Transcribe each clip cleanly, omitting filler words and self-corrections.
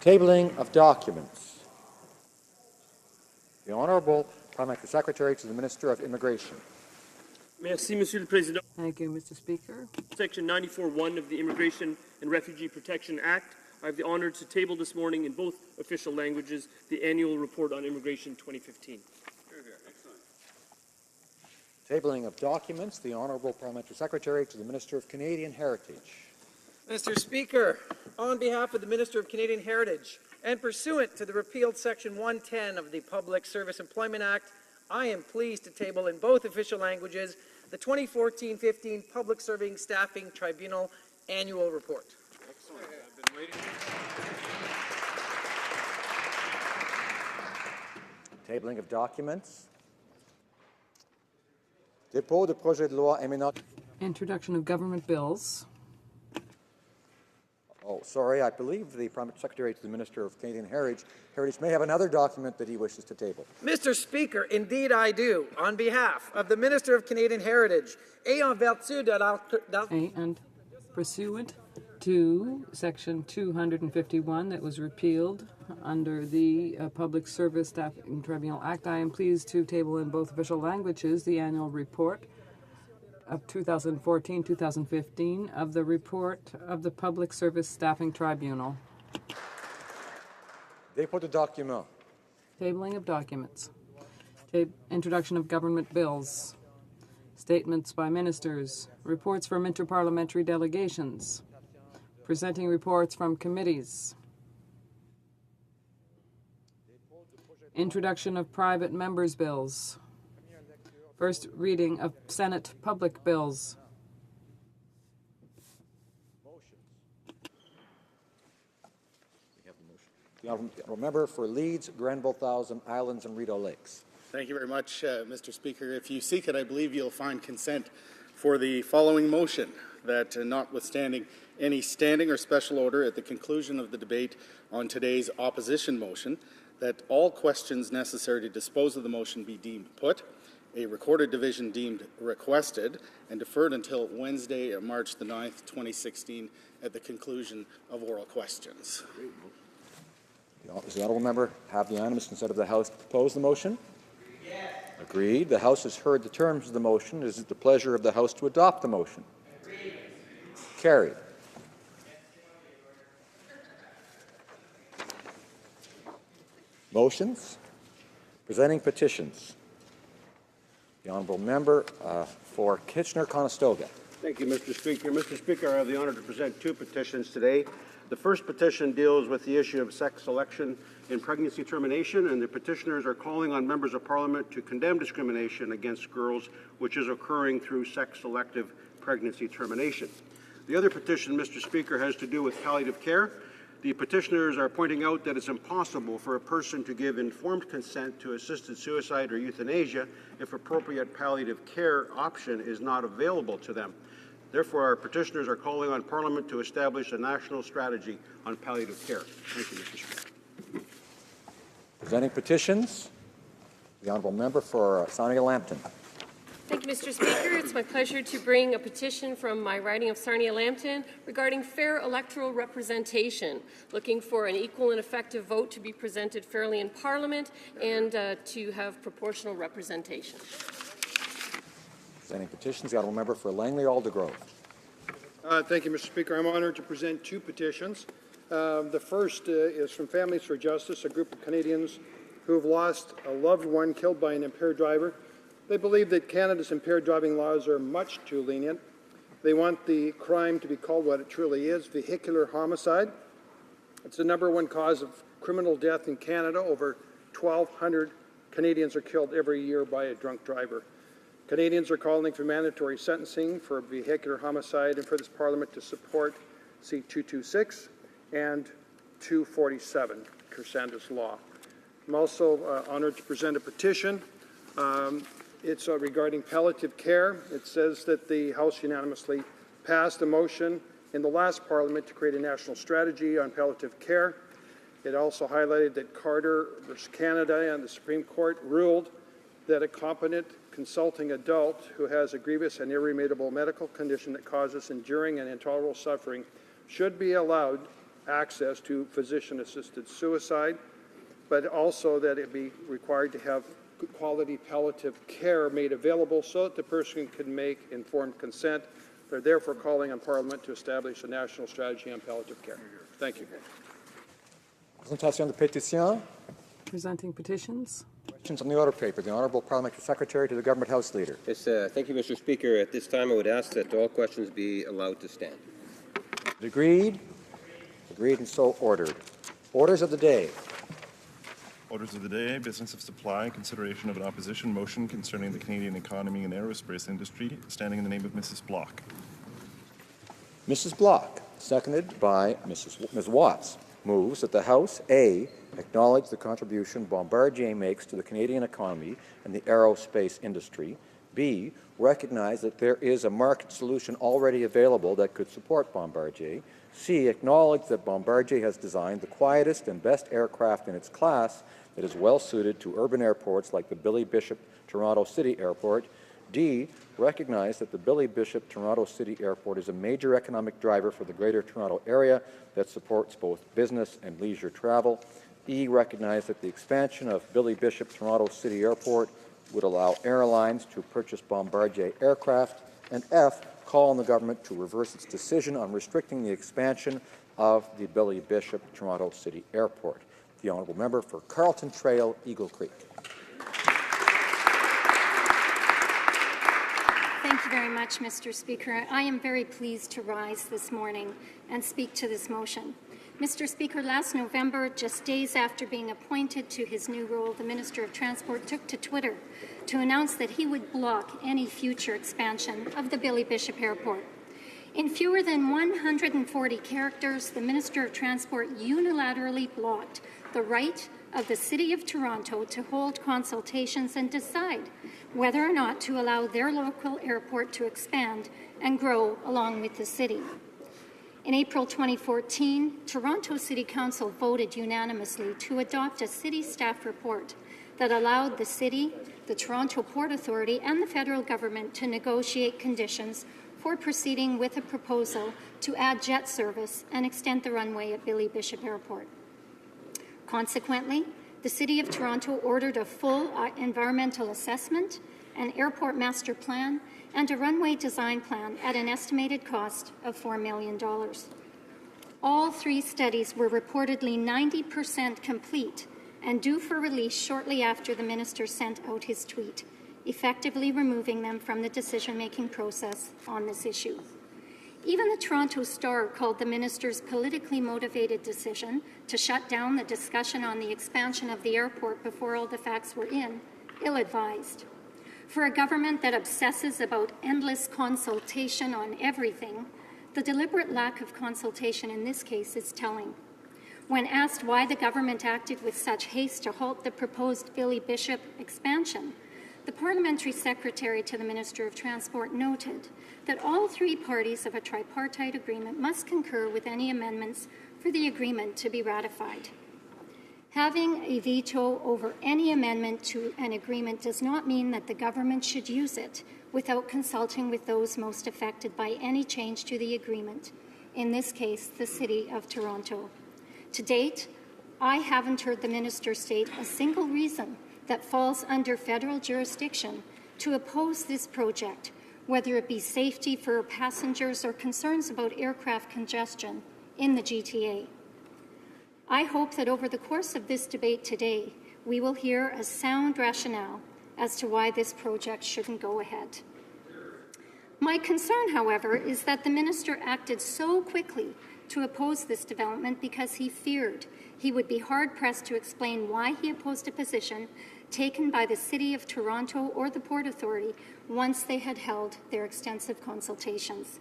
Tabling of documents. The Honourable Parliamentary Secretary to the Minister of Immigration. Merci, Monsieur le Président. Thank you, Mr. Speaker. Section 94(1) of the Immigration and Refugee Protection Act. I have the honour to table this morning in both official languages the annual report on immigration 2015. Tabling of documents. The Honourable Parliamentary Secretary to the Minister of Canadian Heritage. Mr. Speaker, on behalf of the Minister of Canadian Heritage and pursuant to the repealed Section 110 of the Public Service Employment Act, I am pleased to table in both official languages the 2014-15 Public Serving Staffing Tribunal Annual Report. Excellent. I've been waiting. Tabling of documents. Dépôt de projet de loi éminent. Introduction of government bills. Oh, sorry, I believe the Parliamentary Secretary to the Minister of Canadian Heritage may have another document that he wishes to table. Mr. Speaker, indeed I do. On behalf of the Minister of Canadian Heritage, et en vertu de And pursuant to Section 251 that was repealed under the Public Service Staffing Tribunal Act, I am pleased to table in both official languages the annual report of 2014-2015 of the report of the Public Service Staffing Tribunal. Dépôt de documents. Tabling of documents. Introduction of government bills. Statements by ministers. Reports from interparliamentary delegations. Presenting reports from committees. Introduction of private members' bills. First reading of Senate public bills. The Honourable Member for Leeds, Grenville, Thousand Islands and Rideau Lakes. Thank you very much, Mr. Speaker. If you seek it, I believe you'll find consent for the following motion, that notwithstanding any standing or special order at the conclusion of the debate on today's opposition motion, that all questions necessary to dispose of the motion be deemed put, a recorded division deemed requested, and deferred until Wednesday, March the 9th, 2016, at the conclusion of oral questions. Does the Honourable Member have the unanimous consent of the House to propose the motion? Yes. Agreed. The House has heard the terms of the motion. Is it the pleasure of the House to adopt the motion? Agreed. Carried. Motions. Presenting petitions. The Honourable Member for Kitchener-Conestoga. Thank you, Mr. Speaker. Mr. Speaker, I have the honour to present two petitions today. The first petition deals with the issue of sex selection in pregnancy termination, and the petitioners are calling on members of Parliament to condemn discrimination against girls which is occurring through sex-selective pregnancy termination. The other petition, Mr. Speaker, has to do with palliative care. The petitioners are pointing out that it's impossible for a person to give informed consent to assisted suicide or euthanasia if appropriate palliative care option is not available to them. Therefore, our petitioners are calling on Parliament to establish a national strategy on palliative care. Thank you, Mr. Speaker. Presenting petitions. The Honourable Member for Sarnia-Lambton. Thank you, Mr. Speaker. It's my pleasure to bring a petition from my riding of Sarnia-Lambton regarding fair electoral representation, looking for an equal and effective vote to be presented fairly in Parliament and to have proportional representation. Presenting petitions. The Honourable Member for Langley-Aldergrove. Thank you, Mr. Speaker. I'm honoured to present two petitions. The first is from Families for Justice, a group of Canadians who have lost a loved one killed by an impaired driver. They believe that Canada's impaired driving laws are much too lenient. They want the crime to be called what it truly is, vehicular homicide. It's the #1 cause of criminal death in Canada. Over 1,200 Canadians are killed every year by a drunk driver. Canadians are calling for mandatory sentencing for vehicular homicide and for this Parliament to support C-226 and 247, Kersanda's Law. I'm also honoured to present a petition. It's regarding palliative care. It says that the House unanimously passed a motion in the last Parliament to create a national strategy on palliative care. It also highlighted that Carter versus Canada and the Supreme Court ruled that a competent consulting adult who has a grievous and irremediable medical condition that causes enduring and intolerable suffering should be allowed access to physician-assisted suicide, but also that it be required to have good quality palliative care made available so that the person can make informed consent. They're therefore calling on Parliament to establish a national strategy on palliative care. Thank you. Présentation de pétition. Presenting petitions. Questions on the order paper. The Honourable Parliamentary Secretary to the Government House Leader. Yes, thank you, Mr. Speaker. At this time, I would ask that all questions be allowed to stand. Agreed? Agreed and so ordered. Orders of the day. Orders of the day, business of supply, consideration of an opposition motion concerning the Canadian economy and aerospace industry, standing in the name of Mrs. Block. Mrs. Block, seconded by Ms. Watts, moves that the House, A, acknowledge the contribution Bombardier makes to the Canadian economy and the aerospace industry, B, recognize that there is a market solution already available that could support Bombardier, C, acknowledge that Bombardier has designed the quietest and best aircraft in its class that is well suited to urban airports like the Billy Bishop Toronto City Airport, D, recognize that the Billy Bishop Toronto City Airport is a major economic driver for the Greater Toronto Area that supports both business and leisure travel, E, recognize that the expansion of Billy Bishop Toronto City Airport would allow airlines to purchase Bombardier aircraft, and F, call on the government to reverse its decision on restricting the expansion of the Billy Bishop Toronto City Airport. The Honourable Member for Carlton Trail, Eagle Creek. Thank you very much, Mr. Speaker. I am very pleased to rise this morning and speak to this motion. Mr. Speaker, last November, just days after being appointed to his new role, the Minister of Transport took to Twitter to announce that he would block any future expansion of the Billy Bishop Airport. In fewer than 140 characters, the Minister of Transport unilaterally blocked the right of the City of Toronto to hold consultations and decide whether or not to allow their local airport to expand and grow along with the city. In April 2014, Toronto City Council voted unanimously to adopt a city staff report that allowed the city, the Toronto Port Authority, and the federal government to negotiate conditions for proceeding with a proposal to add jet service and extend the runway at Billy Bishop Airport. Consequently, the City of Toronto ordered a full environmental assessment, an airport master plan, and a runway design plan at an estimated cost of $4 million. All three studies were reportedly 90% complete and due for release shortly after the minister sent out his tweet, effectively removing them from the decision-making process on this issue. Even the Toronto Star called the minister's politically motivated decision to shut down the discussion on the expansion of the airport before all the facts were in, ill-advised. For a government that obsesses about endless consultation on everything, the deliberate lack of consultation in this case is telling. When asked why the government acted with such haste to halt the proposed Billy Bishop expansion, the Parliamentary Secretary to the Minister of Transport noted that all three parties of a tripartite agreement must concur with any amendments for the agreement to be ratified. Having a veto over any amendment to an agreement does not mean that the government should use it without consulting with those most affected by any change to the agreement, in this case, the City of Toronto. To date, I haven't heard the minister state a single reason that falls under federal jurisdiction to oppose this project, whether it be safety for passengers or concerns about aircraft congestion in the GTA. I hope that over the course of this debate today, we will hear a sound rationale as to why this project shouldn't go ahead. My concern, however, is that the minister acted so quickly to oppose this development because he feared he would be hard-pressed to explain why he opposed a position taken by the City of Toronto or the Port Authority once they had held their extensive consultations.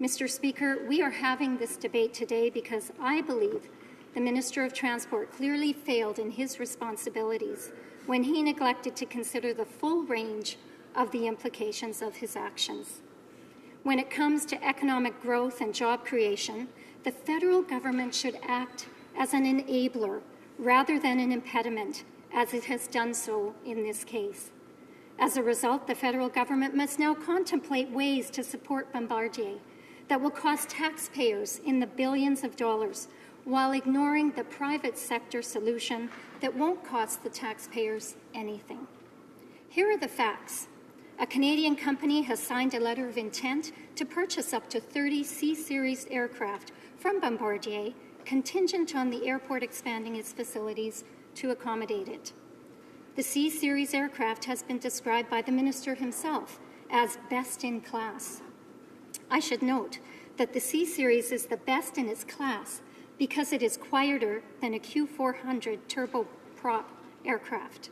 Mr. Speaker, we are having this debate today because I believe the Minister of Transport clearly failed in his responsibilities when he neglected to consider the full range of the implications of his actions. When it comes to economic growth and job creation, the federal government should act as an enabler rather than an impediment, as it has done so in this case. As a result, the federal government must now contemplate ways to support Bombardier that will cost taxpayers in the billions of dollars while ignoring the private sector solution that won't cost the taxpayers anything. Here are the facts. A Canadian company has signed a letter of intent to purchase up to 30 C-Series aircraft from Bombardier, contingent on the airport expanding its facilities to accommodate it. The C-Series aircraft has been described by the minister himself as best in class. I should note that the C-Series is the best in its class because it is quieter than a Q400 turboprop aircraft,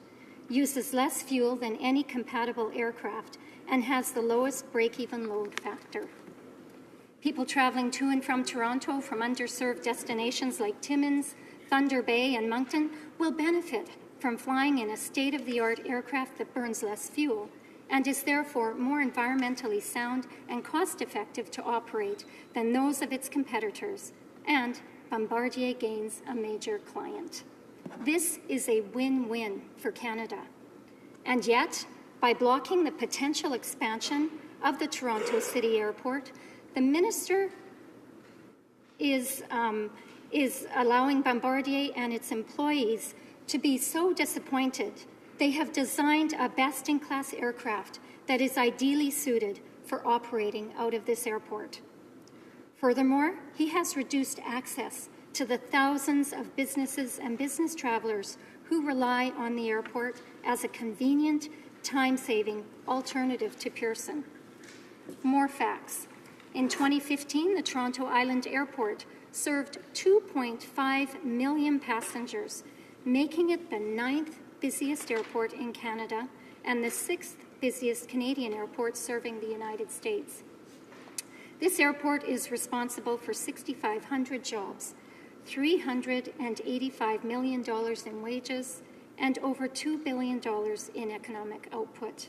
uses less fuel than any compatible aircraft, and has the lowest break-even load factor. People traveling to and from Toronto from underserved destinations like Timmins, Thunder Bay, and Moncton will benefit from flying in a state-of-the-art aircraft that burns less fuel and is therefore more environmentally sound and cost-effective to operate than those of its competitors, and Bombardier gains a major client. This is a win-win for Canada. And yet, by blocking the potential expansion of the Toronto City Airport, the minister is allowing Bombardier and its employees to be so disappointed. They have designed a best-in-class aircraft that is ideally suited for operating out of this airport. Furthermore, he has reduced access to the thousands of businesses and business travelers who rely on the airport as a convenient, time-saving alternative to Pearson. More facts. In 2015, the Toronto Island Airport served 2.5 million passengers, making it the 9th busiest airport in Canada and the 6th busiest Canadian airport serving the United States. This airport is responsible for 6,500 jobs, $385 million in wages, and over $2 billion in economic output.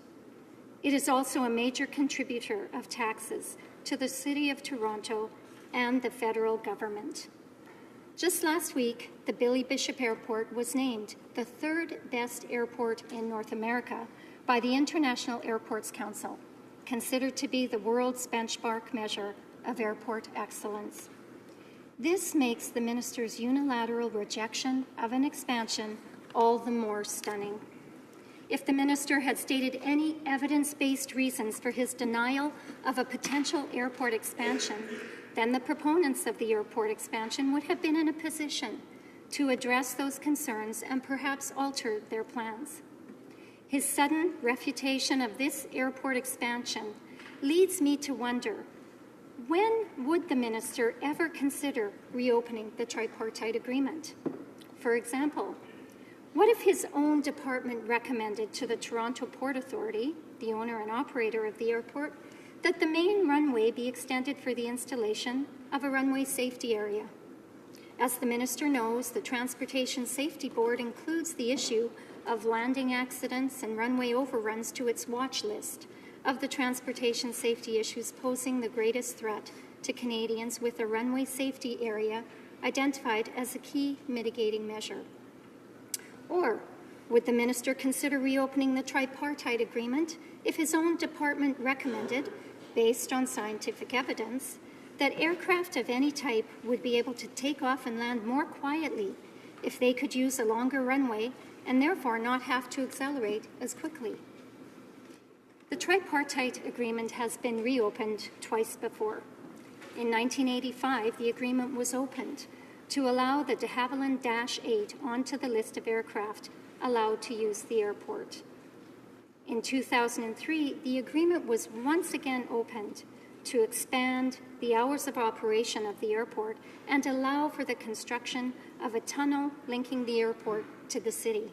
It is also a major contributor of taxes to the City of Toronto and the federal government. Just last week, the Billy Bishop Airport was named the 3rd best airport in North America by the International Airports Council, considered to be the world's benchmark measure of airport excellence. This makes the minister's unilateral rejection of an expansion all the more stunning. If the minister had stated any evidence-based reasons for his denial of a potential airport expansion, then the proponents of the airport expansion would have been in a position to address those concerns and perhaps alter their plans. His sudden refutation of this airport expansion leads me to wonder, when would the minister ever consider reopening the tripartite agreement? For example, what if his own department recommended to the Toronto Port Authority, the owner and operator of the airport, that the main runway be extended for the installation of a runway safety area? As the minister knows, the Transportation Safety Board includes the issue of landing accidents and runway overruns to its watch list of the transportation safety issues posing the greatest threat to Canadians, with a runway safety area identified as a key mitigating measure. Or would the minister consider reopening the tripartite agreement if his own department recommended, based on scientific evidence, that aircraft of any type would be able to take off and land more quietly if they could use a longer runway and therefore not have to accelerate as quickly? The tripartite agreement has been reopened twice before. In 1985, the agreement was opened to allow the de Havilland Dash 8 onto the list of aircraft allowed to use the airport. In 2003, the agreement was once again opened to expand the hours of operation of the airport and allow for the construction of a tunnel linking the airport to the city.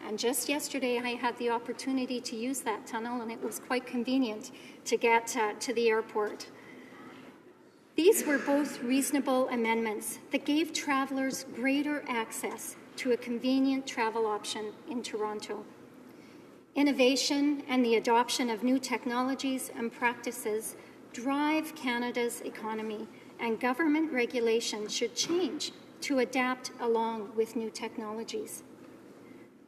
And just yesterday, I had the opportunity to use that tunnel, and it was quite convenient to get to the airport. These were both reasonable amendments that gave travelers greater access to a convenient travel option in Toronto. Innovation and the adoption of new technologies and practices drive Canada's economy, and government regulation should change to adapt along with new technologies.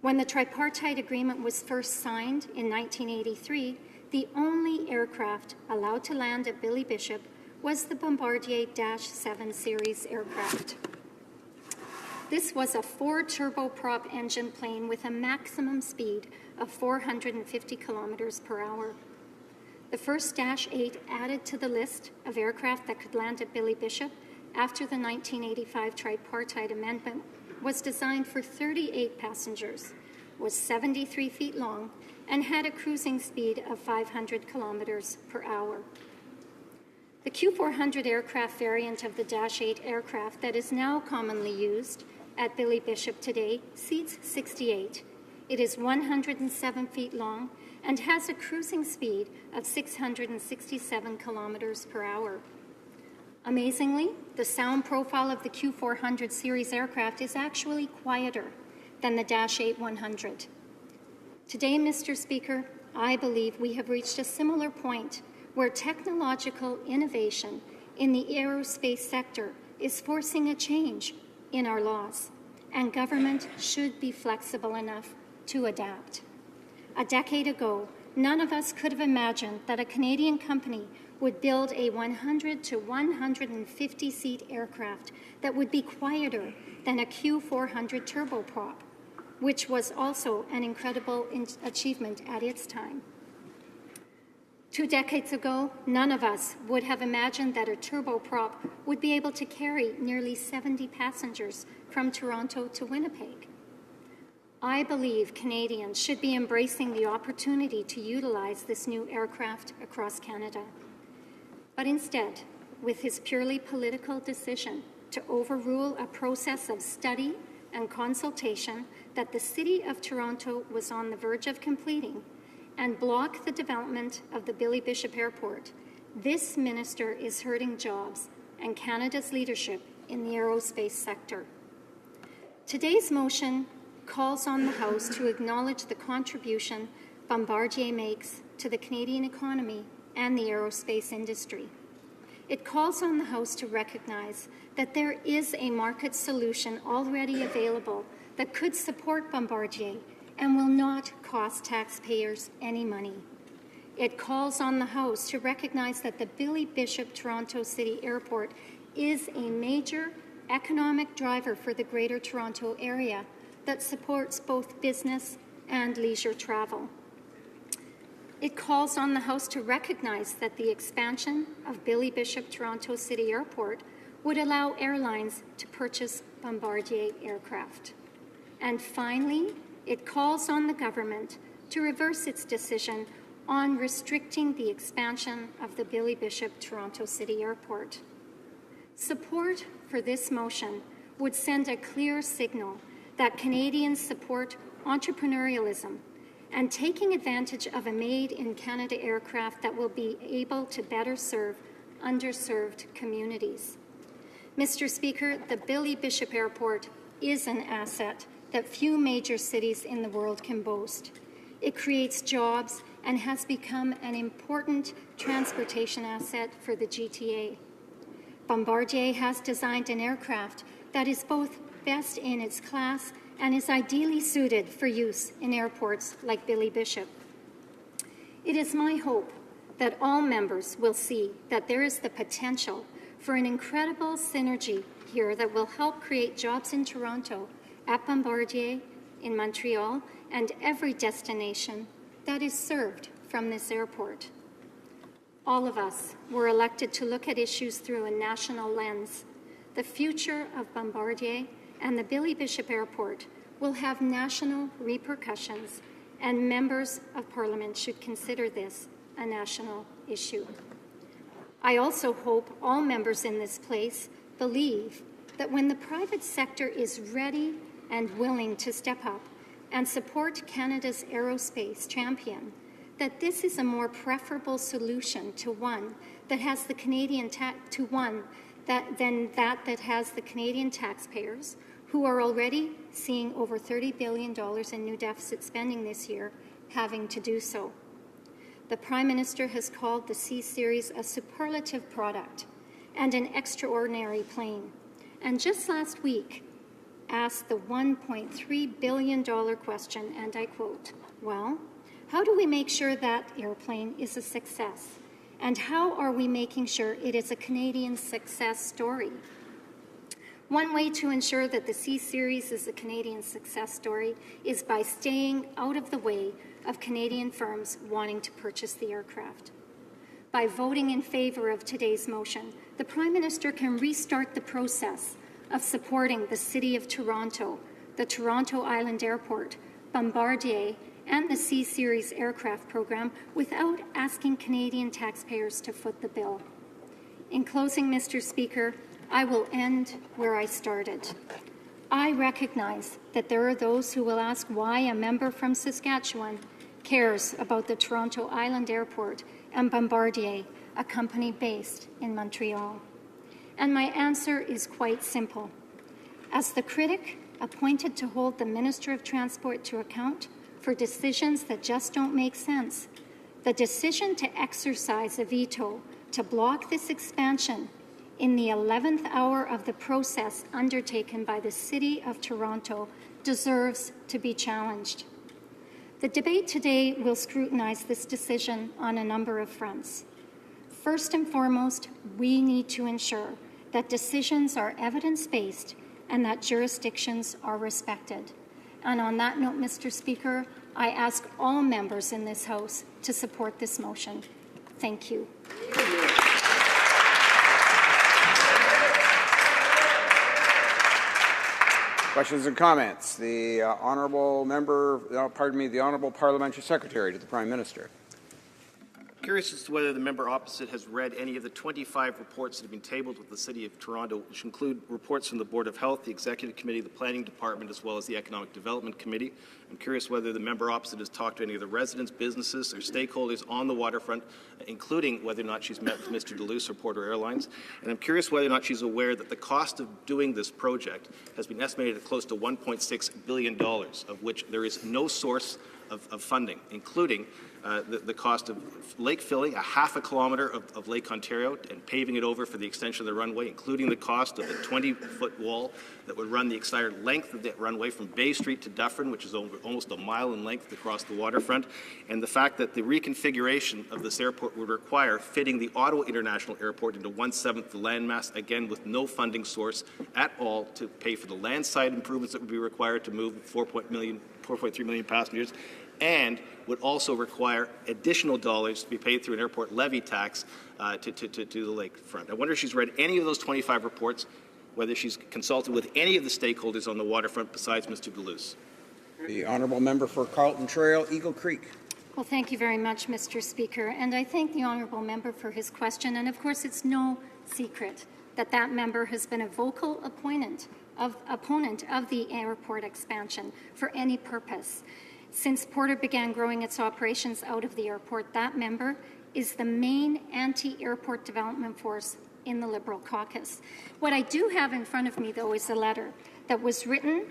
When the tripartite agreement was first signed in 1983, the only aircraft allowed to land at Billy Bishop was the Bombardier Dash 7 series aircraft. This was a 4-turboprop engine plane with a maximum speed of 450 kilometers per hour. The first Dash 8 added to the list of aircraft that could land at Billy Bishop after the 1985 Tripartite Amendment was designed for 38 passengers, was 73 feet long, and had a cruising speed of 500 kilometers per hour. The Q400 aircraft variant of the Dash 8 aircraft that is now commonly used at Billy Bishop today seats 68. It is 107 feet long and has a cruising speed of 667 kilometers per hour. Amazingly, the sound profile of the Q400 series aircraft is actually quieter than the Dash 8-100. Today, Mr. Speaker, I believe we have reached a similar point where technological innovation in the aerospace sector is forcing a change in our laws, and government should be flexible enough to adapt. A decade ago, none of us could have imagined that a Canadian company would build a 100 to 150 seat aircraft that would be quieter than a Q400 turboprop, which was also an incredible achievement at its time. 2 decades ago, none of us would have imagined that a turboprop would be able to carry nearly 70 passengers from Toronto to Winnipeg. I believe Canadians should be embracing the opportunity to utilize this new aircraft across Canada. But instead, with his purely political decision to overrule a process of study and consultation that the City of Toronto was on the verge of completing, and block the development of the Billy Bishop Airport, this minister is hurting jobs and Canada's leadership in the aerospace sector. Today's motion calls on the House to acknowledge the contribution Bombardier makes to the Canadian economy and the aerospace industry. It calls on the House to recognize that there is a market solution already available that could support Bombardier and will not cost taxpayers any money. It calls on the House to recognize that the Billy Bishop Toronto City Airport is a major economic driver for the Greater Toronto Area that supports both business and leisure travel. It calls on the House to recognize that the expansion of Billy Bishop Toronto City Airport would allow airlines to purchase Bombardier aircraft. And finally, it calls on the government to reverse its decision on restricting the expansion of the Billy Bishop Toronto City Airport. Support for this motion would send a clear signal that Canadians support entrepreneurialism and taking advantage of a made-in-Canada aircraft that will be able to better serve underserved communities. Mr. Speaker, the Billy Bishop Airport is an asset that few major cities in the world can boast. It creates jobs and has become an important transportation asset for the GTA. Bombardier has designed an aircraft that is both best in its class and is ideally suited for use in airports like Billy Bishop. It is my hope that all members will see that there is the potential for an incredible synergy here that will help create jobs in Toronto, at Bombardier, in Montreal, and every destination that is served from this airport. All of us were elected to look at issues through a national lens. The future of Bombardier and the Billy Bishop Airport will have national repercussions, and members of Parliament should consider this a national issue. I also hope all members in this place believe that when the private sector is ready and willing to step up and support Canada's aerospace champion, that this is a more preferable solution to one that has the Canadian that has the Canadian taxpayers, who are already seeing over $30 billion in new deficit spending this year, having to do so. The Prime Minister has called the C-Series a superlative product and an extraordinary plane, and just last week asked the $1.3 billion question, and I quote, "Well, how do we make sure that airplane is a success? And how are we making sure it is a Canadian success story? One way to ensure that the C-Series is a Canadian success story is by staying out of the way of Canadian firms wanting to purchase the aircraft. By voting in favour of today's motion, the Prime Minister can restart the process of supporting the City of Toronto, the Toronto Island Airport, Bombardier, and the C-Series aircraft program without asking Canadian taxpayers to foot the bill. In closing, Mr. Speaker, I will end where I started. I recognize that there are those who will ask why a member from Saskatchewan cares about the Toronto Island Airport and Bombardier, a company based in Montreal. And my answer is quite simple. As the critic appointed to hold the Minister of Transport to account for decisions that just don't make sense, the decision to exercise a veto to block this expansion in the 11th hour of the process undertaken by the City of Toronto deserves to be challenged. The debate today will scrutinize this decision on a number of fronts. First and foremost, we need to ensure that decisions are evidence-based and that jurisdictions are respected. And on that note, Mr. Speaker, I ask all members in this House to support this motion. Thank you. Questions and comments. The honourable member, the honourable parliamentary secretary to the Prime Minister. Curious as to whether the member opposite has read any of the 25 reports that have been tabled with the City of Toronto, which include reports from the Board of Health, the Executive Committee, the Planning Department, as well as the Economic Development Committee. I'm curious whether the member opposite has talked to any of the residents, businesses, or stakeholders on the waterfront, including whether or not she's met with Mr. Deleuze or Porter Airlines. And I'm curious whether or not she's aware that the cost of doing this project has been estimated at close to $1.6 billion, of which there is no source of funding, including the cost of lake filling, a half a kilometre of Lake Ontario, and paving it over for the extension of the runway, including the cost of the 20-foot wall that would run the entire length of that runway from Bay Street to Dufferin, which is almost a mile in length across the waterfront, and the fact that the reconfiguration of this airport would require fitting the Ottawa International Airport into 1/7 the landmass, again with no funding source at all to pay for the landside improvements that would be required to move 4.3 million passengers, and would also require additional dollars to be paid through an airport levy tax to the lakefront. I wonder if she's read any of those 25 reports, whether she's consulted with any of the stakeholders on the waterfront besides Mr. Deleuze. The honourable member for Carlton Trail, Eagle Creek. Well, thank you very much, Mr. Speaker, and I thank the honourable member for his question. And of course, it's no secret that that member has been a vocal opponent of the airport expansion for any purpose. Since Porter began growing its operations out of the airport, that member is the main anti-airport development force in the Liberal caucus. What I do have in front of me, though, is a letter that was written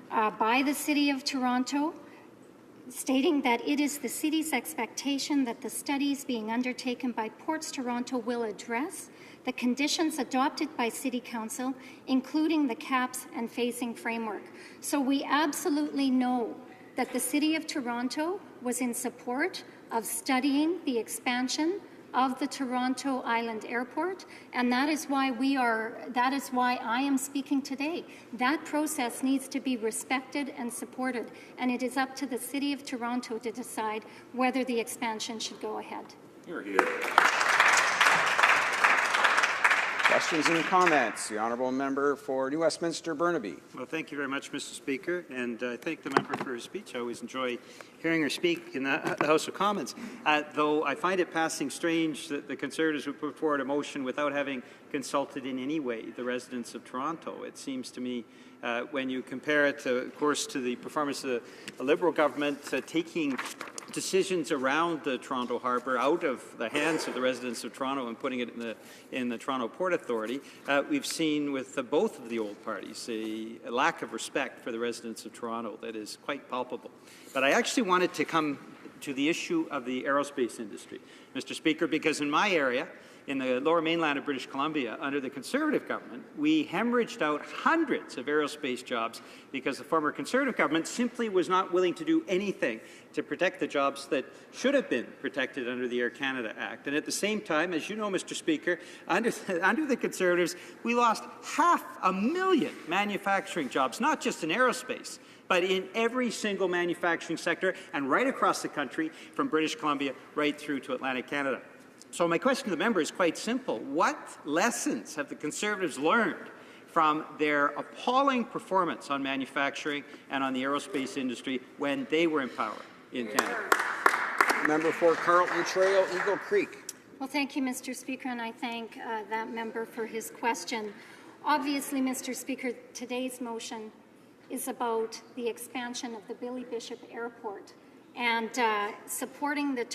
by the City of Toronto, stating that it is the city's expectation that the studies being undertaken by Ports Toronto will address the conditions adopted by City Council, including the caps and phasing framework. So we absolutely know that the City of Toronto was in support of studying the expansion of the Toronto Island Airport, and that is why I am speaking today. That process needs to be respected and supported, and it is up to the City of Toronto to decide whether the expansion should go ahead. You're here. Questions and comments. The honourable member for New Westminster, Burnaby. Well, thank you very much, Mr. Speaker, and I thank the member for her speech. I always enjoy hearing her speak in the House of Commons, though I find it passing strange that the Conservatives would put forward a motion without having consulted in any way the residents of Toronto. It seems to me when you compare it, of course, to the performance of the Liberal government taking decisions around the Toronto Harbour out of the hands of the residents of Toronto and putting it in the Toronto Port Authority, we've seen with both of the old parties a lack of respect for the residents of Toronto that is quite palpable. But I actually wanted to come to the issue of the aerospace industry, Mr. Speaker, because in my area, in the Lower Mainland of British Columbia, under the Conservative government, we hemorrhaged out hundreds of aerospace jobs because the former Conservative government simply was not willing to do anything to protect the jobs that should have been protected under the Air Canada Act. And at the same time, as you know, Mr. Speaker, under the Conservatives, we lost 500,000 manufacturing jobs, not just in aerospace, but in every single manufacturing sector and right across the country, from British Columbia right through to Atlantic Canada. So my question to the member is quite simple. What lessons have the Conservatives learned from their appalling performance on manufacturing and on the aerospace industry when they were in power in Canada? Member for Carleton Trail, Eagle Creek. Well, thank you, Mr. Speaker, and I thank that member for his question. Obviously, Mr. Speaker, today's motion is about the expansion of the Billy Bishop Airport and supporting the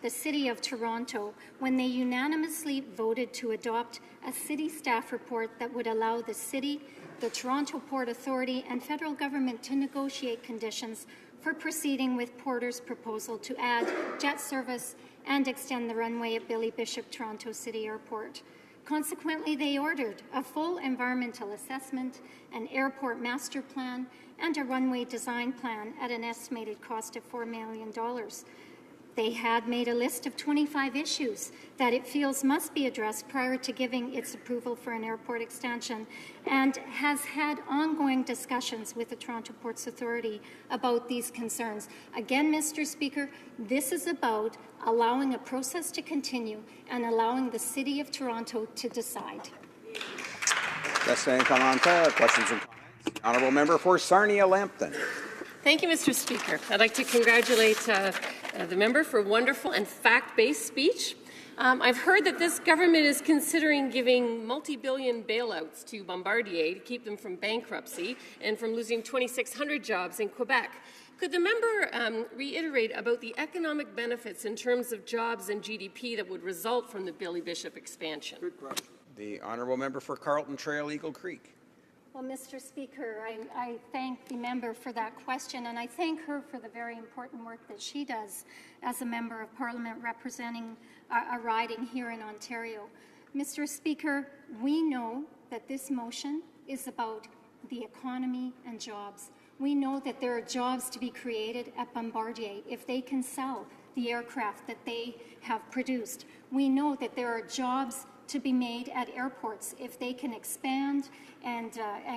City of Toronto, when they unanimously voted to adopt a city staff report that would allow the city, the Toronto Port Authority, and federal government to negotiate conditions for proceeding with Porter's proposal to add jet service and extend the runway at Billy Bishop Toronto City Airport. Consequently, they ordered a full environmental assessment, an airport master plan, and a runway design plan at an estimated cost of $4 million. They had made a list of 25 issues that it feels must be addressed prior to giving its approval for an airport extension, and has had ongoing discussions with the Toronto Ports Authority about these concerns. Again, Mr. Speaker, this is about allowing a process to continue and allowing the City of Toronto to decide. Questions and comments. Honourable Member for Sarnia-Lambton. Thank you, Mr. Speaker. I'd like to congratulate the member for a wonderful and fact-based speech. I've heard that this government is considering giving multi-billion bailouts to Bombardier to keep them from bankruptcy and from losing 2,600 jobs in Quebec. Could the member reiterate about the economic benefits in terms of jobs and GDP that would result from the Billy Bishop expansion? Good question. The Honourable Member for Carleton Trail, Eagle Creek. Well, Mr. Speaker, I thank the member for that question, and I thank her for the very important work that she does as a member of Parliament representing a riding here in Ontario. Mr. Speaker, we know that this motion is about the economy and jobs. We know that there are jobs to be created at Bombardier if they can sell the aircraft that they have produced. We know that there are jobs to be made at airports if they can expand and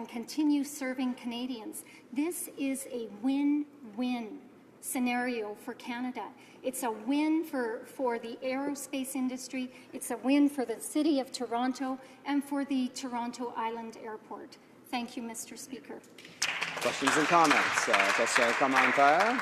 continue serving Canadians. This is a win-win scenario for Canada. It's a win for the aerospace industry, it's a win for the City of Toronto, and for the Toronto Island Airport. Thank you, Mr. Speaker. Questions and comments. Questions and commentaires.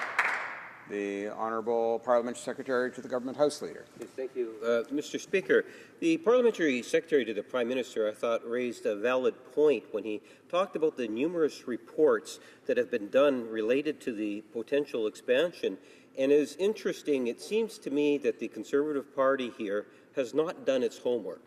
The Honourable Parliamentary Secretary to the Government House Leader. Yes, thank you. Mr. Speaker, the Parliamentary Secretary to the Prime Minister, I thought, raised a valid point when he talked about the numerous reports that have been done related to the potential expansion. And it is interesting, it seems to me that the Conservative Party here has not done its homework.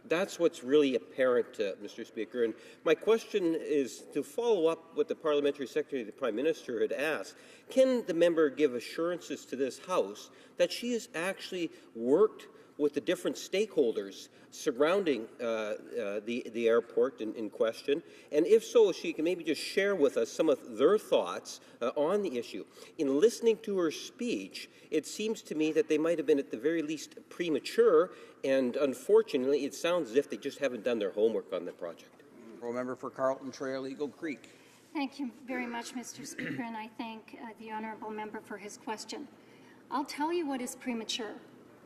That's what's really apparent, Mr. Speaker. And my question is to follow up what the Parliamentary Secretary to the Prime Minister had asked. Can the member give assurances to this House that she has actually worked with the different stakeholders surrounding the airport in question? And if so, she can maybe just share with us some of their thoughts on the issue. In listening to her speech, it seems to me that they might have been at the very least premature, and unfortunately, it sounds as if they just haven't done their homework on the project. Honourable Member for Carleton Trail, Eagle Creek. Thank you very much, Mr. Speaker, and I thank the Honourable Member for his question. I'll tell you what is premature.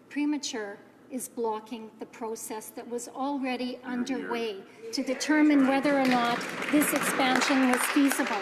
Premature is blocking the process that was already underway to determine whether or not this expansion was feasible.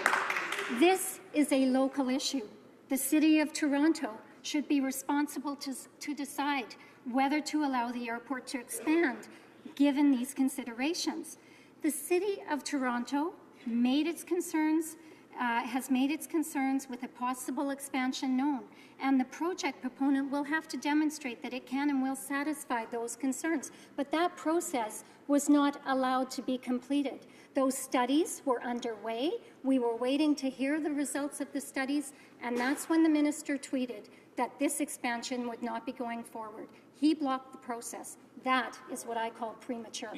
This is a local issue. The City of Toronto should be responsible to decide whether to allow the airport to expand, given these considerations. The City of Toronto made its concerns has made its concerns with a possible expansion known, and the project proponent will have to demonstrate that it can and will satisfy those concerns. But that process was not allowed to be completed. Those studies were underway. We were waiting to hear the results of the studies, and that's when the minister tweeted that this expansion would not be going forward. He blocked the process. That is what I call premature.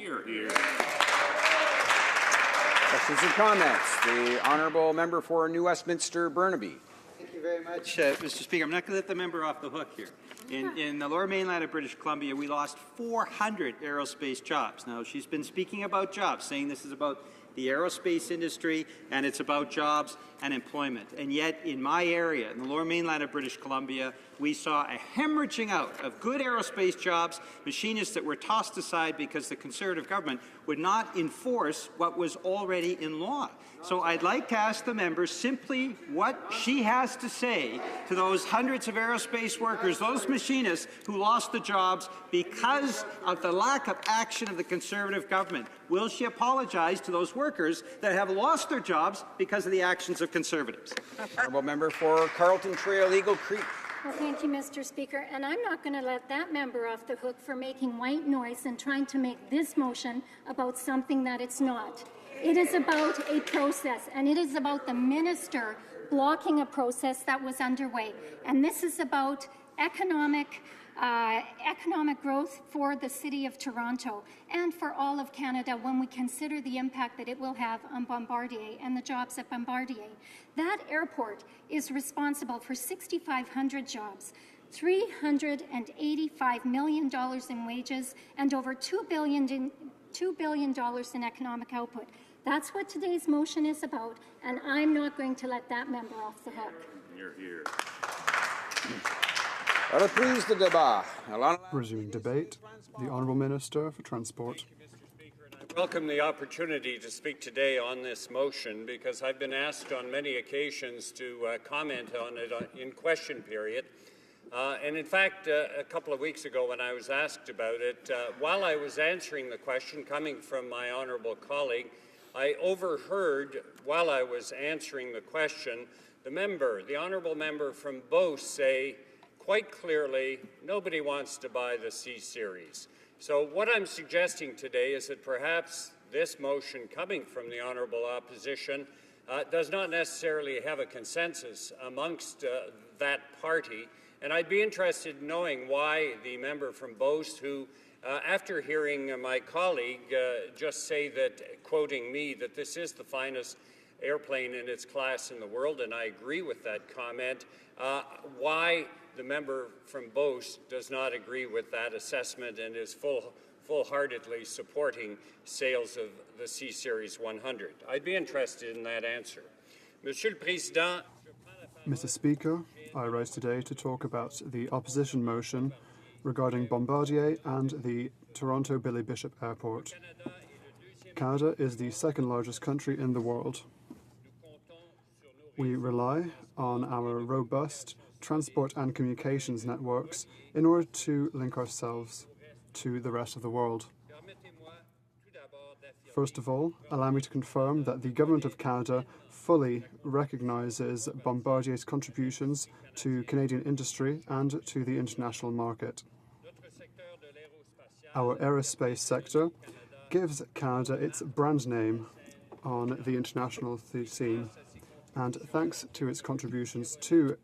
Questions and comments? The honourable member for New Westminster Burnaby. Thank you very much, Mr. Speaker. I'm not going to let the member off the hook here. In the lower mainland of British Columbia, we lost 400 aerospace jobs. Now, she's been speaking about jobs, saying this is about the aerospace industry and it's about jobs and employment. And yet, in my area, in the lower mainland of British Columbia, we saw a hemorrhaging out of good aerospace jobs, machinists that were tossed aside because the Conservative government would not enforce what was already in law. So I'd like to ask the member simply what she has to say to those hundreds of aerospace workers, those machinists who lost the jobs because of the lack of action of the Conservative government. Will she apologize to those workers that have lost their jobs because of the actions of Conservatives? Honourable member for Carleton Trail Eagle Creek. Well, thank you, Mr. Speaker. And I'm not going to let that member off the hook for making white noise and trying to make this motion about something that it's not. It is about a process, and it is about the minister blocking a process that was underway. And this is about economic growth for the City of Toronto and for all of Canada when we consider the impact that it will have on Bombardier and the jobs at Bombardier. That airport is responsible for 6,500 jobs, $385 million in wages, and over $2 billion in economic output. That's what today's motion is about, and I'm not going to let that member off the hook. Reprise de débat. Resuming debate, the Honourable Minister for Transport. I welcome the opportunity to speak today on this motion because I've been asked on many occasions to comment on it in question period. And in fact, a couple of weeks ago when I was asked about it, while I was answering the question coming from my honourable colleague, I overheard, while I was answering the question, the honourable member from Beauce say quite clearly, nobody wants to buy the C-Series. So what I'm suggesting today is that perhaps this motion coming from the honourable opposition does not necessarily have a consensus amongst that party. And I'd be interested in knowing why the member from Beauce, who, after hearing my colleague just say that, quoting me, that this is the finest airplane in its class in the world, and I agree with that comment, why the member from Beauce does not agree with that assessment and is full-heartedly supporting sales of the C-Series 100. I'd be interested in that answer. Monsieur le Président, Mr. Speaker, I rise today to talk about the opposition motion regarding Bombardier and the Toronto Billy Bishop Airport. Canada is the second largest country in the world. We rely on our robust transport and communications networks in order to link ourselves to the rest of the world. First of all, allow me to confirm that the Government of Canada fully recognises Bombardier's contributions to Canadian industry and to the international market. Our aerospace sector gives Canada its brand name on the international scene, and thanks to its contributions to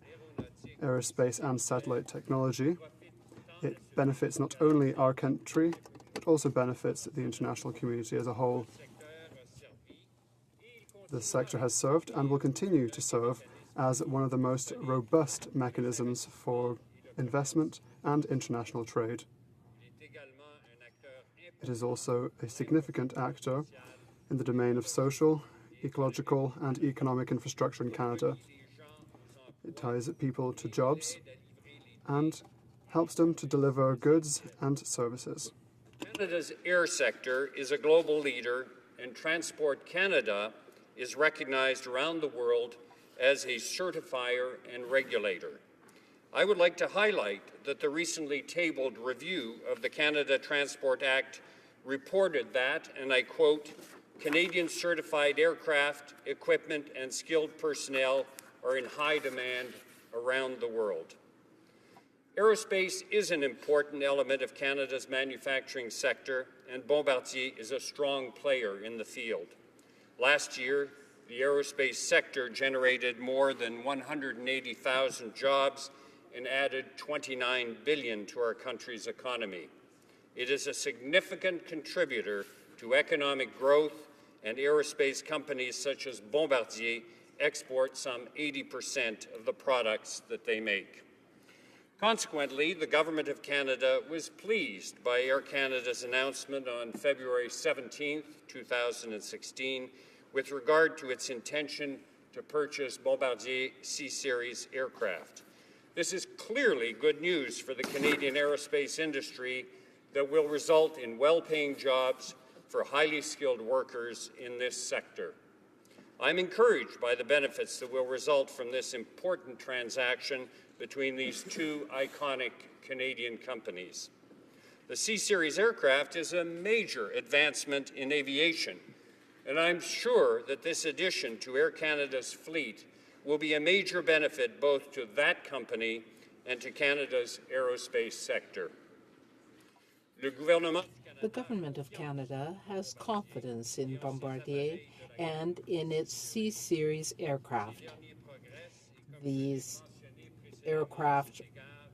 aerospace and satellite technology, it benefits not only our country, but also benefits the international community as a whole. The sector has served and will continue to serve as one of the most robust mechanisms for investment and international trade. It is also a significant actor in the domain of social, ecological and economic infrastructure in Canada. It ties people to jobs and helps them to deliver goods and services. Canada's air sector is a global leader, and Transport Canada is recognized around the world as a certifier and regulator. I would like to highlight that the recently tabled review of the Canada Transport Act reported that, and I quote, Canadian certified aircraft, equipment, and skilled personnel are in high demand around the world. Aerospace is an important element of Canada's manufacturing sector, and Bombardier is a strong player in the field. Last year, the aerospace sector generated more than 180,000 jobs and added $29 billion to our country's economy. It is a significant contributor to economic growth, and aerospace companies such as Bombardier export some 80% of the products that they make. Consequently, the Government of Canada was pleased by Air Canada's announcement on February 17, 2016, with regard to its intention to purchase Bombardier C-Series aircraft. This is clearly good news for the Canadian aerospace industry that will result in well-paying jobs for highly skilled workers in this sector. I'm encouraged by the benefits that will result from this important transaction between these two iconic Canadian companies. The C-Series aircraft is a major advancement in aviation, and I'm sure that this addition to Air Canada's fleet will be a major benefit both to that company and to Canada's aerospace sector. The Government of Canada has confidence in Bombardier and in its C-Series aircraft. These aircraft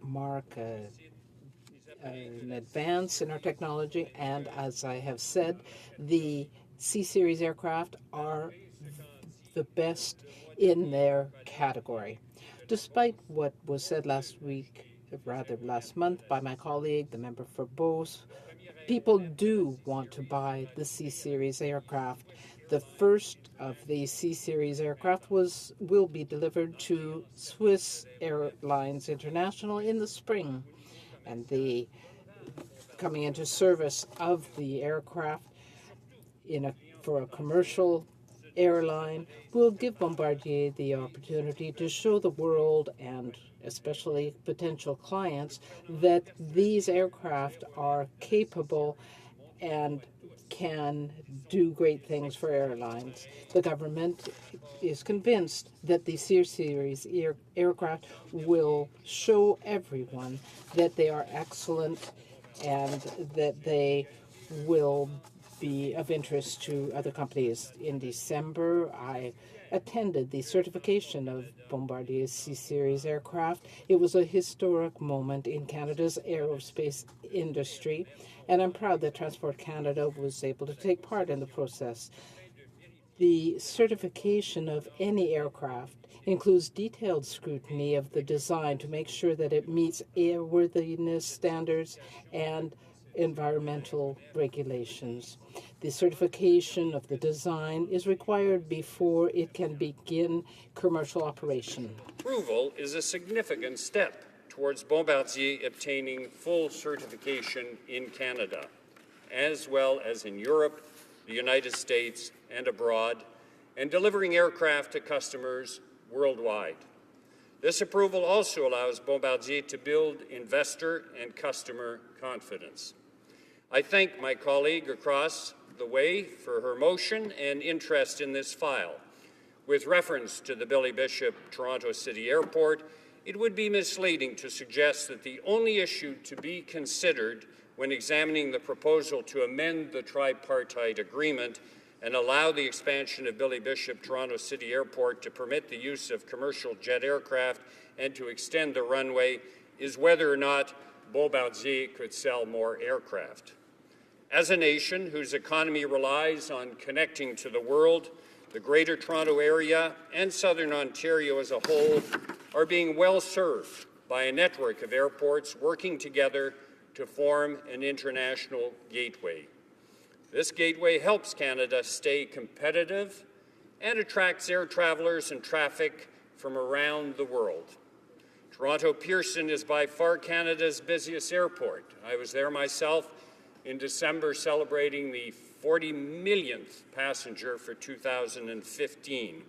mark an advance in our technology, and as I have said, the C-Series aircraft are the best in their category. Despite what was said last month by my colleague, the member for Beauce, people do want to buy the C-Series aircraft. The first of the C-Series aircraft will be delivered to Swiss Airlines International in the spring, and the coming into service of the aircraft for a commercial airline will give Bombardier the opportunity to show the world, and especially potential clients, that these aircraft are capable and can do great things for airlines. The government is convinced that the C-Series aircraft will show everyone that they are excellent and that they will be of interest to other companies. In December, I attended the certification of Bombardier's C-Series aircraft. It was a historic moment in Canada's aerospace industry, and I'm proud that Transport Canada was able to take part in the process. The certification of any aircraft includes detailed scrutiny of the design to make sure that it meets airworthiness standards and environmental regulations. The certification of the design is required before it can begin commercial operation. Approval is a significant step towards Bombardier obtaining full certification in Canada, as well as in Europe, the United States, and abroad, and delivering aircraft to customers worldwide. This approval also allows Bombardier to build investor and customer confidence. I thank my colleague across the way for her motion and interest in this file. With reference to the Billy Bishop Toronto City Airport, it would be misleading to suggest that the only issue to be considered when examining the proposal to amend the tripartite agreement and allow the expansion of Billy Bishop Toronto City Airport to permit the use of commercial jet aircraft and to extend the runway is whether or not Bombardier could sell more aircraft. As a nation whose economy relies on connecting to the world, the Greater Toronto Area and Southern Ontario as a whole are being well served by a network of airports working together to form an international gateway. This gateway helps Canada stay competitive and attracts air travelers and traffic from around the world. Toronto Pearson is by far Canada's busiest airport. I was there myself in December celebrating the 40 millionth passenger for 2015,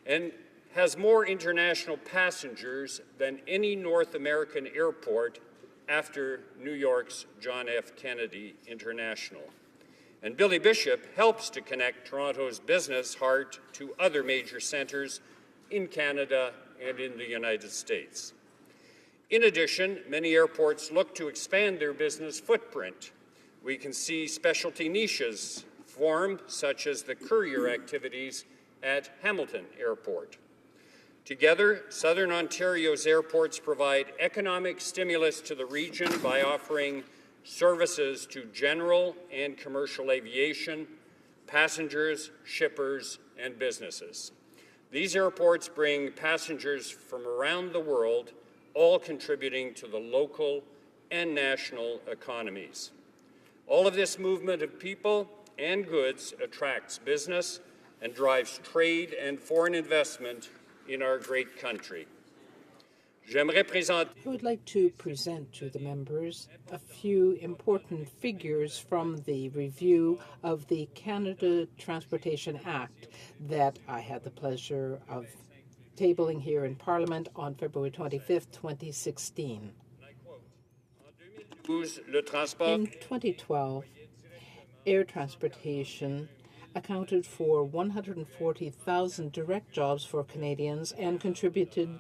and has more international passengers than any North American airport after New York's John F. Kennedy International. And Billy Bishop helps to connect Toronto's business heart to other major centres in Canada and in the United States. In addition, many airports look to expand their business footprint. We can see specialty niches form, such as the courier activities at Hamilton Airport. Together, Southern Ontario's airports provide economic stimulus to the region by offering services to general and commercial aviation, passengers, shippers, and businesses. These airports bring passengers from around the world, all contributing to the local and national economies. All of this movement of people and goods attracts business and drives trade and foreign investment in our great country. I would like to present to the members a few important figures from the review of the Canada Transportation Act that I had the pleasure of tabling here in Parliament on February 25th, 2016. In 2012, air transportation accounted for 140,000 direct jobs for Canadians and contributed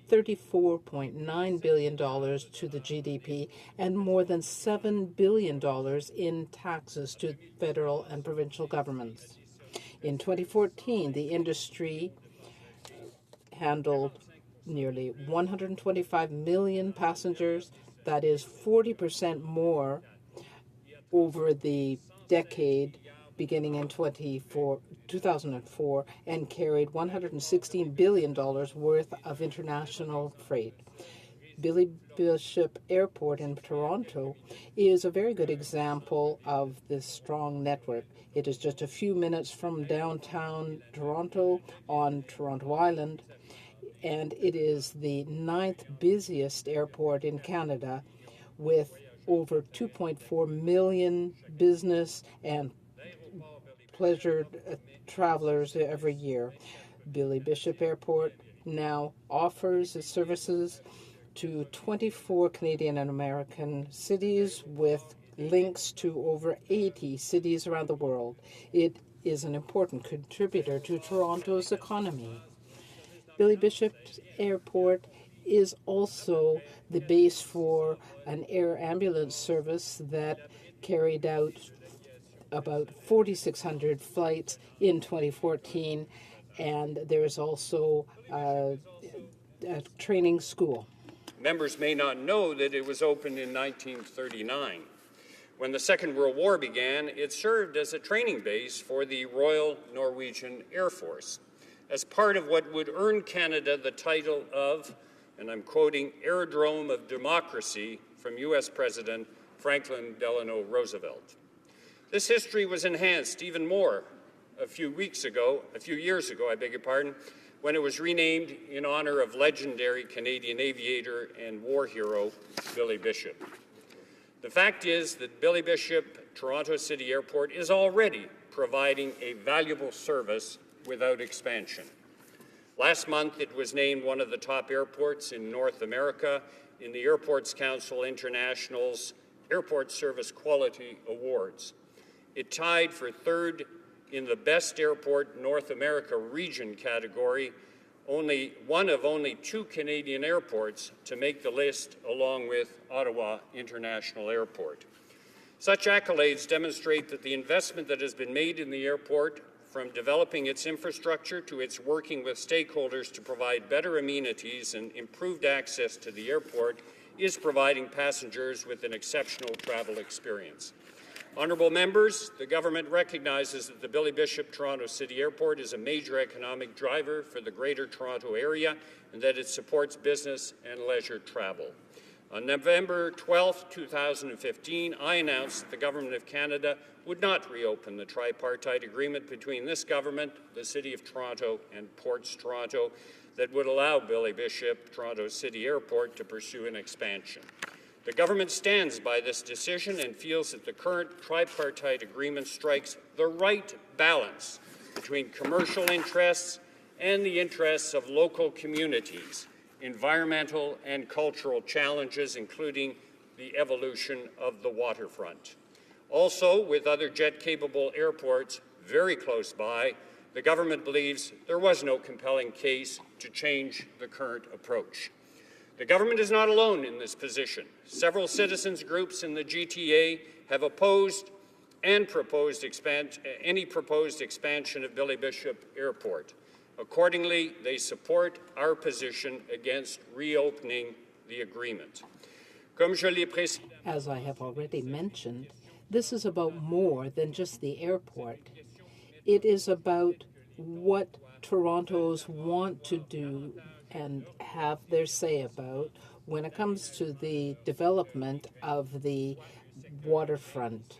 $34.9 billion to the GDP and more than $7 billion in taxes to federal and provincial governments. In 2014, the industry handled nearly 125 million passengers. That is 40% more over the decade beginning in 2004, and carried $116 billion worth of international freight. Billy Bishop Airport in Toronto is a very good example of this strong network. It is just a few minutes from downtown Toronto on Toronto Island, and it is the 9th busiest airport in Canada with over 2.4 million business and pleasure travelers every year. Billy Bishop Airport now offers its services to 24 Canadian and American cities with links to over 80 cities around the world. It is an important contributor to Toronto's economy. Billy Bishop Airport is also the base for an air ambulance service that carried out about 4,600 flights in 2014, and there is also a training school. Members may not know that it was opened in 1939. When the Second World War began, it served as a training base for the Royal Norwegian Air Force, as part of what would earn Canada the title of, and I'm quoting, Aerodrome of Democracy from U.S. President Franklin Delano Roosevelt. This history was enhanced even more a few years ago, when it was renamed in honor of legendary Canadian aviator and war hero Billy Bishop. The fact is that Billy Bishop Toronto City Airport is already providing a valuable service without expansion. Last month, it was named one of the top airports in North America in the Airports Council International's Airport Service Quality Awards. It tied for third in the Best Airport North America region category, one of only 2 Canadian airports to make the list, along with Ottawa International Airport. Such accolades demonstrate that the investment that has been made in the airport, from developing its infrastructure to its working with stakeholders to provide better amenities and improved access to the airport, is providing passengers with an exceptional travel experience. Honourable members, the government recognizes that the Billy Bishop Toronto City Airport is a major economic driver for the Greater Toronto Area and that it supports business and leisure travel. On November 12, 2015, I announced that the Government of Canada would not reopen the tripartite agreement between this government, the City of Toronto, and Ports Toronto that would allow Billy Bishop Toronto City Airport to pursue an expansion. The government stands by this decision and feels that the current tripartite agreement strikes the right balance between commercial interests and the interests of local communities, environmental and cultural challenges, including the evolution of the waterfront. Also, with other jet-capable airports very close by, the government believes there was no compelling case to change the current approach. The government is not alone in this position. Several citizens groups in the GTA have opposed and proposed any proposed expansion of Billy Bishop Airport. Accordingly, they support our position against reopening the agreement. As I have already mentioned, this is about more than just the airport. It is about what Torontos want to do and have their say about when it comes to the development of the waterfront,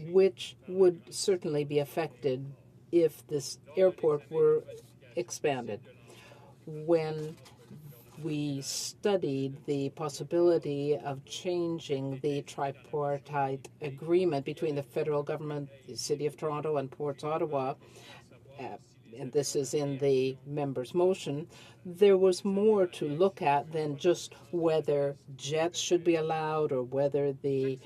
which would certainly be affected if this airport were expanded. When we studied the possibility of changing the tripartite agreement between the federal government, the City of Toronto, and Ports Ottawa, and this is in the member's motion, there was more to look at than just whether jets should be allowed or whether the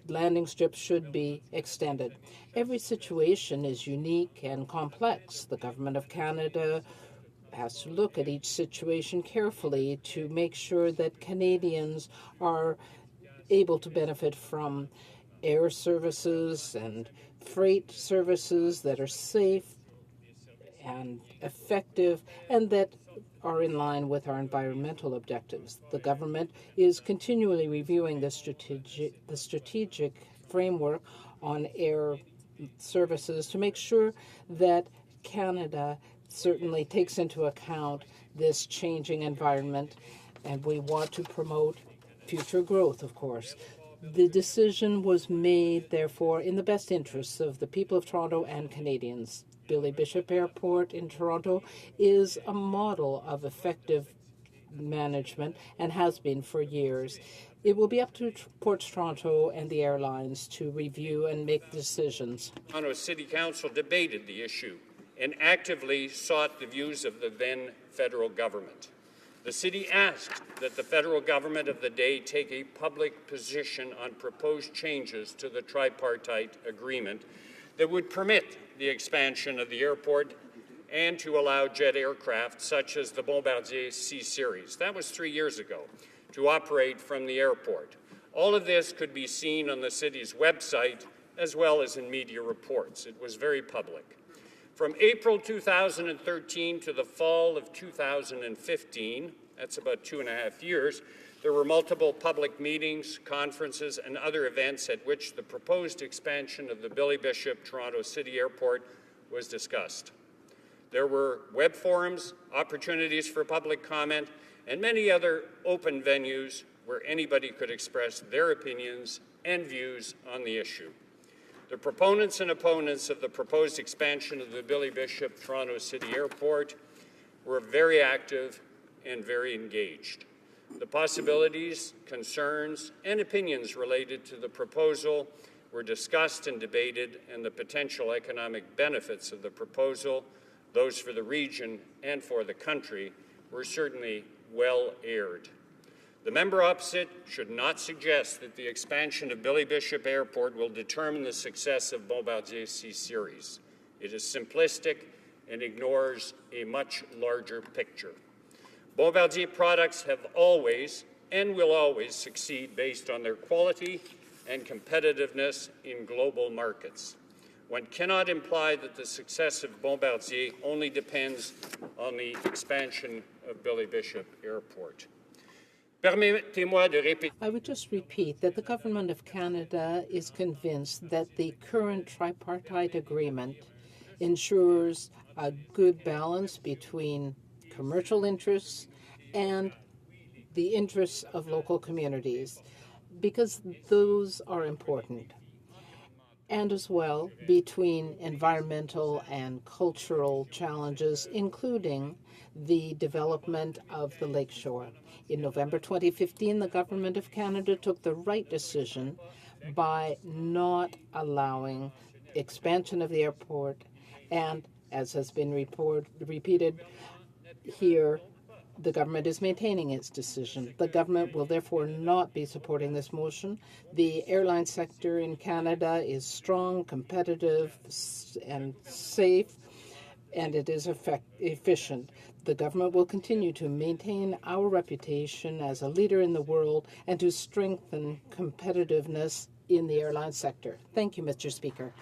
landing strips should be extended. Every situation is unique and complex. The Government of Canada has to look at each situation carefully to make sure that Canadians are able to benefit from air services and freight services that are safe and effective and that are in line with our environmental objectives. The government is continually reviewing the strategic framework on air services to make sure that Canada certainly takes into account this changing environment, and we want to promote future growth, of course. The decision was made, therefore, in the best interests of the people of Toronto and Canadians. Billy Bishop Airport in Toronto is a model of effective management and has been for years. It will be up to Ports Toronto and the airlines to review and make decisions. Toronto City Council debated the issue and actively sought the views of the then federal government. The city asked that the federal government of the day take a public position on proposed changes to the tripartite agreement that would permit the expansion of the airport and to allow jet aircraft such as the Bombardier C-Series. That was 3 years ago, to operate from the airport. All of this could be seen on the city's website as well as in media reports. It was very public. From April 2013 to the fall of 2015, that's about 2.5 years, there were multiple public meetings, conferences, and other events at which the proposed expansion of the Billy Bishop Toronto City Airport was discussed. There were web forums, opportunities for public comment, and many other open venues where anybody could express their opinions and views on the issue. The proponents and opponents of the proposed expansion of the Billy Bishop Toronto City Airport were very active and very engaged. The possibilities, concerns, and opinions related to the proposal were discussed and debated, and the potential economic benefits of the proposal, those for the region and for the country, were certainly well aired. The member opposite should not suggest that the expansion of Billy Bishop Airport will determine the success of Bombardier C-Series. It is simplistic and ignores a much larger picture. Bombardier products have always and will always succeed based on their quality and competitiveness in global markets. One cannot imply that the success of Bombardier only depends on the expansion of Billy Bishop Airport. I would just repeat that the Government of Canada is convinced that the current tripartite agreement ensures a good balance between commercial interests and the interests of local communities, because those are important, and as well between environmental and cultural challenges, including the development of the lakeshore. In November 2015, the Government of Canada took the right decision by not allowing expansion of the airport, and as has been repeated here, The government is maintaining its decision. The government will therefore not be supporting this motion. The airline sector in Canada is strong, competitive, and safe, and it is efficient. The government will continue to maintain our reputation as a leader in the world and to strengthen competitiveness in the airline sector. Thank you, Mr. Speaker.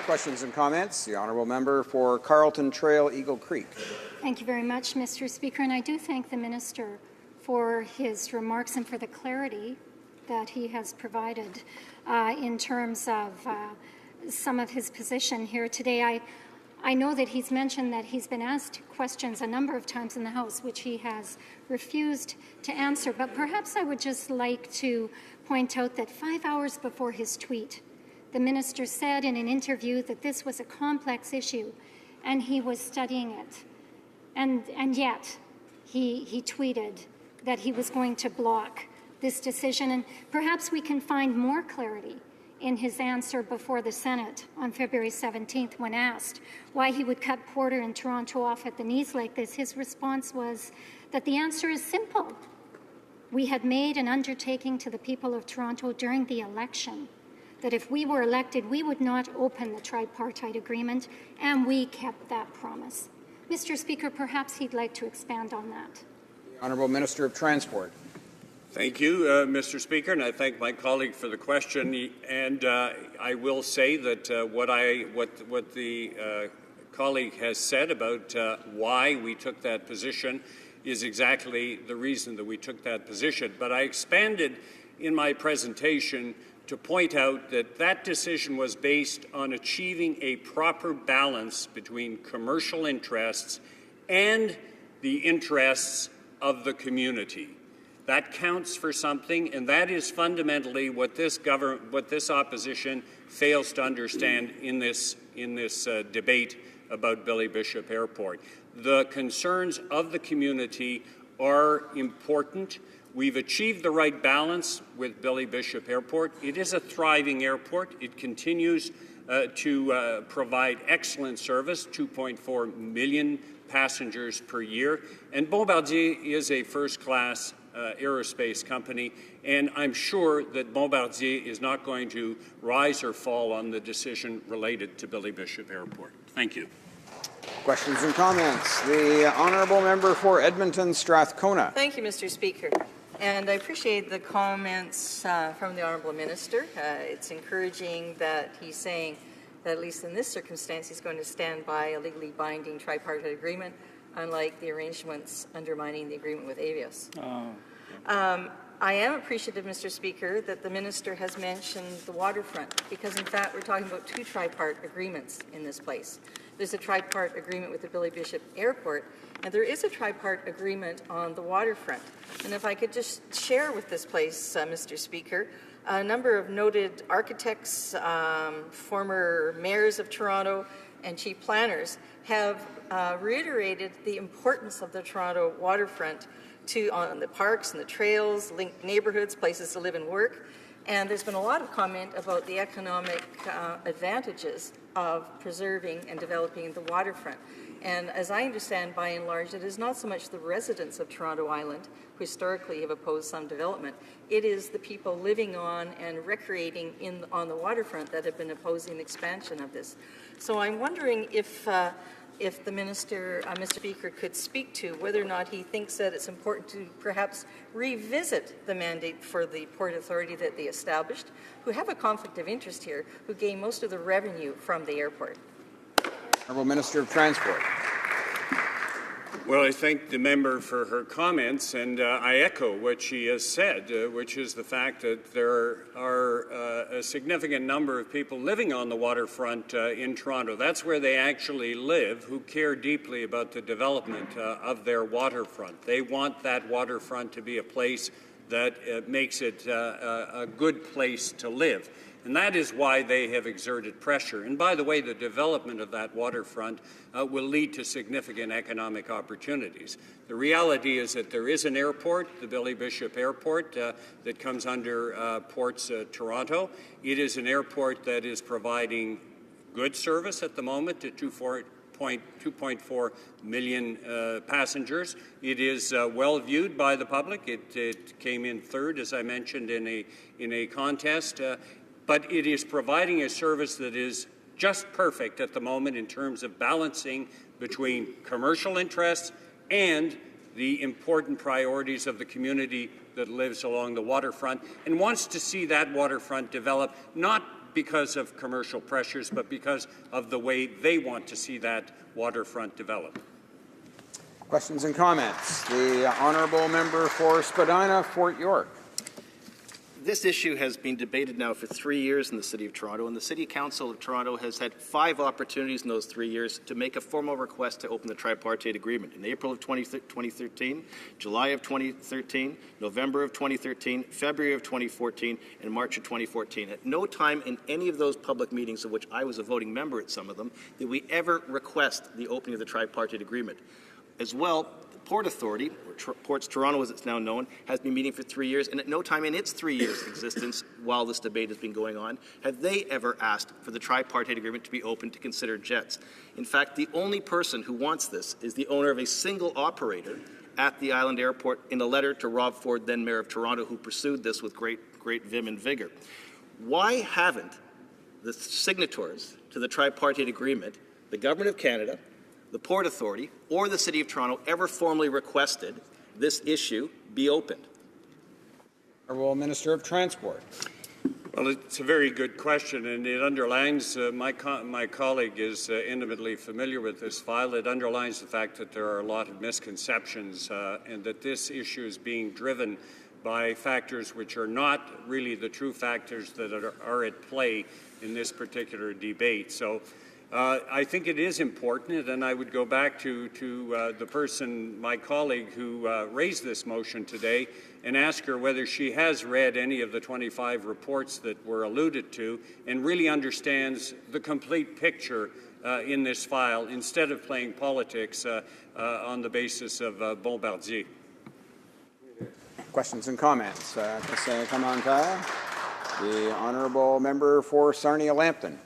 Questions and comments? The honourable member for Carlton Trail, Eagle Creek. Thank you very much, Mr. Speaker, and I do thank the Minister for his remarks and for the clarity that he has provided in terms of some of his position here today. I know that he's mentioned that he's been asked questions a number of times in the House, which he has refused to answer, but perhaps I would just like to point out that 5 hours before his tweet, the Minister said in an interview that this was a complex issue and he was studying it. And yet, he tweeted that he was going to block this decision. And perhaps we can find more clarity in his answer before the Senate on February 17th when asked why he would cut Porter and Toronto off at the knees like this. His response was that the answer is simple. We had made an undertaking to the people of Toronto during the election that if we were elected, we would not open the tripartite agreement, and we kept that promise. Mr. Speaker, perhaps he'd like to expand on that. The Honourable Minister of Transport. Thank you, Mr. Speaker, and I thank my colleague for the question. And I will say that what the colleague has said about why we took that position is exactly the reason that we took that position. But I expanded in my presentation to point out that that decision was based on achieving a proper balance between commercial interests and the interests of the community. That counts for something, and that is fundamentally what this opposition fails to understand in this debate about Billy Bishop Airport. The concerns of the community are important. We've achieved the right balance with Billy Bishop Airport. It is a thriving airport. It continues to provide excellent service, 2.4 million passengers per year. And Bombardier is a first-class aerospace company, and I'm sure that Bombardier is not going to rise or fall on the decision related to Billy Bishop Airport. Thank you. Questions and comments? The honourable member for Edmonton Strathcona. Thank you, Mr. Speaker. And I appreciate the comments from the Honourable Minister. It's encouraging that he's saying that at least in this circumstance he's going to stand by a legally binding tripartite agreement, unlike the arrangements undermining the agreement with Avios. I am appreciative, Mr. Speaker, that the Minister has mentioned the waterfront, because in fact we're talking about two tripart agreements in this place. There's a tripart agreement with the Billy Bishop Airport, and there is a tripart agreement on the waterfront. And if I could just share with this place, Mr. Speaker, a number of noted architects, former mayors of Toronto, and chief planners have reiterated the importance of the Toronto waterfront on the parks and the trails, linked neighbourhoods, places to live and work. And there's been a lot of comment about the economic advantages of preserving and developing the waterfront. And as I understand, by and large, it is not so much the residents of Toronto Island who historically have opposed some development. It is the people living on and recreating on the waterfront that have been opposing the expansion of this. So I'm wondering if the Minister, Mr. Speaker, could speak to whether or not he thinks that it's important to perhaps revisit the mandate for the Port Authority that they established, who have a conflict of interest here, who gain most of the revenue from the airport. Honourable Minister of Transport. Well, I thank the member for her comments, and I echo what she has said, which is the fact that there are a significant number of people living on the waterfront in Toronto. That's where they actually live, who care deeply about the development of their waterfront. They want that waterfront to be a place that makes it a good place to live. And that is why they have exerted pressure. And by the way, the development of that waterfront will lead to significant economic opportunities. The reality is that there is an airport, the Billy Bishop Airport, that comes under Ports Toronto. It is an airport that is providing good service at the moment at 2.4 million passengers. It is well viewed by the public. It came in third, as I mentioned, in a contest, but it is providing a service that is just perfect at the moment in terms of balancing between commercial interests and the important priorities of the community that lives along the waterfront and wants to see that waterfront develop, not because of commercial pressures, but because of the way they want to see that waterfront develop. Questions and comments? The honourable member for Spadina, Fort York. This issue has been debated now for 3 years in the City of Toronto, and the City Council of Toronto has had 5 opportunities in those 3 years to make a formal request to open the tripartite agreement. In April of 2013, July of 2013, November of 2013, February of 2014, and March of 2014. At no time in any of those public meetings, of which I was a voting member at some of them, did we ever request the opening of the tripartite agreement. As well, Port Authority, or Ports Toronto as it's now known, has been meeting for 3 years, and at no time in its 3 years' existence, while this debate has been going on, have they ever asked for the tripartite agreement to be open to consider jets. In fact, the only person who wants this is the owner of a single operator at the Island Airport in a letter to Rob Ford, then Mayor of Toronto, who pursued this with great vim and vigor. Why haven't the signatories to the tripartite agreement, the Government of Canada, the Port Authority, or the City of Toronto ever formally requested this issue be opened? Honourable Minister of Transport. Well, it's a very good question, and it underlines, my colleague is intimately familiar with this file. It underlines the fact that there are a lot of misconceptions and that this issue is being driven by factors which are not really the true factors that are at play in this particular debate. So I think it is important, and I would go back to the person, my colleague, who raised this motion today, and ask her whether she has read any of the 25 reports that were alluded to and really understands the complete picture in this file, instead of playing politics on the basis of Bombardier. Questions and comments? Come on, the honourable member for Sarnia-Lambton.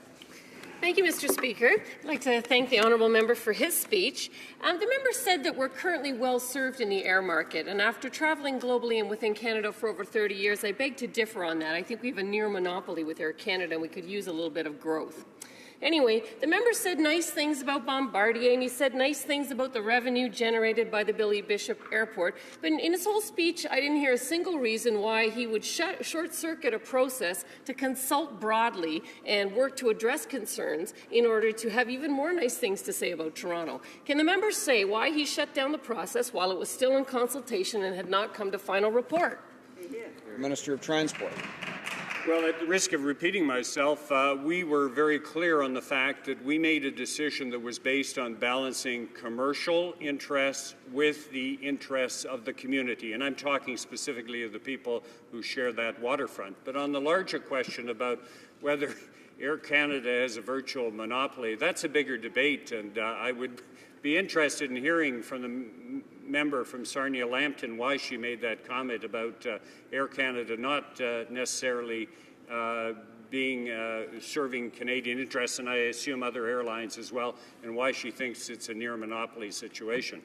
Thank you, Mr. Speaker. I'd like to thank the honourable member for his speech. The member said that we're currently well served in the air market, and after travelling globally and within Canada for over 30 years, I beg to differ on that. I think we have a near monopoly with Air Canada, and we could use a little bit of growth. Anyway, the member said nice things about Bombardier, and he said nice things about the revenue generated by the Billy Bishop Airport. But in his whole speech, I didn't hear a single reason why he would short-circuit a process to consult broadly and work to address concerns in order to have even more nice things to say about Toronto. Can the member say why he shut down the process while it was still in consultation and had not come to final report? Minister of Transport. Well, at the risk of repeating myself, we were very clear on the fact that we made a decision that was based on balancing commercial interests with the interests of the community. And I'm talking specifically of the people who share that waterfront. But on the larger question about whether Air Canada has a virtual monopoly, that's a bigger debate. And I would be interested in hearing from the member from Sarnia-Lambton why she made that comment about Air Canada not necessarily serving Canadian interests, and I assume other airlines as well, and why she thinks it's a near monopoly situation.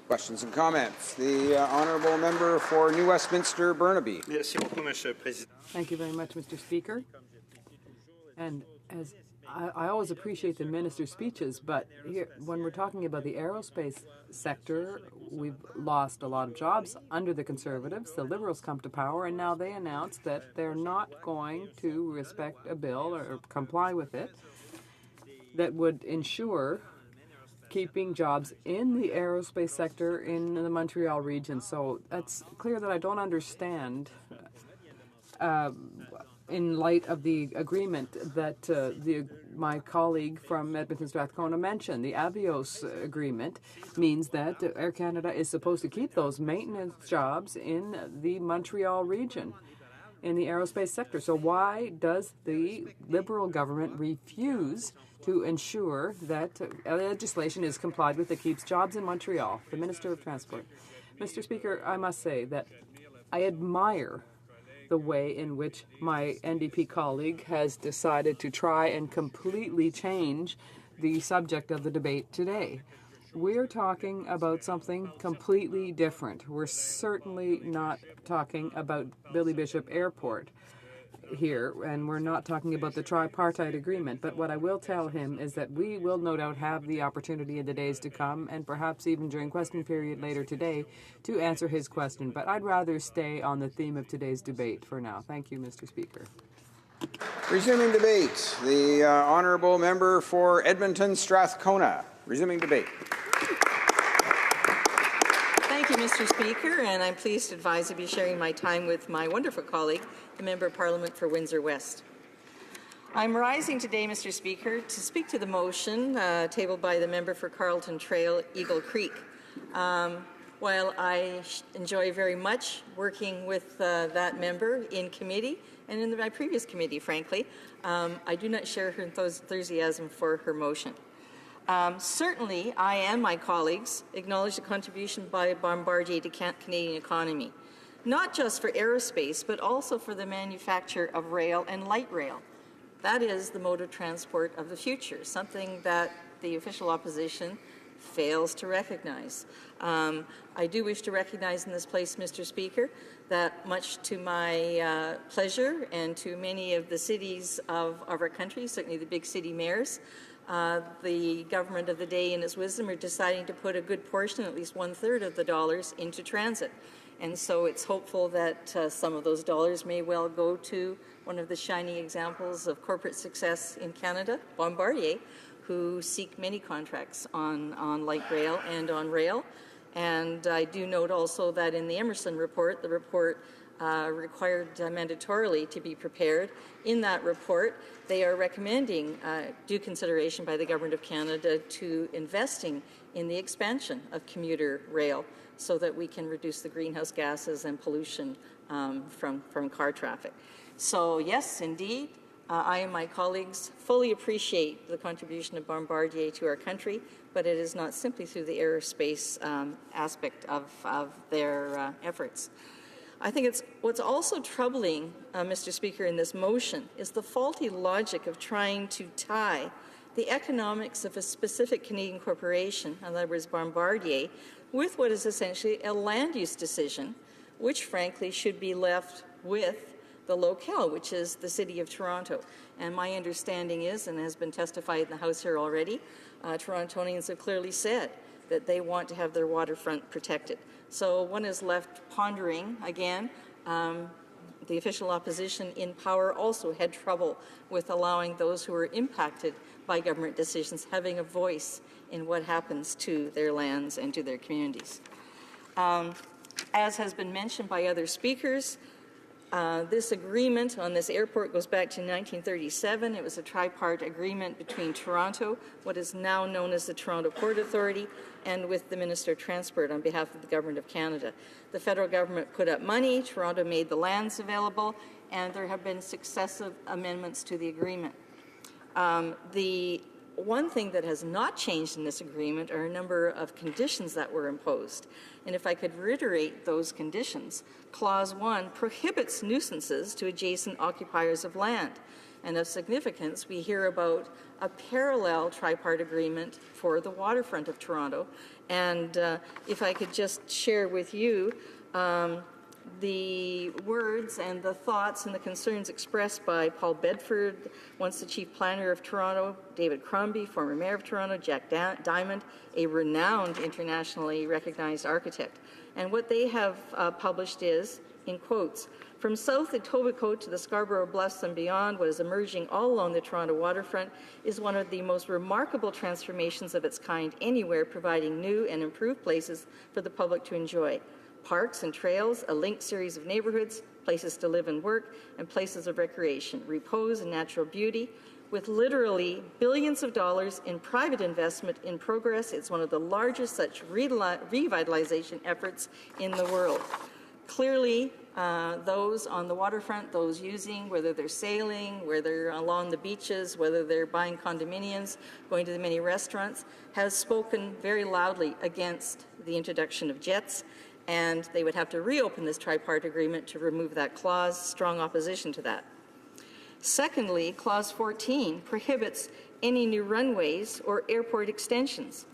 Questions and comments. The honourable member for New Westminster, Burnaby. Thank you very much, Mr. Speaker. And as I always appreciate the minister's speeches, but here, when we're talking about the aerospace sector, we've lost a lot of jobs under the Conservatives. The Liberals come to power, and now they announce that they're not going to respect a bill or comply with it that would ensure keeping jobs in the aerospace sector in the Montreal region. So it's clear that I don't understand in light of the agreement that my colleague from Edmonton Strathcona mentioned. The Avios agreement means that Air Canada is supposed to keep those maintenance jobs in the Montreal region in the aerospace sector. So why does the Liberal government refuse to ensure that legislation is complied with that keeps jobs in Montreal? The Minister of Transport. Mr. Speaker, I must say that I admire the way in which my NDP colleague has decided to try and completely change the subject of the debate today. We're talking about something completely different. We're certainly not talking about Billy Bishop Airport here, and we're not talking about the tripartite agreement. But what I will tell him is that we will no doubt have the opportunity in the days to come, and perhaps even during question period later today, to answer his question. But I'd rather stay on the theme of today's debate for now. Thank you, Mr. Speaker. Resuming debate, the honourable member for Edmonton Strathcona. Resuming debate. Thank you, Mr. Speaker, and I'm pleased to advise to be sharing my time with my wonderful colleague, the Member of Parliament for Windsor West. I'm rising today, Mr. Speaker, to speak to the motion tabled by the member for Carleton Trail, Eagle Creek. While I enjoy very much working with that member in committee and in my previous committee, frankly, I do not share her enthusiasm for her motion. Certainly, I and my colleagues acknowledge the contribution by Bombardier to Canadian economy, not just for aerospace, but also for the manufacture of rail and light rail. That is the mode of transport of the future, something that the official opposition fails to recognize. I do wish to recognize in this place, Mr. Speaker, that much to my pleasure and to many of the cities of our country, certainly the big city mayors, the government of the day in its wisdom are deciding to put a good portion, at least 1/3 of the dollars, into transit. And so it's hopeful that some of those dollars may well go to one of the shining examples of corporate success in Canada, Bombardier, who seek many contracts on light rail and on rail. And I do note also that in the Emerson report, the report required mandatorily to be prepared. In that report, they are recommending due consideration by the Government of Canada to investing in the expansion of commuter rail so that we can reduce the greenhouse gases and pollution from car traffic. So yes, indeed, I and my colleagues fully appreciate the contribution of Bombardier to our country, but it is not simply through the aerospace aspect of their efforts. I think what's also troubling, Mr. Speaker, in this motion is the faulty logic of trying to tie the economics of a specific Canadian corporation, in other words, Bombardier, with what is essentially a land use decision, which frankly should be left with the locale, which is the City of Toronto. And my understanding is, and has been testified in the House here already, Torontonians have clearly said that they want to have their waterfront protected. So one is left pondering, again, the official opposition in power also had trouble with allowing those who were impacted by government decisions having a voice in what happens to their lands and to their communities. As has been mentioned by other speakers, this agreement on this airport goes back to 1937. It was a tripart agreement between Toronto, what is now known as the Toronto Port Authority, and with the Minister of Transport on behalf of the Government of Canada. The federal government put up money, Toronto made the lands available, and there have been successive amendments to the agreement. The one thing that has not changed in this agreement are a number of conditions that were imposed. And if I could reiterate those conditions, Clause 1 prohibits nuisances to adjacent occupiers of land. And of significance, we hear about a parallel tripart agreement for the waterfront of Toronto. And if I could just share with you the words and the thoughts and the concerns expressed by Paul Bedford, once the Chief Planner of Toronto, David Crombie, former Mayor of Toronto, Jack Diamond, a renowned internationally recognized architect. And what they have published is, in quotes, "From South Etobicoke to the Scarborough Bluffs and beyond, what is emerging all along the Toronto waterfront is one of the most remarkable transformations of its kind anywhere, providing new and improved places for the public to enjoy. Parks and trails, a linked series of neighborhoods, places to live and work, and places of recreation, repose and natural beauty. With literally billions of dollars in private investment in progress, it's one of the largest such revitalization efforts in the world." Clearly, those on the waterfront, those using, whether they're sailing, whether they're along the beaches, whether they're buying condominiums, going to the many restaurants, has spoken very loudly against the introduction of jets. and they would have to reopen this tripartite agreement to remove that clause. Strong opposition to that. Secondly, Clause 14 prohibits any new runways or airport extensions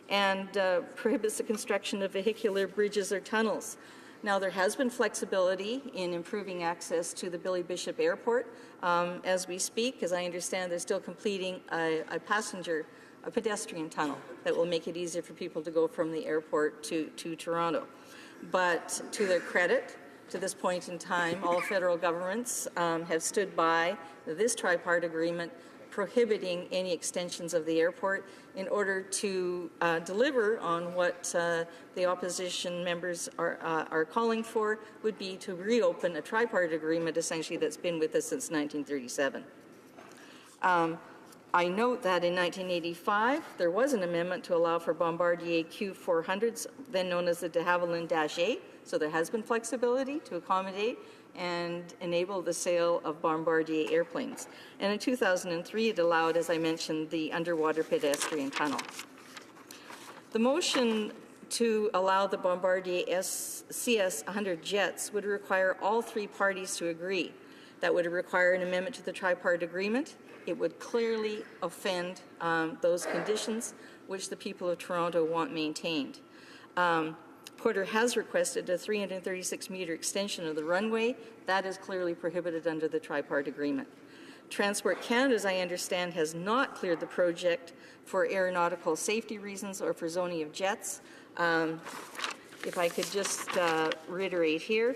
and prohibits the construction of vehicular bridges or tunnels. Now, there has been flexibility in improving access to the Billy Bishop Airport as we speak. As I understand, they're still completing a pedestrian tunnel that will make it easier for people to go from the airport to Toronto. But to their credit, to this point in time, all federal governments have stood by this tripartite agreement prohibiting any extensions of the airport in order to deliver on what the opposition members are calling for, would be to reopen a tripartite agreement essentially that's been with us since 1937. I note that in 1985, there was an amendment to allow for Bombardier Q400s, then known as the de Havilland-8, so there has been flexibility to accommodate and enable the sale of Bombardier airplanes. And in 2003, it allowed, as I mentioned, the underwater pedestrian tunnel. The motion to allow the Bombardier CS-100 jets would require all three parties to agree. That would require an amendment to the tripartite agreement. It would clearly offend those conditions which the people of Toronto want maintained. Porter has requested a 336-meter extension of the runway. That is clearly prohibited under the tripartite agreement. Transport Canada, as I understand, has not cleared the project for aeronautical safety reasons or for zoning of jets. If I could just reiterate here,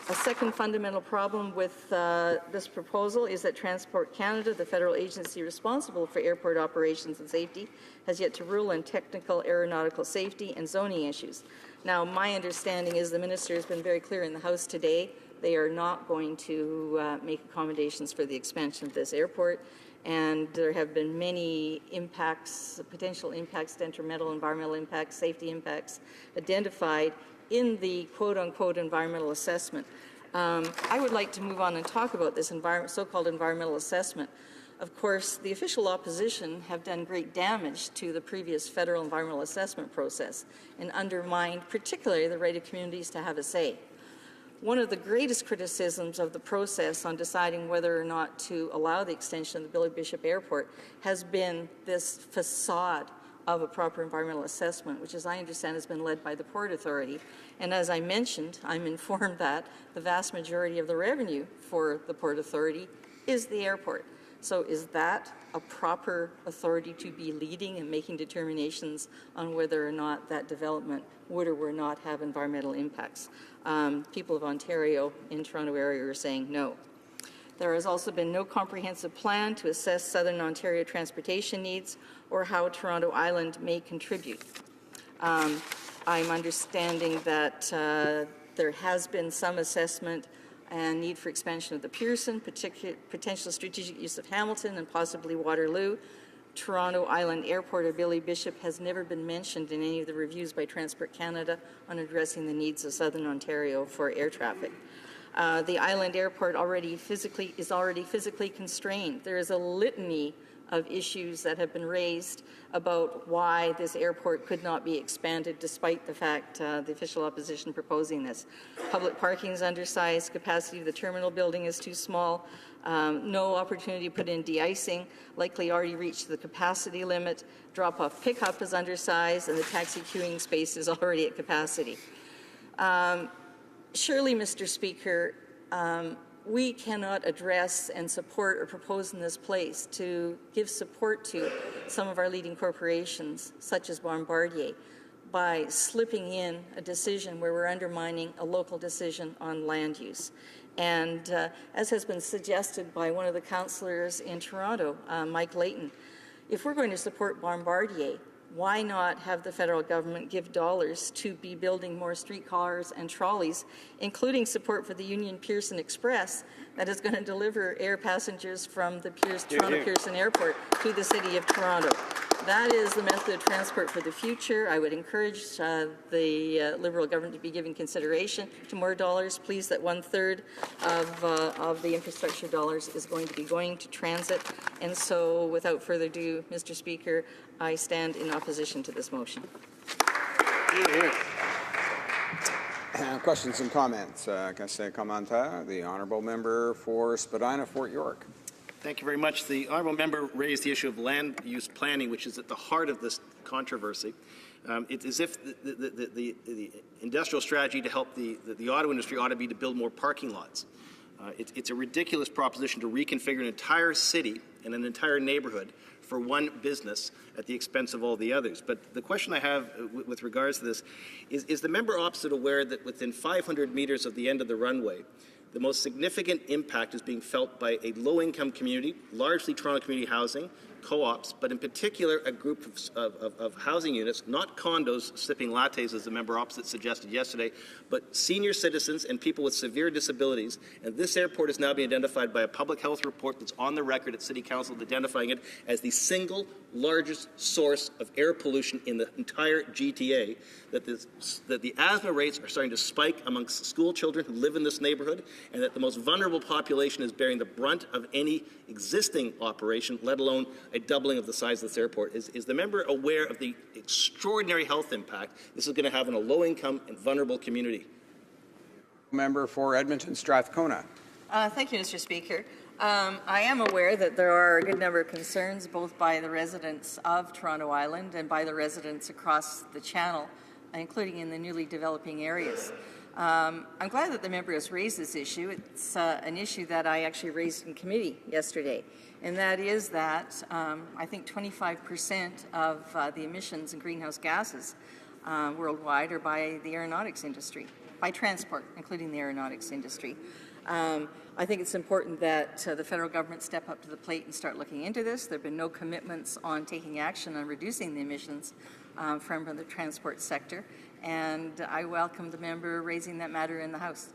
a second fundamental problem with this proposal is that Transport Canada, the federal agency responsible for airport operations and safety, has yet to rule on technical aeronautical safety and zoning issues. Now, my understanding is the minister has been very clear in the House today. They are not going to make accommodations for the expansion of this airport, and there have been many impacts, potential impacts, detrimental environmental impacts, safety impacts identified in the quote-unquote environmental assessment. I would like to move on and talk about this so-called environmental assessment. Of course, the official opposition have done great damage to the previous federal environmental assessment process and undermined particularly the right of communities to have a say. One of the greatest criticisms of the process on deciding whether or not to allow the extension of the Billy Bishop Airport has been this facade of a proper environmental assessment, which, as I understand, has been led by the Port Authority. And as I mentioned, I'm informed that the vast majority of the revenue for the Port Authority is the airport. So is that a proper authority to be leading and making determinations on whether or not that development would or would not have environmental impacts? People of Ontario in Toronto area are saying no. There has also been no comprehensive plan to assess Southern Ontario transportation needs or how Toronto Island may contribute. I'm understanding that there has been some assessment and need for expansion of the Pearson, potential strategic use of Hamilton and possibly Waterloo. Toronto Island Airport or Billy Bishop has never been mentioned in any of the reviews by Transport Canada on addressing the needs of Southern Ontario for air traffic. The island airport is already physically constrained. There is a litany of issues that have been raised about why this airport could not be expanded despite the fact the official opposition proposing this. Public parking is undersized, capacity of the terminal building is too small, no opportunity to put in de-icing, likely already reached the capacity limit, drop-off pickup is undersized, and the taxi queuing space is already at capacity. Surely, Mr. Speaker, we cannot address and support or propose in this place to give support to some of our leading corporations, such as Bombardier, by slipping in a decision where we're undermining a local decision on land use. And as has been suggested by one of the councillors in Toronto, Mike Layton, if we're going to support Bombardier, why not have the federal government give dollars to be building more streetcars and trolleys, including support for the Union Pearson Express that is going to deliver air passengers from the Toronto Pearson Airport to the City of Toronto? That is the method of transport for the future. I would encourage the Liberal government to be giving consideration to more dollars. Pleased that 1/3 of the infrastructure dollars is going to be going to transit. And so, without further ado, Mr. Speaker, I stand in opposition to this motion. Questions and comments. Question commentaire. The honourable member for Spadina, Fort York. Thank you very much. The honourable member raised the issue of land use planning, which is at the heart of this controversy. It's as if the industrial strategy to help the auto industry ought to be to build more parking lots. It's a ridiculous proposition to reconfigure an entire city and an entire neighborhood for one business at the expense of all the others. But the question I have with regards to this is the member opposite aware that within 500 meters of the end of the runway, the most significant impact is being felt by a low-income community, largely Toronto community housing, co-ops, but in particular a group of housing units, not condos sipping lattes as the member opposite suggested yesterday, but senior citizens and people with severe disabilities. And this airport is now being identified by a public health report that's on the record at City Council identifying it as the single largest source of air pollution in the entire GTA, that the asthma rates are starting to spike amongst school children who live in this neighborhood, and that the most vulnerable population is bearing the brunt of any existing operation, let alone a doubling of the size of this airport. Is the member aware of the extraordinary health impact this is going to have on a low-income and vulnerable community? Member for Edmonton Strathcona. Thank you, Mr. Speaker. I am aware that there are a good number of concerns both by the residents of Toronto Island and by the residents across the Channel, including in the newly developing areas. I'm glad that the member has raised this issue. It's an issue that I actually raised in committee yesterday, and that is that I think 25% of the emissions and greenhouse gases worldwide are by the aeronautics industry, by transport, including the aeronautics industry. I think it's important that the federal government step up to the plate and start looking into this. There have been no commitments on taking action on reducing the emissions from the transport sector, and I welcome the member raising that matter in the House.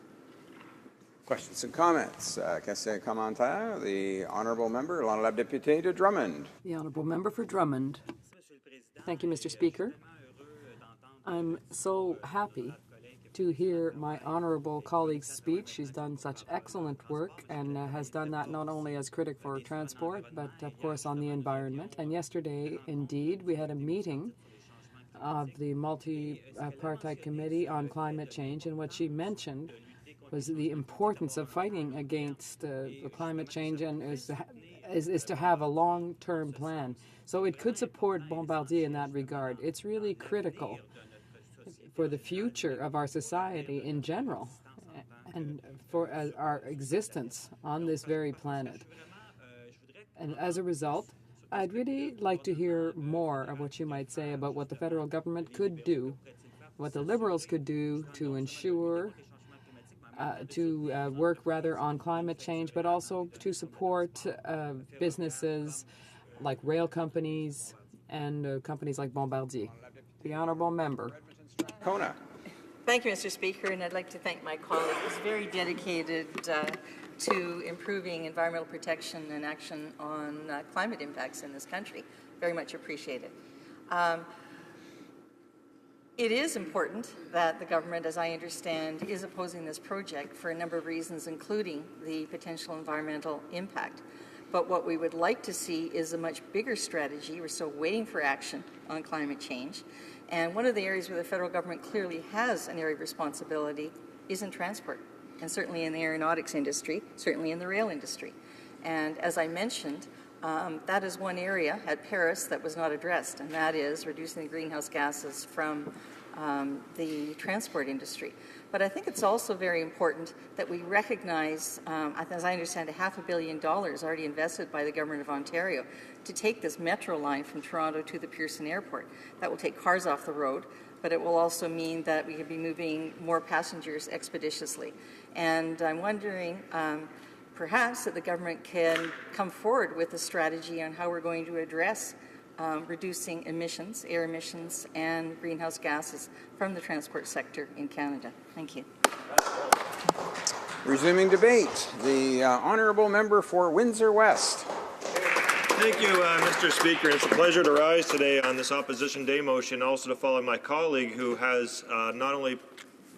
Questions and comments. Question commentaire. The honourable member, l'honorable député de Drummond. The honourable member for Drummond. Thank you, Mr. Speaker. I'm so happy to hear my honourable colleague's speech. She's done such excellent work and has done that not only as critic for transport, but of course on the environment. And yesterday, indeed, we had a meeting of the multi-party committee on climate change, and what she mentioned was the importance of fighting against climate change and is to have a long-term plan. So it could support Bombardier in that regard. It's really critical for the future of our society in general and for our existence on this very planet. And as a result, I'd really like to hear more of what you might say about what the federal government could do, what the Liberals could do to ensure, to work rather on climate change, but also to support businesses like rail companies and companies like Bombardier. The honourable member. Kona. Thank you, Mr. Speaker, and I'd like to thank my colleague who's very dedicated to improving environmental protection and action on climate impacts in this country. Very much appreciated. It is important that the government, as I understand, is opposing this project for a number of reasons, including the potential environmental impact. But what we would like to see is a much bigger strategy. We're still waiting for action on climate change. And one of the areas where the federal government clearly has an area of responsibility is in transport, and certainly in the aeronautics industry, certainly in the rail industry. And as I mentioned, that is one area at Paris that was not addressed, and that is reducing the greenhouse gases from the transport industry. But I think it's also very important that we recognize, as I understand, $500 million already invested by the Government of Ontario to take this metro line from Toronto to the Pearson Airport. That will take cars off the road, but it will also mean that we could be moving more passengers expeditiously. And I'm wondering, perhaps that the government can come forward with a strategy on how we're going to address reducing emissions, air emissions, and greenhouse gases from the transport sector in Canada. Thank you. Resuming debate, the honourable member for Windsor West. Thank you, Mr. Speaker. It's a pleasure to rise today on this Opposition Day motion, also to follow my colleague who has not only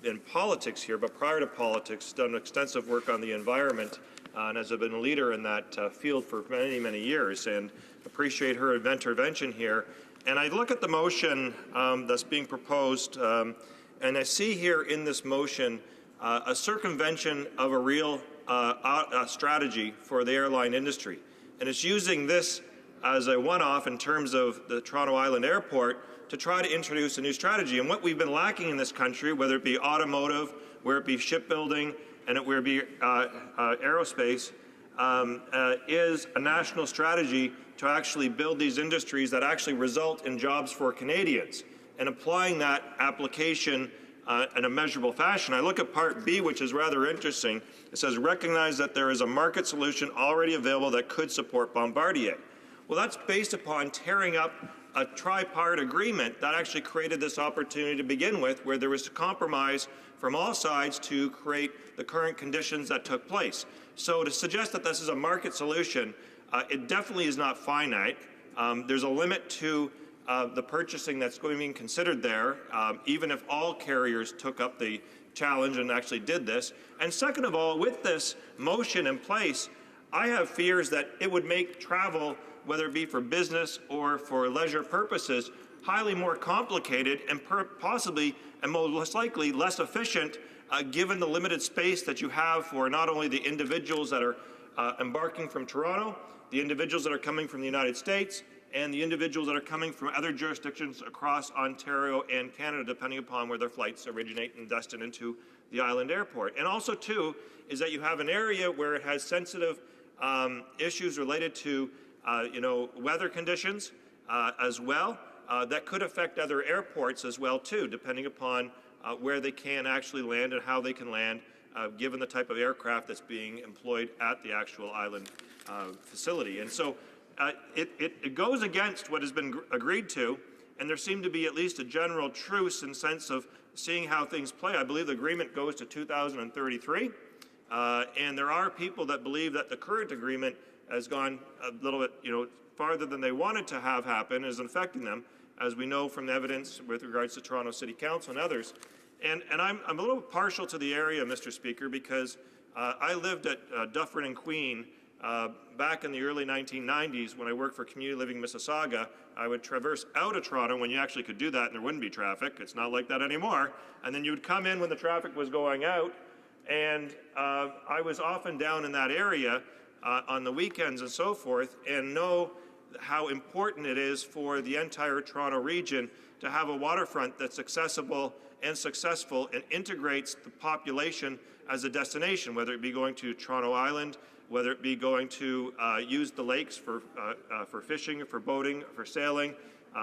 in politics here, but prior to politics, done extensive work on the environment and has been a leader in that field for many, many years, and appreciate her intervention here. And I look at the motion that's being proposed, And I see here in this motion a circumvention of a real strategy for the airline industry. And it's using this as a one-off in terms of the Toronto Island Airport to try to introduce a new strategy. And what we've been lacking in this country, whether it be automotive, whether it be shipbuilding, and whether it be aerospace, is a national strategy to actually build these industries that actually result in jobs for Canadians. And applying that application in a measurable fashion. I look at Part B, which is rather interesting. It says, recognize that there is a market solution already available that could support Bombardier. Well, that's based upon tearing up a tripartite agreement that actually created this opportunity to begin with, where there was a compromise from all sides to create the current conditions that took place. So to suggest that this is a market solution, it definitely is not finite. There's a limit to the purchasing that's going to be considered there, even if all carriers took up the challenge and actually did this. And second of all, with this motion in place, I have fears that it would make travel, whether it be for business or for leisure purposes, highly more complicated and possibly and most likely less efficient, given the limited space that you have for not only the individuals that are embarking from Toronto, the individuals that are coming from the United States, and the individuals that are coming from other jurisdictions across Ontario and Canada, depending upon where their flights originate and destined into the island airport. And also, too, is that you have an area where it has sensitive issues related to, weather conditions as well, that could affect other airports as well, too, depending upon where they can actually land and how they can land, given the type of aircraft that's being employed at the actual island facility. And so it goes against what has been agreed to, and there seemed to be at least a general truce in sense of seeing how things play. I believe the agreement goes to 2033, and there are people that believe that the current agreement has gone a little bit, farther than they wanted to have happen, is affecting them, as we know from the evidence with regards to Toronto City Council and others. And I'm a little partial to the area, Mr. Speaker, because I lived at Dufferin and Queen back in the early 1990s when I worked for Community Living Mississauga. I would traverse out of Toronto when you actually could do that and there wouldn't be traffic. It's not like that anymore. And then you would come in when the traffic was going out, and I was often down in that area on the weekends and so forth, and know how important it is for the entire Toronto region to have a waterfront that's accessible and successful and integrates the population as a destination, whether it be going to Toronto Island, whether it be going to use the lakes for fishing, for boating, for sailing,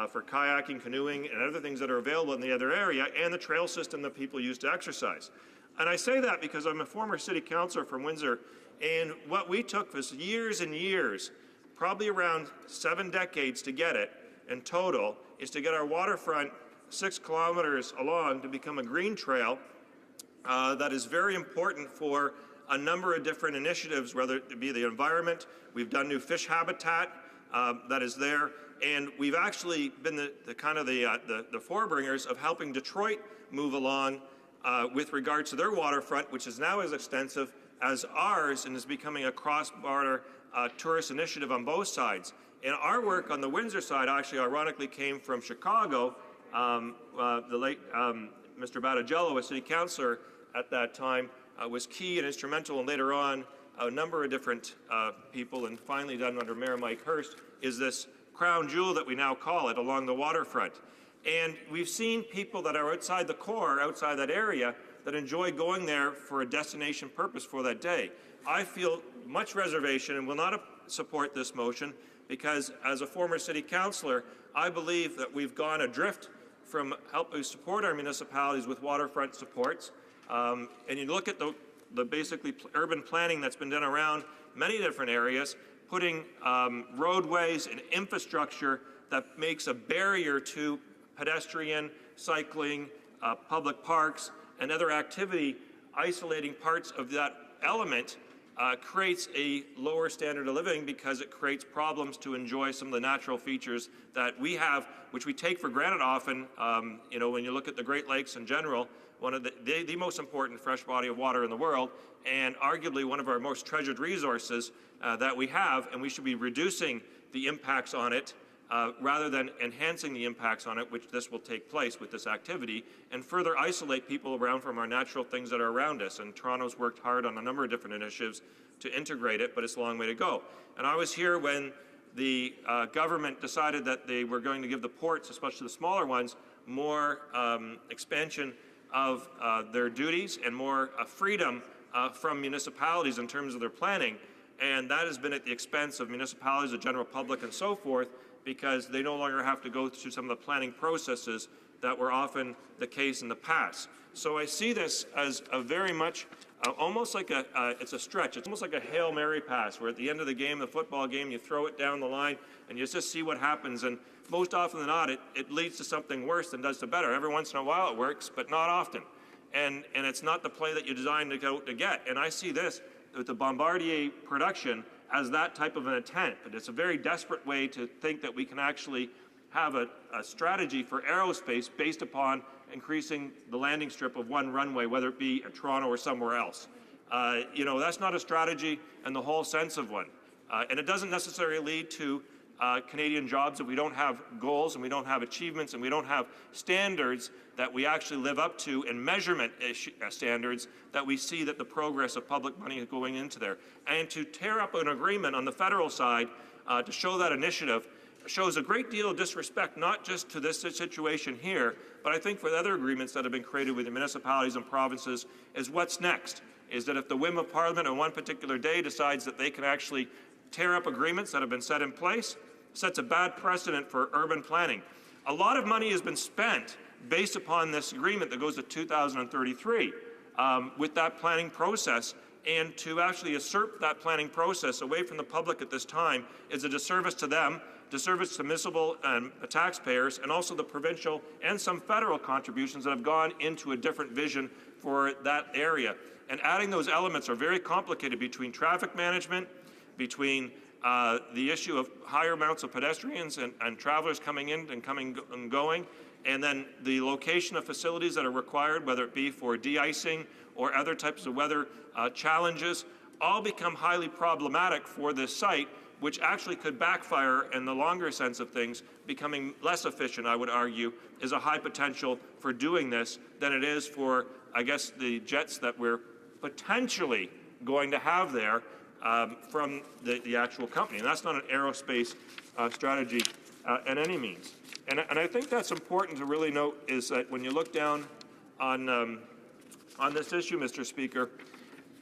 for kayaking, canoeing, and other things that are available in the other area, and the trail system that people use to exercise. And I say that because I'm a former city councillor from Windsor, and what we took was years and years, probably around 7 decades to get it in total, is to get our waterfront 6 kilometers along to become a green trail that is very important for a number of different initiatives, whether it be the environment. We've done new fish habitat that is there, and we've actually been the forebringers of helping Detroit move along with regards to their waterfront, which is now as extensive as ours and is becoming a cross-border tourist initiative on both sides. And our work on the Windsor side actually ironically came from Chicago. The late Mr. Battagello, a city councillor at that time, was key and instrumental, and later on a number of different people, and finally done under Mayor Mike Hurst, is this crown jewel that we now call it along the waterfront. And we've seen people that are outside the core, outside that area, that enjoy going there for a destination purpose for that day. I feel much reservation and will not support this motion because, as a former city councillor, I believe that we've gone adrift from helping support our municipalities with waterfront supports. And you look at the basically urban planning that's been done around many different areas, putting roadways and infrastructure that makes a barrier to pedestrian, cycling, public parks, and other activity, isolating parts of that element creates a lower standard of living because it creates problems to enjoy some of the natural features that we have, which we take for granted often. When you look at the Great Lakes in general, one of the most important fresh body of water in the world, and arguably one of our most treasured resources that we have, and we should be reducing the impacts on it rather than enhancing the impacts on it, which this will take place with this activity, and further isolate people around from our natural things that are around us. And Toronto's worked hard on a number of different initiatives to integrate it, but it's a long way to go. And I was here when the government decided that they were going to give the ports, especially the smaller ones, more expansion of their duties and more freedom from municipalities in terms of their planning. And that has been at the expense of municipalities, the general public, and so forth, because they no longer have to go through some of the planning processes that were often the case in the past. So I see this as a very much almost like it's a stretch. It's almost like a Hail Mary pass, where at the end of the game, the football game, you throw it down the line and you just see what happens. And most often than not, it leads to something worse than does to better. Every once in a while it works, but not often. And it's not the play that you designed to go to get. And I see this with the Bombardier production as that type of an attempt. But it's a very desperate way to think that we can actually have a strategy for aerospace based upon increasing the landing strip of one runway, whether it be at Toronto or somewhere else. You know, that's not a strategy in the whole sense of one. And it doesn't necessarily lead to Canadian jobs if we don't have goals and we don't have achievements and we don't have standards that we actually live up to, and measurement standards that we see that the progress of public money is going into there. And to tear up an agreement on the federal side to show that initiative shows a great deal of disrespect, not just to this situation here, but I think for the other agreements that have been created with the municipalities and provinces is what's next. Is that if the whim of Parliament on one particular day decides that they can actually tear up agreements that have been set in place, sets a bad precedent for urban planning. A lot of money has been spent based upon this agreement that goes to 2033 with that planning process, and to actually usurp that planning process away from the public at this time is a disservice to them, disservice to municipal taxpayers, and also the provincial and some federal contributions that have gone into a different vision for that area. And adding those elements are very complicated between traffic management, between the issue of higher amounts of pedestrians and travelers coming in and coming and going, and then the location of facilities that are required, whether it be for de-icing or other types of weather challenges, all become highly problematic for this site, which actually could backfire in the longer sense of things. Becoming less efficient, I would argue, is a high potential for doing this than it is for, I guess, the jets that we're potentially going to have there from the actual company. And that's not an aerospace strategy at any means. And I think that's important to really note, is that when you look down on this issue, Mr. Speaker,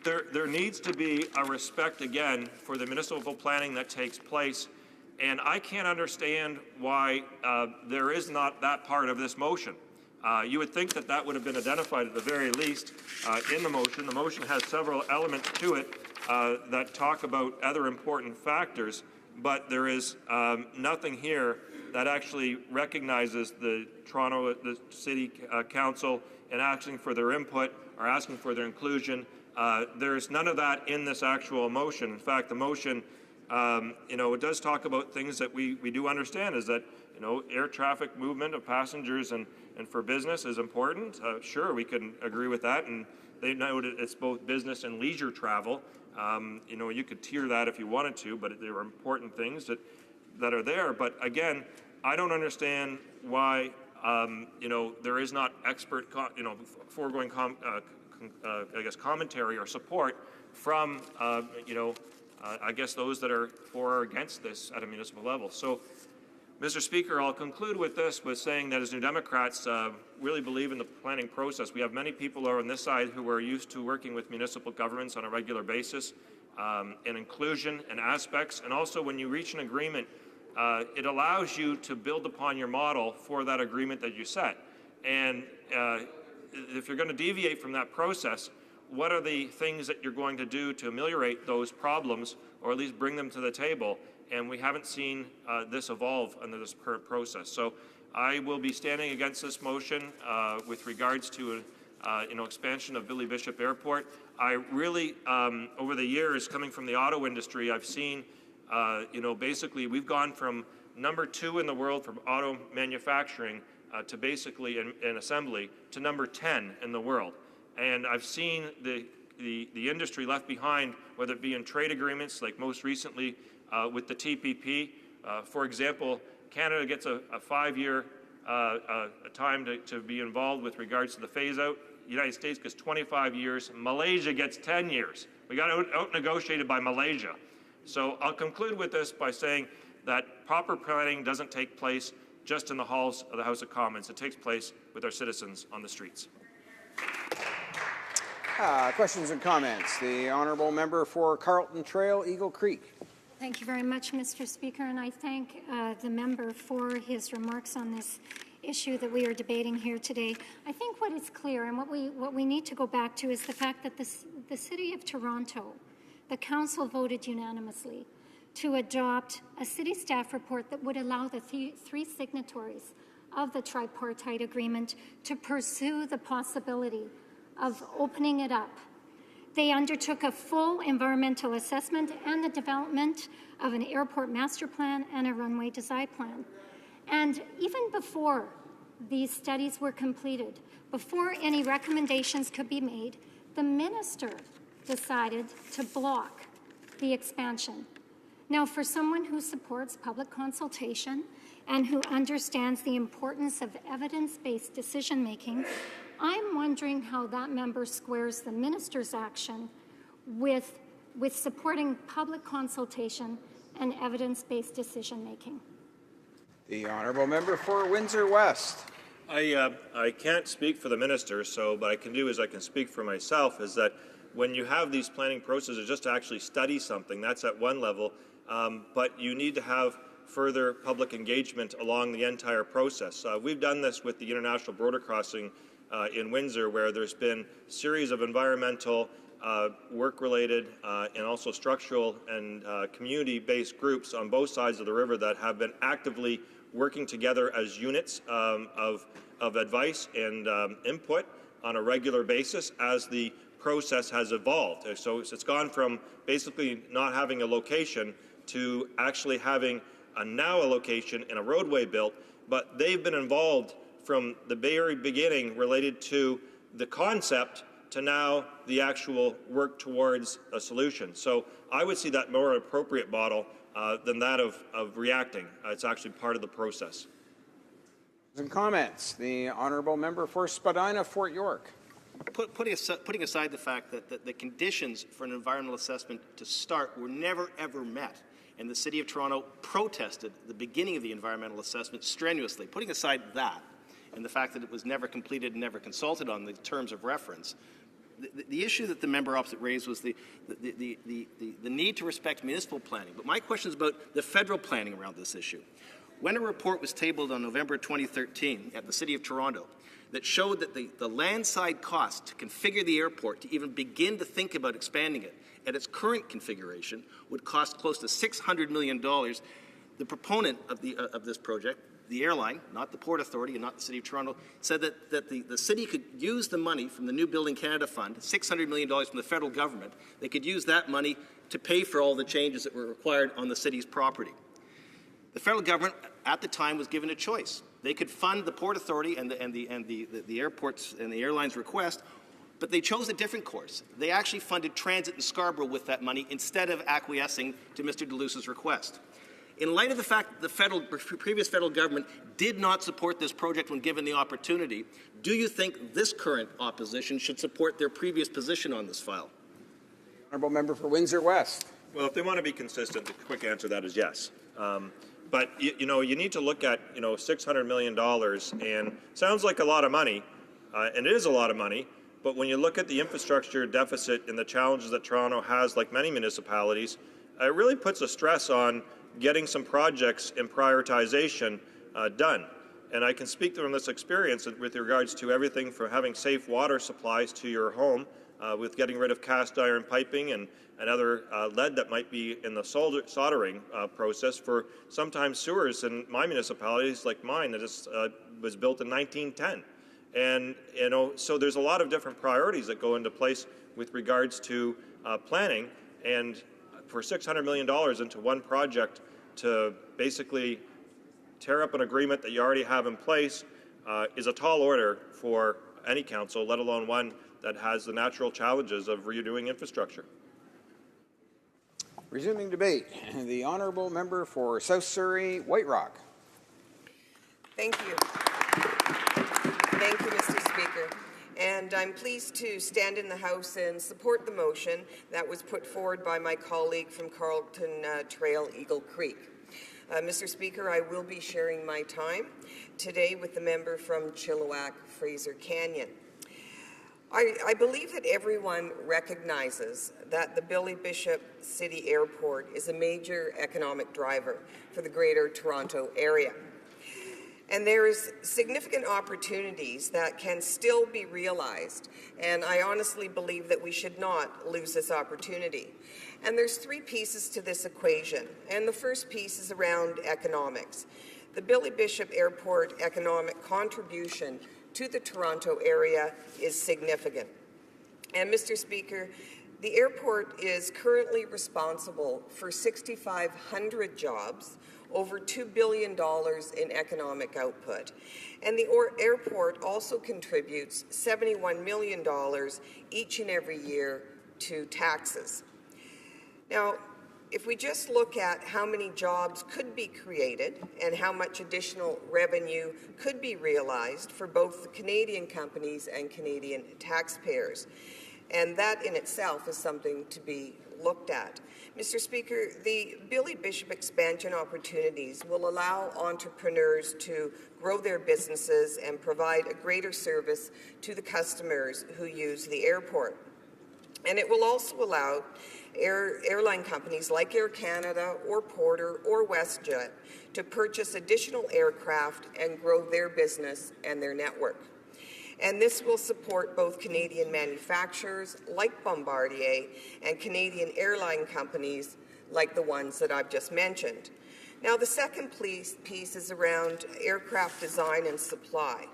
there needs to be a respect, again, for the municipal planning that takes place. And I can't understand why there is not that part of this motion. You would think that that would have been identified at the very least in the motion. The motion has several elements to it that talk about other important factors, but there is nothing here that actually recognizes the City Council and asking for their input or asking for their inclusion. There's none of that in this actual motion. In fact, the motion, it does talk about things that we do understand, is that, air traffic movement of passengers and for business is important. Sure, we can agree with that. And they noted it's both business and leisure travel. You could tier that if you wanted to, but there are important things that are there. But again, I don't understand why, there is not expert, foregoing I guess, commentary or support from, I guess those that are for or against this at a municipal level. So, Mr. Speaker, I'll conclude with this, with saying that as New Democrats really believe in the planning process. We have many people on this side who are used to working with municipal governments on a regular basis, and inclusion and aspects. And also, when you reach an agreement, it allows you to build upon your model for that agreement that you set. And if you're going to deviate from that process, what are the things that you're going to do to ameliorate those problems, or at least bring them to the table? And we haven't seen this evolve under this current process. So I will be standing against this motion with regards to expansion of Billy Bishop Airport. I really, over the years, coming from the auto industry, I've seen, basically we've gone from number 2 in the world from auto manufacturing to basically in assembly to number 10 in the world. And I've seen the industry left behind, whether it be in trade agreements, like most recently with the TPP. For example, Canada gets a 5-year time to be involved with regards to the phase-out. The United States gets 25 years. Malaysia gets 10 years. We got out-negotiated by Malaysia. So I'll conclude with this by saying that proper planning doesn't take place just in the halls of the House of Commons. It takes place with our citizens on the streets. Questions and comments. The honourable member for Carlton Trail, Eagle Creek. Thank you very much, Mr. Speaker, and I thank the member for his remarks on this issue that we are debating here today. I think what is clear and what we need to go back to is the fact that the City of Toronto, the Council voted unanimously to adopt a city staff report that would allow the three signatories of the tripartite agreement to pursue the possibility of opening it up. They undertook a full environmental assessment and the development of an airport master plan and a runway design plan. And even before these studies were completed, before any recommendations could be made, the minister decided to block the expansion. Now, for someone who supports public consultation and who understands the importance of evidence-based decision-making, I'm wondering how that member squares the minister's action with supporting public consultation and evidence-based decision-making. The honourable member for Windsor West. I can't speak for the minister, so what I can do is I can speak for myself, is that when you have these planning processes just to actually study something, that's at one level, but you need to have further public engagement along the entire process. We've done this with the International Border Crossing in Windsor, where there's been a series of environmental, work-related, and also structural and community-based groups on both sides of the river that have been actively working together as units of advice and input on a regular basis as the process has evolved. So it's gone from basically not having a location to actually having a location and a roadway built, but they've been involved from the very beginning related to the concept to now the actual work towards a solution. So I would see that more appropriate model than that of reacting. It's actually part of the process. Some comments. The honourable member for Spadina, Fort York. Putting aside the fact that the conditions for an environmental assessment to start were never, ever met, and the City of Toronto protested the beginning of the environmental assessment strenuously, putting aside that, and the fact that it was never completed and never consulted on the terms of reference, the issue that the member opposite raised was the need to respect municipal planning. But my question is about the federal planning around this issue. When a report was tabled on November 2013 at the City of Toronto that showed that the landside cost to configure the airport, to even begin to think about expanding it at its current configuration, would cost close to $600 million, the proponent of this project, the airline, not the Port Authority and not the City of Toronto, said that the city could use the money from the New Building Canada Fund, $600 million from the federal government. They could use that money to pay for all the changes that were required on the city's property. The federal government at the time was given a choice. They could fund the Port Authority and the airports and the airlines' request, but they chose a different course. They actually funded transit in Scarborough with that money instead of acquiescing to Mr. DeLuce's request. In light of the fact that the previous federal government did not support this project when given the opportunity, do you think this current opposition should support their previous position on this file? Honourable member for Windsor West. Well, if they want to be consistent, the quick answer to that is yes. But you need to look at $600 million, and sounds like a lot of money, and it is a lot of money. But when you look at the infrastructure deficit and the challenges that Toronto has, like many municipalities, it really puts a stress on getting some projects in prioritization done. And I can speak from this experience with regards to everything from having safe water supplies to your home, with getting rid of cast iron piping and other lead that might be in the soldering process for sometimes sewers in my municipalities like mine that was built in 1910. And so there's a lot of different priorities that go into place with regards to planning, and for $600 million into one project to basically tear up an agreement that you already have in place is a tall order for any council, let alone one that has the natural challenges of redoing infrastructure. Resuming debate, the honourable member for South Surrey, White Rock. Thank you. Thank you, Mr. Speaker. And I'm pleased to stand in the House and support the motion that was put forward by my colleague from Carlton Trail, Eagle Creek. Mr. Speaker, I will be sharing my time today with the member from Chilliwack, Fraser Canyon. I believe that everyone recognizes that the Billy Bishop City Airport is a major economic driver for the Greater Toronto Area. And there is significant opportunities that can still be realized, and I honestly believe that we should not lose this opportunity. And there's three pieces to this equation, and the first piece is around economics. The Billy Bishop Airport economic contribution to the Toronto area is significant. And Mr. Speaker, the airport is currently responsible for 6,500 jobs, over $2 billion in economic output. And the airport also contributes $71 million each and every year to taxes. Now, if we just look at how many jobs could be created and how much additional revenue could be realized for both the Canadian companies and Canadian taxpayers, and that in itself is something to be looked at. Mr. Speaker, the Billy Bishop expansion opportunities will allow entrepreneurs to grow their businesses and provide a greater service to the customers who use the airport. And it will also allow airline companies like Air Canada or Porter or WestJet to purchase additional aircraft and grow their business and their network. And this will support both Canadian manufacturers like Bombardier and Canadian airline companies like the ones that I've just mentioned. Now, the second piece is around aircraft design and supply.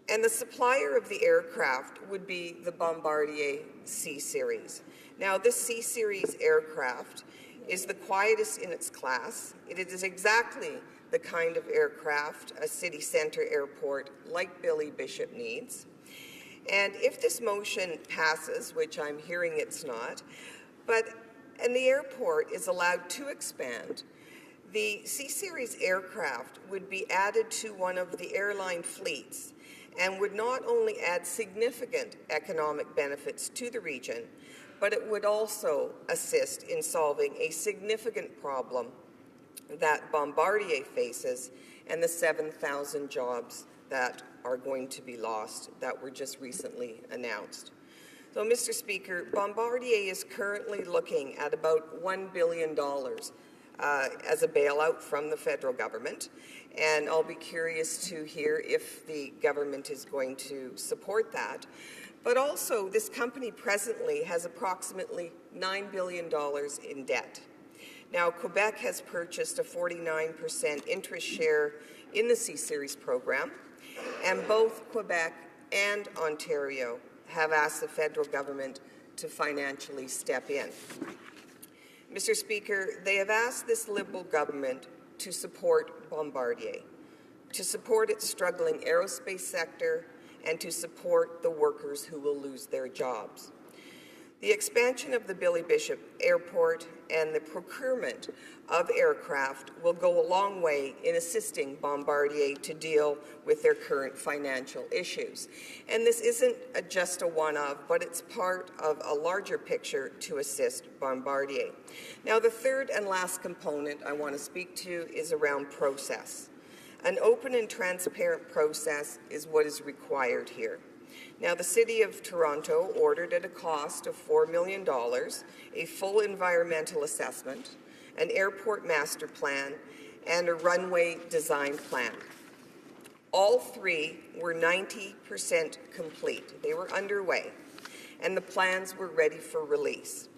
And the supplier of the aircraft would be the Bombardier C-Series. Now, this C-Series aircraft is the quietest in its class. It is exactly the kind of aircraft a city centre airport like Billy Bishop needs. And if this motion passes, which I'm hearing it's not, and the airport is allowed to expand, the C-Series aircraft would be added to one of the airline fleets and would not only add significant economic benefits to the region, but it would also assist in solving a significant problem that Bombardier faces and the 7,000 jobs that are going to be lost that were just recently announced. So, Mr. Speaker, Bombardier is currently looking at about $1 billion as a bailout from the federal government, and I'll be curious to hear if the government is going to support that. But also, this company presently has approximately $9 billion in debt. Now, Quebec has purchased a 49% interest share in the C-Series program, and both Quebec and Ontario have asked the federal government to financially step in. Mr. Speaker, they have asked this Liberal government to support Bombardier, to support its struggling aerospace sector, and to support the workers who will lose their jobs. The expansion of the Billy Bishop Airport and the procurement of aircraft will go a long way in assisting Bombardier to deal with their current financial issues. And this isn't just a one-off, but it's part of a larger picture to assist Bombardier. Now, the third and last component I want to speak to is around process. An open and transparent process is what is required here. Now, the City of Toronto ordered at a cost of $4 million a full environmental assessment, an airport master plan, and a runway design plan. All three were 90% complete. They were underway, and the plans were ready for release.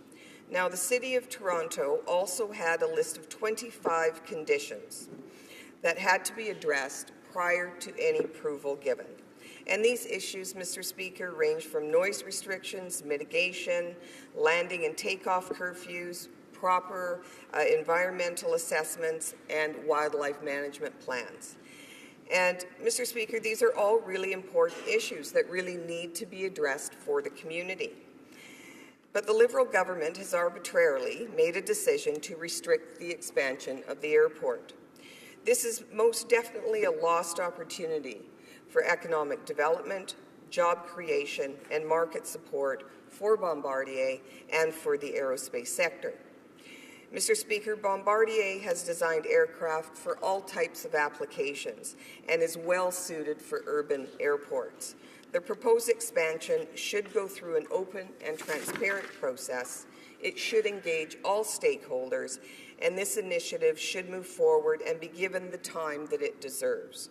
Now, the City of Toronto also had a list of 25 conditions that had to be addressed prior to any approval given. And these issues, Mr. Speaker, range from noise restrictions, mitigation, landing and takeoff curfews, proper environmental assessments, and wildlife management plans. And, Mr. Speaker, these are all really important issues that really need to be addressed for the community. But the Liberal government has arbitrarily made a decision to restrict the expansion of the airport. This is most definitely a lost opportunity for economic development, job creation, and market support for Bombardier and for the aerospace sector. Mr. Speaker, Bombardier has designed aircraft for all types of applications and is well suited for urban airports. The proposed expansion should go through an open and transparent process. It should engage all stakeholders, and this initiative should move forward and be given the time that it deserves.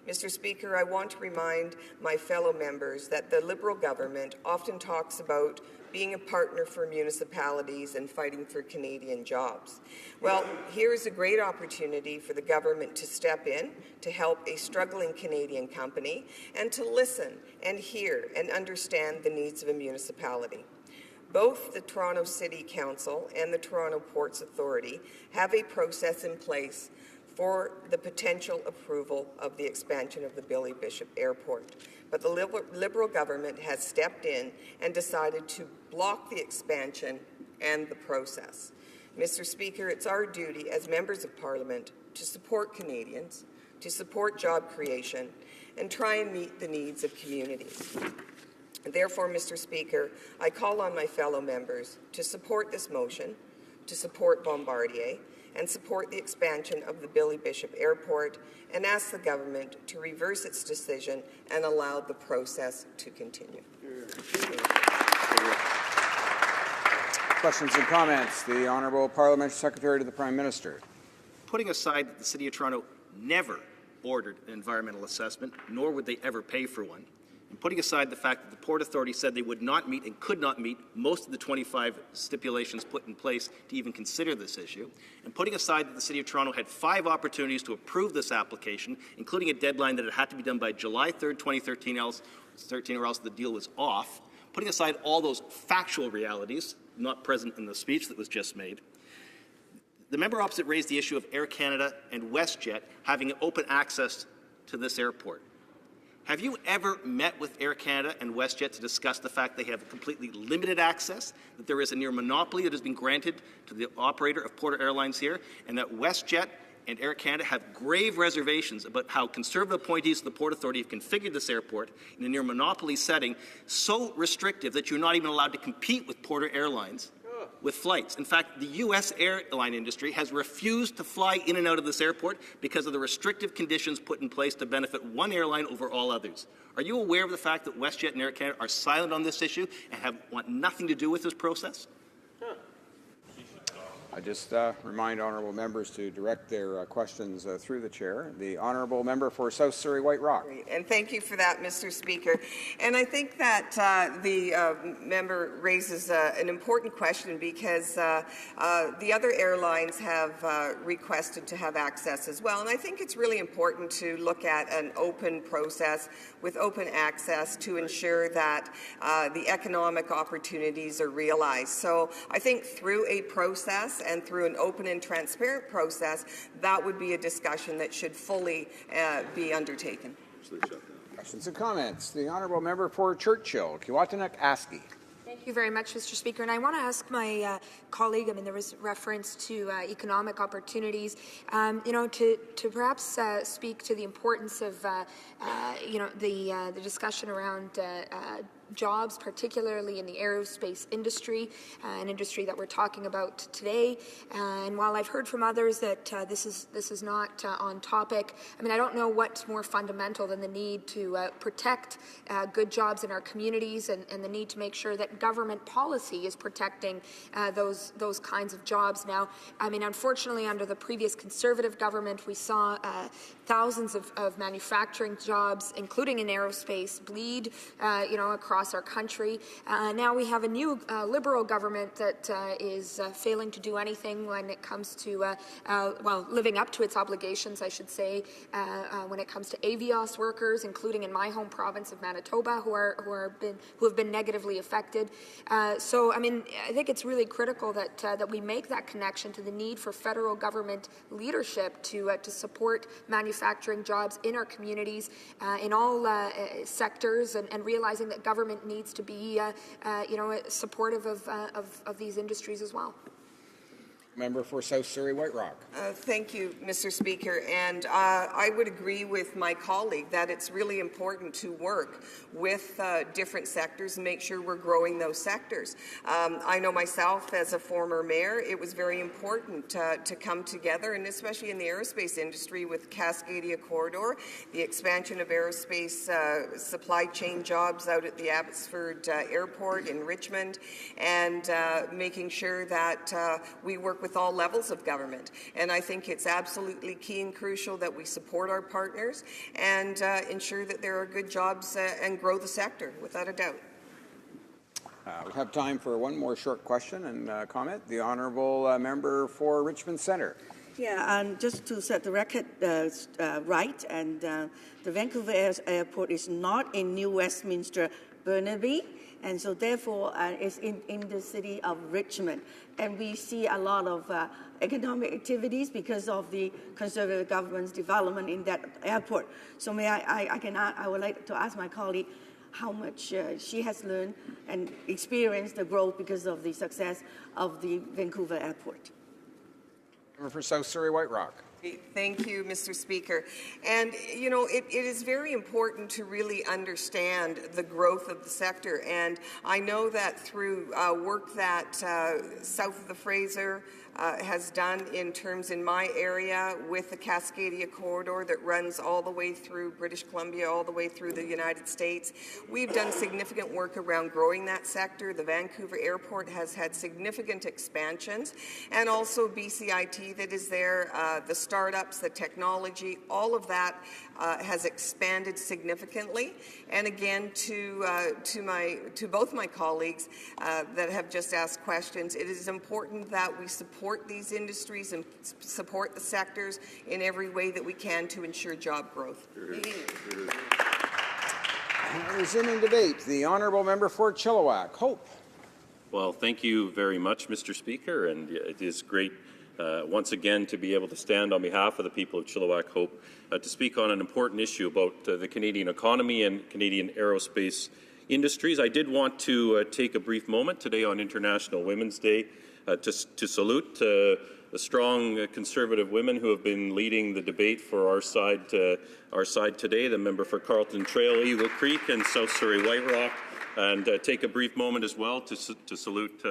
Mr. Speaker, I want to remind my fellow members that the Liberal government often talks about being a partner for municipalities and fighting for Canadian jobs. Well, here is a great opportunity for the government to step in to help a struggling Canadian company and to listen and hear and understand the needs of a municipality. Both the Toronto City Council and the Toronto Ports Authority have a process in place for the potential approval of the expansion of the Billy Bishop Airport. But the Liberal government has stepped in and decided to block the expansion and the process. Mr. Speaker, it's our duty as members of Parliament to support Canadians, to support job creation, and try and meet the needs of communities. Therefore, Mr. Speaker, I call on my fellow members to support this motion, to support Bombardier, and support the expansion of the Billy Bishop Airport, and ask the government to reverse its decision and allow the process to continue. Questions and comments. The Honourable Parliamentary Secretary to the Prime Minister. Putting aside that the City of Toronto never ordered an environmental assessment, nor would they ever pay for one, and putting aside the fact that the Port Authority said they would not meet and could not meet most of the 25 stipulations put in place to even consider this issue, and putting aside that the City of Toronto had 5 opportunities to approve this application, including a deadline that it had to be done by July 3rd, 2013, or else the deal was off, putting aside all those factual realities not present in the speech that was just made, the member opposite raised the issue of Air Canada and WestJet having open access to this airport. Have you ever met with Air Canada and WestJet to discuss the fact they have completely limited access, that there is a near monopoly that has been granted to the operator of Porter Airlines here, and that WestJet and Air Canada have grave reservations about how Conservative appointees of the Port Authority have configured this airport in a near monopoly setting so restrictive that you're not even allowed to compete with Porter Airlines with flights? In fact, the U.S. airline industry has refused to fly in and out of this airport because of the restrictive conditions put in place to benefit one airline over all others. Are you aware of the fact that WestJet and Air Canada are silent on this issue and want nothing to do with this process? I just remind honourable members to direct their questions through the chair. The honourable member for South Surrey White Rock. And thank you for that, Mr. Speaker. And I think that the member raises an important question because the other airlines have requested to have access as well. And I think it's really important to look at an open process with open access to ensure that the economic opportunities are realized. So I think through a process and through an open and transparent process, that would be a discussion that should fully be undertaken. Questions and comments. The honourable member for Churchill, Kiwatinuk-Askey. Thank you very much, Mr. Speaker. And I want to ask my colleague, there was reference to economic opportunities, to perhaps speak to the importance of, the discussion around jobs, particularly in the aerospace industry, an industry that we're talking about today. And while I've heard from others that this is not on topic, I don't know what's more fundamental than the need to protect good jobs in our communities and the need to make sure that government policy is protecting those kinds of jobs. Now, unfortunately, under the previous Conservative government, we saw thousands of manufacturing jobs, including in aerospace, bleed, across our country. Now we have a new Liberal government that is failing to do anything when it comes to, living up to its obligations, I should say, when it comes to Avios workers, including in my home province of Manitoba, who have been negatively affected. So, I think it's really critical that we make that connection to the need for federal government leadership to support manufacturing jobs in our communities, in all sectors, and realizing that government needs to be, supportive of these industries as well. Member for South Surrey White Rock. Thank you, Mr. Speaker. And I would agree with my colleague that it's really important to work with different sectors and make sure we're growing those sectors. I know myself as a former mayor, it was very important to come together, and especially in the aerospace industry with Cascadia Corridor, the expansion of aerospace supply chain jobs out at the Abbotsford Airport in Richmond, and making sure that we work with all levels of government. And I think it's absolutely key and crucial that we support our partners and ensure that there are good jobs and grow the sector, without a doubt. We have time for one more short question and comment. The honourable member for Richmond Centre. Yeah, and just to set the record right, and the Vancouver Airport is not in New Westminster, Burnaby, and so therefore it's in the city of Richmond. And we see a lot of economic activities because of the Conservative government's development in that airport. So I would like to ask my colleague how much she has learned and experienced the growth because of the success of the Vancouver Airport. For South Surrey White Rock. Thank you, Mr. Speaker. And, you know, it is very important to really understand the growth of the sector. And I know that through work that south of the Fraser has done in terms in my area with the Cascadia Corridor that runs all the way through British Columbia, all the way through the United States. We've done significant work around growing that sector. The Vancouver Airport has had significant expansions, and also BCIT that is there, the startups, the technology, all of that has expanded significantly. And again, to both my colleagues that have just asked questions, it is important that we support these industries and support the sectors in every way that we can to ensure job growth. Resuming debate, the honourable member for Chilliwack. Hope. Well, thank you very much, Mr. Speaker, and it is great once again to be able to stand on behalf of the people of Chilliwack Hope to speak on an important issue about the Canadian economy and Canadian aerospace industries. I did want to take a brief moment today on International Women's Day to salute the strong Conservative women who have been leading the debate for our side today, the member for Carleton Trail, Eagle Creek, and South Surrey White Rock, and take a brief moment as well to salute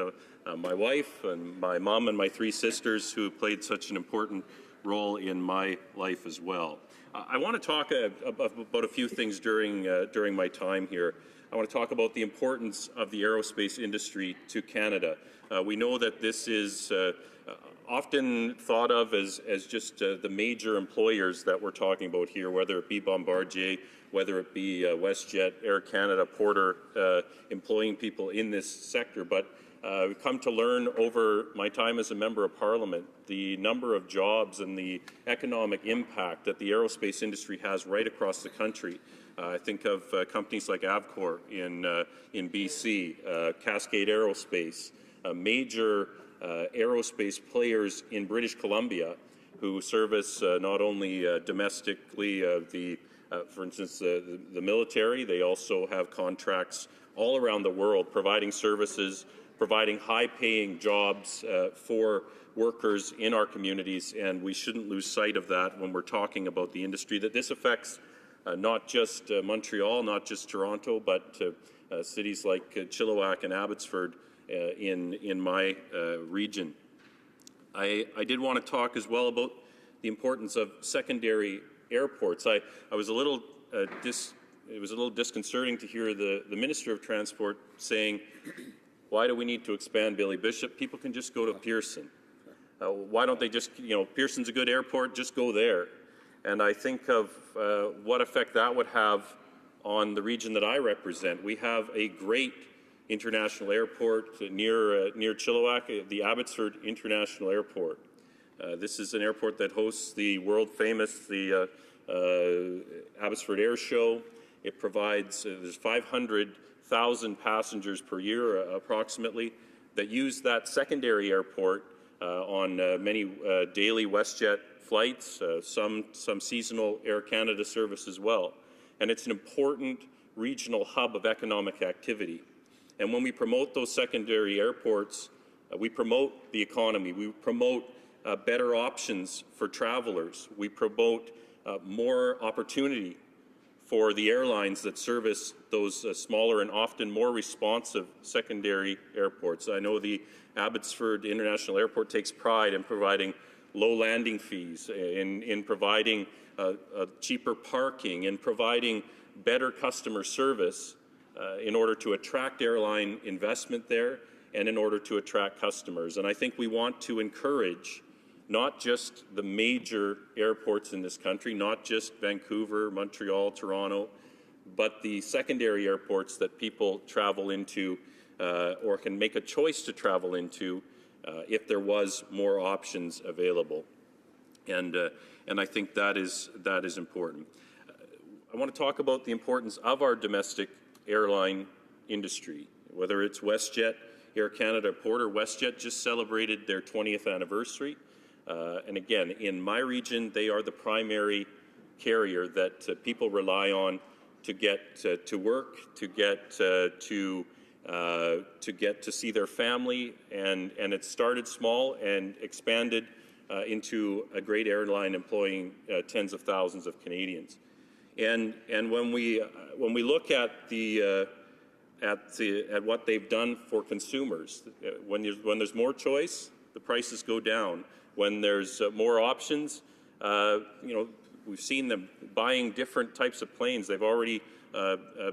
my wife and my mom and my three sisters who played such an important role in my life as well. I want to talk about a few things during my time here. I want to talk about the importance of the aerospace industry to Canada. We know that this is often thought of as just the major employers that we're talking about here, whether it be Bombardier, whether it be WestJet, Air Canada, Porter, employing people in this sector. But we've come to learn over my time as a member of Parliament the number of jobs and the economic impact that the aerospace industry has right across the country. I think of companies like Avcor in BC, Cascade Aerospace, major aerospace players in British Columbia who service not only domestically for instance, the military. They also have contracts all around the world providing services, providing high-paying jobs for workers in our communities, and we shouldn't lose sight of that when we're talking about the industry, that this affects not just Montreal, not just Toronto, but cities like Chilliwack and Abbotsford in my region. I did want to talk as well about the importance of secondary airports. I was a little it was a little disconcerting to hear the Minister of Transport saying, why do we need to expand Billy Bishop? People can just go to Pearson. Why don't they just, Pearson's a good airport, just go there. And I think of what effect that would have on the region that I represent. We have a great international airport near Chilliwack, the Abbotsford International Airport. This is an airport that hosts the world-famous Abbotsford Air Show. It provides, there's 500,000 passengers per year, approximately, that use that secondary airport on many daily WestJet flights, some seasonal Air Canada service as well. And it's an important regional hub of economic activity. And when we promote those secondary airports, We promote the economy. We promote better options for travelers. We promote more opportunity for the airlines that service those smaller and often more responsive secondary airports. I know the Abbotsford International Airport takes pride in providing low landing fees, in providing cheaper parking, in providing better customer service in order to attract airline investment there and in order to attract customers. And I think we want to encourage not just the major airports in this country, not just Vancouver, Montreal, Toronto, but the secondary airports that people travel into or can make a choice to travel into if there was more options available. And I think that is important. I want to talk about the importance of our domestic airline industry, whether it's WestJet, Air Canada, Porter. WestJet just celebrated their 20th anniversary. And again, in my region, they are the primary carrier that people rely on to get to work, to get to see their family, and it started small and expanded into a great airline employing tens of thousands of Canadians. And when we look at at what they've done for consumers, when there's more choice, the prices go down. When there's more options, we've seen them buying different types of planes. They've already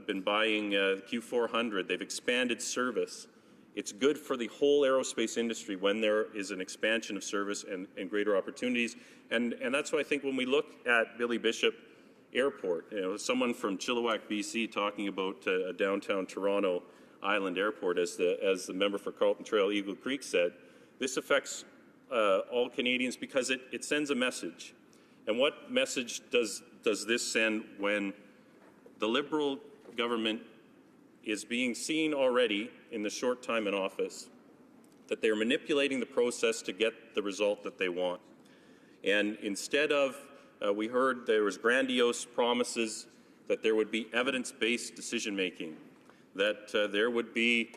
been buying Q400. They've expanded service. It's good for the whole aerospace industry when there is an expansion of service and greater opportunities. And that's why I think when we look at Billy Bishop Airport, someone from Chilliwack, BC, talking about a downtown Toronto Island airport, as the member for Carleton Trail Eagle Creek said, this affects all Canadians because it sends a message. And what message does this send when the Liberal government is being seen already in the short time in office that they're manipulating the process to get the result that they want? And instead of, we heard there was grandiose promises that there would be evidence-based decision-making, that there would be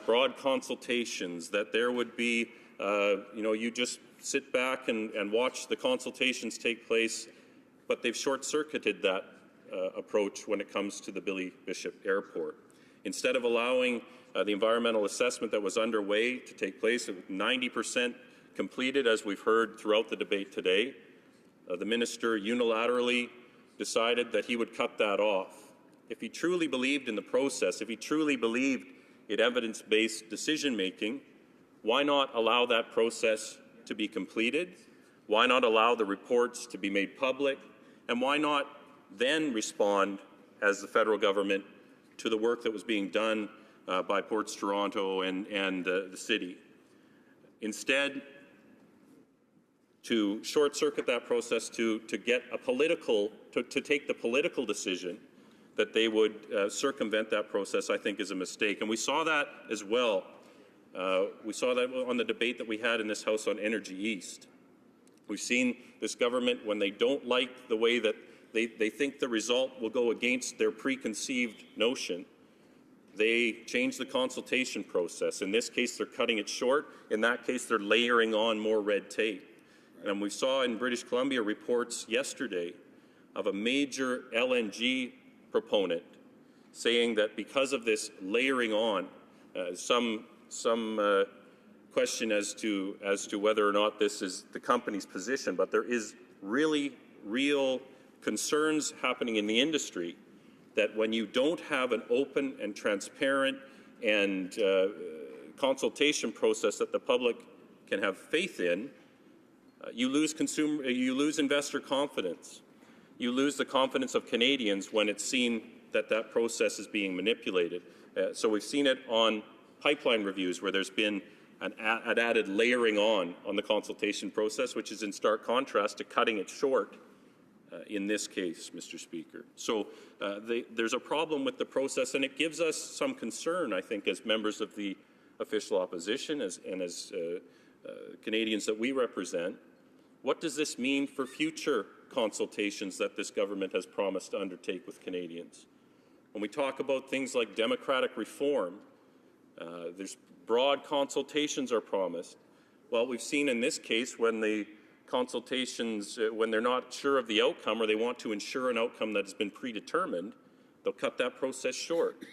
broad consultations, that there would be you just sit back and watch the consultations take place, but they've short-circuited that approach when it comes to the Billy Bishop Airport. Instead of allowing the environmental assessment that was underway to take place, 90% completed, as we've heard throughout the debate today, the minister unilaterally decided that he would cut that off. If he truly believed in the process, if he truly believed in evidence-based decision-making, why not allow that process to be completed? Why not allow the reports to be made public? And why not then respond as the federal government to the work that was being done by Ports Toronto and the city? Instead, to short-circuit that process, to get a political, to take the political decision that they would circumvent that process, I think is a mistake. And we saw that as well. We saw that on the debate that we had in this House on Energy East. We've seen this government, when they don't like the way that they think the result will go against their preconceived notion, they change the consultation process. In this case, they're cutting it short. In that case, they're layering on more red tape. And we saw in British Columbia reports yesterday of a major LNG proponent saying that because of this layering on, some question as to whether or not this is the company's position, but there is really real concerns happening in the industry that when you don't have an open and transparent and consultation process that the public can have faith in, you lose investor confidence. You lose the confidence of Canadians when it's seen that that process is being manipulated. So we've seen it on pipeline reviews where there's been an added layering on the consultation process, which is in stark contrast to cutting it short in this case, Mr. Speaker. So there's a problem with the process, and it gives us some concern, I think, as members of the official opposition and as Canadians that we represent. What does this mean for future consultations that this government has promised to undertake with Canadians? When we talk about things like democratic reform, There's broad consultations are promised. Well, we've seen in this case when the consultations, when they're not sure of the outcome or they want to ensure an outcome that has been predetermined, they'll cut that process short.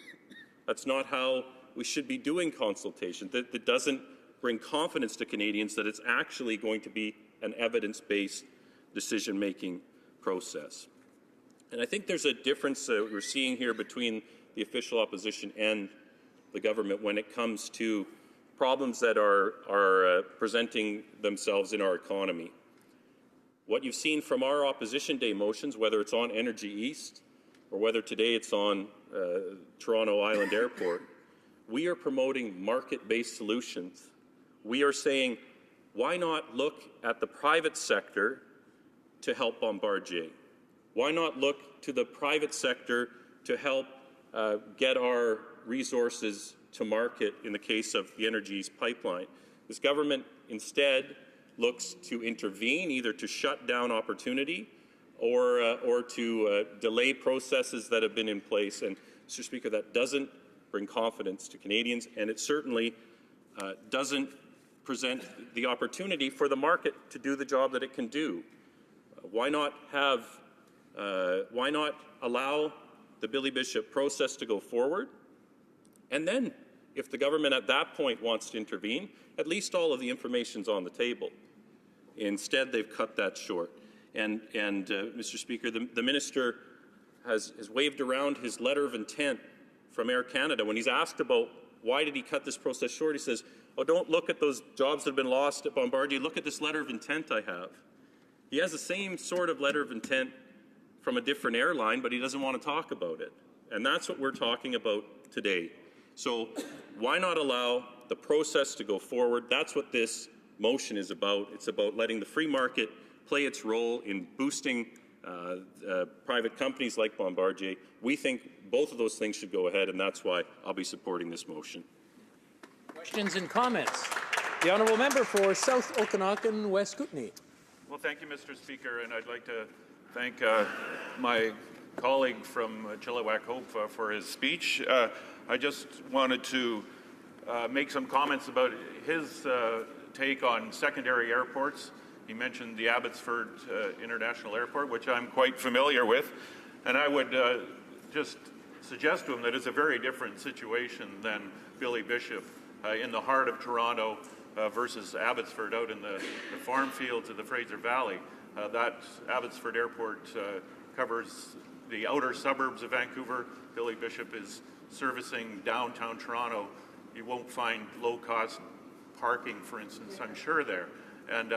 That's not how we should be doing consultation. That doesn't bring confidence to Canadians that it's actually going to be an evidence-based decision-making process. And I think there's a difference we're seeing here between the official opposition and the government when it comes to problems that are presenting themselves in our economy. What you've seen from our Opposition Day motions, whether it's on Energy East or whether today it's on Toronto Island Airport, we are promoting market-based solutions. We are saying, why not look at the private sector to help Bombardier? Why not look to the private sector to help get our resources to market in the case of the Energy East pipeline? This government instead looks to intervene, either to shut down opportunity or to delay processes that have been in place. And, Mr. Speaker, that doesn't bring confidence to Canadians, and it certainly doesn't present the opportunity for the market to do the job that it can do. Why not allow the Billy Bishop process to go forward? And then, if the government at that point wants to intervene, at least all of the information's on the table. Instead, they've cut that short. And Mr. Speaker, the minister has waved around his letter of intent from Air Canada. When he's asked about why did he cut this process short, he says, oh, don't look at those jobs that have been lost at Bombardier. Look at this letter of intent I have. He has the same sort of letter of intent from a different airline, but he doesn't want to talk about it. And that's what we're talking about today. So why not allow the process to go forward? That's what this motion is about. It's about letting the free market play its role in boosting private companies like Bombardier. We think both of those things should go ahead, and that's why I'll be supporting this motion. Questions and comments? The honourable member for South Okanagan West Kootenay. Well, thank you, Mr. Speaker, and I'd like to thank my colleague from Chilliwack Hope for his speech. I just wanted to make some comments about his take on secondary airports. He mentioned the Abbotsford International Airport, which I'm quite familiar with, and I would just suggest to him that it's a very different situation than Billy Bishop in the heart of Toronto versus Abbotsford out in the farm fields of the Fraser Valley. That Abbotsford Airport covers the outer suburbs of Vancouver. Billy Bishop is servicing downtown Toronto. You won't find low-cost parking, for instance, I'm sure there. And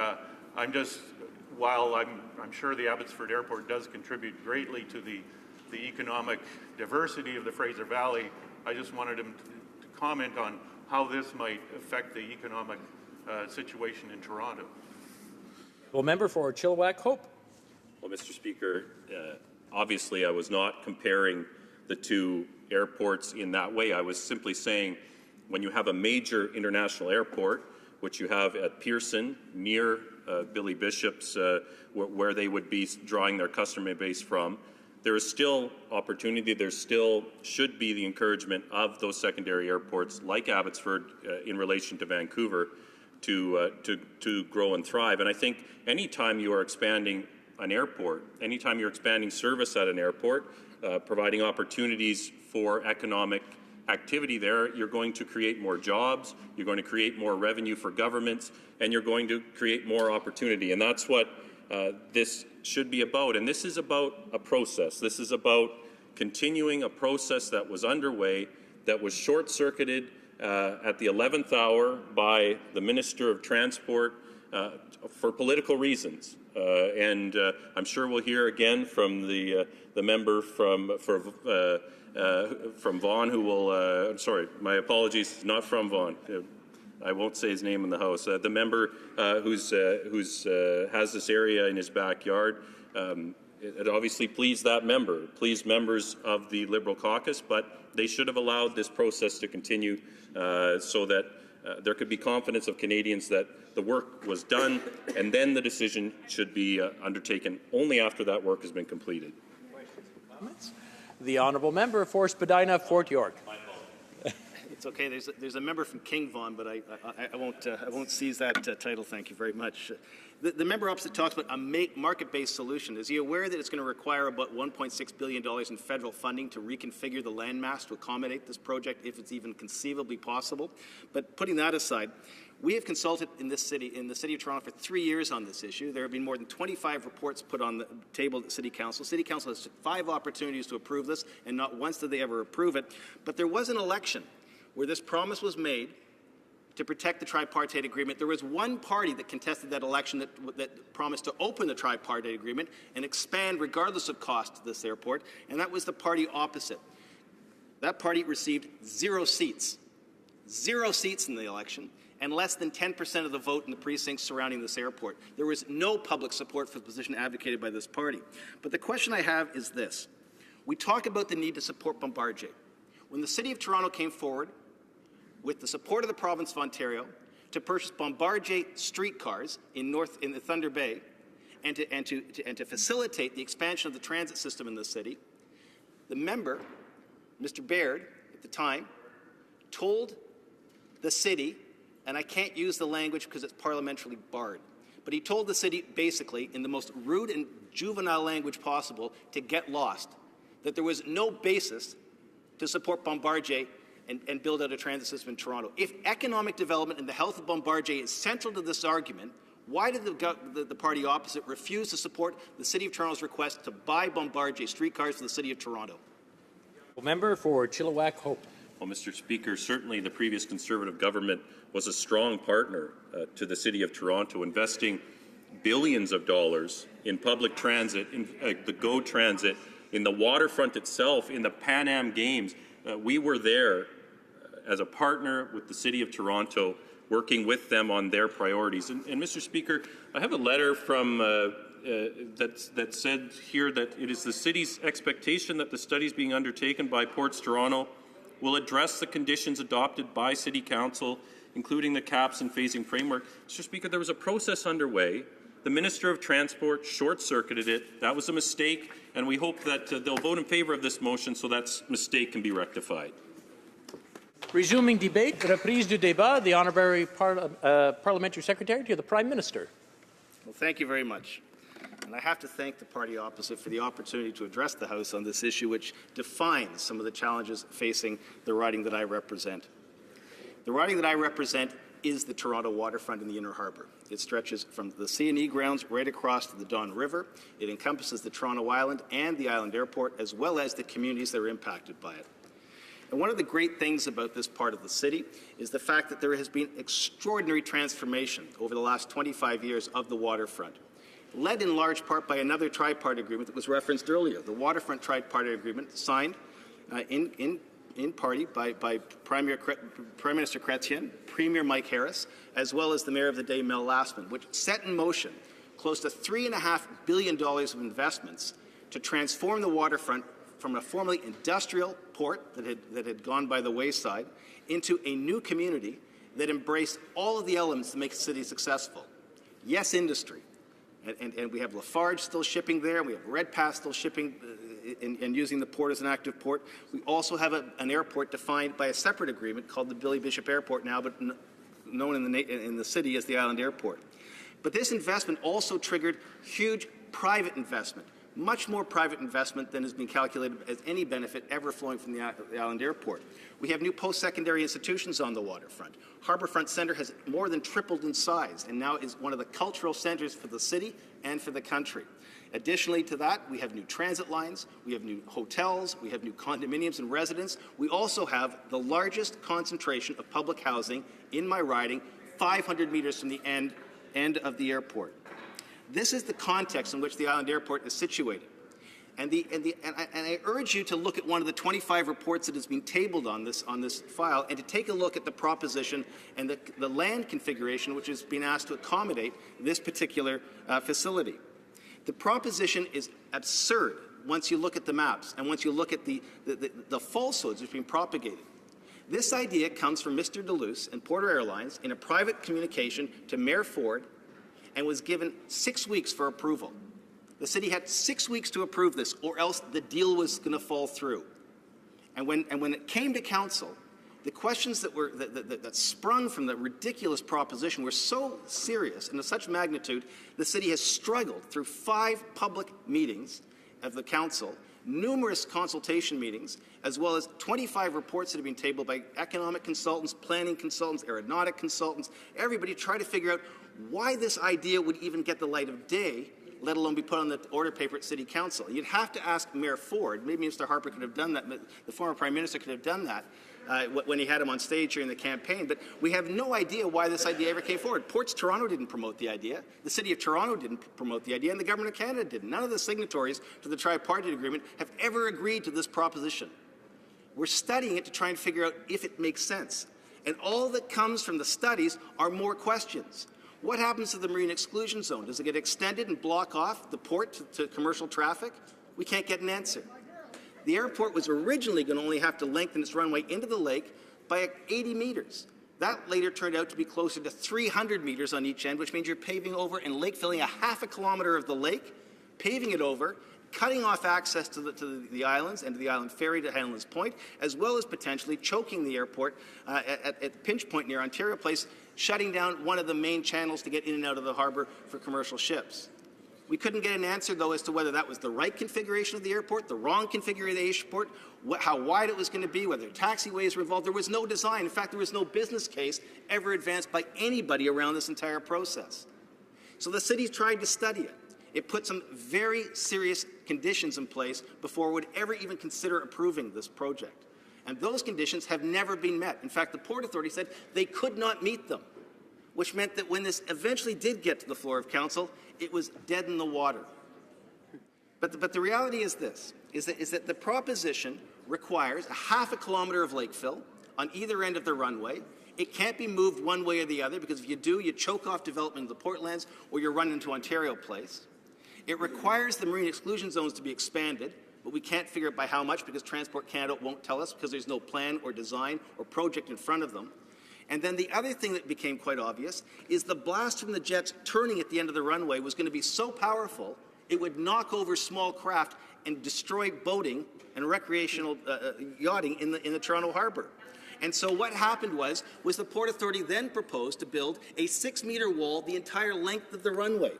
while I'm sure the Abbotsford Airport does contribute greatly to the economic diversity of the Fraser Valley, I just wanted him to comment on how this might affect the economic situation in Toronto. Well, member for Chilliwack Hope. Well, Mr. Speaker, obviously I was not comparing the two airports in that way. I was simply saying when you have a major international airport, which you have at Pearson, near Billy Bishop's, where they would be drawing their customer base from, there is still opportunity. There still should be the encouragement of those secondary airports like Abbotsford in relation to Vancouver to grow and thrive. And I think anytime you are expanding an airport, anytime you're expanding service at an airport, providing opportunities for economic activity there, you're going to create more jobs, you're going to create more revenue for governments, and you're going to create more opportunity. And that's what this should be about. And this is about a process. This is about continuing a process that was underway, that was short-circuited at the 11th hour by the Minister of Transport for political reasons. And I'm sure we'll hear again from the member from Vaughan, who will, I'm sorry, my apologies, not from Vaughan. I won't say his name in the House. The member who's has this area in his backyard. It obviously pleased that member, pleased members of the Liberal caucus, but they should have allowed this process to continue so that there could be confidence of Canadians that the work was done, and then the decision should be undertaken only after that work has been completed. The honourable member for Spadina, Fort York. It's okay. There's a member from King Vaughan, but I won't seize that title. Thank you very much. The member opposite talks about a market-based solution. Is he aware that it's going to require about $1.6 billion in federal funding to reconfigure the landmass to accommodate this project, if it's even conceivably possible? But putting that aside, we have consulted in the city of Toronto, for 3 years on this issue. There have been more than 25 reports put on the table at City Council. City Council has 5 opportunities to approve this, and not once did they ever approve it. But there was an election where this promise was made to protect the tripartite agreement. There was one party that contested that election that promised to open the tripartite agreement and expand, regardless of cost, this airport, and that was the party opposite. That party received 0 seats. 0 seats in the election, and less than 10% of the vote in the precincts surrounding this airport. There was no public support for the position advocated by this party. But the question I have is this. We talk about the need to support Bombardier. When the City of Toronto came forward with the support of the province of Ontario to purchase Bombardier streetcars in the Thunder Bay and to facilitate the expansion of the transit system in the city, the member, Mr. Baird, at the time, told the city, and I can't use the language because it's parliamentarily barred, but he told the city basically in the most rude and juvenile language possible to get lost, that there was no basis to support Bombardier and build out a transit system in Toronto. If economic development and the health of Bombardier is central to this argument, why did the party opposite refuse to support the City of Toronto's request to buy Bombardier streetcars for the City of Toronto? Member for Chilliwack Hope. Well, Mr. Speaker, certainly the previous Conservative government was a strong partner to the City of Toronto, investing billions of dollars in public transit, in the GO Transit, in the waterfront itself, in the Pan Am Games. We were there as a partner with the City of Toronto, working with them on their priorities. And Mr. Speaker, I have a letter from that said here that it is the City's expectation that the studies being undertaken by Ports Toronto will address the conditions adopted by City Council, including the caps and phasing framework. Mr. Speaker, there was a process underway. The Minister of Transport short-circuited it. That was a mistake, and we hope that they'll vote in favour of this motion so that mistake can be rectified. Resuming debate, reprise du débat, the Honourable Parliamentary Secretary to the Prime Minister. Well, thank you very much. And I have to thank the party opposite for the opportunity to address the House on this issue, which defines some of the challenges facing the riding that I represent. The riding that I represent is the Toronto waterfront in the Inner Harbour. It stretches from the C&E grounds right across to the Don River. It encompasses the Toronto Island and the Island Airport, as well as the communities that are impacted by it. And one of the great things about this part of the city is the fact that there has been extraordinary transformation over the last 25 years of the waterfront, led in large part by another tripartite agreement that was referenced earlier, the waterfront tripartite agreement signed in party by Prime Minister Chrétien, Premier Mike Harris, as well as the Mayor of the day, Mel Lastman, which set in motion close to $3.5 billion of investments to transform the waterfront from a formerly industrial port that had gone by the wayside into a new community that embraced all of the elements that make the city successful. Yes, industry. And we have Lafarge still shipping there. We have Redpath still shipping and using the port as an active port. We also have an airport defined by a separate agreement called the Billy Bishop Airport now, but known in the city as the Island Airport. But this investment also triggered huge private investment, much more private investment than has been calculated as any benefit ever flowing from the Island Airport. We have new post-secondary institutions on the waterfront. Harbourfront Centre has more than tripled in size and now is one of the cultural centres for the city and for the country. Additionally to that, we have new transit lines, we have new hotels, we have new condominiums and residents. We also have the largest concentration of public housing in my riding, 500 metres from the end of the airport. This is the context in which the Island Airport is situated. And I urge you to look at one of the 25 reports that has been tabled on this file and to take a look at the proposition and the land configuration which has been asked to accommodate this particular facility. The proposition is absurd once you look at the maps and once you look at the falsehoods which are being propagated. This idea comes from Mr. Deleuze and Porter Airlines in a private communication to Mayor Ford and was given 6 weeks for approval. The city had 6 weeks to approve this, or else the deal was going to fall through. And when it came to council, The questions that sprung from the ridiculous proposition were so serious and of such magnitude, the city has struggled through 5 public meetings of the council, numerous consultation meetings, as well as 25 reports that have been tabled by economic consultants, planning consultants, aeronautic consultants, everybody try to figure out why this idea would even get the light of day, let alone be put on the order paper at City Council. You'd have to ask Mayor Ford, maybe Mr. Harper could have done that, the former Prime Minister could have done that when he had him on stage during the campaign, but we have no idea why this idea ever came forward. Ports Toronto didn't promote the idea, the City of Toronto didn't promote the idea, and the Government of Canada didn't. None of the signatories to the tripartite agreement have ever agreed to this proposition. We're studying it to try and figure out if it makes sense. And all that comes from the studies are more questions. What happens to the marine exclusion zone? Does it get extended and block off the port to commercial traffic? We can't get an answer. The airport was originally going to only have to lengthen its runway into the lake by 80 meters. That later turned out to be closer to 300 meters on each end, which means you're paving over and lake filling a half a kilometer of the lake, paving it over, cutting off access to the islands and to the island ferry to Hanlon's Point, as well as potentially choking the airport at Pinch Point near Ontario Place, shutting down one of the main channels to get in and out of the harbour for commercial ships. We couldn't get an answer, though, as to whether that was the right configuration of the airport, the wrong configuration of the airport, how wide it was going to be, whether taxiways were involved. There was no design. In fact, there was no business case ever advanced by anybody around this entire process. So the city tried to study it. It put some very serious conditions in place before it would ever even consider approving this project. And those conditions have never been met. In fact, the Port Authority said they could not meet them, which meant that when this eventually did get to the floor of Council, it was dead in the water. But the reality is this, is that the proposition requires a half a kilometre of lake fill on either end of the runway. It can't be moved one way or the other, because if you do, you choke off development of the Portlands or you run into Ontario Place. It requires the marine exclusion zones to be expanded, but we can't figure out by how much because Transport Canada won't tell us because there's no plan or design or project in front of them. And then the other thing that became quite obvious is the blast from the jets turning at the end of the runway was going to be so powerful it would knock over small craft and destroy boating and recreational yachting in the Toronto Harbour. And so what happened was the Port Authority then proposed to build a 6-metre wall the entire length of the runway,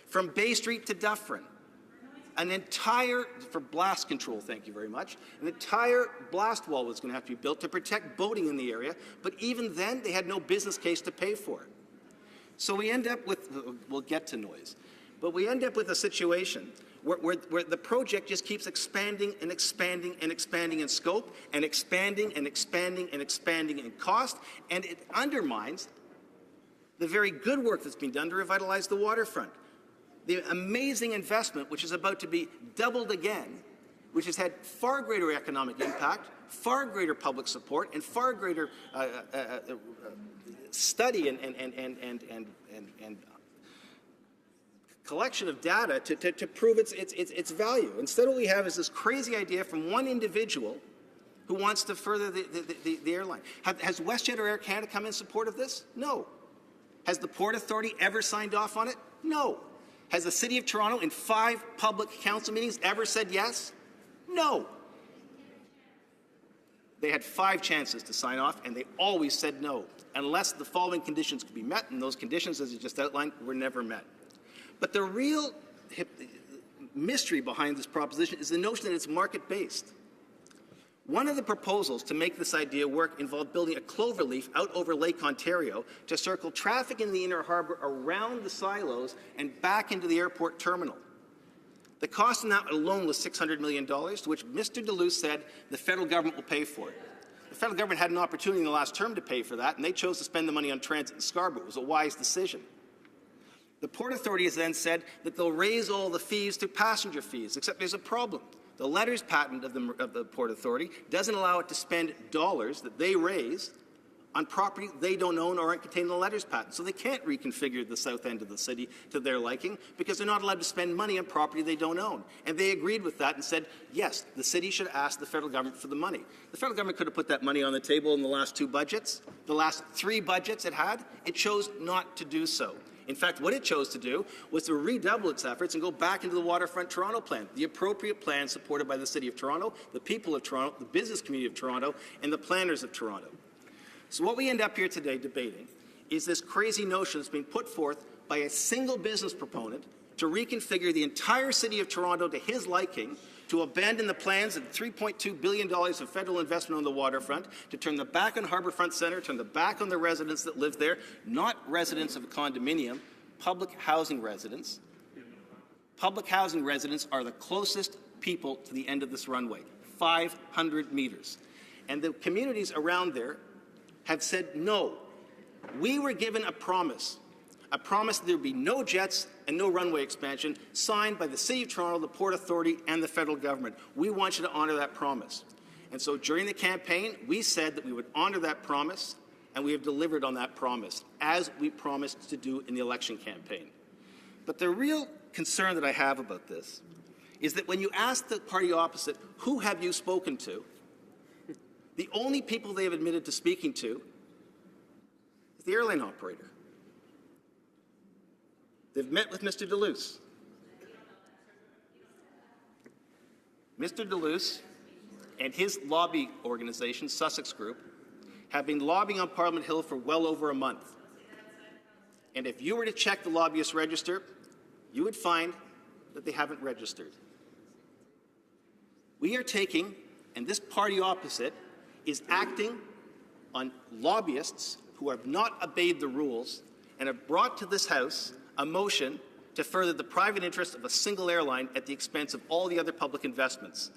from Bay Street to Dufferin. An entire, for blast control, thank you very much, an entire blast wall was going to have to be built to protect boating in the area, but even then they had no business case to pay for it. So we end up with, we'll get to noise, but we end up with a situation where the project just keeps expanding and expanding and expanding in scope and expanding and expanding and expanding in cost, and it undermines the very good work that's been done to revitalize the waterfront. The amazing investment, which is about to be doubled again, which has had far greater economic impact, far greater public support, and far greater study and collection of data to prove its value. Instead, what we have is this crazy idea from one individual who wants to further the airline. Has WestJet or Air Canada come in support of this? No. Has the Port Authority ever signed off on it? No. Has the City of Toronto in 5 public council meetings ever said yes? No. They had 5 chances to sign off, and they always said no, unless the following conditions could be met, and those conditions, as you just outlined, were never met. But the real mystery behind this proposition is the notion that it's market-based. One of the proposals to make this idea work involved building a cloverleaf out over Lake Ontario to circle traffic in the inner harbour around the silos and back into the airport terminal. The cost in that alone was $600 million, to which Mr. Duluth said the federal government will pay for it. The federal government had an opportunity in the last term to pay for that, and they chose to spend the money on transit in Scarborough. It was a wise decision. The Port Authority has then said that they'll raise all the fees to passenger fees, except there's a problem. The letters patent of the Port Authority doesn't allow it to spend dollars that they raise on property they don't own or aren't contained in the letters patent. So they can't reconfigure the south end of the city to their liking because they're not allowed to spend money on property they don't own. And they agreed with that and said, yes, the city should ask the federal government for the money. The federal government could have put that money on the table in the last 2 budgets. The last 3 budgets it had, it chose not to do so. In fact, what it chose to do was to redouble its efforts and go back into the Waterfront Toronto plan, the appropriate plan supported by the City of Toronto, the people of Toronto, the business community of Toronto, and the planners of Toronto. So what we end up here today debating is this crazy notion that's being put forth by a single business proponent to reconfigure the entire city of Toronto to his liking, to abandon the plans of $3.2 billion of federal investment on the waterfront, to turn the back on Harbourfront Centre, turn the back on the residents that live there, not residents of a condominium, public housing residents. Public housing residents are the closest people to the end of this runway, 500 meters. And the communities around there have said no. We were given a promise that there would be no jets and no runway expansion, signed by the City of Toronto, the Port Authority, and the federal government. We want you to honour that promise. And so during the campaign, we said that we would honour that promise, and we have delivered on that promise, as we promised to do in the election campaign. But the real concern that I have about this is that when you ask the party opposite, who have you spoken to, the only people they have admitted to speaking to is the airline operator. They've met with Mr. Deluce. Mr. Deluce and his lobby organization, Sussex Group, have been lobbying on Parliament Hill for well over a month. And if you were to check the lobbyist register, you would find that they haven't registered. We are taking, and this party opposite is acting on lobbyists who have not obeyed the rules and have brought to this House a motion to further the private interest of a single airline at the expense of all the other public investments.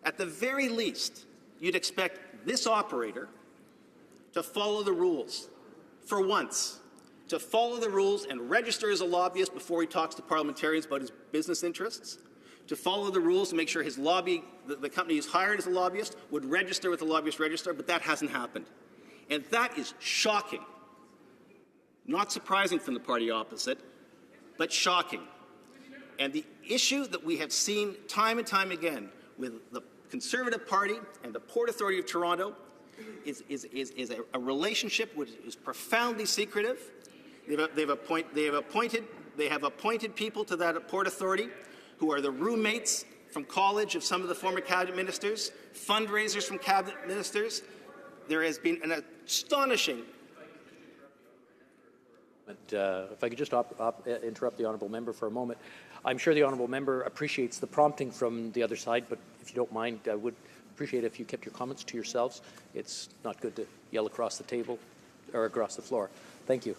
At the very least, you'd expect this operator to follow the rules for once, to follow the rules and register as a lobbyist before he talks to parliamentarians about his business interests, to follow the rules to make sure his lobby, the company he's hired as a lobbyist, would register with the lobbyist register, but that hasn't happened. And that is shocking. Not surprising from the party opposite, but shocking. And the issue that we have seen time and time again with the Conservative Party and the Port Authority of Toronto is a relationship which is profoundly secretive. They have appointed people to that Port Authority who are the roommates from college of some of the former cabinet ministers, fundraisers from cabinet ministers. There has been an astonishing. If I could just interrupt the honourable member for a moment. I'm sure the honourable member appreciates the prompting from the other side, but if you don't mind, I would appreciate it if you kept your comments to yourselves. It's not good to yell across the table or across the floor. Thank you.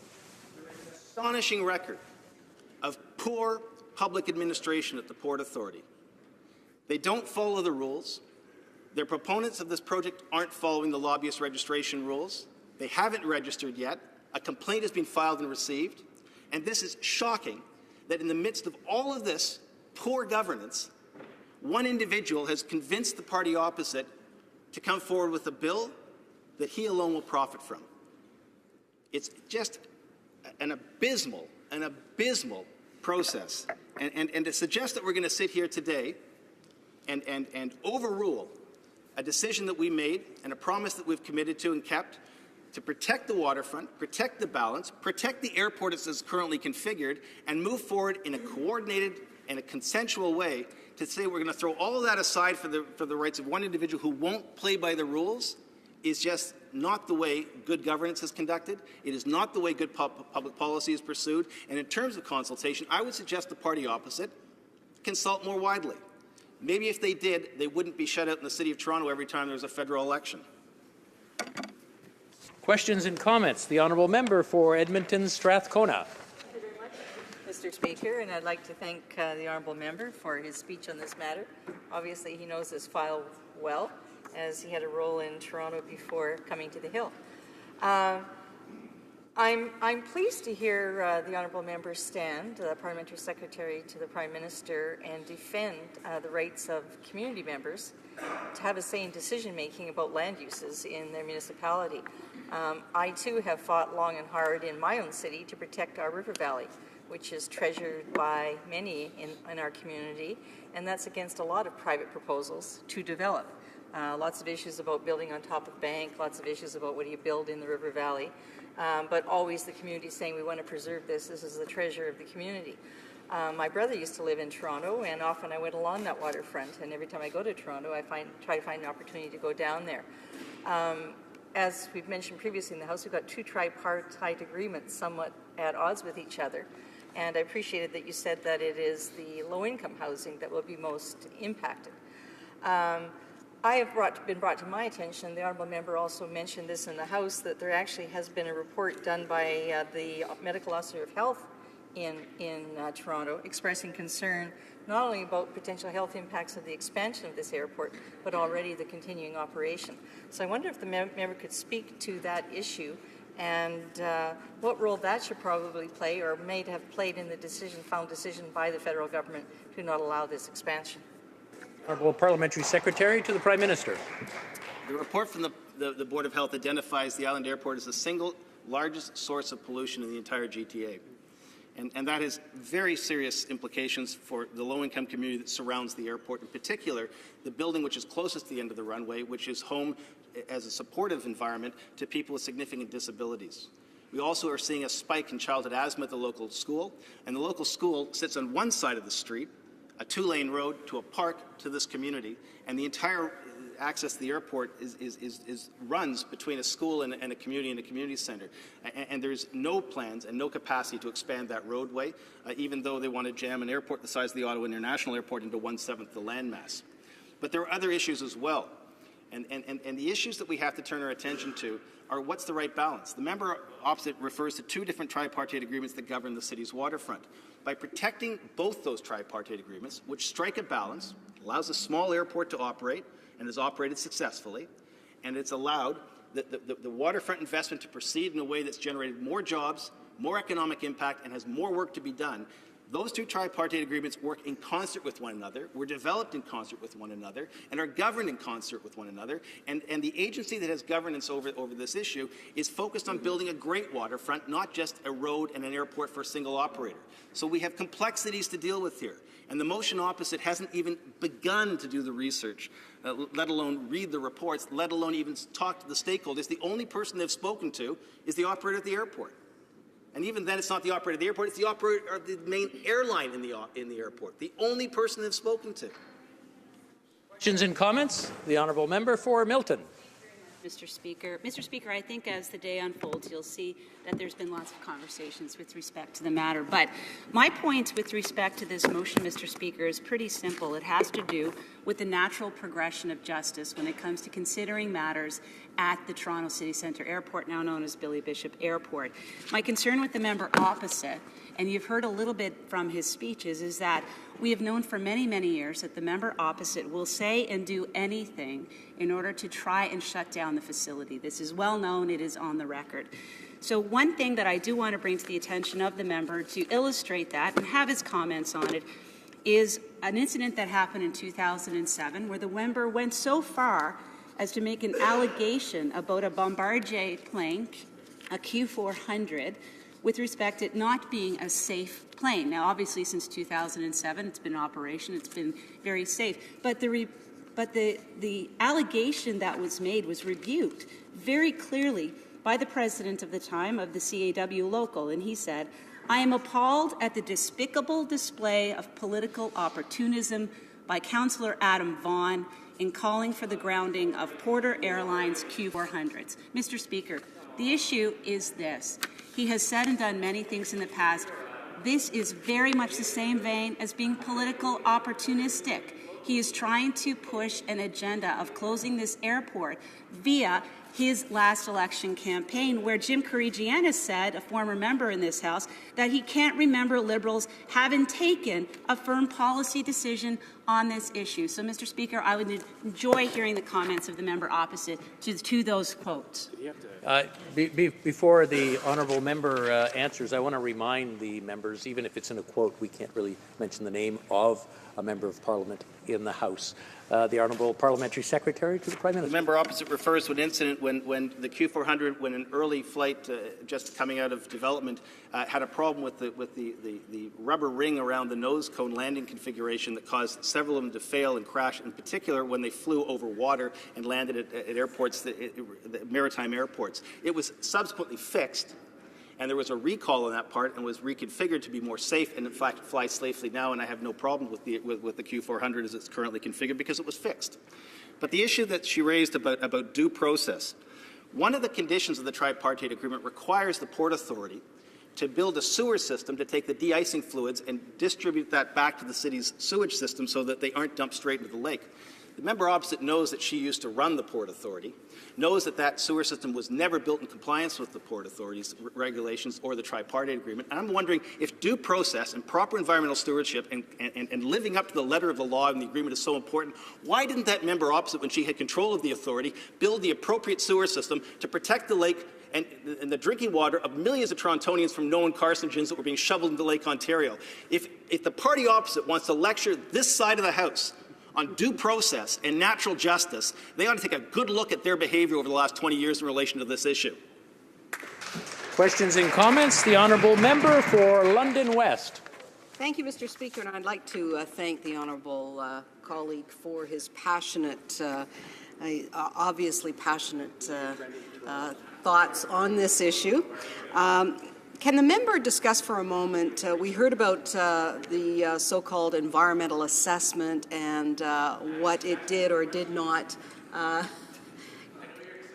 Astonishing record of poor public administration at the Port Authority. They don't follow the rules. Their proponents of this project aren't following the lobbyist registration rules. They haven't registered yet. A complaint has been filed and received. And this is shocking that in the midst of all of this poor governance, one individual has convinced the party opposite to come forward with a bill that he alone will profit from. It's just an abysmal process. And to suggest that we're going to sit here today and overrule a decision that we made and a promise that we've committed to and kept to protect the waterfront, protect the balance, protect the airport as it's currently configured, and move forward in a coordinated and a consensual way to say we're going to throw all of that aside for the rights of one individual who won't play by the rules is just not the way good governance is conducted. It is not the way good public policy is pursued. And in terms of consultation, I would suggest the party opposite consult more widely. Maybe if they did, they wouldn't be shut out in the City of Toronto every time there's a federal election. Questions and comments. The honourable member for Edmonton Strathcona. Mr. Speaker, and I'd like to thank the honourable member for his speech on this matter. Obviously, he knows this file well, as he had a role in Toronto before coming to the Hill. I'm pleased to hear the honourable member stand, the Parliamentary Secretary to the Prime Minister, and defend the rights of community members to have a say in decision-making about land uses in their municipality. I, too, have fought long and hard in my own city to protect our river valley, which is treasured by many in our community, and that's against a lot of private proposals to develop. Lots of issues about building on top of bank, lots of issues about what do you build in the river valley, but always the community saying we want to preserve this is the treasure of the community. My brother used to live in Toronto, and often I went along that waterfront, and every time I go to Toronto I try to find an opportunity to go down there. as we've mentioned previously in the House, we've got two tripartite agreements somewhat at odds with each other. And I appreciated that you said that it is the low-income housing that will be most impacted. I have been brought to my attention, the Honourable Member also mentioned this in the House, that there actually has been a report done by the Medical Officer of Health in Toronto expressing concern not only about potential health impacts of the expansion of this airport, but already the continuing operation. So I wonder if the member could speak to that issue and what role that should probably play or may have played in the decision by the federal government to not allow this expansion. Honourable Parliamentary Secretary to the Prime Minister. The report from the Board of Health identifies the Island Airport as the single largest source of pollution in the entire GTA. And that has very serious implications for the low-income community that surrounds the airport, in particular the building which is closest to the end of the runway, which is home as a supportive environment to people with significant disabilities. We also are seeing a spike in childhood asthma at the local school, and the local school sits on one side of the street, a two-lane road to a park to this community, and the entire access to the airport runs between a school and a community center. And there's no plans and no capacity to expand that roadway, even though they want to jam an airport the size of the Ottawa International Airport into 1/7 the landmass. But there are other issues as well. And the issues that we have to turn our attention to are what's the right balance. The member opposite refers to two different tripartite agreements that govern the city's waterfront. By protecting both those tripartite agreements, which strike a balance, allows a small airport to operate, and has operated successfully, and it's allowed the waterfront investment to proceed in a way that's generated more jobs, more economic impact, and has more work to be done. Those two tripartite agreements work in concert with one another, were developed in concert with one another, and are governed in concert with one another. And the agency that has governance over this issue is focused on building a great waterfront, not just a road and an airport for a single operator. So we have complexities to deal with here. And the motion opposite hasn't even begun to do the research, let alone read the reports, let alone even talk to the stakeholders. The only person they've spoken to is the operator at the airport. And even then, it's not the operator of the airport, it's the operator of the main airline in the airport. The only person they've spoken to. Questions and comments? The Honourable Member for Milton. Mr. Speaker. Mr. Speaker, I think as the day unfolds, you'll see that there's been lots of conversations with respect to the matter. But my point with respect to this motion, Mr. Speaker, is pretty simple. It has to do with the natural progression of justice when it comes to considering matters at the Toronto City Centre Airport, now known as Billy Bishop Airport. My concern with the member opposite, and you've heard a little bit from his speeches, is that we have known for many, many years that the member opposite will say and do anything in order to try and shut down the facility. This is well known. It is on the record. So one thing that I do want to bring to the attention of the member to illustrate that and have his comments on it is an incident that happened in 2007 where the member went so far as to make an allegation about a Bombardier plane, a Q400, with respect to it not being a safe plane. Now, obviously, since 2007, it's been in operation. It's been very safe. But the allegation that was made was rebuked very clearly by the president of the time of the CAW local, and he said, "I am appalled at the despicable display of political opportunism by Councillor Adam Vaughan in calling for the grounding of Porter Airlines Q400s." Mr. Speaker, the issue is this. He has said and done many things in the past. This is very much the same vein as being political opportunistic. He is trying to push an agenda of closing this airport via his last election campaign, where Jim Karigianis said, a former member in this House, that he can't remember Liberals having taken a firm policy decision on this issue. So, Mr. Speaker, I would enjoy hearing the comments of the member opposite to those quotes. Before the honourable member answers, I want to remind the members, even if it's in a quote, we can't really mention the name of a member of Parliament in the House. The Honourable Parliamentary Secretary to the Prime Minister. The member opposite refers to an incident when the Q400, when an early flight just coming out of development, had a problem with the rubber ring around the nose cone landing configuration that caused several of them to fail and crash, in particular when they flew over water and landed at airports, the maritime airports. It was subsequently fixed, and there was a recall on that part and was reconfigured to be more safe and, in fact, flies safely now, and I have no problem with the Q400 as it's currently configured because it was fixed. But the issue that she raised about due process, One of the conditions of the tripartite agreement requires the Port Authority to build a sewer system to take the de-icing fluids and distribute that back to the city's sewage system so that they aren't dumped straight into the lake. The member opposite knows that she used to run the Port Authority, knows that that sewer system was never built in compliance with the Port Authority's regulations or the tripartite agreement. And I'm wondering if due process and proper environmental stewardship and living up to the letter of the law and the agreement is so important, why didn't that member opposite, when she had control of the authority, build the appropriate sewer system to protect the lake and the drinking water of millions of Torontonians from known carcinogens that were being shoveled into Lake Ontario? If the party opposite wants to lecture this side of the House on due process and natural justice, they ought to take a good look at their behaviour over the last 20 years in relation to this issue. Questions and comments? The honourable member for London West. Thank you, Mr. Speaker, and I'd like to thank the honourable colleague for his passionate, obviously passionate thoughts on this issue. Can the member discuss for a moment, we heard about the so-called environmental assessment and what it did or did not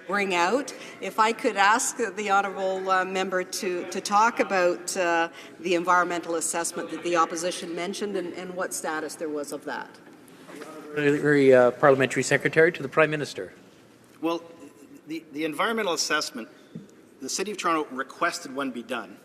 bring out. If I could ask the honourable member to talk about the environmental assessment that the opposition mentioned and what status there was of that. Parliamentary Secretary to the Prime Minister. Well, the environmental assessment, the City of Toronto requested one be done,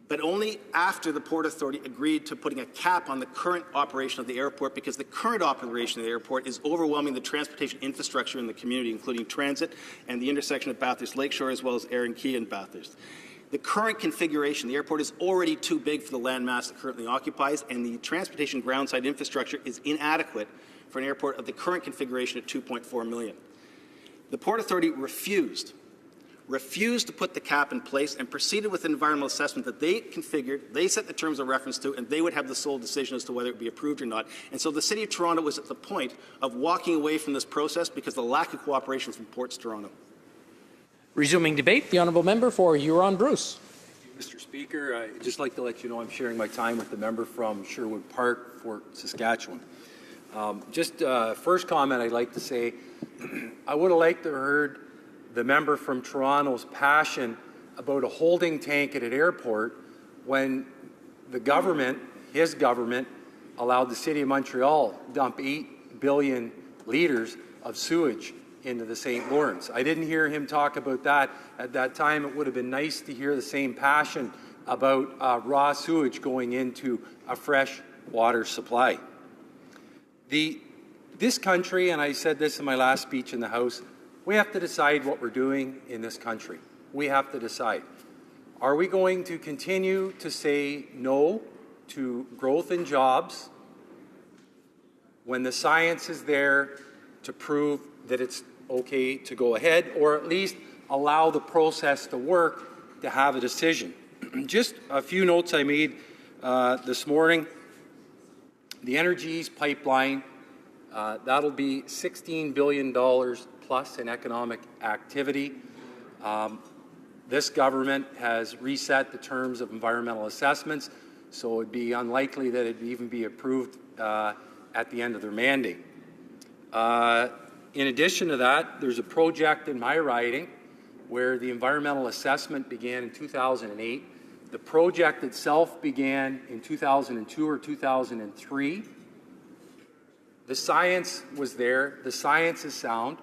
but only after the Port Authority agreed to putting a cap on the current operation of the airport, because the current operation of the airport is overwhelming the transportation infrastructure in the community, including transit and the intersection of Bathurst Lakeshore as well as Erin Quay and Bathurst. The current configuration, the airport is already too big for the landmass it currently occupies, and the transportation groundside infrastructure is inadequate for an airport of the current configuration at $2.4 million. The Port Authority refused to put the cap in place and proceeded with an environmental assessment that they configured, they set the terms of reference to, and they would have the sole decision as to whether it would be approved or not. And so the City of Toronto was at the point of walking away from this process because of the lack of cooperation from Ports Toronto. Resuming debate, the honourable member for Huron-Bruce. Mr. Speaker, I'd just like to let you know I'm sharing my time with the member from Sherwood Park, Fort Saskatchewan. First comment I'd like to say, I would have liked to have heard the member from Toronto's passion about a holding tank at an airport when the government, his government, allowed the City of Montreal dump 8 billion litres of sewage into the St. Lawrence. I didn't hear him talk about that at that time. It would have been nice to hear the same passion about raw sewage going into a fresh water supply. This country, and I said this in my last speech in the House, we have to decide what we're doing in this country. We have to decide. Are we going to continue to say no to growth in jobs when the science is there to prove that it's okay to go ahead, or at least allow the process to work to have a decision? Just a few notes I made this morning. The Energy East pipeline, that'll be $16 billion plus in economic activity. This government has reset the terms of environmental assessments, so it would be unlikely that it would even be approved at the end of their mandate. In addition to that, there's a project in my riding where the environmental assessment began in 2008. The project itself began in 2002 or 2003. The science was there. The science is sound.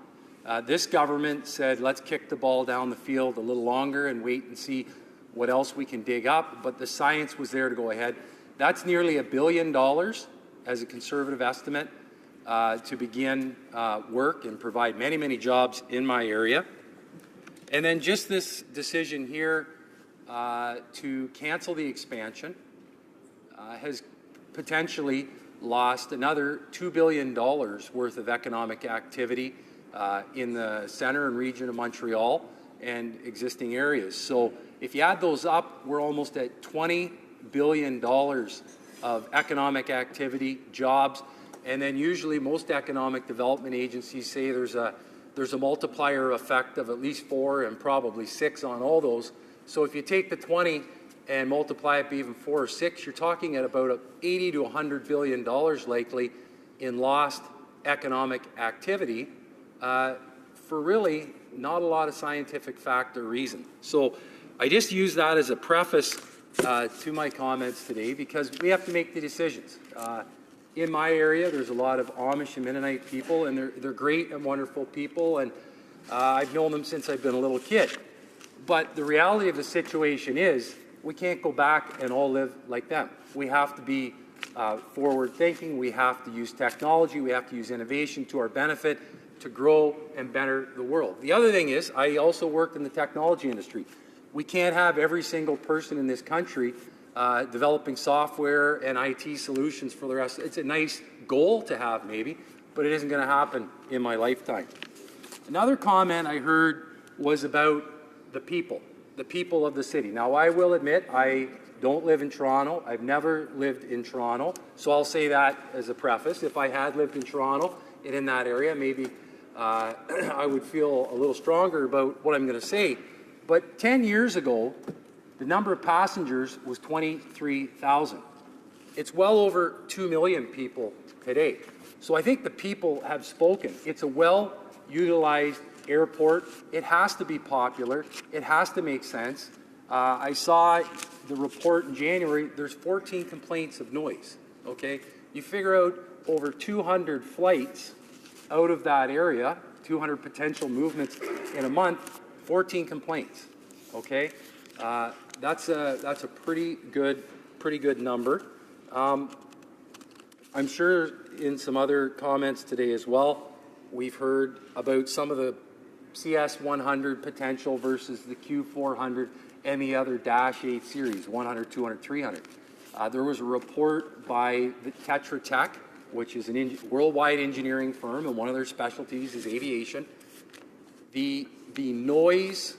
This government said, let's kick the ball down the field a little longer and wait and see what else we can dig up. But the science was there to go ahead. That's nearly $1 billion as a conservative estimate to begin work and provide many, many jobs in my area. And then just this decision here to cancel the expansion has potentially lost another $2 billion worth of economic activity in the centre and region of Montreal and existing areas. So if you add those up, we're almost at $20 billion of economic activity, jobs, and then usually most economic development agencies say there's a multiplier effect of at least 4 and probably 6 on all those. So if you take the 20 and multiply it by even 4 or 6, you're talking at about $80 to $100 billion likely in lost economic activity for really not a lot of scientific fact or reason. So I just use that as a preface to my comments today because we have to make the decisions. In my area, there's a lot of Amish and Mennonite people, and they're great and wonderful people, and I've known them since I've been a little kid. But the reality of the situation is we can't go back and all live like them. We have to be forward-thinking. We have to use technology. We have to use innovation to our benefit to grow and better the world. The other thing is I also worked in the technology industry. We can't have every single person in this country developing software and IT solutions for the rest. It's a nice goal to have maybe, but it isn't going to happen in my lifetime. Another comment I heard was about the people of the city. Now, I will admit I don't live in Toronto. I've never lived in Toronto, so I'll say that as a preface. If I had lived in Toronto and in that area, maybe I would feel a little stronger about what I'm going to say. But 10 years ago, the number of passengers was 23,000. It's well over 2 million people today. So I think the people have spoken. It's a well-utilized airport. It has to be popular. It has to make sense. I saw the report in January. There's 14 complaints of noise. Okay, you figure out over 200 flights out of that area, 200 potential movements in a month, 14 complaints. Okay, that's a pretty good number. I'm sure in some other comments today as well, we've heard about some of the CS100 potential versus the Q400 and the other Dash 8 series, 100, 200, 300. There was a report by the Tetra Tech, which is a worldwide engineering firm, and one of their specialties is aviation. The noise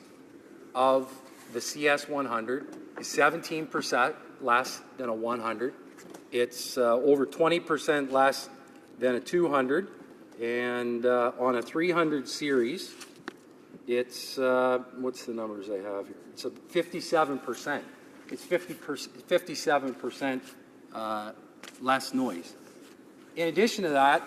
of the CS100 is 17% less than a 100. It's over 20% less than a 200. And on a 300 series, it's, what's the numbers I have here? It's a 57%. It's 57% less noise. In addition to that,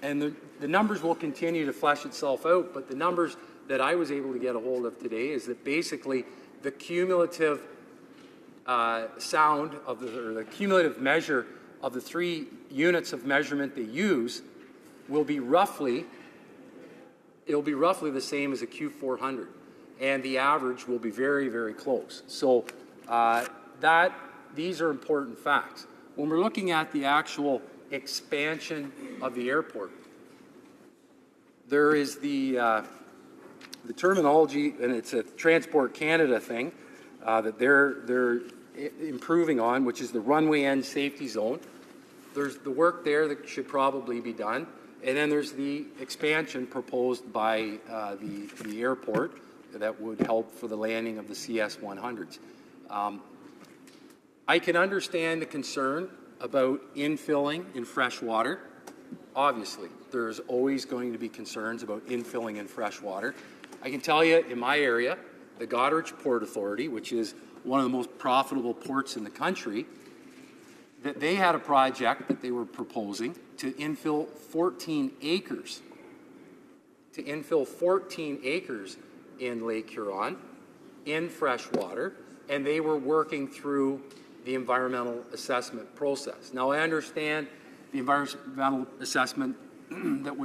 and the numbers will continue to flesh itself out, but the numbers that I was able to get a hold of today is that basically the cumulative sound of or the cumulative measure of the 3 units of measurement they use will be roughly the same as a Q400, and the average will be very, very close. So these are important facts. When we're looking at the actual expansion of the airport, there is the terminology, and it's a Transport Canada thing that they're improving on, which is the runway end safety zone. There's the work there that should probably be done, and then there's the expansion proposed by the airport that would help for the landing of the CS100s. I can understand the concern about infilling in fresh water. Obviously, there's always going to be concerns about infilling in fresh water. I can tell you in my area, the Goderich Port Authority, which is one of the most profitable ports in the country, that they had a project that they were proposing to infill 14 acres. To infill 14 acres in Lake Huron in fresh water, and they were working through the environmental assessment process. Now, I understand the environmental assessment that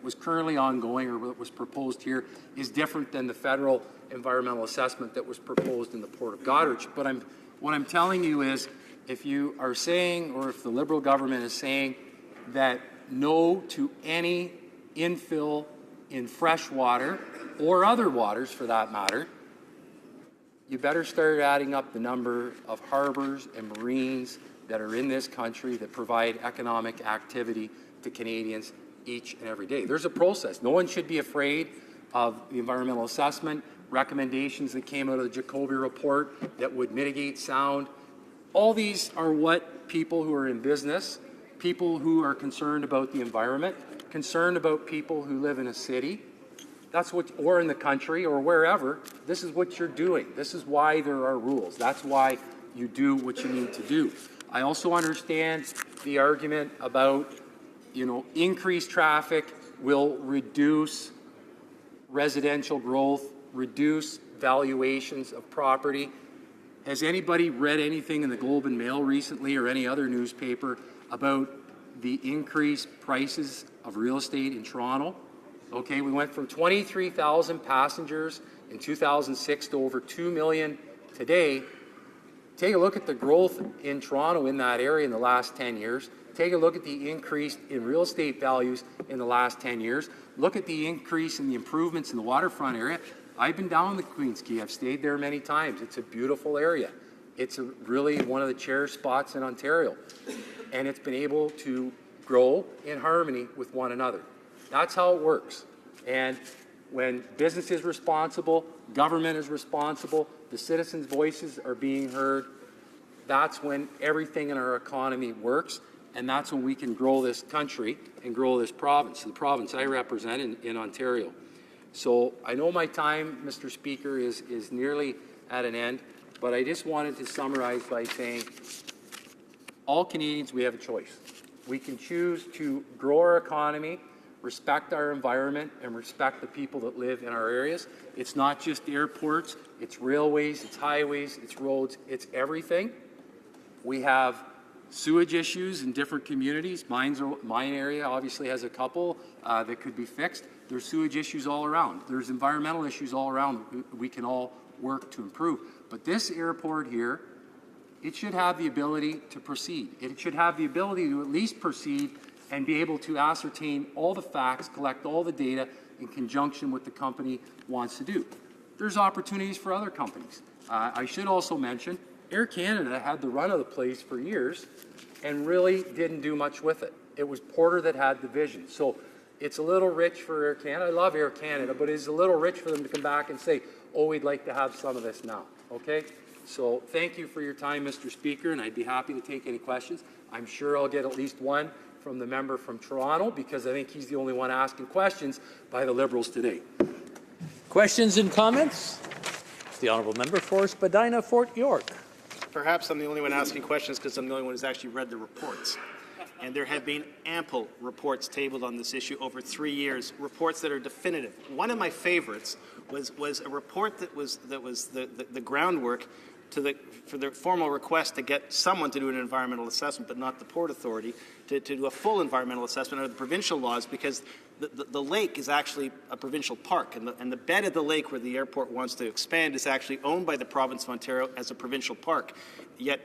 was currently ongoing or that was proposed here is different than the federal environmental assessment that was proposed in the Port of Goderich. But what I'm telling you is, if you are saying, or if the Liberal government is saying that no to any infill in fresh water or other waters for that matter, you better start adding up the number of harbors and marines that are in this country that provide economic activity to Canadians each and every day. There's a process. No one should be afraid of the environmental assessment, recommendations that came out of the Jacoby report that would mitigate sound. All these are what people who are in business, people who are concerned about the environment, concerned about people who live in a city, or in the country or wherever, this is what you're doing. This is why there are rules. That's why you do what you need to do. I also understand the argument about, increased traffic will reduce residential growth, reduce valuations of property. Has anybody read anything in the Globe and Mail recently or any other newspaper about the increased prices of real estate in Toronto? Okay, we went from 23,000 passengers in 2006 to over 2 million today. Take a look at the growth in Toronto in that area in the last 10 years. Take a look at the increase in real estate values in the last 10 years. Look at the increase in the improvements in the waterfront area. I've been down the Queens Quay. I've stayed there many times. It's a beautiful area. It's really one of the cherished spots in Ontario. And it's been able to grow in harmony with one another. That's how it works. And when business is responsible, government is responsible, the citizens' voices are being heard, that's when everything in our economy works, and that's when we can grow this country and grow this province, the province I represent in Ontario. So I know my time, Mr. Speaker, is nearly at an end, but I just wanted to summarize by saying all Canadians, we have a choice. We can choose to grow our economy, respect our environment, and respect the people that live in our areas. It's not just airports, it's railways, it's highways, it's roads, it's everything. We have sewage issues in different communities. Mine area obviously has a couple that could be fixed. There's sewage issues all around. There's environmental issues all around we can all work to improve. But this airport here, it should have the ability to proceed. It should have the ability to at least proceed and be able to ascertain all the facts, collect all the data in conjunction with the company wants to do. There's opportunities for other companies. I should also mention Air Canada had the run of the place for years and really didn't do much with it. It was Porter that had the vision. So it's a little rich for Air Canada. I love Air Canada, but it's a little rich for them to come back and say, oh, we'd like to have some of this now, okay? So thank you for your time, Mr. Speaker, and I'd be happy to take any questions. I'm sure I'll get at least one from the member from Toronto because I think he's the only one asking questions by the Liberals today. Questions and comments? The Honourable Member for Spadina, Fort York. Perhaps I'm the only one asking questions because I'm the only one who's actually read the reports. And there have been ample reports tabled on this issue over 3 years, reports that are definitive. One of my favorites was a report that was the groundwork for the formal request to get someone to do an environmental assessment, but not the Port Authority, to do a full environmental assessment under the provincial laws, because the lake is actually a provincial park, and the bed of the lake where the airport wants to expand is actually owned by the province of Ontario as a provincial park. Yet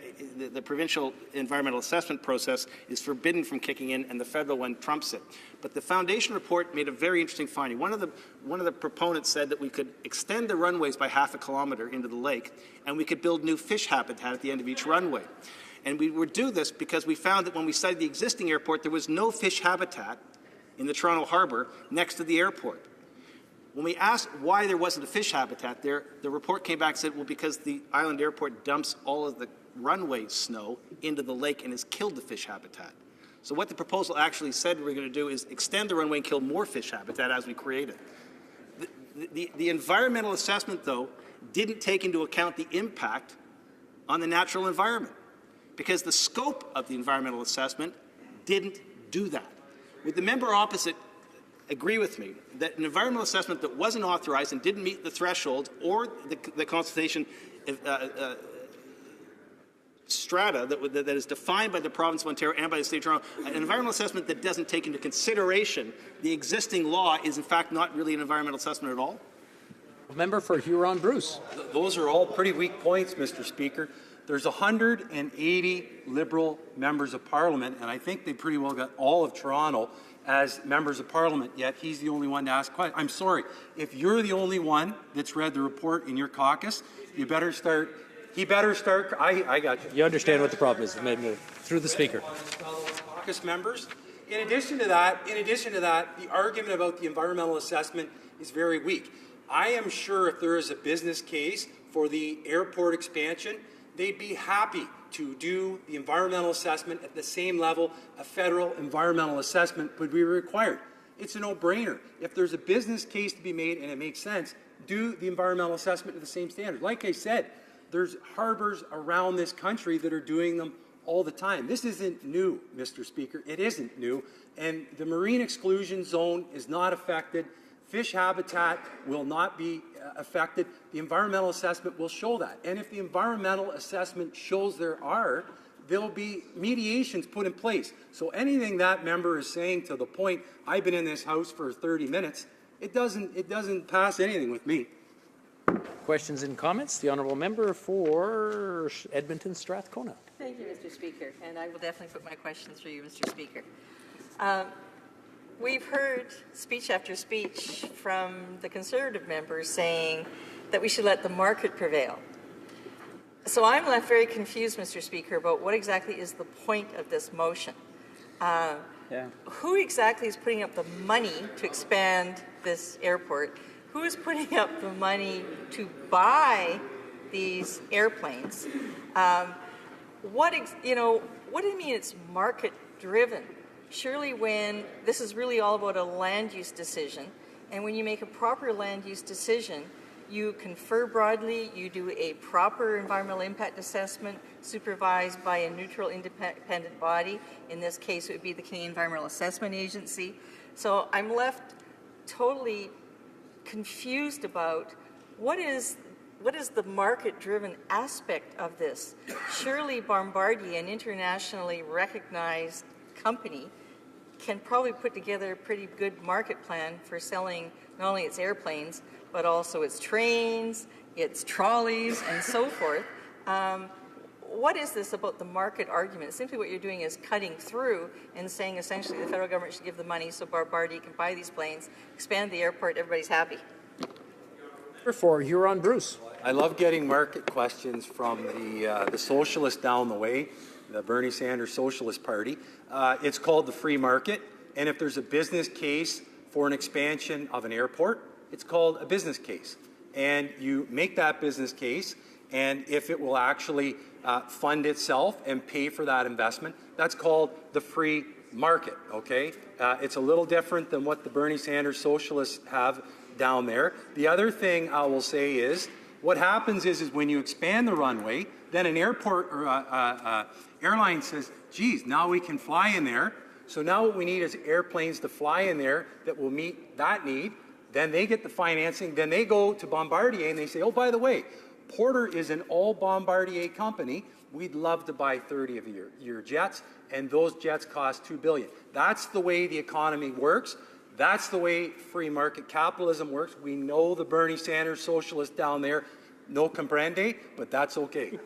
the provincial environmental assessment process is forbidden from kicking in, and the federal one trumps it. But the Foundation report made a very interesting finding. One of the proponents said that we could extend the runways by half a kilometre into the lake, and we could build new fish habitat at the end of each runway. And we would do this because we found that when we studied the existing airport, there was no fish habitat in the Toronto Harbour next to the airport. When we asked why there wasn't a fish habitat there, the report came back and said, well, because the island airport dumps all of the runway snow into the lake and has killed the fish habitat. So what the proposal actually said we're going to do is extend the runway and kill more fish habitat as we create it. The environmental assessment, though, didn't take into account the impact on the natural environment, because the scope of the environmental assessment didn't do that. Would the member opposite agree with me that an environmental assessment that wasn't authorized and didn't meet the threshold or the consultation strata that is defined by the province of Ontario and by the state of Toronto, an environmental assessment that doesn't take into consideration the existing law is in fact not really an environmental assessment at all? Member for Huron-Bruce. Those are all pretty weak points, Mr. Speaker. There's 180 Liberal members of Parliament, and I think they pretty well got all of Toronto as members of Parliament, yet he's the only one to ask questions. I'm sorry, if you're the only one that's read the report in your caucus, he better start, I got you. You understand what the problem is, through the Speaker. Caucus members. In addition to that, the argument about the environmental assessment is very weak. I am sure if there is a business case for the airport expansion, they'd be happy to do the environmental assessment at the same level a federal environmental assessment would be required. It's a no-brainer. If there's a business case to be made and it makes sense, do the environmental assessment to the same standard. Like I said, there's harbors around this country that are doing them all the time. This isn't new, Mr. Speaker. It isn't new. And the marine exclusion zone is not affected. Fish habitat will not be affected. The environmental assessment will show that. And if the environmental assessment shows there'll be mediations put in place. So anything that member is saying to the point, I've been in this house for 30 minutes, it doesn't pass anything with me. Questions and comments? The honourable member for Edmonton Strathcona. Thank you, Mr. Speaker, and I will definitely put my question through you, Mr. Speaker. We've heard speech after speech from the Conservative members saying that we should let the market prevail. So I'm left very confused, Mr. Speaker, about what exactly is the point of this motion. Who exactly is putting up the money to expand this airport? Who is putting up the money to buy these airplanes? What do you mean it's market-driven? Surely when this is really all about a land use decision, and when you make a proper land use decision, you confer broadly, you do a proper environmental impact assessment supervised by a neutral independent body. In this case, it would be the Canadian Environmental Assessment Agency. So I'm left totally confused about what is the market-driven aspect of this. Surely Bombardier, an internationally recognized company, can probably put together a pretty good market plan for selling not only its airplanes, but also its trains, its trolleys, and so forth. What is this about the market argument? Simply what you're doing is cutting through and saying essentially the federal government should give the money so Bombardier can buy these planes, expand the airport, everybody's happy. For Huron-Bruce. I love getting market questions from the socialist down the way, the Bernie Sanders Socialist Party. It's called the free market, and if there's a business case for an expansion of an airport, it's called a business case. And you make that business case, and if it will actually fund itself and pay for that investment, that's called the free market, okay? It's a little different than what the Bernie Sanders Socialists have down there. The other thing I will say is, what happens is when you expand the runway, then an airport or airline says, geez, now we can fly in there. So now what we need is airplanes to fly in there that will meet that need. Then they get the financing. Then they go to Bombardier and they say, oh, by the way, Porter is an all Bombardier company. We'd love to buy 30 of your jets, and those jets cost $2 billion. That's the way the economy works. That's the way free market capitalism works. We know the Bernie Sanders socialists down there no comprende, but that's okay.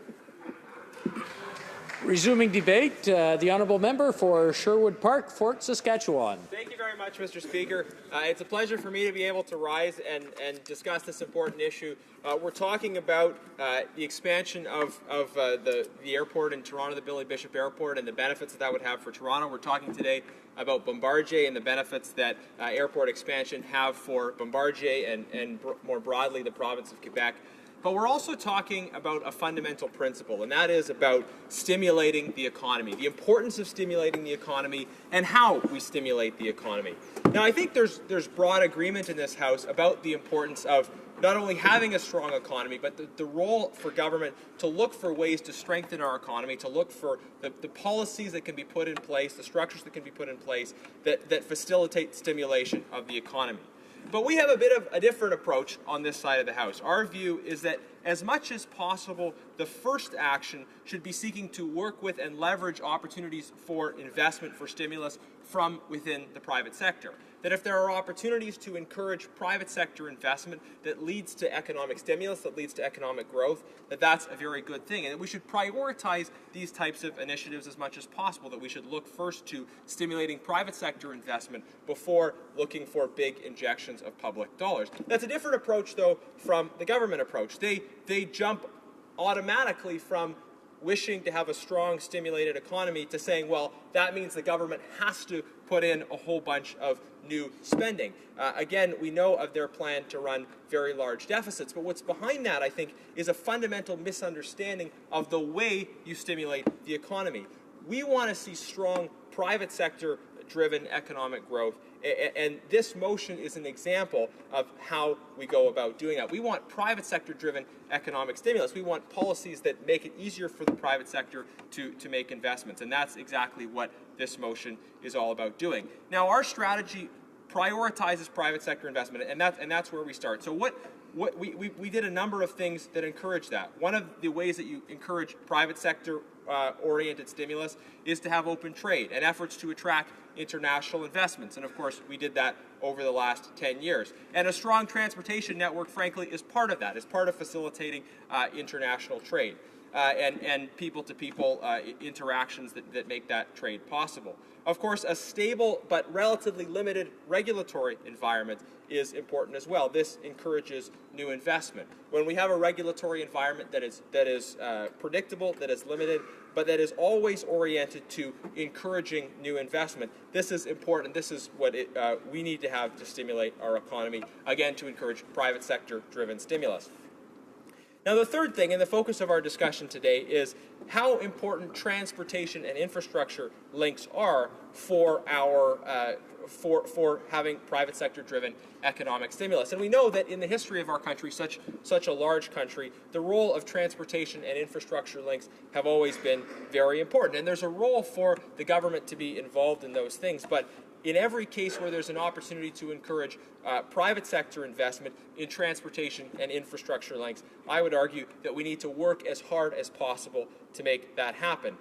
Resuming debate, the honourable member for Sherwood Park, Fort Saskatchewan. Thank you very much, Mr. Speaker. It's a pleasure for me to be able to rise and discuss this important issue. We're talking about the expansion of the airport in Toronto, the Billy Bishop Airport, and the benefits that would have for Toronto. We're talking today about Bombardier and the benefits that airport expansion have for Bombardier and more broadly the province of Quebec. But we're also talking about a fundamental principle, and that is about stimulating the economy, the importance of stimulating the economy, and how we stimulate the economy. Now, I think there's broad agreement in this House about the importance of not only having a strong economy, but the role for government to look for ways to strengthen our economy, to look for the policies that can be put in place, the structures that can be put in place that facilitate stimulation of the economy. But we have a bit of a different approach on this side of the House. Our view is that as much as possible, the first action should be seeking to work with and leverage opportunities for investment, for stimulus from within the private sector. That if there are opportunities to encourage private sector investment that leads to economic stimulus, that leads to economic growth, that's a very good thing. And that we should prioritize these types of initiatives as much as possible, that we should look first to stimulating private sector investment before looking for big injections of public dollars. That's a different approach, though, from the government approach. They jump automatically from wishing to have a strong, stimulated economy to saying, well, that means the government has to put in a whole bunch of new spending. Again, we know of their plan to run very large deficits, but what's behind that, I think, is a fundamental misunderstanding of the way you stimulate the economy. We want to see strong private sector-driven economic growth, and this motion is an example of how we go about doing that. We want private sector-driven economic stimulus. We want policies that make it easier for the private sector to make investments, and that's exactly what this motion is all about doing. Now, our strategy prioritizes private sector investment, and that's where we start. So we did a number of things that encourage that. One of the ways that you encourage private sector oriented stimulus is to have open trade and efforts to attract international investments. And of course, we did that over the last 10 years. And a strong transportation network, frankly, is part of that, is part of facilitating international trade and people-to-people interactions that make that trade possible. Of course, a stable but relatively limited regulatory environment is important as well. This encourages new investment. When we have a regulatory environment that is predictable, that is limited, but that is always oriented to encouraging new investment, this is important. This is what we need to have to stimulate our economy, again, to encourage private sector-driven stimulus. Now, the third thing, and the focus of our discussion today, is how important transportation and infrastructure links are for our for having private sector-driven economic stimulus. And we know that in the history of our country, such a large country, the role of transportation and infrastructure links have always been very important. And there's a role for the government to be involved in those things, but in every case where there's an opportunity to encourage private sector investment in transportation and infrastructure links, I would argue that we need to work as hard as possible to make that happen.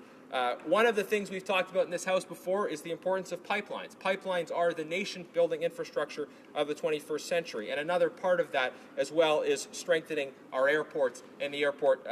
One of the things we've talked about in this House before is the importance of pipelines. Pipelines are the nation-building infrastructure of the 21st century, and another part of that as well is strengthening our airports and the airport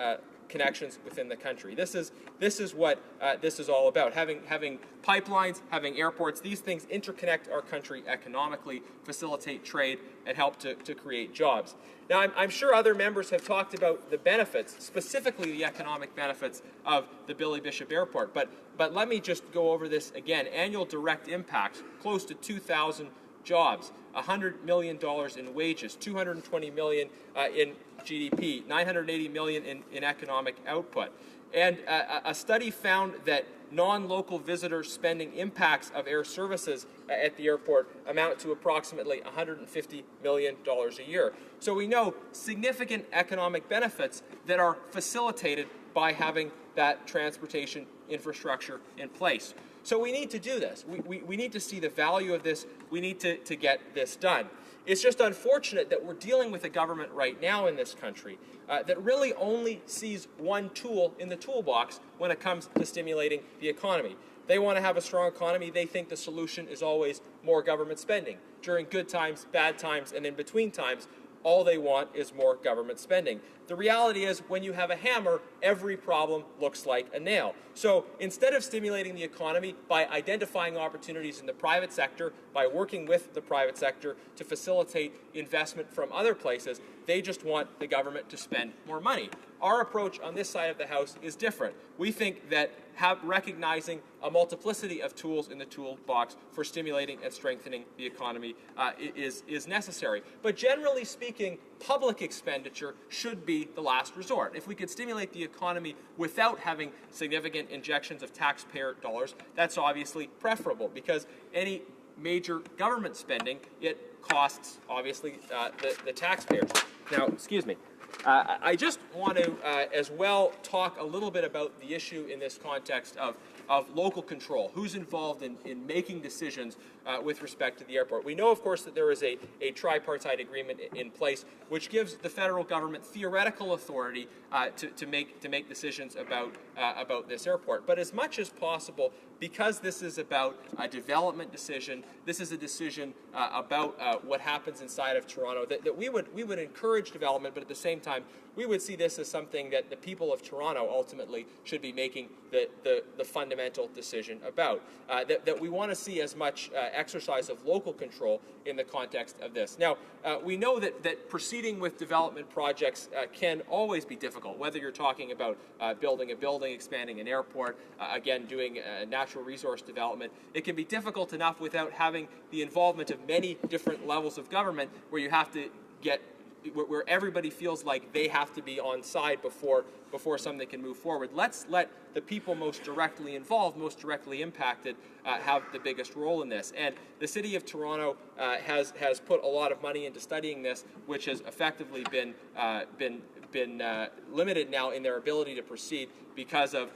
connections within the country. This is what this is all about. Having pipelines, having airports, these things interconnect our country economically, facilitate trade, and help to create jobs. Now, I'm sure other members have talked about the benefits, specifically the economic benefits of the Billy Bishop Airport, but let me just go over this again. Annual direct impacts, close to 2,000 jobs, $100 million in wages, $220 million in GDP, $980 million in economic output. And a study found that non-local visitor spending impacts of air services at the airport amount to approximately $150 million a year. So we know significant economic benefits that are facilitated by having that transportation infrastructure in place. So we need to do this. We need to see the value of this. We need to get this done. It's just unfortunate that we're dealing with a government right now in this country that really only sees one tool in the toolbox when it comes to stimulating the economy. They want to have a strong economy. They think the solution is always more government spending. During good times, bad times, and in between times, all they want is more government spending. The reality is, when you have a hammer, every problem looks like a nail. So instead of stimulating the economy by identifying opportunities in the private sector, by working with the private sector to facilitate investment from other places, they just want the government to spend more money. Our approach on this side of the House is different. We think that recognizing a multiplicity of tools in the toolbox for stimulating and strengthening the economy is necessary. But generally speaking, public expenditure should be the last resort. If we could stimulate the economy without having significant injections of taxpayer dollars, that's obviously preferable, because any major government spending, it costs, obviously, the taxpayers. Now, excuse me. I just want to, as well, talk a little bit about the issue in this context of local control. Who's involved in making decisions with respect to the airport? We know, of course, that there is a tripartite agreement in place which gives the federal government theoretical authority to make decisions about this airport. But as much as possible, because this is about a development decision, this is a decision about what happens inside of Toronto, that we would encourage development, but at the same time, we would see this as something that the people of Toronto ultimately should be making the fundamental decision about. That we want to see as much exercise of local control in the context of this. Now, we know that proceeding with development projects can always be difficult, whether you're talking about building a building, expanding an airport, again, doing natural resource development. It can be difficult enough without having the involvement of many different levels of government, where you have to get where everybody feels like they have to be on side before something can move forward. Let's let the people most directly involved, most directly impacted, have the biggest role in this. And the City of Toronto has put a lot of money into studying this, which has effectively been been limited now in their ability to proceed because of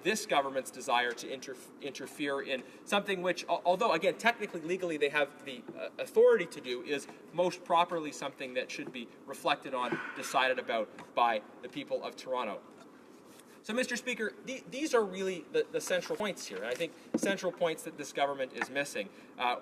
this government's desire to interfere in something which, although again technically legally they have the authority to do, is most properly something that should be reflected on, decided about by the people of Toronto. So, Mr. Speaker, these are really the central points here, and I think central points that this government is missing.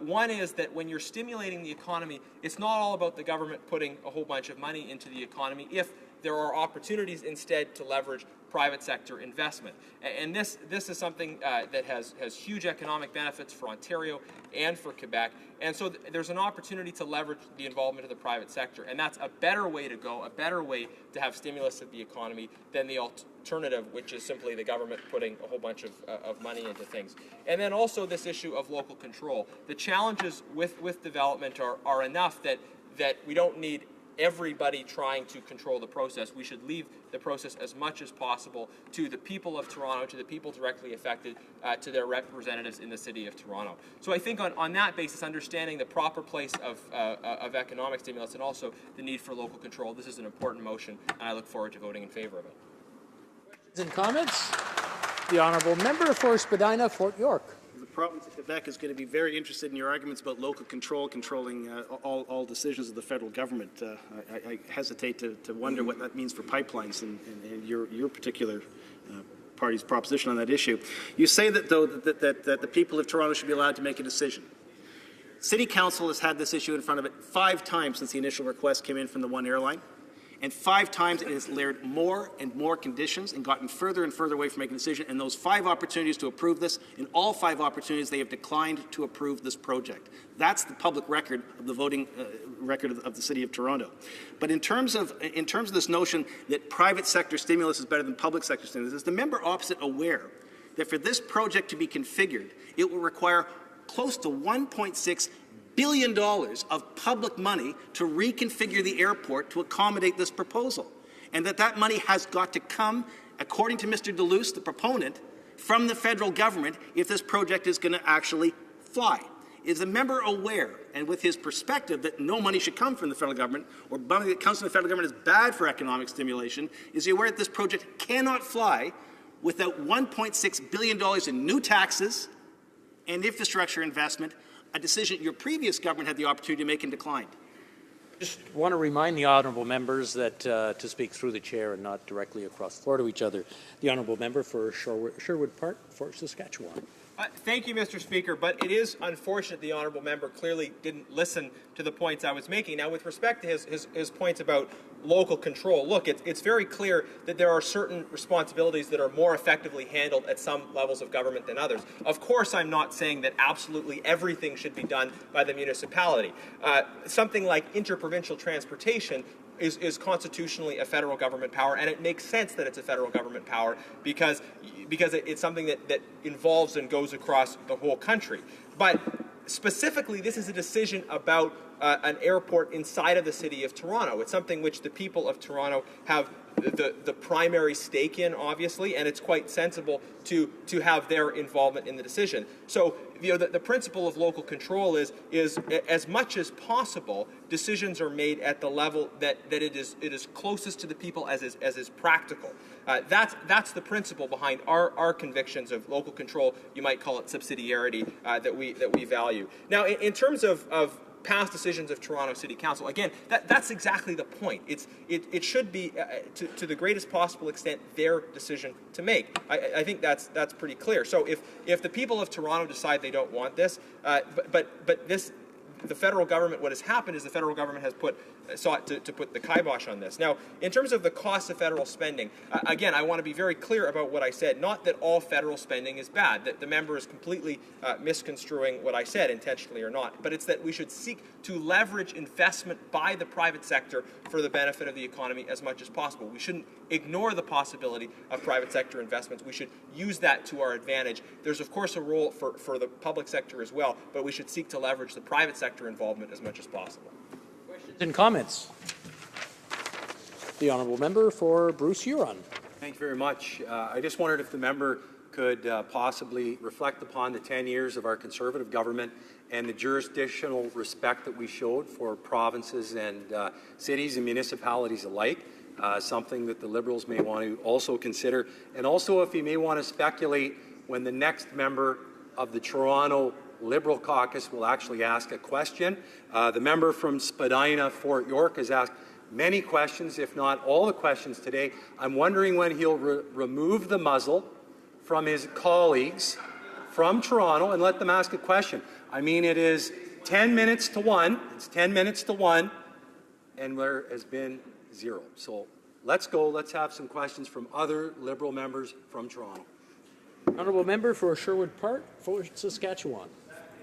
One is that when you're stimulating the economy, it's not all about the government putting a whole bunch of money into the economy if there are opportunities instead to leverage private sector investment. And this is something that has huge economic benefits for Ontario and for Quebec. And so there's an opportunity to leverage the involvement of the private sector. And that's a better way to go, a better way to have stimulus of the economy than the alternative, which is simply the government putting a whole bunch of money into things. And then also this issue of local control. The challenges with development are enough that we don't need everybody trying to control the process. We should leave the process as much as possible to the people of Toronto, to the people directly affected, to their representatives in the City of Toronto. So I think on that basis, understanding the proper place of economic stimulus and also the need for local control, this is an important motion, and I look forward to voting in favor of it. Questions and comments? The Honourable Member for Spadina, Fort York. The province of Quebec is going to be very interested in your arguments about local control, controlling all decisions of the federal government. I hesitate to wonder what that means for pipelines and your particular party's proposition on that issue. You say that, though, that the people of Toronto should be allowed to make a decision. City Council has had this issue in front of it 5 times since the initial request came in from the one airline. And 5 times it has layered more and more conditions and gotten further and further away from making a decision. And those 5 opportunities to approve this, in all 5 opportunities, they have declined to approve this project. That's the public record of the voting record of the City of Toronto. But in terms of this notion that private sector stimulus is better than public sector stimulus, is the member opposite aware that for this project to be configured, it will require close to $1.6 billion of public money to reconfigure the airport to accommodate this proposal, and that money has got to come, according to Mr. Deluce, the proponent, from the federal government if this project is going to actually fly. Is the member aware, and with his perspective that no money should come from the federal government, or money that comes from the federal government is bad for economic stimulation, is he aware that this project cannot fly without $1.6 billion in new taxes and infrastructure investment, a decision your previous government had the opportunity to make and declined? Just want to remind the honourable members that to speak through the chair and not directly across the floor to each other. The honourable member for Sherwood Park, Fort Saskatchewan. Thank you, Mr. Speaker, but it is unfortunate the honourable member clearly didn't listen to the points I was making. Now, with respect to his points about local control, look, it's very clear that there are certain responsibilities that are more effectively handled at some levels of government than others. Of course, I'm not saying that absolutely everything should be done by the municipality. Something like interprovincial transportation is constitutionally a federal government power, and it makes sense that it's a federal government power because it's something that involves and goes across the whole country. But specifically, this is a decision about an airport inside of the City of Toronto. It's something which the people of Toronto have the primary stake in, obviously, and it's quite sensible to have their involvement in the decision. So, the principle of local control is as much as possible, decisions are made at the level that it is closest to the people as is practical. That's the principle behind our convictions of local control. You might call it subsidiarity that we value. Now, in terms of past decisions of Toronto City Council, again, that's exactly the point. It should be to the greatest possible extent their decision to make. I think that's pretty clear. So if the people of Toronto decide they don't want this, but this, the federal government, what has happened is the federal government has sought to put the kibosh on this. Now, in terms of the cost of federal spending, again, I want to be very clear about what I said. Not that all federal spending is bad, that the member is completely misconstruing what I said, intentionally or not, but it's that we should seek to leverage investment by the private sector for the benefit of the economy as much as possible. We shouldn't ignore the possibility of private sector investments. We should use that to our advantage. There's, of course, a role for the public sector as well, but we should seek to leverage the private sector involvement as much as possible. Questions and comments? The honourable member for Bruce Huron. Thank you very much. I just wondered if the member could possibly reflect upon the 10 years of our Conservative government and the jurisdictional respect that we showed for provinces and cities and municipalities alike, something that the Liberals may want to also consider. And also, if you may want to speculate when the next member of the Toronto Liberal caucus will actually ask a question. The member from Spadina, Fort York, has asked many questions, if not all the questions today. I'm wondering when he'll remove the muzzle from his colleagues from Toronto and let them ask a question. I mean, it is 10 minutes to 1. It's 10 minutes to 1, and there has been 0. So let's go. Let's have some questions from other Liberal members from Toronto. Honourable member for Sherwood Park, for Saskatchewan.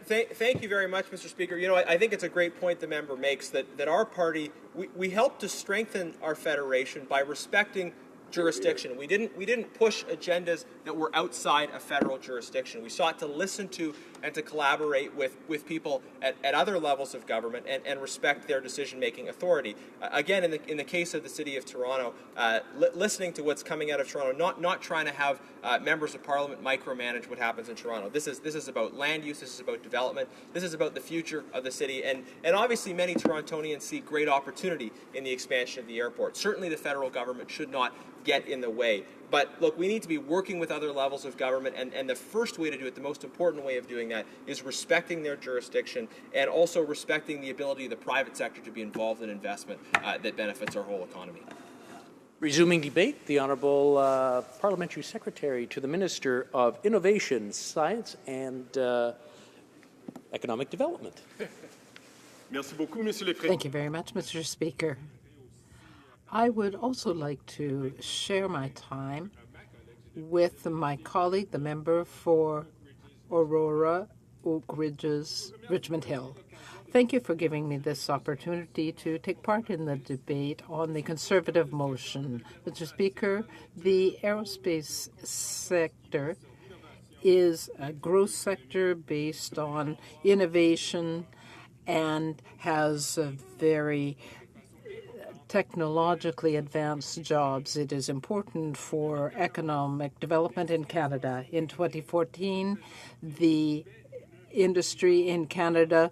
Thank you very much, Mr. Speaker. You know, I think it's a great point the member makes that our party, we helped to strengthen our federation by respecting jurisdiction. We didn't push agendas that were outside a federal jurisdiction. We sought to listen to and to collaborate with people at other levels of government and respect their decision-making authority. Again, in the case of the City of Toronto, listening to what's coming out of Toronto, not trying to have members of Parliament micromanage what happens in Toronto. This is about land use. This is about development. This is about the future of the city. And obviously, many Torontonians see great opportunity in the expansion of the airport. Certainly, the federal government should not get in the way. But look, we need to be working with other levels of government, and the first way to do it, the most important way of doing that, is respecting their jurisdiction and also respecting the ability of the private sector to be involved in investment that benefits our whole economy. Resuming debate, the Honourable Parliamentary Secretary to the Minister of Innovation, Science and Economic Development. Thank you very much, Mr. Speaker. I would also like to share my time with my colleague, the member for Aurora Oak Ridges, Richmond Hill. Thank you for giving me this opportunity to take part in the debate on the Conservative motion. Mr. Speaker, the aerospace sector is a growth sector based on innovation and has a very technologically advanced jobs. It is important for economic development in Canada. In 2014, the industry in Canada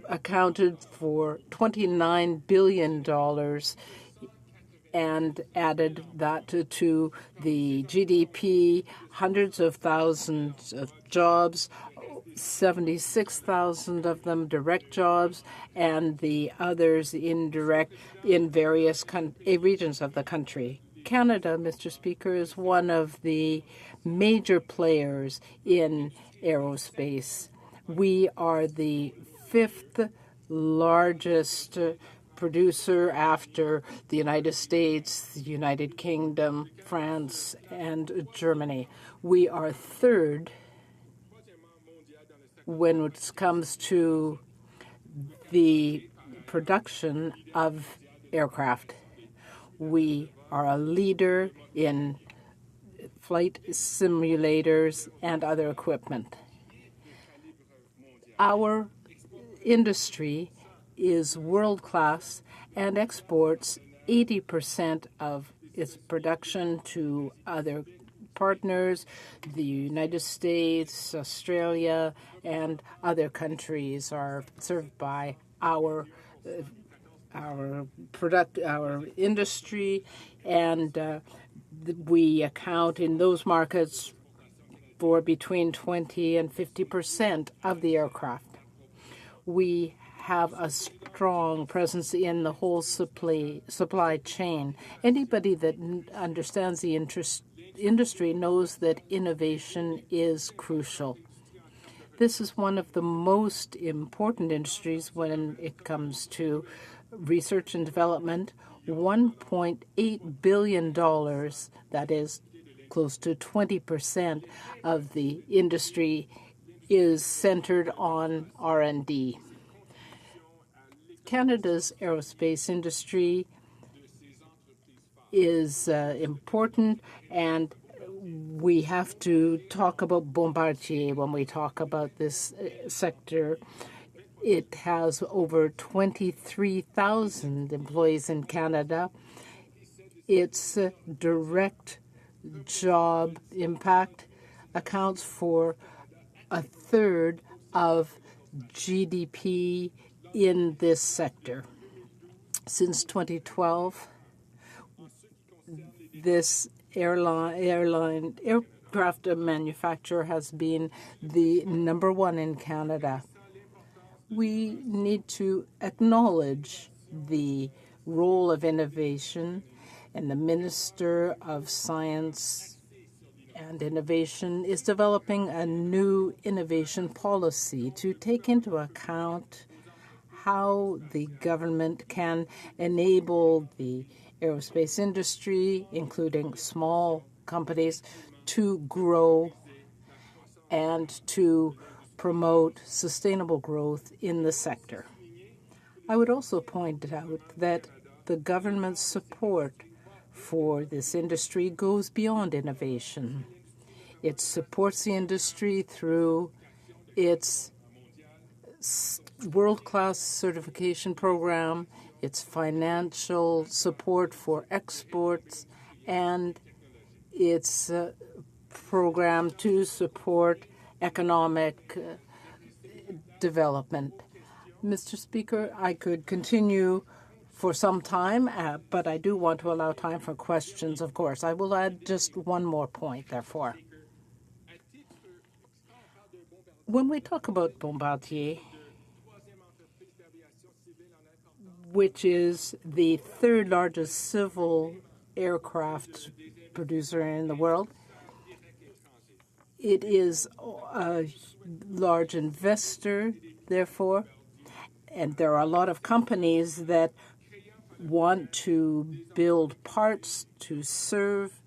accounted for $29 billion and added that to the GDP, hundreds of thousands of jobs, 76,000 of them direct jobs, and the others indirect in various regions of the country. Canada, Mr. Speaker, is one of the major players in aerospace. We are the 5th largest producer after the United States, the United Kingdom, France, and Germany. We are 3rd when it comes to the production of aircraft. We are a leader in flight simulators and other equipment. Our industry is world-class and exports 80% of its production to other partners, the United States, Australia, and other countries are served by our industry, and we account in those markets for between 20 and 50% of the aircraft. We have a strong presence in the whole supply chain. Anybody that understands the industry knows that innovation is crucial. This is one of the most important industries when it comes to research and development. $1.8 billion, that is close to 20% of the industry, is centered on R&D. Canada's aerospace industry is important, and we have to talk about Bombardier when we talk about this sector. It has over 23,000 employees in Canada. Its direct job impact accounts for 1/3 of GDP in this sector. Since 2012, this aircraft manufacturer has been the number one in Canada. We need to acknowledge the role of innovation, and the Minister of Science and Innovation is developing a new innovation policy to take into account how the government can enable the aerospace industry, including small companies, to grow and to promote sustainable growth in the sector. I would also point out that the government's support for this industry goes beyond innovation. It supports the industry through its world-class certification program, its financial support for exports, and its program to support economic development. Mr. Speaker, I could continue for some time, but I do want to allow time for questions, of course. I will add just one more point, therefore. When we talk about Bombardier, which is the third largest civil aircraft producer in the world, it is a large investor, therefore, and there are a lot of companies that want to build parts to serve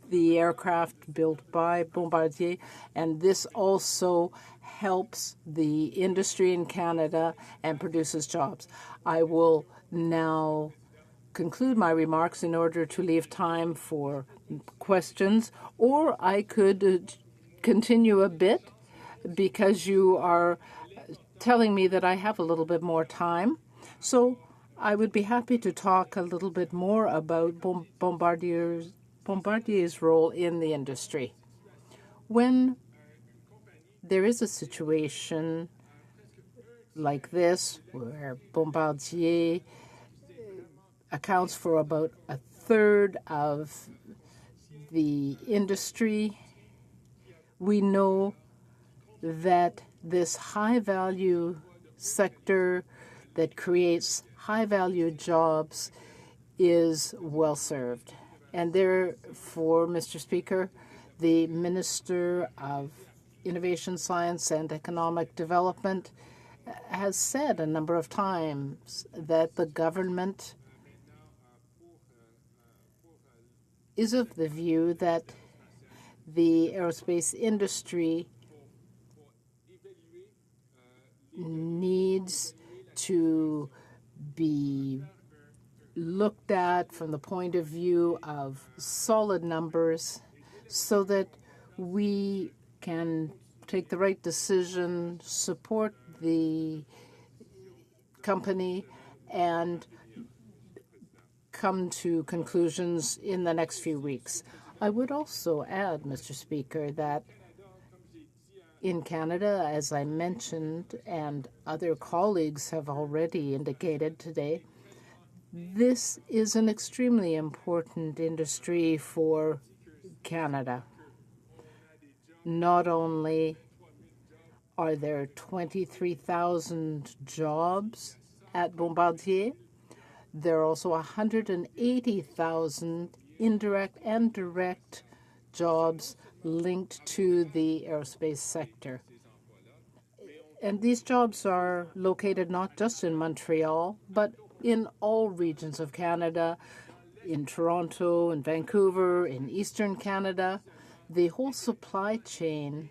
the aircraft built by Bombardier, and this also helps the industry in Canada and produces jobs. I will now conclude my remarks in order to leave time for questions, or I could continue a bit because you are telling me that I have a little bit more time. So I would be happy to talk a little bit more about Bombardier's role in the industry. When there is a situation like this, where Bombardier accounts for about a third of the industry, we know that this high-value sector that creates high-value jobs is well-served. And therefore, Mr. Speaker, the Minister of Innovation, Science and Economic Development has said a number of times that the government is of the view that the aerospace industry needs to be looked at from the point of view of solid numbers so that we can take the right decision, support the company, and come to conclusions in the next few weeks. I would also add, Mr. Speaker, that in Canada, as I mentioned, and other colleagues have already indicated today, this is an extremely important industry for Canada. Not only are there 23,000 jobs at Bombardier, there are also 180,000 indirect and direct jobs linked to the aerospace sector. And these jobs are located not just in Montreal, but in all regions of Canada, in Toronto, in Vancouver, in Eastern Canada. The whole supply chain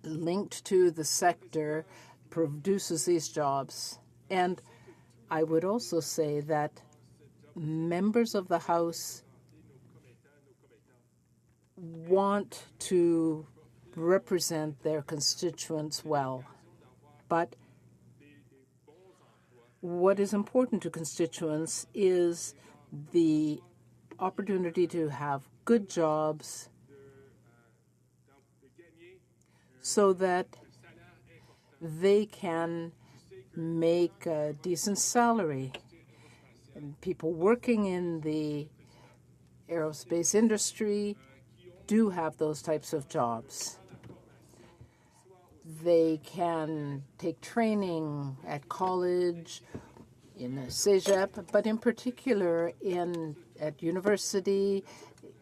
linked to the sector produces these jobs. And I would also say that members of the House want to represent their constituents well. But what is important to constituents is the opportunity to have good jobs so that they can make a decent salary. And people working in the aerospace industry do have those types of jobs. They can take training at college, in a CEGEP, but in particular at university,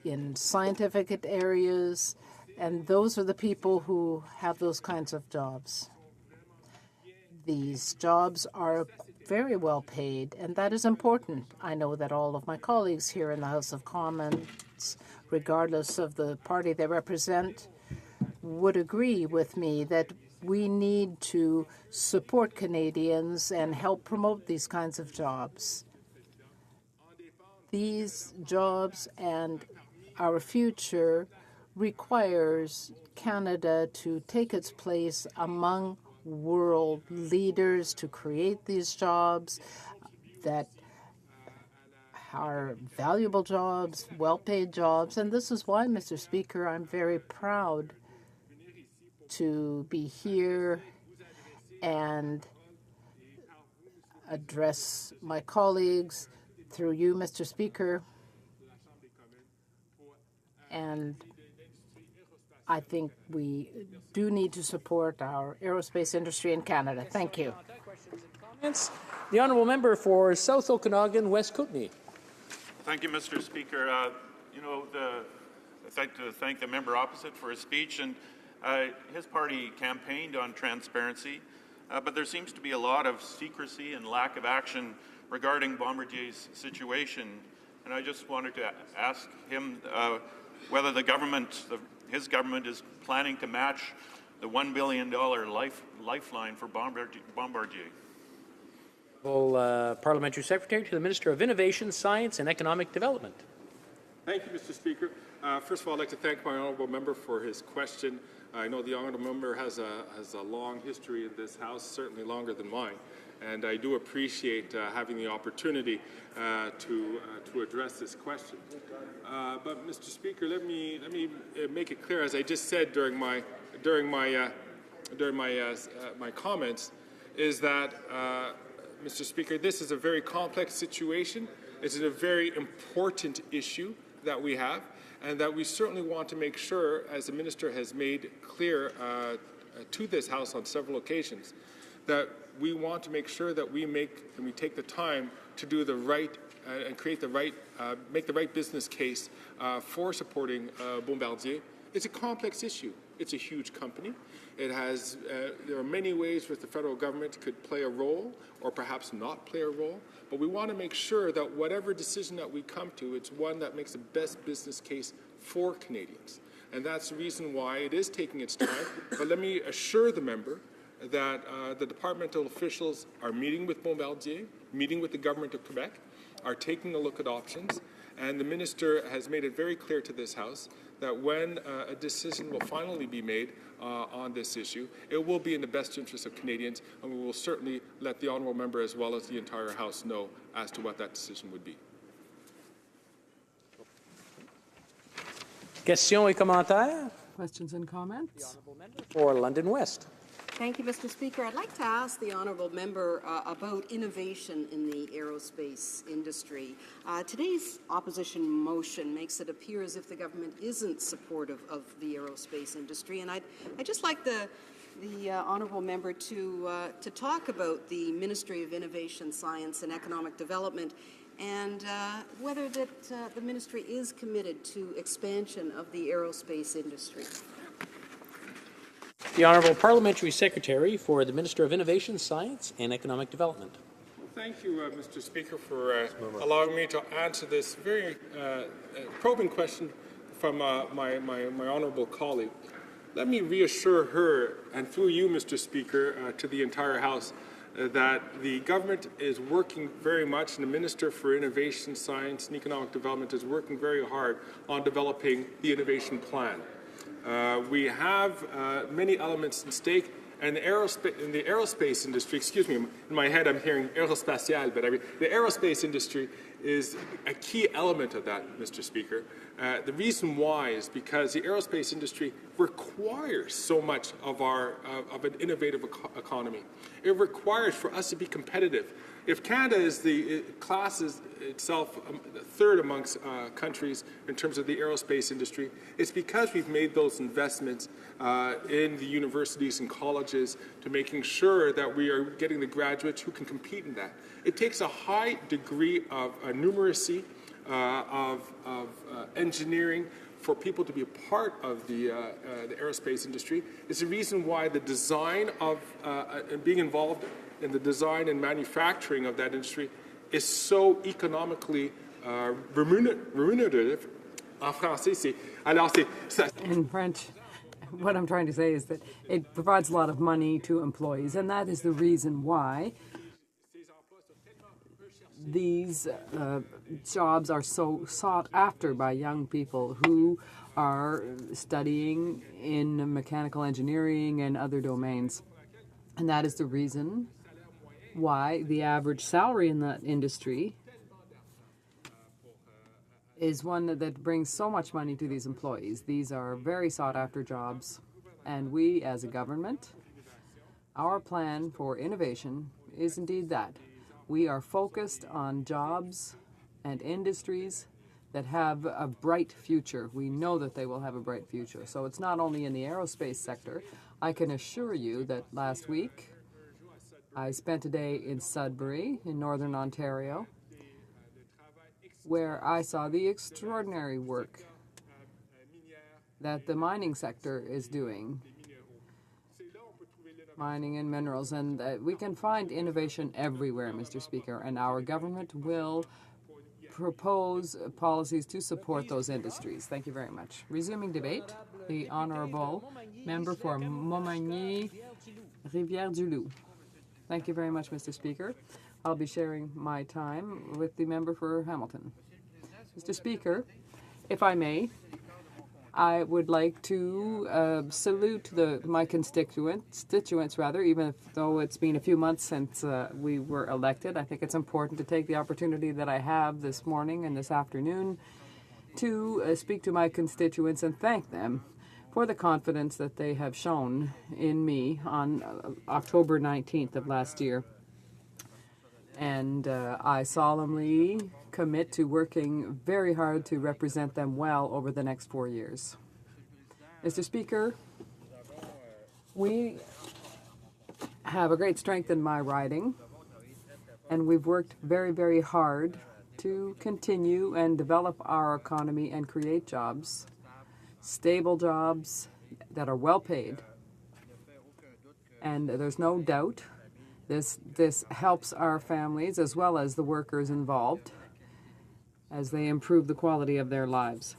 in scientific areas, and those are the people who have those kinds of jobs. These jobs are very well paid, and that is important. I know that all of my colleagues here in the House of Commons, regardless of the party they represent, would agree with me that we need to support Canadians and help promote these kinds of jobs. These jobs and our future requires Canada to take its place among world leaders to create these jobs that are valuable jobs, well-paid jobs. And this is why, Mr. Speaker, I'm very proud to be here and address my colleagues through you, Mr. Speaker. And I think we do need to support our aerospace industry in Canada. Thank you. The honourable member for South Okanagan, West Kootenay. Thank you, Mr. Speaker. I'd like to thank the member opposite for his speech. And his party campaigned on transparency, but there seems to be a lot of secrecy and lack of action regarding Bombardier's situation. And I just wanted to ask him whether his government is planning to match the $1 billion lifeline for Bombardier. Parliamentary Secretary to the Minister of Innovation, Science and Economic Development. Thank you, Mr. Speaker. First of all, I'd like to thank my honourable member for his question. I know the honourable member has a long history in this House, certainly longer than mine, and I do appreciate having the opportunity to address this question. But, Mr. Speaker, let me make it clear, as I just said during my comments, is that, Mr. Speaker, this is a very complex situation. It's a very important issue that we have, and that we certainly want to make sure, as the Minister has made clear to this House on several occasions, that we want to make sure that we take the time to do the right and make the right business case for supporting Bombardier. It's a complex issue. It's a huge company. There are many ways which the federal government could play a role or perhaps not play a role, but we want to make sure that whatever decision that we come to, it's one that makes the best business case for Canadians. And that's the reason why it is taking its time. But let me assure the member that the departmental officials are meeting with Bombardier, meeting with the government of Quebec, are taking a look at options, and the minister has made it very clear to this House that when a decision will finally be made on this issue, it will be in the best interest of Canadians, and we will certainly let the honourable member as well as the entire House know as to what that decision would be. Questions et commentaires? Questions and comments? For London West. Thank you, Mr. Speaker. I'd like to ask the honourable member about innovation in the aerospace industry. Today's opposition motion makes it appear as if the government isn't supportive of the aerospace industry, and I'd just like the honourable member to talk about the Ministry of Innovation, Science and Economic Development, and whether that the ministry is committed to expansion of the aerospace industry. The Honourable Parliamentary Secretary for the Minister of Innovation, Science and Economic Development. Thank you, Mr. Speaker, for allowing me to answer this very probing question from my honourable colleague. Let me reassure her, and through you, Mr. Speaker, to the entire House, that the government is working very much, and the Minister for Innovation, Science and Economic Development is working very hard on developing the innovation plan. We have many elements at stake, and in the aerospace industry, excuse me, in my head I'm hearing aerospatial, but the aerospace industry is a key element of that, Mr. Speaker. The reason why is because the aerospace industry requires so much of an innovative economy. It requires for us to be competitive If Canada is classes itself third amongst countries in terms of the aerospace industry, it's because we've made those investments in the universities and colleges to making sure that we are getting the graduates who can compete in that. It takes a high degree of numeracy, of engineering, for people to be a part of the aerospace industry. It's the reason why the design of and being involved in the design and manufacturing of that industry is so economically remunerative. En français, c'est alors c'est. In French, what I'm trying to say is that it provides a lot of money to employees, and that is the reason why these jobs are so sought after by young people who are studying in mechanical engineering and other domains. And that is the reason why the average salary in that industry is one that brings so much money to these employees. These are very sought after jobs. And we, as a government, our plan for innovation is indeed that. We are focused on jobs and industries that have a bright future. We know that they will have a bright future. So it's not only in the aerospace sector. I can assure you that last week I spent a day in Sudbury in Northern Ontario, where I saw the extraordinary work that the mining sector is doing. Mining and minerals, and we can find innovation everywhere, Mr. Speaker, and our government will propose policies to support those industries. Thank you very much. Resuming debate, the Honourable Member for Montmagny, Rivière-du-Loup. Thank you very much, Mr. Speaker. I'll be sharing my time with the member for Hamilton. Mr. Speaker, if I may, I would like to salute my constituents, even though it's been a few months since we were elected. I think it's important to take the opportunity that I have this morning and this afternoon to speak to my constituents and thank them for the confidence that they have shown in me on October 19th of last year. And I solemnly commit to working very hard to represent them well over the next 4 years. Mr. Speaker, we have a great strength in my riding, and we've worked very, very hard to continue and develop our economy and create jobs, stable jobs that are well paid. And there's no doubt this helps our families as well as the workers involved as they improve the quality of their lives.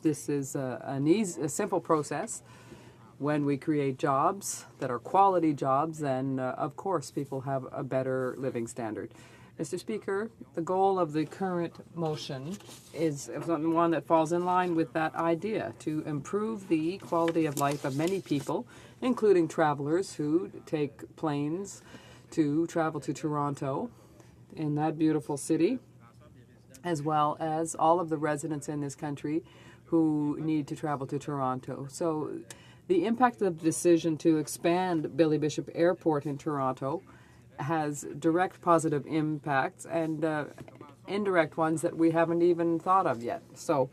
This is a simple process. When we create jobs that are quality jobs, then of course people have a better living standard. Mr. Speaker, the goal of the current motion is one that falls in line with that idea, to improve the quality of life of many people, including travelers who take planes to travel to Toronto, in that beautiful city, as well as all of the residents in this country who need to travel to Toronto. So the impact of the decision to expand Billy Bishop Airport in Toronto has direct positive impacts and indirect ones that we haven't even thought of yet. So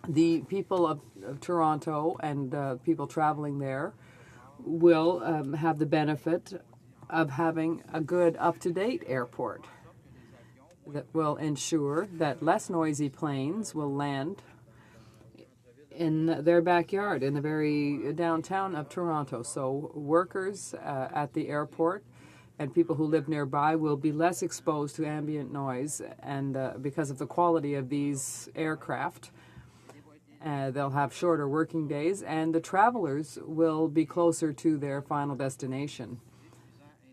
the people of Toronto and people traveling there will have the benefit of having a good, up-to-date airport that will ensure that less noisy planes will land in their backyard, in the very downtown of Toronto. So workers at the airport and people who live nearby will be less exposed to ambient noise, and because of the quality of these aircraft, they'll have shorter working days, and the travelers will be closer to their final destination.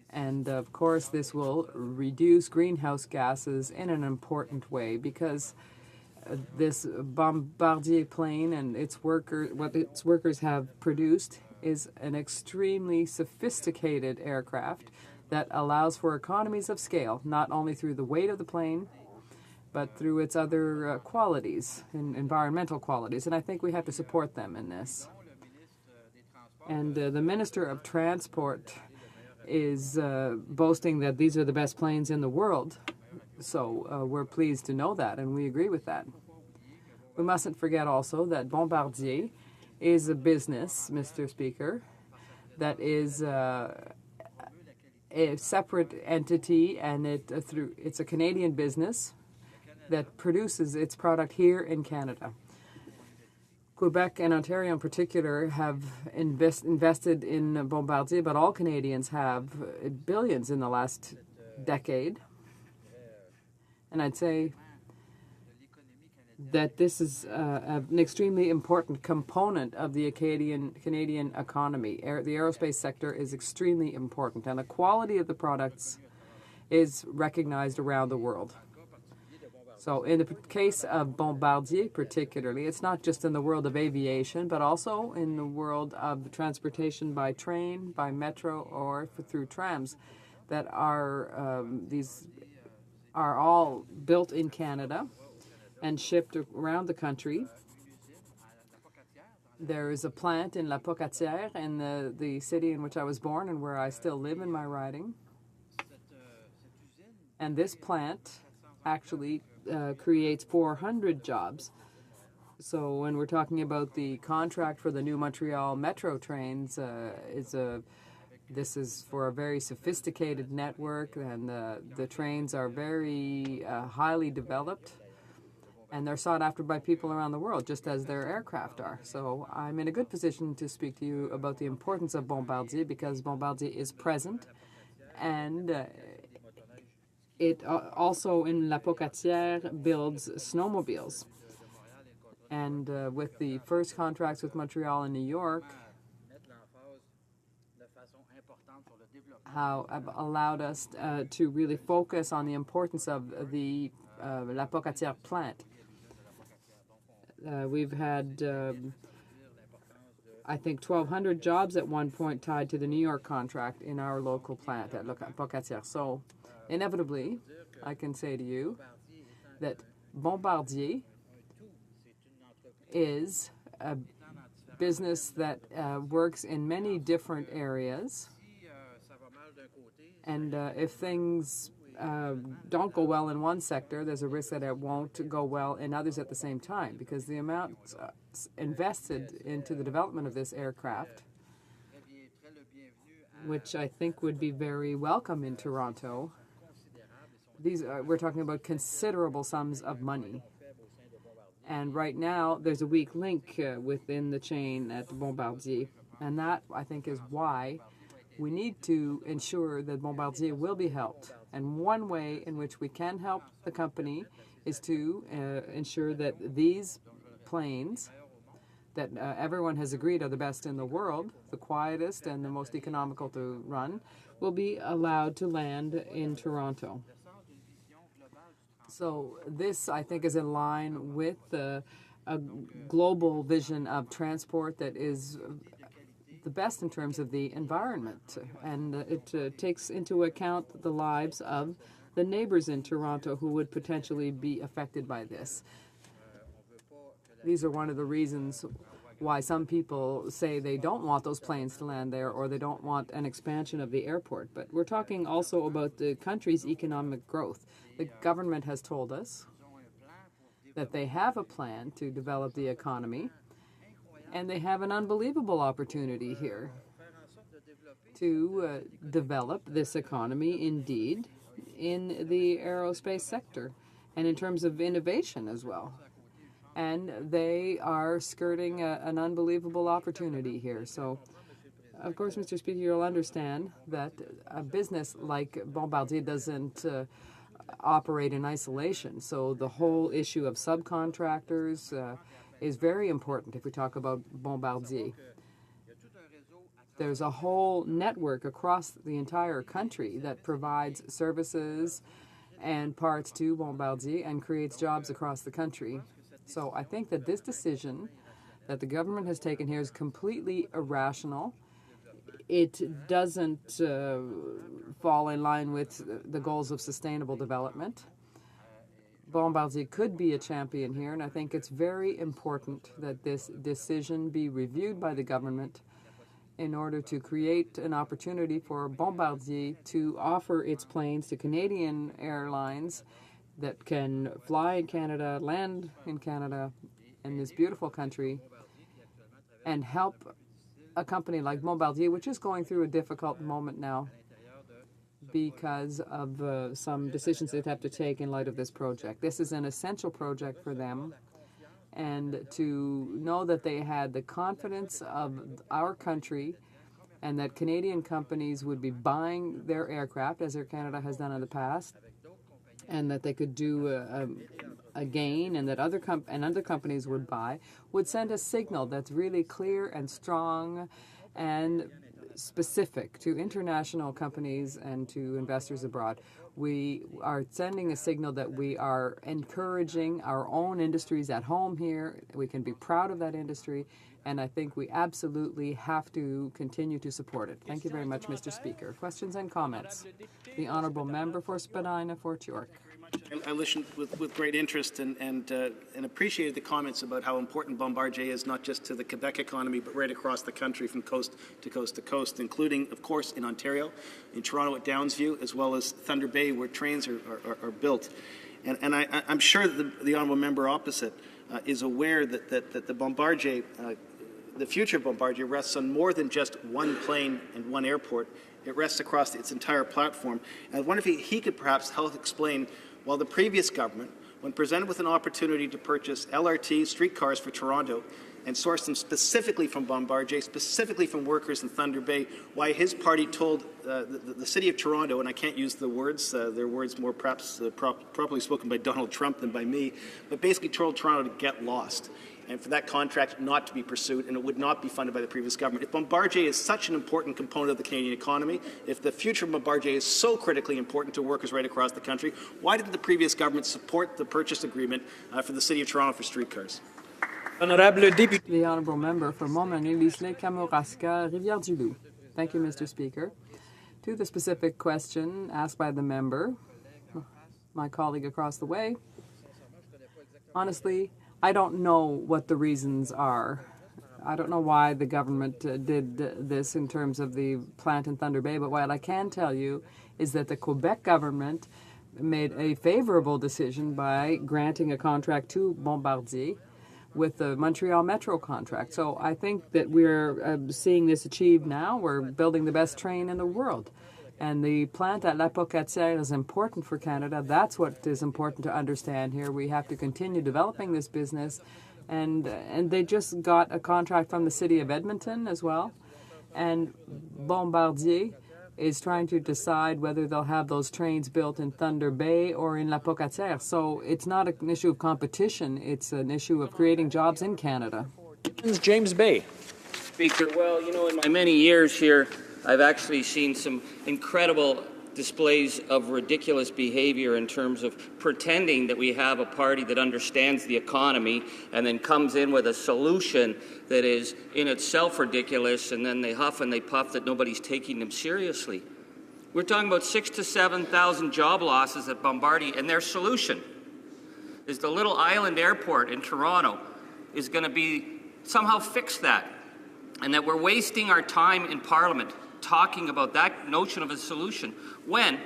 And of course, this will reduce greenhouse gases in an important way, because this Bombardier plane and what its workers have produced is an extremely sophisticated aircraft that allows for economies of scale, not only through the weight of the plane, but through its other qualities, environmental qualities. And I think we have to support them in this. And the Minister of Transport is boasting that these are the best planes in the world. So we're pleased to know that, and we agree with that. We mustn't forget also that Bombardier is a business, Mr. Speaker, that is a separate entity, and it's a Canadian business that produces its product here in Canada. Quebec and Ontario in particular have invested in Bombardier, but all Canadians have billions in the last decade. And I'd say that this is an extremely important component of the Canadian economy. The aerospace sector is extremely important, and the quality of the products is recognized around the world. So in the case of Bombardier particularly, it's not just in the world of aviation, but also in the world of transportation by train, by metro, or through trams that these are all built in Canada and shipped around the country. There is a plant in La Pocatière, in the city in which I was born and where I still live in my riding. And this plant actually creates 400 jobs. So when we're talking about the contract for the new Montreal Metro trains, this is for a very sophisticated network, and the trains are very highly developed, and they're sought after by people around the world, just as their aircraft are. So I'm in a good position to speak to you about the importance of Bombardier, because Bombardier is present, and it also in La Pocatière builds snowmobiles. And with the first contracts with Montreal and New York, how allowed us to really focus on the importance of the La Pocatière plant. We've had, I think, 1,200 jobs at one point tied to the New York contract in our local plant at La Pocatière. So inevitably, I can say to you that Bombardier is a business that works in many different areas. And if things don't go well in one sector, there's a risk that it won't go well in others at the same time, because the amount invested into the development of this aircraft, which I think would be very welcome in Toronto, we're talking about considerable sums of money. And right now, there's a weak link within the chain at Bombardier. And that, I think, is why we need to ensure that Bombardier will be helped. And one way in which we can help the company is to ensure that these planes that everyone has agreed are the best in the world, the quietest and the most economical to run, will be allowed to land in Toronto. So this, I think, is in line with a global vision of transport that is the best in terms of the environment, and it takes into account the lives of the neighbors in Toronto who would potentially be affected by this. These are one of the reasons why some people say they don't want those planes to land there, or they don't want an expansion of the airport. But we're talking also about the country's economic growth. The government has told us that they have a plan to develop the economy, and they have an unbelievable opportunity here to develop this economy, indeed, in the aerospace sector, and in terms of innovation as well. And they are skirting an unbelievable opportunity here. So, of course, Mr. Speaker, you'll understand that a business like Bombardier doesn't operate in isolation. So the whole issue of subcontractors is very important if we talk about Bombardier. There's a whole network across the entire country that provides services and parts to Bombardier and creates jobs across the country. So I think that this decision that the government has taken here is completely irrational. It doesn't fall in line with the goals of sustainable development. Bombardier could be a champion here, and I think it's very important that this decision be reviewed by the government in order to create an opportunity for Bombardier to offer its planes to Canadian airlines that can fly in Canada, land in Canada, in this beautiful country, and help a company like Bombardier, which is going through a difficult moment now because of some decisions they'd have to take in light of this project. This is an essential project for them, and to know that they had the confidence of our country and that Canadian companies would be buying their aircraft, as Air Canada has done in the past, and that they could do a gain, and that other companies would buy, would send a signal that's really clear and strong and specific to international companies and to investors abroad. We are sending a signal that we are encouraging our own industries at home here. We can be proud of that industry, and I think we absolutely have to continue to support it. Thank you very much, Mr. Speaker. Questions and comments? The Honourable Member for Spadina, Fort York. I listened with great interest and appreciated the comments about how important Bombardier is, not just to the Quebec economy, but right across the country from coast to coast to coast, including, of course, in Ontario, in Toronto at Downsview, as well as Thunder Bay, where trains are built. And I'm sure that the honourable member opposite is aware that the Bombardier, the future of Bombardier rests on more than just one plane and one airport. It rests across its entire platform. And I wonder if he could perhaps help explain, while the previous government, when presented with an opportunity to purchase LRT streetcars for Toronto and source them specifically from Bombardier, specifically from workers in Thunder Bay, why his party told the City of Toronto, and I can't use the words, they're words more perhaps properly spoken by Donald Trump than by me, but basically told Toronto to get lost, and for that contract not to be pursued, and it would not be funded by the previous government. If Bombardier is such an important component of the Canadian economy, if the future of Bombardier is so critically important to workers right across the country, why didn't the previous government support the purchase agreement for the City of Toronto for streetcars? The Honourable Member for Montmagny-Lisle, Kamouraska, Rivière-du-Loup. Thank you, Mr. Speaker. To the specific question asked by the member, my colleague across the way, honestly, I don't know what the reasons are. I don't know why the government did this in terms of the plant in Thunder Bay, but what I can tell you is that the Quebec government made a favorable decision by granting a contract to Bombardier with the Montreal Metro contract. So I think that we're seeing this achieved now. We're building the best train in the world. And the plant at La Pocatière is important for Canada. That's what is important to understand here. We have to continue developing this business. And they just got a contract from the City of Edmonton as well. And Bombardier is trying to decide whether they'll have those trains built in Thunder Bay or in La Pocatière. So it's not an issue of competition. It's an issue of creating jobs in Canada. James Bay. Speaker, well, you know, in my many years here, I've actually seen some incredible displays of ridiculous behavior in terms of pretending that we have a party that understands the economy and then comes in with a solution that is in itself ridiculous, and then they huff and they puff that nobody's taking them seriously. We're talking about 6,000 to 7,000 job losses at Bombardier, and their solution is the little island airport in Toronto is going to be somehow fix that, and that we're wasting our time in Parliament talking about that notion of a solution when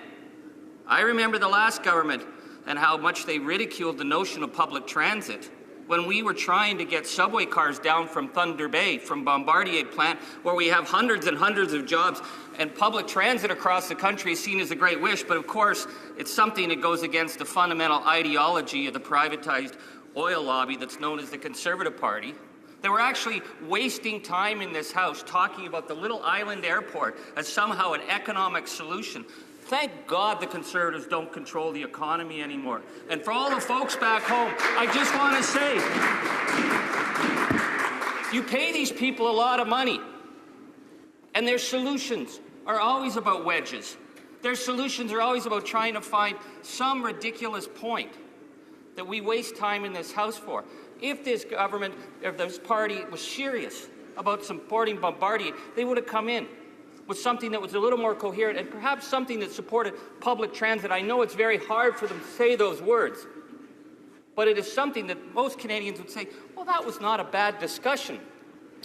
I remember the last government and how much they ridiculed the notion of public transit when we were trying to get subway cars down from Thunder Bay, from Bombardier plant, where we have hundreds and hundreds of jobs, and public transit across the country is seen as a great wish, but of course it's something that goes against the fundamental ideology of the privatized oil lobby that's known as the Conservative Party. They were actually wasting time in this House talking about the little island airport as somehow an economic solution. Thank God the Conservatives don't control the economy anymore. And for all the folks back home, I just want to say, you pay these people a lot of money, and their solutions are always about wedges. Their solutions are always about trying to find some ridiculous point that we waste time in this House for. If this government, if this party was serious about supporting Bombardier, they would have come in with something that was a little more coherent and perhaps something that supported public transit. I know it's very hard for them to say those words, but it is something that most Canadians would say, well, that was not a bad discussion.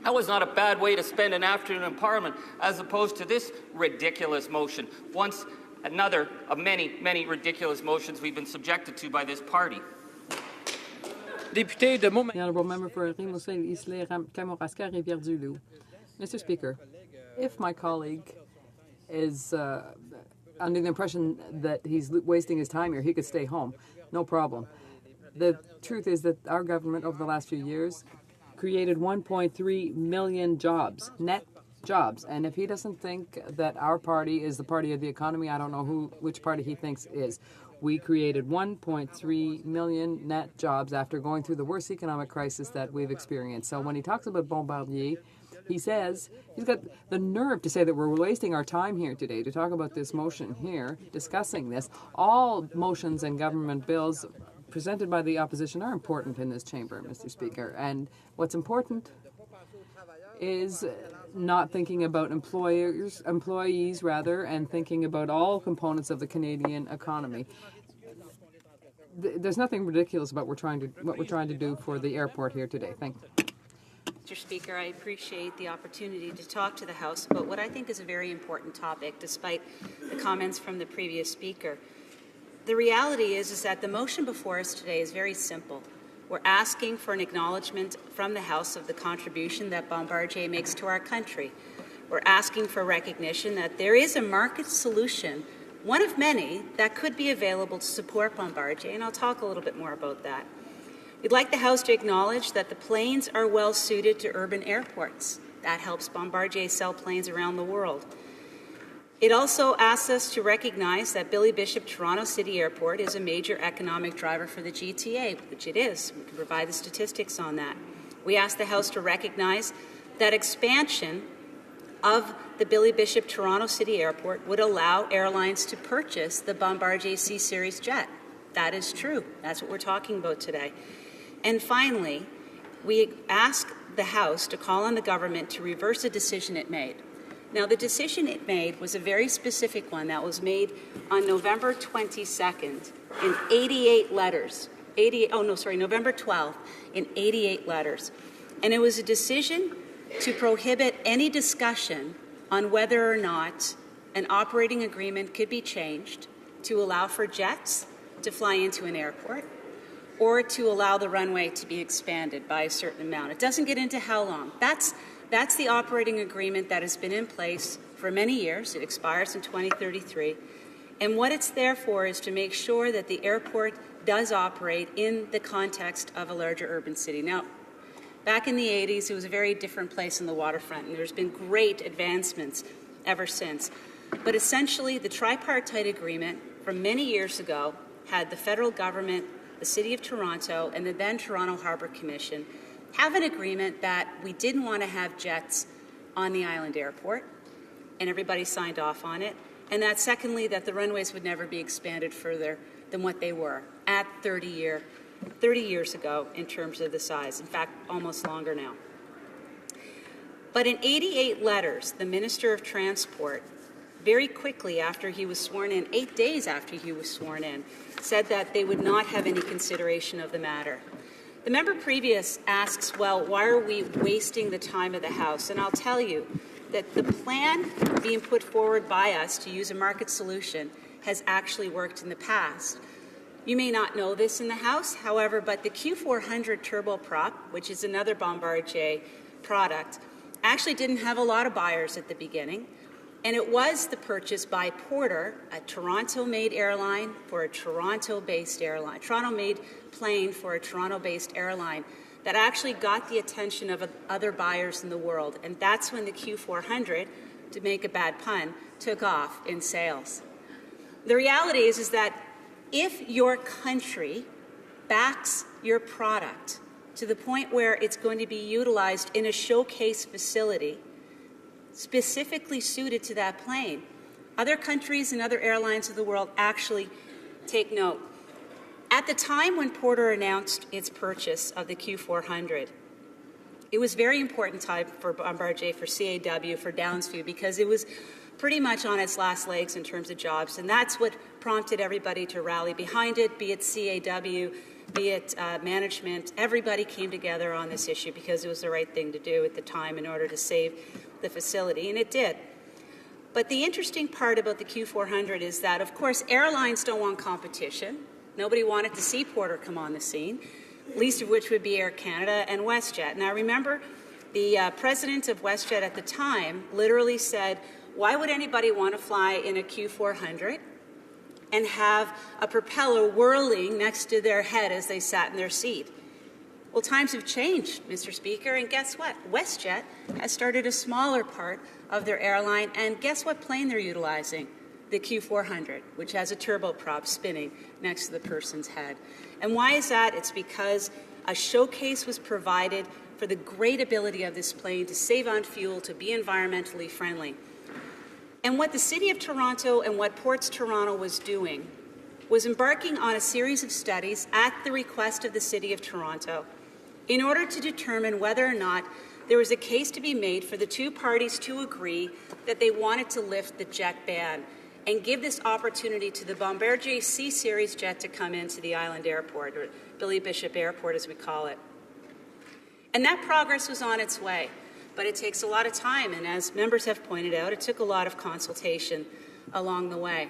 That was not a bad way to spend an afternoon in Parliament, as opposed to this ridiculous motion. Once another of many, many ridiculous motions we've been subjected to by this party. The honourable member for Rimousin, Islay, Kamouraska, Rivière-du-Loup. Mr. Speaker, if my colleague is under the impression that he's wasting his time here, he could stay home. No problem. The truth is that our government over the last few years created 1.3 million jobs, net jobs. And if he doesn't think that our party is the party of the economy, I don't know which party he thinks is. We created 1.3 million net jobs after going through the worst economic crisis that we've experienced. So when he talks about Bombardier, he says, he's got the nerve to say that we're wasting our time here today to talk about this motion here, discussing this. All motions and government bills presented by the opposition are important in this chamber, Mr. Speaker. And what's important is not thinking about employees, and thinking about all components of the Canadian economy. There's nothing ridiculous about what we're trying to do for the airport here today. Thank you. Mr. Speaker, I appreciate the opportunity to talk to the House about what I think is a very important topic, despite the comments from the previous speaker. The reality is that the motion before us today is very simple. We're asking for an acknowledgement from the House of the contribution that Bombardier makes to our country. We're asking for recognition that there is a market solution, one of many, that could be available to support Bombardier, and I'll talk a little bit more about that. We'd like the House to acknowledge that the planes are well suited to urban airports. That helps Bombardier sell planes around the world. It also asks us to recognize that Billy Bishop Toronto City Airport is a major economic driver for the GTA, which it is. We can provide the statistics on that. We ask the House to recognize that expansion of the Billy Bishop Toronto City Airport would allow airlines to purchase the Bombardier C-Series jet. That is true. That's what we're talking about today. And finally, we ask the House to call on the government to reverse a decision it made. Now, the decision it made was a very specific one that was made on November 22nd in 88 letters. November 12th in 88 letters. And it was a decision to prohibit any discussion on whether or not an operating agreement could be changed to allow for jets to fly into an airport or to allow the runway to be expanded by a certain amount. It doesn't get into how long. That's the operating agreement that has been in place for many years. It expires in 2033. And what it's there for is to make sure that the airport does operate in the context of a larger urban city. Now, back in the 80s, it was a very different place in the waterfront, and there's been great advancements ever since. But essentially, the tripartite agreement from many years ago had the federal government, the City of Toronto, and the then Toronto Harbour Commission have an agreement that we didn't want to have jets on the island airport, and everybody signed off on it. And that, secondly, that the runways would never be expanded further than what they were at 30 years ago in terms of the size. In fact, almost longer now. But in 88 letters, the Minister of Transport, very quickly after he was sworn in, 8 days after he was sworn in, said that they would not have any consideration of the matter. The member previous asks, well, why are we wasting the time of the House? And I'll tell you that the plan being put forward by us to use a market solution has actually worked in the past. You may not know this in the House, however, but the Q400 turboprop, which is another Bombardier product, actually didn't have a lot of buyers at the beginning. And it was the purchase by Porter, a Toronto-made airline for a Toronto-based airline, Toronto-made plane for a Toronto-based airline, that actually got the attention of other buyers in the world. And that's when the Q400, to make a bad pun, took off in sales. The reality is that if your country backs your product to the point where it's going to be utilized in a showcase facility specifically suited to that plane, other countries and other airlines of the world actually take note. At the time when Porter announced its purchase of the Q400, it was a very important time for Bombardier, for CAW, for Downsview, because it was pretty much on its last legs in terms of jobs, and that's what prompted everybody to rally behind it, be it CAW, be it management, everybody came together on this issue because it was the right thing to do at the time in order to save the facility, and it did. But the interesting part about the Q400 is that, of course, airlines don't want competition. Nobody wanted to see Porter come on the scene, least of which would be Air Canada and WestJet. Now, remember, the president of WestJet at the time literally said, why would anybody want to fly in a Q400 and have a propeller whirling next to their head as they sat in their seat? Well, times have changed, Mr. Speaker, and guess what? WestJet has started a smaller part of their airline, and guess what plane they're utilizing? The Q400, which has a turboprop spinning next to the person's head. And why is that? It's because a showcase was provided for the great ability of this plane to save on fuel, to be environmentally friendly. And what the City of Toronto and what Ports Toronto was doing was embarking on a series of studies at the request of the City of Toronto in order to determine whether or not there was a case to be made for the two parties to agree that they wanted to lift the jet ban and give this opportunity to the Bombardier C-Series jet to come into the island airport, or Billy Bishop Airport as we call it. And that progress was on its way, but it takes a lot of time, and as members have pointed out, it took a lot of consultation along the way.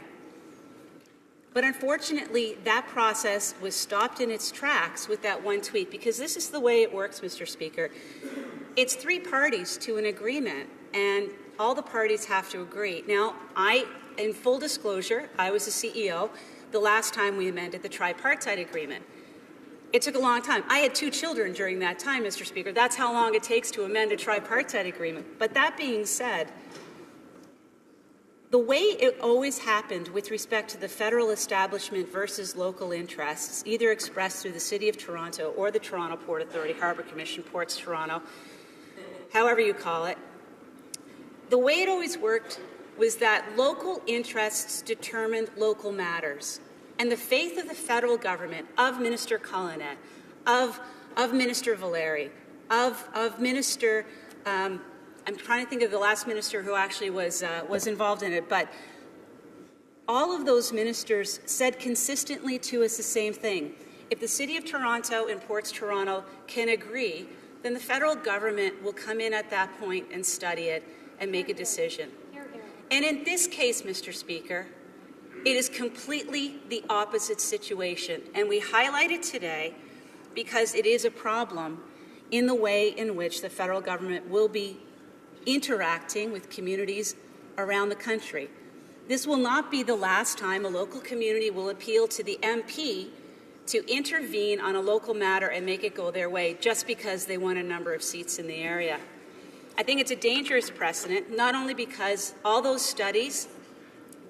But unfortunately, that process was stopped in its tracks with that one tweet, because this is the way it works, Mr. Speaker. It's three parties to an agreement, and all the parties have to agree. Now, in full disclosure, I was the CEO the last time we amended the tripartite agreement. It took a long time. I had 2 children during that time, Mr. Speaker. That's how long it takes to amend a tripartite agreement. But that being said, the way it always happened with respect to the federal establishment versus local interests, either expressed through the City of Toronto or the Toronto Port Authority, Harbour Commission, Ports Toronto, however you call it, the way it always worked was that local interests determined local matters. And the faith of the federal government, of Minister Cullinan, of Minister Valeri, of Minister, I'm trying to think of the last minister who actually was involved in it, but all of those ministers said consistently to us the same thing. If the City of Toronto and Ports Toronto can agree, then the federal government will come in at that point and study it and make a decision. And in this case, Mr. Speaker, it is completely the opposite situation. And we highlight it today because it is a problem in the way in which the federal government will be interacting with communities around the country. This will not be the last time a local community will appeal to the MP to intervene on a local matter and make it go their way just because they won a number of seats in the area. I think it's a dangerous precedent, not only because all those studies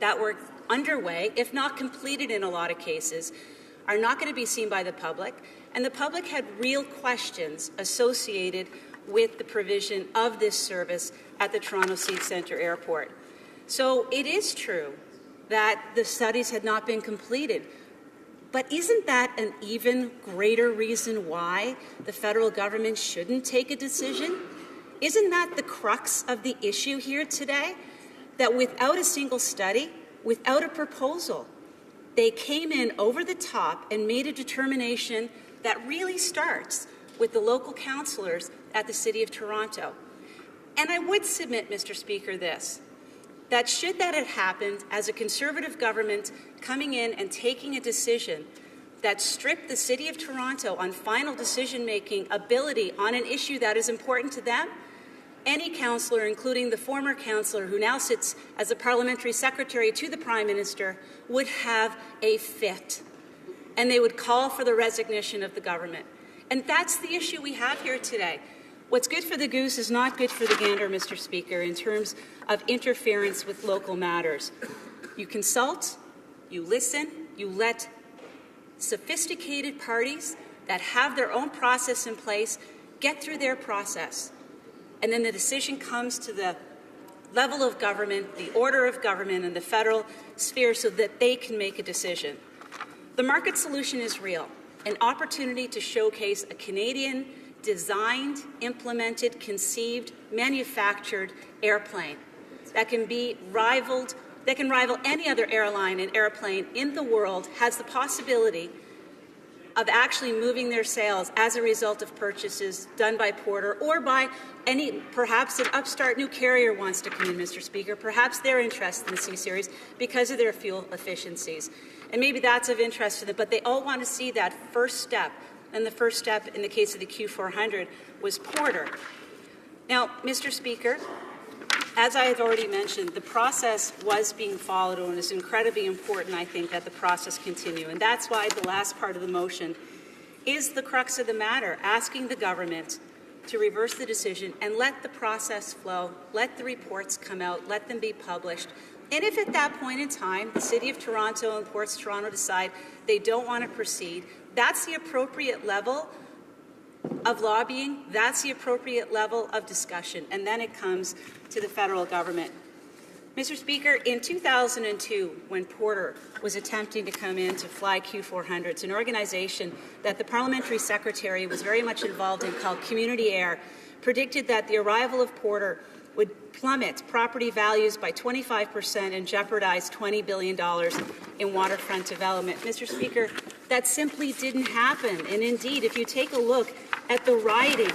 that were underway, if not completed in a lot of cases, are not going to be seen by the public, and the public had real questions associated with the provision of this service at the Toronto Seed Centre Airport. So it is true that the studies had not been completed, but isn't that an even greater reason why the federal government shouldn't take a decision? Isn't that the crux of the issue here today? That without a single study, without a proposal, they came in over the top and made a determination that really starts with the local councillors at the City of Toronto. And I would submit, Mr. Speaker, this, that should that have happened as a Conservative government coming in and taking a decision that stripped the City of Toronto on final decision-making ability on an issue that is important to them, any councillor, including the former councillor who now sits as a parliamentary secretary to the Prime Minister, would have a fit. And they would call for the resignation of the government. And that's the issue we have here today. What's good for the goose is not good for the gander, Mr. Speaker, in terms of interference with local matters. You consult, you listen, you let sophisticated parties that have their own process in place get through their process. And then the decision comes to the level of government, the order of government, and the federal sphere so that they can make a decision. The market solution is real, an opportunity to showcase a Canadian designed, implemented, conceived, manufactured airplane that can be rivaled, that can rival any other airline and airplane in the world, has the possibility of actually moving their sails as a result of purchases done by Porter or by perhaps an upstart new carrier wants to come in, Mr. Speaker. Perhaps they're interested in the C-Series because of their fuel efficiencies. And maybe that's of interest to them, but they all want to see that first step. And the first step in the case of the Q400 was Porter. Now, Mr. Speaker, as I have already mentioned, the process was being followed, and it's incredibly important, I think, that the process continue. And that's why the last part of the motion is the crux of the matter, asking the government to reverse the decision and let the process flow, let the reports come out, let them be published. And if at that point in time the City of Toronto and Ports of Toronto decide they don't want to proceed, that's the appropriate level of lobbying, that's the appropriate level of discussion, and then it comes to the federal government. Mr. Speaker, in 2002, when Porter was attempting to come in to fly Q400s, an organization that the parliamentary secretary was very much involved in called Community Air, predicted that the arrival of Porter would plummet property values by 25% and jeopardize $20 billion in waterfront development. Mr. Speaker, that simply didn't happen. And indeed, if you take a look at the writing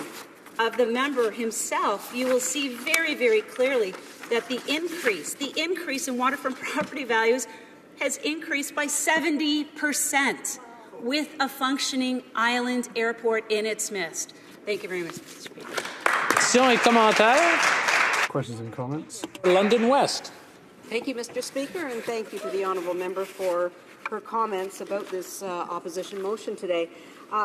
of the member himself, you will see very, very clearly that the increase in waterfront property values has increased by 70% with a functioning island airport in its midst. Thank you very much, Mr. Speaker. Questions and comments? London West. Thank you, Mr. Speaker, and thank you to the honourable member for her comments about this opposition motion today.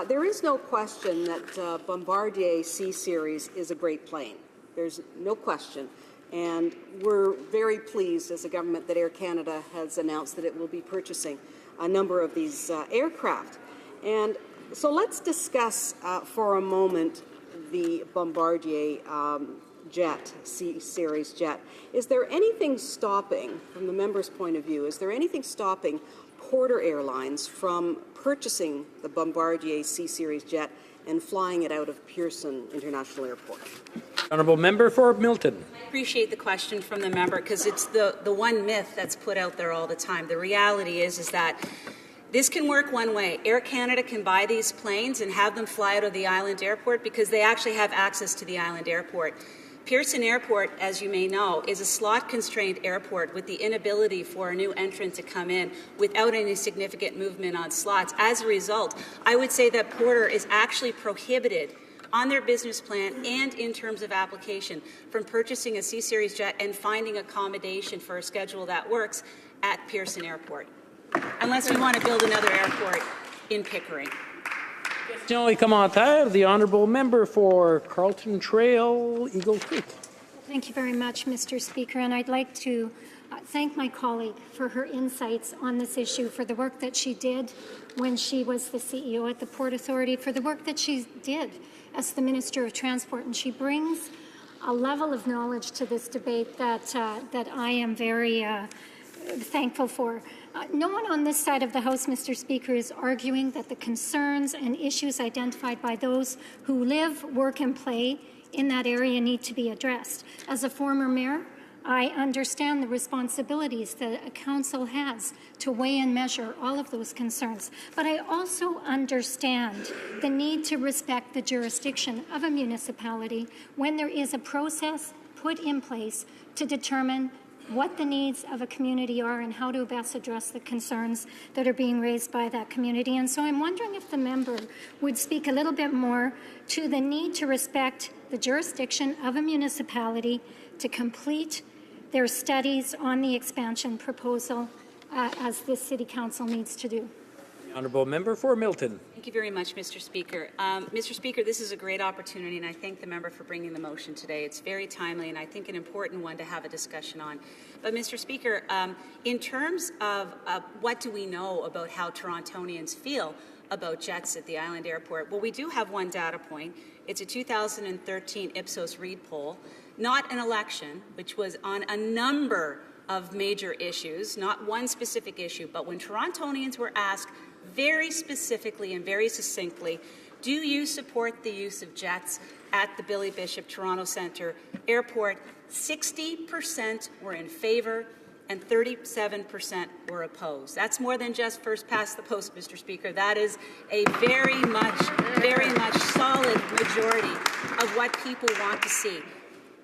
There is no question that Bombardier C-Series is a great plane. There's no question. And we're very pleased as a government that Air Canada has announced that it will be purchasing a number of these aircraft. And so let's discuss for a moment the Bombardier jet, C-Series jet. Is there anything stopping, from the member's point of view, is there anything stopping Porter Airlines from purchasing the Bombardier C-Series jet and flying it out of Pearson International Airport? Honourable member for Milton. I appreciate the question from the member because it's the one myth that's put out there all the time. The reality is that this can work one way. Air Canada can buy these planes and have them fly out of the island airport because they actually have access to the island airport. Pearson Airport, as you may know, is a slot-constrained airport with the inability for a new entrant to come in without any significant movement on slots. As a result, I would say that Porter is actually prohibited on their business plan and in terms of application from purchasing a C-Series jet and finding accommodation for a schedule that works at Pearson Airport, unless we want to build another airport in Pickering. The honourable member for Carlton Trail, Eagle Creek. Thank you very much, Mr. Speaker, and I'd like to thank my colleague for her insights on this issue, for the work that she did when she was the CEO at the Port Authority, for the work that she did as the Minister of Transport, and she brings a level of knowledge to this debate that I am very thankful for. No one on this side of the House, Mr. Speaker, is arguing that the concerns and issues identified by those who live, work and play in that area need to be addressed. As a former mayor, I understand the responsibilities that a council has to weigh and measure all of those concerns. But I also understand the need to respect the jurisdiction of a municipality when there is a process put in place to determine what the needs of a community are and how to best address the concerns that are being raised by that community. And so I'm wondering if the member would speak a little bit more to the need to respect the jurisdiction of a municipality to complete their studies on the expansion proposal as this City Council needs to do. Honourable member for Milton. Thank you very much, Mr. Speaker. Mr. Speaker, this is a great opportunity, and I thank the member for bringing the motion today. It's very timely, and I think an important one to have a discussion on. But, Mr. Speaker, in terms of what do we know about how Torontonians feel about jets at the island airport, well, we do have one data point. It's a 2013 Ipsos Reid poll, not an election, which was on a number of major issues, not one specific issue, but when Torontonians were asked very specifically and very succinctly, do you support the use of jets at the Billy Bishop Toronto Centre Airport? 60% were in favour and 37% were opposed. That's more than just first past the post, Mr. Speaker. That is a very much solid majority of what people want to see.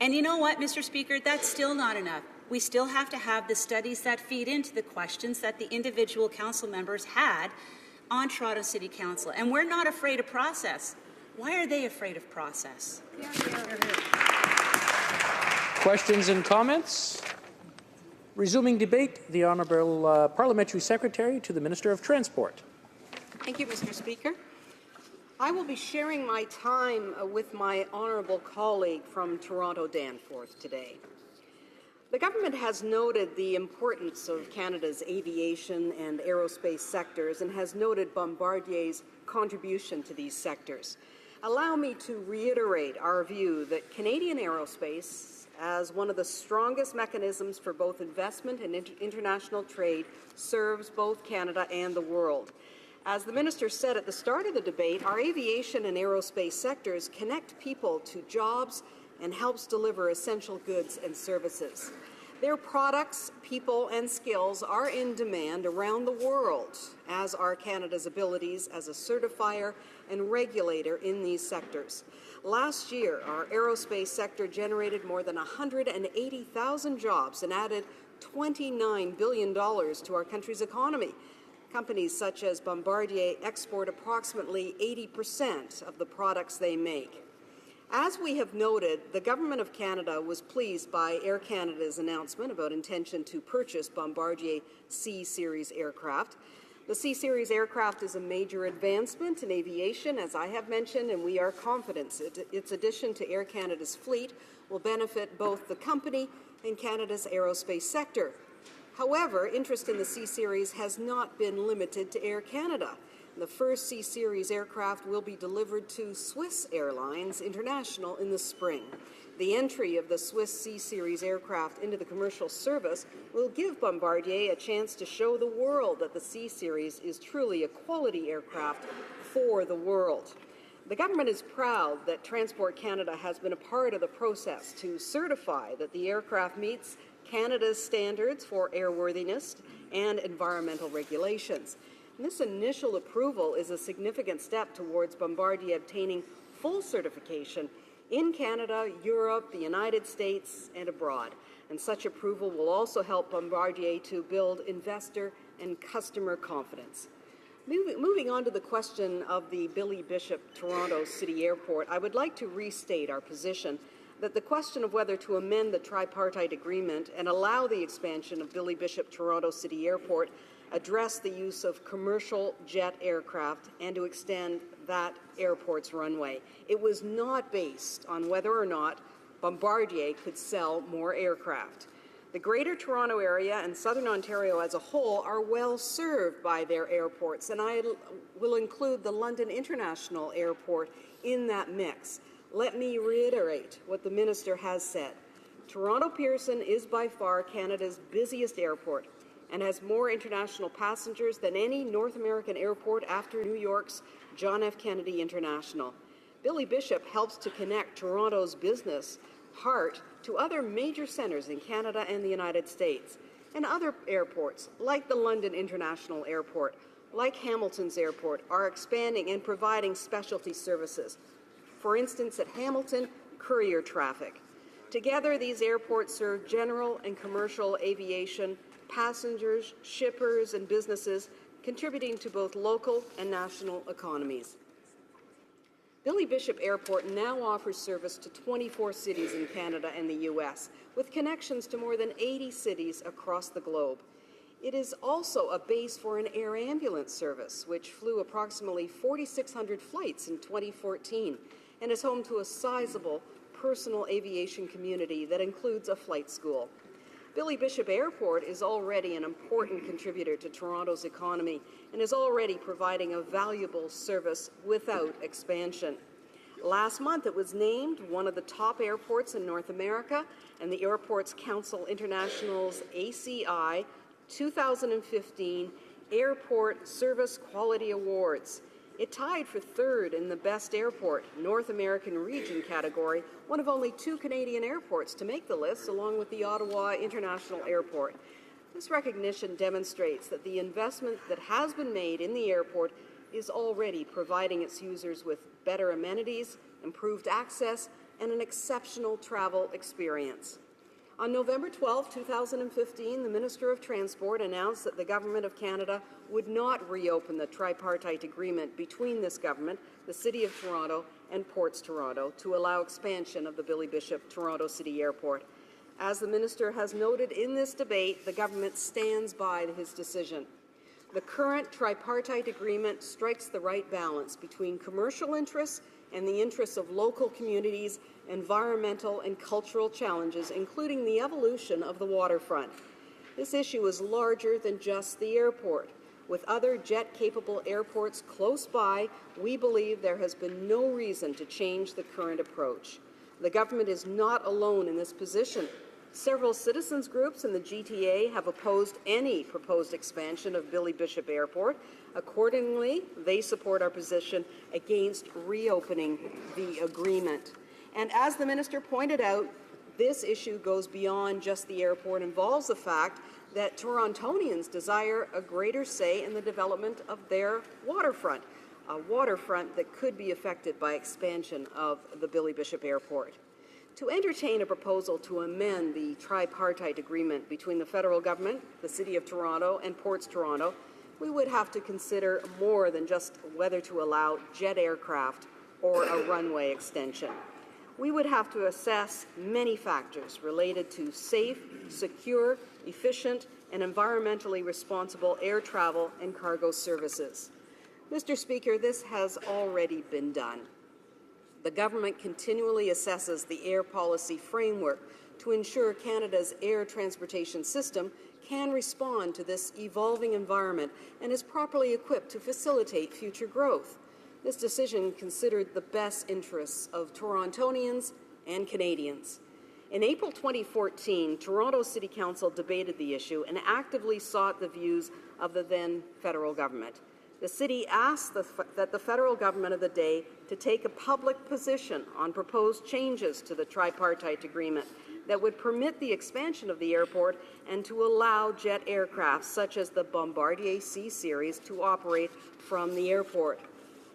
And you know what, Mr. Speaker, that's still not enough. We still have to have the studies that feed into the questions that the individual council members had on Toronto City Council. And we're not afraid of process. Why are they afraid of process? Questions and comments? Resuming debate, the Honourable Parliamentary Secretary to the Minister of Transport. Thank you, Mr. Speaker. I will be sharing my time with my honourable colleague from Toronto Danforth today. The government has noted the importance of Canada's aviation and aerospace sectors and has noted Bombardier's contribution to these sectors. Allow me to reiterate our view that Canadian aerospace, as one of the strongest mechanisms for both investment and international trade, serves both Canada and the world. As the Minister said at the start of the debate, our aviation and aerospace sectors connect people to jobs and helps deliver essential goods and services. Their products, people, and skills are in demand around the world, as are Canada's abilities as a certifier and regulator in these sectors. Last year, our aerospace sector generated more than 180,000 jobs and added $29 billion to our country's economy. Companies such as Bombardier export approximately 80% of the products they make. As we have noted, the Government of Canada was pleased by Air Canada's announcement about intention to purchase Bombardier C-Series aircraft. The C-Series aircraft is a major advancement in aviation, as I have mentioned, and we are confident its addition to Air Canada's fleet will benefit both the company and Canada's aerospace sector. However, interest in the C-Series has not been limited to Air Canada. The first C-Series aircraft will be delivered to Swiss Airlines International in the spring. The entry of the Swiss C-Series aircraft into the commercial service will give Bombardier a chance to show the world that the C-Series is truly a quality aircraft for the world. The government is proud that Transport Canada has been a part of the process to certify that the aircraft meets Canada's standards for airworthiness and environmental regulations. And this initial approval is a significant step towards Bombardier obtaining full certification in Canada, Europe, the United States, and abroad. And such approval will also help Bombardier to build investor and customer confidence. Moving on to the question of the Billy Bishop Toronto City Airport, I would like to restate our position that the question of whether to amend the tripartite agreement and allow the expansion of Billy Bishop Toronto City Airport address the use of commercial jet aircraft and to extend that airport's runway. It was not based on whether or not Bombardier could sell more aircraft. The Greater Toronto Area and Southern Ontario as a whole are well served by their airports, and I will include the London International Airport in that mix. Let me reiterate what the Minister has said. Toronto Pearson is by far Canada's busiest airport and has more international passengers than any North American airport after New York's John F. Kennedy International. Billy Bishop helps to connect Toronto's business heart to other major centres in Canada and the United States, and other airports, like the London International Airport, like Hamilton's Airport, are expanding and providing specialty services. For instance, at Hamilton, courier traffic. Together, these airports serve general and commercial aviation, passengers, shippers, and businesses, contributing to both local and national economies. Billy Bishop Airport now offers service to 24 cities in Canada and the U.S., with connections to more than 80 cities across the globe. It is also a base for an air ambulance service, which flew approximately 4,600 flights in 2014, and is home to a sizable personal aviation community that includes a flight school. Billy Bishop Airport is already an important contributor to Toronto's economy and is already providing a valuable service without expansion. Last month, it was named one of the top airports in North America and the Airports Council International's ACI 2015 Airport Service Quality Awards. It tied for third in the Best Airport North American Region category, one of only 2 Canadian airports to make the list, along with the Ottawa International Airport. This recognition demonstrates that the investment that has been made in the airport is already providing its users with better amenities, improved access, and an exceptional travel experience. On November 12, 2015, the Minister of Transport announced that the Government of Canada would not reopen the tripartite agreement between this government, the City of Toronto, and Ports Toronto to allow expansion of the Billy Bishop Toronto City Airport. As the Minister has noted in this debate, the government stands by his decision. The current tripartite agreement strikes the right balance between commercial interests and the interests of local communities, environmental and cultural challenges, including the evolution of the waterfront. This issue is larger than just the airport. With other jet-capable airports close by, we believe there has been no reason to change the current approach. The government is not alone in this position. Several citizens groups in the GTA have opposed any proposed expansion of Billy Bishop Airport. Accordingly, they support our position against reopening the agreement. And as the Minister pointed out, this issue goes beyond just the airport, involves the fact that Torontonians desire a greater say in the development of their waterfront, a waterfront that could be affected by expansion of the Billy Bishop Airport. To entertain a proposal to amend the tripartite agreement between the federal government, the City of Toronto, and Ports Toronto, we would have to consider more than just whether to allow jet aircraft or a runway extension. We would have to assess many factors related to safe, secure, efficient, and environmentally responsible air travel and cargo services. Mr. Speaker, this has already been done. The government continually assesses the air policy framework to ensure Canada's air transportation system can respond to this evolving environment and is properly equipped to facilitate future growth. This decision considered the best interests of Torontonians and Canadians. In April 2014, Toronto City Council debated the issue and actively sought the views of the then federal government. The city asked that the federal government of the day to take a public position on proposed changes to the tripartite agreement that would permit the expansion of the airport and to allow jet aircraft such as the Bombardier C-Series to operate from the airport.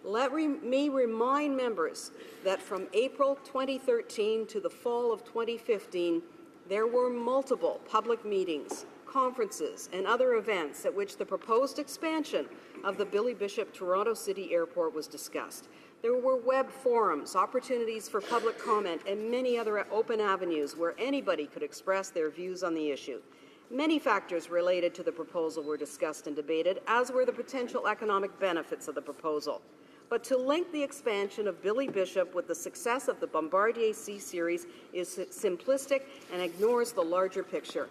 Let me remind members that from April 2013 to the fall of 2015, there were multiple public meetings, conferences, and other events at which the proposed expansion of the Billy Bishop Toronto City Airport was discussed. There were web forums, opportunities for public comment, and many other open avenues where anybody could express their views on the issue. Many factors related to the proposal were discussed and debated, as were the potential economic benefits of the proposal. But to link the expansion of Billy Bishop with the success of the Bombardier C-Series is simplistic and ignores the larger picture.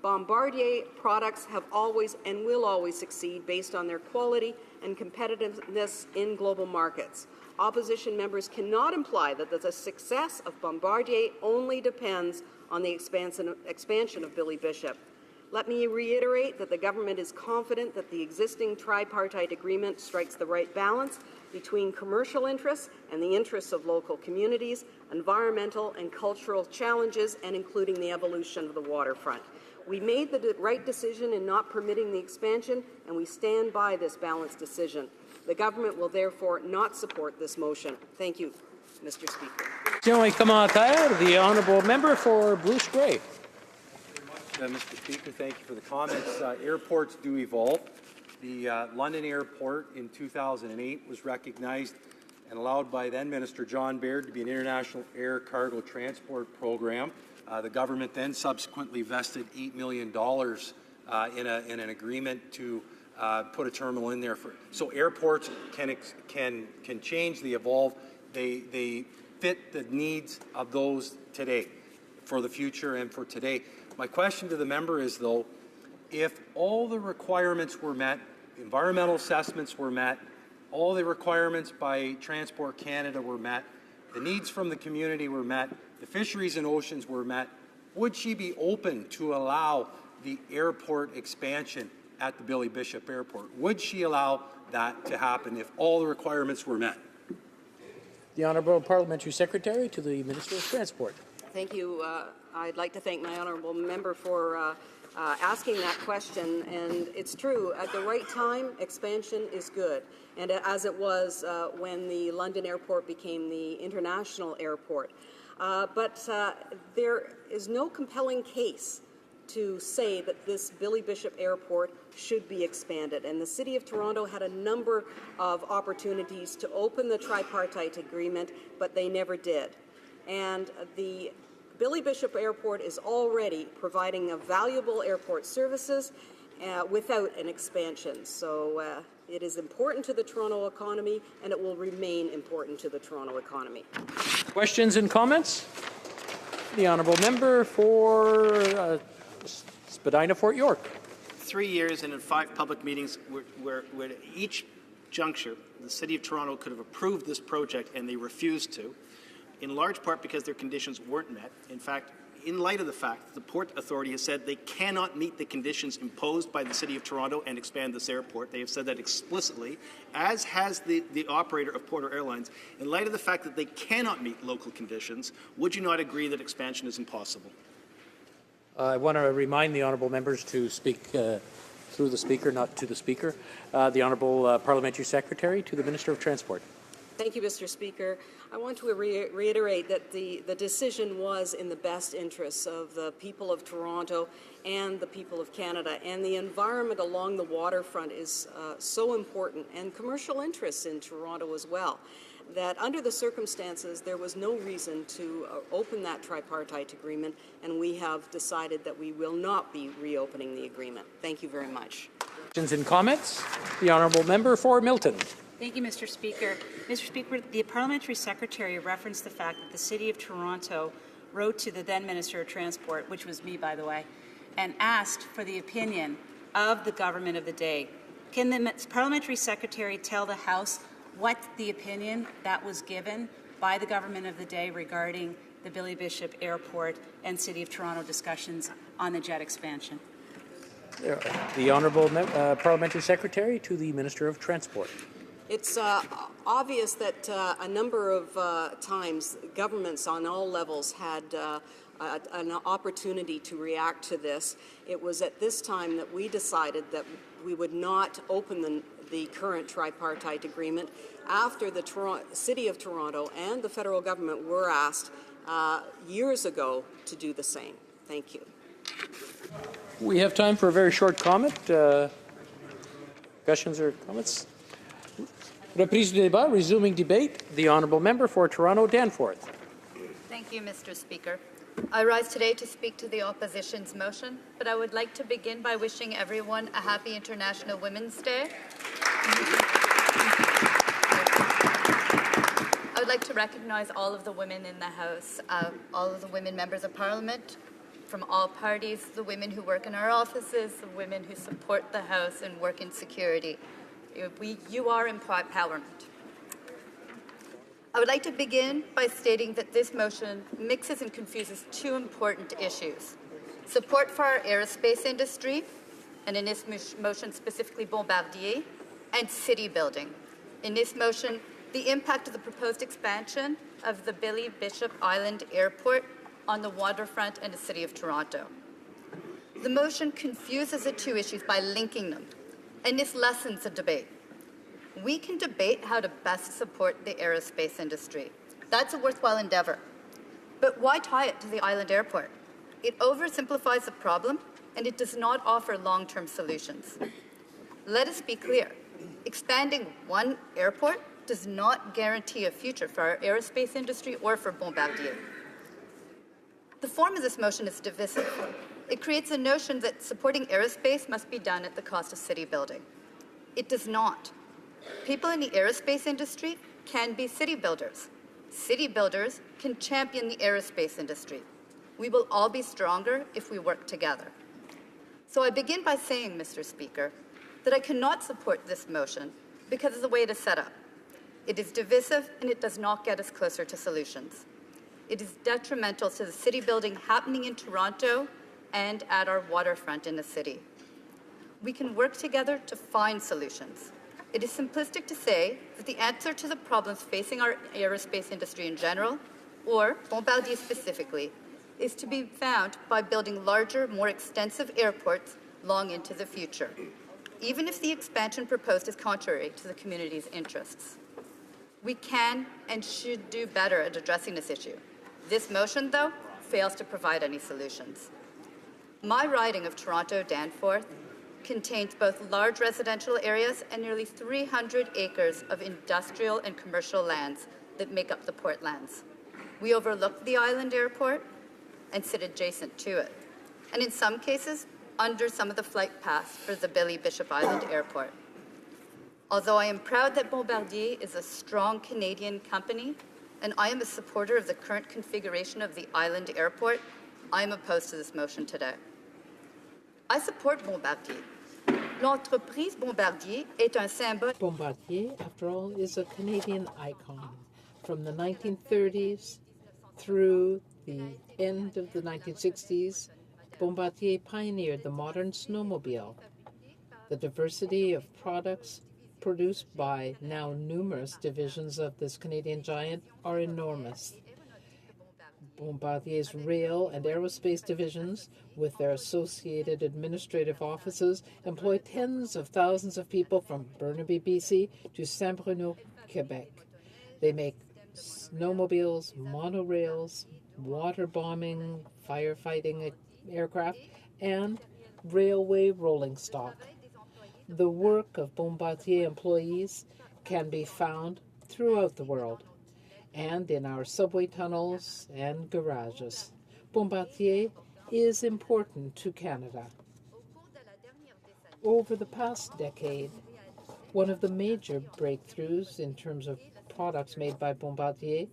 Bombardier products have always and will always succeed based on their quality and competitiveness in global markets. Opposition members cannot imply that the success of Bombardier only depends on the expansion of Billy Bishop. Let me reiterate that the government is confident that the existing tripartite agreement strikes the right balance between commercial interests and the interests of local communities, environmental and cultural challenges, and including the evolution of the waterfront. We made the right decision in not permitting the expansion, and we stand by this balanced decision. The government will therefore not support this motion. Thank you, Mr. Speaker. The honourable member for Bruce Grey. Mr. Speaker, thank you for the comments. Airports do evolve. The London Airport in 2008 was recognized and allowed by then Minister John Baird to be an international air cargo transport program. The government then subsequently vested $8 million in an agreement to put a terminal in there. So airports can change, they evolve, they fit the needs of those today, for the future and for today. My question to the member is, though, if all the requirements were met, environmental assessments were met, all the requirements by Transport Canada were met, the needs from the community were met, the fisheries and oceans were met, would she be open to allow the airport expansion at the Billy Bishop Airport? Would she allow that to happen if all the requirements were met? The Honourable Parliamentary Secretary to the Minister of Transport. Thank you. I'd like to thank my honourable member for asking that question. And it's true, at the right time, expansion is good. And as it was when the London airport became the international airport. But there is no compelling case to say that this Billy Bishop Airport should be expanded. And the City of Toronto had a number of opportunities to open the tripartite agreement, but they never did. And the Billy Bishop Airport is already providing a valuable airport services without an expansion. So it is important to the Toronto economy, and it will remain important to the Toronto economy. Questions and comments? The honourable member for Spadina Fort York. 3 years and in 5 public meetings where at each juncture the City of Toronto could have approved this project and they refused to, in large part because their conditions weren't met. In fact, in light of the fact that the Port Authority has said they cannot meet the conditions imposed by the City of Toronto and expand this airport. They have said that explicitly, as has the operator of Porter Airlines. In light of the fact that they cannot meet local conditions, would you not agree that expansion is impossible? I want to remind the honourable members to speak through the Speaker, not to the Speaker. The Honourable Parliamentary Secretary to the Minister of Transport. Thank you, Mr. Speaker. I want to reiterate that the decision was in the best interests of the people of Toronto and the people of Canada. And the environment along the waterfront is so important, and commercial interests in Toronto as well, that under the circumstances there was no reason to open that tripartite agreement, and we have decided that we will not be reopening the agreement. Thank you very much. Questions and comments? The honourable member for Milton. Thank you, Mr. Speaker. Mr. Speaker, the Parliamentary Secretary referenced the fact that the City of Toronto wrote to the then Minister of Transport, which was me, by the way, and asked for the opinion of the government of the day. Can the Parliamentary Secretary tell the House what the opinion that was given by the government of the day regarding the Billy Bishop Airport and City of Toronto discussions on the jet expansion? The Honourable Parliamentary Secretary to the Minister of Transport. It's obvious that a number of times governments on all levels had an opportunity to react to this. It was at this time that we decided that we would not open the current tripartite agreement after the City of Toronto and the federal government were asked years ago to do the same. Thank you. We have time for a very short comment. Questions or comments? Reprise du débat, resuming debate. The honourable member for Toronto Danforth. Thank you, Mr. Speaker. I rise today to speak to the opposition's motion, but I would like to begin by wishing everyone a happy International Women's Day. I would like to recognize all of the women in the House, all of the women members of Parliament from all parties, the women who work in our offices, the women who support the House and work in security. You are empowerment. I would like to begin by stating that this motion mixes and confuses 2 important issues: support for our aerospace industry, and in this motion specifically Bombardier, and city building. In this motion, the impact of the proposed expansion of the Billy Bishop Island Airport on the waterfront and the City of Toronto. The motion confuses the 2 issues by linking them, and this lessens the debate. We can debate how to best support the aerospace industry. That's a worthwhile endeavor. But why tie it to the island airport? It oversimplifies the problem, and it does not offer long-term solutions. Let us be clear. Expanding one airport does not guarantee a future for our aerospace industry or for Bombardier. The form of this motion is divisive. It creates a notion that supporting aerospace must be done at the cost of city building. It does not. People in the aerospace industry can be city builders. City builders can champion the aerospace industry. We will all be stronger if we work together. So I begin by saying, Mr. Speaker, that I cannot support this motion because of the way it is set up. It is divisive and it does not get us closer to solutions. It is detrimental to the city building happening in Toronto and at our waterfront in the city. We can work together to find solutions. It is simplistic to say that the answer to the problems facing our aerospace industry in general, or Bombardier specifically, is to be found by building larger, more extensive airports long into the future, even if the expansion proposed is contrary to the community's interests. We can and should do better at addressing this issue. This motion, though, fails to provide any solutions. My riding of Toronto-Danforth contains both large residential areas and nearly 300 acres of industrial and commercial lands that make up the port lands. We overlook the island airport and sit adjacent to it, and in some cases, under some of the flight paths for the Billy Bishop Island Airport. Although I am proud that Bombardier is a strong Canadian company, and I am a supporter of the current configuration of the island airport, I am opposed to this motion today. I support Bombardier. L'entreprise Bombardier est un symbole. Bombardier, after all, is a Canadian icon. From the 1930s through the end of the 1960s, Bombardier pioneered the modern snowmobile. The diversity of products produced by now numerous divisions of this Canadian giant are enormous. Bombardier's rail and aerospace divisions, with their associated administrative offices, employ tens of thousands of people from Burnaby, BC to Saint-Bruno, Quebec. They make snowmobiles, monorails, water bombing, firefighting aircraft, and railway rolling stock. The work of Bombardier employees can be found throughout the world and in our subway tunnels and garages. Bombardier is important to Canada. Over the past decade, one of the major breakthroughs in terms of products made by Bombardier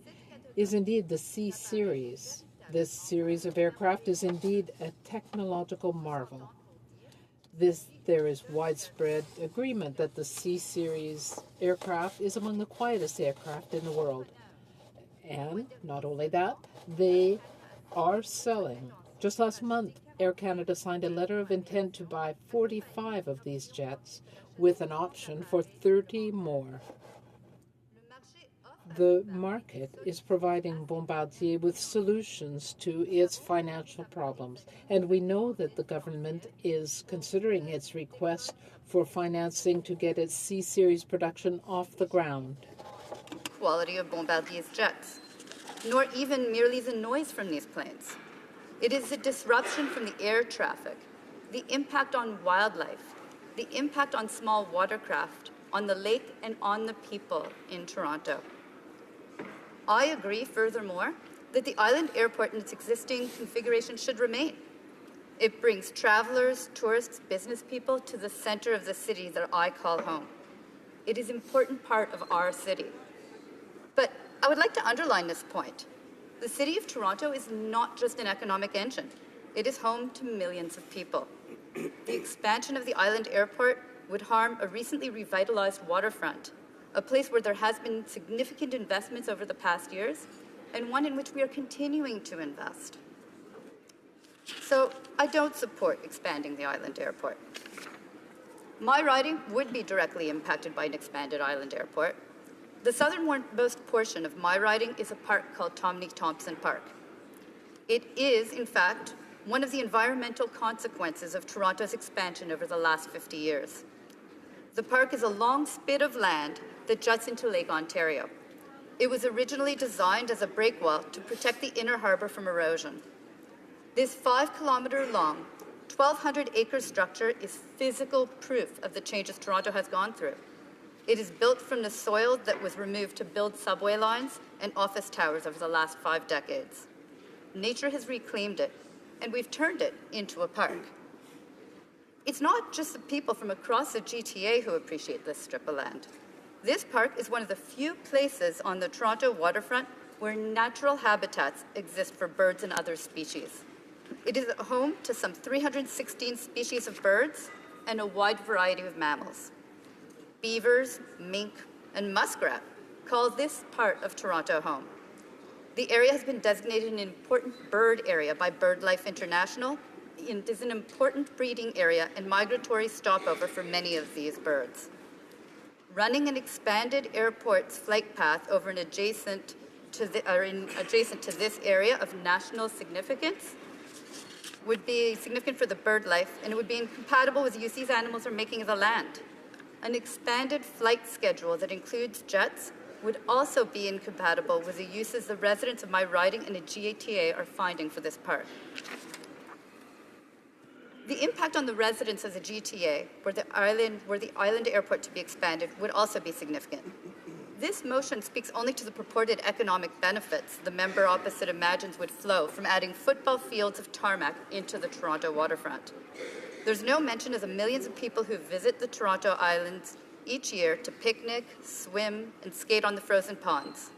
is indeed the C-Series. This series of aircraft is indeed a technological marvel. There is widespread agreement that the C-Series aircraft is among the quietest aircraft in the world. And not only that, they are selling. Just last month, Air Canada signed a letter of intent to buy 45 of these jets with an option for 30 more. The market is providing Bombardier with solutions to its financial problems, and we know that the government is considering its request for financing to get its C-Series production off the ground. Quality of Bombardier's jets, nor even merely the noise from these planes. It is the disruption from the air traffic, the impact on wildlife, the impact on small watercraft, on the lake, and on the people in Toronto. I agree, furthermore, that the island airport in its existing configuration should remain. It brings travelers, tourists, business people to the center of the city that I call home. It is an important part of our city. But I would like to underline this point. The City of Toronto is not just an economic engine. It is home to millions of people. The expansion of the island airport would harm a recently revitalized waterfront, a place where there has been significant investments over the past years, and one in which we are continuing to invest. So I don't support expanding the island airport. My riding would be directly impacted by an expanded island airport. The southernmost portion of my riding is a park called Tomney Thompson Park. It is, in fact, one of the environmental consequences of Toronto's expansion over the last 50 years. The park is a long spit of land that juts into Lake Ontario. It was originally designed as a breakwall to protect the inner harbor from erosion. This 5-kilometer-long, 1,200-acre structure is physical proof of the changes Toronto has gone through. It is built from the soil that was removed to build subway lines and office towers over the last 5 decades. Nature has reclaimed it, and we've turned it into a park. It's not just the people from across the GTA who appreciate this strip of land. This park is one of the few places on the Toronto waterfront where natural habitats exist for birds and other species. It is home to some 316 species of birds and a wide variety of mammals. Beavers, mink, and muskrat call this part of Toronto home. The area has been designated an important bird area by BirdLife International. It is an important breeding area and migratory stopover for many of these birds. Running an expanded airport's flight path over an adjacent adjacent to this area of national significance would be significant for the bird life, and it would be incompatible with the use these animals are making of the land. An expanded flight schedule that includes jets would also be incompatible with the uses the residents of my riding and the GATA are finding for this park. The impact on the residents of the GTA, were the island airport to be expanded, would also be significant. This motion speaks only to the purported economic benefits the member opposite imagines would flow from adding football fields of tarmac into the Toronto waterfront. There's no mention of the millions of people who visit the Toronto Islands each year to picnic, swim, and skate on the frozen ponds.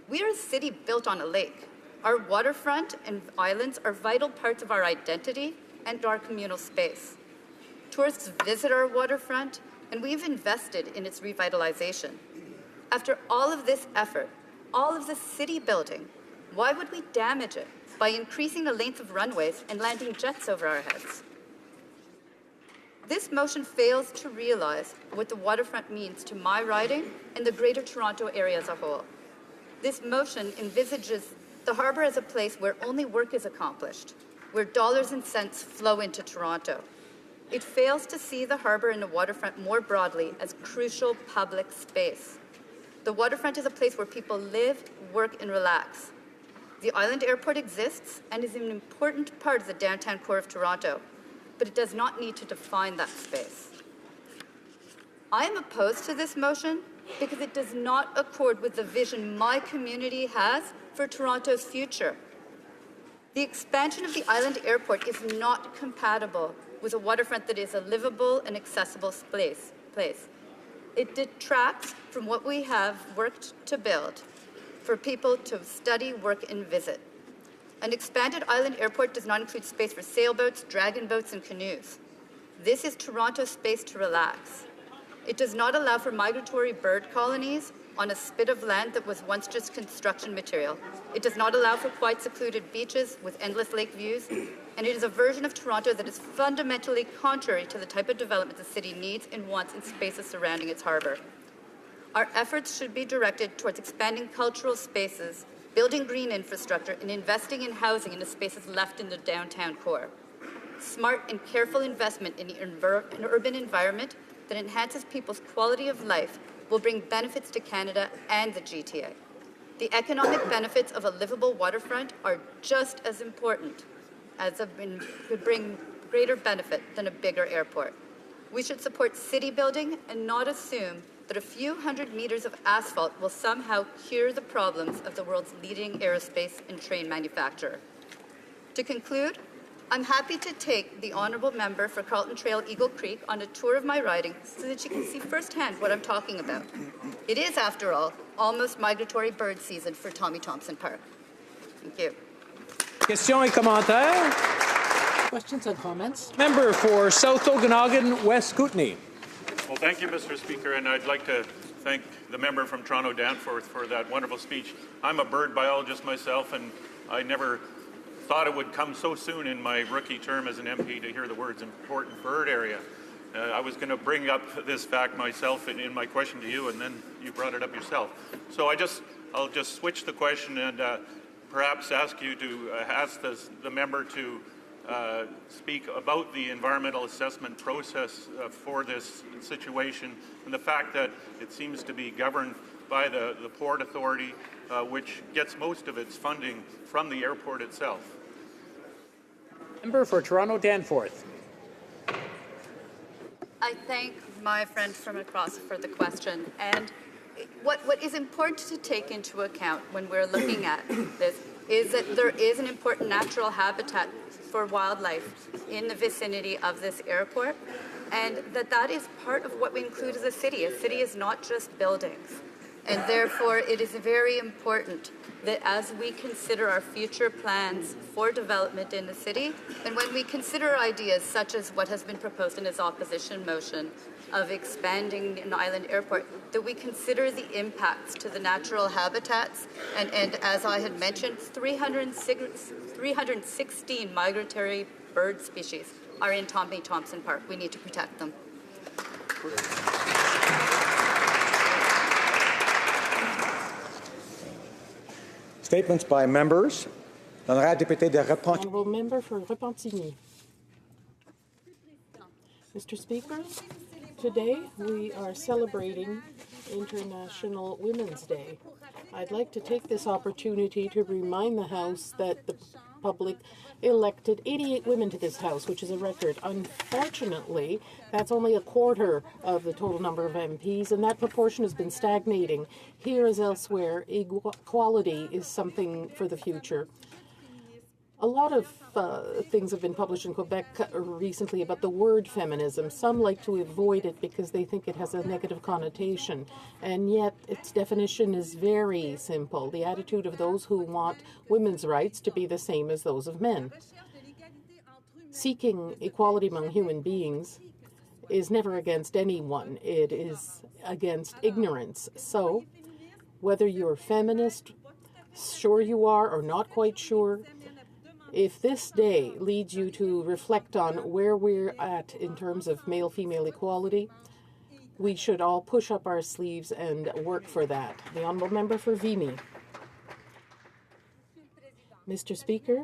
We are a city built on a lake. Our waterfront and islands are vital parts of our identity and our communal space. Tourists visit our waterfront, and we've invested in its revitalization. After all of this effort, all of this city building, why would we damage it by increasing the length of runways and landing jets over our heads? This motion fails to realize what the waterfront means to my riding and the Greater Toronto Area as a whole. This motion envisages the harbour as a place where only work is accomplished, where dollars and cents flow into Toronto. It fails to see the harbour and the waterfront more broadly as crucial public space. The waterfront is a place where people live, work, and relax. The island airport exists and is an important part of the downtown core of Toronto, but it does not need to define that space. I am opposed to this motion because it does not accord with the vision my community has for Toronto's future. The expansion of the island airport is not compatible with a waterfront that is a livable and accessible place. It detracts from what we have worked to build for people to study, work, and visit. An expanded island airport does not include space for sailboats, dragon boats, and canoes. This is Toronto's space to relax. It does not allow for migratory bird colonies on a spit of land that was once just construction material. It does not allow for quite secluded beaches with endless lake views, and it is a version of Toronto that is fundamentally contrary to the type of development the city needs and wants in spaces surrounding its harbour. Our efforts should be directed towards expanding cultural spaces, building green infrastructure, and investing in housing in the spaces left in the downtown core. Smart and careful investment in an urban environment that enhances people's quality of life will bring benefits to Canada and the GTA. The economic benefits of a livable waterfront are just as important could bring greater benefit than a bigger airport. We should support city building and not assume that a few hundred meters of asphalt will somehow cure the problems of the world's leading aerospace and train manufacturer. To conclude, I'm happy to take the honourable member for Carlton Trail Eagle Creek on a tour of my riding so that she can see firsthand what I'm talking about. It is, after all, almost migratory bird season for Tommy Thompson Park. Thank you. Questions et commentaires? Questions and comments? Member for South Okanagan, West Kootenay. Well, thank you, Mr. Speaker, and I'd like to thank the member from Toronto Danforth for that wonderful speech. I'm a bird biologist myself, and I never thought it would come so soon in my rookie term as an MP to hear the words important bird area. I was going to bring up this fact myself in my question to you, and then you brought it up yourself. So I'll just switch the question and perhaps ask you to ask the member to speak about the environmental assessment process for this situation and the fact that it seems to be governed by the Port Authority, which gets most of its funding from the airport itself. Member for Toronto Danforth. I thank my friend from across for the question. And what is important to take into account when we're looking at this is that there is an important natural habitat for wildlife in the vicinity of this airport, and that is part of what we include as a city. A city is not just buildings. And therefore, it is very important that as we consider our future plans for development in the city, and when we consider ideas such as what has been proposed in this opposition motion of expanding an island airport, that we consider the impacts to the natural habitats. And as I had mentioned, 316 migratory bird species are in Tommy Thompson Park. We need to protect them. Statements by members. L'honorable député de Repentigny. Honourable member for Repentigny. Mr. Speaker, today we are celebrating International Women's Day. I'd like to take this opportunity to remind the House that the public elected 88 women to this House, which is a record. Unfortunately, that's only a quarter of the total number of MPs, and that proportion has been stagnating. Here as elsewhere, equality is something for the future. A lot of things have been published in Quebec recently about the word feminism. Some like to avoid it because they think it has a negative connotation, and yet its definition is very simple. The attitude of those who want women's rights to be the same as those of men. Seeking equality among human beings is never against anyone. It is against ignorance. So, whether you're feminist, sure you are, or not quite sure, if this day leads you to reflect on where we're at in terms of male-female equality, we should all push up our sleeves and work for that. The Honourable Member for Vimy. Mr. Speaker,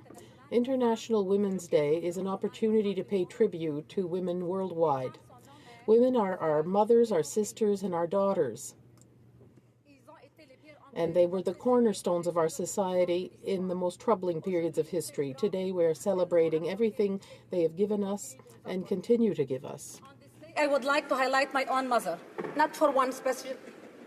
International Women's Day is an opportunity to pay tribute to women worldwide. Women are our mothers, our sisters, and our daughters. And they were the cornerstones of our society in the most troubling periods of history. Today we are celebrating everything they have given us and continue to give us. I would like to highlight my own mother, not for one specific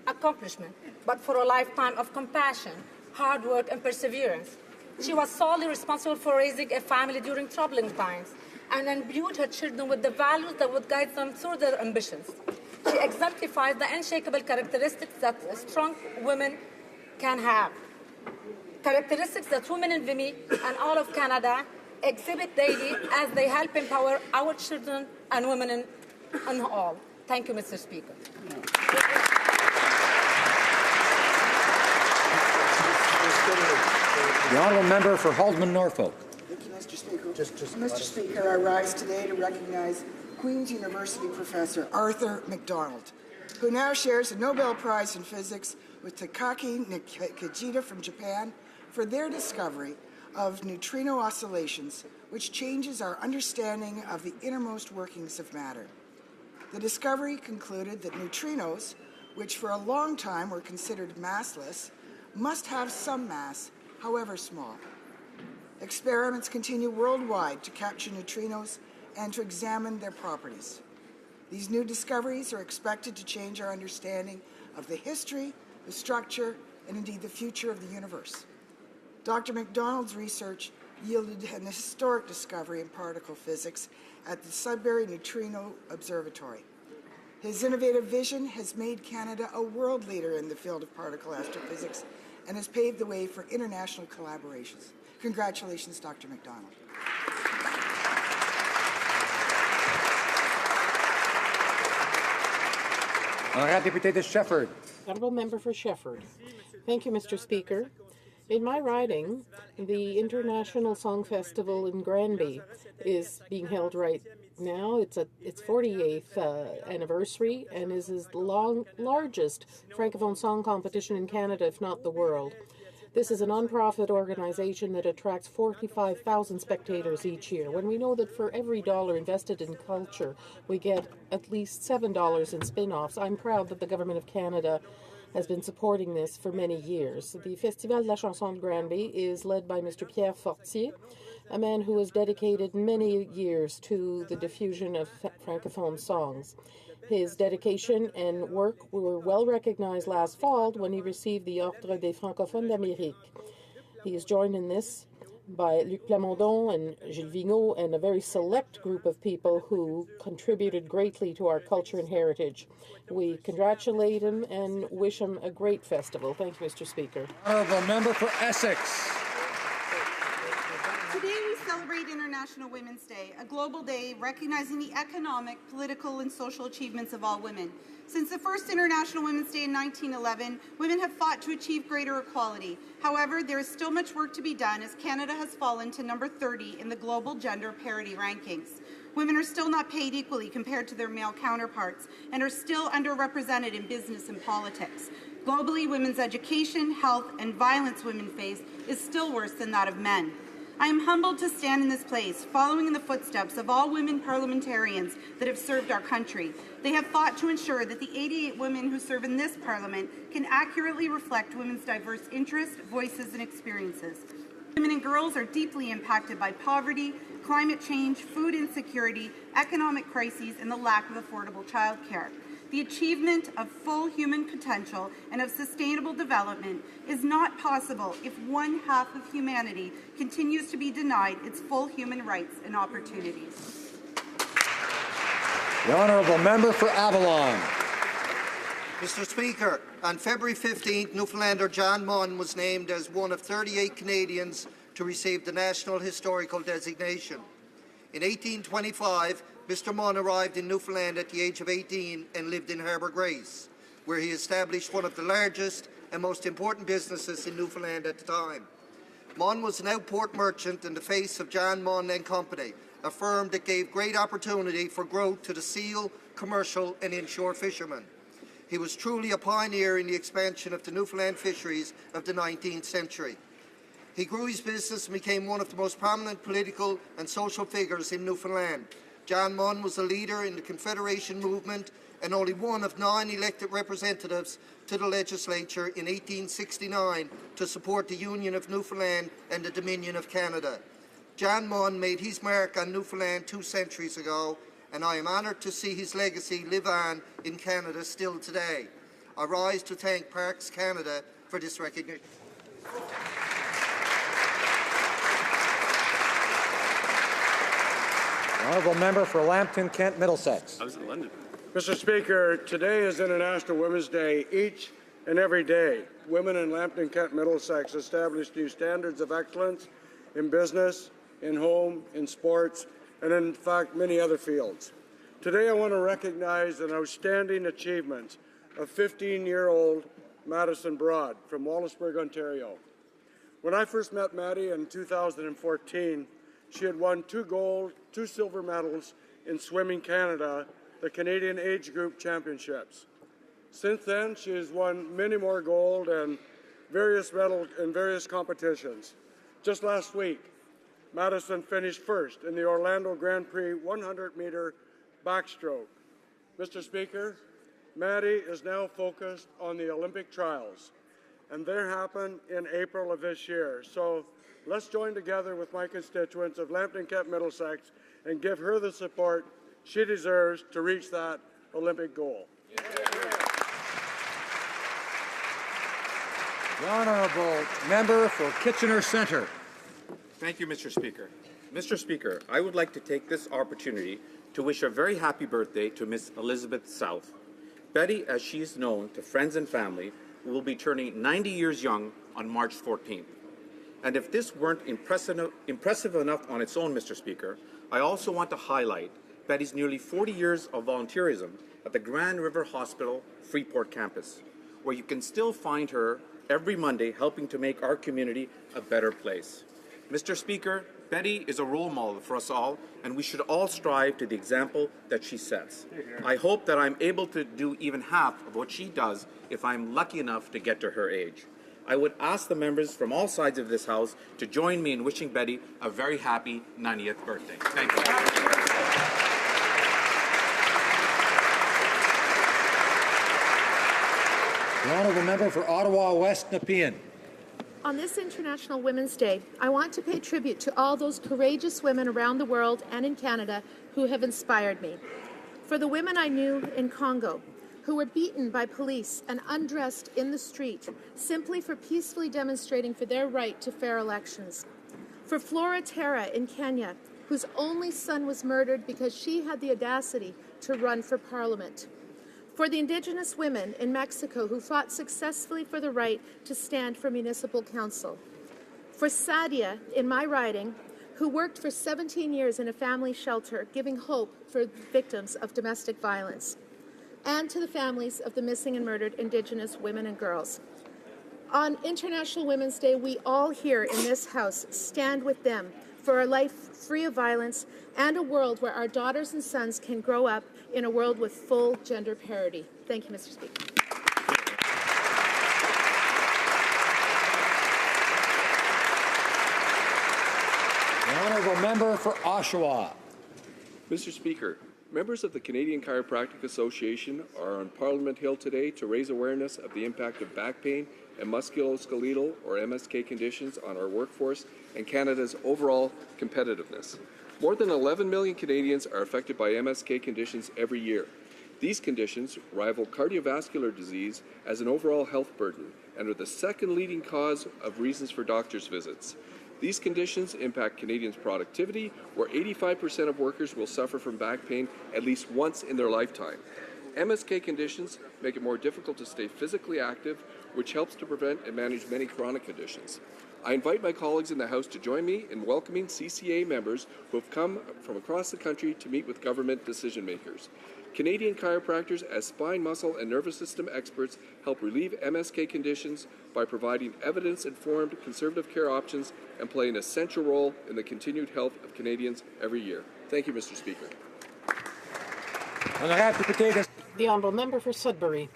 accomplishment, but for a lifetime of compassion, hard work, and perseverance. She was solely responsible for raising a family during troubling times and imbued her children with the values that would guide them through their ambitions. She exemplifies the unshakable characteristics that strong women can have. Characteristics that women in Vimy and all of Canada exhibit daily as they help empower our children and women in all. Thank you, Mr. Speaker. The Honourable Member for Haldeman Norfolk. Thank you, Mr. Speaker. Mr. Speaker, I rise today to recognize Queen's University professor Arthur MacDonald, who now shares the Nobel Prize in Physics with Takaaki Nikita from Japan for their discovery of neutrino oscillations, which changes our understanding of the innermost workings of matter. The discovery concluded that neutrinos, which for a long time were considered massless, must have some mass, however small. Experiments continue worldwide to capture neutrinos and to examine their properties. These new discoveries are expected to change our understanding of the history, the structure, and indeed the future of the universe. Dr. MacDonald's research yielded an historic discovery in particle physics at the Sudbury Neutrino Observatory. His innovative vision has made Canada a world leader in the field of particle astrophysics and has paved the way for international collaborations. Congratulations, Dr. MacDonald. Honourable Député de Shefford. Honourable Member for Shefford. Thank you, Mr. Speaker. In my riding, the International Song Festival in Granby is being held right now. It's its 48th anniversary and is the largest francophone song competition in Canada, if not the world. This is a non-profit organization that attracts 45,000 spectators each year. When we know that for every dollar invested in culture, we get at least $7 in spin-offs, I'm proud that the Government of Canada has been supporting this for many years. The Festival de la Chanson de Granby is led by Mr. Pierre Fortier, a man who has dedicated many years to the diffusion of francophone songs. His dedication and work were well recognized last fall when he received the Ordre des Francophones d'Amérique. He is joined in this by Luc Plamondon and Gilles Vigneault and a very select group of people who contributed greatly to our culture and heritage. We congratulate him and wish him a great festival. Thank you, Mr. Speaker. Honourable Member for Essex. Today we celebrate International Women's Day, a global day recognizing the economic, political, and social achievements of all women. Since the first International Women's Day in 1911, women have fought to achieve greater equality. However, there is still much work to be done as Canada has fallen to number 30 in the global gender parity rankings. Women are still not paid equally compared to their male counterparts and are still underrepresented in business and politics. Globally, women's education, health, and violence women face is still worse than that of men. I am humbled to stand in this place, following in the footsteps of all women parliamentarians that have served our country. They have fought to ensure that the 88 women who serve in this parliament can accurately reflect women's diverse interests, voices, and experiences. Women and girls are deeply impacted by poverty, climate change, food insecurity, economic crises, and the lack of affordable childcare. The achievement of full human potential and of sustainable development is not possible if one half of humanity continues to be denied its full human rights and opportunities. The Honourable Member for Avalon. Mr. Speaker, on February 15th, Newfoundlander John Munn was named as one of 38 Canadians to receive the National Historical Designation. In 1825, Mr. Munn arrived in Newfoundland at the age of 18 and lived in Harbour Grace, where he established one of the largest and most important businesses in Newfoundland at the time. Munn was an outport merchant in the face of John Munn and Company, a firm that gave great opportunity for growth to the seal, commercial and inshore fishermen. He was truly a pioneer in the expansion of the Newfoundland fisheries of the 19th century. He grew his business and became one of the most prominent political and social figures in Newfoundland. John Munn was a leader in the Confederation movement and only one of 9 elected representatives to the legislature in 1869 to support the Union of Newfoundland and the Dominion of Canada. John Munn made his mark on Newfoundland 2 centuries ago, and I am honoured to see his legacy live on in Canada still today. I rise to thank Parks Canada for this recognition. Honourable Member for Lambton, Kent, Middlesex. I was in London. Mr. Speaker, today is International Women's Day. Each and every day, women in Lambton, Kent, Middlesex establish new standards of excellence in business, in home, in sports, and in fact many other fields. Today I want to recognize an outstanding achievement of 15-year-old Madison Broad from Wallaceburg, Ontario. When I first met Maddie in 2014, she had won 2 gold, 2 silver medals in Swimming Canada, the Canadian Age Group Championships. Since then, she has won many more gold and various medals in various competitions. Just last week, Madison finished first in the Orlando Grand Prix 100-meter backstroke. Mr. Speaker, Maddie is now focused on the Olympic trials, and they happen in April of this year. So let's join together with my constituents of Lambton, Kent, Middlesex, and give her the support she deserves to reach that Olympic goal. The Honourable Member for Kitchener Centre. Thank you, Mr. Speaker. Mr. Speaker, I would like to take this opportunity to wish a very happy birthday to Miss Elizabeth South. Betty, as she is known to friends and family, will be turning 90 years young on March 14th. And if this weren't impressive enough on its own, Mr. Speaker, I also want to highlight Betty's nearly 40 years of volunteerism at the Grand River Hospital Freeport campus, where you can still find her every Monday helping to make our community a better place. Mr. Speaker, Betty is a role model for us all, and we should all strive to the example that she sets. I hope that I'm able to do even half of what she does if I'm lucky enough to get to her age. I would ask the members from all sides of this House to join me in wishing Betty a very happy 90th birthday. Thank you. The Honourable Member for Ottawa West Nepean. On this International Women's Day, I want to pay tribute to all those courageous women around the world and in Canada who have inspired me. For the women I knew in Congo, who were beaten by police and undressed in the street simply for peacefully demonstrating for their right to fair elections. For Flora Terra in Kenya, whose only son was murdered because she had the audacity to run for Parliament. For the Indigenous women in Mexico who fought successfully for the right to stand for municipal council. For Sadia in my riding, who worked for 17 years in a family shelter, giving hope for victims of domestic violence. And to the families of the missing and murdered Indigenous women and girls. On International Women's Day, we all here in this House stand with them for a life free of violence and a world where our daughters and sons can grow up in a world with full gender parity. Thank you, Mr. Speaker. honourable member for Oshawa. Mr. Speaker, members of the Canadian Chiropractic Association are on Parliament Hill today to raise awareness of the impact of back pain and musculoskeletal, or MSK, conditions on our workforce and Canada's overall competitiveness. More than 11 million Canadians are affected by MSK conditions every year. These conditions rival cardiovascular disease as an overall health burden and are the second leading cause of reasons for doctor's visits. These conditions impact Canadians' productivity, where 85% of workers will suffer from back pain at least once in their lifetime. MSK conditions make it more difficult to stay physically active, which helps to prevent and manage many chronic conditions. I invite my colleagues in the House to join me in welcoming CCA members who have come from across the country to meet with government decision makers. Canadian chiropractors, as spine, muscle, and nervous system experts, help relieve MSK conditions by providing evidence-informed conservative care options and play an essential role in the continued health of Canadians every year. Thank you, Mr. Speaker. The honourable member for Sudbury.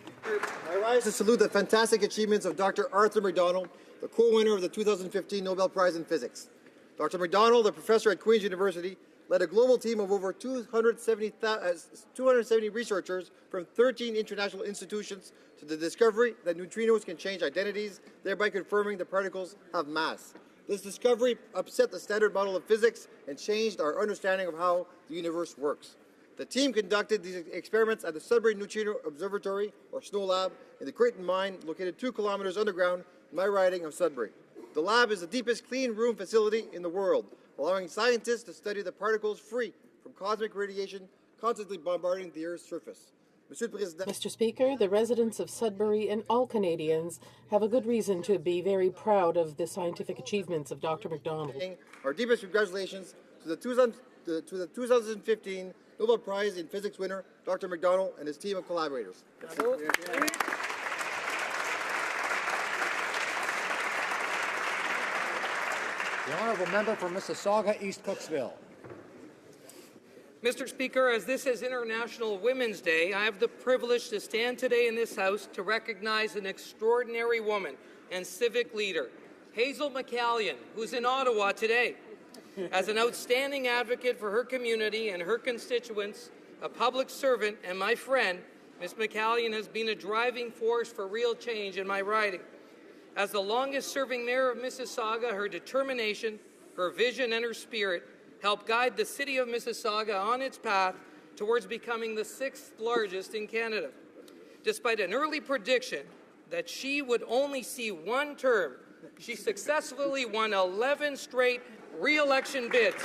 I rise to salute the fantastic achievements of Dr. Arthur McDonald, the co-winner of the 2015 Nobel Prize in Physics. Dr. McDonald, a professor at Queen's University, led a global team of over 270 researchers from 13 international institutions to the discovery that neutrinos can change identities, thereby confirming that particles have mass. This discovery upset the standard model of physics and changed our understanding of how the universe works. The team conducted these experiments at the Sudbury Neutrino Observatory, or SNO Lab, in the Creighton Mine, located 2 kilometers underground in my riding of Sudbury. The lab is the deepest clean room facility in the world, allowing scientists to study the particles free from cosmic radiation constantly bombarding the Earth's surface. Mr. Speaker, the residents of Sudbury and all Canadians have a good reason to be very proud of the scientific achievements of Dr. McDonald. Our deepest congratulations to the 2015 Nobel Prize in Physics winner, Dr. McDonald, and his team of collaborators. The honourable member for Mississauga, East Cooksville. Mr. Speaker, as this is International Women's Day, I have the privilege to stand today in this House to recognize an extraordinary woman and civic leader, Hazel McCallion, who's in Ottawa today. As an outstanding advocate for her community and her constituents, a public servant and my friend, Ms. McCallion has been a driving force for real change in my riding. As the longest-serving mayor of Mississauga, her determination, her vision, and her spirit helped guide the city of Mississauga on its path towards becoming the 6th largest in Canada. Despite an early prediction that she would only see one term, she successfully won 11 straight re-election bids.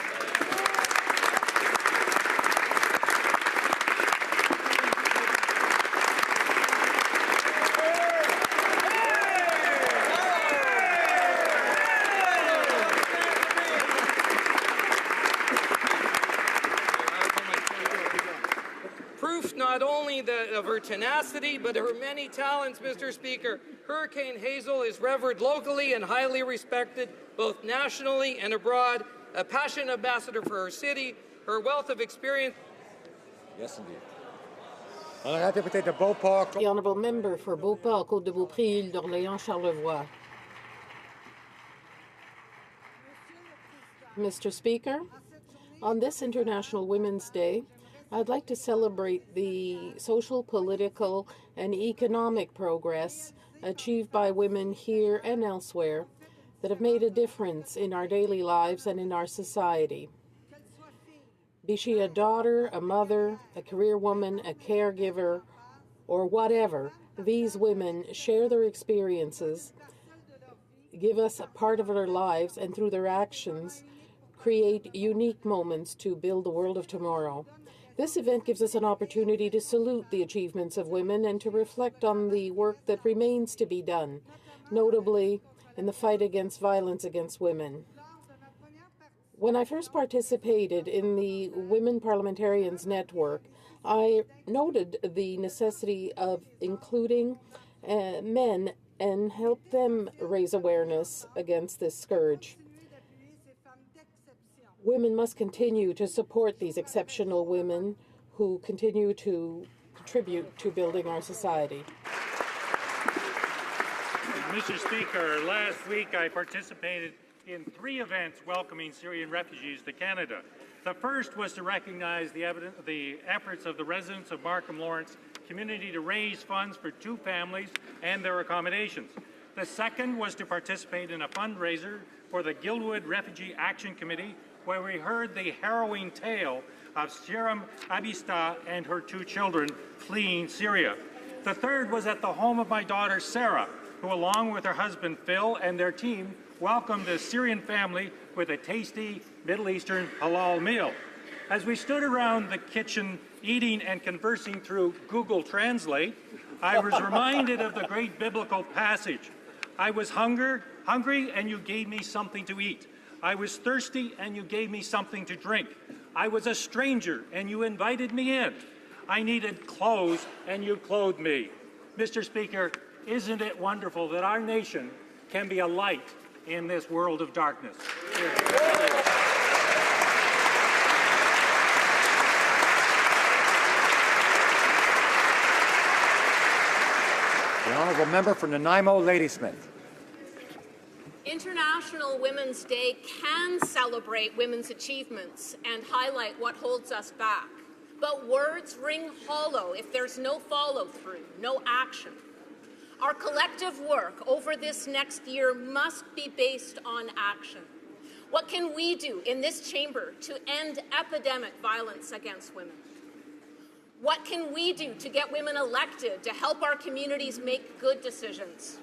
Proof not only of her tenacity, but her many talents, Mr. Speaker. Hurricane Hazel is revered locally and highly respected, both nationally and abroad, a passionate ambassador for her city, her wealth of experience. Yes, indeed. The honourable member for Beauport, Côte de Beaupré, Île d'Orléans, Charlevoix. Mr. Speaker, on this International Women's Day, I'd like to celebrate the social, political, and economic progress achieved by women here and elsewhere that have made a difference in our daily lives and in our society. Be she a daughter, a mother, a career woman, a caregiver, or whatever, these women share their experiences, give us a part of their lives, and through their actions, create unique moments to build the world of tomorrow. This event gives us an opportunity to salute the achievements of women and to reflect on the work that remains to be done, notably in the fight against violence against women. When I first participated in the Women Parliamentarians Network, I noted the necessity of including men and help them raise awareness against this scourge. Women must continue to support these exceptional women who continue to contribute to building our society. Mr. Speaker, last week I participated in 3 events welcoming Syrian refugees to Canada. The first was to recognize the efforts of the residents of Markham Lawrence community to raise funds for 2 families and their accommodations. The second was to participate in a fundraiser for the Guildwood Refugee Action Committee, where we heard the harrowing tale of Shiram Abista and her 2 children fleeing Syria. The third was at the home of my daughter Sarah, who along with her husband Phil and their team welcomed a Syrian family with a tasty Middle Eastern halal meal. As we stood around the kitchen eating and conversing through Google Translate, I was reminded of the great biblical passage. I was hungry and you gave me something to eat. I was thirsty and you gave me something to drink. I was a stranger and you invited me in. I needed clothes and you clothed me. Mr. Speaker, isn't it wonderful that our nation can be a light in this world of darkness? The honourable member for Nanaimo, Ladysmith. International Women's Day can celebrate women's achievements and highlight what holds us back. But words ring hollow if there's no follow-through, no action. Our collective work over this next year must be based on action. What can we do in this chamber to end epidemic violence against women? What can we do to get women elected to help our communities make good decisions?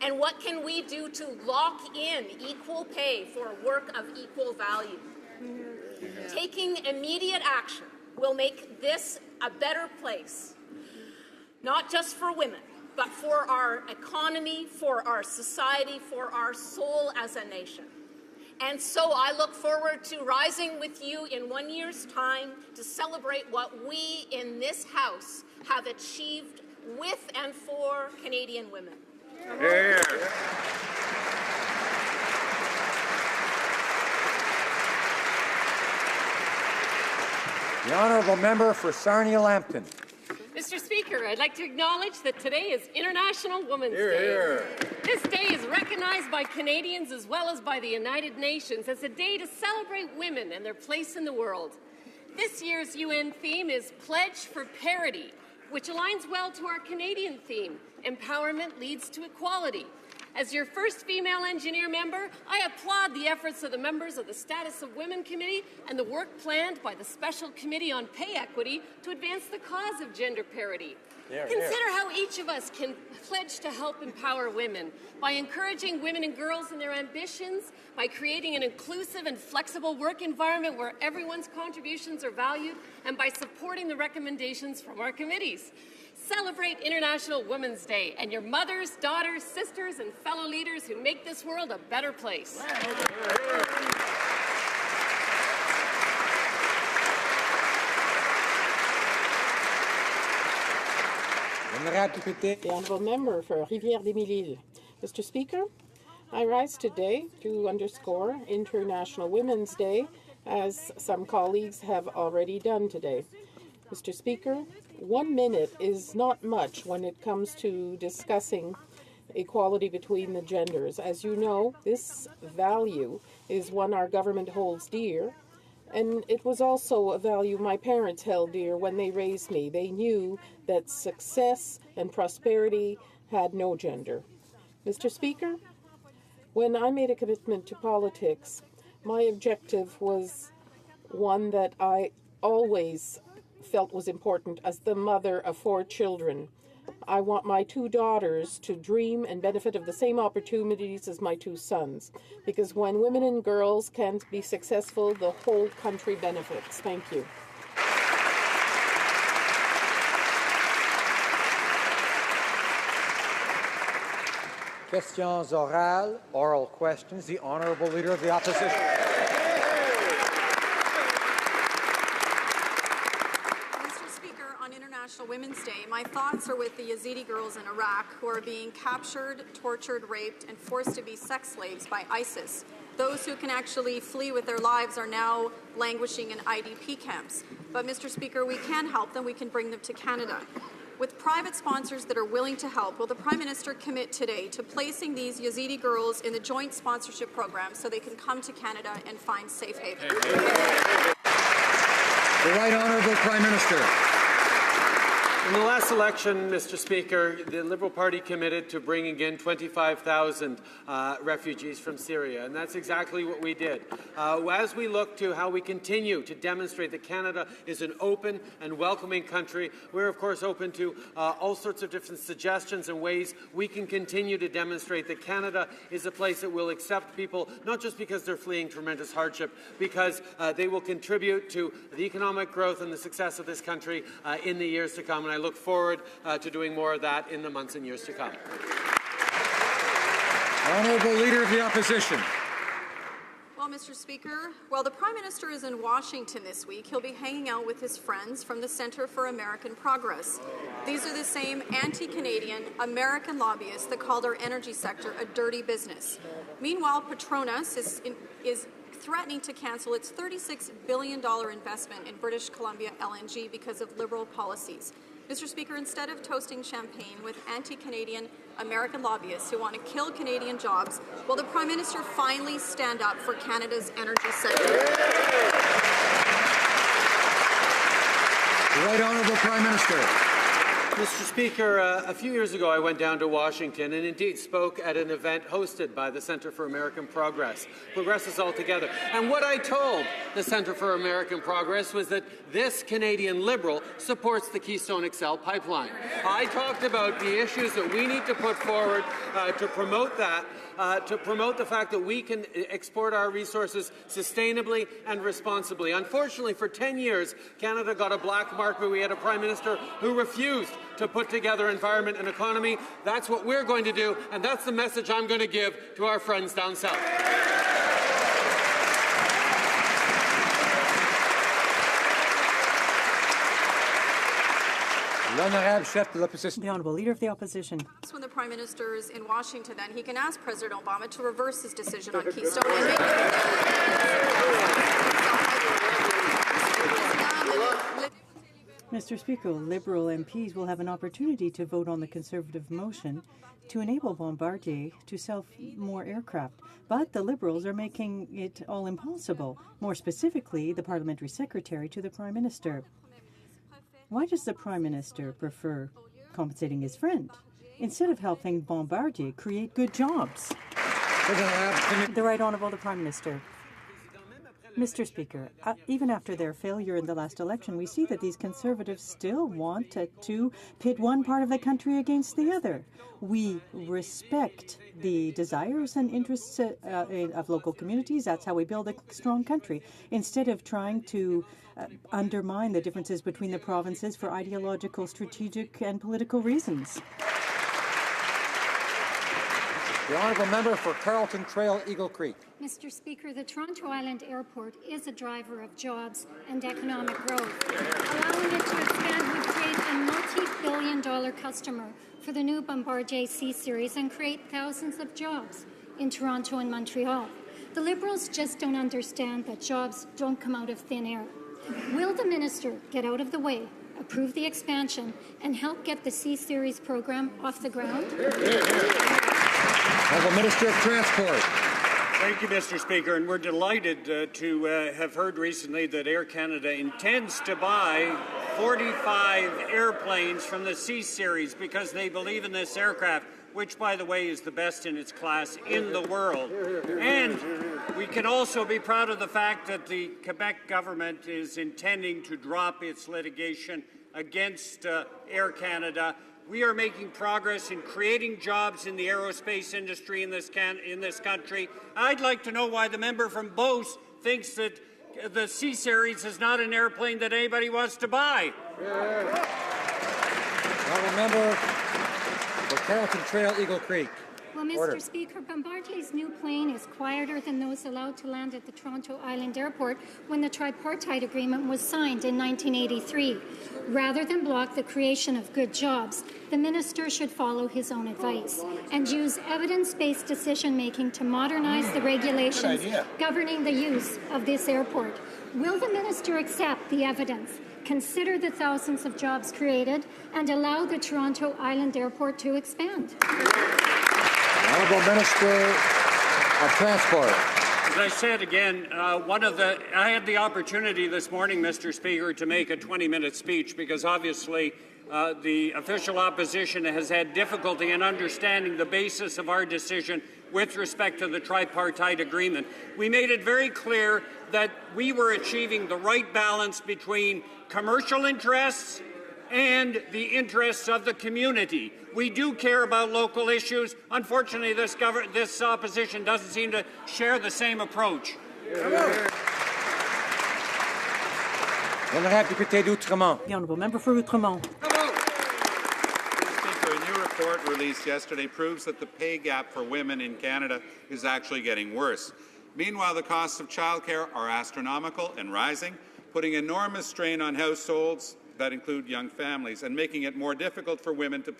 And what can we do to lock in equal pay for work of equal value? Taking immediate action will make this a better place, not just for women, but for our economy, for our society, for our soul as a nation. And so I look forward to rising with you in 1 year's time to celebrate what we in this House have achieved with and for Canadian women. Here. The honourable member for Sarnia-Lambton. Mr. Speaker, I'd like to acknowledge that today is International Women's Day. Here. This day is recognized by Canadians as well as by the United Nations as a day to celebrate women and their place in the world. This year's UN theme is Pledge for Parity, which aligns well to our Canadian theme, Empowerment Leads to Equality. As your first female engineer member, I applaud the efforts of the members of the Status of Women Committee and the work planned by the Special Committee on Pay Equity to advance the cause of gender parity. Consider how each of us can pledge to help empower women by encouraging women and girls in their ambitions, by creating an inclusive and flexible work environment where everyone's contributions are valued, and by supporting the recommendations from our committees. Celebrate International Women's Day and your mothers, daughters, sisters, and fellow leaders who make this world a better place. The honourable member for Rivière-des-Mille-Îles. Mr. Speaker, I rise today to underscore International Women's Day, as some colleagues have already done today. Mr. Speaker, 1 minute is not much when it comes to discussing equality between the genders. As you know, this value is one our government holds dear, and it was also a value my parents held dear when they raised me. They knew that success and prosperity had no gender. Mr. Speaker, when I made a commitment to politics, my objective was one that I always felt was important as the mother of 4 children. I want my 2 daughters to dream and benefit of the same opportunities as my 2 sons, because when women and girls can be successful, the whole country benefits. Thank you. Questions orales, oral questions. The honourable leader of the opposition. International Women's Day, my thoughts are with the Yazidi girls in Iraq who are being captured, tortured, raped, and forced to be sex slaves by ISIS. Those who can actually flee with their lives are now languishing in IDP camps. But, Mr. Speaker, we can help them. We can bring them to Canada. With private sponsors that are willing to help, will the Prime Minister commit today to placing these Yazidi girls in the joint sponsorship program so they can come to Canada and find safe haven? The Right Honourable Prime Minister. In the last election, Mr. Speaker, the Liberal Party committed to bringing in 25,000 refugees from Syria, and that's exactly what we did. As we look to how we continue to demonstrate that Canada is an open and welcoming country, we're of course open to all sorts of different suggestions and ways we can continue to demonstrate that Canada is a place that will accept people, not just because they're fleeing tremendous hardship, because they will contribute to the economic growth and the success of this country in the years to come. And I look forward to doing more of that in the months and years to come. Honourable Leader of the Opposition. Well, Mr. Speaker, while the Prime Minister is in Washington this week, he'll be hanging out with his friends from the Centre for American Progress. These are the same anti-Canadian American lobbyists that called our energy sector a dirty business. Meanwhile, Petronas is threatening to cancel its $36 billion investment in British Columbia LNG because of Liberal policies. Mr. Speaker, instead of toasting champagne with anti-Canadian American lobbyists who want to kill Canadian jobs, will the Prime Minister finally stand up for Canada's energy sector? The Right Honourable Prime Minister. Mr. Speaker, a few years ago I went down to Washington and indeed spoke at an event hosted by the Centre for American Progress. Progress is all together. And what I told the Centre for American Progress was that this Canadian Liberal supports the Keystone XL pipeline. I talked about the issues that we need to put forward to promote that, to promote the fact that we can export our resources sustainably and responsibly. Unfortunately, for 10 years, Canada got a black mark, but we had a Prime Minister who refused to put together environment and economy. That's what we're going to do, and that's the message I'm going to give to our friends down south. The Honourable Leader of the Opposition. When the Prime Minister is in Washington, then he can ask President Obama to reverse his decision on Keystone and make Mr. Speaker, Liberal MPs will have an opportunity to vote on the Conservative motion to enable Bombardier to sell more aircraft. But the Liberals are making it all impossible, more specifically the Parliamentary Secretary to the Prime Minister. Why does the Prime Minister prefer compensating his friend instead of helping Bombardier create good jobs? The Right Honourable the Prime Minister. Mr. Speaker, even after their failure in the last election, we see that these Conservatives still want to pit one part of the country against the other. We respect the desires and interests of local communities. That's how we build a strong country, instead of trying to undermine the differences between the provinces for ideological, strategic and political reasons. The Honourable Member for Carleton Trail, Eagle Creek. Mr. Speaker, the Toronto Island Airport is a driver of jobs and economic growth. Allowing it to expand would create a multi-billion-dollar customer for the new Bombardier C-Series and create thousands of jobs in Toronto and Montreal. The Liberals just don't understand that jobs don't come out of thin air. Will the Minister get out of the way, approve the expansion, and help get the C-Series program off the ground? Honourable Minister of Transport. Thank you, Mr. Speaker, and we're delighted to have heard recently that Air Canada intends to buy 45 airplanes from the C-Series because they believe in this aircraft, which, by the way, is the best in its class in the world. And we can also be proud of the fact that the Quebec government is intending to drop its litigation against Air Canada. We are making progress in creating jobs in the aerospace industry in this country. I'd like to know why the member from Beauce thinks that the C-Series is not an airplane that anybody wants to buy. Honourable Member for Carleton Trail, Eagle Creek. Well, Mr. Speaker, Bombardier's new plane is quieter than those allowed to land at the Toronto Island Airport when the tripartite agreement was signed in 1983. Rather than block the creation of good jobs, the minister should follow his own advice and use evidence-based decision-making to modernize the regulations governing the use of this airport. Will the minister accept the evidence consider the thousands of jobs created and allow the Toronto Island Airport to expand. Honourable Minister of Transport. As I said again, I had the opportunity this morning, Mr. Speaker, to make a 20-minute speech because obviously the official opposition has had difficulty in understanding the basis of our decision with respect to the tripartite agreement. We made it very clear that we were achieving the right balance between commercial interests and the interests of the community. We do care about local issues. Unfortunately, this opposition doesn't seem to share the same approach. Honourable député d'Outremont. The honourable member for Outremont. Speaker, a new report released yesterday proves that the pay gap for women in Canada is actually getting worse. Meanwhile, the costs of childcare are astronomical and rising, putting enormous strain on households that include young families and making it more difficult for women to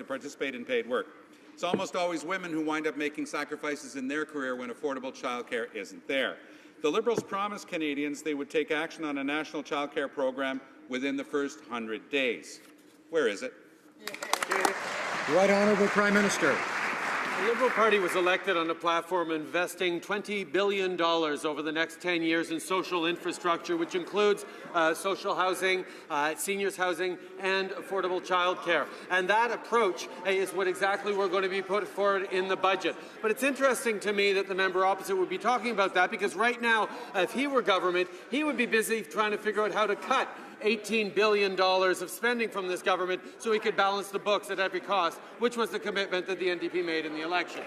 participate in paid work. It's almost always women who wind up making sacrifices in their career when affordable childcare isn't there. The Liberals promised Canadians they would take action on a national childcare program within the first 100 days. Where is it? The Right Honourable Prime Minister. The Liberal Party was elected on a platform investing $20 billion over the next 10 years in social infrastructure, which includes social housing, seniors housing, and affordable childcare. And that approach is what exactly we're going to be put forward in the budget. But it's interesting to me that the member opposite would be talking about that, because right now, if he were government, he would be busy trying to figure out how to cut $18 billion of spending from this government so he could balance the books at every cost, which was the commitment that the NDP made in the election.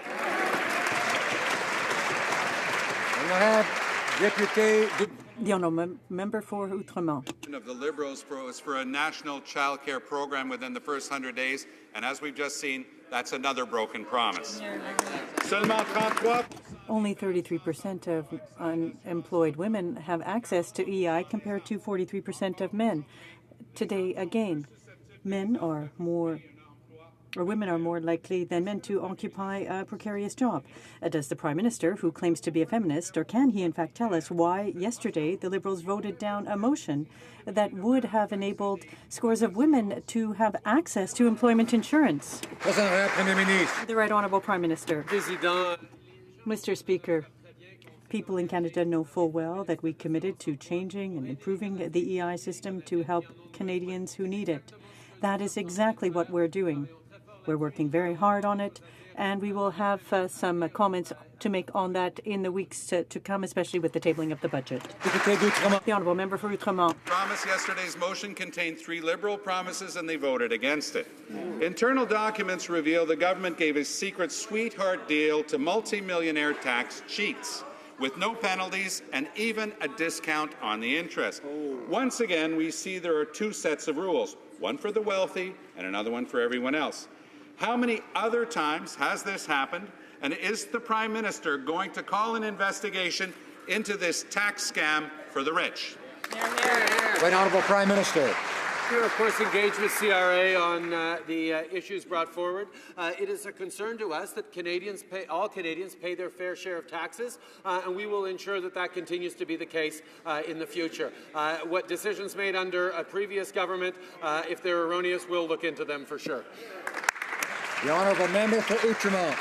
The honourable member for Outremont. Of the Liberals was for a national childcare program within the first 100 days, and as we've just seen, that's another broken promise. Only 33% of unemployed women have access to EI compared to 43% of men. Today, again, women are more likely than men to occupy a precarious job. Does the Prime Minister, who claims to be a feminist, or can he in fact tell us why yesterday the Liberals voted down a motion that would have enabled scores of women to have access to employment insurance? The Right Honourable Prime Minister. Mr. Speaker, people in Canada know full well that we committed to changing and improving the EI system to help Canadians who need it. That is exactly what we're doing. We're working very hard on it, and we will have some comments to make on that in the weeks to come, especially with the tabling of the budget. The honourable member for Outremont. Yesterday's motion contained 3 Liberal promises, and they voted against it. Internal documents reveal the government gave a secret sweetheart deal to multi-millionaire tax cheats, with no penalties and even a discount on the interest. Once again, we see there are 2 sets of rules, one for the wealthy and another one for everyone else. How many other times has this happened, and is the Prime Minister going to call an investigation into this tax scam for the rich? Right Honourable Prime Minister. We're, of course, engaged with CRA on the issues brought forward. It is a concern to us that all Canadians pay their fair share of taxes, and we will ensure that that continues to be the case in the future. What decisions made under a previous government, if they're erroneous, we'll look into them for sure. The honourable member for Outremont.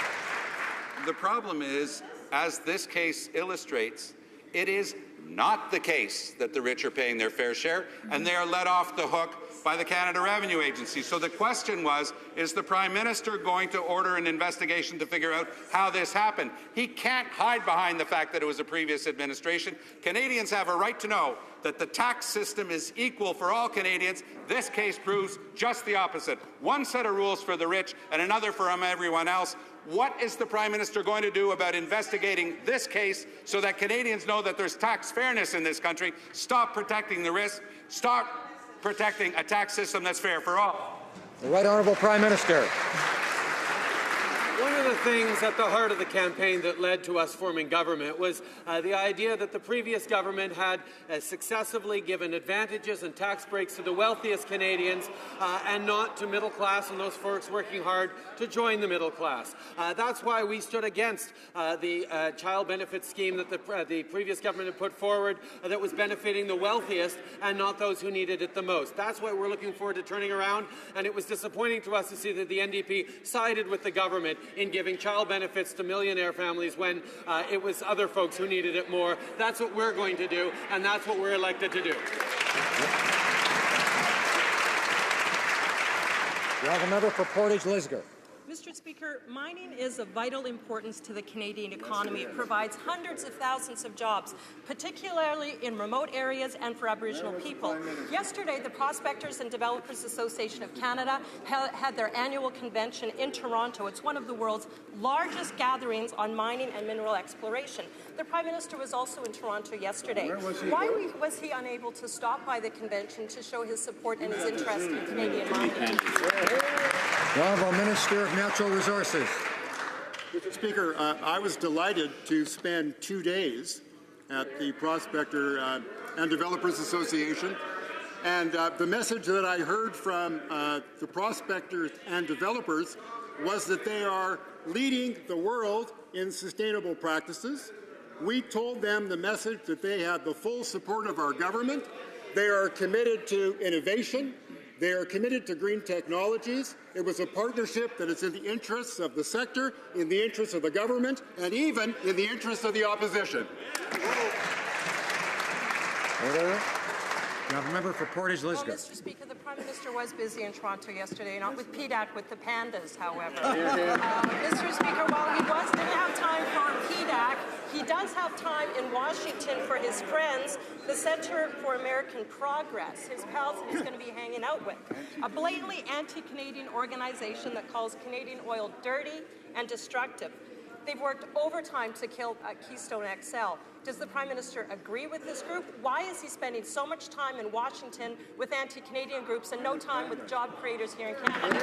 The problem is, as this case illustrates, it is not the case that the rich are paying their fair share, and they are let off the hook by the Canada Revenue Agency. So the question was, is the Prime Minister going to order an investigation to figure out how this happened? He can't hide behind the fact that it was a previous administration. Canadians have a right to know that the tax system is equal for all Canadians. This case proves just the opposite. One set of rules for the rich and another for everyone else. What is the Prime Minister going to do about investigating this case so that Canadians know that there's tax fairness in this country? Stop protecting the rich. Start protecting a tax system that's fair for all. The Right Honourable Prime Minister. One of the things at the heart of the campaign that led to us forming government was the idea that the previous government had successively given advantages and tax breaks to the wealthiest Canadians and not to middle class and those folks working hard to join the middle class. That's why we stood against the child benefit scheme that the previous government had put forward that was benefiting the wealthiest and not those who needed it the most. That's what we're looking forward to turning around, and it was disappointing to us to see that the NDP sided with the government in giving child benefits to millionaire families when it was other folks who needed it more. That's what we're going to do, and that's what we're elected to do. The honourable member for Portage-Lisgar. Mr. Speaker, mining is of vital importance to the Canadian economy. It provides hundreds of thousands of jobs, particularly in remote areas and for Aboriginal people. Yesterday, the Prospectors and Developers Association of Canada had their annual convention in Toronto. It's one of the world's largest gatherings on mining and mineral exploration. The Prime Minister was also in Toronto yesterday. Why was he unable to stop by the convention to show his support and his interest in Canadian mining? The Honourable Minister of Natural Resources. Mr. Speaker, I was delighted to spend 2 days at the Prospector and Developers Association, and the message that I heard from the prospectors and developers was that they are leading the world in sustainable practices. We told them the message that they had the full support of our government. They are committed to innovation. They are committed to green technologies. It was a partnership that is in the interests of the sector, in the interests of the government, and even in the interests of the opposition. Order. The honourable member for Portage-Lisgar. Well, Mr. Speaker, the Prime Minister was busy in Toronto yesterday, not with PDAC, with the pandas, however. Mr. Speaker, while he didn't have time for PDAC, he does have time in Washington for his friends, the Centre for American Progress, his pals that he's going to be hanging out with, a blatantly anti-Canadian organization that calls Canadian oil dirty and destructive. They've worked overtime to kill Keystone XL. Does the Prime Minister agree with this group? Why is he spending so much time in Washington with anti-Canadian groups and no time with job creators here in Canada?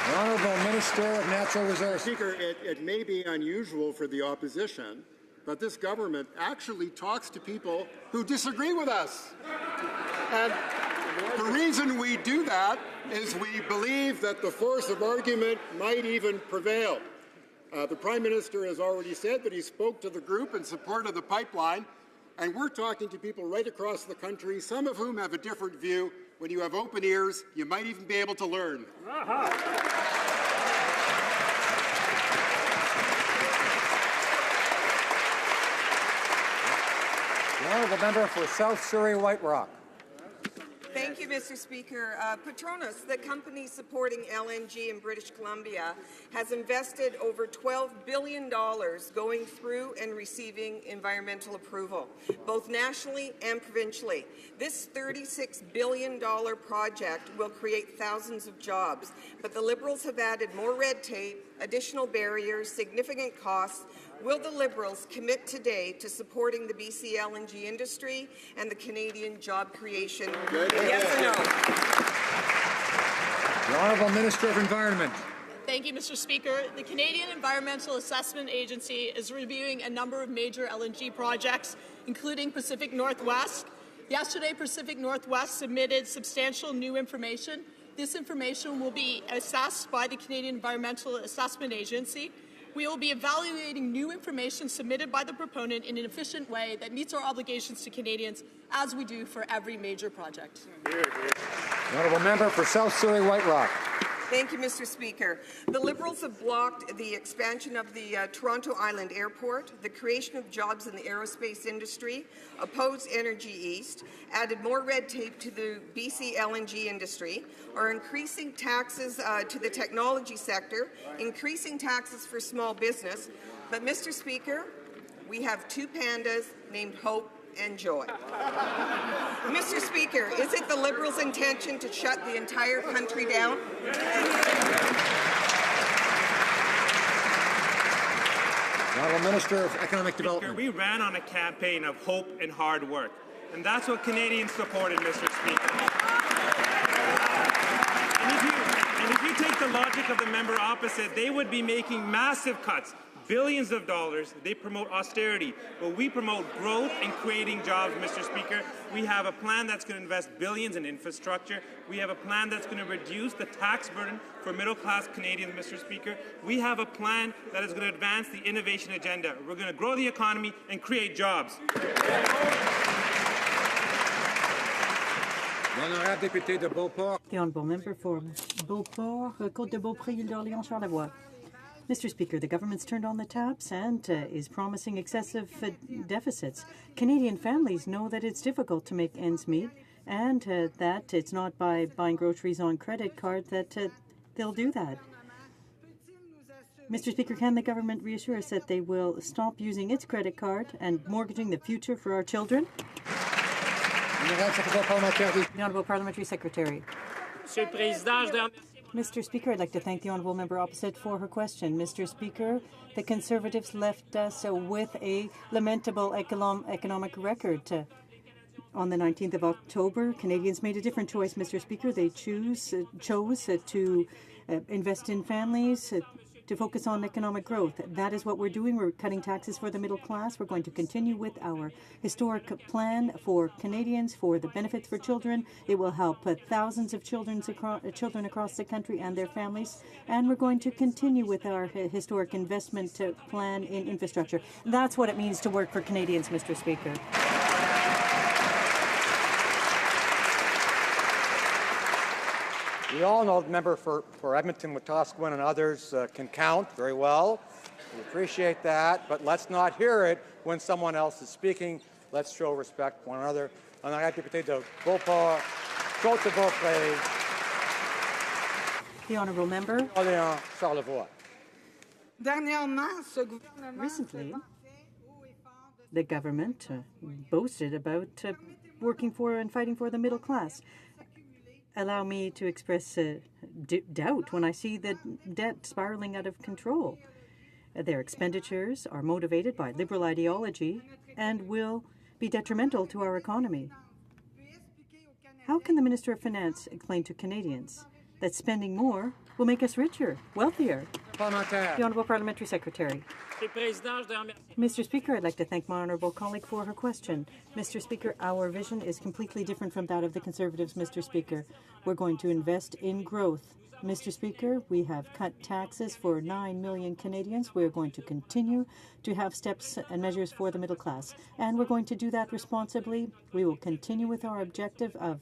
The Honourable Minister of Natural Resources. Speaker, it may be unusual for the opposition, but this government actually talks to people who disagree with us. And the reason we do that is we believe that the force of argument might even prevail. The Prime Minister has already said that he spoke to the group in support of the pipeline, and we're talking to people right across the country, some of whom have a different view. When you have open ears, you might even be able to learn. The honourable member for South Surrey White Rock. Thank you, Mr. Speaker. Petronas, the company supporting LNG in British Columbia, has invested over $12 billion going through and receiving environmental approval, both nationally and provincially. This $36 billion project will create thousands of jobs, but the Liberals have added more red tape, additional barriers, significant costs. Will the Liberals commit today to supporting the BC LNG industry and the Canadian job creation? Yes or no? The Honourable Minister of Environment. Thank you, Mr. Speaker. The Canadian Environmental Assessment Agency is reviewing a number of major LNG projects, including Pacific Northwest. Yesterday, Pacific Northwest submitted substantial new information. This information will be assessed by the Canadian Environmental Assessment Agency. We will be evaluating new information submitted by the proponent in an efficient way that meets our obligations to Canadians, as we do for every major project. The honourable member for South Surrey White Rock. Thank you, Mr. Speaker. The Liberals have blocked the expansion of the Toronto Island Airport, the creation of jobs in the aerospace industry, opposed Energy East, added more red tape to the BC LNG industry, are increasing taxes to the technology sector, increasing taxes for small business. But, Mr. Speaker, we have two pandas named Hope and Joy. Mr. Speaker, is it the Liberals' intention to shut the entire country down? The Honourable Minister of Economic Development. We ran on a campaign of hope and hard work, and that's what Canadians supported, Mr. Speaker. And if you take the logic of the member opposite, they would be making massive cuts, billions of dollars. They promote austerity, but we promote growth and creating jobs, Mr. Speaker. We have a plan that's going to invest billions in infrastructure. We have a plan that's going to reduce the tax burden for middle-class Canadians, Mr. Speaker. We have a plan that is going to advance the innovation agenda. We're going to grow the economy and create jobs. The honourable member for Beauport, Côte de Beaupré, Île d'Orléans, Charlevoix. Mr. Speaker, the government's turned on the taps and is promising excessive deficits. Canadian families know that it's difficult to make ends meet and that it's not by buying groceries on credit card that they'll do that. Mr. Speaker, can the government reassure us that they will stop using its credit card and mortgaging the future for our children? The Honourable Parliamentary Secretary. Mr. Speaker, I'd like to thank the honourable member opposite for her question. Mr. Speaker, the Conservatives left us with a lamentable economic record. On the 19th of October, Canadians made a different choice, Mr. Speaker. They chose to invest in families, to focus on economic growth. That is what we're doing. We're cutting taxes for the middle class. We're going to continue with our historic plan for Canadians, for the benefits for children. It will help thousands of children across the country and their families. And we're going to continue with our historic investment plan in infrastructure. That's what it means to work for Canadians, Mr. Speaker. We all know the member for Edmonton, Wetaskiwin, and others can count very well. We appreciate that, but let's not hear it when someone else is speaking. Let's show respect for one another. Honorable député de Beauport, Côte de Beaupré. The honourable member. Orléans, Charlevoix. Recently, the government boasted about working for and fighting for the middle class. Allow me to express doubt when I see the debt spiraling out of control. Their expenditures are motivated by liberal ideology and will be detrimental to our economy. How can the Minister of Finance explain to Canadians that spending more will make us richer, wealthier? The Honourable Parliamentary Secretary. Mr. Speaker, I'd like to thank my honourable colleague for her question. Mr. Speaker, our vision is completely different from that of the Conservatives, Mr. Speaker. We're going to invest in growth. Mr. Speaker, we have cut taxes for 9 million Canadians. We're going to continue to have steps and measures for the middle class, and we're going to do that responsibly. We will continue with our objective of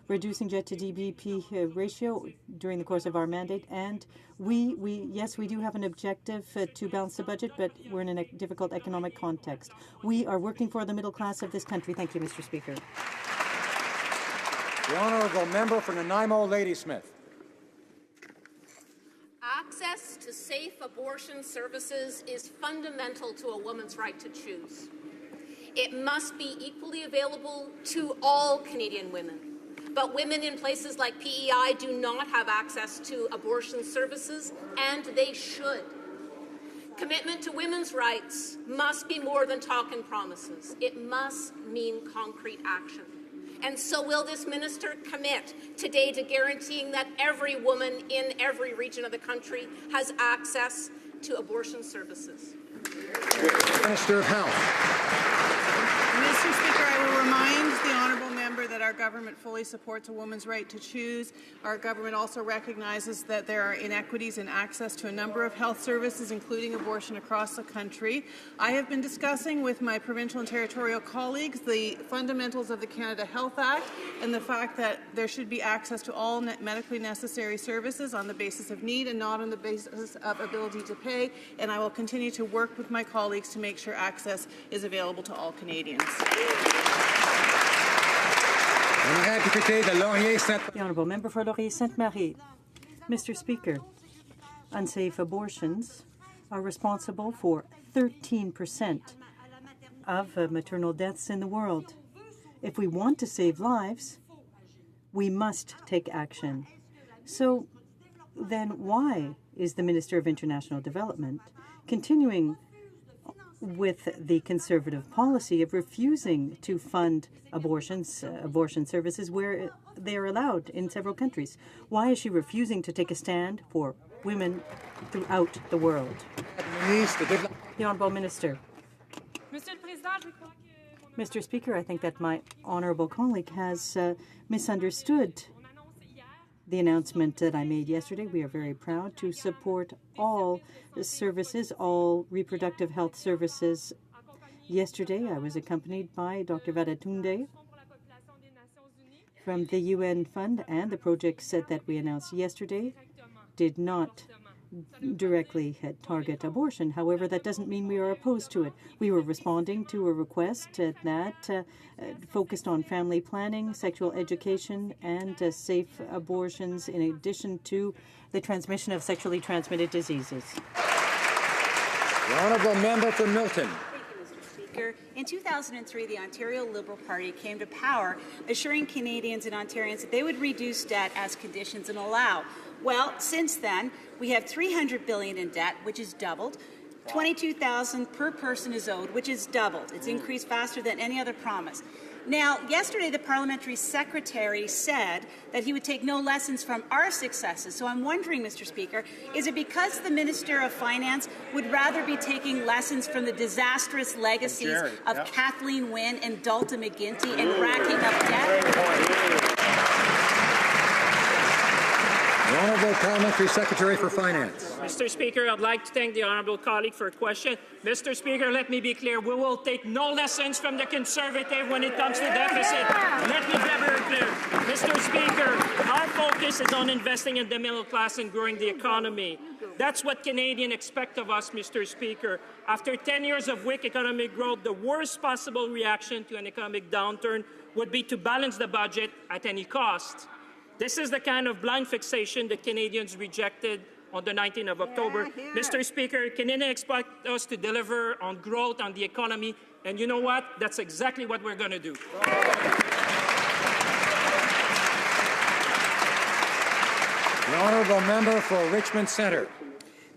reducing debt to GDP ratio during the course of our mandate, and yes, we do have an objective to balance the budget, but we're in a difficult economic context. We are working for the middle class of this country. Thank you, Mr. Speaker. The honourable member for Nanaimo, Ladysmith. Access to safe abortion services is fundamental to a woman's right to choose. It must be equally available to all Canadian women. But women in places like PEI do not have access to abortion services, and they should. Commitment to women's rights must be more than talk and promises. It must mean concrete action. And so will this minister commit today to guaranteeing that every woman in every region of the country has access to abortion services? Minister of Health. Mr. Speaker, I will remind the honourable member that our government fully supports a woman's right to choose. Our government also recognizes that there are inequities in access to a number of health services, including abortion, across the country. I have been discussing with my provincial and territorial colleagues the fundamentals of the Canada Health Act and the fact that there should be access to all medically necessary services on the basis of need and not on the basis of ability to pay, and I will continue to work with my colleagues to make sure access is available to all Canadians. The honourable member for Laurier-Sainte-Marie. Mr. Speaker, unsafe abortions are responsible for 13% of maternal deaths in the world. If we want to save lives, we must take action. So then why is the Minister of International Development continuing with the Conservative policy of refusing to fund abortion services where they are allowed in several countries. Why is she refusing to take a stand for women throughout the world? The Honourable Minister. Mr. Speaker, I think that my honourable colleague has misunderstood the announcement that I made yesterday. We are very proud to support all services, all reproductive health services. Yesterday, I was accompanied by Dr. Vadatunde from the UN Fund, and the projects that we announced yesterday did not directly target abortion. However, that doesn't mean we are opposed to it. We were responding to a request that focused on family planning, sexual education, and safe abortions, in addition to the transmission of sexually transmitted diseases. The honourable member for Milton. In 2003, the Ontario Liberal Party came to power, assuring Canadians and Ontarians that they would reduce debt as conditions and allow. Well, since then, we have $300 billion in debt, which is doubled. $22,000 per person is owed, which is doubled. It's increased faster than any other promise. Now, yesterday, the parliamentary secretary said that he would take no lessons from our successes. So I'm wondering, Mr. Speaker, is it because the Minister of Finance would rather be taking lessons from the disastrous legacies of Kathleen Wynne and Dalton McGuinty and racking up debt? The Honourable Parliamentary Secretary for Finance. Mr. Speaker, I'd like to thank the honourable colleague for a question. Mr. Speaker, let me be clear. We will take no lessons from the Conservative when it comes to deficit. Let me be very clear. Mr. Speaker, our focus is on investing in the middle class and growing the economy. That's what Canadians expect of us, Mr. Speaker. After 10 years of weak economic growth, the worst possible reaction to an economic downturn would be to balance the budget at any cost. This is the kind of blind fixation that Canadians rejected on the 19th of October. Mr. Speaker, Canadians expect us to deliver on growth, on the economy, and you know what? That's exactly what we're going to do. The honourable member for Richmond Centre.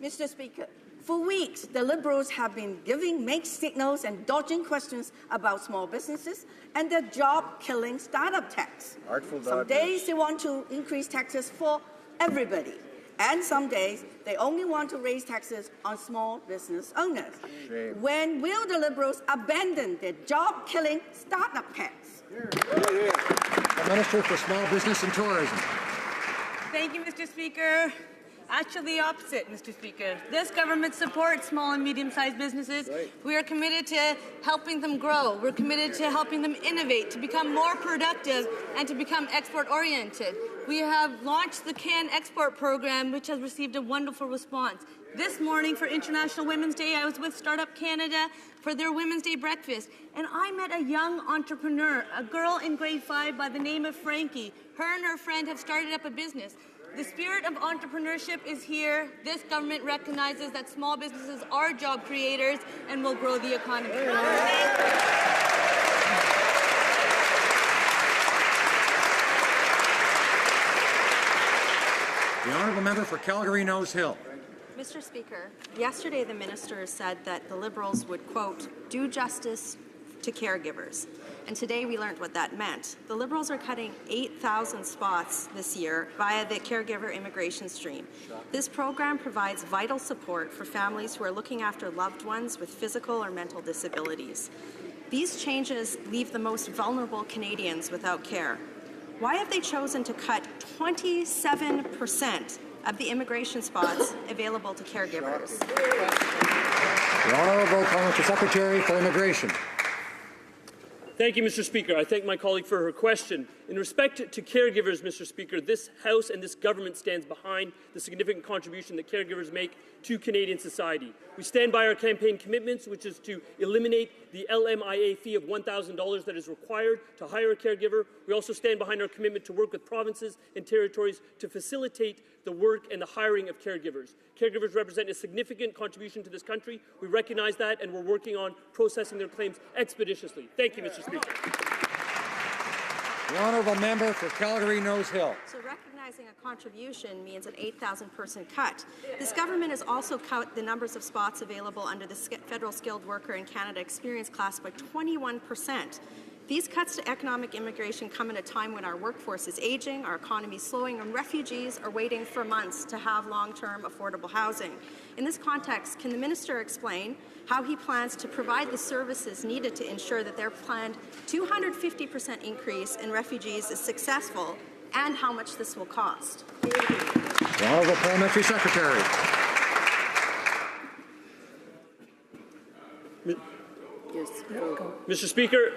Mr. Speaker, for weeks, the Liberals have been giving mixed signals and dodging questions about small businesses and their job-killing startup tax. Some days they want to increase taxes for everybody, and some days they only want to raise taxes on small business owners. Shame. When will the Liberals abandon their job-killing startup tax? The Minister for Small Business and Tourism. Thank you, Mr. Speaker. Actually, the opposite, Mr. Speaker. This government supports small and medium-sized businesses. Right. We are committed to helping them grow. We're committed to helping them innovate, to become more productive, and to become export-oriented. We have launched the CAN Export Program, which has received a wonderful response. This morning, for International Women's Day, I was with Startup Canada for their Women's Day breakfast, and I met a young entrepreneur, a girl in grade 5 by the name of Frankie. Her and her friend have started up a business. The spirit of entrepreneurship is here. This government recognizes that small businesses are job creators and will grow the economy. The honourable member for Calgary-Nose Hill. Mr. Speaker, yesterday the minister said that the Liberals would, quote, do justice to caregivers. And today we learned what that meant. The Liberals are cutting 8,000 spots this year via the caregiver immigration stream. This program provides vital support for families who are looking after loved ones with physical or mental disabilities. These changes leave the most vulnerable Canadians without care. Why have they chosen to cut 27% of the immigration spots available to caregivers? The Honourable Parliamentary Secretary for Immigration. Thank you, Mr. Speaker. I thank my colleague for her question. In respect to caregivers, Mr. Speaker, this House and this government stands behind the significant contribution that caregivers make to Canadian society. We stand by our campaign commitments, which is to eliminate the LMIA fee of $1,000 that is required to hire a caregiver. We also stand behind our commitment to work with provinces and territories to facilitate the work and the hiring of caregivers. Caregivers represent a significant contribution to this country. We recognize that, and we're working on processing their claims expeditiously. Thank you, Mr. Speaker. The The honourable member for Calgary-Nose Hill. So recognizing a contribution means an 8,000-person cut. This government has also cut the numbers of spots available under the Federal Skilled Worker in Canada Experience class by 21%. These cuts to economic immigration come at a time when our workforce is aging, our economy is slowing, and refugees are waiting for months to have long-term affordable housing. In this context, can the minister explain how he plans to provide the services needed to ensure that their planned 250% increase in refugees is successful, and how much this will cost? The Honourable Parliamentary Secretary. Mr. Speaker,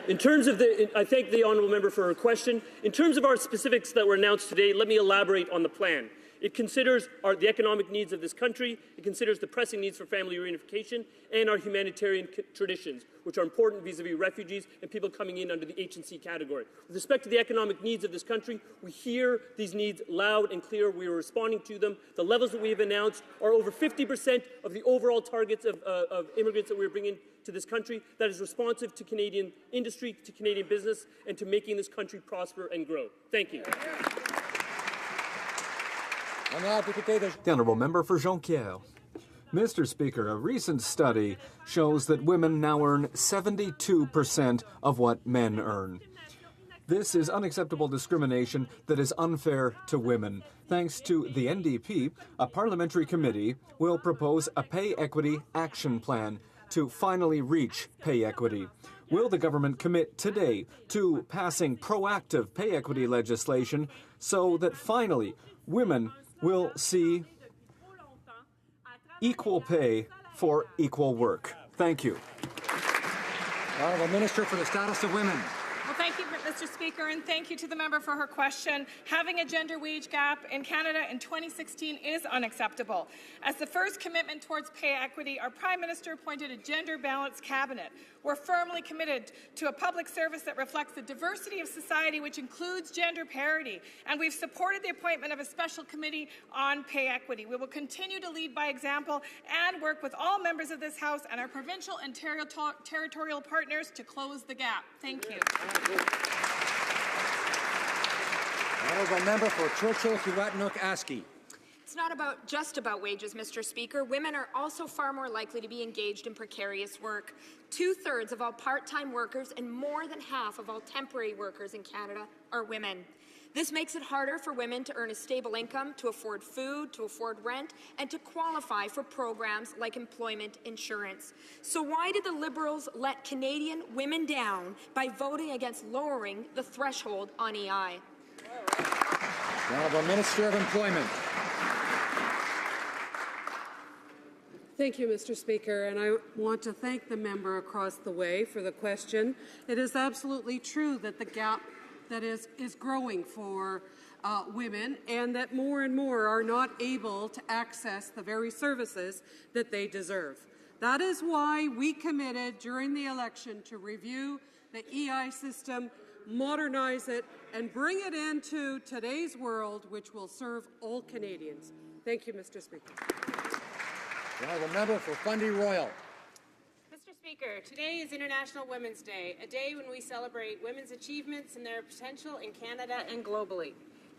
I thank the honourable member for her question. In terms of our specifics that were announced today, let me elaborate on the plan. It considers the economic needs of this country, it considers the pressing needs for family reunification, and our humanitarian traditions, which are important vis-à-vis refugees and people coming in under the H&C category. With respect to the economic needs of this country, we hear these needs loud and clear. We are responding to them. The levels that we have announced are over 50% of the overall targets of immigrants that we are bringing to this country. That is responsive to Canadian industry, to Canadian business, and to making this country prosper and grow. Thank you. The honourable member for Jonquière. Mr. Speaker, a recent study shows that women now earn 72% of what men earn. This is unacceptable discrimination that is unfair to women. Thanks to the NDP, a parliamentary committee will propose a pay equity action plan to finally reach pay equity. Will the government commit today to passing proactive pay equity legislation so that finally women will see equal pay for equal work? Thank you. Honourable Minister for the Status of Women. Well, thank you, Mr. Speaker, and thank you to the member for her question. Having a gender wage gap in Canada in 2016 is unacceptable. As the first commitment towards pay equity, our Prime Minister appointed a gender-balanced cabinet. We're firmly committed to a public service that reflects the diversity of society, which includes gender parity, and we've supported the appointment of a special committee on pay equity. We will continue to lead by example and work with all members of this House and our provincial and territorial partners to close the gap. Thank you. Honourable member for Churchill-Kiwatinuk-Aski. It's not just about wages, Mr. Speaker. Women are also far more likely to be engaged in precarious work. 2/3 of all part-time workers and more than half of all temporary workers in Canada are women. This makes it harder for women to earn a stable income, to afford food, to afford rent, and to qualify for programs like employment insurance. So why did the Liberals let Canadian women down by voting against lowering the threshold on EI? The Honourable Minister of Employment. Thank you, Mr. Speaker, and I want to thank the member across the way for the question. It is absolutely true that the gap that is growing for women, and that more and more are not able to access the very services that they deserve. That is why we committed during the election to review the EI system, modernize it, and bring it into today's world, which will serve all Canadians. Thank you, Mr. Speaker. The honourable member for Fundy Royal. Mr. Speaker, today is International Women's Day, a day when we celebrate women's achievements and their potential in Canada and globally.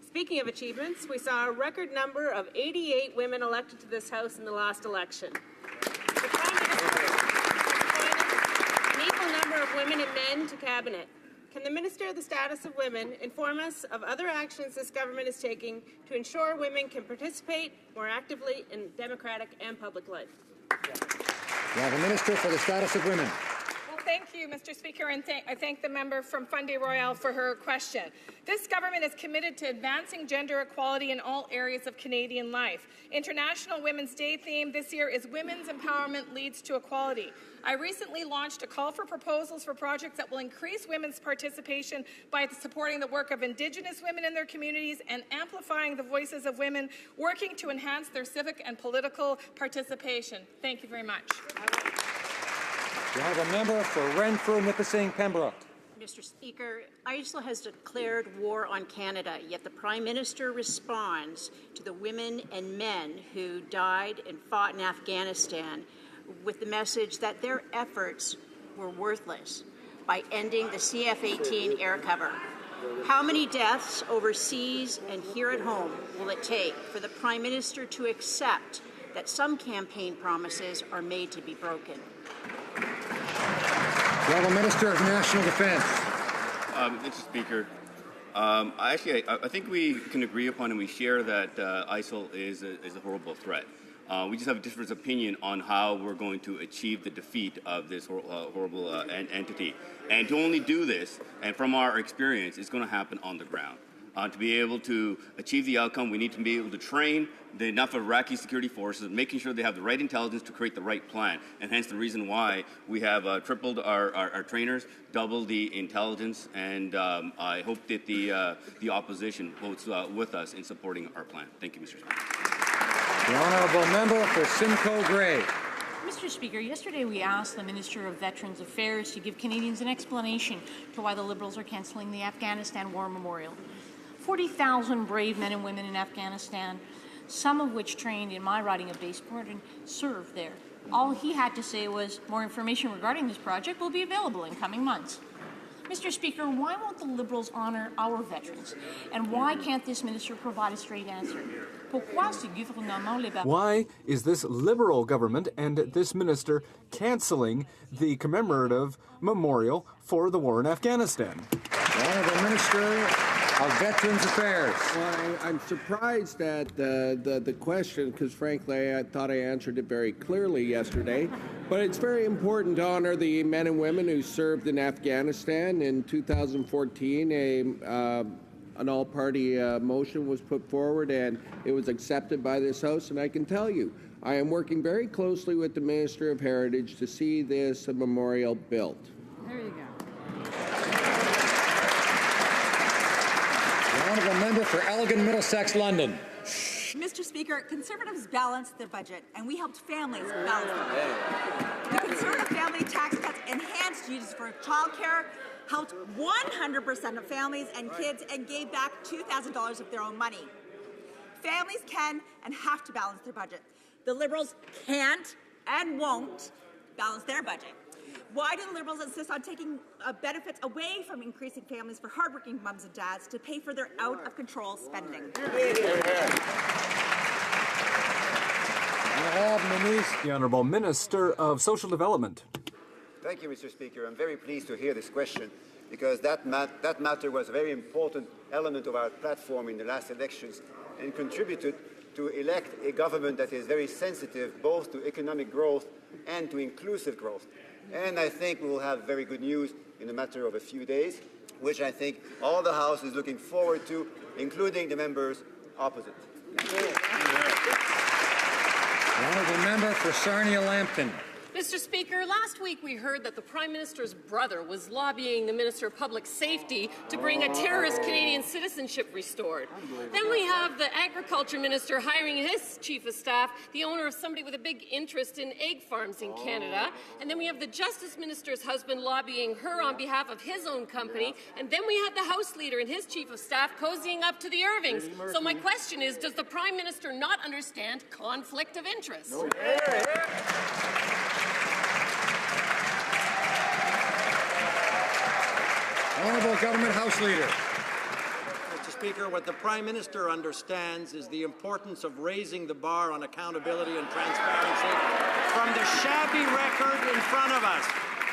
Speaking of achievements, we saw a record number of 88 women elected to this House in the last election. The Prime Minister appointed an equal number of women and men to Cabinet. Can the Minister of the Status of Women inform us of other actions this government is taking to ensure women can participate more actively in democratic and public life? The Minister for the Status of Women. Well, thank you, Mr. Speaker, and I thank the member from Fundy Royal for her question. This government is committed to advancing gender equality in all areas of Canadian life. International Women's Day theme this year is Women's Empowerment Leads to Equality. I recently launched a call for proposals for projects that will increase women's participation by supporting the work of Indigenous women in their communities and amplifying the voices of women working to enhance their civic and political participation. Thank you very much. The honourable member for Renfrew-Nipissing-Pembroke. Mr. Speaker, Iceland has declared war on Canada, yet the Prime Minister responds to the women and men who died and fought in Afghanistan with the message that their efforts were worthless. by ending the CF-18 air cover? How many deaths overseas and here at home will it take for the Prime Minister to accept that some campaign promises are made to be broken? The Minister of National Defence. Mr. Speaker, I think we can agree upon and we share that ISIL is a horrible threat. We just have a different opinion on how we're going to achieve the defeat of this horrible entity. And to only do this, and from our experience, it's going to happen on the ground. To be able to achieve the outcome, we need to be able to train enough Iraqi security forces, making sure they have the right intelligence to create the right plan. And hence the reason why we have tripled our trainers, doubled the intelligence, and I hope that the opposition votes with us in supporting our plan. Thank you, Mr. Speaker. The Honourable Member for Simcoe Grey. Mr. Speaker, yesterday we asked the Minister of Veterans Affairs to give Canadians an explanation to why the Liberals are cancelling the Afghanistan War Memorial. 40,000 brave men and women in Afghanistan, some of which trained in my riding of Baysport and served there. All he had to say was more information regarding this project will be available in coming months. Mr. Speaker, why won't the Liberals honour our veterans? And why can't this minister provide a straight answer? Why is this Liberal government and this minister cancelling the commemorative memorial for the war in Afghanistan? The Honourable Minister of Veterans Affairs. Well, I'm surprised at the question because, frankly, I thought I answered it very clearly yesterday. But it's very important to honor the men and women who served in Afghanistan. In 2014, an all-party motion was put forward, and it was accepted by this House. And I can tell you, I am working very closely with the Minister of Heritage to see this memorial built. There you go. The Honourable Member for Elgin, Middlesex, London. Mr. Speaker, Conservatives balanced their budget, and we helped families balance their budget. The Conservative family tax cuts enhanced uses for childcare, helped 100% of families and kids, and gave back $2,000 of their own money. Families can and have to balance their budget. The Liberals can't and won't balance their budget. Why do the Liberals insist on taking benefits away from increasing families for hardworking mums and dads to pay for their out-of-control spending? The Honourable Minister of Social Development. Thank you, Mr. Speaker. I'm very pleased to hear this question because that matter was a very important element of our platform in the last elections and contributed to elect a government that is very sensitive both to economic growth and to inclusive growth. And I think we will have very good news in a matter of a few days, which I think all the House is looking forward to, including the members opposite. The Honourable Member for Sarnia-Lambton. Mr. Speaker, last week we heard that the Prime Minister's brother was lobbying the Minister of Public Safety to bring a terrorist Canadian citizenship restored. Then we have the Agriculture Minister hiring his Chief of Staff, the owner of somebody with a big interest in egg farms in Canada. And then we have the Justice Minister's husband lobbying her on behalf of his own company. And then we have the House Leader and his Chief of Staff cozying up to the Irvings. So my question is, does the Prime Minister not understand conflict of interest? Honourable Government House Leader. Mr. Speaker, what the Prime Minister understands is the importance of raising the bar on accountability and transparency from the shabby record in front of us.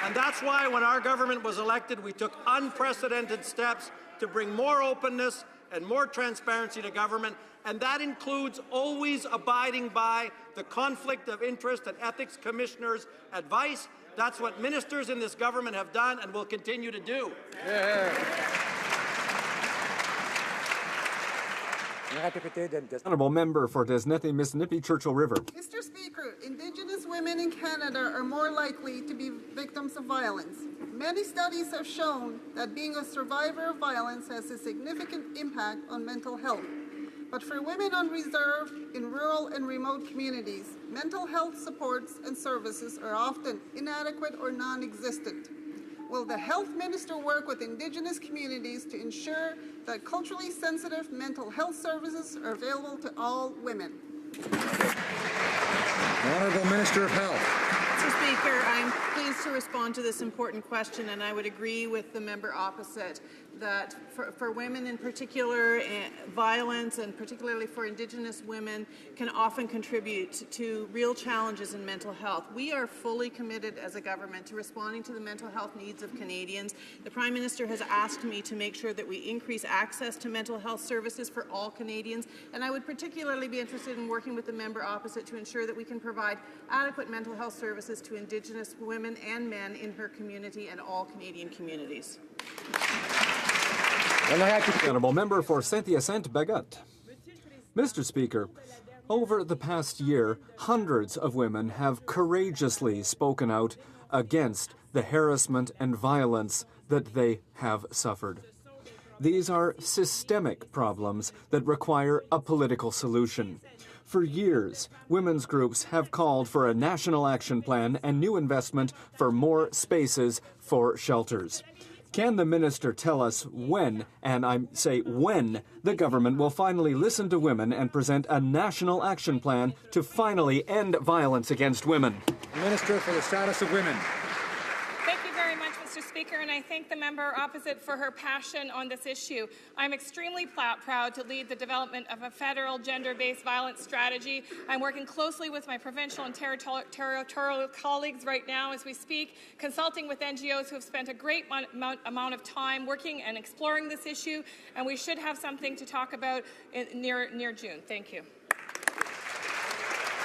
And that's why when our government was elected, we took unprecedented steps to bring more openness and more transparency to government, and that includes always abiding by the Conflict of Interest and Ethics Commissioner's advice. That's what ministers in this government have done and will continue to do. Honourable Member for Desnethie, Mississippi, Churchill River. Mr. Speaker, Indigenous women in Canada are more likely to be victims of violence. Many studies have shown that being a survivor of violence has a significant impact on mental health. But for women on reserve in rural and remote communities, mental health supports and services are often inadequate or non-existent. Will the Health Minister work with Indigenous communities to ensure that culturally sensitive mental health services are available to all women? The Honourable Minister of Health. Mr. Speaker, I'm pleased to respond to this important question, and I would agree with the member opposite that for women in particular, violence, and particularly for Indigenous women, can often contribute to real challenges in mental health. We are fully committed as a government to responding to the mental health needs of Canadians. The Prime Minister has asked me to make sure that we increase access to mental health services for all Canadians, and I would particularly be interested in working with the member opposite to ensure that we can provide adequate mental health services to Indigenous women and men in her community and all Canadian communities. The honourable member for Saint-Hyacinthe-Bagot. Mr. Speaker, over the past year, hundreds of women have courageously spoken out against the harassment and violence that they have suffered. These are systemic problems that require a political solution. For years, women's groups have called for a national action plan and new investment for more spaces for shelters. Can the minister tell us when, and I say when, the government will finally listen to women and present a national action plan to finally end violence against women? Minister for the Status of Women. Thank you very much, Mr. Speaker, and I thank the member opposite for her passion on this issue. I'm extremely proud to lead the development of a federal gender-based violence strategy. I'm working closely with my provincial and territorial colleagues right now as we speak, consulting with NGOs who have spent a great amount of time working and exploring this issue, and we should have something to talk about near June. Thank you.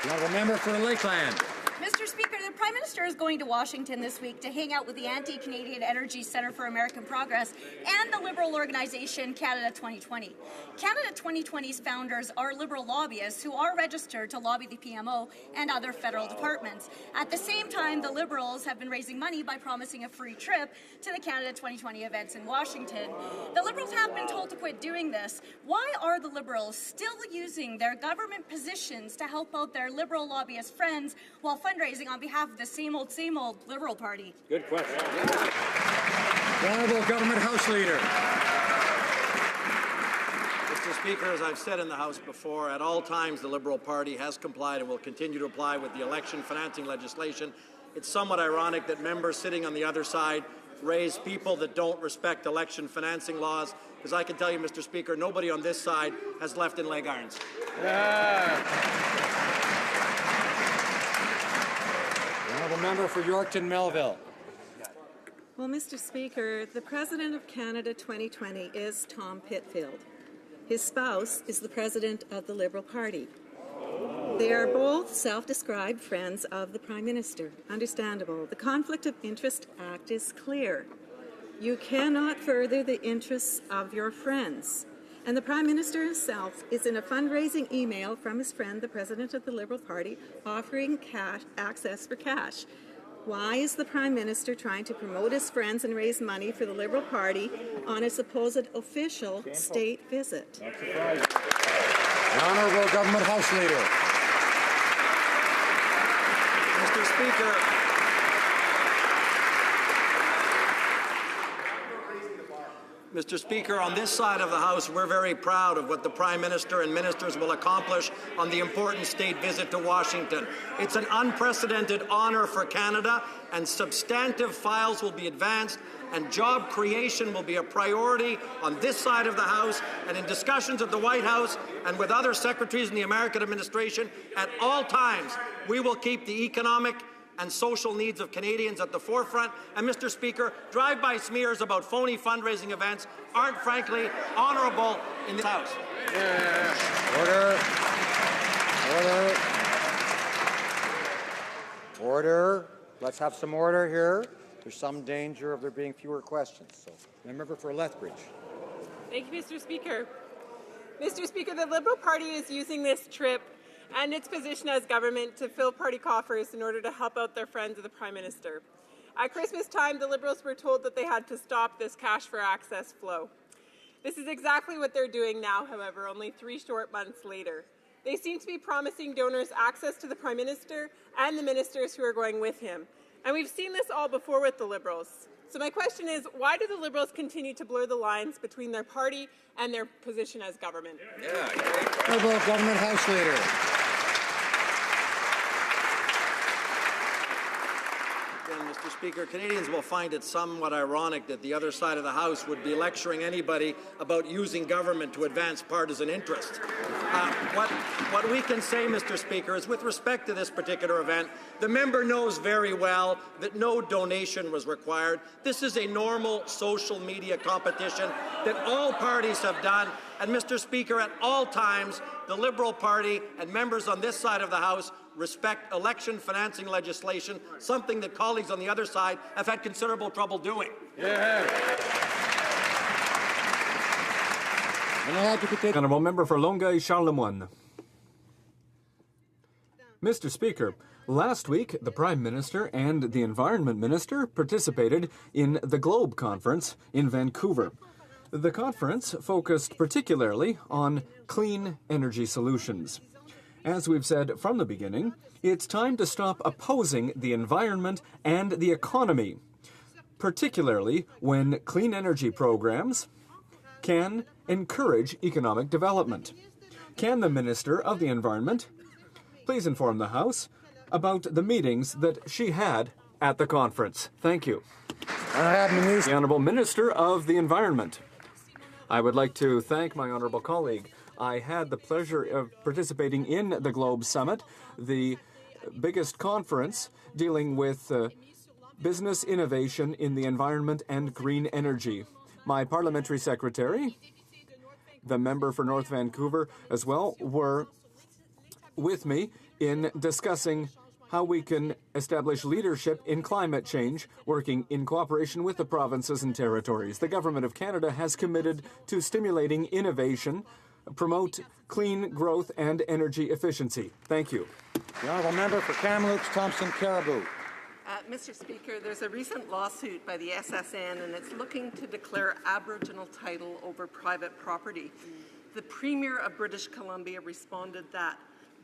The honourable member for Lakeland. Mr. Speaker, the Prime Minister is going to Washington this week to hang out with the Anti-Canadian Energy Centre for American Progress and the Liberal organization Canada 2020. Canada 2020's founders are Liberal lobbyists who are registered to lobby the PMO and other federal departments. At the same time, the Liberals have been raising money by promising a free trip to the Canada 2020 events in Washington. The Liberals have been told to quit doing this. Why are the Liberals still using their government positions to help out their Liberal lobbyist friends while fundraising on behalf of the same old Liberal Party? Good question. The Honourable Government House Leader. Mr. Speaker, as I've said in the House before, at all times the Liberal Party has complied and will continue to apply with the election financing legislation. It's somewhat ironic that members sitting on the other side raise people that don't respect election financing laws, because I can tell you, Mr. Speaker, nobody on this side has left in leg irons. Honourable member for Yorkton Melville. Well, Mr. Speaker, the President of Canada 2020 is Tom Pitfield. His spouse is the President of the Liberal Party. They are both self-described friends of the Prime Minister. Understandable. The Conflict of Interest Act is clear. You cannot further the interests of your friends. And the Prime Minister himself is in a fundraising email from his friend, the President of the Liberal Party, offering access for cash. Why is the Prime Minister trying to promote his friends and raise money for the Liberal Party on a supposed official state visit? The Honourable Government House Leader. Mr. Speaker, Mr. Speaker, on this side of the House, we're very proud of what the Prime Minister and ministers will accomplish on the important state visit to Washington. It's an unprecedented honour for Canada, and substantive files will be advanced, and job creation will be a priority on this side of the House, and in discussions at the White House and with other secretaries in the American administration. At all times, we will keep the economic and social needs of Canadians at the forefront. And, Mr. Speaker, drive-by smears about phony fundraising events aren't, frankly, honourable in this House. Order. Let's have some order here. There's some danger of there being fewer questions. So, member for Lethbridge. Thank you, Mr. Speaker. Mr. Speaker, the Liberal Party is using this trip and its position as government to fill party coffers in order to help out their friends of the Prime Minister. At Christmas time, the Liberals were told that they had to stop this cash for access flow. This is exactly what they're doing now, however, only 3 short months later. They seem to be promising donors access to the Prime Minister and the ministers who are going with him. And we've seen this all before with the Liberals. So my question is, why do the Liberals continue to blur the lines between their party and their position as government? Liberal Government House Leader. Mr. Speaker. Canadians will find it somewhat ironic that the other side of the House would be lecturing anybody about using government to advance partisan interest. What we can say, Mr. Speaker, is with respect to this particular event, the member knows very well that no donation was required. This is a normal social media competition that all parties have done. And, Mr. Speaker, at all times, the Liberal Party and members on this side of the House respect election financing legislation, something that colleagues on the other side have had considerable trouble doing. Honourable Member for Longueuil, Charles-Le-Moyne. Mr. Speaker, last week the Prime Minister and the Environment Minister participated in the Globe Conference in Vancouver. The conference focused particularly on clean energy solutions. As we've said from the beginning, it's time to stop opposing the environment and the economy, particularly when clean energy programs can encourage economic development. Can the Minister of the Environment please inform the House about the meetings that she had at the conference? Thank you. The Honourable Minister of the Environment. I would like to thank my honourable colleague. I had the pleasure of participating in the Globe Summit, the biggest conference dealing with business innovation in the environment and green energy. My parliamentary secretary, the member for North Vancouver as well, were with me in discussing how we can establish leadership in climate change, working in cooperation with the provinces and territories. The Government of Canada has committed to stimulating innovation, promote clean growth and energy efficiency. Thank you. The Honourable Member for Kamloops, Thompson Caribou. Mr. Speaker, there's a recent lawsuit by the SSN and it's looking to declare Aboriginal title over private property. The Premier of British Columbia responded that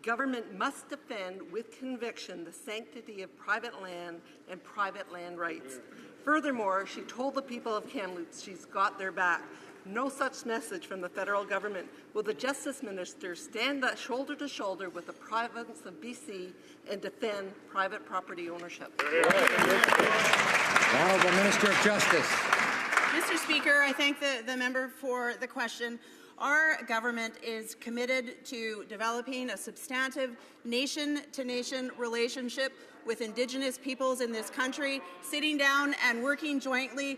government must defend with conviction the sanctity of private land and private land rights. Furthermore, she told the people of Kamloops she's got their back. No such message from the federal government. Will the Justice Minister stand shoulder to shoulder with the province of BC and defend private property ownership? The Honourable Minister of Justice. Mr. Speaker, I thank the member for the question. Our government is committed to developing a substantive nation-to-nation relationship with Indigenous peoples in this country, sitting down and working jointly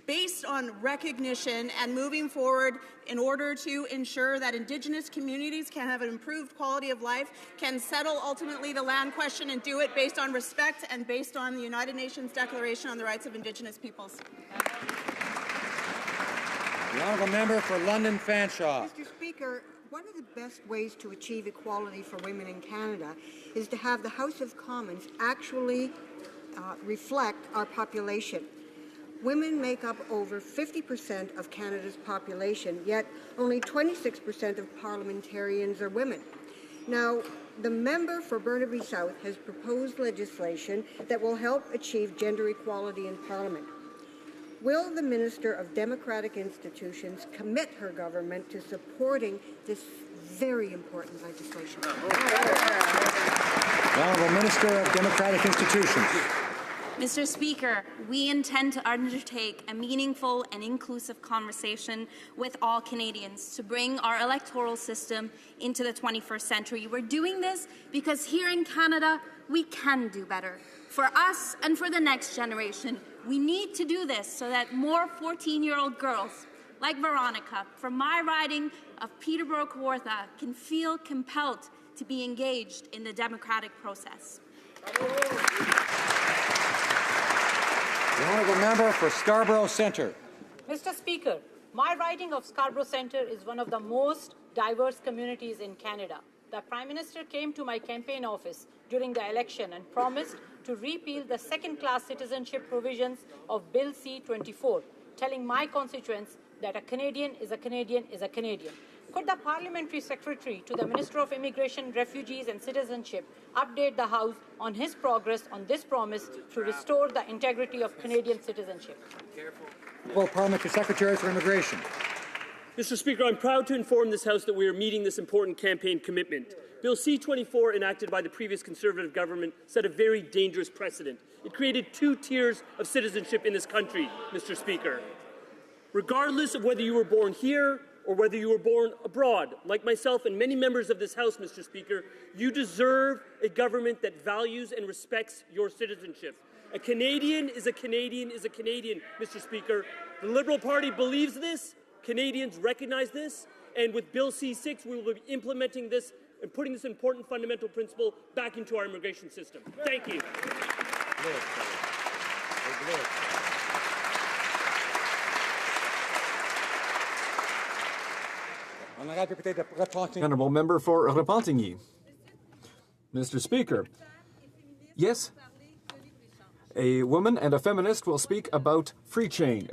based on recognition and moving forward in order to ensure that Indigenous communities can have an improved quality of life, can settle ultimately the land question and do it based on respect and based on the United Nations Declaration on the Rights of Indigenous Peoples. The Honourable Member for London Fanshawe. Mr. Speaker, one of the best ways to achieve equality for women in Canada is to have the House of Commons actually reflect our population. Women make up over 50% of Canada's population, yet only 26% of parliamentarians are women. Now, the member for Burnaby South has proposed legislation that will help achieve gender equality in Parliament. Will the Minister of Democratic Institutions commit her government to supporting this very important legislation? The Honourable Minister of Democratic Institutions. Mr. Speaker, we intend to undertake a meaningful and inclusive conversation with all Canadians to bring our electoral system into the 21st century. We're doing this because here in Canada, we can do better. For us and for the next generation, we need to do this so that more 14-year-old girls like Veronica from my riding of Peterborough-Kawartha can feel compelled to be engaged in the democratic process. The Honourable Member for Scarborough Centre. Mr. Speaker, my riding of Scarborough Centre is one of the most diverse communities in Canada. The Prime Minister came to my campaign office during the election and promised to repeal the second-class citizenship provisions of Bill C-24, telling my constituents that a Canadian is a Canadian is a Canadian. Could the Parliamentary Secretary to the Minister of Immigration, Refugees and Citizenship update the House on his progress on this promise to restore the integrity of Canadian citizenship? Well, Parliamentary Secretary for Immigration. Mr. Speaker, I'm proud to inform this House that we are meeting this important campaign commitment. Bill C-24, enacted by the previous Conservative government, set a very dangerous precedent. It created 2 tiers of citizenship in this country, Mr. Speaker. Regardless of whether you were born here or whether you were born abroad, like myself and many members of this House, Mr. Speaker, you deserve a government that values and respects your citizenship. A Canadian is a Canadian is a Canadian, Mr. Speaker. The Liberal Party believes this, Canadians recognize this, and with Bill C-6, we will be implementing this and putting this important fundamental principle back into our immigration system. Thank you. Honourable Member for Repentigny. Mr. Speaker, yes, a woman and a feminist will speak about free trade.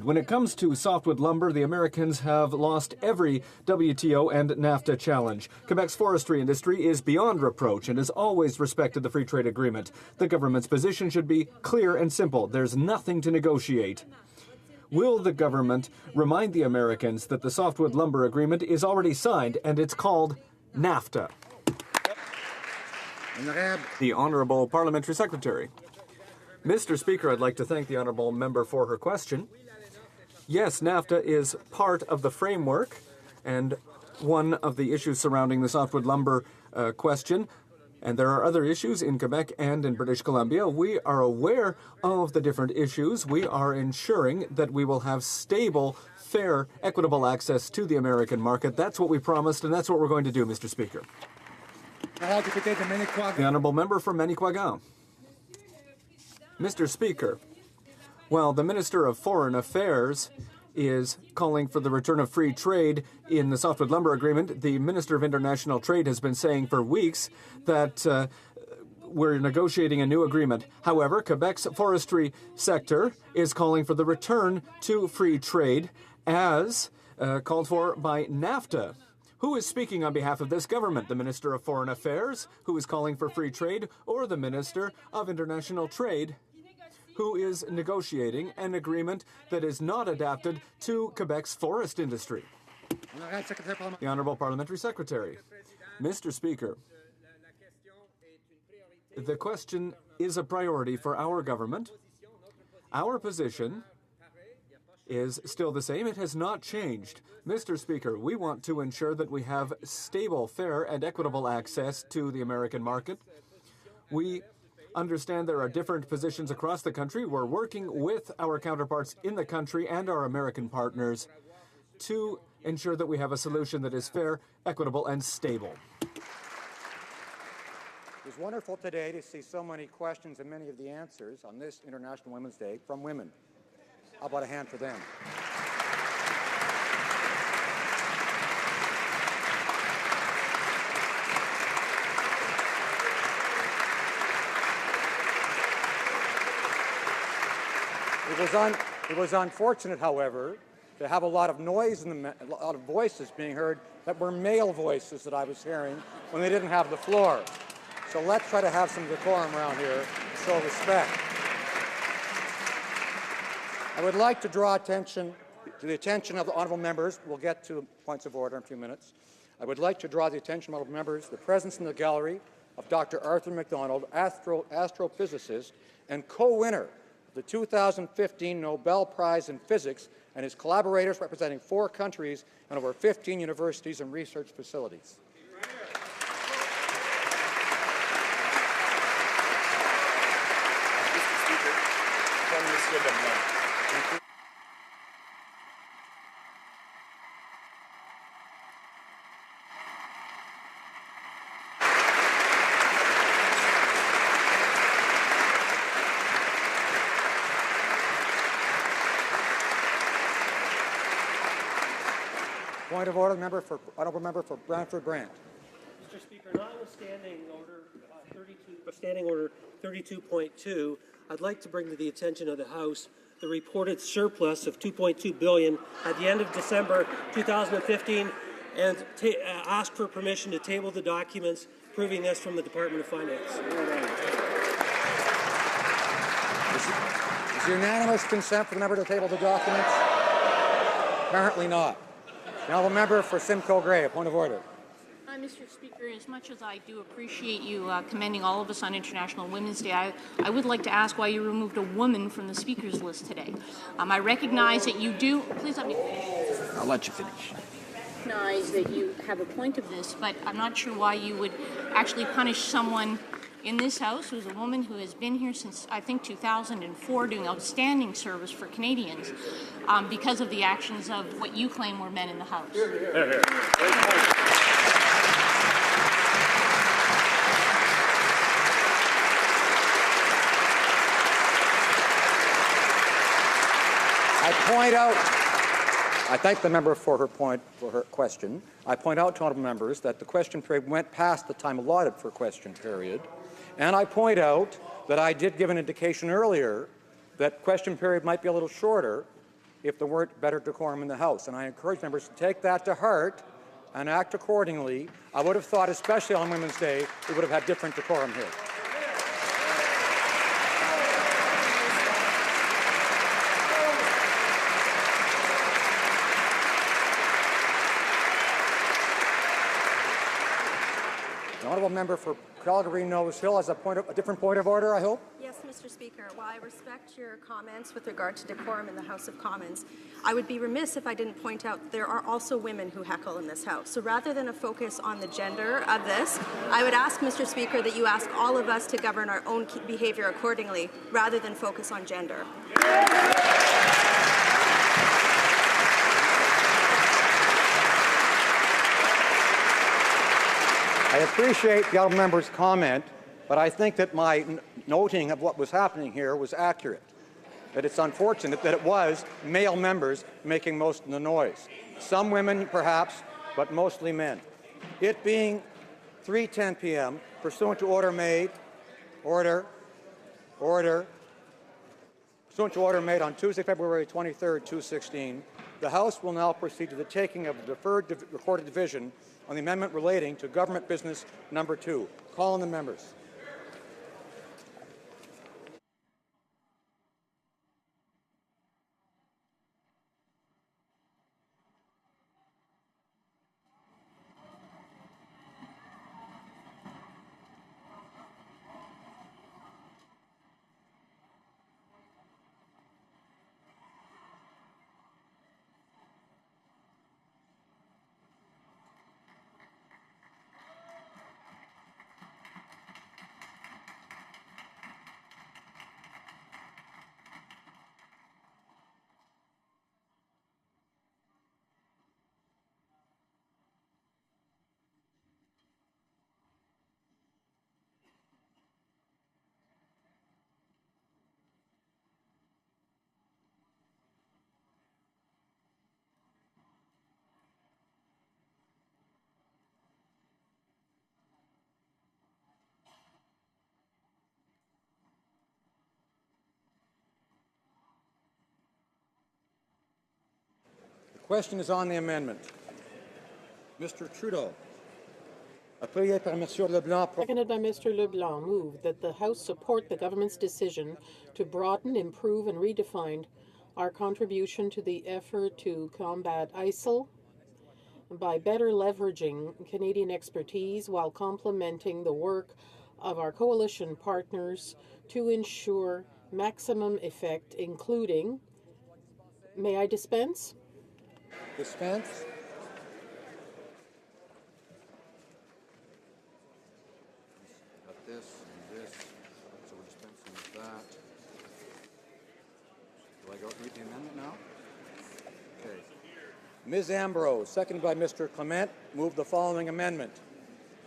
When it comes to softwood lumber, the Americans have lost every WTO and NAFTA challenge. Quebec's forestry industry is beyond reproach and has always respected the free trade agreement. The government's position should be clear and simple. There's nothing to negotiate. Will the government remind the Americans that the softwood lumber agreement is already signed and it's called NAFTA? The Honourable Parliamentary Secretary. Mr. Speaker, I'd like to thank the Honourable Member for her question. Yes, NAFTA is part of the framework and one of the issues surrounding the softwood lumber question. And there are other issues in Quebec and in British Columbia. We are aware of the different issues. We are ensuring that we will have stable, fair, equitable access to the American market. That's what we promised, and that's what we're going to do, Mr. Speaker. The Honourable Member for Manicouagan. Mr. Speaker, while the Minister of Foreign Affairs is calling for the return of free trade in the softwood lumber agreement, the Minister of International Trade has been saying for weeks that we're negotiating a new agreement. However, Quebec's forestry sector is calling for the return to free trade as called for by NAFTA. Who is speaking on behalf of this government? The Minister of Foreign Affairs, who is calling for free trade, or the Minister of International Trade, who is negotiating an agreement that is not adapted to Quebec's forest industry? The Honourable Parliamentary Secretary. Mr. Speaker, the question is a priority for our government. Our position is still the same. It has not changed. Mr. Speaker, we want to ensure that we have stable, fair, and equitable access to the American market. We understand there are different positions across the country. We're working with our counterparts in the country and our American partners to ensure that we have a solution that is fair, equitable, and stable. It was wonderful today to see so many questions and many of the answers on this International Women's Day from women. How about a hand for them? It was unfortunate, however, to have a lot of noise and a lot of voices being heard that were male voices that I was hearing when they didn't have the floor. So let's try to have some decorum around here, show respect. I would like to draw attention to the attention of the honourable members. We'll get to points of order in a few minutes. I would like to draw the attention of honourable members to the presence in the gallery of Dr. Arthur MacDonald, astrophysicist and co-winner of the 2015 Nobel Prize in Physics, and his collaborators representing 4 countries and over 15 universities and research facilities. Point of order, honourable member for Brantford Brant. Mr. Speaker, notwithstanding Standing Order 32.2, I'd like to bring to the attention of the House the reported surplus of $2.2 billion at the end of December 2015, and ask for permission to table the documents proving this from the Department of Finance. Is unanimous consent for the member to table the documents? Apparently not. The honourable member for Simcoe Grey, a point of order. Mr. Speaker, as much as I do appreciate you commending all of us on International Women's Day, I would like to ask why you removed a woman from the speakers list today. I recognize that you do. Please let me finish. I'll let you finish. Recognize that you have a point of this, but I'm not sure why you would actually punish someone in this House who's a woman who has been here since, I think, 2004, doing outstanding service for Canadians because of the actions of what you claim were men in the House. I thank the member for her question. I point out to honourable members that the question period went past the time allotted for question period. And I point out that I did give an indication earlier that question period might be a little shorter if there weren't better decorum in the House. And I encourage members to take that to heart and act accordingly. I would have thought, especially on Women's Day, we would have had different decorum here. The honourable member for Calgary-Nose Hill has a different point of order, I hope. Yes, Mr. Speaker. While I respect your comments with regard to decorum in the House of Commons, I would be remiss if I didn't point out there are also women who heckle in this House. So rather than a focus on the gender of this, I would ask, Mr. Speaker, that you ask all of us to govern our own behaviour accordingly, rather than focus on gender. I appreciate the honourable member's comment, but I think that my noting of what was happening here was accurate. That it's unfortunate that it was male members making most of the noise. Some women, perhaps, but mostly men. It being 3:10 p.m., pursuant to order made, pursuant to order made on Tuesday, February 23rd, 2016, the House will now proceed to the taking of the deferred recorded division on the amendment relating to government business number 2. Call on the members. The question is on the amendment. Mr. Trudeau. Appuyé par Monsieur Leblanc. Seconded by Mr. Leblanc, move that the House support the government's decision to broaden, improve, and redefine our contribution to the effort to combat ISIL by better leveraging Canadian expertise while complementing the work of our coalition partners to ensure maximum effect, including, may I dispense? Dispense. Got this and this, so we're dispensing with that. Do I go read the amendment now? Okay. Ms. Ambrose, seconded by Mr. Clement, move the following amendment.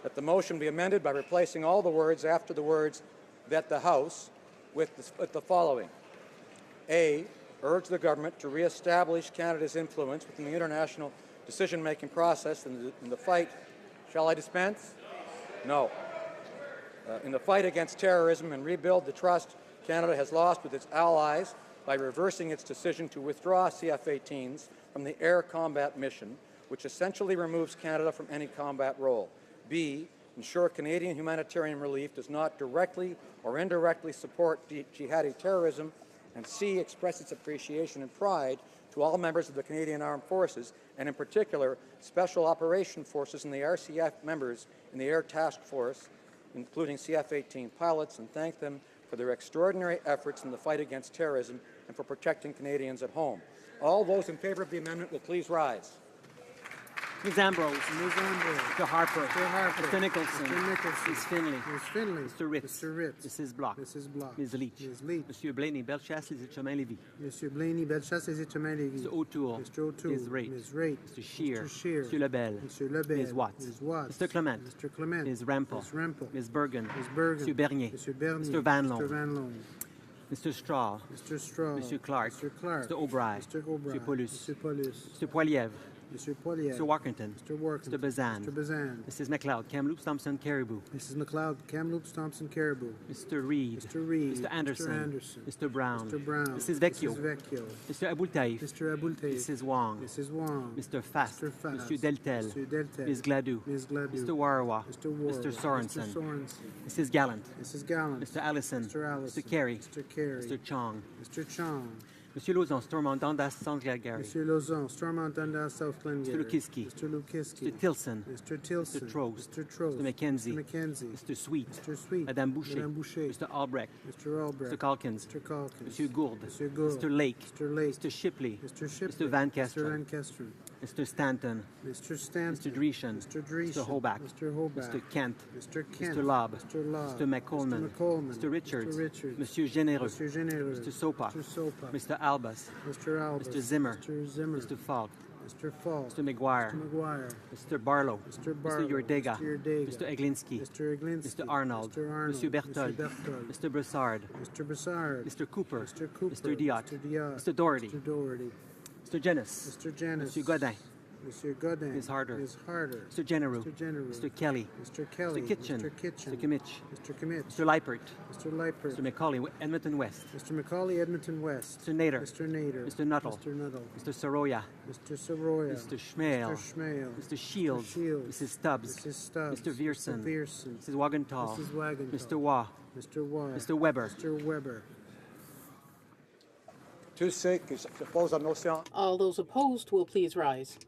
That the motion be amended by replacing all the words after the words that the House with the following. A, urge the government to re-establish Canada's influence within the international decision-making process in the fight. Shall I dispense? No. In the fight against terrorism and rebuild the trust Canada has lost with its allies by reversing its decision to withdraw CF-18s from the air combat mission, which essentially removes Canada from any combat role. B, ensure Canadian humanitarian relief does not directly or indirectly support jihadi terrorism. And C, express its appreciation and pride to all members of the Canadian Armed Forces, and in particular, Special Operation Forces and the RCF members in the Air Task Force, including CF-18 pilots, and thank them for their extraordinary efforts in the fight against terrorism and for protecting Canadians at home. All those in favour of the amendment will please rise. Ms. Ambrose. Ms. Ambrose. Mr. Harper. Mr. Harper. Mr. Nicholson. Mr. Nicholson. Ms. Finley. Ms. Finley. Mr. Ritz. Mr. Ritz. Mrs. Block. Mrs. Block. Ms. Leach. Ms. Leach. Monsieur Blaney, Bellechasse, Les Chemin-Lévis. Monsieur Blaney, Bellechasse, Les Chemin-Lévis. Mr. O'Toole. Mr. O'Toole. Ms. Raitt. Ms. Raitt. Mr. Scheer. Mr. Scheer. Monsieur Lebel. Monsieur Lebel. Ms. Watts. Ms. Watts. Mr. Clement. Mr. Clement. Ms. Rampel. Ms. Rampel. Ms. Bergen. Ms. Bergen. Monsieur Bernier. Monsieur Bernier. Mr. Van Loan. Mr. Van Loan. Mr. Straw. Mr. Straw. Monsieur Clark. Mr. Clark. Mr. O'Brien. Mr. O'Brien. Mr. Paulus. Mr. Paulus. Mr. Poilievre. Mr. Poilievre. Mr. Walkerton. Mr. Walkerton. Mr. Bazan. Mr. Bazan. Mrs. McLeod. Kamloops, Thompson, Caribou. Mrs. McLeod. Kamloops, Thompson, Caribou. Mr. Reid. Mr. Reid. Mr. Anderson. Mr. Anderson. Mr. Brown. Mr. Brown. Mrs. Vecchio. Mrs. Vecchio. Mr. Aboultaïf. Mr. Aboultaïf. Mrs. Wong. Mrs. Wong. Mr. Fast. Mr. Fast. Mr. Deltel. Mr. Deltel. Ms. Gladue. Ms. Gladue. Mr. Warawa. Mr. Warawa. Mr. Sorensen. Mr. Sorensen. Mrs. Gallant. Mrs. Gallant. Mr. Allison. Mr. Allison. Mr. Carey. Mr. Carey. Mr. Chong. Mr. Chong. Monsieur Lauzon, Stormont, Dundas, South Glengarry. Monsieur Lauzon, Stormont, Dundas, South Glengarry. Mr. Lukiski. Mr. Lukiski. Mr. Tilson. Mr. Tilson. Mr. Trost. Mr. Trost. Mr. McKenzie. Mr. McKenzie. Mr. Sweet. Mr. Sweet. Madame Boucher. Madame Boucher. Mr. Albrecht. Mr. Albrecht. Mr. Calkins. Mr. Calkins. Monsieur Gould. Mr. Gould. Mr. Lake. Mr. Lake. Mr. Shipley. Mr. Shipley. Mr. Van Kesteren. Mr. Van Kesteren. Mr. Stanton. Mr. Stanton. Mr. Dreeshen. Mr. Dreeshen. Mr. Hoback. Mr. Hoback. Mr. Kent. Mr. Kent. Mr. Lobb. Mr. Lobb. Mr. McColeman. Mr. McColeman. Mr. Richards. Mr. Richards. Monsieur Généreux. Monsieur Généreux. Mr. Sopa. Mr. Sopa. Mr. Albus. Mr. Albus. Mr. Zimmer. Mr. Zimmer. Mr. Falk. Mr. Falk. Mr. McGuire. Mr. McGuire. Mr. Barlow. Mr. Barlow. Mr. Yordega. Mr. Yordega. Mr. Eglinski. Mr. Eglinski. Mr. Arnold. Mr. Arnold. Mr. Berthold. Mr. Berthold. Mr. Broussard. Mr. Broussard. Mr. Cooper. Mr. Cooper. Mr. Diot. Mr. Diot. Mr. Doherty. Mr. Doherty. Mr. Jennis. Mr. Jennis. Mr. Godin. Mr. Godin. Ms. Harder. Ms. Harder. Mr. General. Mr. General. Mr. Kelly. Mr. Kelly. Mr. Kitchen. Mr. Kitchen. Mr. Kimmich. Mr. Kimmich. Mr. Leipert. Mr. Leipert. Mr. McCauley, Edmonton West. Mr. McCauley, Edmonton West. Mr. Nader. Mr. Nader. Mr. Nuttall. Mr. Nuttall. Mr. Soroya. Mr. Soroya. Mr. Schmale. Mr. Schmale. Mr. Shields. Mr. Shields. Mrs. Stubbs. Mrs. Stubbs. Mr. Vierson. Mr. Vierson. Mrs. Wagenthal. Mrs. Wagenthal. Mr. Waugh. Mr. Waugh. Mr. Weber. Mr. Weber. Tous ceux qui s'opposent à la motion. All those opposed will please rise.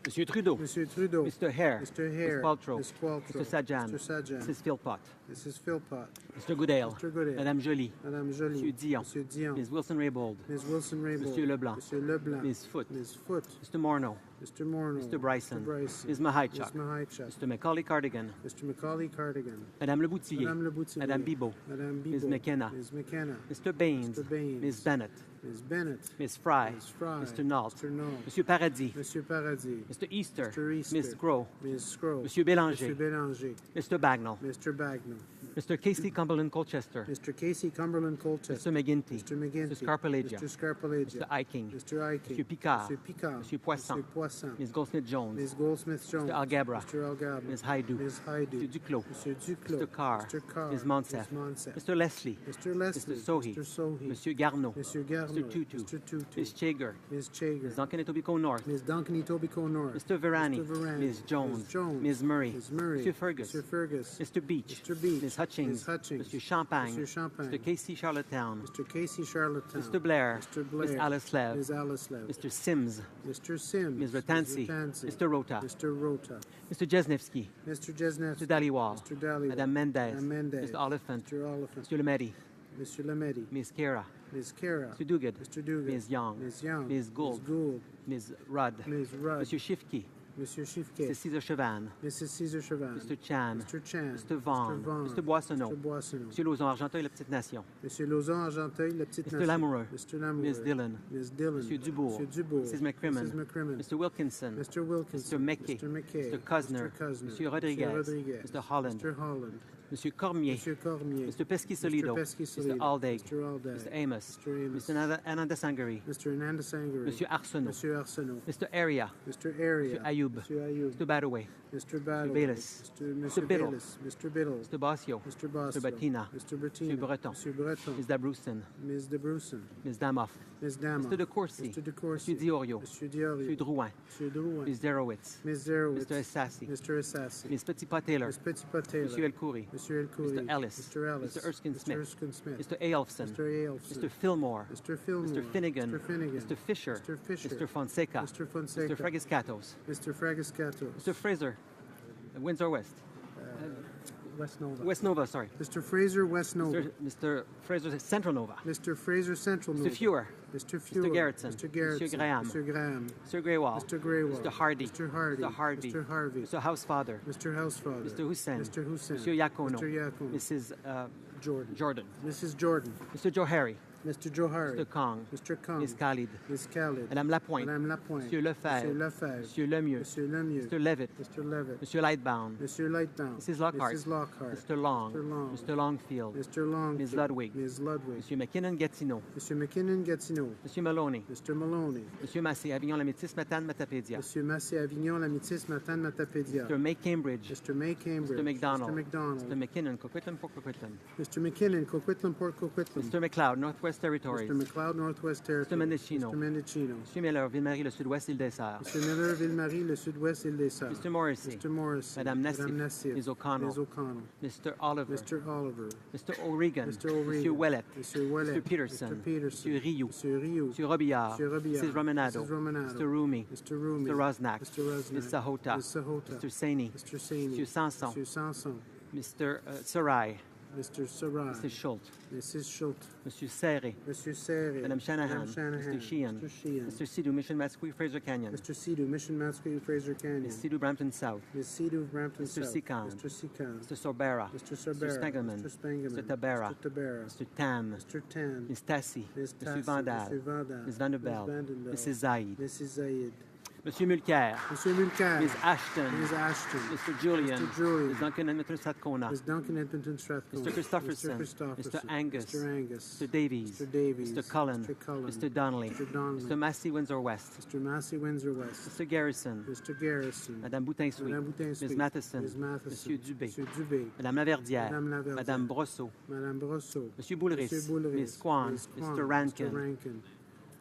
Monsieur Trudeau. Monsieur Trudeau. Mr. Hare. Mr. Hare. Ms. Qualtrough. Ms. Qualtrough. Mr. Sajjan. Mr. Sajjan. Mrs. Philpott. Mrs. Philpott. Mr. Goodale. Mr. Goodale. Madame Joly. Madame Joly. Monsieur Dion. Monsieur Dion. Ms. Wilson-Raybould. Ms. Wilson-Raybould. Monsieur Leblanc. Monsieur Leblanc. Ms. Foote. Ms. Foote. Mr. Morneau. Mr. Morneau. Mr. Bryson. Mr. Bryson. Ms. Mahichuk. Ms. Mahichuk. Mr. Macaulay Cardigan. Mr. Macaulay Cardigan. Madame Leboutillier. Madame Leboutillier. Madame Bibeau. Madame Bibeau. Ms. McKenna. Ms. McKenna. Mr. Baines. Mr. Baines. Ms. Bennett. Ms. Bennett. Ms. Fry. Ms. Fry. Mr. Nault. Mr. Nault. Monsieur Paradis. Monsieur Paradis. Mr. Easter. Mr. Easter. Ms. Groh. Ms. Groh. Monsieur Bélanger. Monsieur Bélanger. Mr. Bagnall. Mr. Bagnall. Mr. Casey Cumberland Colchester. Mr. Casey Cumberland Colchester. Mr. McGinty. Mr. McGinty. Mr. Scarpelagia. Mr. Scarpelagia. Mr. Iking. Mr. Iking. Monsieur Picard. Monsieur Picard. Monsieur Poisson. Monsieur Poisson. Ms. Goldsmith-Jones. Ms. Goldsmith-Jones. Mr. Algabra. Mr. Algabra. Ms. Haidou. Ms. Haidou. Mr. Duclos. Monsieur Duclos. Mr. Carr. Mr. Carr. Ms. Monsef. Ms. Monsef. Mr. Leslie. Mr. Leslie. Mr. Sohi. Mr. Sohi. Monsieur Garneau. Monsieur Garneau. Mr. Tutu. Mr. Tutu. Ms. Chager. Ms. Chager. Ms. Duncan Etobicoke North. Ms. Duncan Etobicoke North. Mr. Virani. Mr. Virani. Ms. Jones. Ms. Jones. Ms. Murray. Ms. Murray. Monsieur Fergus. Mr. Fergus. Mr. Beach. Mr. Beach. Ms. Hutchings. Ms. Hutchings. Monsieur Champagne. Mr. Champagne. Mr. Casey Charlottetown. Mr. Casey Charlottetown. Mr. Blair. Mr. Blair. Ms. Alice Lev. Ms. Alice Lev. Mr. Sims. Mr. Sims. Ms. Ratansi. Mr. Rota. Mr. Rota. Mr. Jesnevsky. Mr. Jesnevsky. Mr. Daliwal. Mr. Daliwal. Madame Mendez. Madame Mendez. Mr. Oliphant. Mr. Oliphant. Monsieur Lemedi. Mr. Lemedi. Ms. Kara. Ms. Kara. Mr. Duguid. Mr. Duguid. Ms. Young. Ms. Young. Ms. Gould. Ms. Gould. Ms. Rudd. Ms. Rudd. Monsieur Shifke. Monsieur Shifke. Mr. Cesar Chavan. Mrs. Cesar Chavan. Mr. Chan. Mr. Chan. Mr. Vaughn. Mr. Vaughn. Mr. Boissonneau. Mr. Boissonneau. Monsieur Lauzon, Argenteuil, La Petite Nation. Monsieur Lauzon, Argenteuil, La Petite Mr. Nation. Lamoureux. Mr. Lamoureux. Ms. Dillon. Ms. Dillon. Monsieur Dubourg. Monsieur Dubourg. Mrs. McCrimmon. Mrs. McCrimmon. Mr. Wilkinson. Mr. Wilkinson. Mr. McKay. Mr. McKay. Mr. Cosner. Mr. Cosner. Monsieur Rodriguez. Monsieur Rodriguez. Mr. Holland. Mr. Holland. Monsieur Cormier. Monsieur Cormier. Mr. Pesky-Solido. Mr. Pesky-Solido. Mr. Aldag. Mr. Aldag. Mr. Amos. Mr. Amos. Mr. Ananda Sangari. Mr. Ananda Sangari. Monsieur Arsenault. Monsieur Arsenault. Mr. Area. Mr. Area. Mr. Ayoub. Mr. Ayoub. Mr. Badaway. Mr. Badaway. Bayless. Mr. Biddle. Bayless. Mr. Biddle. Mr. Basio. Mr. Basio. Mr. Bettina. Mr. Bettina. Monsieur Breton. Monsieur Breton. Ms. Dabroussen. Ms. Debrussen. Ms. Damoff. Ms. Damoff. Mr. De Courcy. Mr. De Courcy. Monsieur Diorio. Monsieur Diorio. Monsieur Drouin. Monsieur Drouin. Ms. Zerowitz. Ms. Zerowitz. Mr. Essassi. Mr. Essassi. Ms. Petitpas-Taylor. Ms. Petitpas-Taylor. Monsieur El Khoury. Mr. Ellis. Mr. Erskine Smith. Mr. Aelfson. Mr. Fillmore. Mr. Finnegan. Mr. Fisher. Mr. Fonseca. Mr. Fragiscatos. Mr. Fraser. Windsor West. West Nova, sorry. Mr. Fraser, West Nova. Mr. Fraser, Central Nova. Mr. Fraser, Central Nova. Mr. Fewer. Mr. Fewer. Mr. Garrettson. Mr. Garrettson. Mr. Graham. Mr. Graham. Mr. Greywall. Mr. Greywall. Mr. Hardy. Mr. Hardy. Mr. Harvey. Mr. Harvey. Mr. Housefather. Mr. Housefather. Mr. Hussein. Mr. Hussein. Mr. Iacono. Mr. Iacono. Mrs. Jordan. Jordan. Mrs. Jordan. Mr. Johari. Mr. Johari. Mr. Kong. Mr. Kong. Ms. Khalid. Ms. Khalid. Madame Lapointe. Madame Lapointe. Monsieur Lefebvre. Monsieur Lefebvre. Monsieur Lemieux. Monsieur Lemieux. Mr. Levitt. Mr. Levitt. Monsieur Lightbound. Monsieur Lightbound. Mrs. Lockhart. Mrs. Lockhart. Mr. Long. Mr. Long. Mr. Longfield. Mr. Longfield. Ms. Ludwig. Ms. Ludwig. Monsieur McKinnon-Gatineau. Monsieur McKinnon-Gatineau. Monsieur Maloney. Mr. Maloney. Monsieur Massé, Avignon-la-Métis, Matane, Matapédia. Monsieur Massé, Avignon, la Métis, Matane, Matapédia. Mr. May Cambridge. Mr. May Cambridge. Mr. McDonald. Mr. McDonald. Mr. McKinnon, Coquitlam, Port Coquitlam. Mr. McKinnon, Coquitlam, Port Coquitlam. Mr. McLeod, Northwest Territories. Mr. McLeod, Northwest Territories. Mr. Mendocino. Mr. Mendocino. Monsieur Miller, Ville-Marie, le Sud-Ouest, Île-des-Sœurs. Mr. Miller, Ville-Marie, le Sud-Ouest, Île-des-Sœurs. Mr. Morrissey. Mr. Morrissey. Madame Nassif. Madame Nassif. Ms. O'Connell. Ms. O'Connell. Mr. Oliver. Mr. Oliver. Mr. O'Regan. Mr. O'Regan. Monsieur Ouellet. Monsieur Ouellet. Mr. Peterson. Mr. Peterson. Monsieur Rioux. Monsieur Rioux. Monsieur Robillard. Monsieur Robillard. Mrs. Romanado. Mrs. Romanado. Mr. Rumi. Mr. Rumi. Mr. Rosnack. Mr. Rosnack. Ms. Sahota. Ms. Sahota. Mr. Saini. Mr. Saini. Monsieur Sanson. Monsieur Sanson. Mr. Sarai. Mr. Sarai. Mrs. Schultz. Mrs. Schultz. Monsieur Serré. Monsieur Serré. Madame Shanahan. Madame Shanahan. Mr. Sheehan. Mr. Sheehan. Mr. Sidhu, Mission Mascouy, Fraser Canyon. Mr. Sidhu, Mission Mascouy, Fraser Canyon. Ms. Sidhu, Brampton South. Ms. Sidhu, Brampton Mr. South. Sikan. Mr. Sikan. Mr. Sorbera. Mr. Sorbera. Mr. Spengelman. Mr. Spengelman. Mr. Tabera. Mr. Tabera. Mr. Tan. Mr. Tan. Ms. Tassi. Ms. Monsieur Tassi. Vandal. Mr. Vandal. Ms. Vanderbilt. Ms. Vanderbilt. Mrs. Zaid. Mrs. Zaid. Monsieur Mulcair. Monsieur Mulcair. Ms. Ashton. Ms. Ashton. Mr. Julian. Mr. Julian. Ms. Duncan Edmonton Strathcona. Ms. Duncan Edmonton Strathcona. Mr. Christopherson. Mr. Christopherson. Mr. Angus. Mr. Angus. Mr. Davies. Mr. Davies. Mr. Cullen. Mr. Cullen. Mr. Donnelly. Mr. Donnelly. Mr. Massey, Windsor West. Mr. Massey, Windsor West. Mr. Garrison. Mr. Garrison. Madame Boutin-Sweet. Madame Boutin-Sweet. Ms. Matheson. Ms. Matheson. Monsieur Dubé. Monsieur Dubé. Madame Laverdière. Madame Laverdière. Madame Brosseau. Madame Brosseau. Monsieur Boulris. Monsieur Boulris. Ms. Kwan. Ms. Kwan. Mr. Rankin. Mr. Rankin.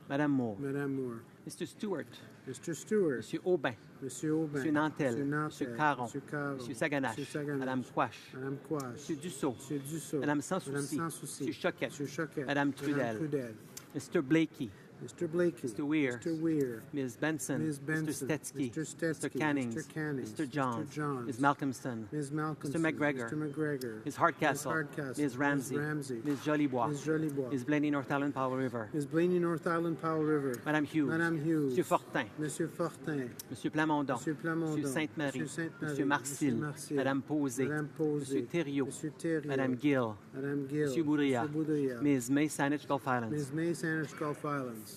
Madame Moore. Madame Moore. Mr. Stewart. Mr. Stewart. Monsieur Aubin. Monsieur Aubin. Monsieur Nantel. Monsieur Nantel. Monsieur Caron. Monsieur Caron. Monsieur Saganache. Monsieur Saganache. Madame Quash. Madame Quash. Monsieur Dussault. Monsieur Dussault. Madame Sans Souci. Madame Sans Souci. Monsieur Choquette. Monsieur Choquette. Madame Trudel. Madame Trudel. Mr. Blakey. Mr. Blakey. Mr. Weir. Mr. Weir. Ms. Benson. Ms. Benson. Mr. Stetsky. Mr. Stetsky. Mr. Cannings. Mr. Cannings. Mr. Johns. Mr. Johns. Ms. Malcolmson. Ms. Malcolmson. Mr. McGregor. Mr. McGregor. Ms. Hardcastle. Ms. Hardcastle. Ms. Ramsey. Ms. Ramsey. Ms. Jolibois. Ms. Jolibois. Ms. Blaney, North Island, Powell River. Ms. Blaney, North Island, Powell River. Madame Hughes. Madame Hughes. Monsieur Fortin. Monsieur Fortin. Monsieur Plamondon. Monsieur Plamondon. Monsieur Sainte-Marie. Monsieur Sainte-Marie. Monsieur Marcil. Monsieur Marcil. Madame Posé. Madame Posé. Monsieur Thériault. Monsieur Thériault. Madame Gill. Madame Gill. Monsieur Boudria. Monsieur Boudria. Ms. May, Saanich, Gulf Islands. Ms. May, Saanich, Gulf Islands.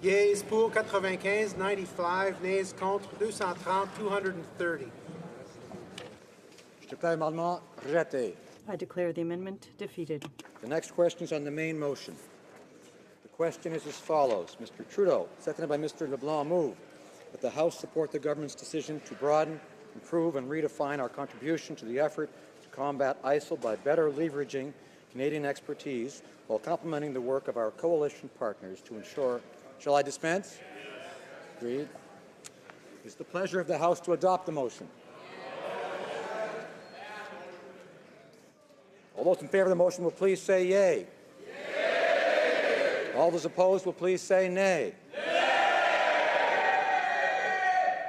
Yeas pour 95, 95, nays contre 230, 230. Je déclare l'amendement rejeté. I declare the amendment defeated. The next question is on the main motion. The question is as follows. Mr. Trudeau, seconded by Mr. LeBlanc, move that the House support the government's decision to broaden, improve, and redefine our contribution to the effort to combat ISIL by better leveraging Canadian expertise while complementing the work of our coalition partners to ensure. Shall I dispense? Agreed. It is the pleasure of the House to adopt the motion. All those in favor of the motion will please say yea. Yea. All those opposed will please say nay. Nay.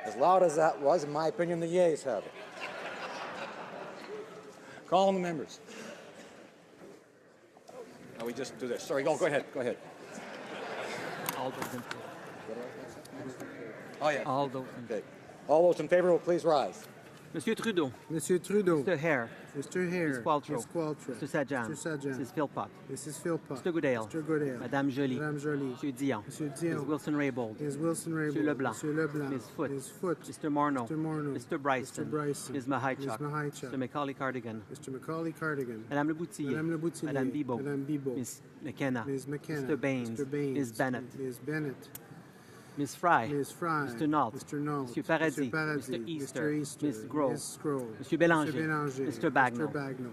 As loud as that was, in my opinion, the yeas have it. Call on the members. Now we just do this. Sorry, go ahead. Go ahead. All those in favor. Oh, yeah. All those in Okay. All those in favor will please rise. Monsieur Trudeau. Monsieur Trudeau. Mr. Hare. Mr. Hare. Ms. Qualtrough. Ms. Qualtrough. Mr. Sajjan. Mr. Sajjan. Mrs. Philpott. Mrs. Philpott. Mr. Goodale. Mr. Goodale. Madame Joly. Madame Joly. Monsieur Dion. Monsieur Dion. Ms. Wilson-Raybould. Ms. Wilson-Raybould. Monsieur Leblanc. Monsieur Leblanc. Ms. Foote. Ms. Foote. Mr. Morneau. Mr. Morneau. Mr. Bryson. Mr. Bryson. Ms. Mahaichuk. Ms. Mahaichuk. Mr. Macaulay-Cardigan. Mr. Macaulay-Cardigan. Madame Leboutillier. Madame Leboutillier. Madame Bibeau. Madame Bibeau. Ms. McKenna. Ms. McKenna. Mr. Baines. Mr. Baines. Ms. Bennett. Ms. Bennett. Ms. Fry. Ms. Fry. Mr. Nault. Mr. Nault. Monsieur Paradis. Mr. Paradis. Mr. Easter. Mr. Easter. Ms. Grohl. Ms. Grohl. Monsieur Bélanger. Mr. Bélanger. Mr. Bagnall. Mr. Bagnall.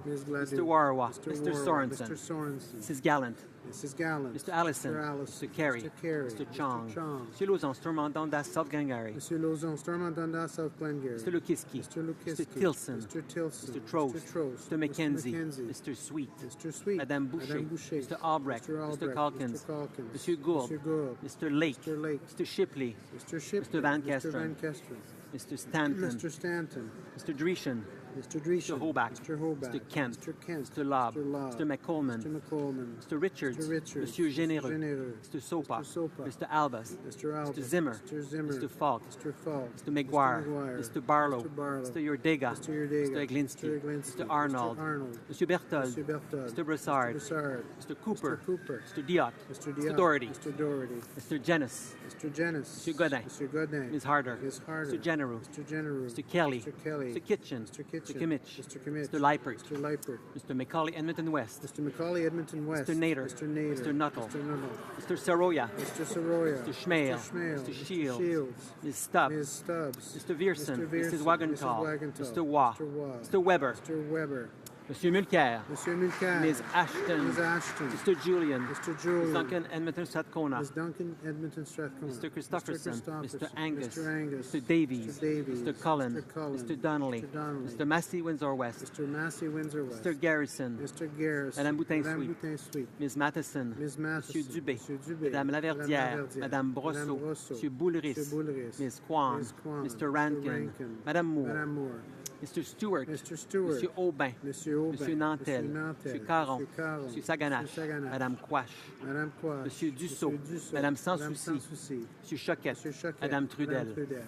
Ms. Gladue. Mr. Warawa. Mr. Mr. Warawa, Sorensen. Mr. Sorensen. Mrs. Gallant. Mrs. Gallant. Mr. Allison. Mr. Allison. Mr. Carey. Mr. Carey. Mr. Chong. Mr. Chong. Monsieur Lauzon, Stormont Dundas, South Glengarry. Monsieur Lauzon, Stormont Dundas, South Glengarry. Mr. Lukiski. Mr. Lukiski. Mr. Tilson. Mr. Tilson. Mr. Trost. Mr. Trost. Mr. McKenzie. Mr. Mr. Sweet. Mr. Sweet. Madame Boucher. Madame Boucher. Mr. Albrecht. Mr. Albrecht. Mr. Calkins. Mr. Calkins. Monsieur Gould. Mr. Gould. Mr. Lake. Mr. Lake. Mr. Shipley. Mr. Shipley. Mr. Van Mr. Van Kesteren. Kesteren. Mr. Stanton. Mr. Stanton. Mr. Dreeshen. Mr. Dreeshen. Mr. Hobach. Mr. Hobach. Mr. Kent. Mr. Kent. Mr. Lobb. Mr. Lobb. Mr. McColeman. Mr. McColeman. Mr. Richards. Mr. Richards. Monsieur Généreux. Généreux. Mr. Sopa. Mr. Sopa. Mr. Albas. Mr. Albas. Mr. Zimmer. Mr. Zimmer. Mr. Falk. Mr. Falk. Mr. McGuire. Mr. Barlow. Mr. Barlow. Mr. Yordega. Mr. Yordega. Mr. Eglinski. Mr. Eglinski. Mr. Arnold. Mr. Arnold. Mr. Berthold. Mr. Berthold. Mr. Broussard. Mr. Broussard. Mr. Cooper. Mr. Cooper. Mr. Diot. Mr. Mr. Diop. Doherty. Mr. Doherty. Mr. Jennis. Mr. Jennis. Mr. Godin. Mr. Godin. Ms. Harder. Ms. Harder. Mr. Genereux. Mr. Genereux. Mr. Kelly. Mr. Kelly. Mr. Kitchen. Mr. Kitchen. Mr. Kimmich. Mr. Kimmich. Mr. Leipert. Mr. Leipert. Mr. Macaulay Edmonton West. Mr. Macaulay Edmonton West. Mr. Nader. Mr. Nader. Mr. Nuttall. Mr. Nuttall. Mr. Soroya. Mr. Soroya. Mr. Schmale. Mr. Schmale. Mr. Shields. Shields. Ms. Stubbs. Ms. Stubbs. Mr. Vierson. Mr. Vierson. Mrs. Wagenthal. Mrs. Wagenthal. Mr. Waugh. Mr. Waugh. Mr. Weber. Mr. Weber. Monsieur Mulcair. Monsieur Mulcair. Ms. Ashton. Ms. Ashton. Mr. Julian. Mr. Julian. Ms. Duncan Edmonton Strathcona. Ms. Duncan Edmonton Strathcona. Mr. Christopherson. Mr. Angus. Mr. Angus. Mr. Davies. Mr. Davies. Mr. Cullen. Mr. Cullen. Mr. Donnelly. Mr. Donnelly. Mr. Massey Windsor West. Mr. Massey Windsor West. Mr. Garrison. Mr. Garrison. Madame Boutin-Sweet. Madame Boutin-Sweet. Ms. Matheson. Ms. Matheson. Monsieur Dubé. Monsieur Dubé. Madame Laverdière. Madame Brosseau. Madame Brosseau. Monsieur Boulris. Monsieur Boulris. Ms. Kwan. Ms. Kwan. Mr. Rankin. Madame Moore. Madame Moore. Mr. Stewart. Mr. Stewart. Monsieur Aubin. Monsieur Aubin. Monsieur Nantel. Monsieur Nantel. Monsieur Caron. Monsieur Caron. Monsieur Saganache. Monsieur Saganache. Madame Quash. Madame Quash. Monsieur Dussault. Monsieur Dussault. Madame Sans Madame Souci. Sans Souci. Monsieur Choquette. Monsieur Choquette. Madame Trudel. Madame Trudel.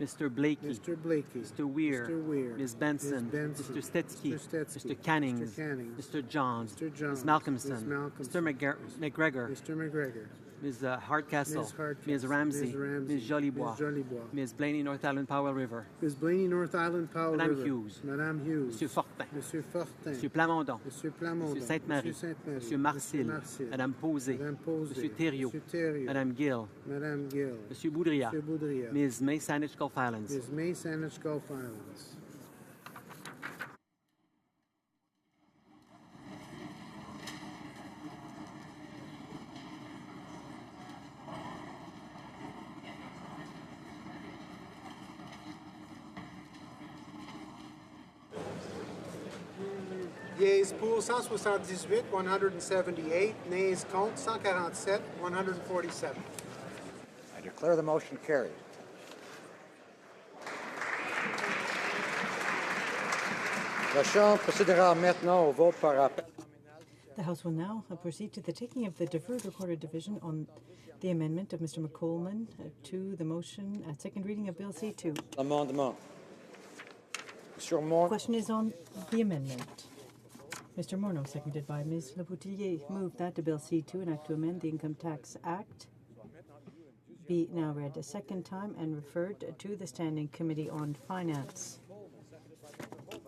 Mr. Blakey. Mr. Blakey. Mr. Weir. Mr. Weir. Ms. Benson. Ms. Benson. Mr. Stetsky. Mr. Stetsky. Mr. Cannings. Mr. Cannings. Mr. Johns. Mr. Johns. Ms. Malcolmson. Ms. Malcolmson. Mr. McGregor. Mr. McGregor. Ms. Hardcastle. Ms. Hardcastle. Ms. Ramsey. Ms. Ramsey. Ms. Jolibois. Ms. Jolibois. Ms. Blaney, North Island, Powell River. Ms. Blaney, North Island, Powell Madame River. Hughes. Madame Hughes. Monsieur Fortin. Monsieur Fortin. Monsieur Plamondon. Monsieur Plamondon. Monsieur Sainte-Marie. Monsieur Sainte-Marie. Monsieur Marcil. Marcil. Madame Posé. Madame Posé. Monsieur Thériault. Monsieur Thériault. Madame Gill. Madame Gill. Monsieur Boudria. Monsieur Boudria. Ms. May Saanich Gulf Islands. Ms. May Saanich Gulf Islands. Yeas pour 178, 178. Nays contre 147, 147. I declare the motion carried. La Chambre procédera maintenant au vote par appel. The House will now proceed to the taking of the deferred recorded division on the amendment of Mr. McColeman to the motion at second reading of Bill C2. Amendement. Monsieur Morneau. Question is on the amendment. Mr. Morneau, seconded by Ms. Leboutillier, moved that the Bill C2, an act to amend the Income Tax Act, be now read a second time and referred to the Standing Committee on Finance.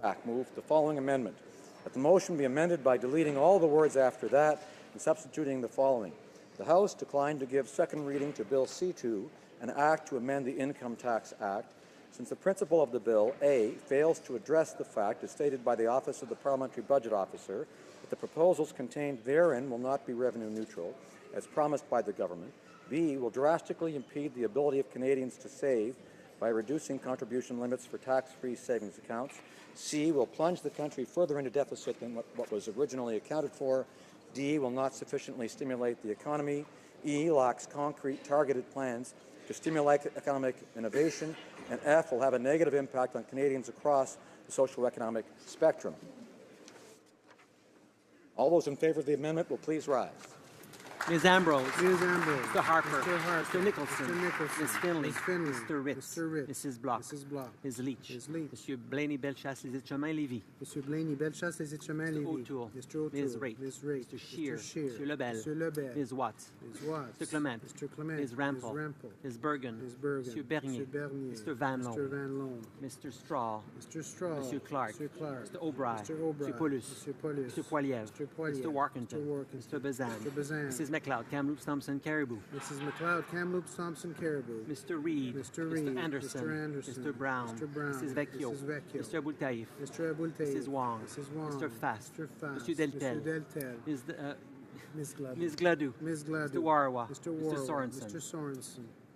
Act move the following amendment. That the motion be amended by deleting all the words after that and substituting the following. The House declined to give second reading to Bill C2, an act to amend the Income Tax Act, since the principle of the bill, A, fails to address the fact, as stated by the Office of the Parliamentary Budget Officer, that the proposals contained therein will not be revenue neutral, as promised by the government. B, will drastically impede the ability of Canadians to save by reducing contribution limits for tax-free savings accounts. C, will plunge the country further into deficit than what was originally accounted for. D, will not sufficiently stimulate the economy. E, lacks concrete targeted plans to stimulate economic innovation. And F, will have a negative impact on Canadians across the socio-economic spectrum. All those in favor of the amendment will please rise. Ms. Ambrose. Ms. Ambrose. Mr. Harper. Mr. Harper. Mr. Nicholson. Mr. Nicholson. Ms. Finley. Ms. Finley. Mr. Ritz. Mr. Ritz. Mrs. Block. Mrs. Block. Ms. Leach. Ms. Leach. Monsieur Blaney Bellechasse, Les Chemins Lévis. Monsieur Blaney Bellechasse, Les Chemins Lévis. O'Toole. Mr. O'Toole. Ms. Raitt. Ms. Raitt. Mr. Scheer. Mr. Scheer. Monsieur Lebel. Monsieur Lebel. Ms. Watts. Ms. Watts. Mr. Clement. Mr. Clement. Ms. Rampel. Ms. Rampel. Ms. Bergen. Ms. Bergen. Monsieur Bernier. Mr. Bernier. Mr. Van Loan. Mr. Van Loan. Mr. Straw. Mr. Straw. Monsieur Clark. Mr. Clark. Mr. O'Brien. Mr. O'Brien. Mr. Paulus. Mr. Paulus. Mr. Poilievre. Mr. Poilievre. Mr. Workington. Mr. Workington. Mr. Bazan. Mr. Bazan. Mrs. McLeod, Kamloops, Thompson, Caribou. Mrs. McLeod, Kamloops, Thompson, Caribou. Mr. Reid. Mr. Reid. Mr. Anderson. Mr. Anderson. Mr. Brown. Mr. Brown. Mrs. Vecchio. Mrs. Vecchio. Mr. Aboultaïf. Mr. Aboultaïf. Mrs. Wong. Mrs. Wong. Mr. Fast. Mr. Fast. Monsieur Deltel. Mr. Deltel. Ms. Ms. Gladue. Ms. Gladue. Ms. Gladue. Mr. Warwa. Mr. Warwa. Mr. Sorensen. Mr. Sorensen.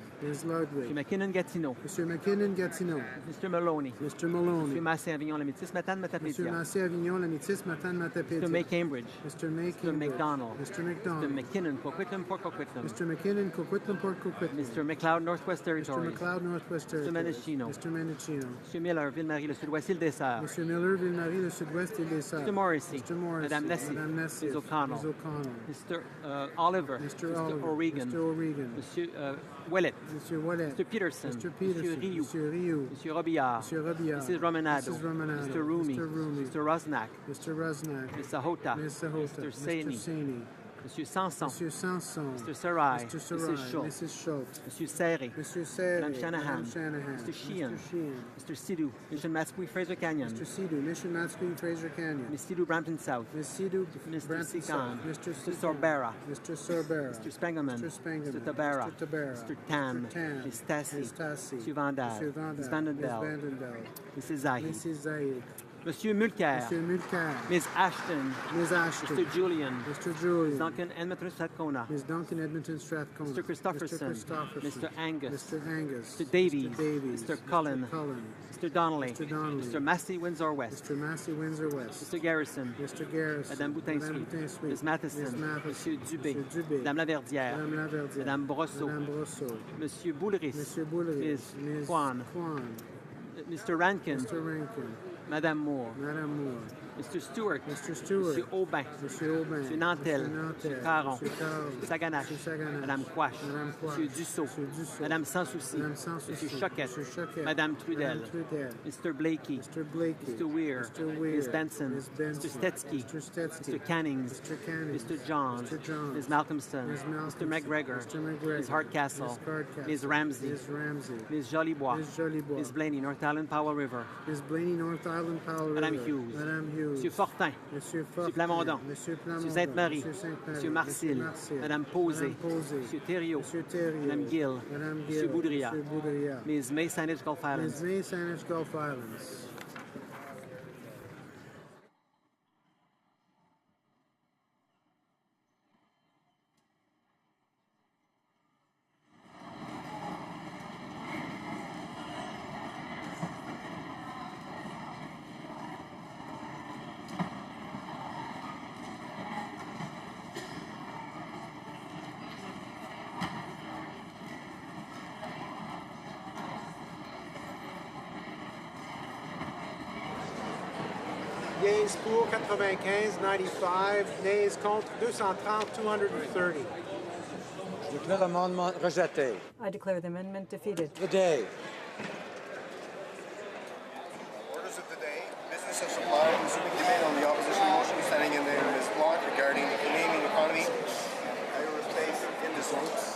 Ludwig. Ms. Ludwig. Mr. McKinnon-Gatineau. Mr. McKinnon-Gatineau. Mr. Maloney. Mr. Maloney. Mr. Massé-Avignon-Lamitis, Matane, Mr. Matapédia. Massé-Avignon-Lamitis, Matane, Matapédia. Mr. May Cambridge. Mr. May Mr. Cambridge. McDonald. Mr. McDonald. Mr. McKinnon, Coquitlam, Port Coquitlam. Mr. McKinnon, Coquitlam, Port Coquitlam. Mr. McLeod, Northwest Mr. Territories. McLeod, Northwest Mr. Territories. Mendocino. Mr. Mendocino. Mr. Miller, Ville-Marie, le Sud-Ouest, île des Sœurs. Mr. Miller, Ville-Marie, le Sud-Ouest et les Sœurs. Mr. Morrissey. Mr. Morrissey. Madame Nessif. Madame Nessif. Ms. O'Connell. Ms. O'Connell. Mr. Oliver. Mr. Oliver. O'Regan. Mr. O'Regan. Monsieur Ouellet. Monsieur Ouellet. Mr. Peterson. Mr. Peterson. Monsieur Rioux. Monsieur Rioux. Monsieur Robillard. Monsieur Robillard. Mrs. Romanado. Mrs. Romanado. Mr. Rumi. Mr. Rumi. Mr. Rosnack. Mr. Rosnack. Ms. Sahota. Ms. Sahota. Mr. Saini. Mr. Saini. Monsieur Sanson. Monsieur Sanson. Mr. Sarai. Mr. Sarai. Mrs. Schultz. Mrs. Schultz. Monsieur Serre. Monsieur Serre. Madame Shanahan. Madame Shanahan. Mr. Sheehan. Mr. Sheehan. Mr. Sidhu. Mission Matsqui, Fraser Canyon. Mr. Sidhu. Mission Matsqui, Fraser Canyon. Ms. Sidhu, Brampton South. Ms. Sidhu, Mr. Brampton Sikan. South. Mr. Mr. Sikan. Sorbera. Mr. Sorbera. Mr. Spengeman. Mr. Spengeman. Mr. Tabera. Mr. Tabera. Mr. Tam. Mr. Tam. Ms. Tassi. Ms. Tassi. Monsieur Vandal. Monsieur Vandal. Ms. Vandendel. Ms. Vandendel. Mrs. Zahid. Mrs. Zahid. Monsieur Mulcair. Monsieur Mulcair. Ms. Ashton. Ms. Ashton. Mr. Julian. Mr. Julian. Ms. Duncan Edmonton Strathcona. Ms. Duncan Edmonton Strathcona. Mr. Christopherson. Mr. Christopherson. Mr. Angus. Mr. Angus. Mr. Davies. Mr. Davies. Mr. Cullen. Mr. Cullen. Mr. Donnelly. Mr. Donnelly. Mr. Massey, Windsor West. Mr. Massey, Windsor West. Mr. Garrison. Mr. Garrison. Madame Boutinsky. Madame Boutinsky. Ms. Matheson. Ms. Matheson. Monsieur Dubé. Monsieur Dubé. Madame Laverdière. Madame Laverdière. Madame Brosseau. Madame Brosseau. Monsieur Boulris. Monsieur Boulris. Ms. Kwan. Kwan. Mr. Rankin. Mr. Rankin. Madame Moore. Madame Moore. Mr. Stewart. Mr. Stewart. Monsieur Aubin. Monsieur Aubin. Monsieur Nantel. Monsieur Nantel. Monsieur Caron. Monsieur Caron. Monsieur Saganache. Monsieur Saganache. Madame Quash. Madame Quash. Monsieur Dussault. Monsieur Dussault. Madame Sans Souci. Madame Sans Souci. Monsieur Choquette. Monsieur Choquette. Madame Trudel. Madame Trudel. Mr. Blakey. Mr. Blakey. Mr. Weir. Mr. Weir. Ms. Benson. Ms. Benson. Mr. Stetsky. Mr. Stetsky. Mr. Cannings. Mr. Cannings. Mr. Johns. Mr. Johns. Ms. Malcolmson. Ms. Malcolmson. Mr. McGregor. Mr. McGregor. Ms. Hardcastle. Ms. Hardcastle. Ms. Ramsey. Ms. Ramsey. Ms. Jolibois. Ms. Jolibois. Ms. Blaney, North Island, Powell River. Ms. Blaney, North Island, Powell Madame River. Hughes. Madame Hughes. Monsieur Fortin. Monsieur Fortin. Monsieur Plamondon. Monsieur Plamondon. Monsieur Sainte-Marie. Monsieur Sainte-Marie. Monsieur Marcil. Monsieur Marcil. Madame Posé. Madame Posé. Monsieur Thériault. Monsieur Thériault. Madame Gill. Madame Monsieur Gill. Boudria. Monsieur Boudria. Ms. May, Saanich, Gulf Islands. Ms. May, Saanich, Gulf Islands. Yeas pour 95, 95. Nays contre 230, 230. Je déclare l'amendement rejeté. I declare the amendment defeated. The day. Orders of the day. Business of supply. Resuming debate on the opposition motion standing in there in this block regarding the Canadian economy, aerospace industries.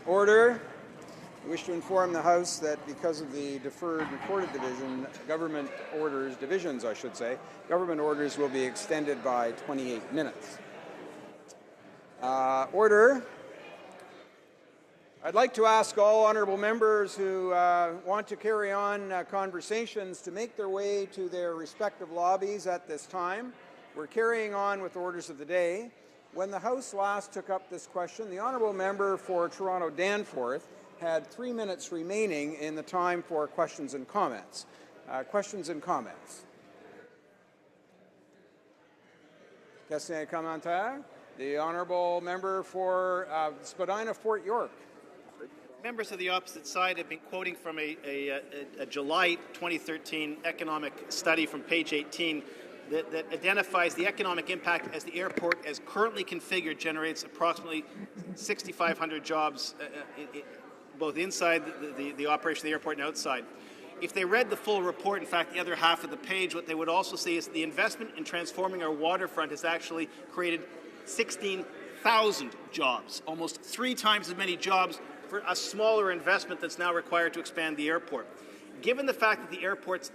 Order. I wish to inform the House that because of the deferred reported divisions, government orders will be extended by 28 minutes. Order. I'd like to ask all honourable members who want to carry on conversations to make their way to their respective lobbies at this time. We're carrying on with orders of the day. When the House last took up this question, the honourable member for Toronto Danforth had 3 minutes remaining in the time for questions and comments. Questions and comments. Questions et commentaires. The honourable member for Spadina-Fort York. Members of the opposite side have been quoting from a July 2013 economic study from page 18 that identifies the economic impact as the airport, as currently configured, generates approximately 6,500 jobs both inside the operation of the airport and outside. If they read the full report, in fact, the other half of the page, what they would also see is the investment in transforming our waterfront has actually created 16,000 jobs, almost 3 times as many jobs for a smaller investment that's now required to expand the airport. Given the fact that the airport's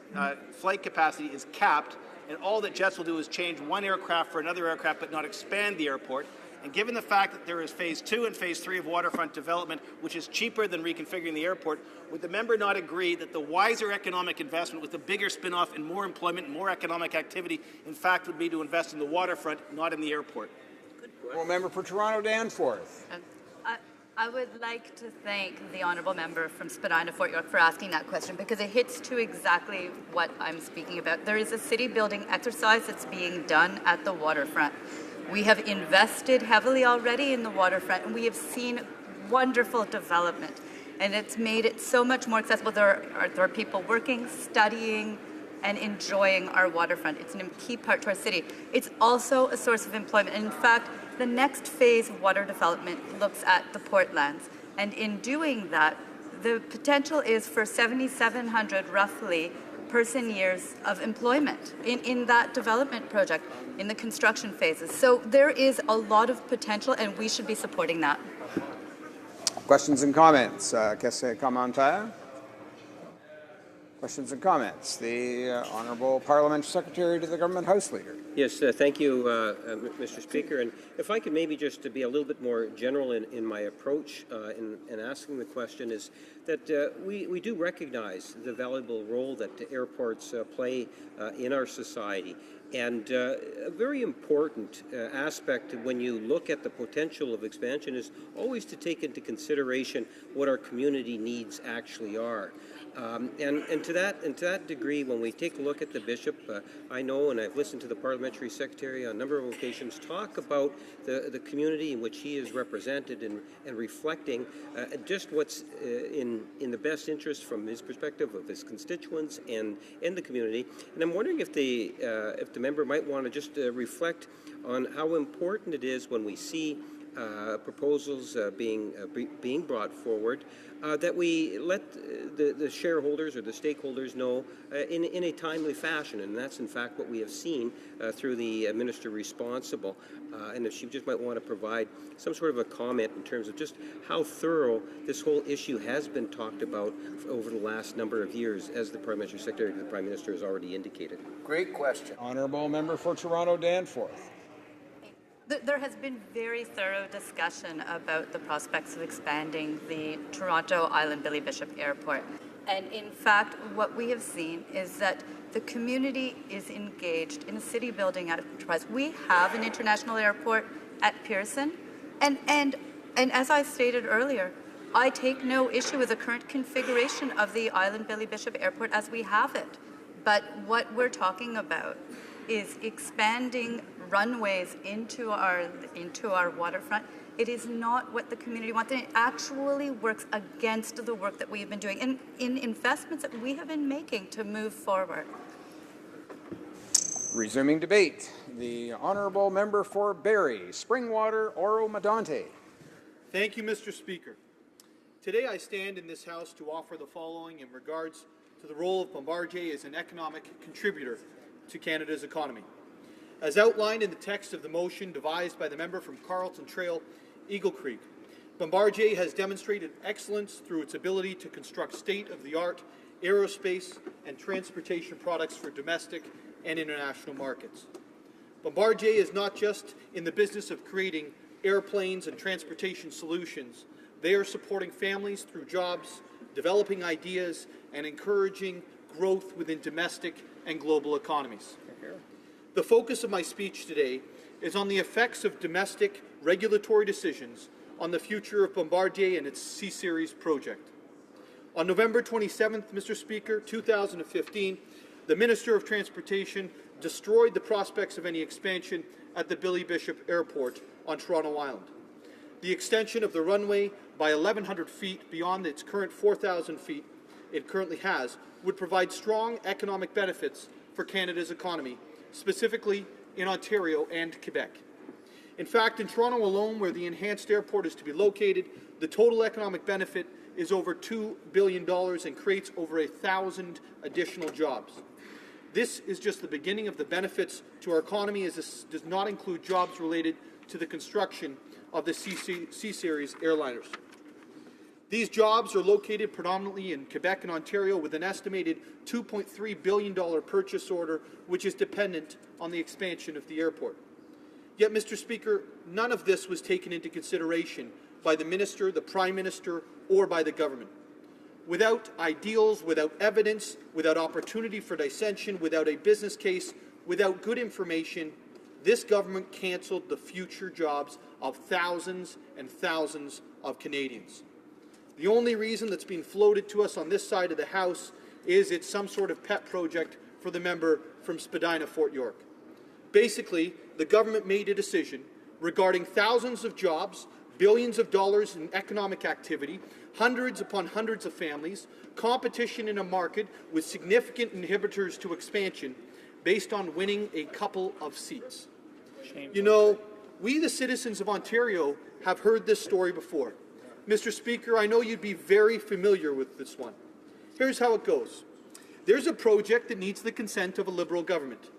flight capacity is capped, and all that Jets will do is change one aircraft for another aircraft but not expand the airport, and given the fact that there is Phase 2 and Phase 3 of waterfront development, which is cheaper than reconfiguring the airport, would the member not agree that the wiser economic investment with the bigger spin-off and more employment and more economic activity, in fact, would be to invest in the waterfront, not in the airport? Well, member for Toronto Danforth. I would like to thank the honourable member from Spadina-Fort York for asking that question, because it hits to exactly what I'm speaking about. There is a city building exercise that's being done at the waterfront. We have invested heavily already in the waterfront, and we have seen wonderful development, and it's made it so much more accessible. There are people working, studying, and enjoying our waterfront. It's a key part to our city. It's also a source of employment. And in fact, the next phase of water development looks at the Portlands. And in doing that, the potential is for 7,700 roughly person years of employment in that development project, in the construction phases. So there is a lot of potential, and we should be supporting that. Questions and comments. Questions et commentaires. Questions and comments. The Honourable Parliamentary Secretary to the Government House Leader. Yes, thank you, Mr. Speaker. And if I could maybe just to be a little bit more general in my approach in asking the question is that we do recognize the valuable role that the airports play in our society. And a very important aspect when you look at the potential of expansion is always to take into consideration what our community needs actually are. And to that degree, when we take a look at the Bishop, I know, and I've listened to the Parliamentary Secretary on a number of occasions talk about the community in which he is represented and reflecting just what's in the best interest from his perspective of his constituents and the community. And I'm wondering if the member might want to just reflect on how important it is when we see proposals being brought forward, that we let the shareholders or the stakeholders know in a timely fashion, and that's in fact what we have seen through the minister responsible. And if she just might want to provide some sort of a comment in terms of just how thorough this whole issue has been talked about over the last number of years, as the Parliamentary Secretary to the Prime Minister has already indicated. Great question. Honourable Member for Toronto Danforth. There has been very thorough discussion about the prospects of expanding the Toronto Island Billy Bishop Airport. And in fact, what we have seen is that the community is engaged in a city building enterprise. We have an international airport at Pearson, and as I stated earlier, I take no issue with the current configuration of the Island Billy Bishop Airport as we have it. But what we're talking about is expanding runways into our waterfront. It is not what the community wants, and it actually works against the work that we have been doing and in investments that we have been making to move forward. Resuming debate, the Honourable Member for Barrie, Springwater, Oro-Medonte. Thank you, Mr. Speaker. Today I stand in this House to offer the following in regards to the role of Bombardier as an economic contributor to Canada's economy. As outlined in the text of the motion devised by the member from Carleton Trail, Eagle Creek, Bombardier has demonstrated excellence through its ability to construct state-of-the-art aerospace and transportation products for domestic and international markets. Bombardier is not just in the business of creating airplanes and transportation solutions. They are supporting families through jobs, developing ideas, and encouraging growth within domestic and global economies. The focus of my speech today is on the effects of domestic regulatory decisions on the future of Bombardier and its C-Series project. On November 27th, Mr. Speaker, 2015, the Minister of Transportation destroyed the prospects of any expansion at the Billy Bishop Airport on Toronto Island. The extension of the runway by 1,100 feet beyond its current 4,000 feet it currently has would provide strong economic benefits for Canada's economy, specifically in Ontario and Quebec. In fact, in Toronto alone, where the enhanced airport is to be located, the total economic benefit is over $2 billion and creates over 1,000 additional jobs. This is just the beginning of the benefits to our economy, as this does not include jobs related to the construction of the C-Series airliners. These jobs are located predominantly in Quebec and Ontario, with an estimated $2.3 billion purchase order, which is dependent on the expansion of the airport. Yet, Mr. Speaker, none of this was taken into consideration by the Minister, the Prime Minister, or by the government. Without ideals, without evidence, without opportunity for dissension, without a business case, without good information, this government cancelled the future jobs of thousands and thousands of Canadians. The only reason that's being floated to us on this side of the House is it's some sort of pet project for the member from Spadina, Fort York. Basically, the government made a decision regarding thousands of jobs, billions of dollars in economic activity, hundreds upon hundreds of families, competition in a market with significant inhibitors to expansion based on winning a couple of seats. You know, we, the citizens of Ontario, have heard this story before. Mr. Speaker, I know you'd be very familiar with this one. Here's how it goes. There's a project that needs the consent of a Liberal government.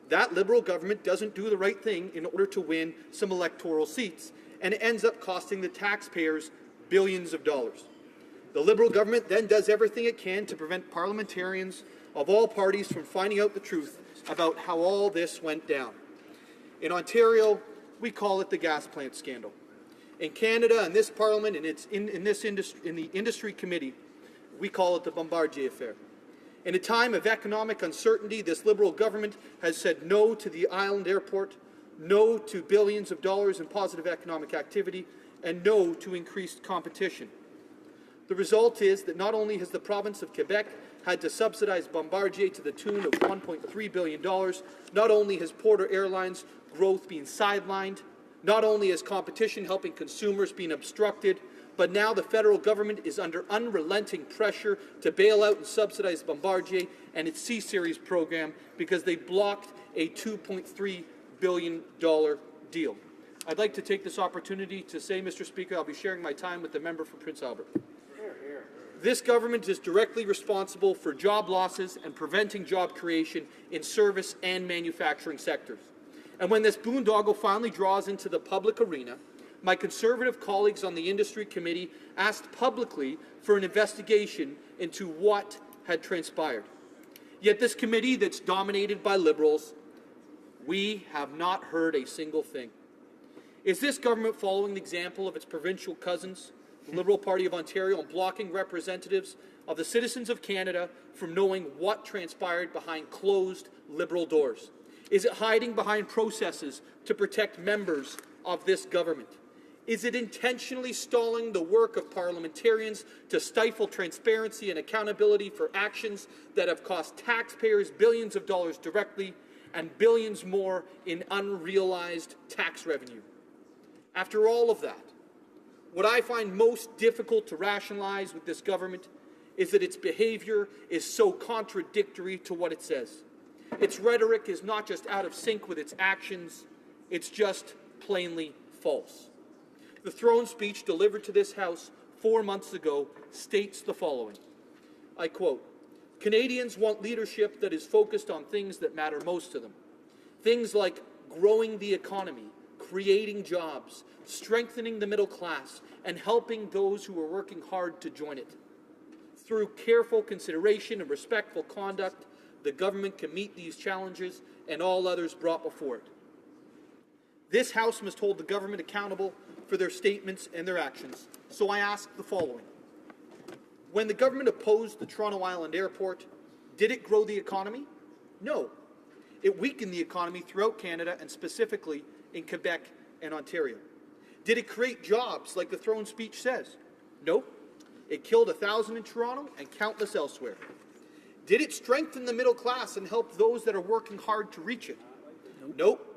That Liberal government doesn't do the right thing in order to win some electoral seats, and it ends up costing the taxpayers billions of dollars. The Liberal government then does everything it can to prevent parliamentarians of all parties from finding out the truth about how all this went down. In Ontario, we call it the gas plant scandal. In Canada, in this Parliament, and in the Industry Committee, we call it the Bombardier affair. In a time of economic uncertainty, this Liberal government has said no to the island airport, no to billions of dollars in positive economic activity, and no to increased competition. The result is that not only has the province of Quebec had to subsidize Bombardier to the tune of $1.3 billion, not only has Porter Airlines' growth been sidelined, not only has competition helping consumers been obstructed, but now the federal government is under unrelenting pressure to bail out and subsidize Bombardier and its C-Series program because they blocked a $2.3 billion deal. I'd like to take this opportunity to say, Mr. Speaker, I'll be sharing my time with the member for Prince Albert. This government is directly responsible for job losses and preventing job creation in service and manufacturing sectors. And when this boondoggle finally draws into the public arena, my Conservative colleagues on the Industry Committee asked publicly for an investigation into what had transpired. Yet this committee that's dominated by Liberals, we have not heard a single thing. Is this government following the example of its provincial cousins, the Liberal Party of Ontario, and blocking representatives of the citizens of Canada from knowing what transpired behind closed Liberal doors? Is it hiding behind processes to protect members of this government? Is it intentionally stalling the work of parliamentarians to stifle transparency and accountability for actions that have cost taxpayers billions of dollars directly and billions more in unrealized tax revenue? After all of that, what I find most difficult to rationalize with this government is that its behavior is so contradictory to what it says. Its rhetoric is not just out of sync with its actions, it's just plainly false. The throne speech delivered to this House 4 months ago states the following. I quote, "Canadians want leadership that is focused on things that matter most to them. Things like growing the economy, creating jobs, strengthening the middle class, and helping those who are working hard to join it. Through careful consideration and respectful conduct, the government can meet these challenges and all others brought before it. This House must hold the government accountable for their statements and their actions. So I ask the following. When the government opposed the Toronto Island Airport, did it grow the economy? No. It weakened the economy throughout Canada and specifically in Quebec and Ontario. Did it create jobs like the throne speech says? No. It killed 1,000 in Toronto and countless elsewhere. Did it strengthen the middle class and help those that are working hard to reach it? Nope.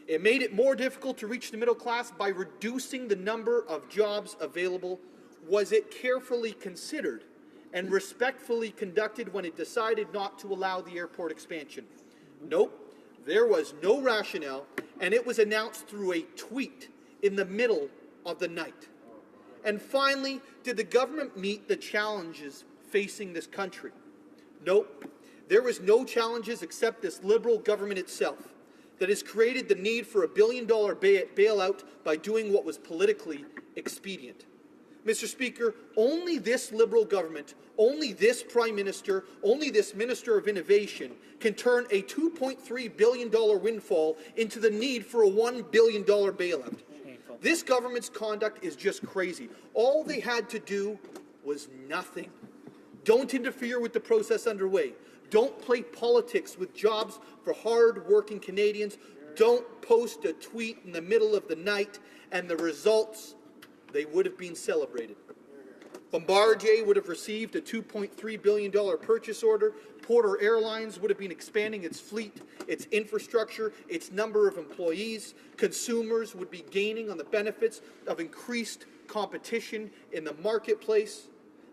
It made it more difficult to reach the middle class by reducing the number of jobs available. Was it carefully considered and respectfully conducted when it decided not to allow the airport expansion? Nope. There was no rationale, and it was announced through a tweet in the middle of the night. And finally, did the government meet the challenges facing this country? Nope. There was no challenges except this Liberal government itself that has created the need for a $1 billion bailout by doing what was politically expedient. Mr. Speaker, only this Liberal government, only this Prime Minister, only this Minister of Innovation can turn a $2.3 billion windfall into the need for a $1 billion bailout. Shameful. This government's conduct is just crazy. All they had to do was nothing. Don't interfere with the process underway. Don't play politics with jobs for hard-working Canadians. Don't post a tweet in the middle of the night, and the results, they would have been celebrated. Bombardier would have received a $2.3 billion purchase order. Porter Airlines would have been expanding its fleet, its infrastructure, its number of employees. Consumers would be gaining on the benefits of increased competition in the marketplace.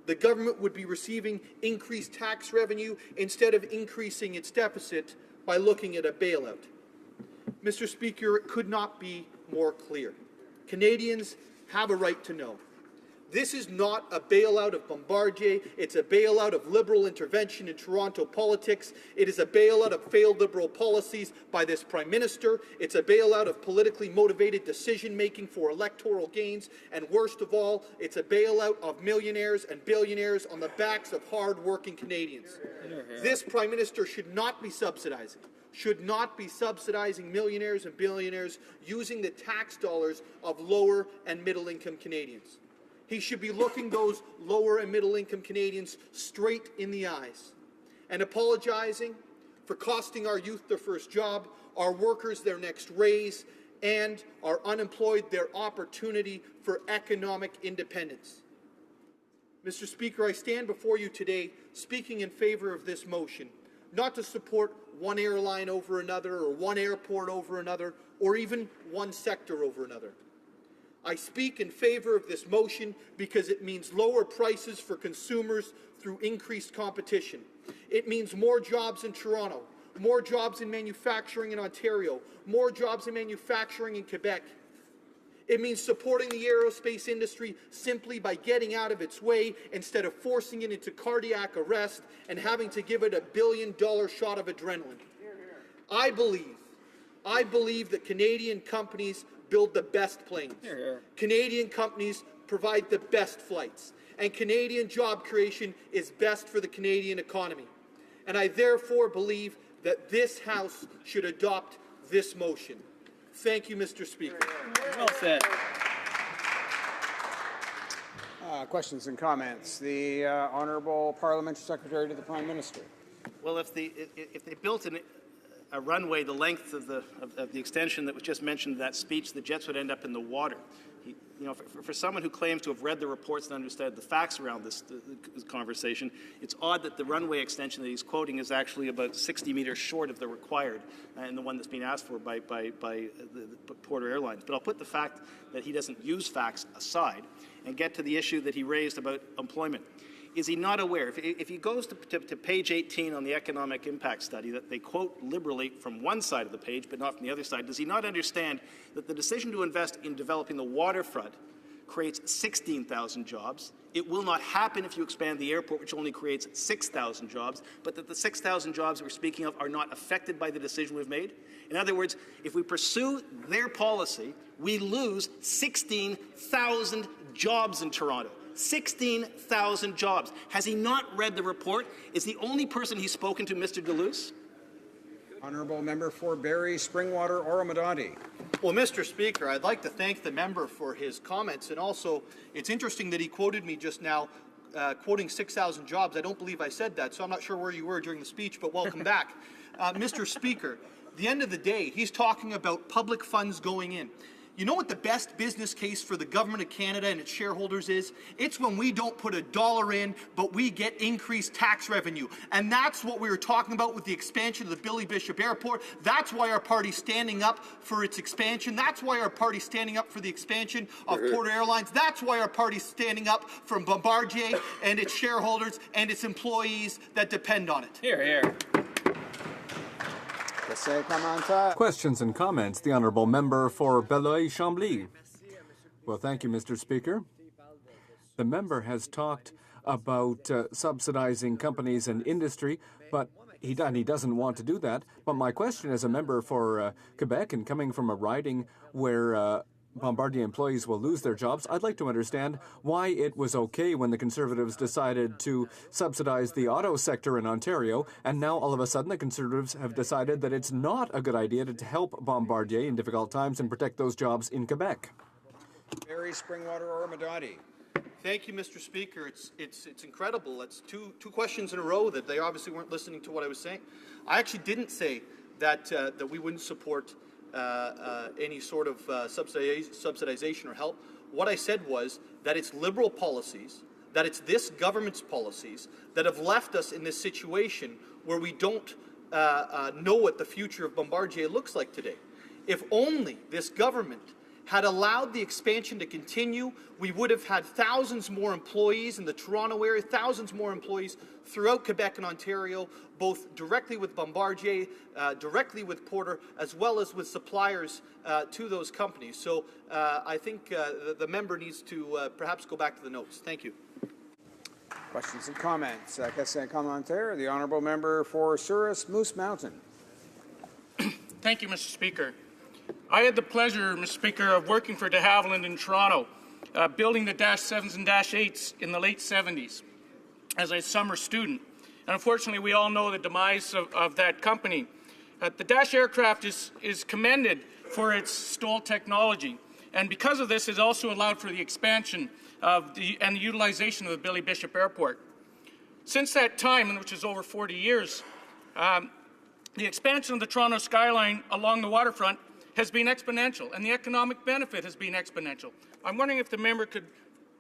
The government would be receiving increased tax revenue instead of increasing its deficit by looking at a bailout. Mr. Speaker, it could not be more clear. Canadians have a right to know. This is not a bailout of Bombardier. It's a bailout of Liberal intervention in Toronto politics. It is a bailout of failed Liberal policies by this Prime Minister. It's a bailout of politically motivated decision-making for electoral gains. And worst of all, it's a bailout of millionaires and billionaires on the backs of hard-working Canadians. This Prime Minister should not be subsidizing millionaires and billionaires using the tax dollars of lower and middle-income Canadians. He should be looking those lower and middle-income Canadians straight in the eyes and apologizing for costing our youth their first job, our workers their next raise, and our unemployed their opportunity for economic independence. Mr. Speaker, I stand before you today speaking in favor of this motion, not to support one airline over another or one airport over another or even one sector over another. I speak in favor of this motion because it means lower prices for consumers through increased competition. It means more jobs in Toronto, more jobs in manufacturing in Ontario, more jobs in manufacturing in Quebec. It means supporting the aerospace industry simply by getting out of its way instead of forcing it into cardiac arrest and having to give it a $1 billion shot of adrenaline. I believe that Canadian companies build the best planes. Canadian companies provide the best flights. And Canadian job creation is best for the Canadian economy. And I therefore believe that this House should adopt this motion. Thank you, Mr. Speaker. Well said. Questions and comments. The Honourable Parliamentary Secretary to the Prime Minister. Well, if they built a runway the length of the extension that was just mentioned in that speech, the jets would end up in the water. For someone who claims to have read the reports and understood the facts around this conversation, it's odd that the runway extension that he's quoting is actually about 60 meters short of the required and the one that's being asked for by the Porter Airlines. But I'll put the fact that he doesn't use facts aside and get to the issue that he raised about employment. Is he not aware, if he goes to page 18 on the economic impact study that they quote liberally from one side of the page but not from the other side, does he not understand that the decision to invest in developing the waterfront creates 16,000 jobs. It will not happen if you expand the airport, which only creates 6,000 jobs, but that the 6,000 jobs we're speaking of are not affected by the decision we've made. In other words, if we pursue their policy, we lose 16,000 jobs in Toronto. 16,000 jobs. Has he not read the report? Is the only person he's spoken to Mr. Deleuze? Honourable member for Barrie, Springwater, Oromadati. Well, Mr. Speaker, I'd like to thank the member for his comments, and also it's interesting that he quoted me just now, quoting 6,000 jobs. I don't believe I said that, so I'm not sure where you were during the speech, but welcome back. Mr. Speaker, at the end of the day, he's talking about public funds going in. You know what the best business case for the Government of Canada and its shareholders is? It's when we don't put $1 in, but we get increased tax revenue. And that's what we were talking about with the expansion of the Billy Bishop Airport. That's why our party's standing up for its expansion. That's why our party's standing up for the expansion of Porter Airlines. That's why our party's standing up for Bombardier and its shareholders and its employees that depend on it. Here, here. Questions and comments. The Honourable Member for Beloeil-Chambly. Well, thank you, Mr. Speaker. The member has talked about subsidizing companies and industry, but he doesn't want to do that. But my question as a member for Quebec and coming from a riding where Bombardier employees will lose their jobs, I'd like to understand why it was okay when the Conservatives decided to subsidize the auto sector in Ontario, and now all of a sudden the Conservatives have decided that it's not a good idea to help Bombardier in difficult times and protect those jobs in Quebec. Barrie, Springwater, Oromadati. Thank you, Mr. Speaker. It's incredible. It's two questions in a row that they obviously weren't listening to what I was saying. I actually didn't say that that we wouldn't support any sort of subsidization or help. What I said was that it's Liberal policies, that it's this government's policies that have left us in this situation where we don't know what the future of Bombardier looks like today. If only this government had allowed the expansion to continue, we would have had thousands more employees in the Toronto area, thousands more employees throughout Quebec and Ontario, both directly with Bombardier, directly with Porter, as well as with suppliers to those companies. So I think the member needs to perhaps go back to the notes. Thank you. Questions and comments. Question and commentaire. The Honourable Member for Souris, Moose Mountain. Thank you, Mr. Speaker. I had the pleasure, Mr. Speaker, of working for de Havilland in Toronto, building the Dash 7s and Dash 8s in the late 70s as a summer student. And unfortunately, we all know the demise of that company. The Dash aircraft is commended for its STOL technology. And because of this, it also allowed for the expansion and the utilization of the Billy Bishop Airport. Since that time, which is over 40 years, the expansion of the Toronto skyline along the waterfront has been exponential, and the economic benefit has been exponential. I'm wondering if the member could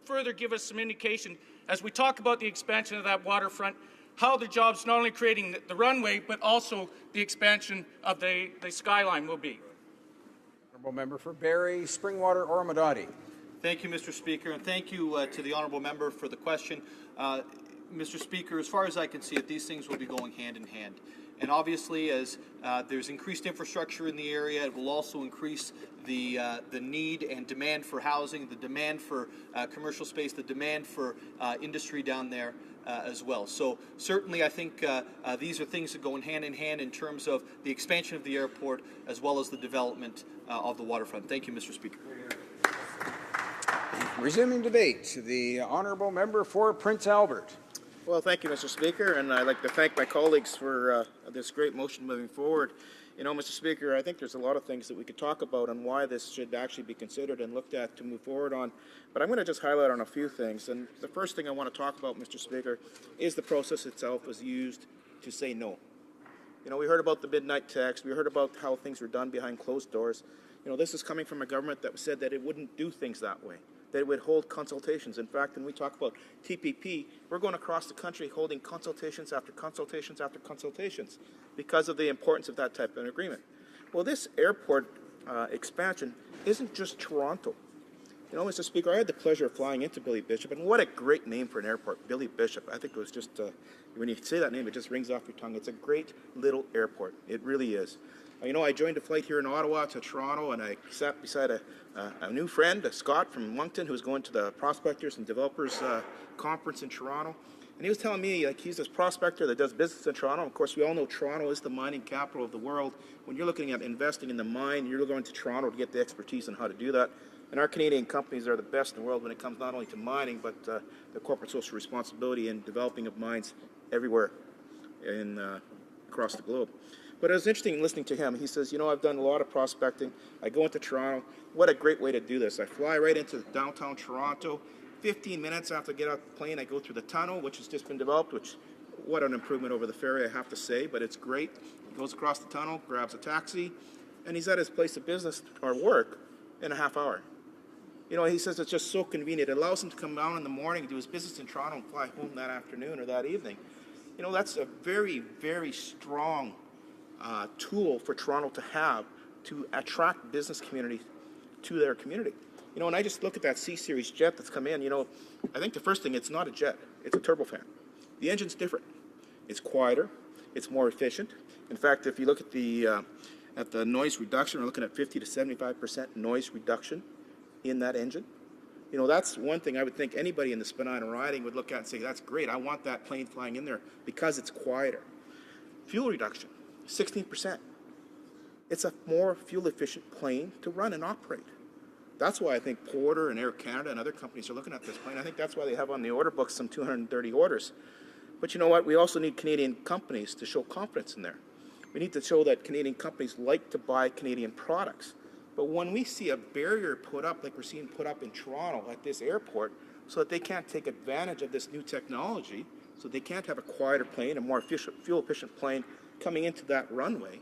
further give us some indication, as we talk about the expansion of that waterfront, how the jobs not only creating the runway, but also the expansion of the skyline will be. Honourable Member for Barrie, Springwater, Oromadati. Thank you, Mr. Speaker, and thank you to the Honourable Member for the question. Mr. Speaker, as far as I can see it, these things will be going hand in hand. And obviously, as there's increased infrastructure in the area, it will also increase the need and demand for housing, the demand for commercial space, the demand for industry down there as well. So certainly I think these are things that go hand in hand in terms of the expansion of the airport as well as the development of the waterfront. Thank you, Mr. Speaker. Resuming debate, the Honourable Member for Prince Albert. Well, thank you, Mr. Speaker, and I'd like to thank my colleagues for this great motion moving forward. You know, Mr. Speaker, I think there's a lot of things that we could talk about on why this should actually be considered and looked at to move forward on, but I'm going to just highlight on a few things. And the first thing I want to talk about, Mr. Speaker, is the process itself was used to say no. You know, we heard about the midnight text, we heard about how things were done behind closed doors. You know, this is coming from a government that said that it wouldn't do things that way, that it would hold consultations. In fact, when we talk about TPP, we're going across the country holding consultations after consultations after consultations because of the importance of that type of agreement. Well, this airport expansion isn't just Toronto. You know, Mr. Speaker, I had the pleasure of flying into Billy Bishop, and what a great name for an airport, Billy Bishop. I think it was just, when you say that name, it just rings off your tongue. It's a great little airport. It really is. You know, I joined a flight here in Ottawa to Toronto, and I sat beside a new friend, Scott from Moncton, who's going to the Prospectors and Developers Conference in Toronto. And he was telling me, like, he's this prospector that does business in Toronto. Of course, we all know Toronto is the mining capital of the world. When you're looking at investing in the mine, you're going to Toronto to get the expertise on how to do that. And our Canadian companies are the best in the world when it comes not only to mining, but the corporate social responsibility and developing of mines everywhere across the globe. But it was interesting listening to him. He says, you know, I've done a lot of prospecting. I go into Toronto. What a great way to do this. I fly right into downtown Toronto. 15 minutes after I get off the plane, I go through the tunnel, which has just been developed, what an improvement over the ferry, I have to say, but it's great. He goes across the tunnel, grabs a taxi, and he's at his place of business or work in a half hour. You know, he says it's just so convenient. It allows him to come down in the morning, do his business in Toronto, and fly home that afternoon or that evening. You know, that's a very, very strong tool for Toronto to have to attract business community to their community. You know, and I just look at that C-Series jet that's come in, you know, I think the first thing, it's not a jet, it's a turbofan. The engine's different. It's quieter, it's more efficient. In fact, if you look at the noise reduction, we're looking at 50 to 75% noise reduction in that engine. You know, that's one thing I would think anybody in the Spadina riding would look at and say, that's great, I want that plane flying in there because it's quieter. Fuel reduction, 16%. It's a more fuel-efficient plane to run and operate. That's why I think Porter and Air Canada and other companies are looking at this plane. I think that's why they have on the order book some 230 orders. But you know what? We also need Canadian companies to show confidence in there. We need to show that Canadian companies like to buy Canadian products. But when we see a barrier put up, like we're seeing put up in Toronto at this airport, so that they can't take advantage of this new technology, so they can't have a quieter plane, a more fuel-efficient plane coming into that runway,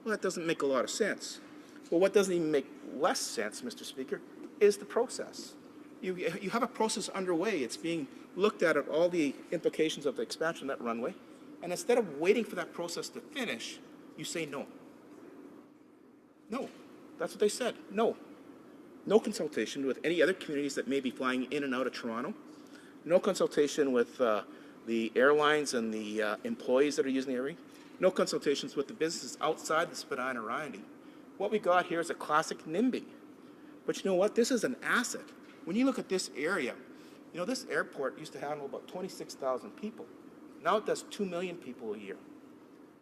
well, that doesn't make a lot of sense. Well, what doesn't even make less sense, Mr. Speaker, is the process. You have a process underway. It's being looked at all the implications of the expansion of that runway. And instead of waiting for that process to finish, you say no. No. That's what they said. No. No consultation with any other communities that may be flying in and out of Toronto. No consultation with the airlines and the employees that are using the area. No consultations with the businesses outside the Spadina riding. What we got here is a classic NIMBY. But you know what? This is an asset. When you look at this area, you know, this airport used to handle about 26,000 people. Now it does 2 million people a year.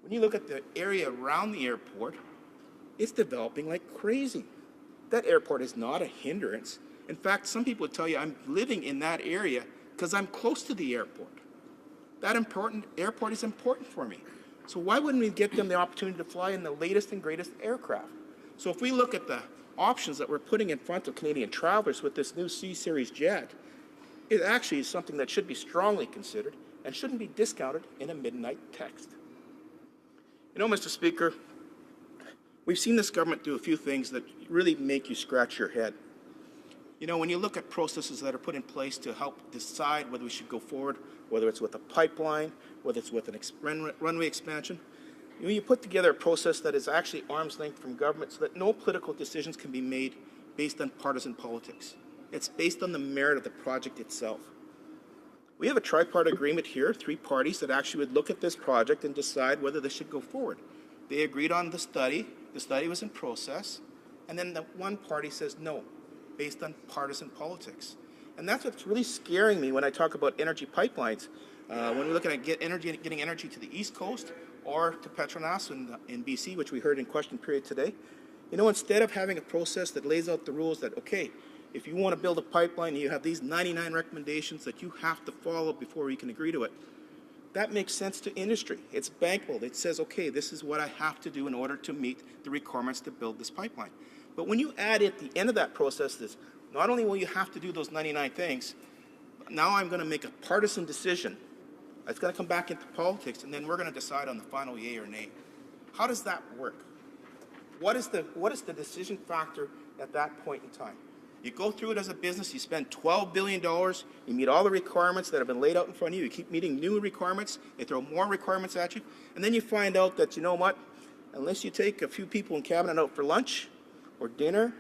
When you look at the area around the airport, it's developing like crazy. That airport is not a hindrance. In fact, some people would tell you I'm living in that area because I'm close to the airport. That airport is important for me. So why wouldn't we get them the opportunity to fly in the latest and greatest aircraft? So if we look at the options that we're putting in front of Canadian travelers with this new C-Series jet, it actually is something that should be strongly considered and shouldn't be discounted in a midnight text. You know, Mr. Speaker, we've seen this government do a few things that really make you scratch your head. You know, when you look at processes that are put in place to help decide whether we should go forward, whether it's with a pipeline, whether it's with an runway expansion, you put together a process that is actually arm's length from government so that no political decisions can be made based on partisan politics. It's based on the merit of the project itself. We have a tripartite agreement here, 3 parties that actually would look at this project and decide whether this should go forward. They agreed on the study was in process, and then the one party says no, based on partisan politics. And that's what's really scaring me when I talk about energy pipelines. When we're looking at getting energy to the East Coast or to Petronas in BC, which we heard in question period today, you know, instead of having a process that lays out the rules that, okay, if you want to build a pipeline, you have these 99 recommendations that you have to follow before you can agree to it. That makes sense to industry. It's bankable. It says, okay, this is what I have to do in order to meet the requirements to build this pipeline. But when you add at the end of that process this, not only will you have to do those 99 things, now I'm going to make a partisan decision. It's going to come back into politics, and then we're going to decide on the final yay or nay. How does that work? What is the decision factor at that point in time? You go through it as a business, you spend $12 billion, you meet all the requirements that have been laid out in front of you, you keep meeting new requirements, they throw more requirements at you, and then you find out that, you know what, unless you take a few people in cabinet out for lunch or dinner,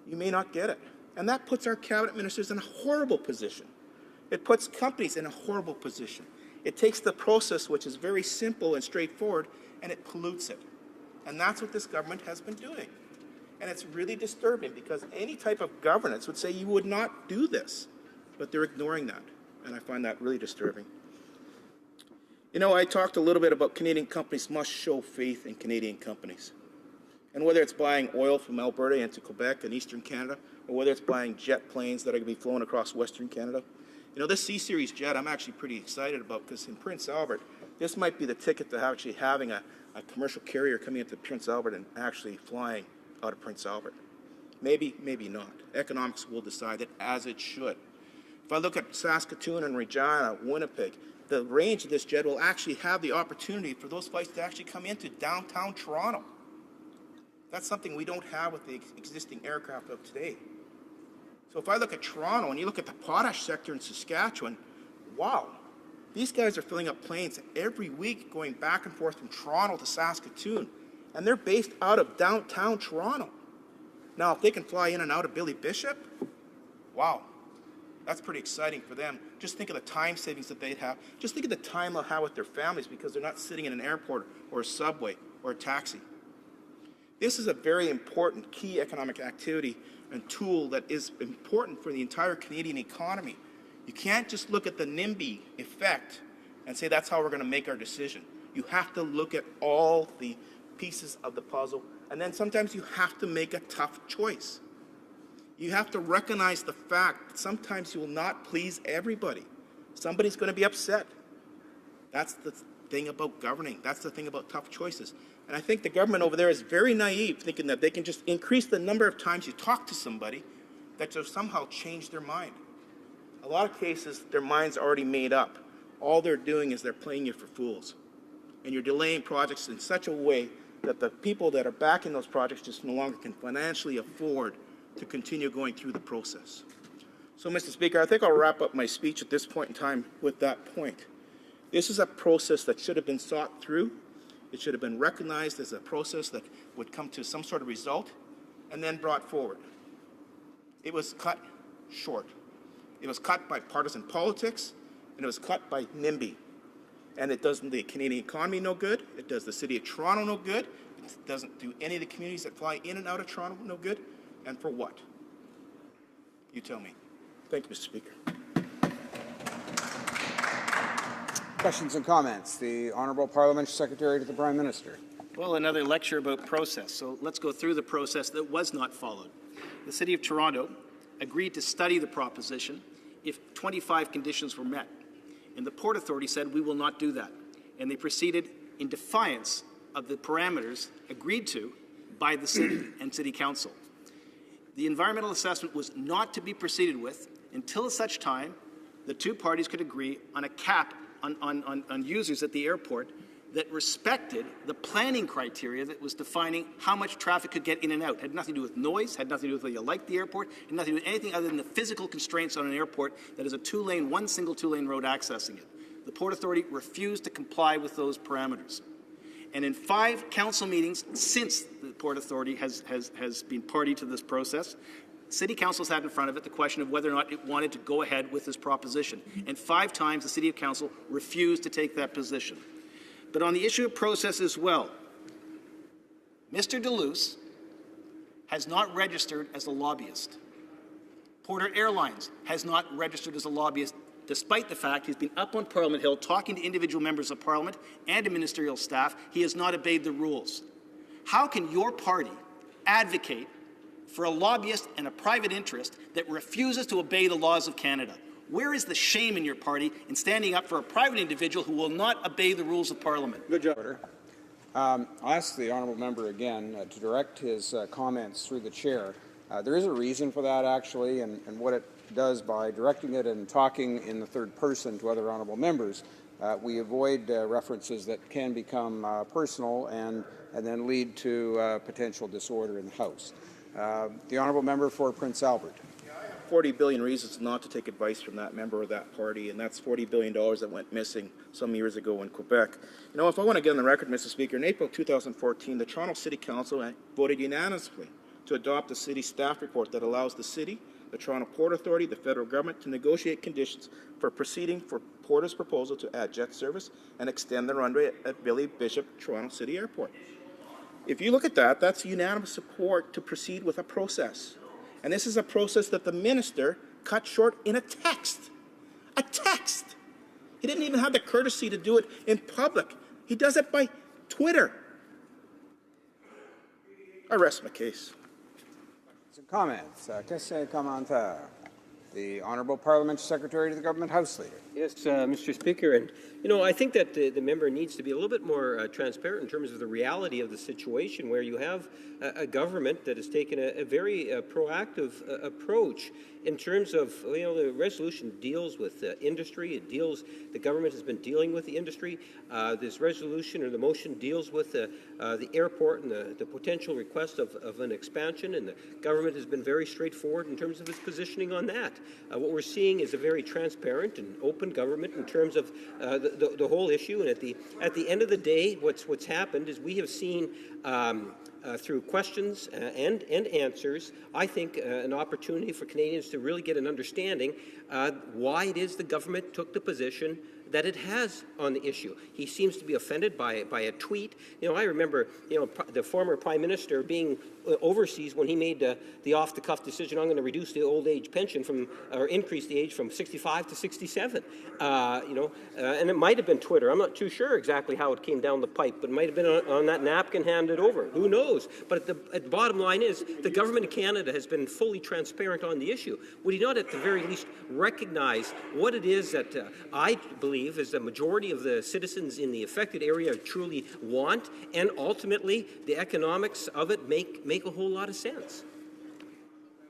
you may not get it. And that puts our cabinet ministers in a horrible position. It puts companies in a horrible position. It takes the process, which is very simple and straightforward, and it pollutes it. And that's what this government has been doing. And it's really disturbing because any type of governance would say you would not do this, but they're ignoring that. And I find that really disturbing. You know, I talked a little bit about Canadian companies must show faith in Canadian companies. And whether it's buying oil from Alberta into Quebec and Eastern Canada, or whether it's buying jet planes that are going to be flown across Western Canada, you know, this C-Series jet I'm actually pretty excited about because in Prince Albert, this might be the ticket to actually having a commercial carrier coming into Prince Albert and actually flying out of Prince Albert. Maybe, maybe not. Economics will decide it, as it should. If I look at Saskatoon and Regina, Winnipeg, the range of this jet will actually have the opportunity for those flights to actually come into downtown Toronto. That's something we don't have with the existing aircraft of today. So if I look at Toronto and you look at the potash sector in Saskatchewan, wow, these guys are filling up planes every week going back and forth from Toronto to Saskatoon, and they're based out of downtown Toronto. Now, if they can fly in and out of Billy Bishop, wow, that's pretty exciting for them. Just think of the time savings that they'd have. Just think of the time they'll have with their families because they're not sitting in an airport or a subway or a taxi. This is a very important key economic activity and tool that is important for the entire Canadian economy. You can't just look at the NIMBY effect and say that's how we're going to make our decision. You have to look at all the pieces of the puzzle, and then sometimes you have to make a tough choice. You have to recognize the fact that sometimes you will not please everybody. Somebody's going to be upset. That's the thing about governing. That's the thing about tough choices. And I think the government over there is very naive, thinking that they can just increase the number of times you talk to somebody that they'll somehow change their mind. A lot of cases, their mind's already made up. All they're doing is they're playing you for fools. And you're delaying projects in such a way that the people that are backing those projects just no longer can financially afford to continue going through the process. So, Mr. Speaker, I think I'll wrap up my speech at this point in time with that point. This is a process that should have been sought through. It should have been recognized as a process that would come to some sort of result and then brought forward. It was cut short. It was cut by partisan politics, and it was cut by NIMBY. And it does the Canadian economy no good. It does the City of Toronto no good. It doesn't do any of the communities that fly in and out of Toronto no good. And for what? You tell me. Thank you, Mr. Speaker. Questions and comments. The Honourable Parliamentary Secretary to the Prime Minister. Well, another lecture about process. So let's go through the process that was not followed. The City of Toronto agreed to study the proposition if 25 conditions were met. And the Port Authority said, we will not do that. And they proceeded in defiance of the parameters agreed to by the City and City Council. The environmental assessment was not to be proceeded with until such time the two parties could agree on a cap on users at the airport that respected the planning criteria that was defining how much traffic could get in and out. It had nothing to do with noise, had nothing to do with whether you liked the airport, had nothing to do with anything other than the physical constraints on an airport that is a one single two-lane road accessing it. The Port Authority refused to comply with those parameters. And in 5 council meetings since the Port Authority has been party to this process, City Council's had in front of it the question of whether or not it wanted to go ahead with this proposition. And 5 times the City Council refused to take that position. But on the issue of process as well, Mr. Deleuze has not registered as a lobbyist. Porter Airlines has not registered as a lobbyist, despite the fact he's been up on Parliament Hill talking to individual members of Parliament and to ministerial staff. He has not obeyed the rules. How can your party advocate for a lobbyist and a private interest that refuses to obey the laws of Canada? Where is the shame in your party in standing up for a private individual who will not obey the rules of Parliament? Good job. I'll ask the honourable member again to direct his comments through the chair. There is a reason for that, actually, and what it does by directing it and talking in the third person to other honourable members, we avoid references that can become personal and then lead to potential disorder in the House. The honourable member for Prince Albert. 40 billion reasons not to take advice from that member of that party, and that's $40 billion that went missing some years ago in Quebec. You know, if I want to get on the record, Mr. Speaker, in April 2014, the Toronto City Council voted unanimously to adopt a city staff report that allows the city, the Toronto Port Authority, the federal government to negotiate conditions for proceeding for Porter's proposal to add jet service and extend the runway at Billy Bishop Toronto City Airport. If you look at that, that's unanimous support to proceed with a process. And this is a process that the minister cut short in a text. A text. He didn't even have the courtesy to do it in public. He does it by Twitter. I rest my case. Some comments. Question, commentaire. The Honourable Parliamentary Secretary to the Government House Leader. Yes, Mr. Speaker, and I think that the member needs to be a little bit more transparent in terms of the reality of the situation, where you have a government that has taken a very proactive approach in terms of, the resolution deals with industry. It deals, the government has been dealing with the industry. This resolution or the motion deals with the airport and the potential request of an expansion, and the government has been very straightforward in terms of its positioning on that. What we're seeing is a very transparent and open government in terms of the whole issue. And at the end of the day, what's happened is we have seen through questions and answers, I think, an opportunity for Canadians to really get an understanding why it is the government took the position that it has on the issue. He seems to be offended by a tweet. I remember, the former Prime Minister being overseas when he made the off-the-cuff decision, I'm going to reduce the old age pension or increase the age from 65 to 67. And it might have been Twitter. I'm not too sure exactly how it came down the pipe, but it might have been on that napkin handed over. Who knows? But at the bottom line is the government of Canada has been fully transparent on the issue. Would he not at the very least recognize what it is that I believe is the majority of the citizens in the affected area truly want, and ultimately the economics of it make a whole lot of sense?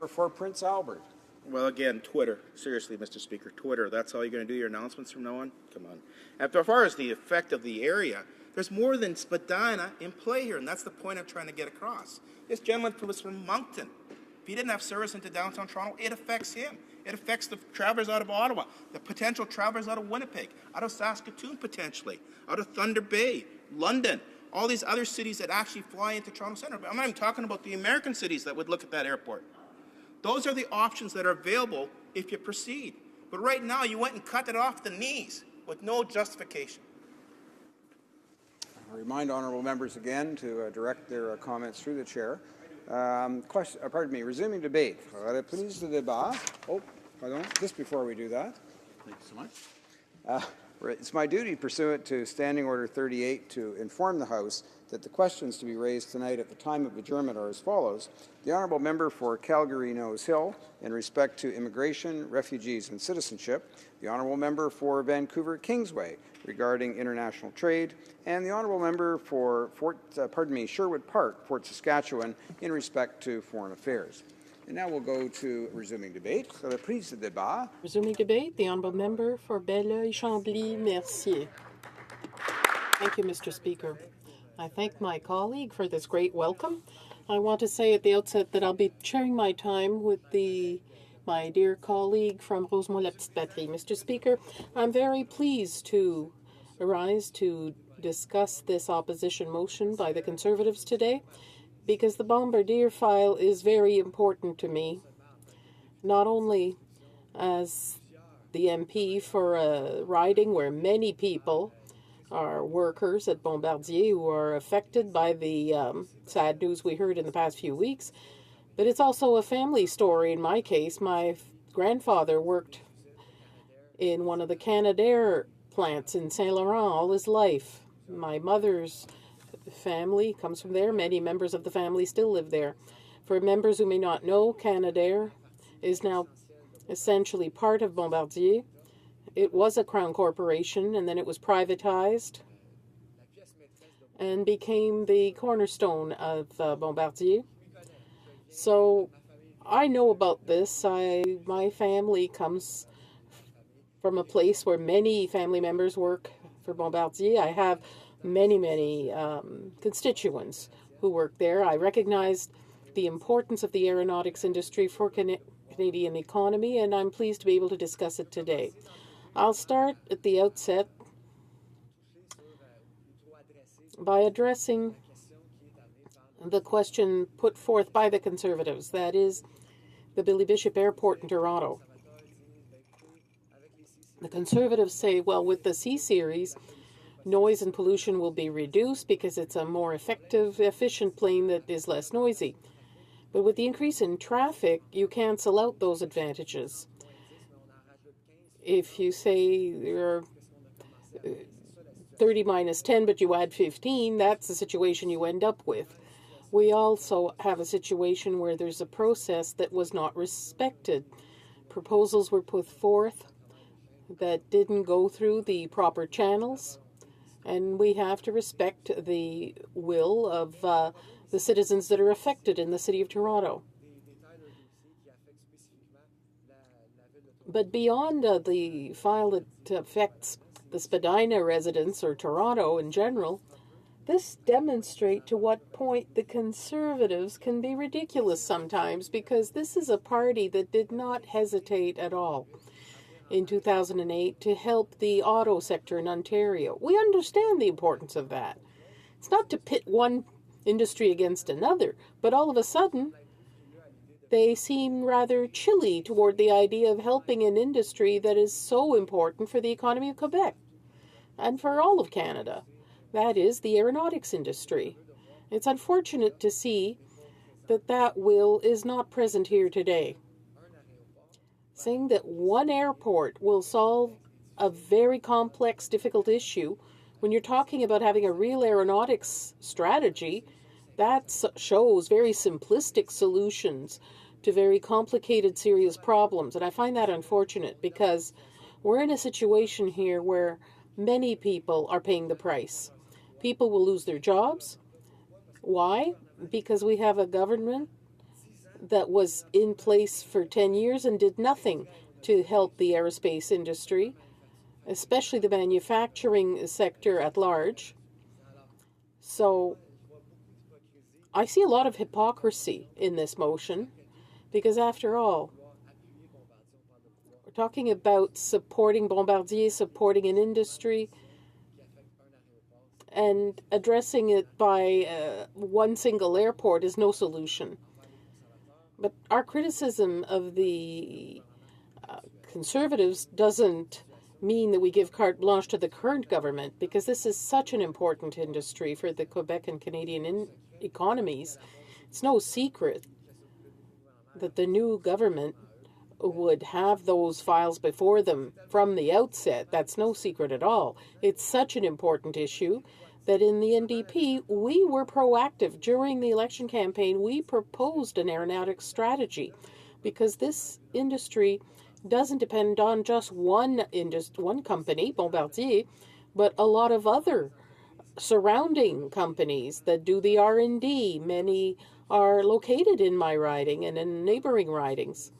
For Prince Albert. Well, again, Twitter. Seriously, Mr. Speaker, Twitter. That's all you're going to do your announcements from now on? Come on. As far as the effect of the area, there's more than Spadina in play here, and that's the point I'm trying to get across. This gentleman was from Moncton. If he didn't have service into downtown Toronto, it affects him. It affects the travelers out of Ottawa, the potential travelers out of Winnipeg, out of Saskatoon potentially, out of Thunder Bay, London, all these other cities that actually fly into Toronto Centre. But I'm not even talking about the American cities that would look at that airport. Those are the options that are available if you proceed. But right now, you went and cut it off the knees with no justification. I remind honourable members again to direct their comments through the chair. Resuming debate. Please the débat. Oh, pardon. Just before we do that. Thank you so much. It's my duty pursuant to Standing Order 38 to inform the House that the questions to be raised tonight at the time of adjournment are as follows. The Honourable Member for Calgary-Nose Hill in respect to immigration, refugees and citizenship, the Honourable Member for Vancouver-Kingsway regarding international trade, and the Honourable Member for Sherwood Park, Fort Saskatchewan, in respect to foreign affairs. And now we'll go to resuming debate. Reprise de débat. Resuming debate, the Honourable Member for Belleuil-Chambly-Mercier. Thank you, Mr. Speaker. I thank my colleague for this great welcome. I want to say at the outset that I'll be sharing my time with my dear colleague from Rosemont-la-Petite-Patrie. Mr. Speaker, I'm very pleased to arise to discuss this opposition motion by the Conservatives today, because the Bombardier file is very important to me, not only as the MP for a riding where many people are workers at Bombardier who are affected by the sad news we heard in the past few weeks, but it's also a family story. In my case, my grandfather worked in one of the Canadair plants in Saint Laurent all his life. My mother's family comes from there. Many members of the family still live there. For members who may not know, Canadair is now essentially part of Bombardier. It was a Crown corporation, and then it was privatized and became the cornerstone of Bombardier. So I know about this. My family comes from a place where many family members work for Bombardier. I have many constituents who work there. I recognize the importance of the aeronautics industry for Canadian economy, and I'm pleased to be able to discuss it today. I'll start at the outset by addressing the question put forth by the Conservatives, that is, the Billy Bishop Airport in Toronto. The Conservatives say, well, with the C-Series, Noise and pollution will be reduced because it's a more effective, efficient plane that is less noisy. But with the increase in traffic, you cancel out those advantages. If you say you're 30 minus 10, but you add 15, that's the situation you end up with. We also have a situation where there's a process that was not respected. Proposals were put forth that didn't go through the proper channels, and we have to respect the will of the citizens that are affected in the City of Toronto. But beyond the file that affects the Spadina residents or Toronto in general, this demonstrates to what point the Conservatives can be ridiculous sometimes, because this is a party that did not hesitate at all in 2008 to help the auto sector in Ontario. We understand the importance of that. It's not to pit one industry against another, but all of a sudden they seem rather chilly toward the idea of helping an industry that is so important for the economy of Quebec and for all of Canada. That is the aeronautics industry. It's unfortunate to see that that will is not present here today. Saying that one airport will solve a very complex, difficult issue, when you're talking about having a real aeronautics strategy, that shows very simplistic solutions to very complicated, serious problems. And I find that unfortunate, because we're in a situation here where many people are paying the price. People will lose their jobs. Why? Because we have a government that was in place for 10 years and did nothing to help the aerospace industry, especially the manufacturing sector at large. So I see a lot of hypocrisy in this motion, because after all, we're talking about supporting Bombardier, supporting an industry, and addressing it by one single airport is no solution. But our criticism of the Conservatives doesn't mean that we give carte blanche to the current government, because this is such an important industry for the Quebec and Canadian economies. It's no secret that the new government would have those files before them from the outset. That's no secret at all. It's such an important issue that in the NDP, we were proactive. During the election campaign, we proposed an aeronautics strategy, because this industry doesn't depend on just one company, Bombardier, but a lot of other surrounding companies that do the R&D. Many are located in my riding and in neighboring ridings.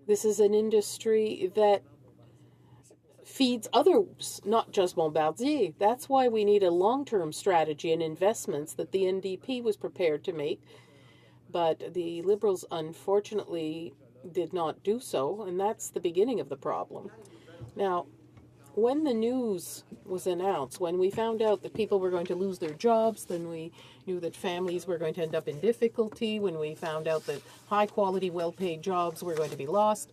This is an industry that feeds others, not just Bombardier. That's why we need a long-term strategy and investments that the NDP was prepared to make. But the Liberals, unfortunately, did not do so, and that's the beginning of the problem. Now, when the news was announced, when we found out that people were going to lose their jobs, then we knew that families were going to end up in difficulty, when we found out that high-quality, well-paid jobs were going to be lost,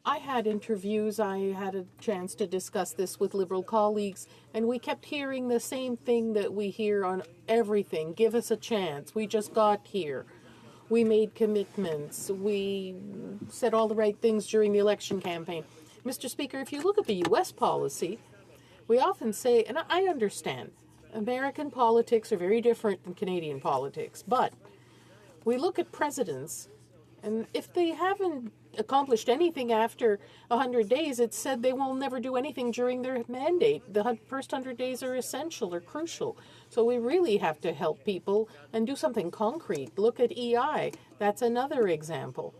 I had interviews, I had a chance to discuss this with Liberal colleagues, and we kept hearing the same thing that we hear on everything. Give us a chance. We just got here. We made commitments. We said all the right things during the election campaign. Mr. Speaker, if you look at the U.S. policy, we often say, and I understand, American politics are very different than Canadian politics, but we look at presidents, and if they haven't accomplished anything after 100 days, it's said they will never do anything during their mandate. The first 100 days are essential or crucial. So we really have to help people and do something concrete. Look at EI. That's another example.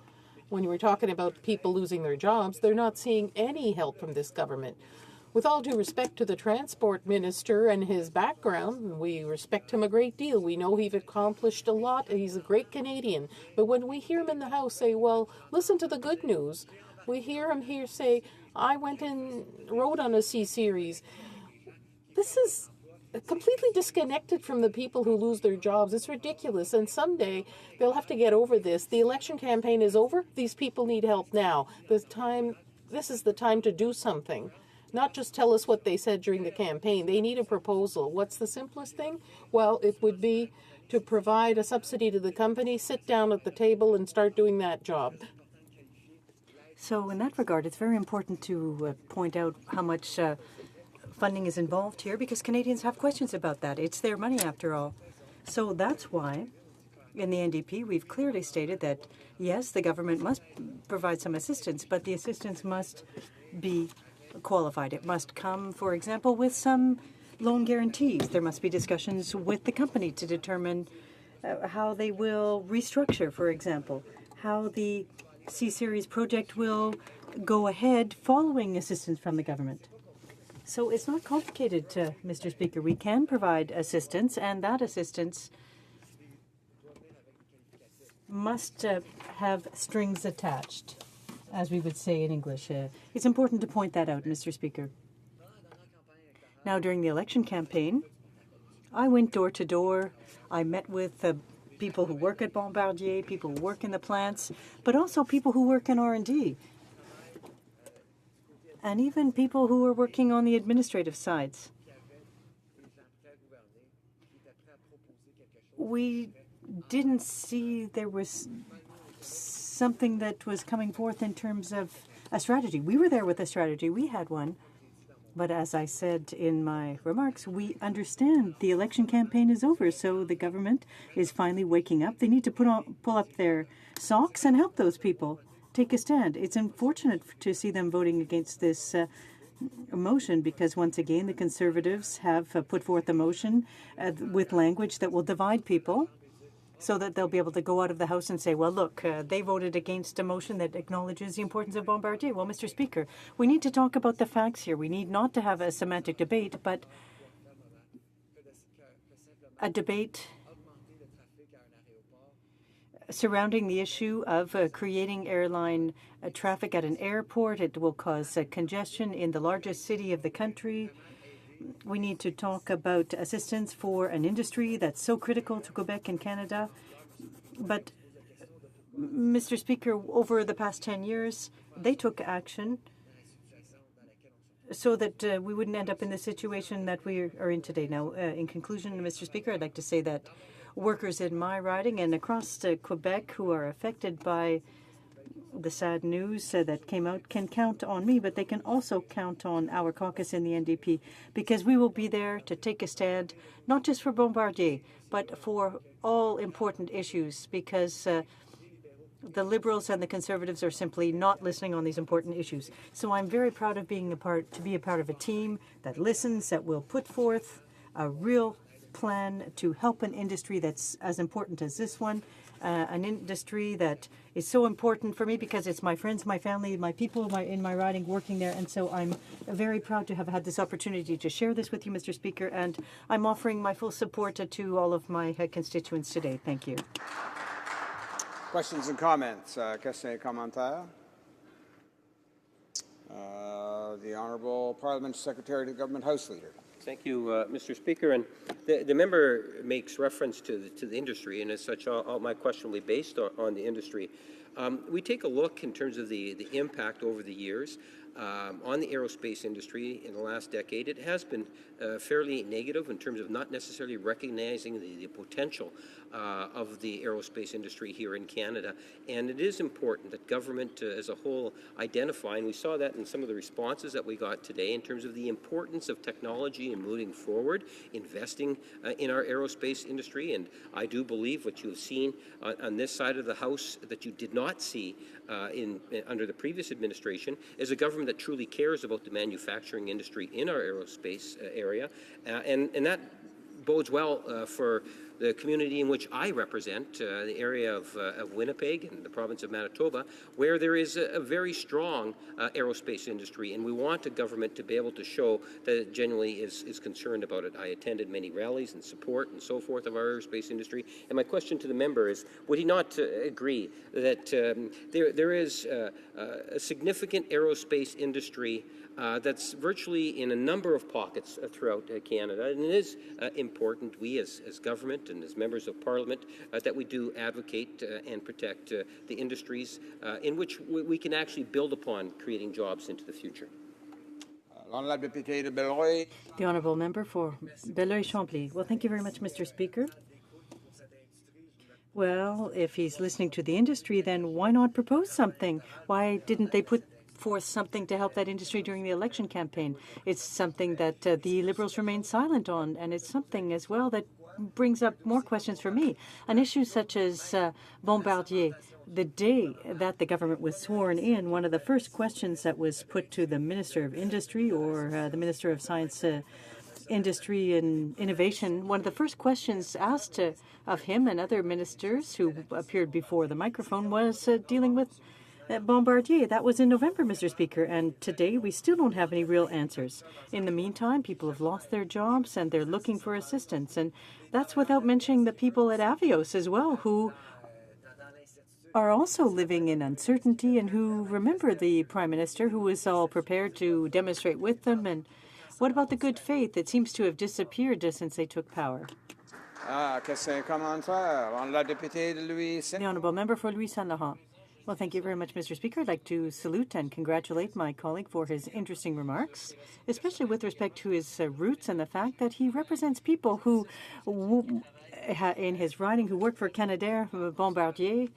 When we're talking about people losing their jobs, they're not seeing any help from this government. With all due respect to the transport minister and his background, we respect him a great deal. We know he's accomplished a lot. He's a great Canadian. But when we hear him in the House say, well, listen to the good news, we hear him here say, I went and rode on a C-Series. This is completely disconnected from the people who lose their jobs. It's ridiculous. And someday they'll have to get over this. The election campaign is over. These people need help now. This is the time to do something. not just tell us what they said during the campaign. They need a proposal. What's the simplest thing? Well, it would be to provide a subsidy to the company, sit down at the table and start doing that job. So in that regard, it's very important to point out how much funding is involved here, because Canadians have questions about that. It's their money after all. So that's why in the NDP we've clearly stated that, yes, the government must provide some assistance, but the assistance must be qualified. It must come, for example, with some loan guarantees. There must be discussions with the company to determine how they will restructure, for example, how the C-Series project will go ahead following assistance from the government. So it's not complicated, Mr. Speaker. We can provide assistance, and that assistance must have strings attached, as we would say in English. It's important to point that out, Mr. Speaker. Now, during the election campaign, I went door to door. I met with people who work at Bombardier, people who work in the plants, but also people who work in R&D, and even people who are working on the administrative sides. We didn't see there was something that was coming forth in terms of a strategy. We were there with a strategy. We had one. But as I said in my remarks, we understand the election campaign is over, so the government is finally waking up. They need to pull up their socks and help those people take a stand. It's unfortunate to see them voting against this motion, because once again the Conservatives have put forth a motion with language that will divide people, so that they'll be able to go out of the House and say, well, look, they voted against a motion that acknowledges the importance of Bombardier. Well, Mr. Speaker, we need to talk about the facts here. We need not to have a semantic debate, but a debate surrounding the issue of creating airline traffic at an airport. It will cause congestion in the largest city of the country. We need to talk about assistance for an industry that's so critical to Quebec and Canada. But, Mr. Speaker, over the past 10 years, they took action so that we wouldn't end up in the situation that we are in today. Now, in conclusion, Mr. Speaker, I'd like to say that workers in my riding and across Quebec who are affected by the sad news that came out can count on me, but they can also count on our caucus in the NDP, because we will be there to take a stand, not just for Bombardier, but for all important issues, because the Liberals and the Conservatives are simply not listening on these important issues. So I'm very proud of being a part of a team that listens, that will put forth a real plan to help an industry that's as important as this one, an industry that is so important for me because it's my friends, my family, my people in my riding working there. And so I'm very proud to have had this opportunity to share this with you, Mr. Speaker, and I'm offering my full support to all of my constituents today. Thank you. Questions and comments? Questions et commentaires? The Honourable Parliament Secretary to the Government House Leader. Thank you, Mr. Speaker. And the member makes reference to the industry, and as such, all my question will be based on the industry. We take a look in terms of the impact over the years on the aerospace industry in the last decade. It has been fairly negative in terms of not necessarily recognizing the potential of the aerospace industry here in Canada. And it is important that government as a whole identify, and we saw that in some of the responses that we got today in terms of the importance of technology and moving forward, investing in our aerospace industry. And I do believe what you have seen on this side of the House that you did not see under the previous administration is a government that truly cares about the manufacturing industry in our aerospace area, and that bodes well for the community in which I represent, the area of Winnipeg and the province of Manitoba, where there is a very strong aerospace industry, and we want the government to be able to show that it genuinely is concerned about it. I attended many rallies and support and so forth of our aerospace industry, and my question to the member is, would he not agree that there is a significant aerospace industry that's virtually in a number of pockets throughout Canada, and it is important, we as government and as members of Parliament, that we do advocate and protect the industries in which we can actually build upon creating jobs into the future. The honourable member for Belleuil-Chambly. Well, thank you very much, Mr. Speaker. Well, if he's listening to the industry, then why not propose something? Why didn't they put forth something to help that industry during the election campaign? It's something that the Liberals remain silent on, and it's something as well that brings up more questions for me. An issue such as Bombardier. The day that the government was sworn in, one of the first questions that was put to the Minister of Industry or the Minister of Science, Industry and Innovation, one of the first questions asked of him and other ministers who appeared before the microphone was dealing with Bombardier. That was in November, Mr. Speaker, and today we still don't have any real answers. In the meantime, people have lost their jobs and they're looking for assistance, and that's without mentioning the people at Avios as well, who are also living in uncertainty and who remember the Prime Minister, who was all prepared to demonstrate with them. And what about the good faith that seems to have disappeared since they took power? The honourable member for Louis Saint Laurent. Well, thank you very much, Mr. Speaker. I'd like to salute and congratulate my colleague for his interesting remarks, especially with respect to his roots and the fact that he represents people who, in his riding, who worked for Canadair, Bombardier.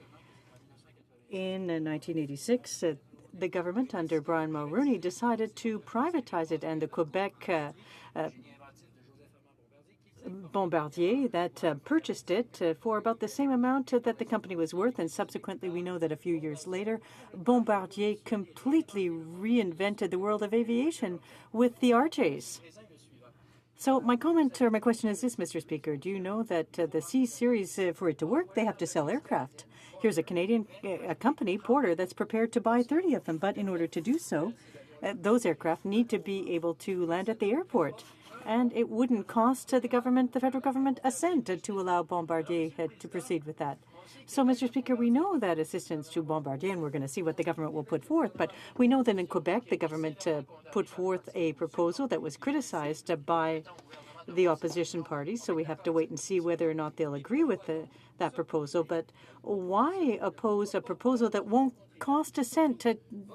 In 1986, the government under Brian Mulroney decided to privatize it, and the Quebec Bombardier that purchased it for about the same amount that the company was worth. And subsequently, we know that a few years later, Bombardier completely reinvented the world of aviation with the RJs. So my comment or my question is this, Mr. Speaker. Do you know that the C-Series, for it to work, they have to sell aircraft? Here's a Canadian company, Porter, that's prepared to buy 30 of them. But in order to do so, those aircraft need to be able to land at the airport. And it wouldn't cost the government, the federal government, a cent to allow Bombardier to proceed with that. So, Mr. Speaker, we know that assistance to Bombardier, and we're going to see what the government will put forth, but we know that in Quebec, the government put forth a proposal that was criticized by the opposition parties, so we have to wait and see whether or not they'll agree with that proposal. But why oppose a proposal that won't cost a cent,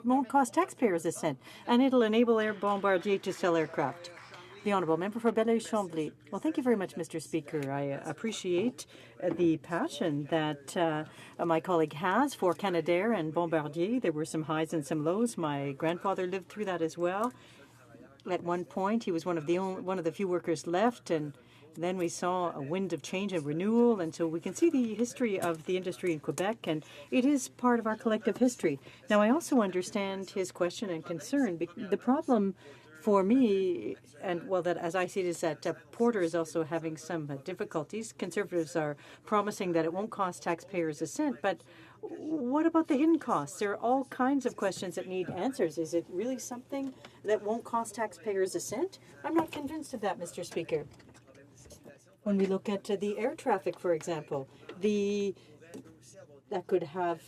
won't cost taxpayers a cent, and it'll enable Air Bombardier to sell aircraft? The honourable member for Belleuil-Chambly. Well, thank you very much, Mr. Speaker. I appreciate the passion that my colleague has for Canadair and Bombardier. There were some highs and some lows. My grandfather lived through that as well. At one point, he was one of the few workers left, and then we saw a wind of change and renewal, and so we can see the history of the industry in Quebec, and it is part of our collective history. Now, I also understand his question and concern. The problem for me, and well, that as I see it, is that Porter is also having some difficulties. Conservatives are promising that it won't cost taxpayers a cent, but what about the hidden costs? There are all kinds of questions that need answers. Is it really something that won't cost taxpayers a cent? I'm not convinced of that, Mr. Speaker. When we look at the air traffic, for example, that could have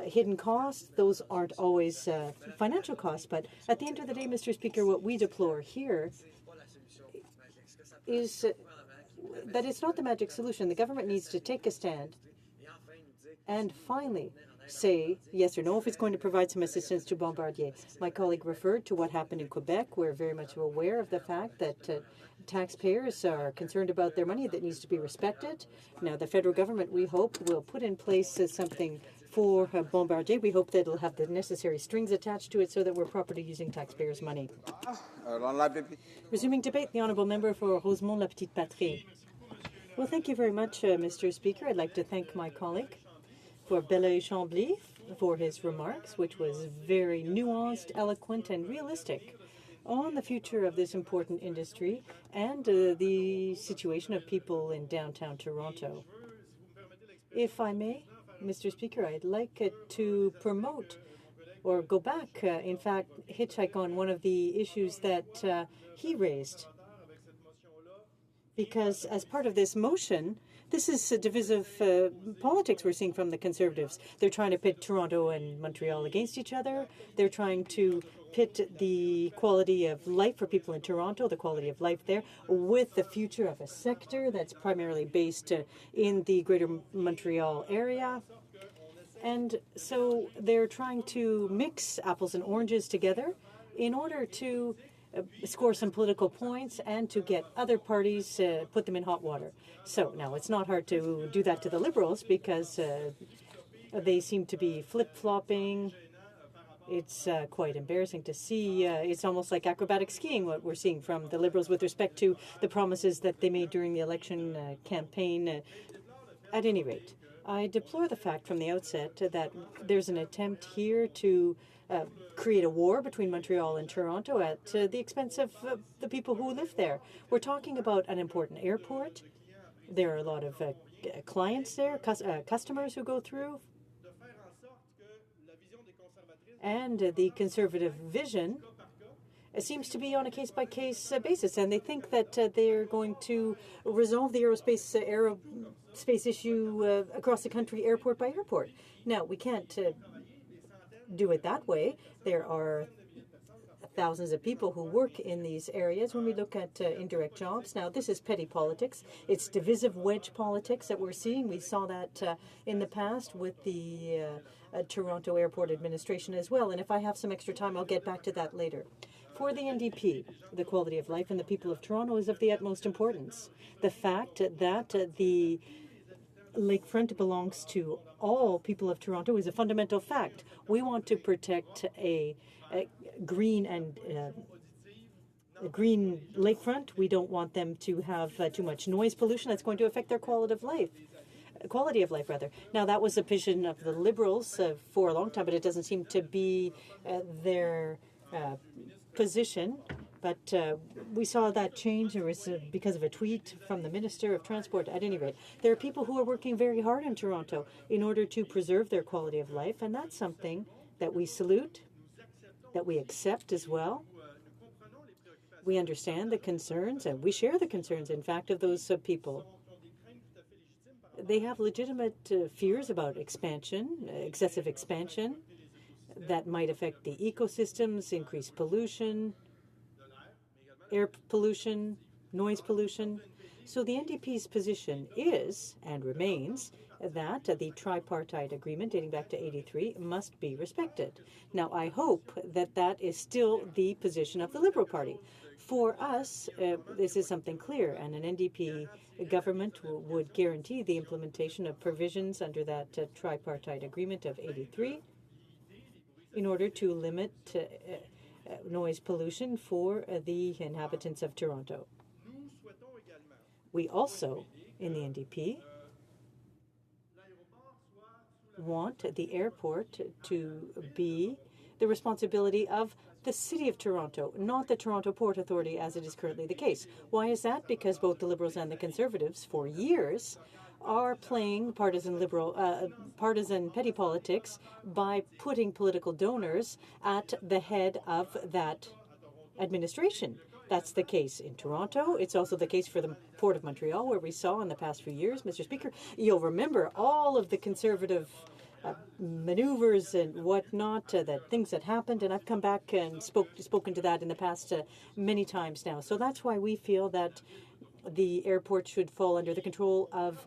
hidden costs. Those aren't always financial costs. But at the end of the day, Mr. Speaker, what we deplore here is that it's not the magic solution. The government needs to take a stand and finally say yes or no if it's going to provide some assistance to Bombardier. My colleague referred to what happened in Quebec. We're very much aware of the fact that taxpayers are concerned about their money that needs to be respected. Now, the federal government, we hope, will put in place something for Bombardier. We hope that it'll have the necessary strings attached to it so that we're properly using taxpayers' money. Resuming debate, the honourable member for Rosemont La Petite Patrie. Well, thank you very much, Mr. Speaker. I'd like to thank my colleague for Belleuil-Chambly for his remarks, which was very nuanced, eloquent, and realistic on the future of this important industry and the situation of people in downtown Toronto. If I may, Mr. Speaker, I'd like to promote or go back, in fact, hitchhike on one of the issues that he raised. Because as part of this motion, this is a divisive politics we're seeing from the Conservatives. They're trying to pit Toronto and Montreal against each other. They're trying to pit the quality of life for people in Toronto, the quality of life there, with the future of a sector that's primarily based in the Greater Montreal area. And so they're trying to mix apples and oranges together in order to score some political points and to get other parties, put them in hot water. So now it's not hard to do that to the Liberals because they seem to be flip-flopping. It's quite embarrassing to see. It's almost like acrobatic skiing, what we're seeing from the Liberals with respect to the promises that they made during the election campaign. At any rate, I deplore the fact from the outset that there's an attempt here to create a war between Montreal and Toronto at the expense of the people who live there. We're talking about an important airport. There are a lot of clients there, customers who go through. And the Conservative vision seems to be on a case-by-case basis, and they think that they're going to resolve the aerospace issue across the country, airport by airport. Now, we can't do it that way. There are thousands of people who work in these areas when we look at indirect jobs. Now, this is petty politics. It's divisive wedge politics that we're seeing. We saw that in the past with the Toronto Airport Administration as well. And if I have some extra time, I'll get back to that later. For the NDP, the quality of life and the people of Toronto is of the utmost importance. The fact that the lakefront belongs to all people of Toronto is a fundamental fact. We want to protect a green and green lakefront. We don't want them to have too much noise pollution that's going to affect their quality of life. Now, that was the vision of the Liberals for a long time, but it doesn't seem to be their position. But we saw that change. It was because of a tweet from the Minister of Transport. At any rate, there are people who are working very hard in Toronto in order to preserve their quality of life, and that's something that we salute, that we accept as well. We understand the concerns, and we share the concerns, in fact, of those people. They have legitimate fears about expansion, excessive expansion, that might affect the ecosystems, increase pollution, air pollution, noise pollution. So the NDP's position is and remains that the tripartite agreement dating back to '83 must be respected. Now, I hope that that is still the position of the Liberal Party. For us, this is something clear, and an NDP government would guarantee the implementation of provisions under that tripartite agreement of '83 in order to limit noise pollution for the inhabitants of Toronto. We also, in the NDP, want the airport to be the responsibility of the City of Toronto, not the Toronto Port Authority, as it is currently the case. Why is that? Because both the Liberals and the Conservatives, for years, are playing partisan petty politics by putting political donors at the head of that administration. That's the case in Toronto. It's also the case for the Port of Montreal, where we saw in the past few years, Mr. Speaker, you'll remember all of the Conservative maneuvers and whatnot, things that happened, and I've come back and spoken to that in the past many times now. So that's why we feel that the airport should fall under the control of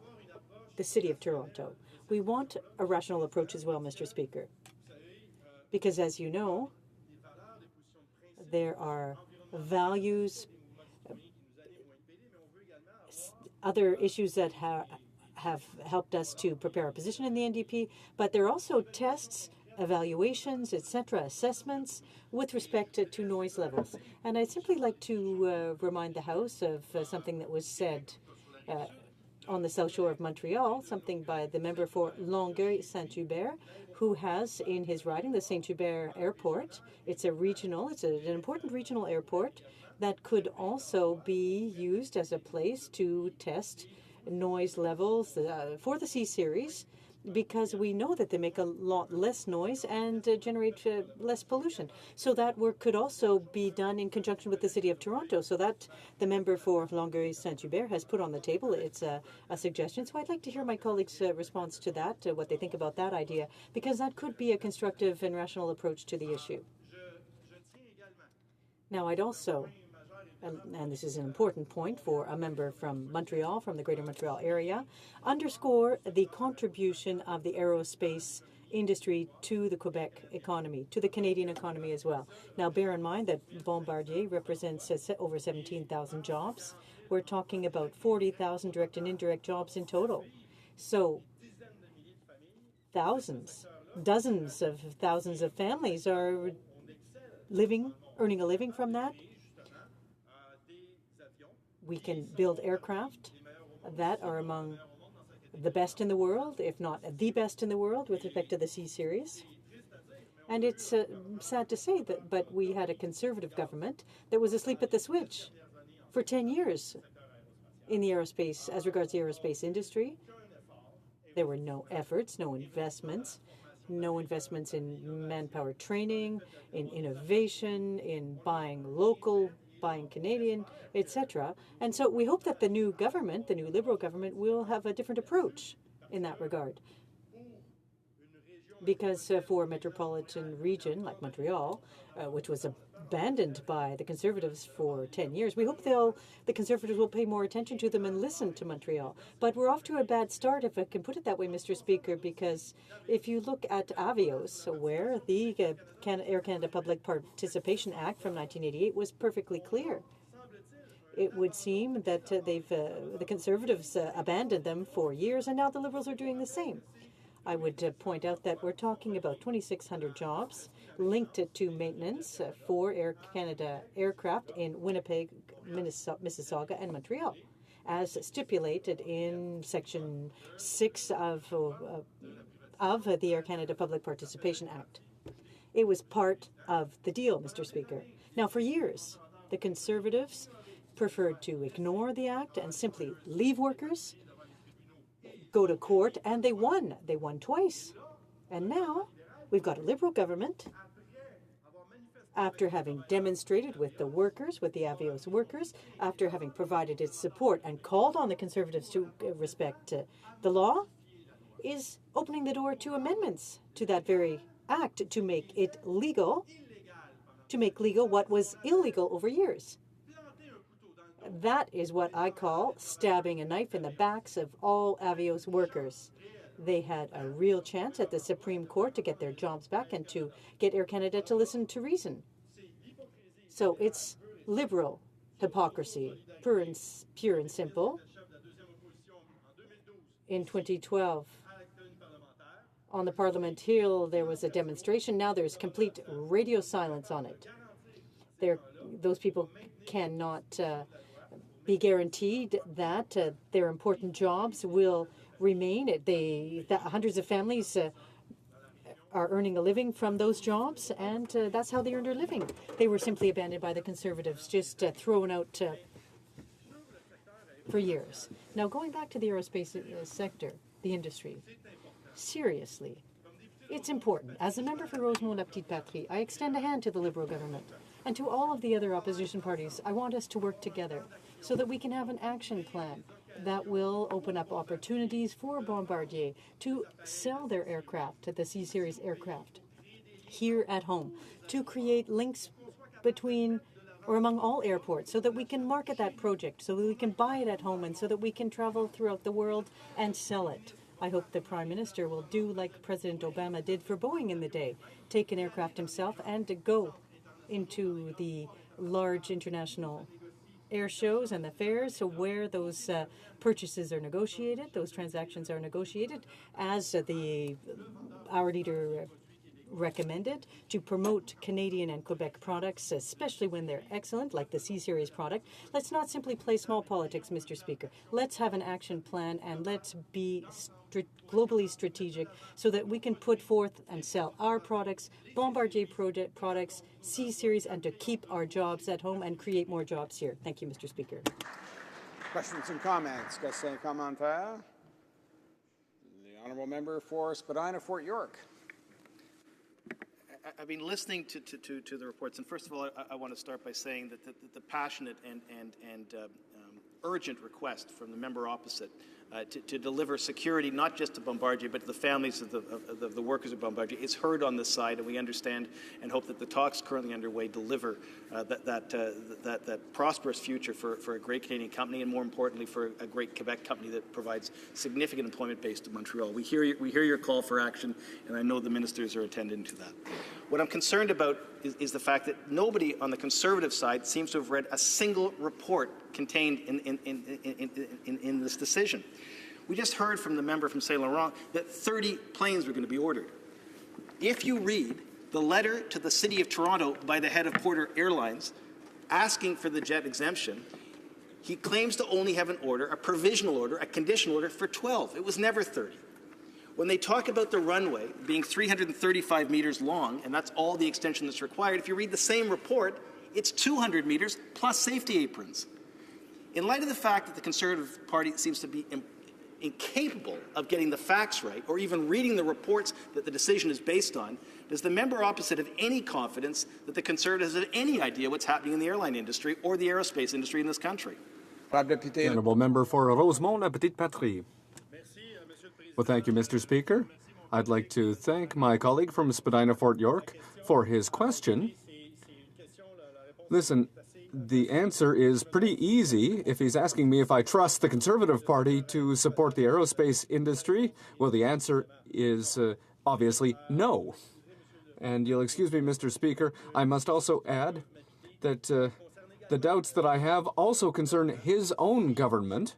the City of Toronto. We want a rational approach as well, Mr. Speaker, because as you know, there are values, other issues that have helped us to prepare our position in the NDP, but there are also tests, evaluations, etc., assessments with respect to noise levels. And I'd simply like to remind the House of something that was said on the South Shore of Montreal, something by the member for Longueuil-Saint-Hubert, who has in his riding the Saint-Hubert Airport. It's an important regional airport that could also be used as a place to test noise levels for the C-Series, because we know that they make a lot less noise and generate less pollution. So that work could also be done in conjunction with the City of Toronto. So that the member for Longueuil-Saint-Hubert has put on the table. It's a suggestion. So I'd like to hear my colleagues' response to that, what they think about that idea, because that could be a constructive and rational approach to the issue. Now, I'd also, and this is an important point for a member from Montreal, from the Greater Montreal area, underscore the contribution of the aerospace industry to the Quebec economy, to the Canadian economy as well. Now, bear in mind that Bombardier represents over 17,000 jobs. We're talking about 40,000 direct and indirect jobs in total. So dozens of thousands of families are earning a living from that. We can build aircraft that are among the best in the world, if not the best in the world, with respect to the C-Series. And it's sad to say that, but we had a Conservative government that was asleep at the switch for 10 years in the aerospace, as regards the aerospace industry. There were no efforts, no investments in manpower training, in innovation, in buying local, buying Canadian, etc. And so we hope that the new government, the new Liberal government, will have a different approach in that regard. Because for a metropolitan region like Montreal, which was abandoned by the Conservatives for 10 years, we hope the Conservatives will pay more attention to them and listen to Montreal. But we're off to a bad start, if I can put it that way, Mr. Speaker, because if you look at Avios, where the Air Canada Public Participation Act from 1988 was perfectly clear. It would seem that the Conservatives abandoned them for years, and now the Liberals are doing the same. I would point out that we're talking about 2,600 jobs linked to maintenance for Air Canada aircraft in Winnipeg, Mississauga, and Montreal, as stipulated in Section 6 of the Air Canada Public Participation Act. It was part of the deal, Mr. Speaker. Now, for years, the Conservatives preferred to ignore the Act and simply leave workers, go to court, and they won. They won twice. And now we've got a Liberal government, after having demonstrated with the workers, with the Avios workers, after having provided its support and called on the Conservatives to respect the law, is opening the door to amendments to that very act to make it legal, what was illegal over years. That is what I call stabbing a knife in the backs of all Avios workers. They had a real chance at the Supreme Court to get their jobs back and to get Air Canada to listen to reason. So it's Liberal hypocrisy, pure and simple. In 2012, on the Parliament Hill, there was a demonstration. Now there's complete radio silence on it. Those people cannot be guaranteed that their important jobs will remain. Hundreds of families are earning a living from those jobs, and that's how they earned their living. They were simply abandoned by the Conservatives, just thrown out for years. Now, going back to the aerospace sector, the industry, seriously, it's important. As a member for Rosemont-La Petite Patrie, I extend a hand to the Liberal government and to all of the other opposition parties. I want us to work together so that we can have an action plan that will open up opportunities for Bombardier to sell their aircraft, the C-Series aircraft, here at home, to create links between or among all airports so that we can market that project, so that we can buy it at home, and so that we can travel throughout the world and sell it. I hope the Prime Minister will do like President Obama did for Boeing in the day, take an aircraft himself and to go into the large international air shows and the fairs, so where those purchases are negotiated, those transactions are negotiated, as our leader recommended, to promote Canadian and Quebec products, especially when they're excellent, like the C-Series product. Let's not simply play small politics, Mr. Speaker. Let's have an action plan, and let's be globally strategic so that we can put forth and sell our products, Bombardier products, C-Series, and to keep our jobs at home and create more jobs here. Thank you, Mr. Speaker. Questions and comments? Question commentaire? The honourable member for Spadina-Fort York. I've been listening to the reports, and first of all, I want to start by saying that the passionate and urgent request from the member opposite to deliver security not just to Bombardier but to the families of the workers of Bombardier. It's heard on this side, and we understand and hope that the talks currently underway deliver that prosperous future for a great Canadian company, and more importantly for a great Quebec company that provides significant employment base to Montreal. We hear your call for action, and I know the ministers are attending to that. What I'm concerned about is the fact that nobody on the Conservative side seems to have read a single report contained in this decision. We just heard from the member from Saint Laurent that 30 planes were going to be ordered. If you read the letter to the City of Toronto by the head of Porter Airlines asking for the jet exemption, he claims to only have an order, a provisional order, a conditional order for 12. It was never 30. When they talk about the runway being 335 meters long, and that's all the extension that's required, if you read the same report, it's 200 meters plus safety aprons. In light of the fact that the Conservative Party seems to be incapable of getting the facts right, or even reading the reports that the decision is based on, does the member opposite have any confidence that the Conservatives have any idea what's happening in the airline industry or the aerospace industry in this country? The honourable member for Rosemont, La Petite Patrie. Well, thank you, Mr. Speaker. I'd like to thank my colleague from Spadina, Fort York, for his question. Listen, the answer is pretty easy. If he's asking me if I trust the Conservative Party to support the aerospace industry, well, the answer is obviously no. And you'll excuse me, Mr. Speaker, I must also add that the doubts that I have also concern his own government,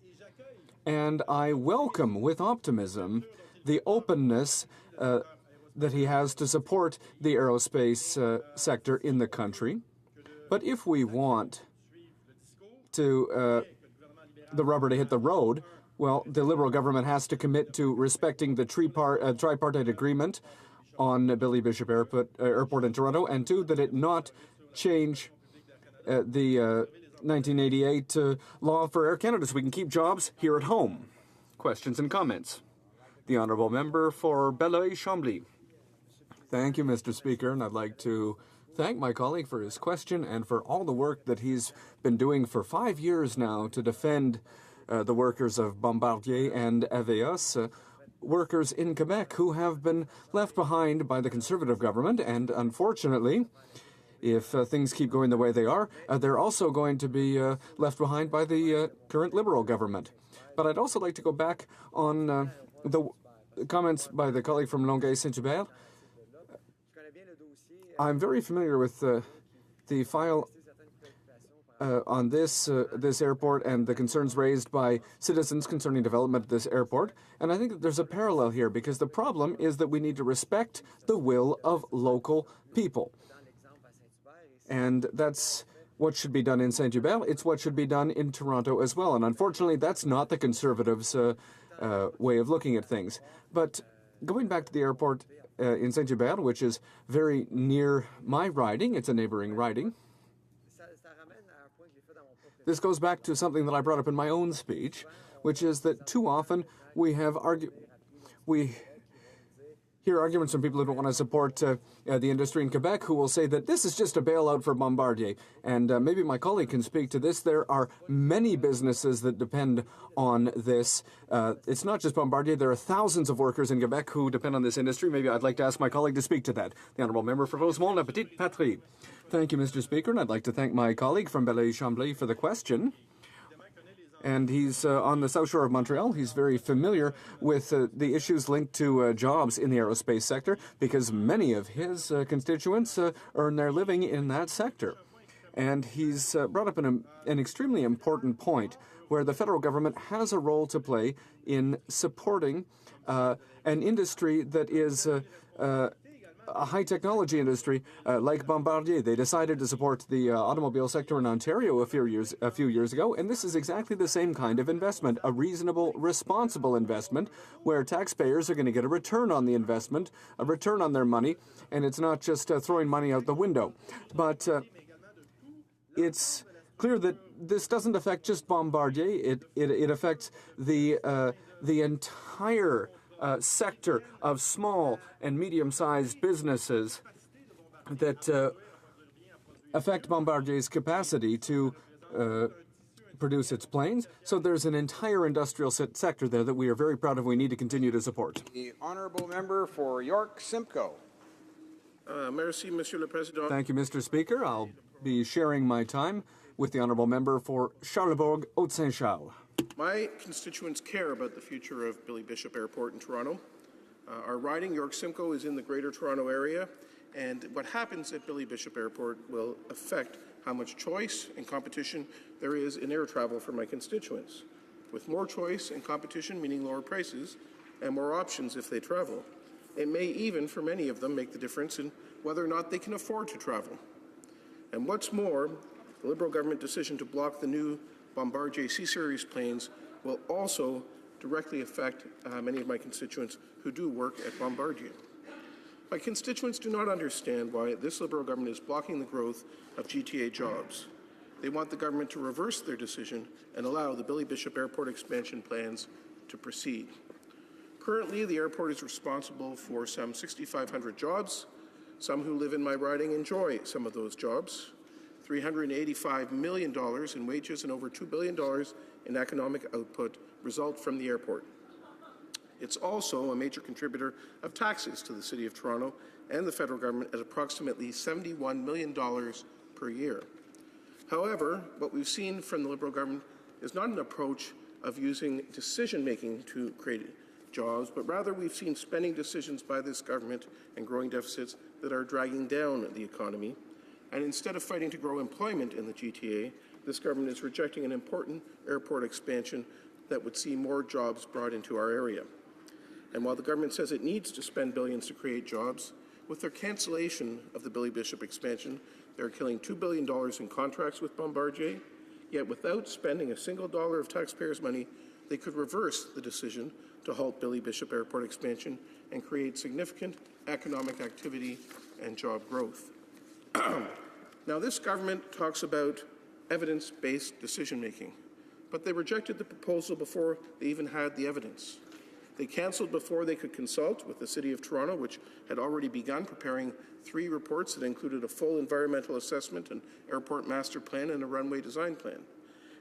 and I welcome with optimism the openness that he has to support the aerospace sector in the country. But if we want to the rubber to hit the road, well, the Liberal government has to commit to respecting the tripartite agreement on Billy Bishop Airport in Toronto, and two, that it not change the 1988 law for Air Canada so we can keep jobs here at home. Questions and comments? The honourable member for Belleuil-Chambly. Thank you, Mr. Speaker, and I'd like to thank my colleague for his question and for all the work that he's been doing for 5 years now to defend the workers of Bombardier and Avios, workers in Quebec who have been left behind by the Conservative government, and unfortunately, if things keep going the way they are, they're also going to be left behind by the current Liberal government. But I'd also like to go back on the comments by the colleague from Longueuil-Saint-Hubert. I'm very familiar with the file on this airport and the concerns raised by citizens concerning development of this airport. And I think that there's a parallel here, because the problem is that we need to respect the will of local people. And that's what should be done in Saint-Hubert. It's what should be done in Toronto as well. And unfortunately, that's not the Conservatives' way of looking at things. But going back to the airport in Saint-Hubert, which is very near my riding, it's a neighboring riding. This goes back to something that I brought up in my own speech, which is that too often we hear arguments from people who don't want to support the industry in Quebec, who will say that this is just a bailout for Bombardier. And maybe my colleague can speak to this. There are many businesses that depend on this. It's not just Bombardier. There are thousands of workers in Quebec who depend on this industry. Maybe I'd like to ask my colleague to speak to that. The honourable member for Rosemont, La Petite Patrie. Thank you, Mr. Speaker, and I'd like to thank my colleague from Belleuil-Chambly for the question. And he's on the South Shore of Montreal. He's very familiar with the issues linked to jobs in the aerospace sector, because many of his constituents earn their living in that sector. And he's brought up an extremely important point where the federal government has a role to play in supporting an industry that is a high-technology industry like Bombardier. They decided to support the automobile sector in Ontario a few years ago, and this is exactly the same kind of investment, a reasonable, responsible investment, where taxpayers are going to get a return on the investment, a return on their money, and it's not just throwing money out the window. But it's clear that this doesn't affect just Bombardier. It affects the entire sector of small and medium-sized businesses that affect Bombardier's capacity to produce its planes. So there's an entire industrial sector there that we are very proud of. We need to continue to support. The honourable member for York Simcoe. Merci, Monsieur le Président. Thank you, Mr. Speaker. I'll be sharing my time with the honourable member for Charlebourg, Haute-Saint-Charles. My constituents care about the future of Billy Bishop Airport in Toronto. Our riding, York Simcoe, is in the Greater Toronto Area, and what happens at Billy Bishop Airport will affect how much choice and competition there is in air travel for my constituents. With more choice and competition, meaning lower prices, and more options if they travel, it may even, for many of them, make the difference in whether or not they can afford to travel. And what's more, the Liberal government decision to block the new Bombardier C-Series planes will also directly affect many of my constituents who do work at Bombardier. My constituents do not understand why this Liberal government is blocking the growth of GTA jobs. They want the government to reverse their decision and allow the Billy Bishop Airport expansion plans to proceed. Currently, the airport is responsible for some 6,500 jobs. Some who live in my riding enjoy some of those jobs. $385 million in wages and over $2 billion in economic output result from the airport. It's also a major contributor of taxes to the City of Toronto and the federal government at approximately $71 million per year. However, what we've seen from the Liberal government is not an approach of using decision-making to create jobs, but rather we've seen spending decisions by this government and growing deficits that are dragging down the economy. And instead of fighting to grow employment in the GTA, this government is rejecting an important airport expansion that would see more jobs brought into our area. And while the government says it needs to spend billions to create jobs, with their cancellation of the Billy Bishop expansion, they're killing $2 billion in contracts with Bombardier, yet without spending a single dollar of taxpayers' money, they could reverse the decision to halt Billy Bishop Airport expansion and create significant economic activity and job growth. Now, this government talks about evidence-based decision-making, but they rejected the proposal before they even had the evidence. They cancelled before they could consult with the City of Toronto, which had already begun preparing 3 reports that included a full environmental assessment, an airport master plan, and a runway design plan.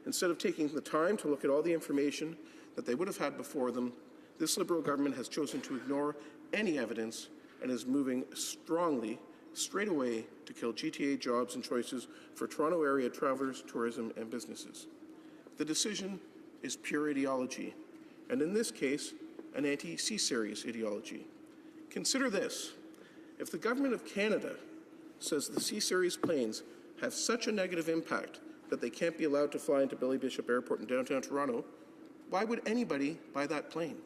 Instead of taking the time to look at all the information that they would have had before them, this Liberal government has chosen to ignore any evidence and is moving strongly, straight away, to kill GTA jobs and choices for Toronto area travellers, tourism, and businesses. The decision is pure ideology, and in this case, an anti-C-Series ideology. Consider this. If the Government of Canada says the C-Series planes have such a negative impact that they can't be allowed to fly into Billy Bishop Airport in downtown Toronto, why would anybody buy that plane?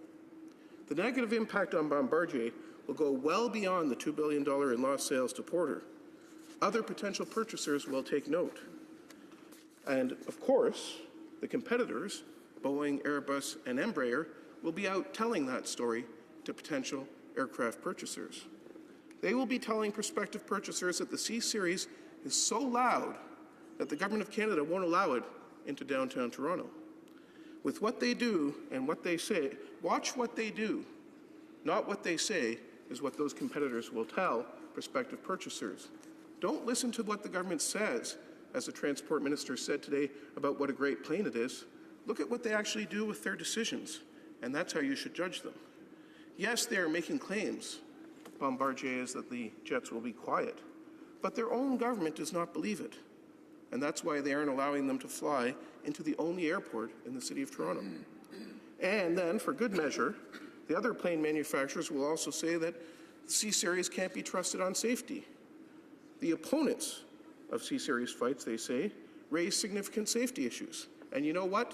The negative impact on Bombardier will go well beyond the $2 billion in lost sales to Porter. Other potential purchasers will take note. And, of course, the competitors, Boeing, Airbus, and Embraer, will be out telling that story to potential aircraft purchasers. They will be telling prospective purchasers that the C-Series is so loud that the Government of Canada won't allow it into downtown Toronto. With what they do and what they say, watch what they do, not what they say, is what those competitors will tell prospective purchasers. Don't listen to what the government says, as the Transport Minister said today about what a great plane it is. Look at what they actually do with their decisions, and that's how you should judge them. Yes, they are making claims, Bombardier, is that the jets will be quiet, but their own government does not believe it, and that's why they aren't allowing them to fly into the only airport in the City of Toronto. And then, for good measure, the other plane manufacturers will also say that C-Series can't be trusted on safety. The opponents of C-Series flights, they say, raise significant safety issues. And you know what?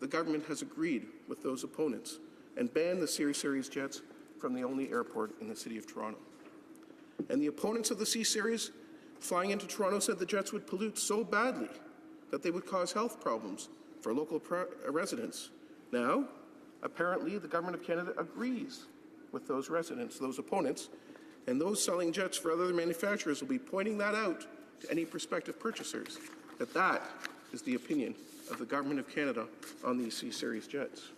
The government has agreed with those opponents and banned the C-Series jets from the only airport in the City of Toronto. And the opponents of the C-Series flying into Toronto said the jets would pollute so badly that they would cause health problems for local residents. Now, apparently, the Government of Canada agrees with those residents, those opponents, and those selling jets for other manufacturers will be pointing that out to any prospective purchasers, that is the opinion of the Government of Canada on these C-Series jets.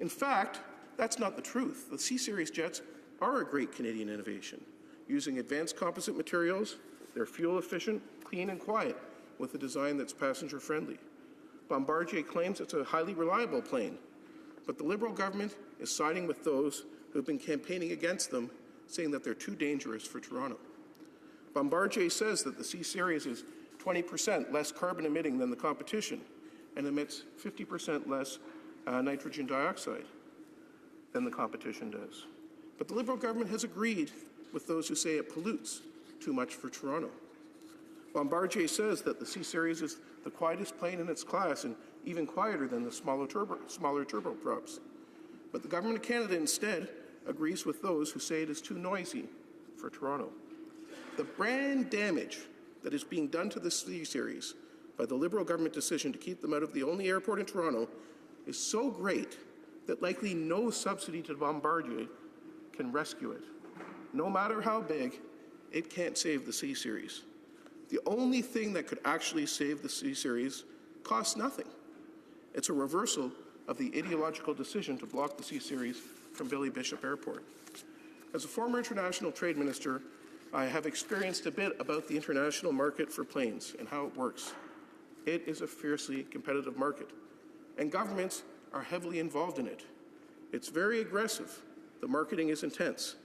In fact, that's not the truth. The C-Series jets are a great Canadian innovation. Using advanced composite materials, they're fuel efficient, clean and quiet, with a design that's passenger friendly. Bombardier claims it's a highly reliable plane, but the Liberal government is siding with those who have been campaigning against them, saying that they're too dangerous for Toronto. Bombardier says that the C-Series is 20% less carbon emitting than the competition and emits 50% less nitrogen dioxide than the competition does. But the Liberal government has agreed with those who say it pollutes too much for Toronto. Bombardier says that the C-Series is the quietest plane in its class and even quieter than the smaller turboprops. But the Government of Canada instead agrees with those who say it is too noisy for Toronto. The brand damage that is being done to the C-Series by the Liberal government decision to keep them out of the only airport in Toronto is so great that likely no subsidy to Bombardier can rescue it. No matter how big, it can't save the C-Series. The only thing that could actually save the C-Series costs nothing. It's a reversal of the ideological decision to block the C-Series from Billy Bishop Airport. As a former international trade minister, I have experienced a bit about the international market for planes and how it works. It is a fiercely competitive market, and governments are heavily involved in it. It's very aggressive, the marketing is intense,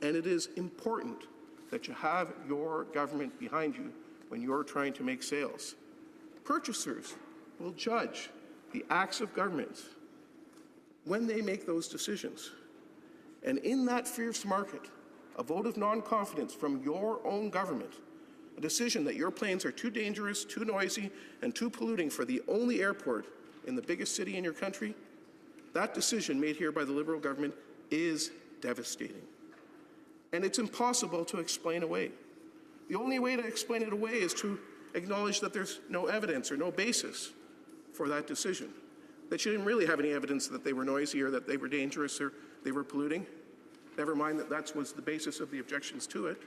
and it is important that you have your government behind you when you're trying to make sales. Purchasers will judge the acts of governments when they make those decisions. And in that fierce market, a vote of non-confidence from your own government, a decision that your planes are too dangerous, too noisy, and too polluting for the only airport in the biggest city in your country, that decision made here by the Liberal government is devastating. And it's impossible to explain away. The only way to explain it away is to acknowledge that there's no evidence or no basis for that decision, that you didn't really have any evidence that they were noisy or that they were dangerous or they were polluting. Never mind that that was the basis of the objections to it,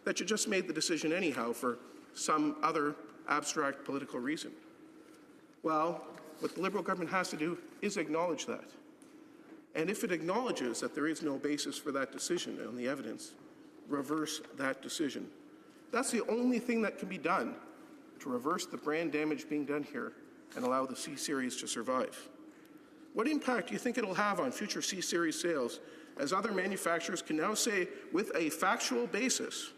that you just made the decision anyhow for some other abstract political reason. Well, what the Liberal government has to do is acknowledge that. And if it acknowledges that there is no basis for that decision on the evidence, reverse that decision. That's the only thing that can be done to reverse the brand damage being done here and allow the C-Series to survive. What impact do you think it'll have on future C-Series sales as other manufacturers can now say with a factual basis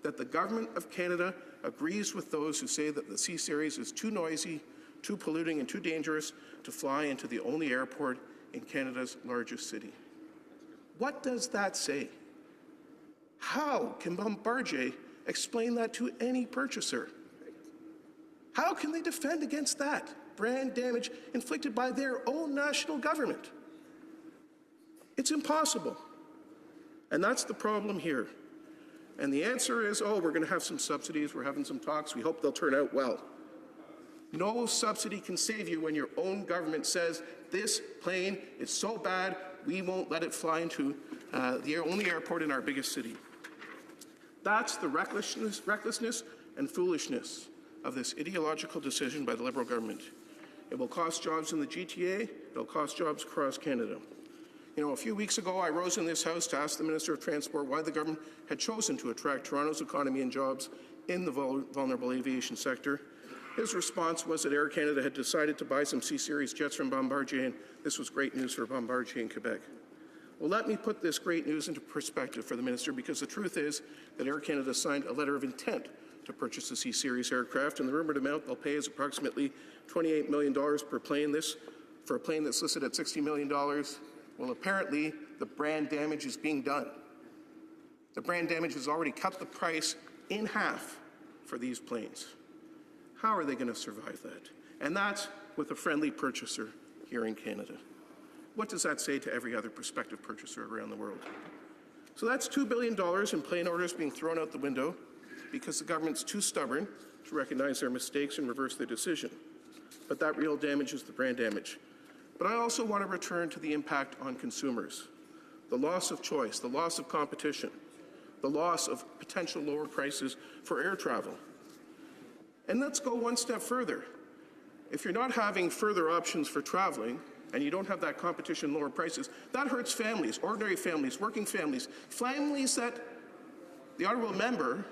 that the Government of Canada agrees with those who say that the C-Series is too noisy, too polluting, and too dangerous to fly into the only airport in Canada's largest city? What does that say? How can Bombardier explain that to any purchaser? How can they defend against that brand damage inflicted by their own national government? It's impossible. And that's the problem here. And the answer is, oh, we're going to have some subsidies, we're having some talks, we hope they'll turn out well. No subsidy can save you when your own government says, this plane is so bad, we won't let it fly into the only airport in our biggest city. That's the recklessness and foolishness of this ideological decision by the Liberal government. It will cost jobs in the GTA, it'll cost jobs across Canada. You know, a few weeks ago, I rose in this House to ask the Minister of Transport why the government had chosen to attract Toronto's economy and jobs in the vulnerable aviation sector. His response was that Air Canada had decided to buy some C-Series jets from Bombardier, and this was great news for Bombardier in Quebec. Well, let me put this great news into perspective for the Minister, because the truth is that Air Canada signed a letter of intent to purchase the C-Series aircraft, and the rumoured amount they'll pay is approximately $28 million per plane. This, for a plane that's listed at $60 million, well, apparently the brand damage is being done. The brand damage has already cut the price in half for these planes. How are they going to survive that? And that's with a friendly purchaser here in Canada. What does that say to every other prospective purchaser around the world? So that's $2 billion in plane orders being thrown out the window because the government's too stubborn to recognize their mistakes and reverse their decision. But that real damage is the brand damage. But I also want to return to the impact on consumers. The loss of choice, the loss of competition, the loss of potential lower prices for air travel. And let's go one step further. If you're not having further options for traveling, and you don't have that competition, lower prices, that hurts families, ordinary families, working families, families that the honourable member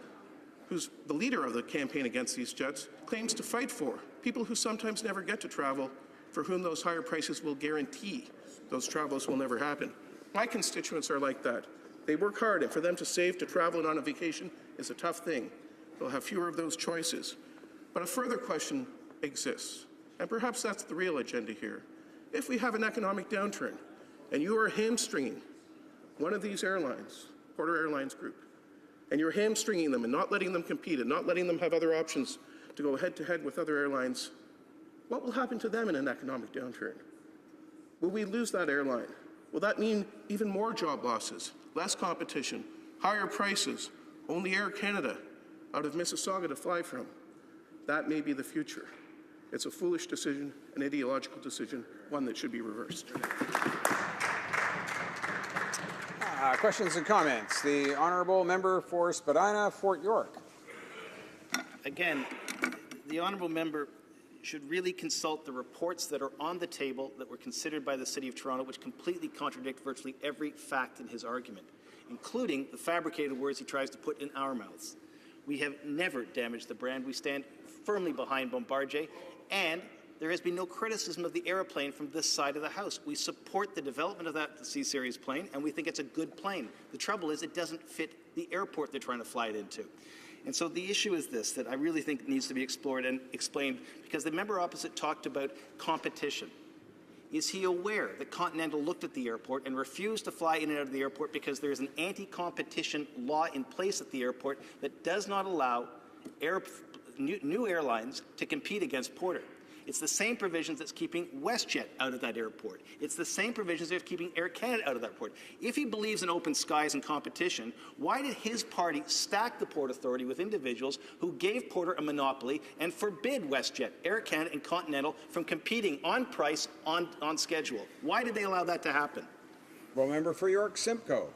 who's the leader of the campaign against these jets, claims to fight for. People who sometimes never get to travel, for whom those higher prices will guarantee those travels will never happen. My constituents are like that. They work hard, and for them to save to travel and on a vacation is a tough thing. They'll have fewer of those choices. But a further question exists, and perhaps that's the real agenda here. If we have an economic downturn, and you are hamstringing one of these airlines, Porter Airlines Group, and you're hamstringing them and not letting them compete and not letting them have other options to go head-to-head with other airlines, what will happen to them in an economic downturn? Will we lose that airline? Will that mean even more job losses, less competition, higher prices, only Air Canada out of Mississauga to fly from? That may be the future. It's a foolish decision, an ideological decision, one that should be reversed. Questions and comments. The honourable member for Spadina, Fort York. Again, the honourable member should really consult the reports that are on the table that were considered by the City of Toronto, which completely contradict virtually every fact in his argument, including the fabricated words he tries to put in our mouths. We have never damaged the brand. We stand firmly behind Bombardier, and there has been no criticism of the aeroplane from this side of the House. We support the development of that C-Series plane, and we think it's a good plane. The trouble is it doesn't fit the airport they're trying to fly it into. And so the issue is this, that I really think needs to be explored and explained, because the member opposite talked about competition. Is he aware that Continental looked at the airport and refused to fly in and out of the airport because there is an anti-competition law in place at the airport that does not allow new airlines to compete against Porter? It's the same provisions that's keeping WestJet out of that airport. It's the same provisions that are keeping Air Canada out of that airport. If he believes in open skies and competition, why did his party stack the Port Authority with individuals who gave Porter a monopoly and forbid WestJet, Air Canada and Continental from competing on price, on schedule? Why did they allow that to happen? Well, member for York Simcoe.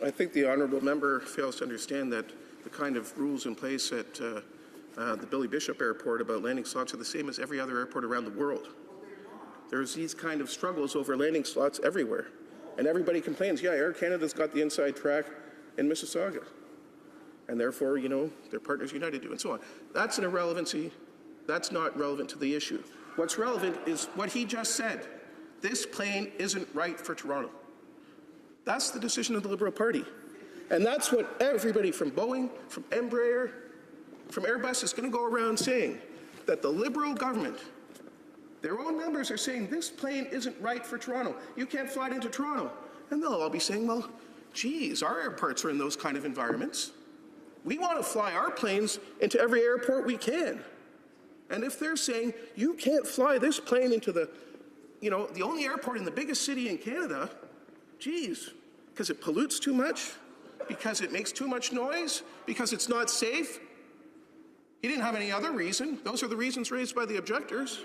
I think the honourable member fails to understand that the kind of rules in place at the Billy Bishop Airport about landing slots are the same as every other airport around the world. There's these kind of struggles over landing slots everywhere. And everybody complains, yeah, Air Canada's got the inside track in Mississauga. And therefore, you know, their Partners United do, and so on. That's an irrelevancy. That's not relevant to the issue. What's relevant is what he just said. This plane isn't right for Toronto. That's the decision of the Liberal Party. And that's what everybody from Boeing, from Embraer, from Airbus is going to go around saying, that the Liberal government, their own members are saying this plane isn't right for Toronto. You can't fly it into Toronto. And they'll all be saying, well, geez, our airports are in those kind of environments. We want to fly our planes into every airport we can. And if they're saying, you can't fly this plane into the only airport in the biggest city in Canada, geez, because it pollutes too much, because it makes too much noise, because it's not safe. He didn't have any other reason. Those are the reasons raised by the objectors.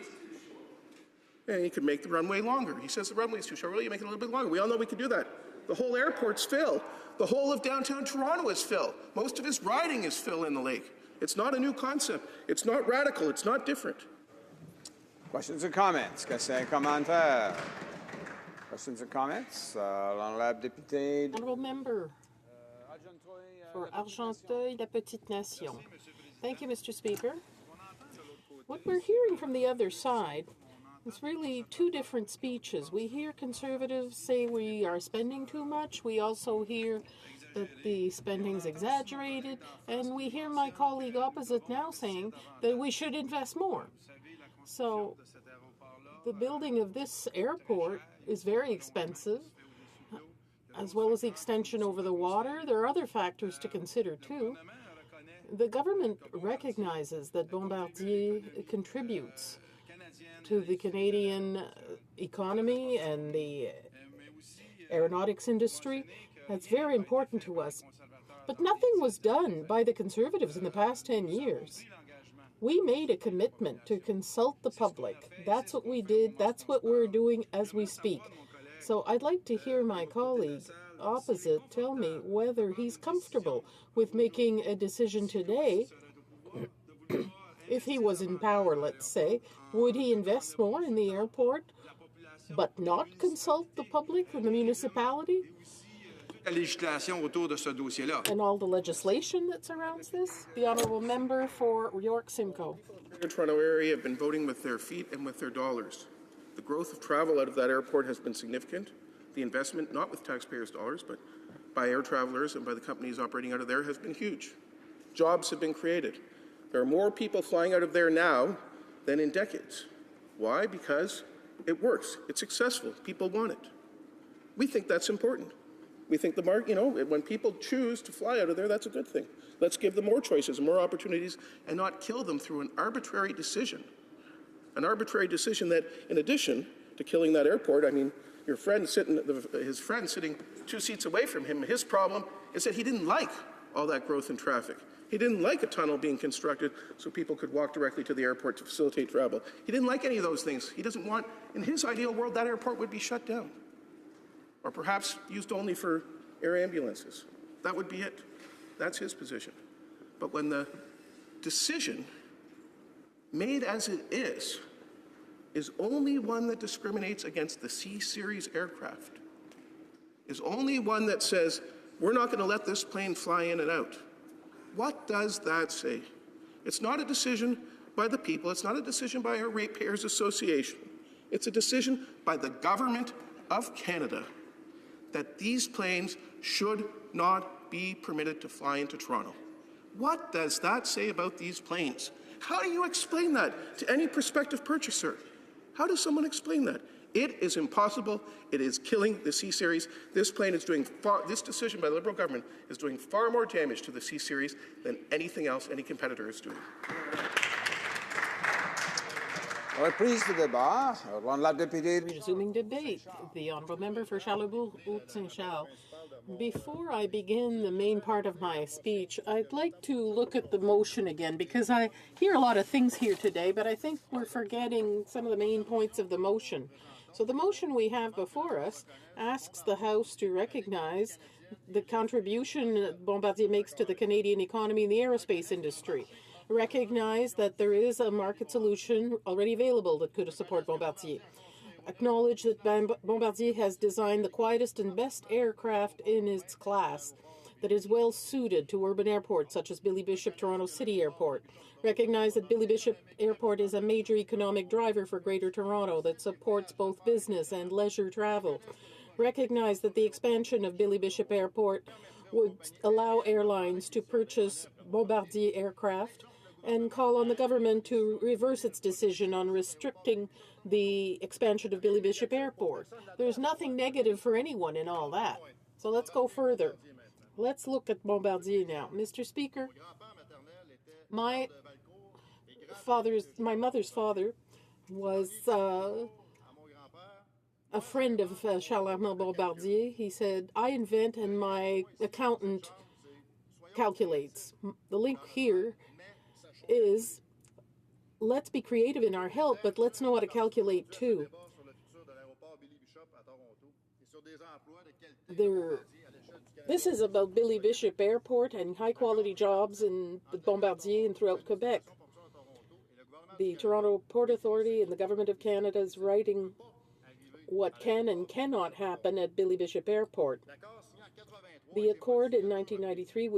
And he could make the runway longer. He says the runway is too short. Well, you make it a little bit longer. We all know we could do that. The whole airport's fill. The whole of downtown Toronto is fill. Most of his riding is fill in the lake. It's not a new concept. It's not radical. It's not different. Questions and comments? Commentaires? Questions and comments? L'honorable député. Honourable member for Argenteuil, La Petite Nation. Thank you, Mr. Speaker. What we're hearing from the other side is really two different speeches. We hear Conservatives say we are spending too much. We also hear that the spending's exaggerated. And we hear my colleague opposite now saying that we should invest more. So the building of this airport is very expensive, as well as the extension over the water. There are other factors to consider, too. The government recognizes that Bombardier contributes to the Canadian economy and the aeronautics industry. That's very important to us. But nothing was done by the Conservatives in the past 10 years. We made a commitment to consult the public. That's what we did. That's what we're doing as we speak. So I'd like to hear my colleague opposite tell me whether he's comfortable with making a decision today. If he was in power, let's say, would he invest more in the airport but not consult the public and the municipality? And all the legislation that surrounds this? The Honourable Member for York Simcoe. The Toronto area have been voting with their feet and with their dollars. The growth of travel out of that airport has been significant. The investment, not with taxpayers' dollars, but by air travelers and by the companies operating out of there, has been huge. Jobs have been created. There are more people flying out of there now than in decades. Why? Because it works. It's successful. People want it. We think that's important. We think the market, when people choose to fly out of there, that's a good thing. Let's give them more choices, more opportunities, and not kill them through an arbitrary decision. An arbitrary decision that, in addition to killing that airport, your friend his friend sitting 2 seats away from him, his problem is that he didn't like all that growth in traffic. He didn't like a tunnel being constructed so people could walk directly to the airport to facilitate travel. He didn't like any of those things. He doesn't want, in his ideal world, that airport would be shut down. Or perhaps used only for air ambulances. That would be it. That's his position. But when the decision, made as it is only one that discriminates against the C-Series aircraft, is only one that says, we're not going to let this plane fly in and out. What does that say? It's not a decision by the people. It's not a decision by our Ratepayers Association. It's a decision by the Government of Canada that these planes should not be permitted to fly into Toronto. What does that say about these planes? How do you explain that to any prospective purchaser? How does someone explain that? It is impossible. It is killing the C-Series. This plane is doing this decision by the Liberal government is doing far more damage to the C-Series than anything else any competitor is doing. Resuming debate, the Honourable Member for Charlebourg-Saint-Charles. Before I begin the main part of my speech, I'd like to look at the motion again, because I hear a lot of things here today, but I think we're forgetting some of the main points of the motion. So the motion we have before us asks the House to recognize the contribution Bombardier makes to the Canadian economy and the aerospace industry. Recognize that there is a market solution already available that could support Bombardier. Acknowledge that Bombardier has designed the quietest and best aircraft in its class that is well suited to urban airports such as Billy Bishop Toronto City Airport. Recognize that Billy Bishop Airport is a major economic driver for Greater Toronto that supports both business and leisure travel. Recognize that the expansion of Billy Bishop Airport would allow airlines to purchase Bombardier aircraft, and call on the government to reverse its decision on restricting the expansion of Billy Bishop Airport. There's nothing negative for anyone in all that. So let's go further. Let's look at Bombardier now. Mr. Speaker, my mother's father was a friend of Charles-Armand Bombardier. He said, I invent and my accountant calculates. The link here is, let's be creative in our help, but let's know how to calculate too. This is about Billy Bishop Airport and high-quality jobs in Bombardier and throughout Quebec. The Toronto Port Authority and the Government of Canada is writing what can and cannot happen at Billy Bishop Airport. The accord in 1983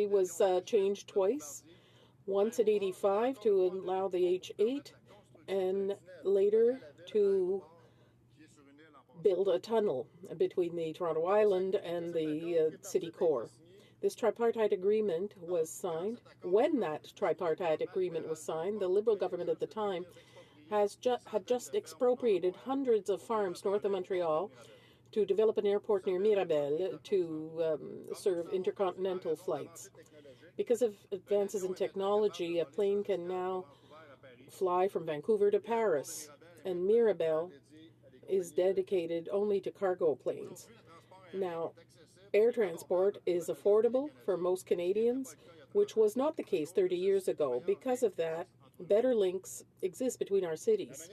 was changed twice, once in 85 to allow the H8 and later to build a tunnel between the Toronto Island and the city core. This tripartite agreement was signed. When that tripartite agreement was signed, the Liberal government at the time had just expropriated hundreds of farms north of Montreal to develop an airport near Mirabel to serve intercontinental flights. Because of advances in technology, a plane can now fly from Vancouver to Paris, and Mirabel is dedicated only to cargo planes. Now, air transport is affordable for most Canadians, which was not the case 30 years ago. Because of that, better links exist between our cities.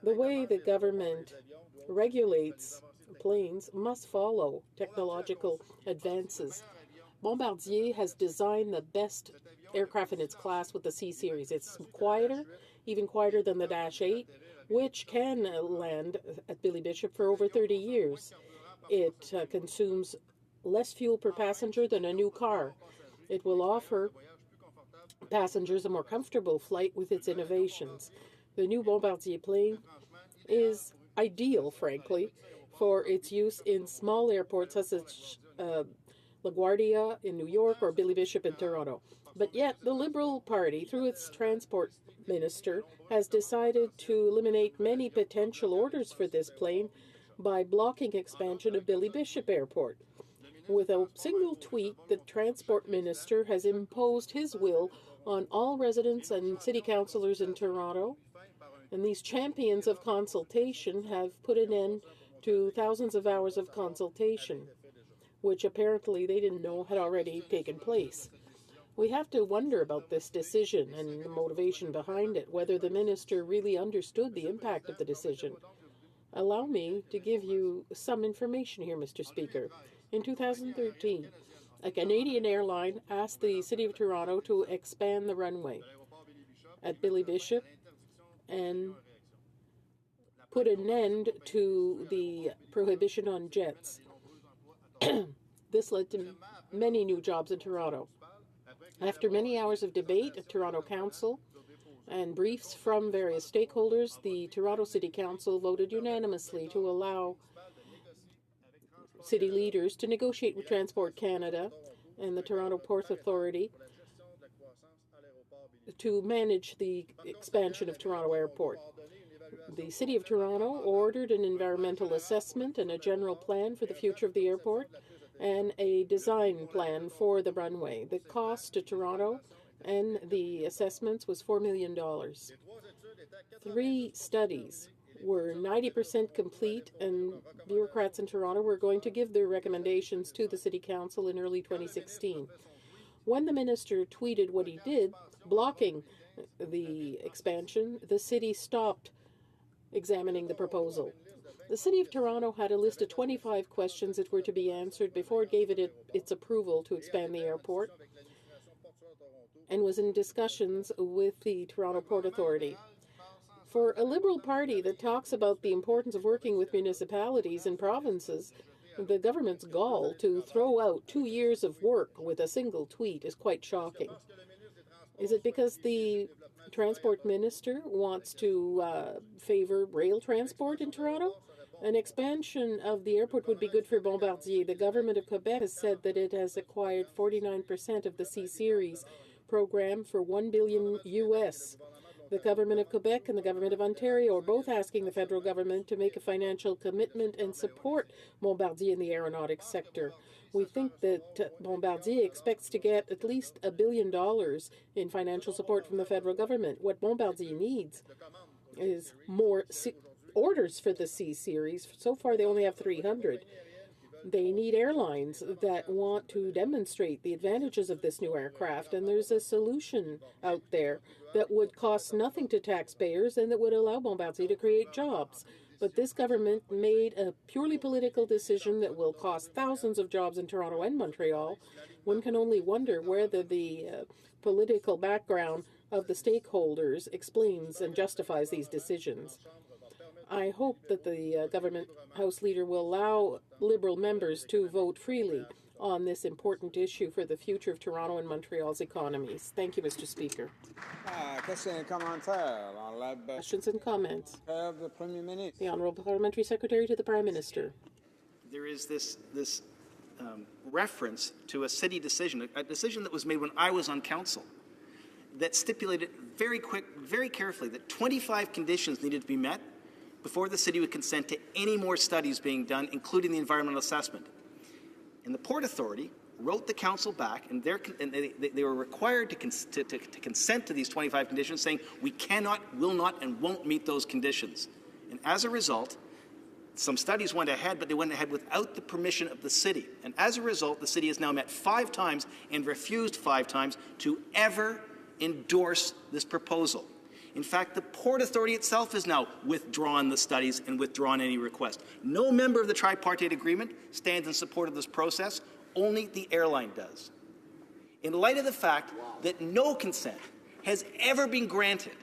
The way the government regulates planes must follow technological advances. Bombardier has designed the best aircraft in its class with the C-Series. It's quieter, even quieter than the Dash 8, which can land at Billy Bishop for over 30 years. It consumes less fuel per passenger than a new car. It will offer passengers a more comfortable flight with its innovations. The new Bombardier plane is ideal, frankly, for its use in small airports such as LaGuardia in New York or Billy Bishop in Toronto. But yet, the Liberal Party, through its transport minister, has decided to eliminate many potential orders for this plane by blocking expansion of Billy Bishop Airport. With a single tweet, the transport minister has imposed his will on all residents and city councillors in Toronto, and these champions of consultation have put an end to thousands of hours of consultation, which apparently they didn't know had already taken place. We have to wonder about this decision and the motivation behind it, whether the minister really understood the impact of the decision. Allow me to give you some information here, Mr. Speaker. In 2013, a Canadian airline asked the City of Toronto to expand the runway at Billy Bishop and put an end to the prohibition on jets. This led to many new jobs in Toronto. After many hours of debate at Toronto Council and briefs from various stakeholders, the Toronto City Council voted unanimously to allow city leaders to negotiate with Transport Canada and the Toronto Port Authority to manage the expansion of Toronto Airport. The City of Toronto ordered an environmental assessment and a general plan for the future of the airport and a design plan for the runway. The cost to Toronto and the assessments was $4 million. 3 studies were 90% complete, and bureaucrats in Toronto were going to give their recommendations to the City Council in early 2016. When the minister tweeted what he did, blocking the expansion, the city stopped examining the proposal. The City of Toronto had a list of 25 questions that were to be answered before it gave it its approval to expand the airport, and was in discussions with the Toronto Port Authority. For a Liberal Party that talks about the importance of working with municipalities and provinces, the government's gall to throw out 2 years of work with a single tweet is quite shocking. Is it because the transport minister wants to favor rail transport in Toronto? An expansion of the airport would be good for Bombardier. The government of Quebec has said that it has acquired 49% of the C-Series program for $1 billion US. The government of Quebec and the government of Ontario are both asking the federal government to make a financial commitment and support Bombardier in the aeronautics sector. We think that Bombardier expects to get at least $1 billion in financial support from the federal government. What Bombardier needs is more orders for the C-Series. So far, they only have 300. They need airlines that want to demonstrate the advantages of this new aircraft, and there's a solution out there that would cost nothing to taxpayers and that would allow Bombardier to create jobs. But this government made a purely political decision that will cost thousands of jobs in Toronto and Montreal. One can only wonder whether the political background of the stakeholders explains and justifies these decisions. I hope that the government House Leader will allow Liberal members to vote freely on this important issue for the future of Toronto and Montreal's economies. Thank you, Mr. Speaker. Questions and comments? The Honourable Parliamentary Secretary to the Prime Minister. There is this reference to a city decision, a decision that was made when I was on council, that stipulated very carefully that 25 conditions needed to be met before the city would consent to any more studies being done, including the environmental assessment. And the Port Authority wrote the council back, and they were required to consent to these 25 conditions, saying we cannot, will not, and won't meet those conditions. And as a result, some studies went ahead, but they went ahead without the permission of the city. And as a result, the city has now met 5 times and refused 5 times to ever endorse this proposal. In fact, the Port Authority itself has now withdrawn the studies and withdrawn any request. No member of the tripartite agreement stands in support of this process. Only the airline does. In light of the fact that no consent has ever been granted,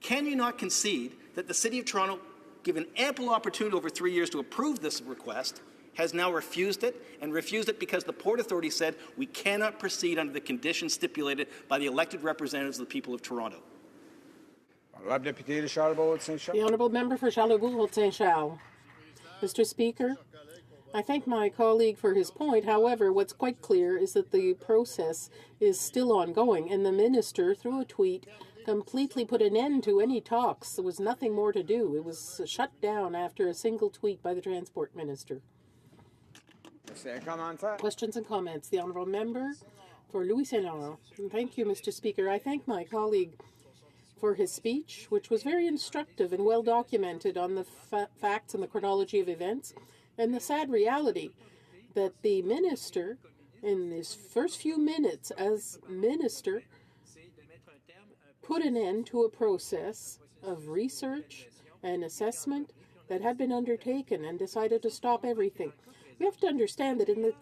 can you not concede that the City of Toronto, given ample opportunity over 3 years to approve this request, has now refused it, and refused it because the Port Authority said we cannot proceed under the conditions stipulated by the elected representatives of the people of Toronto. The honourable member for Charlebourg-Saint-Charles. Mr. Speaker, I thank my colleague for his point. However, what's quite clear is that the process is still ongoing, and the minister, through a tweet, completely put an end to any talks. There was nothing more to do. It was shut down after a single tweet by the transport minister. Questions and comments. The honourable member for Louis Saint Laurent. Thank you, Mr. Speaker. I thank my colleague for his speech, which was very instructive and well documented on the facts and the chronology of events, and the sad reality that the minister, in his first few minutes as minister, put an end to a process of research and assessment that had been undertaken and decided to stop everything. We have to understand that in the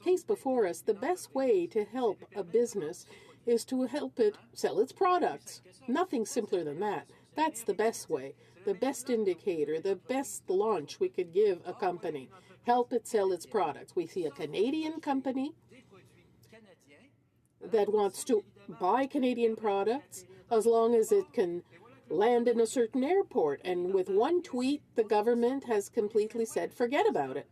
case before us, the best way to help a business is to help it sell its products. Nothing simpler than that. That's the best way, the best indicator, the best launch we could give a company. Help it sell its products. We see a Canadian company that wants to buy Canadian products as long as it can land in a certain airport. And with one tweet, the government has completely said, forget about it.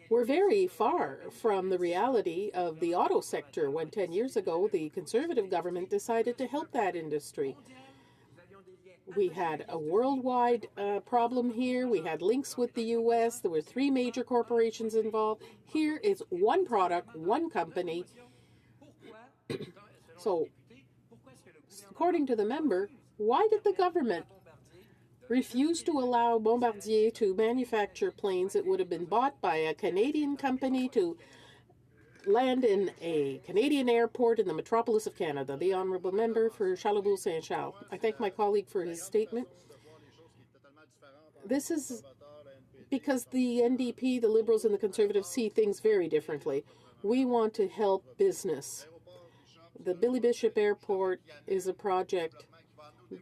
We're very far from the reality of the auto sector when 10 years ago the Conservative government decided to help that industry. We had a worldwide problem here. We had links with the U.S. There were 3 major corporations involved. Here is one product, one company. So, according to the member, why did the government refuse to allow Bombardier to manufacture planes that would have been bought by a Canadian company to land in a Canadian airport in the metropolis of Canada? The honourable member for Charlebourg-Saint-Charles. I thank my colleague for his statement. This is because the NDP, the Liberals and the Conservatives see things very differently. We want to help business. The Billy Bishop Airport is a project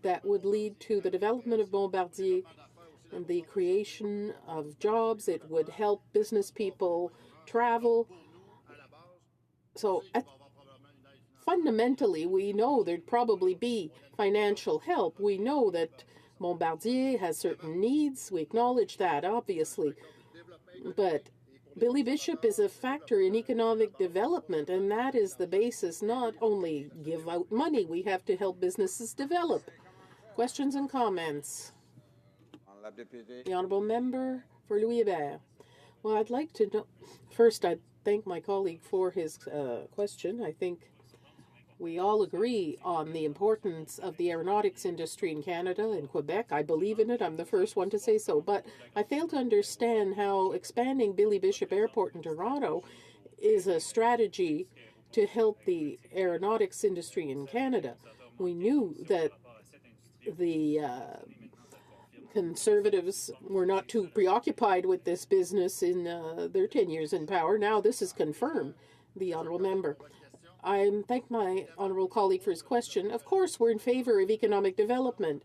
that would lead to the development of Bombardier and the creation of jobs. It would help business people travel. So fundamentally, we know there'd probably be financial help. We know that Bombardier has certain needs. We acknowledge that, obviously. But Billy Bishop is a factor in economic development, and that is the basis. Not only give out money, we have to help businesses develop. Questions and comments? The honourable member for Louis Hébert. Well, I'd like to know, first I'd thank my colleague for his question. I think we all agree on the importance of the aeronautics industry in Canada and Quebec. I believe in it. I'm the first one to say so. But I fail to understand how expanding Billy Bishop Airport in Toronto is a strategy to help the aeronautics industry in Canada. We knew that the Conservatives were not too preoccupied with this business in their 10 years in power. Now this is confirmed. The honourable member. I thank my honourable colleague for his question. Of course, we're in favour of economic development.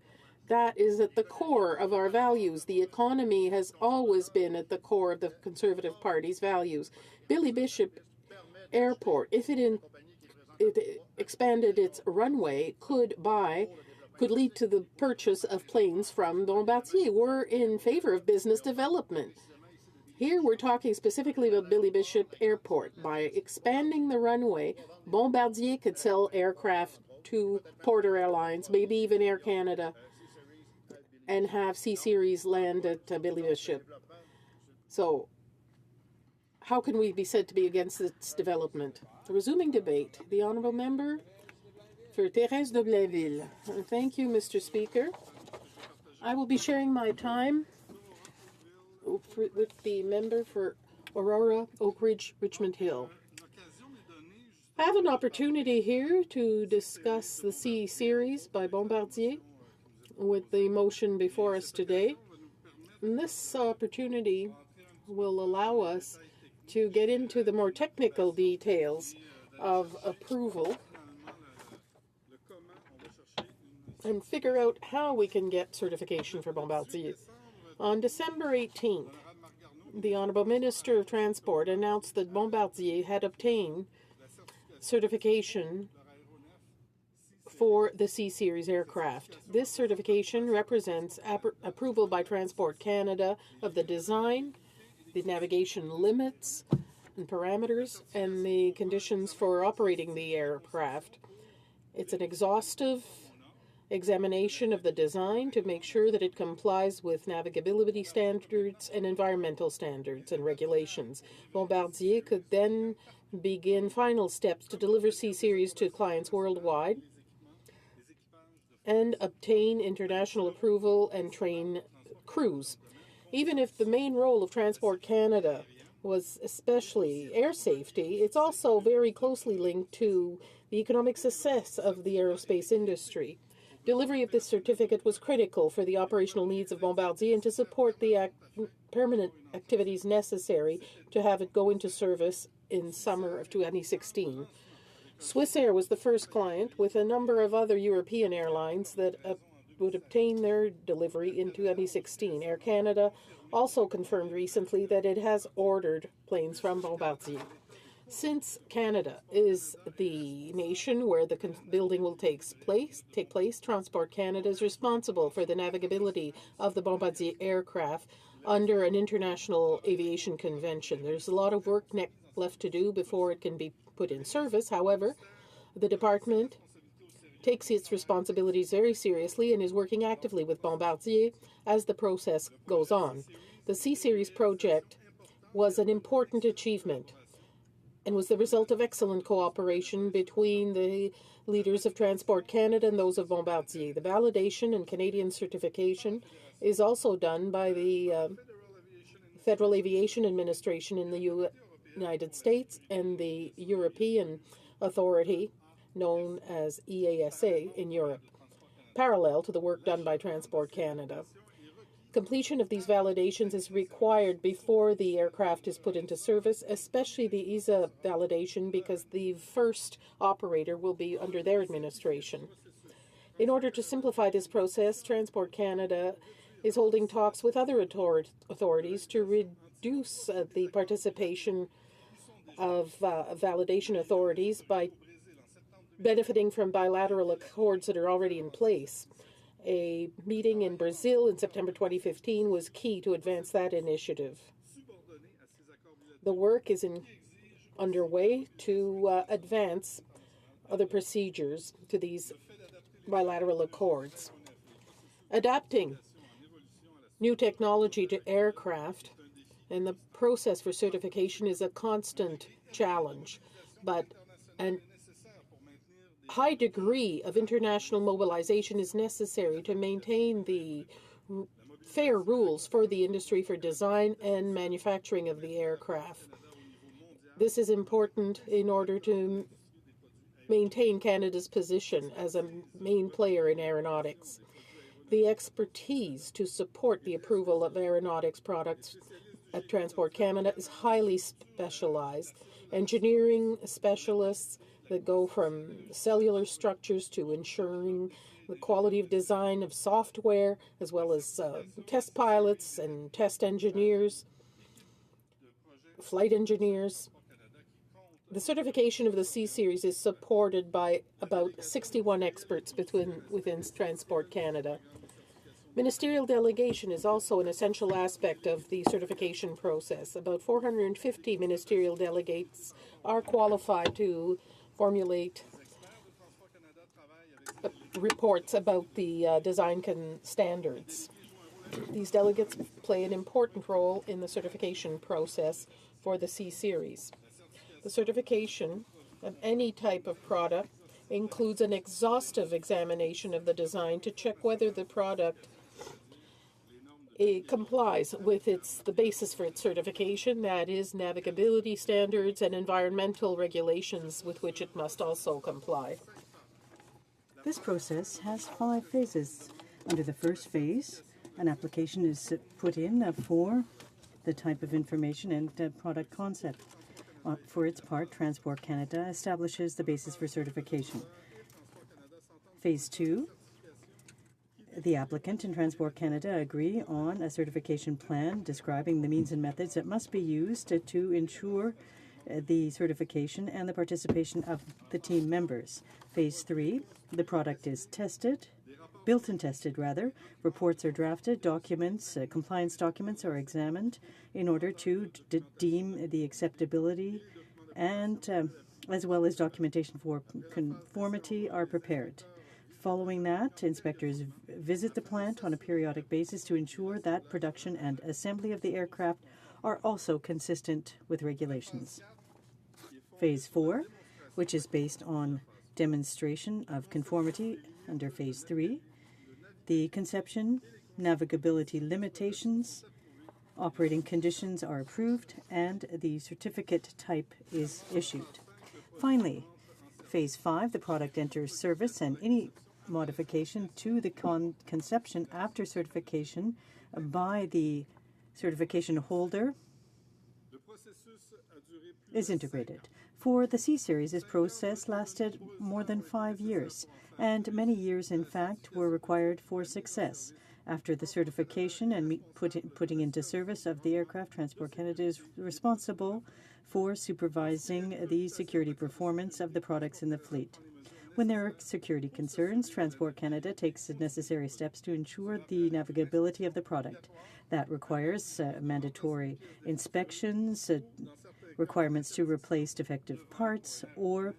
That is at the core of our values. The economy has always been at the core of the Conservative Party's values. Billy Bishop Airport, if it expanded its runway, could lead to the purchase of planes from Bombardier. We're in favour of business development. Here we're talking specifically about Billy Bishop Airport. By expanding the runway, Bombardier could sell aircraft to Porter Airlines, maybe even Air Canada, and have C-Series land at Billy Bishop. So how can we be said to be against its development? Resuming debate. The honourable member for Thérèse de Blainville. Thank you, Mr. Speaker. I will be sharing my time with the member for Aurora, Oak Ridge, Richmond Hill. I have an opportunity here to discuss the C-Series by Bombardier with the motion before us today. And this opportunity will allow us to get into the more technical details of approval and figure out how we can get certification for Bombardier. On December 18th, the Honourable Minister of Transport announced that Bombardier had obtained certification for the C-Series aircraft. This certification represents approval by Transport Canada of the design, the navigation limits and parameters, and the conditions for operating the aircraft. It's an exhaustive examination of the design to make sure that it complies with navigability standards and environmental standards and regulations. Bombardier could then begin final steps to deliver C-Series to clients worldwide and obtain international approval and train crews. Even if the main role of Transport Canada was especially air safety, it's also very closely linked to the economic success of the aerospace industry. Delivery of this certificate was critical for the operational needs of Bombardier and to support the permanent activities necessary to have it go into service in summer of 2016. Swissair was the first client, with a number of other European airlines that would obtain their delivery in 2016. Air Canada also confirmed recently that it has ordered planes from Bombardier. Since Canada is the nation where the building will take place, Transport Canada is responsible for the navigability of the Bombardier aircraft under an international aviation convention. There's a lot of work left to do before it can be put in service. However, the department takes its responsibilities very seriously and is working actively with Bombardier as the process goes on. The C-Series project was an important achievement and was the result of excellent cooperation between the leaders of Transport Canada and those of Bombardier. The validation and Canadian certification is also done by the Federal Aviation Administration in the United States and the European Authority, known as EASA in Europe, parallel to the work done by Transport Canada. Completion of these validations is required before the aircraft is put into service, especially the EASA validation, because the first operator will be under their administration. In order to simplify this process, Transport Canada is holding talks with other authorities to reduce the participation of validation authorities by benefiting from bilateral accords that are already in place. A meeting in Brazil in September 2015 was key to advance that initiative. The work is underway to advance other procedures to these bilateral accords. Adapting new technology to aircraft and the process for certification is a constant challenge, but a high degree of international mobilization is necessary to maintain the fair rules for the industry for design and manufacturing of the aircraft. This is important in order to maintain Canada's position as a main player in aeronautics. The expertise to support the approval of aeronautics products at Transport Canada is highly specialized. Engineering specialists that go from cellular structures to ensuring the quality of design of software, as well as test pilots and test engineers, flight engineers. The certification of the C-Series is supported by about 61 experts within Transport Canada. Ministerial delegation is also an essential aspect of the certification process. About 450 ministerial delegates are qualified to formulate reports about the design standards. These delegates play an important role in the certification process for the C-Series. The certification of any type of product includes an exhaustive examination of the design to check whether the product complies with the basis for its certification, that is, navigability standards and environmental regulations with which it must also comply. This process has 5 phases. Under the first phase, an application is put in for the type of information and product concept. For its part, Transport Canada establishes the basis for certification. Phase 2 The applicant and Transport Canada agree on a certification plan describing the means and methods that must be used to ensure the certification and the participation of the team members. Phase 3, the product is tested, built and tested rather. Reports are drafted, documents, compliance documents are examined in order to deem the acceptability, and as well as documentation for conformity are prepared. Following that, inspectors visit the plant on a periodic basis to ensure that production and assembly of the aircraft are also consistent with regulations. Phase 4, which is based on demonstration of conformity under Phase 3, the conception, navigability limitations, operating conditions are approved, and the certificate type is issued. Finally, Phase 5, the product enters service, and any modification to the conception after certification by the certification holder is integrated. For the C-Series, this process lasted more than 5 years, and many years, in fact, were required for success. After the certification and putting into service of the aircraft, Transport Canada is responsible for supervising the security performance of the products in the fleet. When there are security concerns, Transport Canada takes the necessary steps to ensure the navigability of the product. That requires mandatory inspections, requirements to replace defective parts, or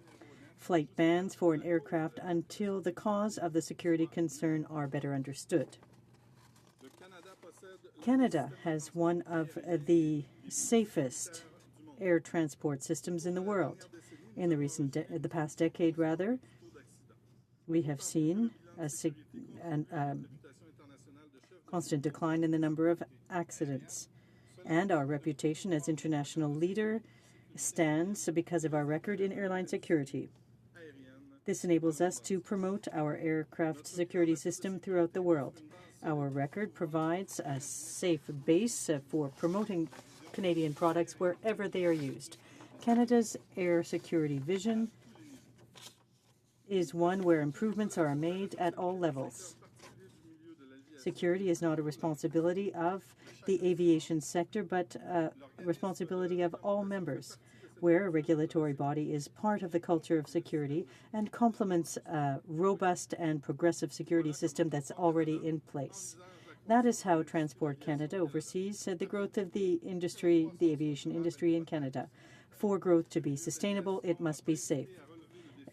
flight bans for an aircraft until the cause of the security concern are better understood. Canada has one of the safest air transport systems in the world. In the past decade, we have seen a constant decline in the number of accidents, and our reputation as international leader stands because of our record in airline security. This enables us to promote our aircraft security system throughout the world. Our record provides a safe base for promoting Canadian products wherever they are used. Canada's air security vision is one where improvements are made at all levels. Security is not a responsibility of the aviation sector, but a responsibility of all members, where a regulatory body is part of the culture of security and complements a robust and progressive security system that's already in place. That is how Transport Canada oversees the growth of the industry, the aviation industry in Canada. For growth to be sustainable, it must be safe.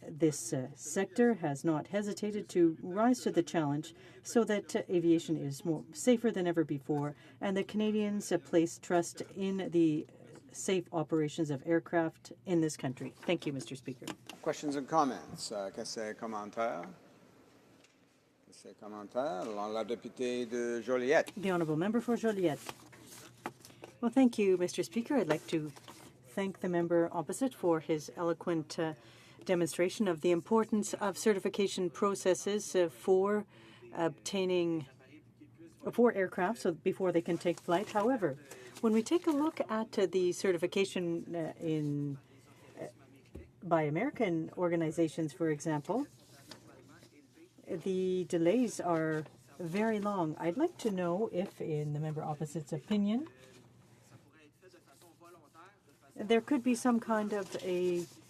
This sector has not hesitated to rise to the challenge so that aviation is safer than ever before, and the Canadians place trust in the safe operations of aircraft in this country. Thank you, Mr. Speaker. Questions and comments? Questions commentaires? Questions commentaires? Alors, la députée de Joliette. The Honourable Member for Joliette. Well, thank you, Mr. Speaker. I'd like to thank the member opposite for his eloquent demonstration of the importance of certification processes for obtaining for aircraft so before they can take flight. However, when we take a look at the certification by American organizations, for example, the delays are very long. I'd like to know if, in the member opposite's opinion, there could be some kind of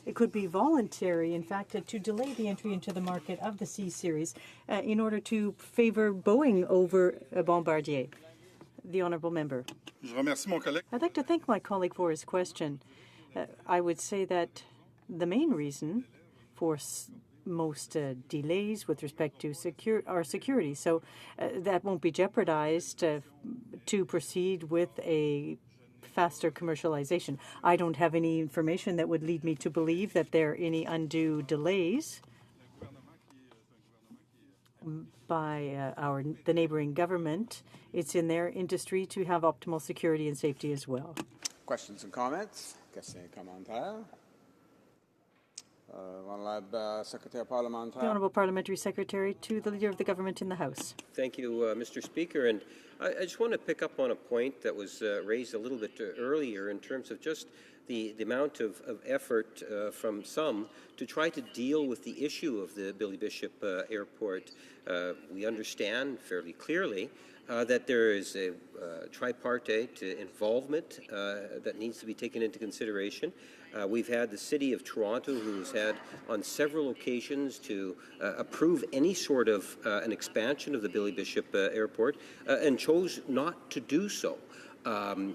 it could be voluntary, in fact, to delay the entry into the market of the C-Series in order to favor Boeing over Bombardier. The Honourable Member. I'd like to thank my colleague for his question. I would say that the main reason for most delays with respect to our security, so that won't be jeopardized to proceed with a faster commercialization. I don't have any information that would lead me to believe that there are any undue delays by the neighboring government. It's in their industry to have optimal security and safety as well. Questions and comments? Questions and commentaires? The Honourable Parliamentary Secretary to the Leader of the Government in the House. Thank you, Mr. Speaker. And I just want to pick up on a point that was raised a little bit earlier in terms of just the amount of effort from some to try to deal with the issue of the Billy Bishop Airport. We understand fairly clearly that there is a tripartite involvement that needs to be taken into consideration. We've had the City of Toronto, who's had on several occasions to approve any sort of an expansion of the Billy Bishop Airport and chose not to do so.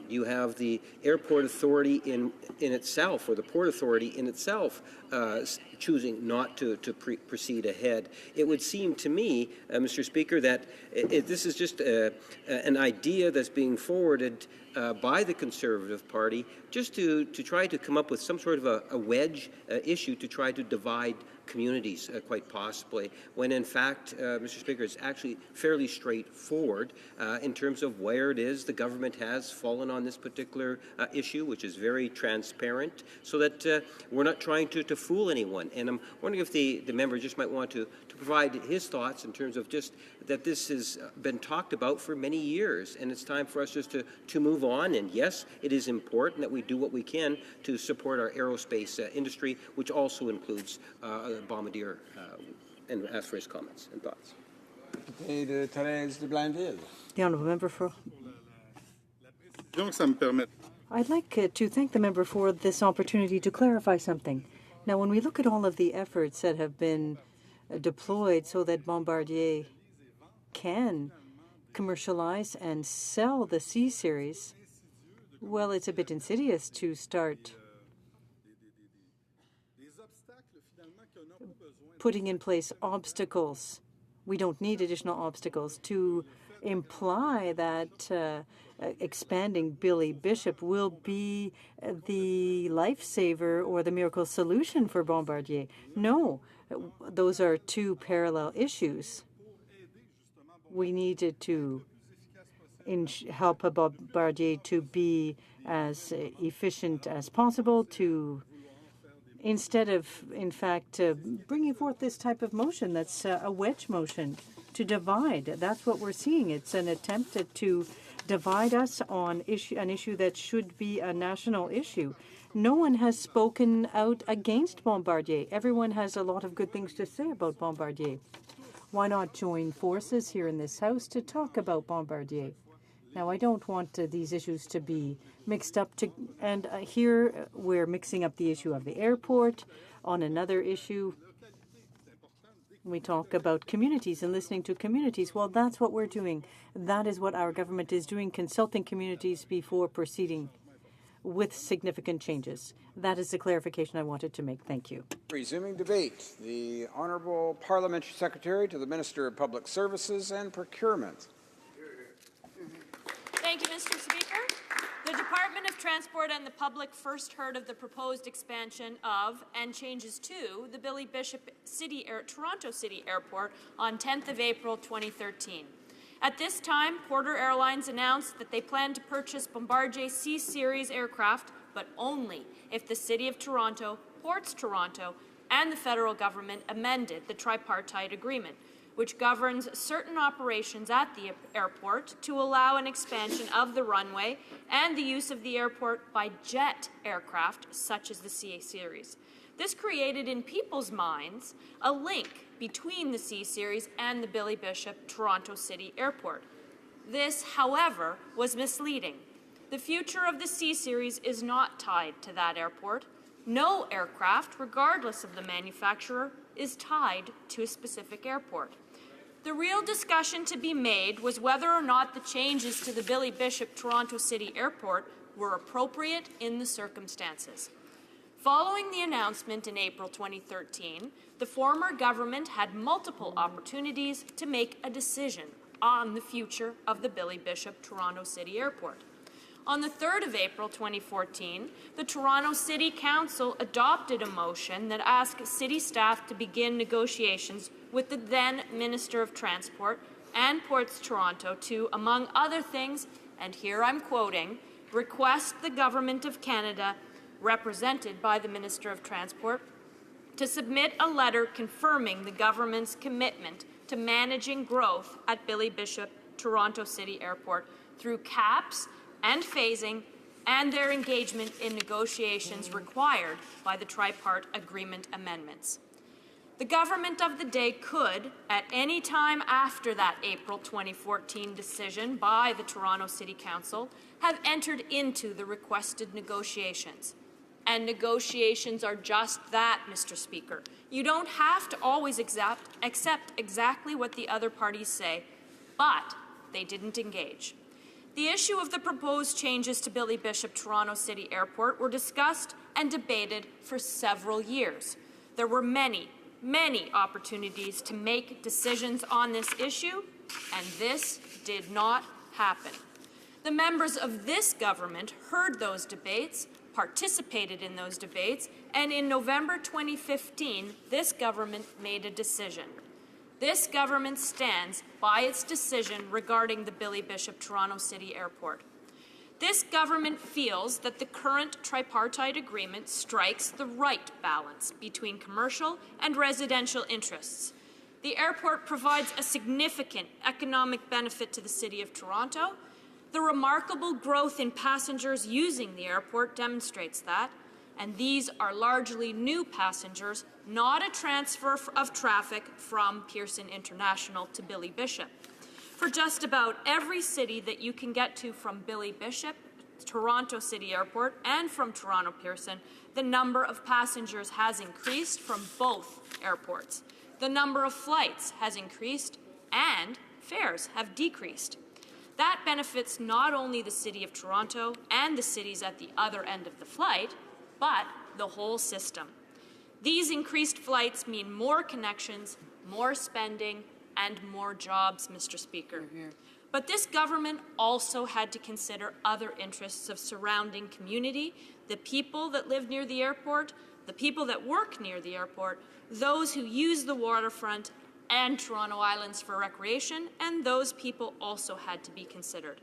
You have the airport authority in itself, or the port authority in itself, choosing not to proceed ahead. It would seem to me, Mr. Speaker, that this is just an idea that's being forwarded by the Conservative Party just to try to come up with some sort of a wedge issue to try to divide communities, quite possibly, when in fact, Mr. Speaker, it's actually fairly straightforward in terms of where it is the government has fallen on this particular issue, which is very transparent, so that we're not trying to fool anyone. And I'm wondering if the member just might want to provide his thoughts in terms of just that this has been talked about for many years, and it's time for us just to move on. And yes, it is important that we do what we can to support our aerospace industry, which also includes Bombardier, and ask for his comments and thoughts. The honourable member for. I'd like to thank the member for this opportunity to clarify something. Now, when we look at all of the efforts that have been deployed so that Bombardier can commercialize and sell the C-Series, well, it's a bit insidious to start putting in place obstacles. We don't need additional obstacles to imply that expanding Billy Bishop will be the lifesaver or the miracle solution for Bombardier. No, those are two parallel issues. We needed to help Bombardier to be as efficient as possible, to instead of, in fact, bringing forth this type of motion that's a wedge motion to divide. That's what we're seeing. It's an attempt to divide us on an issue that should be a national issue. No one has spoken out against Bombardier. Everyone has a lot of good things to say about Bombardier. Why not join forces here in this House to talk about Bombardier? Now, I don't want these issues to be mixed up, and here we're mixing up the issue of the airport on another issue. We talk about communities and listening to communities. Well, that's what we're doing. That is what our government is doing, consulting communities before proceeding with significant changes. That is the clarification I wanted to make. Thank you. Resuming debate, the Honourable Parliamentary Secretary to the Minister of Public Services and Procurement. Thank you, Mr. Speaker. The Department of Transport and the public first heard of the proposed expansion of and changes to the Billy Bishop Toronto City Airport on 10th of April 2013. At this time, Porter Airlines announced that they plan to purchase Bombardier C-Series aircraft, but only if the City of Toronto, Ports Toronto, and the federal government amended the tripartite agreement, which governs certain operations at the airport to allow an expansion of the runway and the use of the airport by jet aircraft such as the C-Series. This created in people's minds a link between the C-Series and the Billy Bishop Toronto City Airport. This, however, was misleading. The future of the C-Series is not tied to that airport. No aircraft, regardless of the manufacturer, is tied to a specific airport. The real discussion to be made was whether or not the changes to the Billy Bishop Toronto City Airport were appropriate in the circumstances. Following the announcement in April 2013, the former government had multiple opportunities to make a decision on the future of the Billy Bishop Toronto City Airport. On the 3rd of April 2014, the Toronto City Council adopted a motion that asked city staff to begin negotiations with the then Minister of Transport and Ports Toronto to, among other things, and here I'm quoting, request the Government of Canada, represented by the Minister of Transport, to submit a letter confirming the government's commitment to managing growth at Billy Bishop Toronto City Airport through caps and phasing and their engagement in negotiations required by the Tripart Agreement amendments. The government of the day could, at any time after that April 2014 decision by the Toronto City Council, have entered into the requested negotiations. And negotiations are just that, Mr. Speaker. You don't have to always accept exactly what the other parties say, but they didn't engage. The issue of the proposed changes to Billy Bishop Toronto City Airport were discussed and debated for several years. There were many opportunities to make decisions on this issue, and this did not happen. The members of this government heard those debates, participated in those debates, and in November 2015, this government made a decision. This government stands by its decision regarding the Billy Bishop Toronto City Airport. This government feels that the current tripartite agreement strikes the right balance between commercial and residential interests. The airport provides a significant economic benefit to the City of Toronto. The remarkable growth in passengers using the airport demonstrates that, and these are largely new passengers, not a transfer of traffic from Pearson International to Billy Bishop. For just about every city that you can get to from Billy Bishop, Toronto City Airport, and from Toronto Pearson, the number of passengers has increased from both airports. The number of flights has increased, and fares have decreased. That benefits not only the City of Toronto and the cities at the other end of the flight, but the whole system. These increased flights mean more connections, more spending, and more jobs, Mr. Speaker. But this government also had to consider other interests of surrounding community, the people that live near the airport, the people that work near the airport, those who use the waterfront and Toronto Islands for recreation, and those people also had to be considered.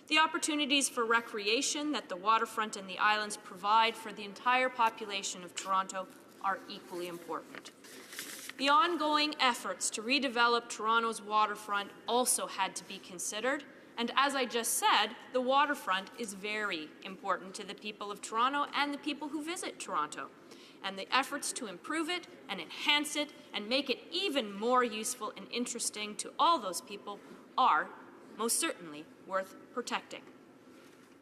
The opportunities for recreation that the waterfront and the islands provide for the entire population of Toronto are equally important. The ongoing efforts to redevelop Toronto's waterfront also had to be considered, and as I just said, the waterfront is very important to the people of Toronto and the people who visit Toronto. And the efforts to improve it and enhance it and make it even more useful and interesting to all those people are most certainly worth protecting.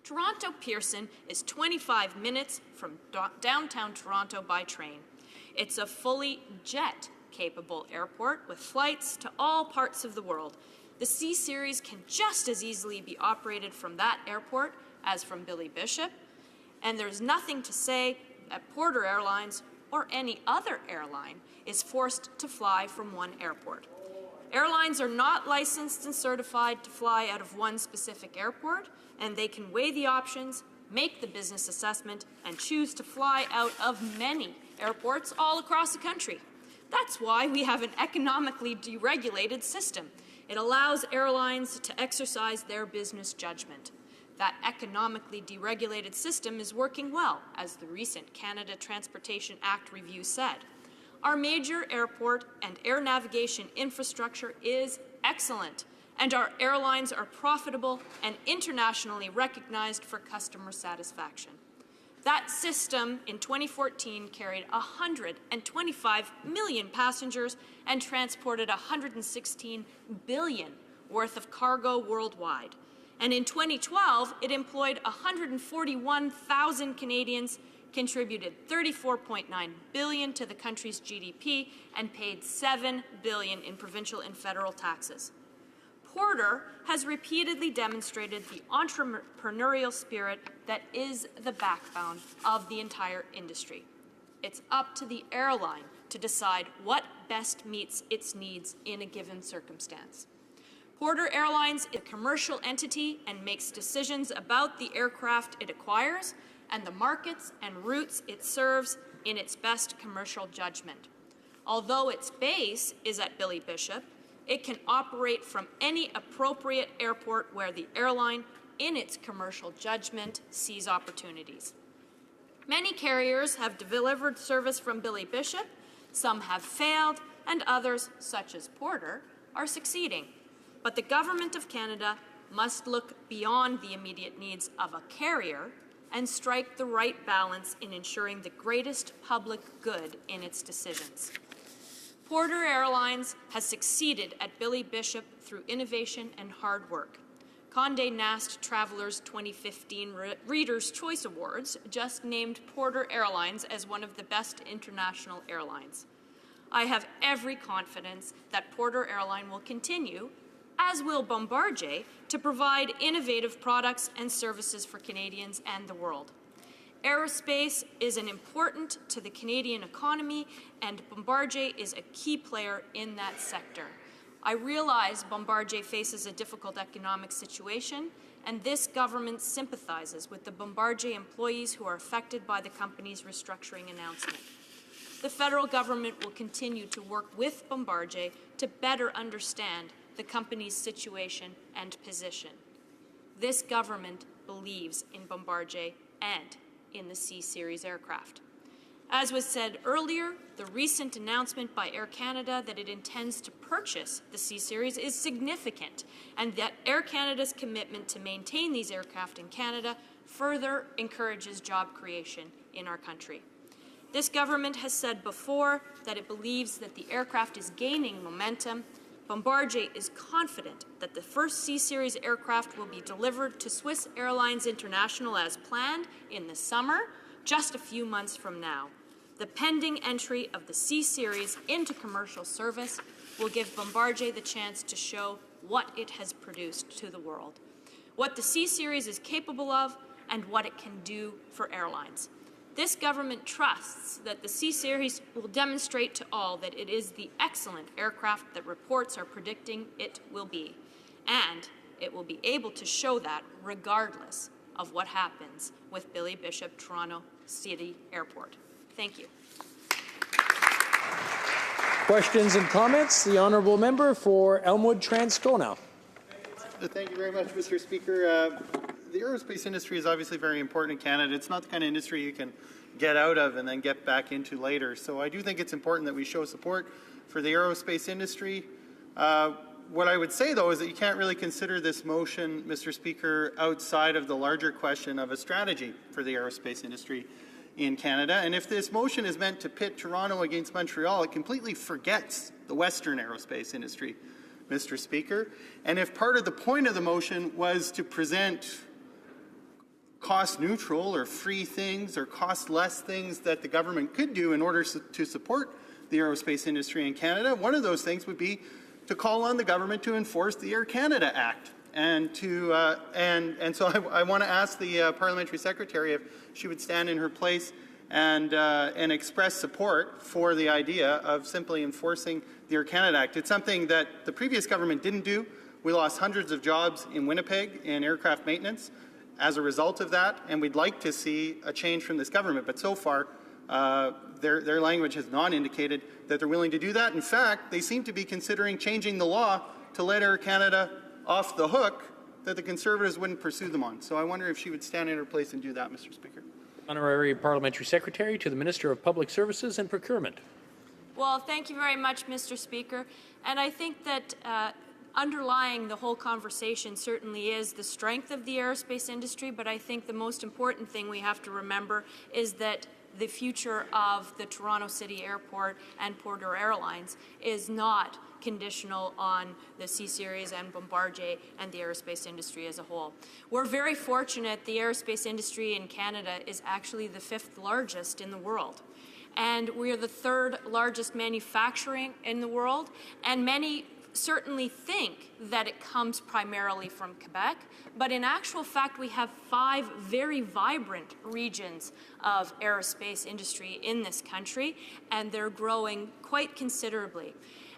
Toronto Pearson is 25 minutes from downtown Toronto by train. It's a fully jet-capable airport with flights to all parts of the world. The C-Series can just as easily be operated from that airport as from Billy Bishop, and there's nothing to say that Porter Airlines or any other airline is forced to fly from one airport. Airlines are not licensed and certified to fly out of one specific airport, and they can weigh the options, make the business assessment, and choose to fly out of many airports all across the country. That's why we have an economically deregulated system. It allows airlines to exercise their business judgment. That economically deregulated system is working well, as the recent Canada Transportation Act review said. Our major airport and air navigation infrastructure is excellent, and our airlines are profitable and internationally recognized for customer satisfaction. That system in 2014 carried 125 million passengers and transported 116 billion worth of cargo worldwide. And in 2012, it employed 141,000 Canadians, contributed $34.9 billion to the country's GDP, and paid $7 billion in provincial and federal taxes. Porter has repeatedly demonstrated the entrepreneurial spirit that is the backbone of the entire industry. It's up to the airline to decide what best meets its needs in a given circumstance. Porter Airlines is a commercial entity and makes decisions about the aircraft it acquires and the markets and routes it serves in its best commercial judgment. Although its base is at Billy Bishop, it can operate from any appropriate airport where the airline, in its commercial judgment, sees opportunities. Many carriers have delivered service from Billy Bishop, some have failed, and others, such as Porter, are succeeding. But the Government of Canada must look beyond the immediate needs of a carrier and strike the right balance in ensuring the greatest public good in its decisions. Porter Airlines has succeeded at Billy Bishop through innovation and hard work. Condé Nast Traveler's 2015 Reader's Choice Awards just named Porter Airlines as one of the best international airlines. I have every confidence that Porter Airline will continue, as will Bombardier, to provide innovative products and services for Canadians and the world. Aerospace is important to the Canadian economy, and Bombardier is a key player in that sector. I realize Bombardier faces a difficult economic situation, and this government sympathizes with the Bombardier employees who are affected by the company's restructuring announcement. The federal government will continue to work with Bombardier to better understand the company's situation and position. This government believes in Bombardier and in the C-Series aircraft. As was said earlier, the recent announcement by Air Canada that it intends to purchase the C-Series is significant, and that Air Canada's commitment to maintain these aircraft in Canada further encourages job creation in our country. This government has said before that it believes that the aircraft is gaining momentum. Bombardier is confident that the first C-Series aircraft will be delivered to Swiss Airlines International as planned in the summer, just a few months from now. The pending entry of the C-Series into commercial service will give Bombardier the chance to show what it has produced to the world, what the C-Series is capable of, and what it can do for airlines. This government trusts that the C-Series will demonstrate to all that it is the excellent aircraft that reports are predicting it will be, and it will be able to show that regardless of what happens with Billy Bishop Toronto City Airport. Thank you. Questions and comments? The honourable member for Elmwood Transcona. Thank you very much, Mr. Speaker. The aerospace industry is obviously very important in Canada. It's not the kind of industry you can get out of and then get back into later. So I do think it's important that we show support for the aerospace industry. What I would say, though, is that you can't really consider this motion, Mr. Speaker, outside of the larger question of a strategy for the aerospace industry in Canada. And if this motion is meant to pit Toronto against Montreal, it completely forgets the Western aerospace industry, Mr. Speaker. And if part of the point of the motion was to present cost-neutral or free things or cost-less things that the government could do in order to support the aerospace industry in Canada, one of those things would be to call on the government to enforce the Air Canada Act. And so I want to ask the parliamentary secretary if she would stand in her place and express support for the idea of simply enforcing the Air Canada Act. It's something that the previous government didn't do. We lost hundreds of jobs in Winnipeg in aircraft maintenance as a result of that, and we'd like to see a change from this government. But so far, their language has not indicated that they're willing to do that. In fact, they seem to be considering changing the law to let Air Canada off the hook that the Conservatives wouldn't pursue them on. So I wonder if she would stand in her place and do that, Mr. Speaker. Honorary Parliamentary Secretary to the Minister of Public Services and Procurement. Well, thank you very much, Mr. Speaker. And I think that underlying the whole conversation certainly is the strength of the aerospace industry, but I think the most important thing we have to remember is that the future of the Toronto City Airport and Porter Airlines is not conditional on the C-Series and Bombardier and the aerospace industry as a whole. We're very fortunate the aerospace industry in Canada is actually the 5th largest in the world. And we are the 3rd largest manufacturing in the world, and many certainly think that it comes primarily from Quebec, but in actual fact we have 5 very vibrant regions of aerospace industry in this country, and they're growing quite considerably.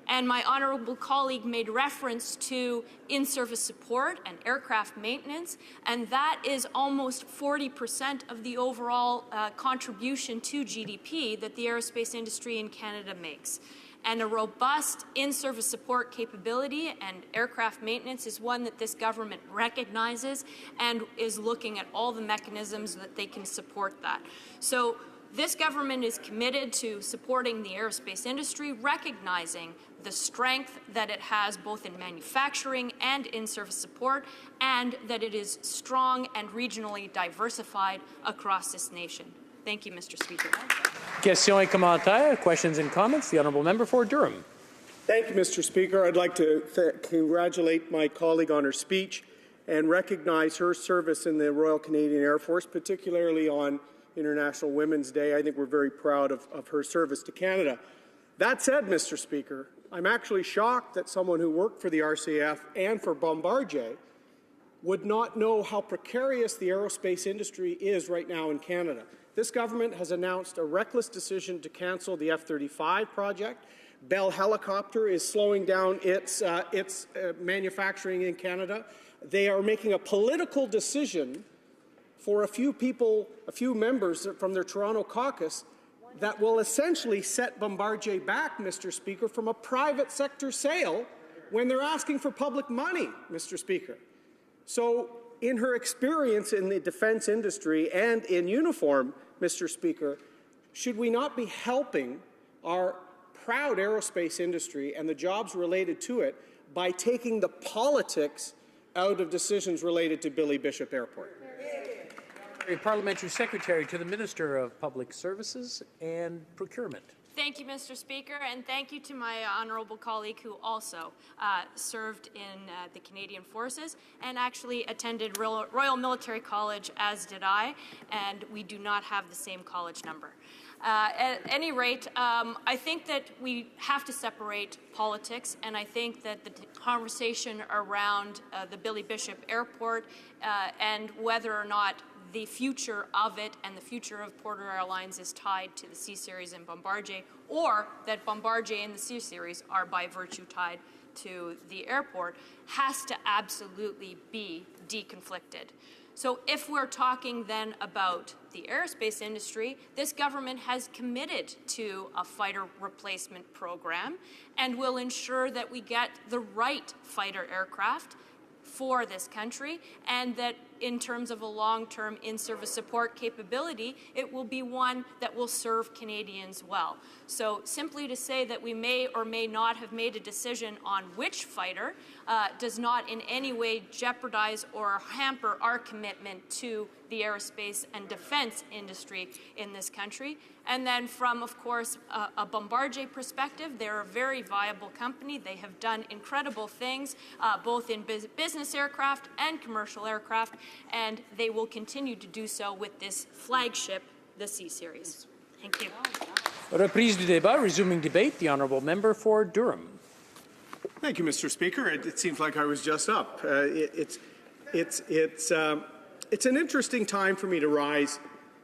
And my honourable colleague made reference to in-service support and aircraft maintenance, and that is almost 40% of the overall contribution to GDP that the aerospace industry in Canada makes. And a robust in-service support capability and aircraft maintenance is one that this government recognizes and is looking at all the mechanisms that they can support that. So This government is committed to supporting the aerospace industry, recognizing the strength that it has both in manufacturing and in-service support, and that it is strong and regionally diversified across this nation. Thank you, Mr. Speaker. Questions et commentaires, questions and comments. The honourable member for Durham. Thank you, Mr. Speaker. I'd like to congratulate my colleague on her speech and recognize her service in the Royal Canadian Air Force, particularly on International Women's Day. I think we're very proud of her service to Canada. That said, Mr. Speaker, I'm actually shocked that someone who worked for the RCAF and for Bombardier would not know how precarious the aerospace industry is right now in Canada. This government has announced a reckless decision to cancel the F-35 project. Bell Helicopter is slowing down its manufacturing in Canada. They are making a political decision for a few members from their Toronto caucus that will essentially set Bombardier back, Mr. Speaker, from a private sector sale when they're asking for public money, Mr. Speaker. So in her experience in the defense industry and in uniform, Mr. Speaker, should we not be helping our proud aerospace industry and the jobs related to it by taking the politics out of decisions related to Billy Bishop Airport? Parliamentary Secretary to the Minister of Public Services and Procurement. Thank you, Mr. Speaker, and thank you to my honourable colleague who also served in the Canadian Forces and actually attended Royal Military College, as did I, and we do not have the same college number. At any rate, I think that we have to separate politics, and I think that the conversation around the Billy Bishop Airport and whether or not the future of it and the future of Porter Airlines is tied to the C-Series and Bombardier, or that Bombardier and the C-Series are by virtue tied to the airport, has to absolutely be deconflicted. So if we're talking then about the aerospace industry, this government has committed to a fighter replacement program and will ensure that we get the right fighter aircraft for this country, and that in terms of a long-term in-service support capability, it will be one that will serve Canadians well. So simply to say that we may or may not have made a decision on which fighter does not in any way jeopardize or hamper our commitment to the aerospace and defense industry in this country. And then from, of course, a Bombardier perspective, they're a very viable company. They have done incredible things, both in business aircraft and commercial aircraft, and they will continue to do so with this flagship, the C-Series. Thank you. Reprise du débat, resuming debate. The honourable member for Durham. Thank you, Mr. Speaker. It seems like I was just up. It's an interesting time for me to rise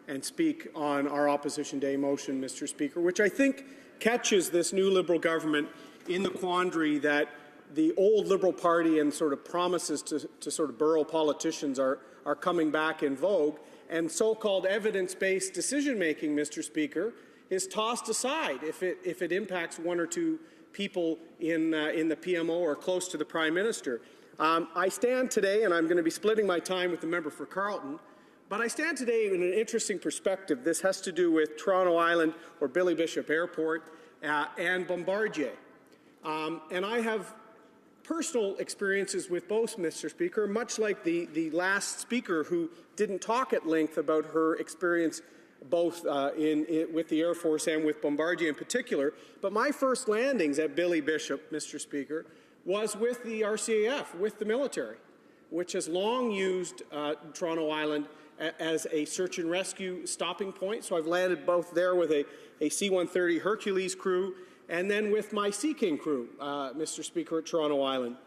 and speak on our Opposition Day motion, Mr. Speaker, which I think catches this new Liberal government in the quandary that the old Liberal Party and sort of promises to sort of borough politicians are coming back in vogue, and so-called evidence-based decision-making, Mr. Speaker, is tossed aside if it impacts one or two people in the PMO or close to the Prime Minister. I stand today, and I'm going to be splitting my time with the member for Carleton, but I stand today in an interesting perspective. This has to do with Toronto Island or Billy Bishop Airport and Bombardier. And I have personal experiences with both, Mr. Speaker, much like the last speaker who didn't talk at length about her experience both with the Air Force and with Bombardier in particular. But my first landings at Billy Bishop, Mr. Speaker, was with the RCAF, with the military, which has long used Toronto Island as a search and rescue stopping point. So I've landed both there with a C-130 Hercules crew and then with my Sea King crew, Mr. Speaker, at Toronto Island.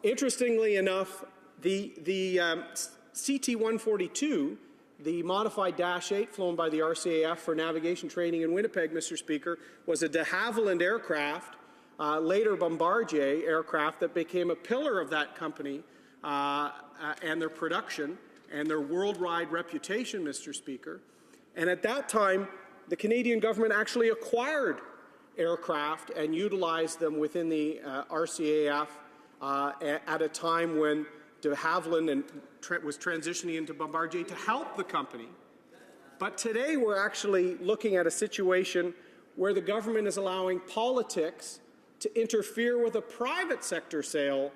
Interestingly enough, the CT-142, the modified Dash 8 flown by the RCAF for navigation training in Winnipeg, Mr. Speaker, was a de Havilland aircraft, later Bombardier aircraft, that became a pillar of that company and their production and their worldwide reputation, Mr. Speaker. And at that time, the Canadian government actually acquired aircraft and utilized them within the RCAF at a time when de Havilland was transitioning into Bombardier to help the company But today we're actually looking at a situation where the government is allowing politics to interfere with a private sector sale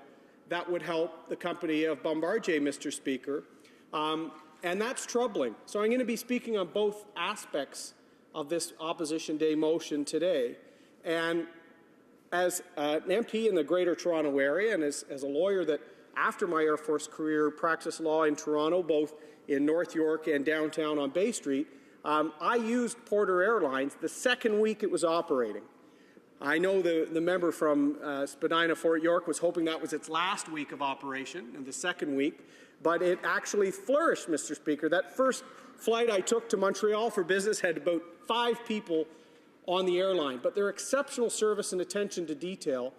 that would help the company of Bombardier, Mr. Speaker. And that's troubling. So I'm going to be speaking on both aspects of this Opposition Day motion today. And as an MP in the Greater Toronto Area and as a lawyer that, after my Air Force career, practiced law in Toronto, both in North York and downtown on Bay Street, I used Porter Airlines the second week it was operating. I know the member from Spadina, Fort York, was hoping that was its last week of operation, and the second week, but it actually flourished, Mr. Speaker. That first flight I took to Montreal for business had about 5 people on the airline, but their exceptional service and attention to detail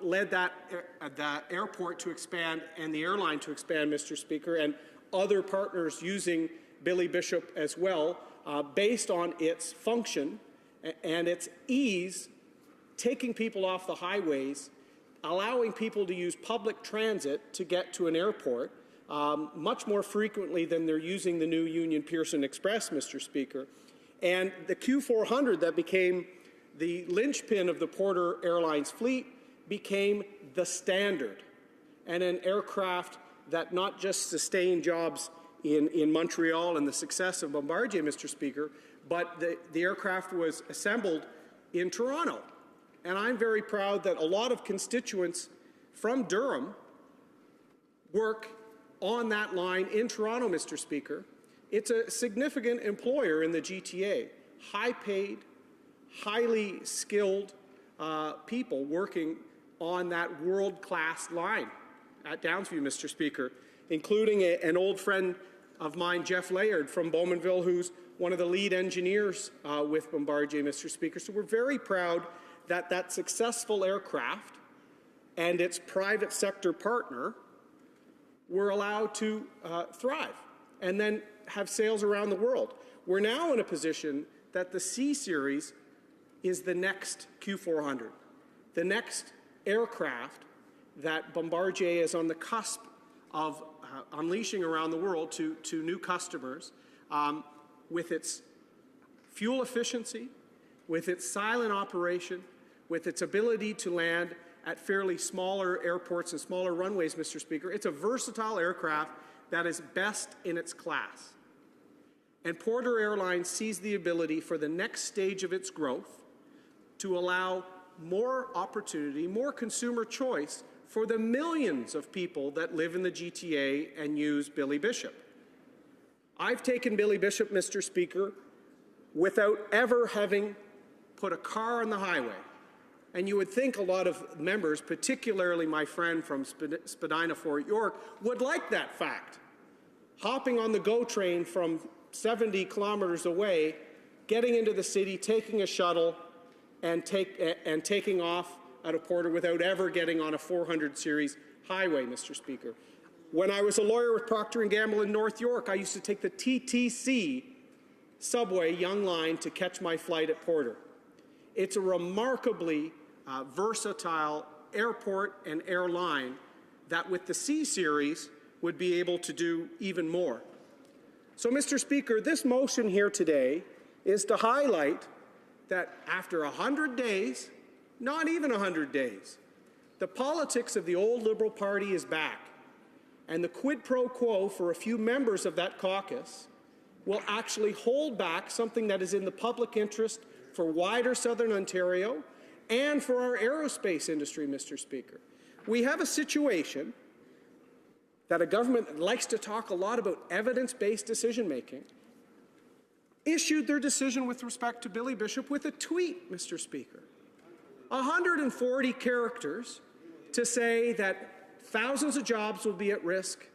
led that airport to expand and the airline to expand, Mr. Speaker, and other partners using Billy Bishop as well, based on its function and its ease, taking people off the highways, allowing people to use public transit to get to an airport much more frequently than they're using the new Union Pearson Express, Mr. Speaker. And the Q400 that became the linchpin of the Porter Airlines fleet became the standard, and an aircraft that not just sustained jobs in Montreal and the success of Bombardier, Mr. Speaker, but the aircraft was assembled in Toronto. And I'm very proud that a lot of constituents from Durham work on that line in Toronto, Mr. Speaker. It's a significant employer in the GTA, high-paid, highly skilled people working on that world-class line at Downsview, Mr. Speaker, including an old friend of mine, Jeff Layard from Bowmanville, who's one of the lead engineers with Bombardier, Mr. Speaker. So we're very proud that that successful aircraft and its private sector partner were allowed to thrive and then have sales around the world. We're now in a position that the C-Series is the next Q400, the next aircraft that Bombardier is on the cusp of unleashing around the world to new customers with its fuel efficiency, with its silent operation, with its ability to land at fairly smaller airports and smaller runways, Mr. Speaker. It's a versatile aircraft that is best in its class. And Porter Airlines sees the ability for the next stage of its growth to allow more opportunity, more consumer choice for the millions of people that live in the GTA and use Billy Bishop. I've taken Billy Bishop, Mr. Speaker, without ever having put a car on the highway. And you would think a lot of members, particularly my friend from Spadina, Fort York, would like that fact. Hopping on the GO train from 70 kilometers away, getting into the city, taking a shuttle, and taking off out of Porter without ever getting on a 400 series highway, Mr. Speaker. When I was a lawyer with Procter & Gamble in North York, I used to take the TTC subway Young Line to catch my flight at Porter. It's a remarkably versatile airport and airline that with the C-Series would be able to do even more. So, Mr. Speaker, this motion here today is to highlight that after 100 days, not even 100 days, the politics of the old Liberal Party is back, and the quid pro quo for a few members of that caucus will actually hold back something that is in the public interest for wider Southern Ontario and for our aerospace industry, Mr. Speaker. We have a situation that a government that likes to talk a lot about evidence-based decision-making issued their decision with respect to Billy Bishop with a tweet, Mr. Speaker. 140 characters to say that thousands of jobs will be at risk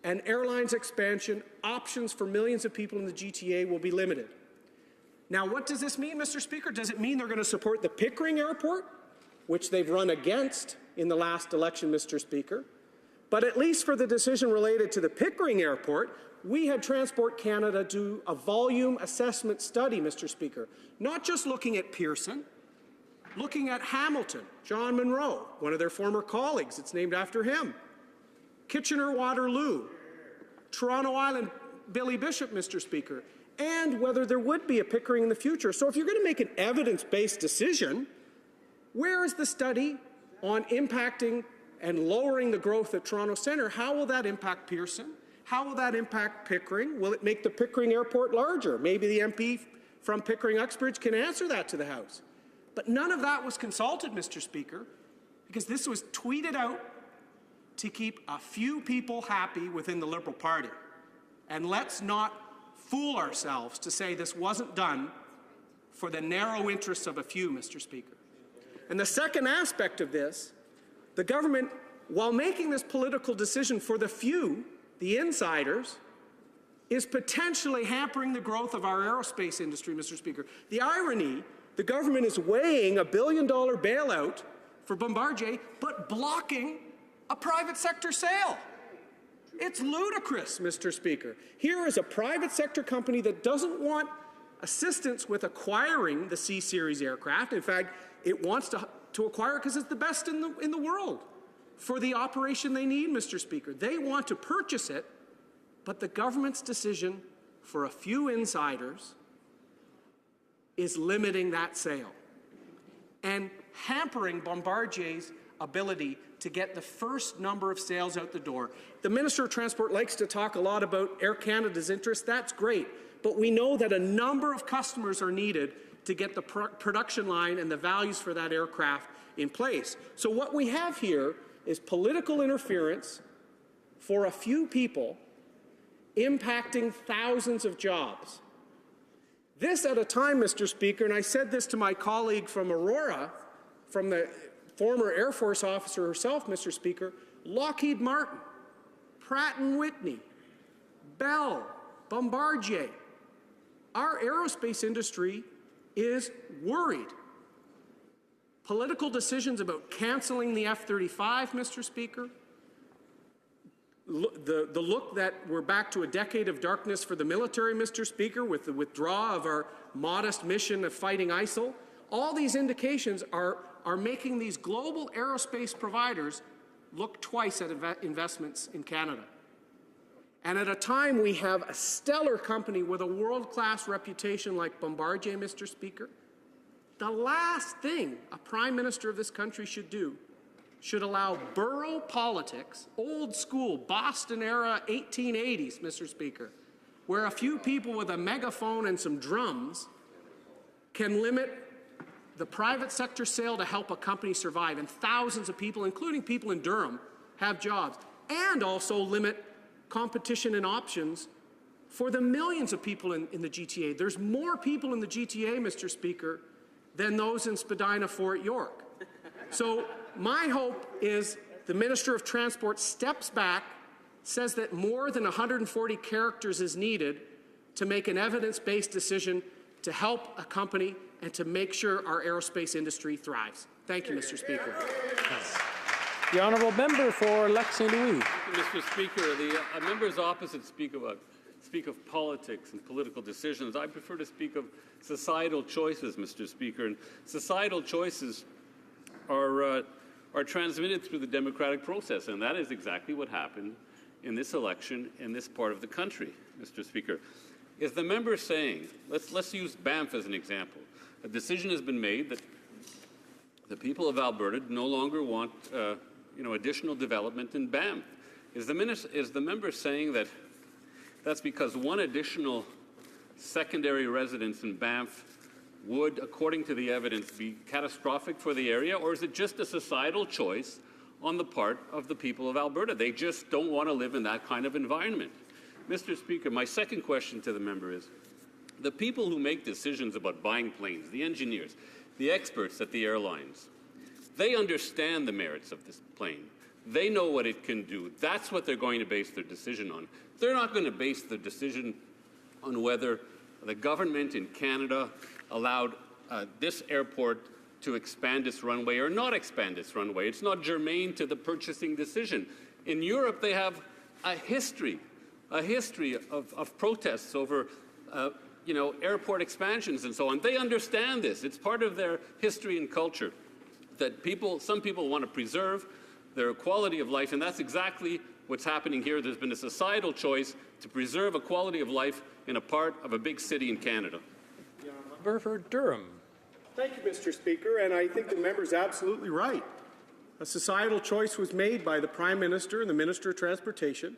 and airlines expansion options for millions of people in the GTA will be limited. Now, what does this mean, Mr. Speaker? Does it mean they're going to support the Pickering Airport, which they've run against in the last election, Mr. Speaker? But at least for the decision related to the Pickering Airport, we had Transport Canada do a volume assessment study, Mr. Speaker, not just looking at Pearson, looking at Hamilton, John Munro, one of their former colleagues, it's named after him, Kitchener-Waterloo, Toronto Island, Billy Bishop, Mr. Speaker, and whether there would be a Pickering in the future. So if you're going to make an evidence-based decision, where is the study on impacting and lowering the growth at Toronto Centre? How will that impact Pearson? How will that impact Pickering? Will it make the Pickering Airport larger? Maybe the MP from Pickering-Uxbridge can answer that to the House. But none of that was consulted, Mr. Speaker, because this was tweeted out to keep a few people happy within the Liberal Party. And let's not fool ourselves to say this wasn't done for the narrow interests of a few, Mr. Speaker. And the second aspect of this, the government, while making this political decision for the few, the insiders, is potentially hampering the growth of our aerospace industry, Mr. Speaker. The irony, the government is weighing a $1 billion bailout for Bombardier, but blocking a private sector sale. It's ludicrous, Mr. Speaker. Here is a private sector company that doesn't want assistance with acquiring the C-Series aircraft. In fact, it wants to acquire it because it's the best in the world for the operation they need, Mr. Speaker. They want to purchase it, but the government's decision for a few insiders is limiting that sale and hampering Bombardier's ability to get the first number of sales out the door. The Minister of Transport likes to talk a lot about Air Canada's interest. That's great. But we know that a number of customers are needed to get the production line and the values for that aircraft in place. So what we have here is political interference for a few people impacting thousands of jobs. This at a time, Mr. Speaker, and I said this to my colleague from Aurora, from the former Air Force officer herself, Mr. Speaker, Lockheed Martin, Pratt & Whitney, Bell, Bombardier. Our aerospace industry is worried. Political decisions about canceling the F-35, Mr. Speaker, the look that we're back to a decade of darkness for the military, Mr. Speaker, with the withdrawal of our modest mission of fighting ISIL, all these indications are making these global aerospace providers look twice at investments in Canada. And at a time we have a stellar company with a world-class reputation like Bombardier, Mr. Speaker, the last thing a Prime Minister of this country should do should allow borough politics, old school, Boston-era 1880s, Mr. Speaker, where a few people with a megaphone and some drums can limit the private sector sale to help a company survive, and thousands of people, including people in Durham, have jobs, and also limit competition and options for the millions of people in the GTA. There's more people in the GTA, Mr. Speaker, than those in Spadina, Fort York. So my hope is the Minister of Transport steps back, says that more than 140 characters is needed to make an evidence-based decision to help a company and to make sure our aerospace industry thrives. Thank you, Mr. Speaker. The honourable member for Lac St. Louis. Mr. Speaker, the members opposite speak of politics and political decisions. I prefer to speak of societal choices, Mr. Speaker. And societal choices are transmitted through the democratic process, and that is exactly what happened in this election in this part of the country, Mr. Speaker. Is the member saying, let's use Banff as an example. A decision has been made that the people of Alberta no longer want additional development in Banff. Is the member saying that that's because one additional secondary residence in Banff would, according to the evidence, be catastrophic for the area, or is it just a societal choice on the part of the people of Alberta? They just don't want to live in that kind of environment. Mr. Speaker, my second question to the member is, the people who make decisions about buying planes, the engineers, the experts at the airlines, they understand the merits of this plane. They know what it can do. That's what they're going to base their decision on. They're not going to base their decision on whether the government in Canada allowed this airport to expand its runway or not expand its runway. It's not germane to the purchasing decision. In Europe, they have a history of protests over airport expansions and so on. They understand this. It's part of their history and culture that some people want to preserve their quality of life, and that's exactly what's happening here. There's been a societal choice to preserve a quality of life in a part of a big city in Canada. Member for Durham. Thank you, Mr. Speaker, and I think the member's absolutely right. A societal choice was made by the Prime Minister and the Minister of Transportation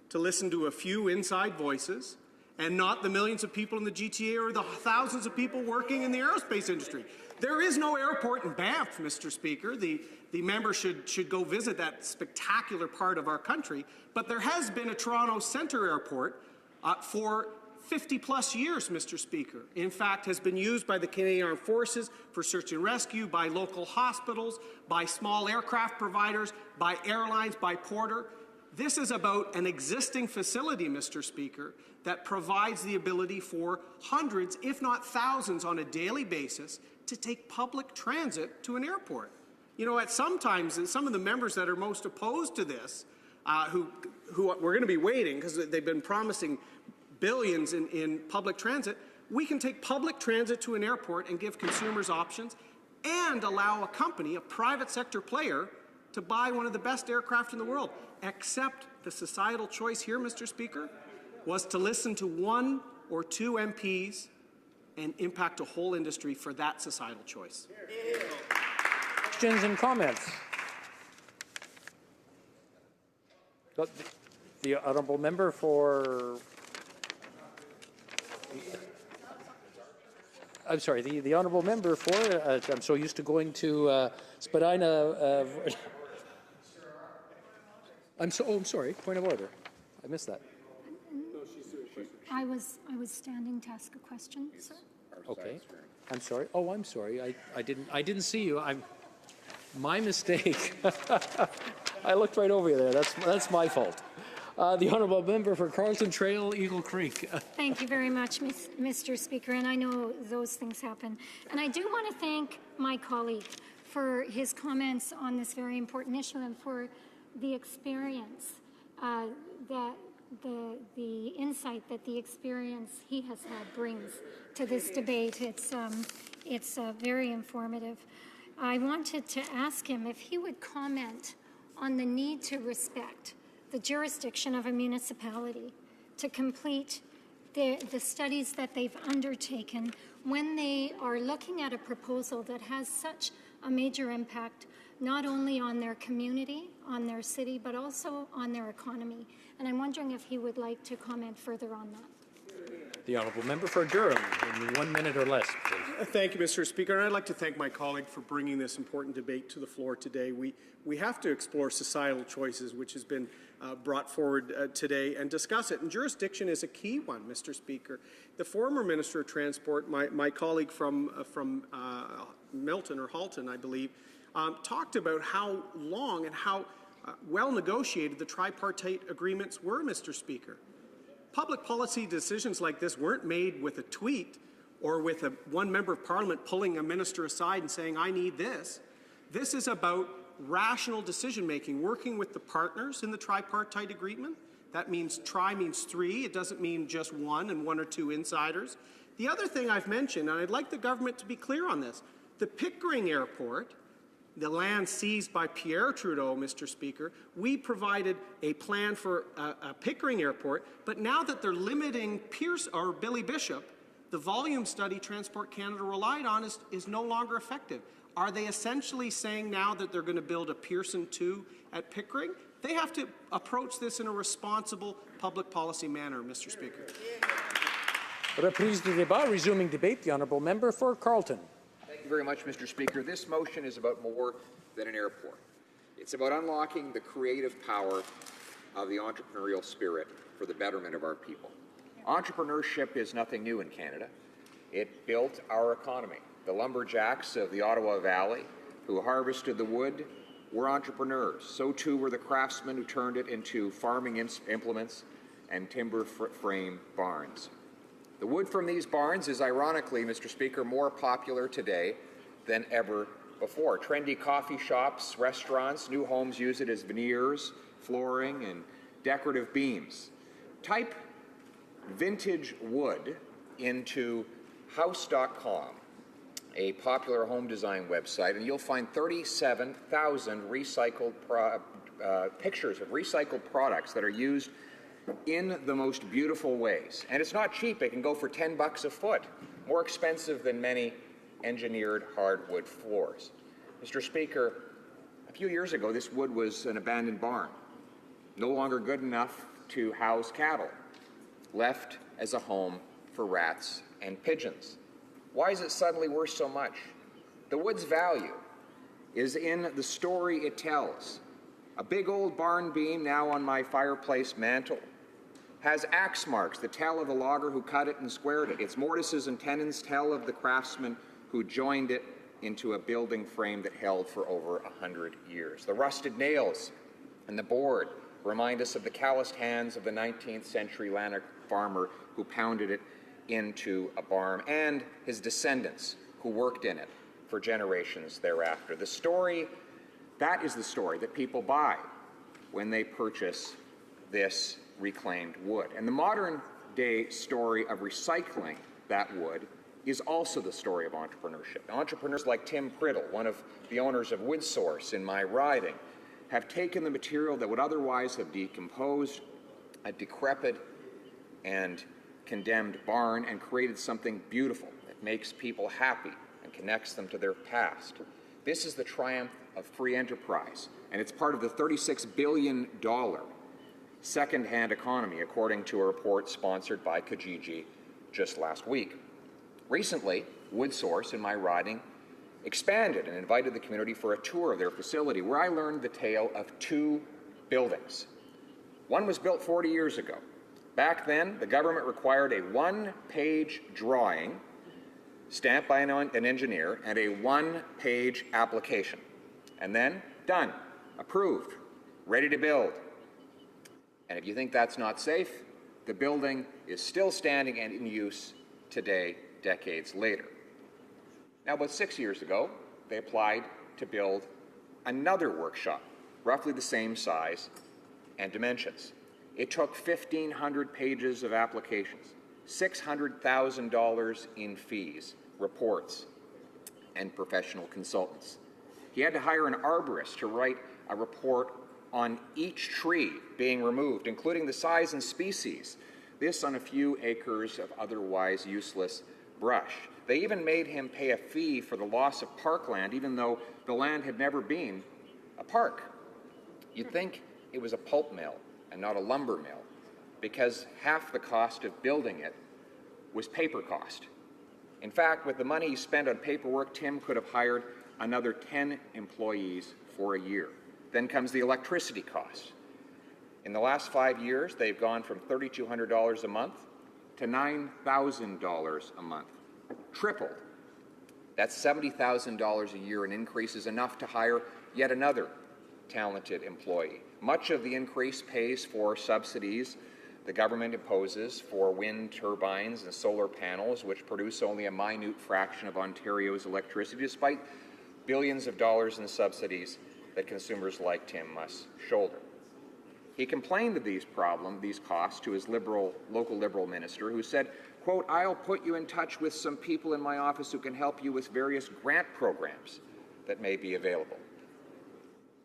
to listen to a few inside voices and not the millions of people in the GTA or the thousands of people working in the aerospace industry. There is no airport in Banff, Mr. Speaker. The member should go visit that spectacular part of our country. But there has been a Toronto Centre airport for 50-plus years, Mr. Speaker. In fact, has been used by the Canadian Armed Forces for search and rescue, by local hospitals, by small aircraft providers, by airlines, by Porter. This is about an existing facility, Mr. Speaker, that provides the ability for hundreds, if not thousands, on a daily basis to take public transit to an airport. You know, at sometimes, some of the members that are most opposed to this, who we're going to be waiting because they've been promising billions in public transit, we can take public transit to an airport and give consumers options and allow a company, a private sector player, to buy one of the best aircraft in the world. Except the societal choice here, Mr. Speaker, was to listen to one or two MPs and impact a whole industry for that societal choice. Questions and comments? The honourable member for... I'm sorry, the honourable member for... I'm so used to going to Spadina... I'm sorry, point of order. I missed that. I was standing to ask a question, sir. Okay. I'm sorry. Oh, I'm sorry. I didn't see you. My mistake. I looked right over you there. That's my fault. The honourable member for Carlton Trail, Eagle Creek. Thank you very much, Mr. Speaker, and I know those things happen. And I do want to thank my colleague for his comments on this very important issue and for the experience that the insight that the experience he has had brings to this debate. It's very informative. I wanted to ask him if he would comment on the need to respect the jurisdiction of a municipality to complete the studies that they've undertaken when they are looking at a proposal that has such a major impact not only on their community, on their city, but also on their economy. And I'm wondering if he would like to comment further on that. The honourable member for Durham, in 1 minute or less, please. Thank you, Mr. Speaker. And I'd like to thank my colleague for bringing this important debate to the floor today. We have to explore societal choices, which has been brought forward today, and discuss it. And jurisdiction is a key one, Mr. Speaker. The former Minister of Transport, my colleague from Milton or Halton, I believe, talked about how long and how well negotiated the tripartite agreements were, Mr. Speaker. Public policy decisions like this weren't made with a tweet or with one member of Parliament pulling a minister aside and saying, I need this. This is about rational decision-making, working with the partners in the tripartite agreement. That means tri means three. It doesn't mean just one and one or two insiders. The other thing I've mentioned, and I'd like the government to be clear on this, the Pickering Airport, the land seized by Pierre Trudeau, Mr. Speaker, we provided a plan for a Pickering Airport, but now that they're limiting Pierce or Billy Bishop, the volume study Transport Canada relied on is no longer effective. Are they essentially saying now that they're going to build a Pearson 2 at Pickering? They have to approach this in a responsible public policy manner, Mr. Speaker. Reprise du débat, resuming debate. The honourable member for Carlton. Thank you very much, Mr. Speaker. This motion is about more than an airport. It's about unlocking the creative power of the entrepreneurial spirit for the betterment of our people. Entrepreneurship is nothing new in Canada. It built our economy. The lumberjacks of the Ottawa Valley who harvested the wood were entrepreneurs. So too were the craftsmen who turned it into farming implements and timber frame barns. The wood from these barns is ironically, Mr. Speaker, more popular today than ever before. Trendy coffee shops, restaurants, new homes use it as veneers, flooring, and decorative beams. Type vintage wood into house.com, a popular home design website, and you'll find 37,000 recycled pictures of recycled products that are used in the most beautiful ways. And it's not cheap. It can go for $10 a foot, more expensive than many engineered hardwood floors. Mr. Speaker, a few years ago, this wood was an abandoned barn, no longer good enough to house cattle, left as a home for rats and pigeons. Why is it suddenly worth so much? The wood's value is in the story it tells. A big old barn beam now on my fireplace mantel has axe marks that tell of the logger who cut it and squared it. Its mortises and tenons tell of the craftsman who joined it into a building frame that held for over 100 years. The rusted nails and the board remind us of the calloused hands of the 19th century Lanark farmer who pounded it into a barn, and his descendants who worked in it for generations thereafter. The story, that is the story that people buy when they purchase this reclaimed wood. And the modern day story of recycling that wood is also the story of entrepreneurship. Entrepreneurs like Tim Priddle, one of the owners of WoodSource in my riding, have taken the material that would otherwise have decomposed, a decrepit and condemned barn, and created something beautiful that makes people happy and connects them to their past. This is the triumph of free enterprise, and it's part of the $36 billion second-hand economy, according to a report sponsored by Kijiji just last week. Recently, WoodSource in my riding expanded and invited the community for a tour of their facility, where I learned the tale of two buildings. One was built 40 years ago. Back then, the government required a one-page drawing stamped by an engineer and a one-page application. And then, done, approved, ready to build. And if you think that's not safe, the building is still standing and in use today, decades later. Now, about 6 years ago, they applied to build another workshop, roughly the same size and dimensions. It took 1,500 pages of applications, $600,000 in fees, reports, and professional consultants. He had to hire an arborist to write a report on each tree being removed, including the size and species, this on a few acres of otherwise useless brush. They even made him pay a fee for the loss of parkland, even though the land had never been a park. You'd think it was a pulp mill and not a lumber mill, because half the cost of building it was paper cost. In fact, with the money he spent on paperwork, Tim could have hired another 10 employees for a year. Then comes the electricity cost. In the last 5 years, they've gone from $3,200 a month to $9,000 a month. Tripled. That's $70,000 a year in increases, enough to hire yet another talented employee. Much of the increase pays for subsidies the government imposes for wind turbines and solar panels, which produce only a minute fraction of Ontario's electricity, despite billions of dollars in subsidies that consumers like Tim must shoulder. He complained of these costs to his local Liberal minister, who said, quote, "I'll put you in touch with some people in my office who can help you with various grant programs that may be available."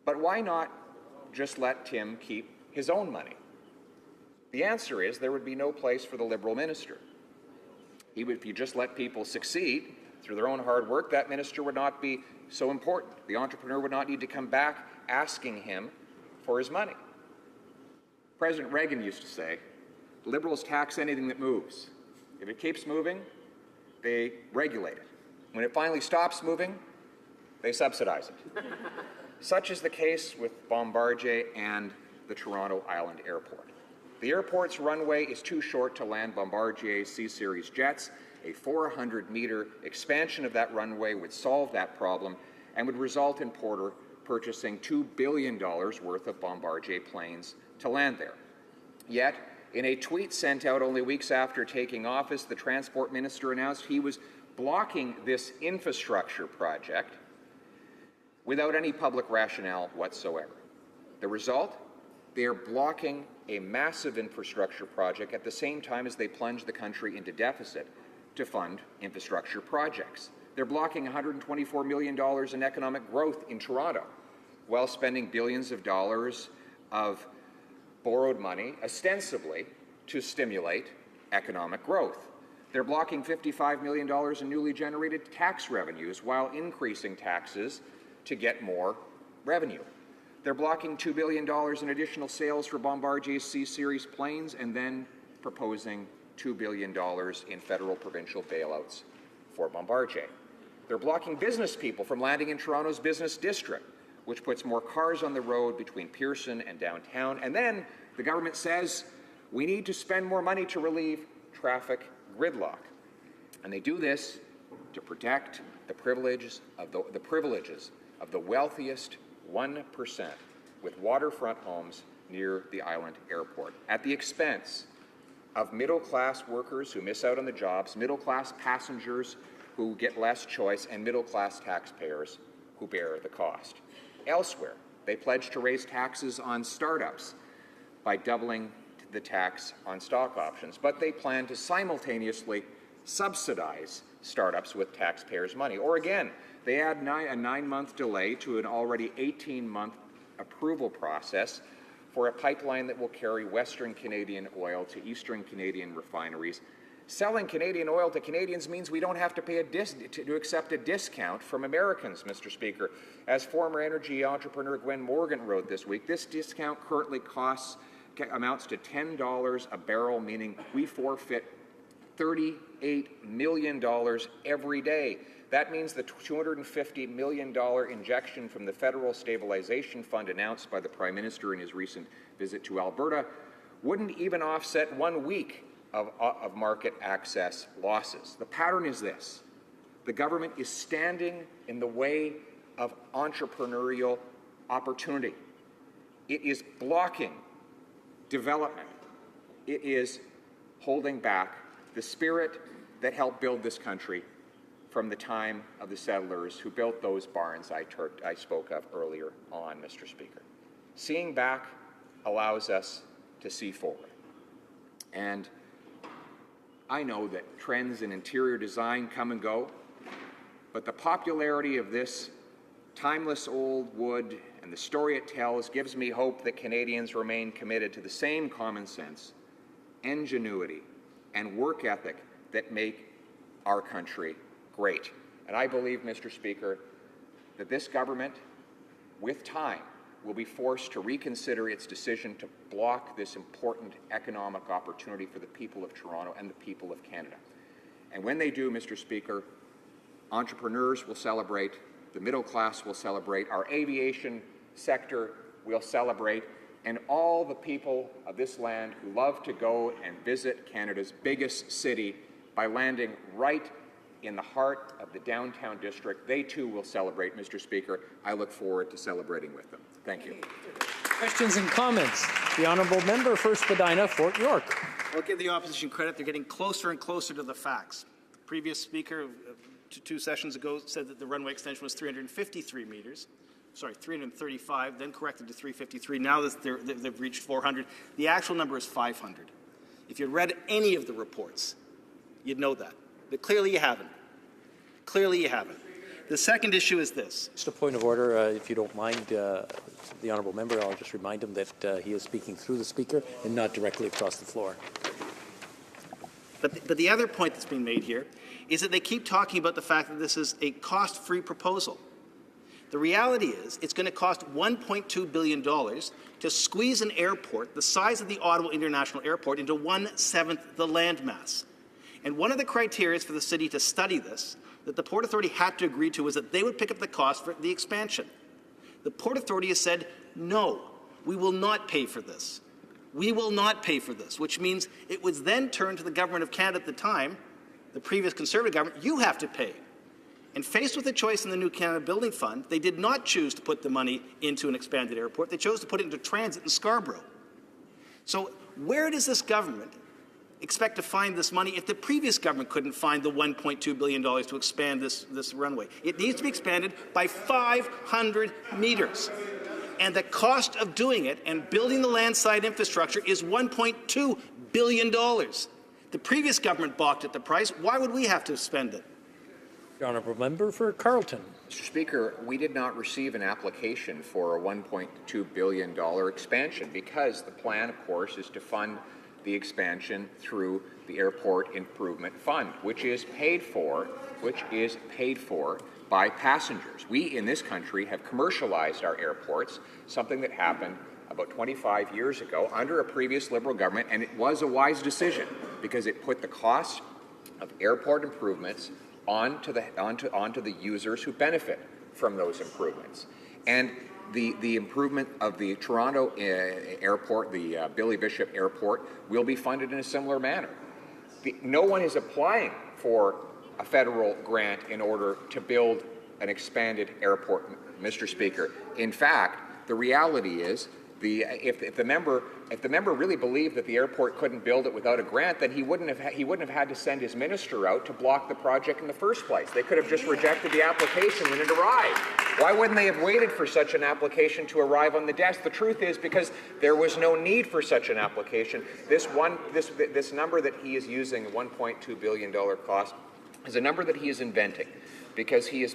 But why not just let Tim keep his own money? The answer is there would be no place for the Liberal minister. If you just let people succeed through their own hard work, that minister would not be so important. The entrepreneur would not need to come back asking him for his money. President Reagan used to say, Liberals tax anything that moves. If it keeps moving, they regulate it. When it finally stops moving, they subsidize it. Such is the case with Bombardier and the Toronto Island Airport. The airport's runway is too short to land Bombardier's C-Series jets. A 400-meter expansion of that runway would solve that problem and would result in Porter purchasing $2 billion worth of Bombardier planes to land there. Yet, in a tweet sent out only weeks after taking office, the transport minister announced he was blocking this infrastructure project without any public rationale whatsoever. The result? They are blocking a massive infrastructure project at the same time as they plunge the country into deficit to fund infrastructure projects. They're blocking $124 million in economic growth in Toronto while spending billions of dollars of borrowed money ostensibly to stimulate economic growth. They're blocking $55 million in newly generated tax revenues while increasing taxes to get more revenue. They're blocking $2 billion in additional sales for Bombardier's C-Series planes and then proposing $2 billion in federal provincial bailouts for Bombardier. They're blocking business people from landing in Toronto's business district, which puts more cars on the road between Pearson and downtown. And then the government says we need to spend more money to relieve traffic gridlock. And they do this to protect the privileges of the wealthiest 1% with waterfront homes near the island airport, at the expense of middle-class workers who miss out on the jobs, middle-class passengers who get less choice, and middle-class taxpayers who bear the cost. Elsewhere, they pledge to raise taxes on startups by doubling the tax on stock options, but they plan to simultaneously subsidize startups with taxpayers' money. Or again, they add a 9-month delay to an already 18-month approval process for a pipeline that will carry Western Canadian oil to Eastern Canadian refineries. Selling Canadian oil to Canadians means we don't have to pay to accept a discount from Americans, Mr. Speaker. As former energy entrepreneur Gwen Morgan wrote this week, this discount currently amounts to $10 a barrel, meaning we forfeit $38 million every day. That means the $250 million injection from the Federal Stabilization Fund announced by the Prime Minister in his recent visit to Alberta wouldn't even offset 1 week of market access losses. The pattern is this. The government is standing in the way of entrepreneurial opportunity. It is blocking development. It is holding back the spirit that helped build this country from the time of the settlers who built those barns I spoke of earlier on, Mr. Speaker. Seeing back allows us to see forward. And I know that trends in interior design come and go, but the popularity of this timeless old wood and the story it tells gives me hope that Canadians remain committed to the same common sense, ingenuity, and work ethic that make our country great. And I believe, Mr. Speaker, that this government, with time, will be forced to reconsider its decision to block this important economic opportunity for the people of Toronto and the people of Canada. And when they do, Mr. Speaker, entrepreneurs will celebrate, the middle class will celebrate, our aviation sector will celebrate, and all the people of this land who love to go and visit Canada's biggest city by landing right in the heart of the downtown district, they too will celebrate, Mr. Speaker. I look forward to celebrating with them. Thank you. Questions and comments? The Honourable Member for Spadina, Fort York. I'll give the opposition credit. They're getting closer and closer to the facts. The previous speaker, two sessions ago, said that the runway extension was 353 meters. Sorry, 335, then corrected to 353. Now they've reached 400. The actual number is 500. If you'd read any of the reports, you'd know that. But clearly you haven't. Clearly you haven't. The second issue is this. Just a point of order, if you don't mind, the Honourable Member, I'll just remind him that he is speaking through the Speaker and not directly across the floor. But the other point that's being made here is that they keep talking about the fact that this is a cost-free proposal. The reality is it's going to cost $1.2 billion to squeeze an airport the size of the Ottawa International Airport into 1/7 the landmass. And one of the criteria for the city to study this that the Port Authority had to agree to was that they would pick up the cost for the expansion. The Port Authority has said, no, we will not pay for this. We will not pay for this, which means it was then turned to the Government of Canada at the time, the previous Conservative government, you have to pay. And faced with a choice in the New Canada Building Fund, they did not choose to put the money into an expanded airport. They chose to put it into transit in Scarborough. So where does this government expect to find this money if the previous government couldn't find the $1.2 billion to expand this runway? It needs to be expanded by 500 meters. And the cost of doing it and building the landside infrastructure is $1.2 billion. The previous government balked at the price. Why would we have to spend it? The honourable member for Carleton. Mr. Speaker, we did not receive an application for a $1.2 billion expansion because the plan, of course, is to fund the expansion through the Airport Improvement Fund, which is paid for by passengers. We in this country have commercialized our airports, something that happened about 25 years ago under a previous Liberal government, and it was a wise decision because it put the cost of airport improvements onto the users who benefit from those improvements. And the improvement of the Toronto airport, the Billy Bishop Airport, will be funded in a similar manner. No one is applying for a federal grant in order to build an expanded airport, Mr. Speaker. In fact, the reality is, if the member really believed that the airport couldn't build it without a grant, then he wouldn't have had to send his minister out to block the project in the first place. They could have just rejected the application when it arrived. Why wouldn't they have waited for such an application to arrive on the desk? The truth is because there was no need for such an application. This number that he is using, $1.2 billion cost, is a number that he is inventing, because he is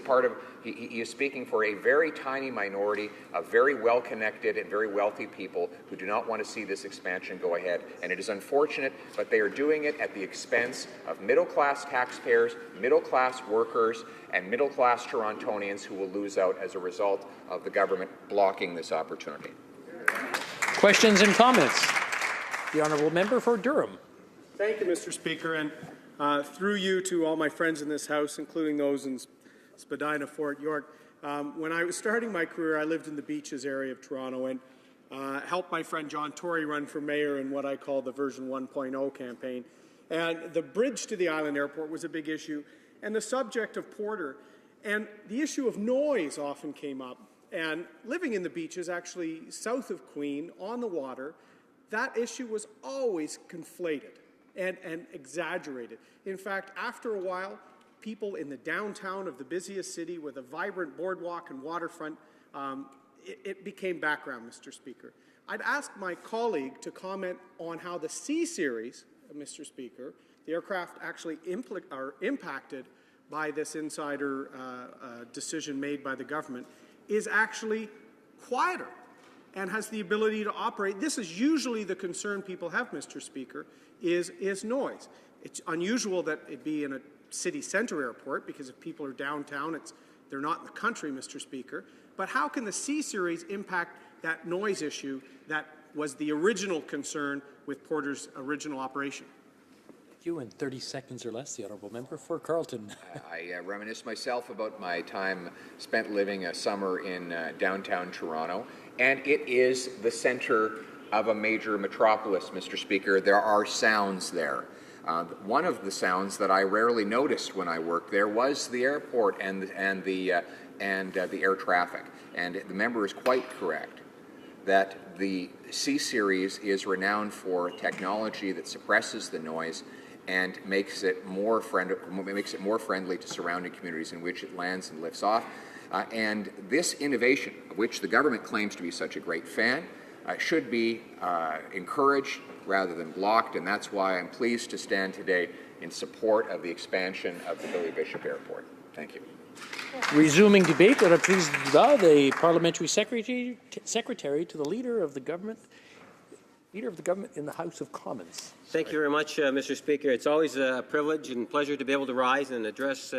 he is speaking for a very tiny minority of very well-connected and very wealthy people who do not want to see this expansion go ahead. And it is unfortunate, but they are doing it at the expense of middle-class taxpayers, middle-class workers, and middle-class Torontonians who will lose out as a result of the government blocking this opportunity. Questions and comments? The honourable member for Durham. Thank you, Mr. Speaker, and through you to all my friends in this House, including those in Spadina, Fort York. When I was starting my career, I lived in the Beaches area of Toronto and helped my friend John Tory run for mayor in what I call the version 1.0 campaign. And the bridge to the island airport was a big issue, and the subject of Porter. And the issue of noise often came up. And living in the Beaches, actually south of Queen, on the water, that issue was always conflated and exaggerated. In fact, after a while, people in the downtown of the busiest city with a vibrant boardwalk and waterfront, it became background, Mr. Speaker. I'd ask my colleague to comment on how the C-Series, Mr. Speaker, the aircraft actually are impacted by this insider decision made by the government, is actually quieter and has the ability to operate. This is usually the concern people have, Mr. Speaker, is noise. It's unusual that it be in a city centre airport, because if people are downtown, they're not in the country, Mr. Speaker. But how can the C-Series impact that noise issue that was the original concern with Porter's original operation? You in 30 seconds or less, the honourable member for Carleton. I reminisce myself about my time spent living a summer in downtown Toronto, and it is the centre of a major metropolis, Mr. Speaker. There are sounds there. One of the sounds that I rarely noticed when I worked there was the airport and the air traffic. And the member is quite correct that the C-Series is renowned for technology that suppresses the noise and makes it more friendly to surrounding communities in which it lands and lifts off. And this innovation, of which the government claims to be such a great fan, should be encouraged rather than blocked, and that's why I'm pleased to stand today in support of the expansion of the Billy Bishop Airport. Thank you. Resuming debate, the parliamentary secretary to the leader of the government in the House of Commons. Thank you very much, Mr. Speaker. It's always a privilege and pleasure to be able to rise and address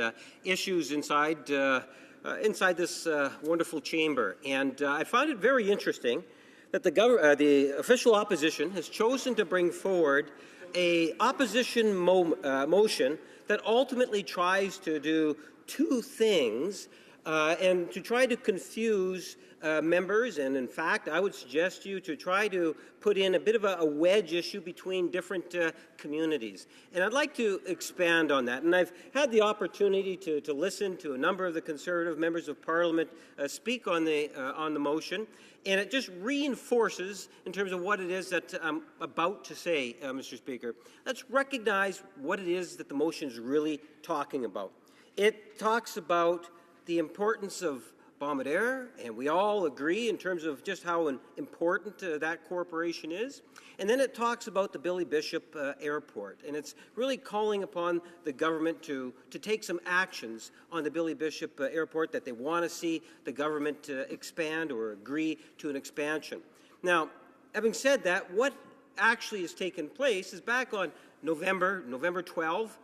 issues inside this wonderful chamber. And I find it very interesting that the official opposition has chosen to bring forward an opposition motion that ultimately tries to do two things and to try to confuse members, and in fact, I would suggest you to try to put in a bit of a wedge issue between different communities. And I'd like to expand on that. And I've had the opportunity to listen to a number of the Conservative members of Parliament speak on the motion, and it just reinforces in terms of what it is that I'm about to say, Mr. Speaker. Let's recognize what it is that the motion is really talking about. It talks about the importance of Bombardier, and we all agree in terms of just how important that corporation is. And then it talks about the Billy Bishop Airport, and it's really calling upon the government to take some actions on the Billy Bishop Airport that they want to see the government expand or agree to an expansion. Now, having said that, what actually has taken place is back on November 12,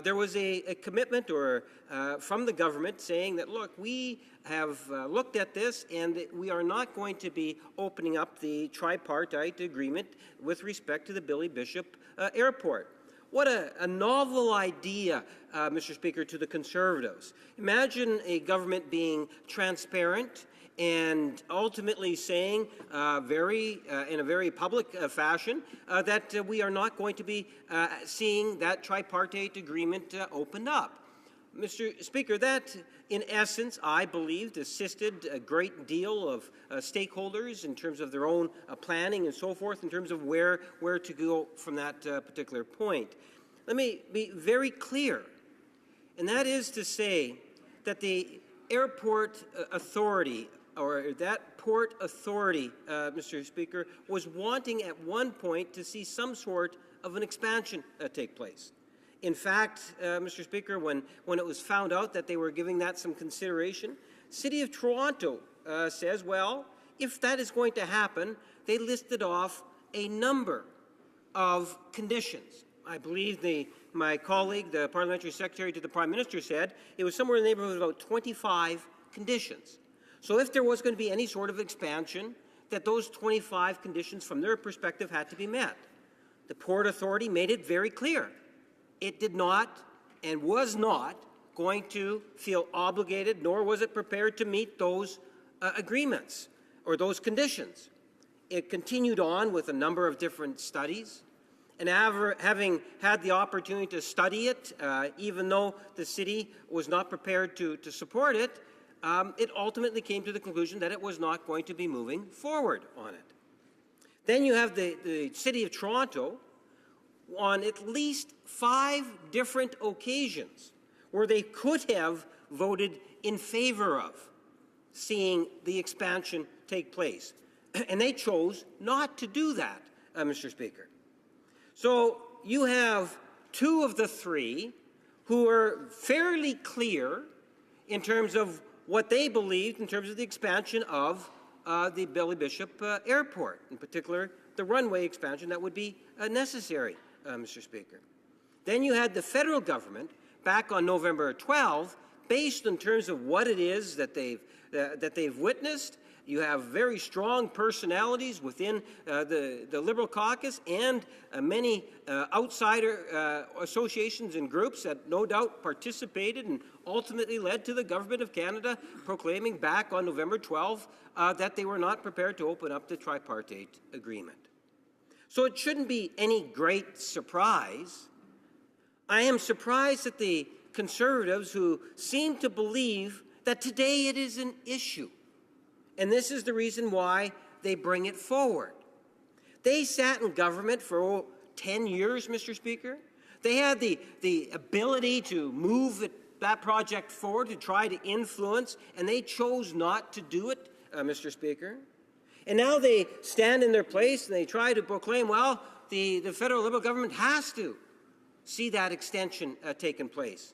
there was a commitment from the government saying that, look, we have looked at this and we are not going to be opening up the tripartite agreement with respect to the Billy Bishop Airport. What a novel idea, Mr. Speaker, to the Conservatives. Imagine a government being transparent and ultimately saying in a very public fashion that we are not going to be seeing that tripartite agreement opened up. Mr. Speaker, that in essence, I believe, assisted a great deal of stakeholders in terms of their own planning and so forth, in terms of where to go from that particular point. Let me be very clear, and that is to say that the airport authority, or that port authority, Mr. Speaker, was wanting at one point to see some sort of an expansion take place. In fact, Mr. Speaker, when it was found out that they were giving that some consideration, City of Toronto says, well, if that is going to happen, they listed off a number of conditions. I believe my colleague, the Parliamentary Secretary to the Prime Minister, said it was somewhere in the neighborhood of about 25 conditions. So if there was going to be any sort of expansion, that those 25 conditions from their perspective had to be met. The Port Authority made it very clear. It did not and was not going to feel obligated, nor was it prepared to meet those agreements or those conditions. It continued on with a number of different studies, and having had the opportunity to study it, even though the city was not prepared to support it, it ultimately came to the conclusion that it was not going to be moving forward on it. Then you have the City of Toronto on at least 5 different occasions where they could have voted in favor of seeing the expansion take place. And they chose not to do that, Mr. Speaker. So you have 2 of the 3 who are fairly clear in terms of what they believed in terms of the expansion of the Billy Bishop Airport, in particular the runway expansion that would be necessary, Mr. Speaker. Then you had the federal government back on November 12, based in terms of what it is that they've witnessed. You have very strong personalities within the Liberal caucus and many outsider associations and groups that no doubt participated and ultimately led to the Government of Canada proclaiming back on November 12 that they were not prepared to open up the tripartite agreement. So it shouldn't be any great surprise. I am surprised at the Conservatives who seem to believe that today it is an issue. And this is the reason why they bring it forward. They sat in government for 10 years, Mr. Speaker. They had the ability to move that project forward, to try to influence, and they chose not to do it, Mr. Speaker. And now they stand in their place and they try to proclaim, well, the federal Liberal government has to see that extension taken place.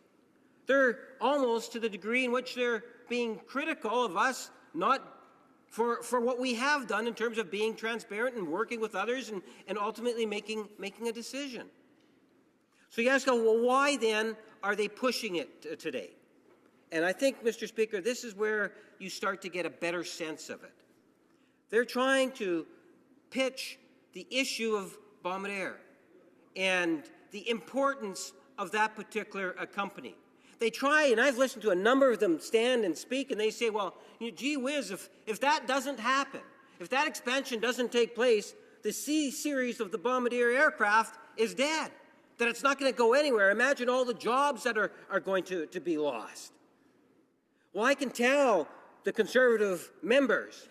They're almost to the degree in which they're being critical of us not for what we have done in terms of being transparent and working with others and ultimately making a decision. So you ask, well, why then are they pushing it today? And I think, Mr. Speaker, this is where you start to get a better sense of it. They're trying to pitch the issue of Bombardier and the importance of that particular company. They try, and I've listened to a number of them stand and speak, and they say, well, gee whiz, if that doesn't happen, if that expansion doesn't take place, the C-series of the Bombardier aircraft is dead, that it's not going to go anywhere. Imagine all the jobs that are going to be lost. Well, I can tell the Conservative members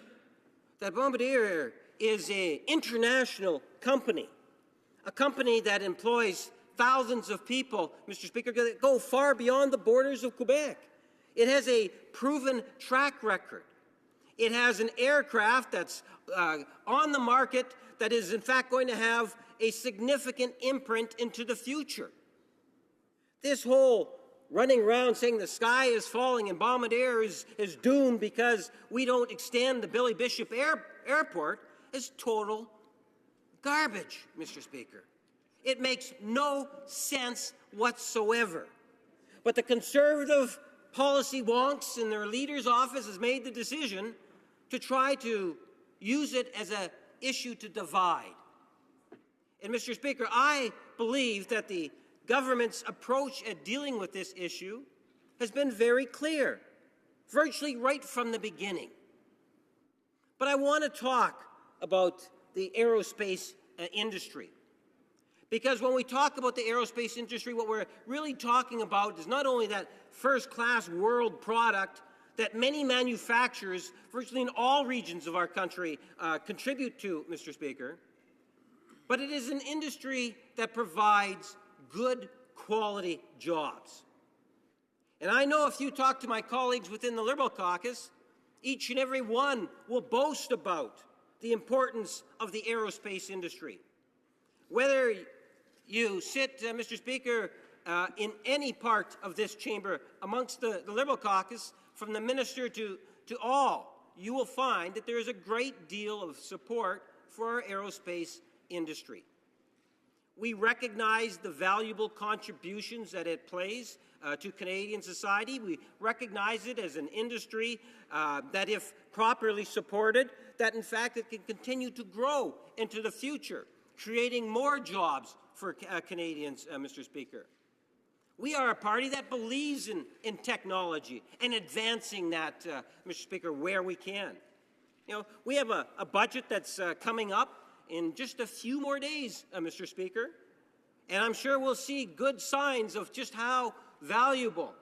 that Bombardier is an international company, a company that employs thousands of people, Mr. Speaker, that go far beyond the borders of Quebec. It has a proven track record. It has an aircraft that's on the market that is in fact going to have a significant imprint into the future. This whole running around saying the sky is falling and Bombardier is doomed because we don't extend the Billy Bishop Airport is total garbage, Mr. Speaker. It makes no sense whatsoever. But the Conservative policy wonks in their leader's office has made the decision to try to use it as an issue to divide. And, Mr. Speaker, I believe that the government's approach at dealing with this issue has been very clear, virtually right from the beginning. But I want to talk about the aerospace industry. Because when we talk about the aerospace industry, what we're really talking about is not only that first-class world product that many manufacturers, virtually in all regions of our country, contribute to, Mr. Speaker, but it is an industry that provides good quality jobs. And I know if you talk to my colleagues within the Liberal caucus, each and every one will boast about the importance of the aerospace industry. Whether you sit, Mr. Speaker, in any part of this chamber amongst the Liberal caucus, from the minister to all, you will find that there is a great deal of support for our aerospace industry. We recognize the valuable contributions that it plays to Canadian society. We recognize it as an industry that, if properly supported, that in fact it can continue to grow into the future, creating more jobs for Canadians, Mr. Speaker. We are a party that believes in technology and advancing that, Mr. Speaker, where we can. You know, we have a budget that's coming up in just a few more days, Mr. Speaker, and I'm sure we'll see good signs of just how valuable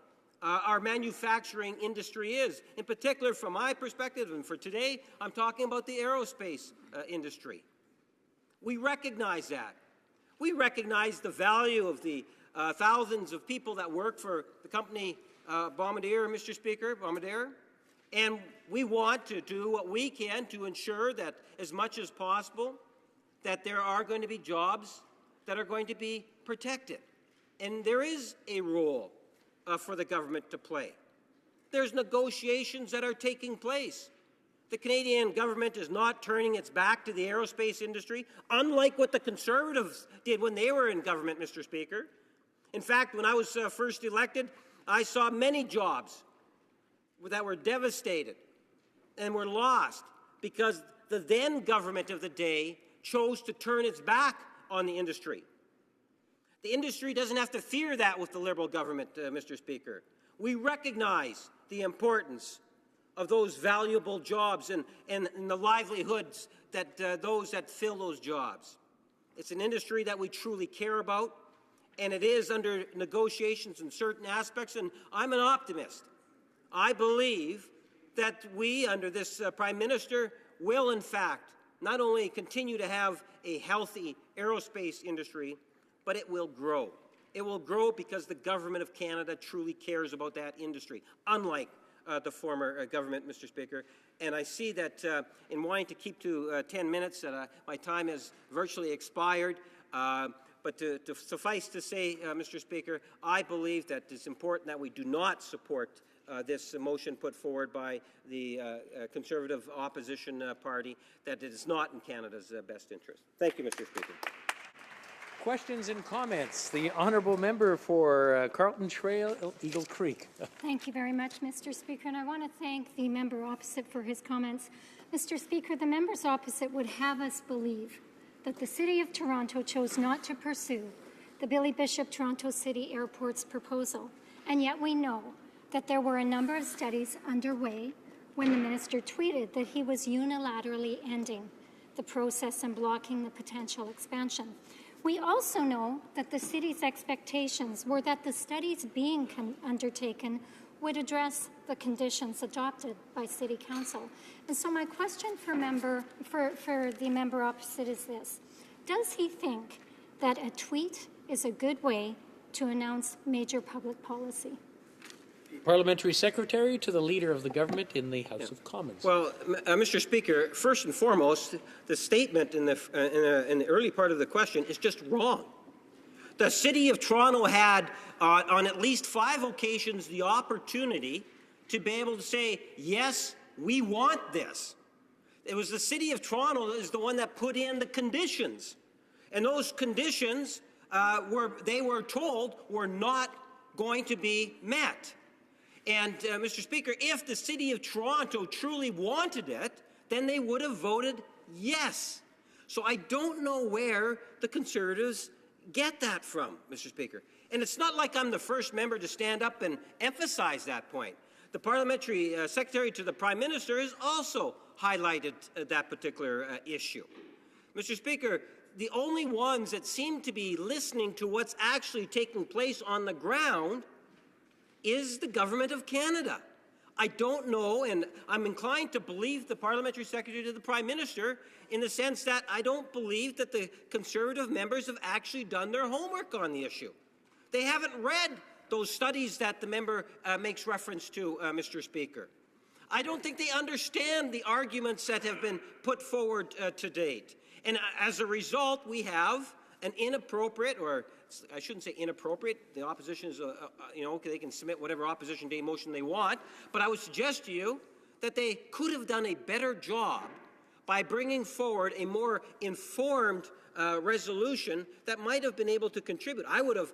our manufacturing industry is. In particular, from my perspective, and for today, I'm talking about the aerospace industry. We recognize that. We recognize the value of the thousands of people that work for the company Bombardier, Mr. Speaker, Bombardier, and we want to do what we can to ensure that, as much as possible, that there are going to be jobs that are going to be protected. And there is a role for the government to play. There's negotiations that are taking place. The Canadian government is not turning its back to the aerospace industry, unlike what the Conservatives did when they were in government, Mr. Speaker. In fact, when I was first elected, I saw many jobs that were devastated and were lost because the then government of the day chose to turn its back on the industry. The industry doesn't have to fear that with the Liberal government, Mr. Speaker. We recognize the importance of those valuable jobs and the livelihoods that those that fill those jobs. It's an industry that we truly care about, and it is under negotiations in certain aspects, and I'm an optimist. I believe that we, under this Prime Minister, will in fact not only continue to have a healthy aerospace industry, but it will grow. It will grow because the Government of Canada truly cares about that industry, unlike the former government, Mr. Speaker. And I see that in wanting to keep to 10 minutes, that my time has virtually expired. But to suffice to say, Mr. Speaker, I believe that it's important that we do not support this motion put forward by the Conservative Opposition Party, that it is not in Canada's best interest. Thank you, Mr. Speaker. Questions and comments? The honourable member for Carlton Trail, Eagle Creek. Thank you very much, Mr. Speaker, and I want to thank the member opposite for his comments. Mr. Speaker, the members opposite would have us believe that the City of Toronto chose not to pursue the Billy Bishop Toronto City Airport's proposal, and yet we know that there were a number of studies underway when the minister tweeted that he was unilaterally ending the process and blocking the potential expansion. We also know that the city's expectations were that the studies being undertaken would address the conditions adopted by City Council. And so my question for the member opposite is this. Does he think that a tweet is a good way to announce major public policy? Parliamentary Secretary to the Leader of the Government in the House of Commons. Well, Mr. Speaker, first and foremost, the statement in the early part of the question is just wrong. The City of Toronto had, on at least 5 occasions, the opportunity to be able to say, yes, we want this. It was the City of Toronto that is the one that put in the conditions. And those conditions, they were told, were not going to be met. And, Mr. Speaker, if the City of Toronto truly wanted it, then they would have voted yes. So I don't know where the Conservatives get that from, Mr. Speaker. And it's not like I'm the first member to stand up and emphasize that point. The Parliamentary Secretary to the Prime Minister has also highlighted that particular issue. Mr. Speaker, the only ones that seem to be listening to what's actually taking place on the ground is the Government of Canada. I don't know, and I'm inclined to believe the Parliamentary Secretary to the Prime Minister in the sense that I don't believe that the Conservative members have actually done their homework on the issue. They haven't read those studies that the member makes reference to, Mr. Speaker. I don't think they understand the arguments that have been put forward to date. And as a result, we have an inappropriate, or I shouldn't say inappropriate, the opposition is, they can submit whatever opposition day motion they want, but I would suggest to you that they could have done a better job by bringing forward a more informed resolution that might have been able to contribute. I would have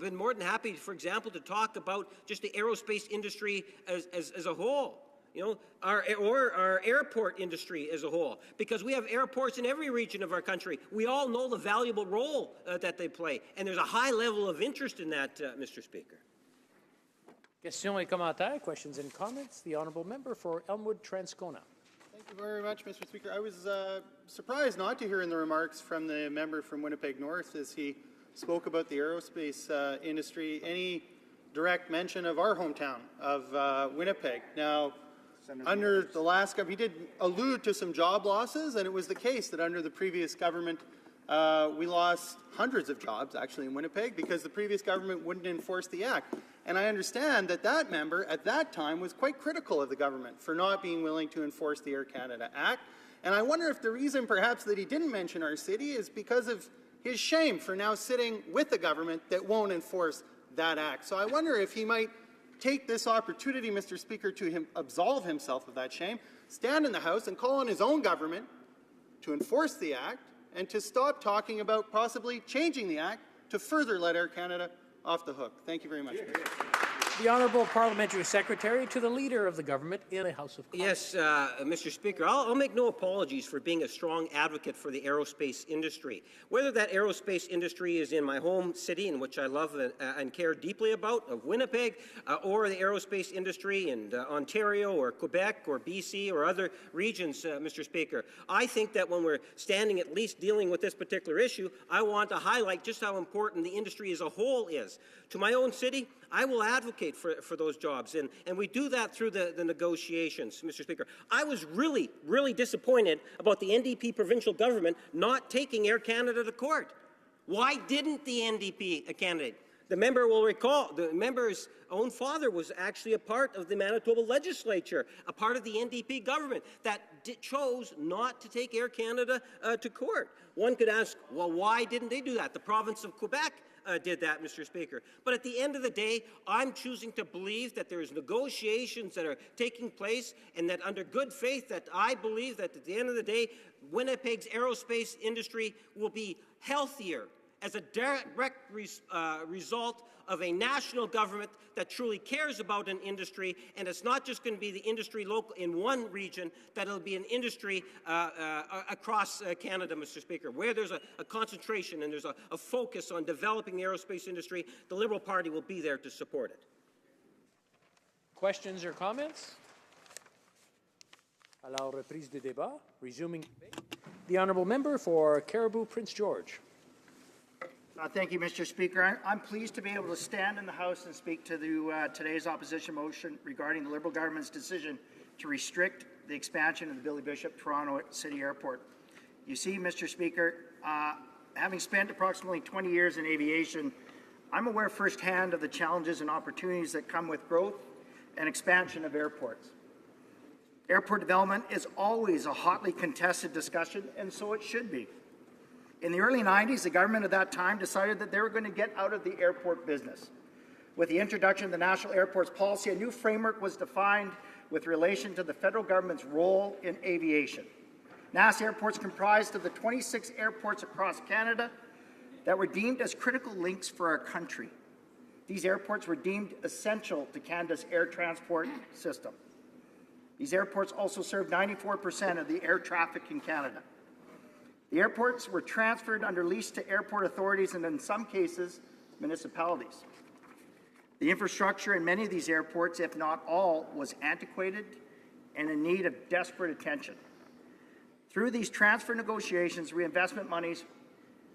been more than happy, for example, to talk about just the aerospace industry as a whole. Our airport industry as a whole, because we have airports in every region of our country. We all know the valuable role that they play, and there's a high level of interest in that, Mr. Speaker. Questions et commentaires, questions and comments. The Honourable Member for Elmwood-Transcona. Thank you very much, Mr. Speaker. I was surprised not to hear in the remarks from the member from Winnipeg North as he spoke about the aerospace industry any direct mention of our hometown of Winnipeg. Now, under the last government, he did allude to some job losses, and it was the case that under the previous government, we lost hundreds of jobs, actually, in Winnipeg, because the previous government wouldn't enforce the Act. And I understand that that member, at that time, was quite critical of the government for not being willing to enforce the Air Canada Act. And I wonder if the reason, perhaps, that he didn't mention our city is because of his shame for now sitting with the government that won't enforce that act. So I wonder if he might take this opportunity, Mr. Speaker, to absolve himself of that shame, stand in the House and call on his own government to enforce the Act and to stop talking about possibly changing the Act to further let Air Canada off the hook. Thank you very much. The Honourable Parliamentary Secretary to the Leader of the Government in the House of Commons. Yes, Mr. Speaker, I'll make no apologies for being a strong advocate for the aerospace industry. Whether that aerospace industry is in my home city, in which I love and care deeply about, of Winnipeg, or the aerospace industry in Ontario or Quebec or BC or other regions, Mr. Speaker, I think that when we're standing at least dealing with this particular issue, I want to highlight just how important the industry as a whole is. To my own city, I will advocate for those jobs, and we do that through the negotiations, Mr. Speaker. I was really, really disappointed about the NDP provincial government not taking Air Canada to court. Why didn't the NDP candidate? The member will recall the member's own father was actually a part of the Manitoba legislature, a part of the NDP government that chose not to take Air Canada to court. One could ask, well, why didn't they do that? The province of Quebec did that, Mr. Speaker. But at the end of the day, I'm choosing to believe that there's negotiations that are taking place and that under good faith that I believe that at the end of the day, Winnipeg's aerospace industry will be healthier as a direct result of a national government that truly cares about an industry, and it's not just going to be the industry local in one region, that it'll be an industry across Canada, Mr. Speaker, where there's a concentration and there's a focus on developing the aerospace industry. The Liberal Party will be there to support it. Questions or comments? À la reprise du débat, resuming debate. The Honourable Member for Cariboo Prince George. Thank you, Mr. Speaker. I'm pleased to be able to stand in the House and speak to today's opposition motion regarding the Liberal government's decision to restrict the expansion of the Billy Bishop Toronto City Airport. You see, Mr. Speaker, having spent approximately 20 years in aviation, I'm aware firsthand of the challenges and opportunities that come with growth and expansion of airports. Airport development is always a hotly contested discussion, and so it should be. In the early 90s, the government at that time decided that they were going to get out of the airport business. With the introduction of the National Airports Policy, a new framework was defined with relation to the federal government's role in aviation. NASA airports comprised of the 26 airports across Canada that were deemed as critical links for our country. These airports were deemed essential to Canada's air transport system. These airports also served 94% of the air traffic in Canada. The airports were transferred under lease to airport authorities and in some cases, municipalities. The infrastructure in many of these airports, if not all, was antiquated and in need of desperate attention. Through these transfer negotiations, reinvestment monies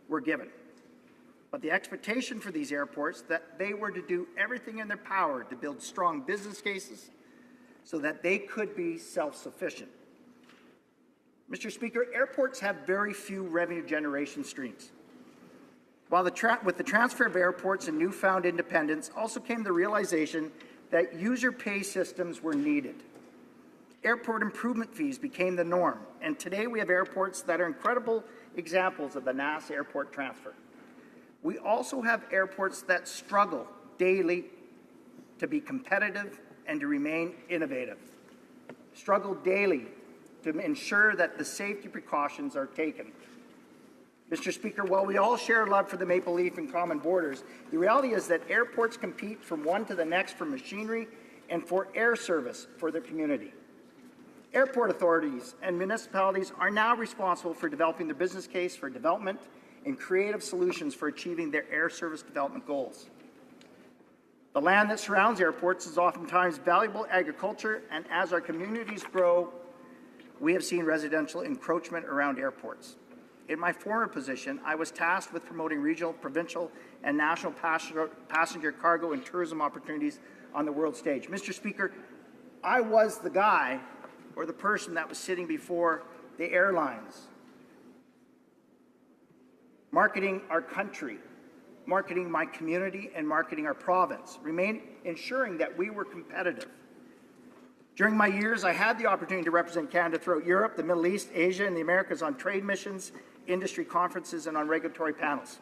were given. But the expectation for these airports that they were to do everything in their power to build strong business cases so that they could be self-sufficient. Mr. Speaker, airports have very few revenue generation streams. While with the transfer of airports and newfound independence also came the realization that user pay systems were needed. Airport improvement fees became the norm, and today we have airports that are incredible examples of the NASA airport transfer. We also have airports that struggle daily to be competitive and to remain innovative, struggle daily to ensure that the safety precautions are taken. Mr. Speaker, while we all share love for the Maple Leaf and common borders, the reality is that airports compete from one to the next for machinery and for air service for their community. Airport authorities and municipalities are now responsible for developing the business case for development and creative solutions for achieving their air service development goals. The land that surrounds airports is oftentimes valuable agriculture, and as our communities grow, we have seen residential encroachment around airports. In my former position, I was tasked with promoting regional, provincial, and national passenger cargo and tourism opportunities on the world stage. Mr. Speaker, I was the guy or the person that was sitting before the airlines, marketing our country, marketing my community, and marketing our province, ensuring that we were competitive. During my years, I had the opportunity to represent Canada throughout Europe, the Middle East, Asia, and the Americas on trade missions, industry conferences, and on regulatory panels.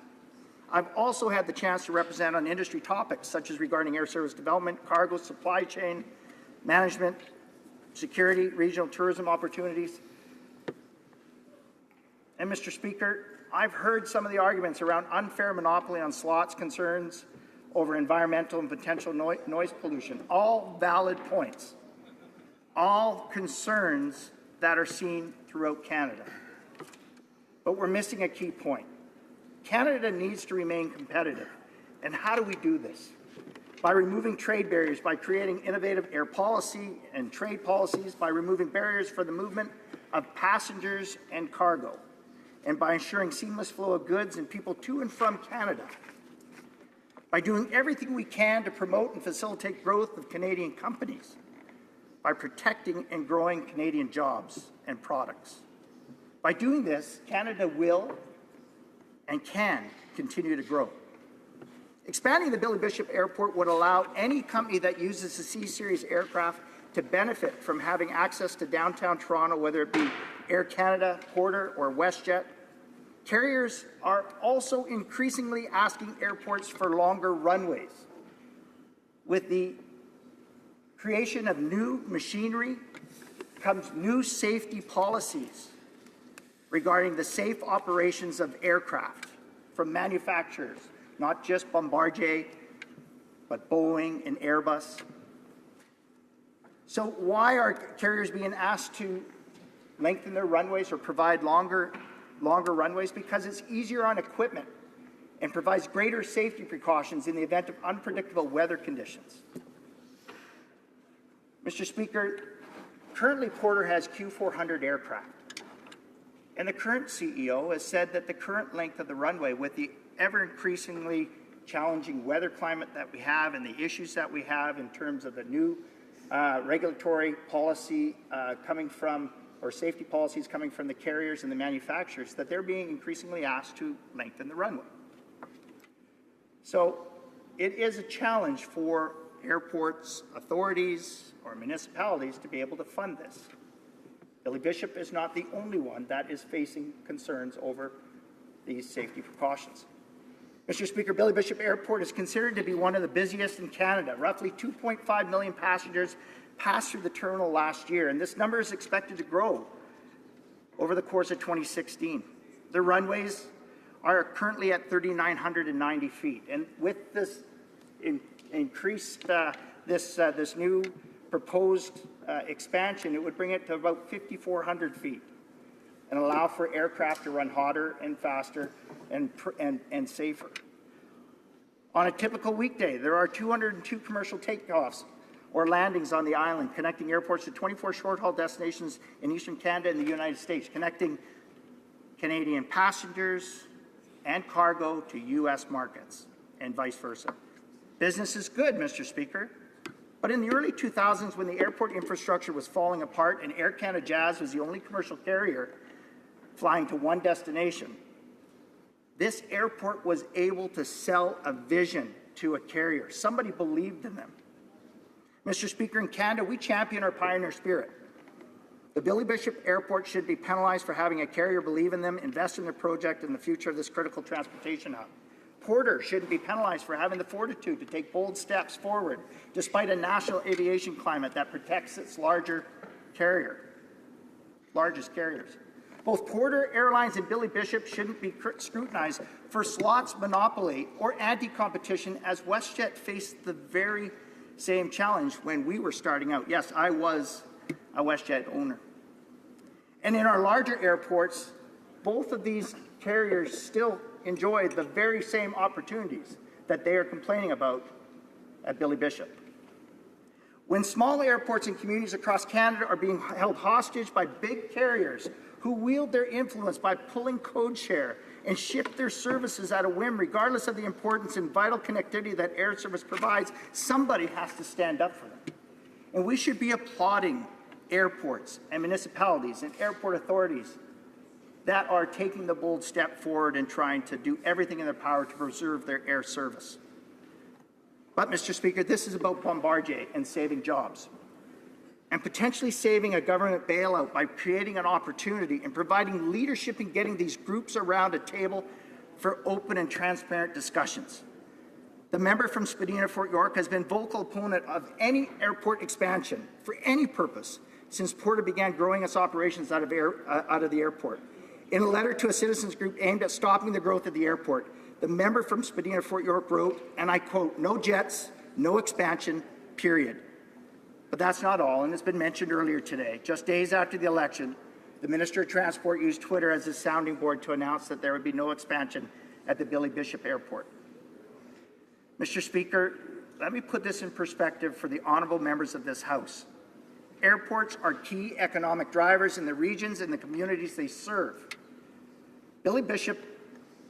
I've also had the chance to represent on industry topics such as regarding air service development, cargo, supply chain, management, security, regional tourism opportunities. And Mr. Speaker, I've heard some of the arguments around unfair monopoly on slots, concerns over environmental and potential noise pollution, all valid points, all concerns that are seen throughout Canada. But we're missing a key point. Canada needs to remain competitive. And how do we do this? By removing trade barriers, by creating innovative air policy and trade policies, by removing barriers for the movement of passengers and cargo, and by ensuring seamless flow of goods and people to and from Canada. By doing everything we can to promote and facilitate growth of Canadian companies, by protecting and growing Canadian jobs and products. By doing this, Canada will and can continue to grow. Expanding the Billy Bishop Airport would allow any company that uses the C-Series aircraft to benefit from having access to downtown Toronto, whether it be Air Canada, Porter, or WestJet. Carriers are also increasingly asking airports for longer runways. With the creation of new machinery comes new safety policies regarding the safe operations of aircraft from manufacturers, not just Bombardier, but Boeing and Airbus. So why are carriers being asked to lengthen their runways or provide longer runways? Because it's easier on equipment and provides greater safety precautions in the event of unpredictable weather conditions. Mr. Speaker, currently Porter has Q400 aircraft. And the current CEO has said that the current length of the runway, with the ever-increasingly challenging weather climate that we have and the issues that we have in terms of the new regulatory policy coming from, or safety policies coming from the carriers and the manufacturers, that they're being increasingly asked to lengthen the runway. So it is a challenge for airports, authorities, or municipalities to be able to fund this. Billy Bishop is not the only one that is facing concerns over these safety precautions. Mr. Speaker, Billy Bishop Airport is considered to be one of the busiest in Canada. Roughly 2.5 million passengers passed through the terminal last year, and this number is expected to grow over the course of 2016. The runways are currently at 3,990 feet, and with this increased, this new proposed expansion, it would bring it to about 5,400 feet and allow for aircraft to run hotter and faster and safer. On a typical weekday, there are 202 commercial takeoffs or landings on the island, connecting airports to 24 short-haul destinations in Eastern Canada and the United States, connecting Canadian passengers and cargo to U.S. markets, and vice versa. Business is good, Mr. Speaker, but in the early 2000s, when the airport infrastructure was falling apart and Air Canada Jazz was the only commercial carrier flying to one destination, this airport was able to sell a vision to a carrier. Somebody believed in them. Mr. Speaker, in Canada, we champion our pioneer spirit. The Billy Bishop Airport should be penalized for having a carrier believe in them, invest in their project and the future of this critical transportation hub. Porter shouldn't be penalized for having the fortitude to take bold steps forward, despite a national aviation climate that protects its largest carriers. Both Porter Airlines and Billy Bishop shouldn't be scrutinized for slots monopoly or anti-competition, as WestJet faced the very same challenge when we were starting out. Yes, I was a WestJet owner. And in our larger airports, both of these carriers still enjoy the very same opportunities that they are complaining about at Billy Bishop. When small airports and communities across Canada are being held hostage by big carriers who wield their influence by pulling code share and shift their services at a whim, regardless of the importance and vital connectivity that air service provides, somebody has to stand up for them. And we should be applauding airports and municipalities and airport authorities that are taking the bold step forward and trying to do everything in their power to preserve their air service. But, Mr. Speaker, this is about Bombardier and saving jobs, and potentially saving a government bailout by creating an opportunity and providing leadership in getting these groups around a table for open and transparent discussions. The member from Spadina, Fort York, has been vocal opponent of any airport expansion for any purpose since Porter began growing its operations out of the airport. In a letter to a citizens group aimed at stopping the growth of the airport, the member from Spadina, Fort York wrote, and I quote, "No jets, no expansion, period." But that's not all, and it's been mentioned earlier today. Just days after the election, the Minister of Transport used Twitter as his sounding board to announce that there would be no expansion at the Billy Bishop Airport. Mr. Speaker, let me put this in perspective for the honourable members of this House. Airports are key economic drivers in the regions and the communities they serve. Billy Bishop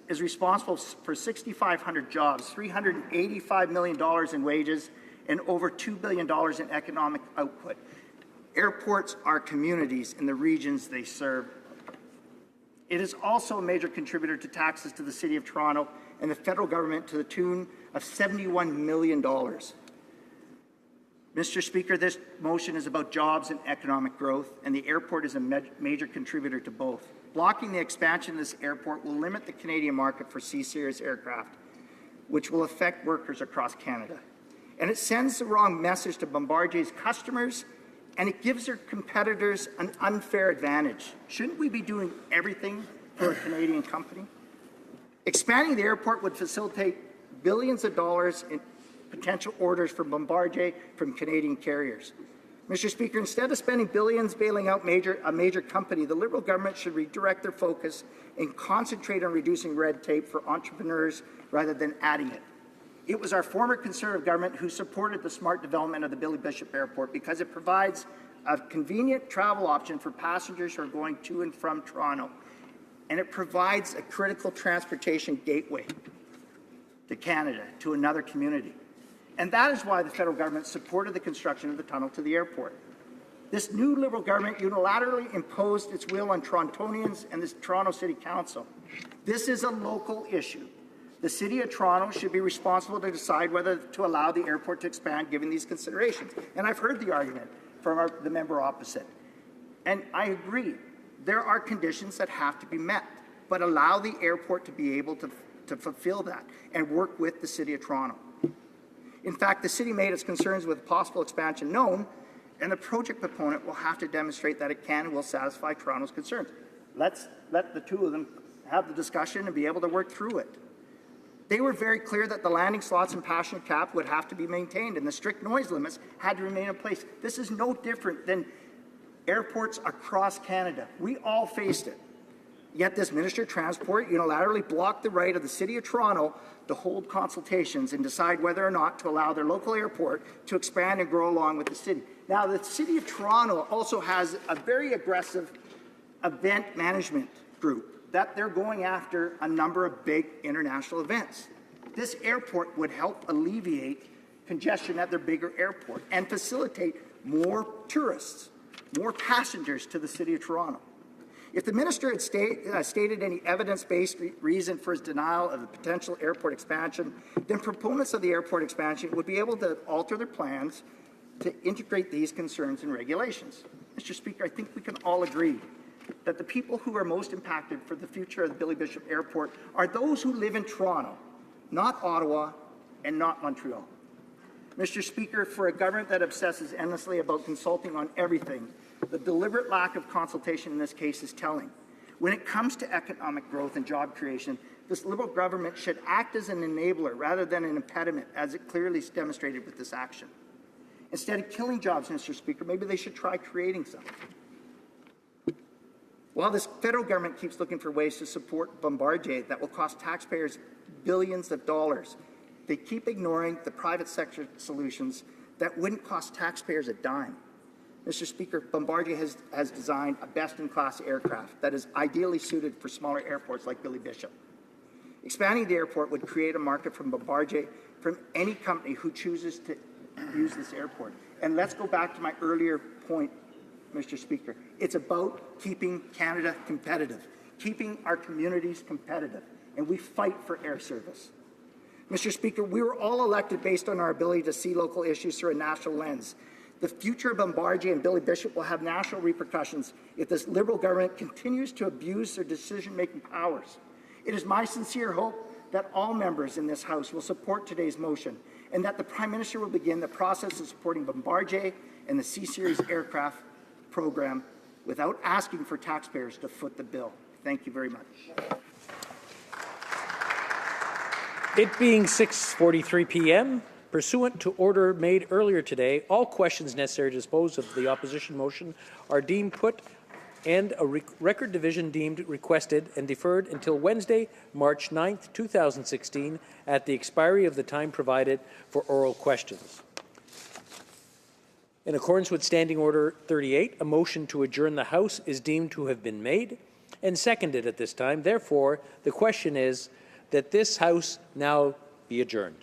is responsible for 6,500 jobs, $385 million in wages, and over $2 billion in economic output. Airports are communities in the regions they serve. It is also a major contributor to taxes to the City of Toronto and the federal government to the tune of $71 million. Mr. Speaker, this motion is about jobs and economic growth, and the airport is a major contributor to both. Blocking the expansion of this airport will limit the Canadian market for C-Series aircraft, which will affect workers across Canada. And it sends the wrong message to Bombardier's customers, and it gives their competitors an unfair advantage. Shouldn't we be doing everything for a Canadian company? Expanding the airport would facilitate billions of dollars in potential orders for Bombardier from Canadian carriers. Mr. Speaker, instead of spending billions bailing out a major company, the Liberal government should redirect their focus and concentrate on reducing red tape for entrepreneurs rather than adding it. It was our former Conservative government who supported the smart development of the Billy Bishop Airport because it provides a convenient travel option for passengers who are going to and from Toronto, and it provides a critical transportation gateway to Canada, to another community. And that is why the federal government supported the construction of the tunnel to the airport. This new Liberal government unilaterally imposed its will on Torontonians and the Toronto City Council. This is a local issue. The City of Toronto should be responsible to decide whether to allow the airport to expand given these considerations. And I've heard the argument from the member opposite. And I agree, there are conditions that have to be met, but allow the airport to be able to fulfill that and work with the City of Toronto. In fact, the city made its concerns with possible expansion known, and the project proponent will have to demonstrate that it can and will satisfy Toronto's concerns. Let's let the two of them have the discussion and be able to work through it. They were very clear that the landing slots and passenger cap would have to be maintained and the strict noise limits had to remain in place. This is no different than airports across Canada. We all faced it. Yet this Minister of Transport unilaterally blocked the right of the City of Toronto to hold consultations and decide whether or not to allow their local airport to expand and grow along with the city. Now, the City of Toronto also has a very aggressive event management group that they're going after a number of big international events. This airport would help alleviate congestion at their bigger airport and facilitate more tourists, more passengers to the City of Toronto. If the minister had stated any evidence-based reason for his denial of the potential airport expansion, then proponents of the airport expansion would be able to alter their plans to integrate these concerns and regulations. Mr. Speaker, I think we can all agree that the people who are most impacted for the future of the Billy Bishop Airport are those who live in Toronto, not Ottawa and not Montreal. Mr. Speaker, for a government that obsesses endlessly about consulting on everything, the deliberate lack of consultation in this case is telling. When it comes to economic growth and job creation, this Liberal government should act as an enabler rather than an impediment, as it clearly is demonstrated with this action. Instead of killing jobs, Mr. Speaker, maybe they should try creating some. While this federal government keeps looking for ways to support Bombardier that will cost taxpayers billions of dollars, they keep ignoring the private sector solutions that wouldn't cost taxpayers a dime. Mr. Speaker, Bombardier has designed a best-in-class aircraft that is ideally suited for smaller airports like Billy Bishop. Expanding the airport would create a market from Bombardier from any company who chooses to use this airport. And let's go back to my earlier point, Mr. Speaker. It's about keeping Canada competitive, keeping our communities competitive, and we fight for air service. Mr. Speaker, we were all elected based on our ability to see local issues through a national lens. The future of Bombardier and Billy Bishop will have national repercussions if this Liberal government continues to abuse their decision-making powers. It is my sincere hope that all members in this House will support today's motion and that the Prime Minister will begin the process of supporting Bombardier and the C-Series aircraft program without asking for taxpayers to foot the bill. Thank you very much. It being 6:43 p.m., pursuant to order made earlier today, all questions necessary to dispose of the opposition motion are deemed put and a record division deemed requested and deferred until Wednesday, March 9th, 2016, at the expiry of the time provided for oral questions. In accordance with Standing Order 38, a motion to adjourn the House is deemed to have been made and seconded at this time. Therefore, the question is that this House now be adjourned.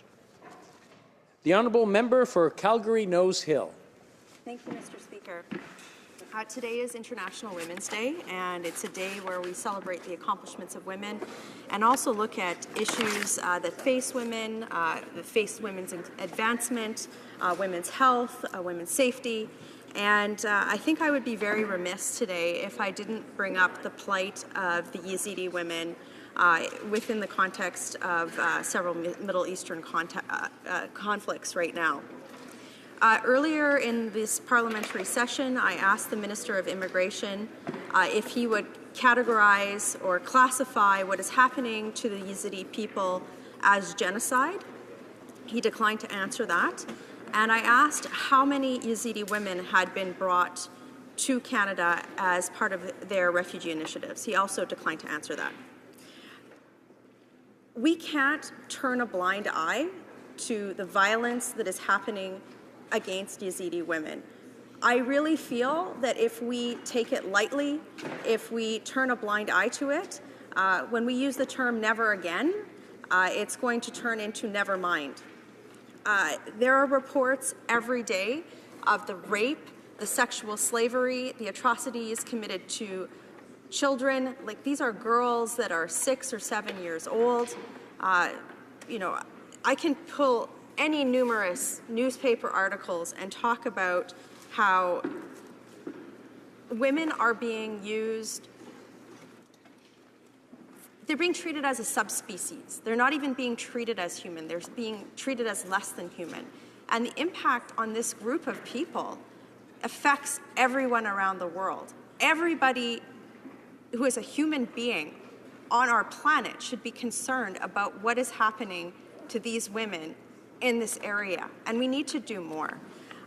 The Honourable Member for Calgary Nose Hill. Thank you, Mr. Speaker. Today is International Women's Day, and it's a day where we celebrate the accomplishments of women and also look at issues that face women, that face women's advancement, women's health, women's safety. And I think I would be very remiss today if I didn't bring up the plight of the Yazidi women within the context of several Middle Eastern conflicts right now. Earlier in this parliamentary session, I asked the Minister of Immigration if he would categorize or classify what is happening to the Yazidi people as genocide. He declined to answer that. And I asked how many Yazidi women had been brought to Canada as part of their refugee initiatives. He also declined to answer that. We can't turn a blind eye to the violence that is happening against Yazidi women. I really feel that if we take it lightly, if we turn a blind eye to it, when we use the term never again, it's going to turn into never mind. There are reports every day of the rape, the sexual slavery, the atrocities committed to children. Like, these are girls that are 6 or 7 years old. you know, I can pull any numerous newspaper articles and talk about how women are being used. They're being treated as a subspecies. They're not even being treated as human. They're being treated as less than human. And the impact on this group of people affects everyone around the world. Everybody who is a human being on our planet should be concerned about what is happening to these women in this area. And we need to do more.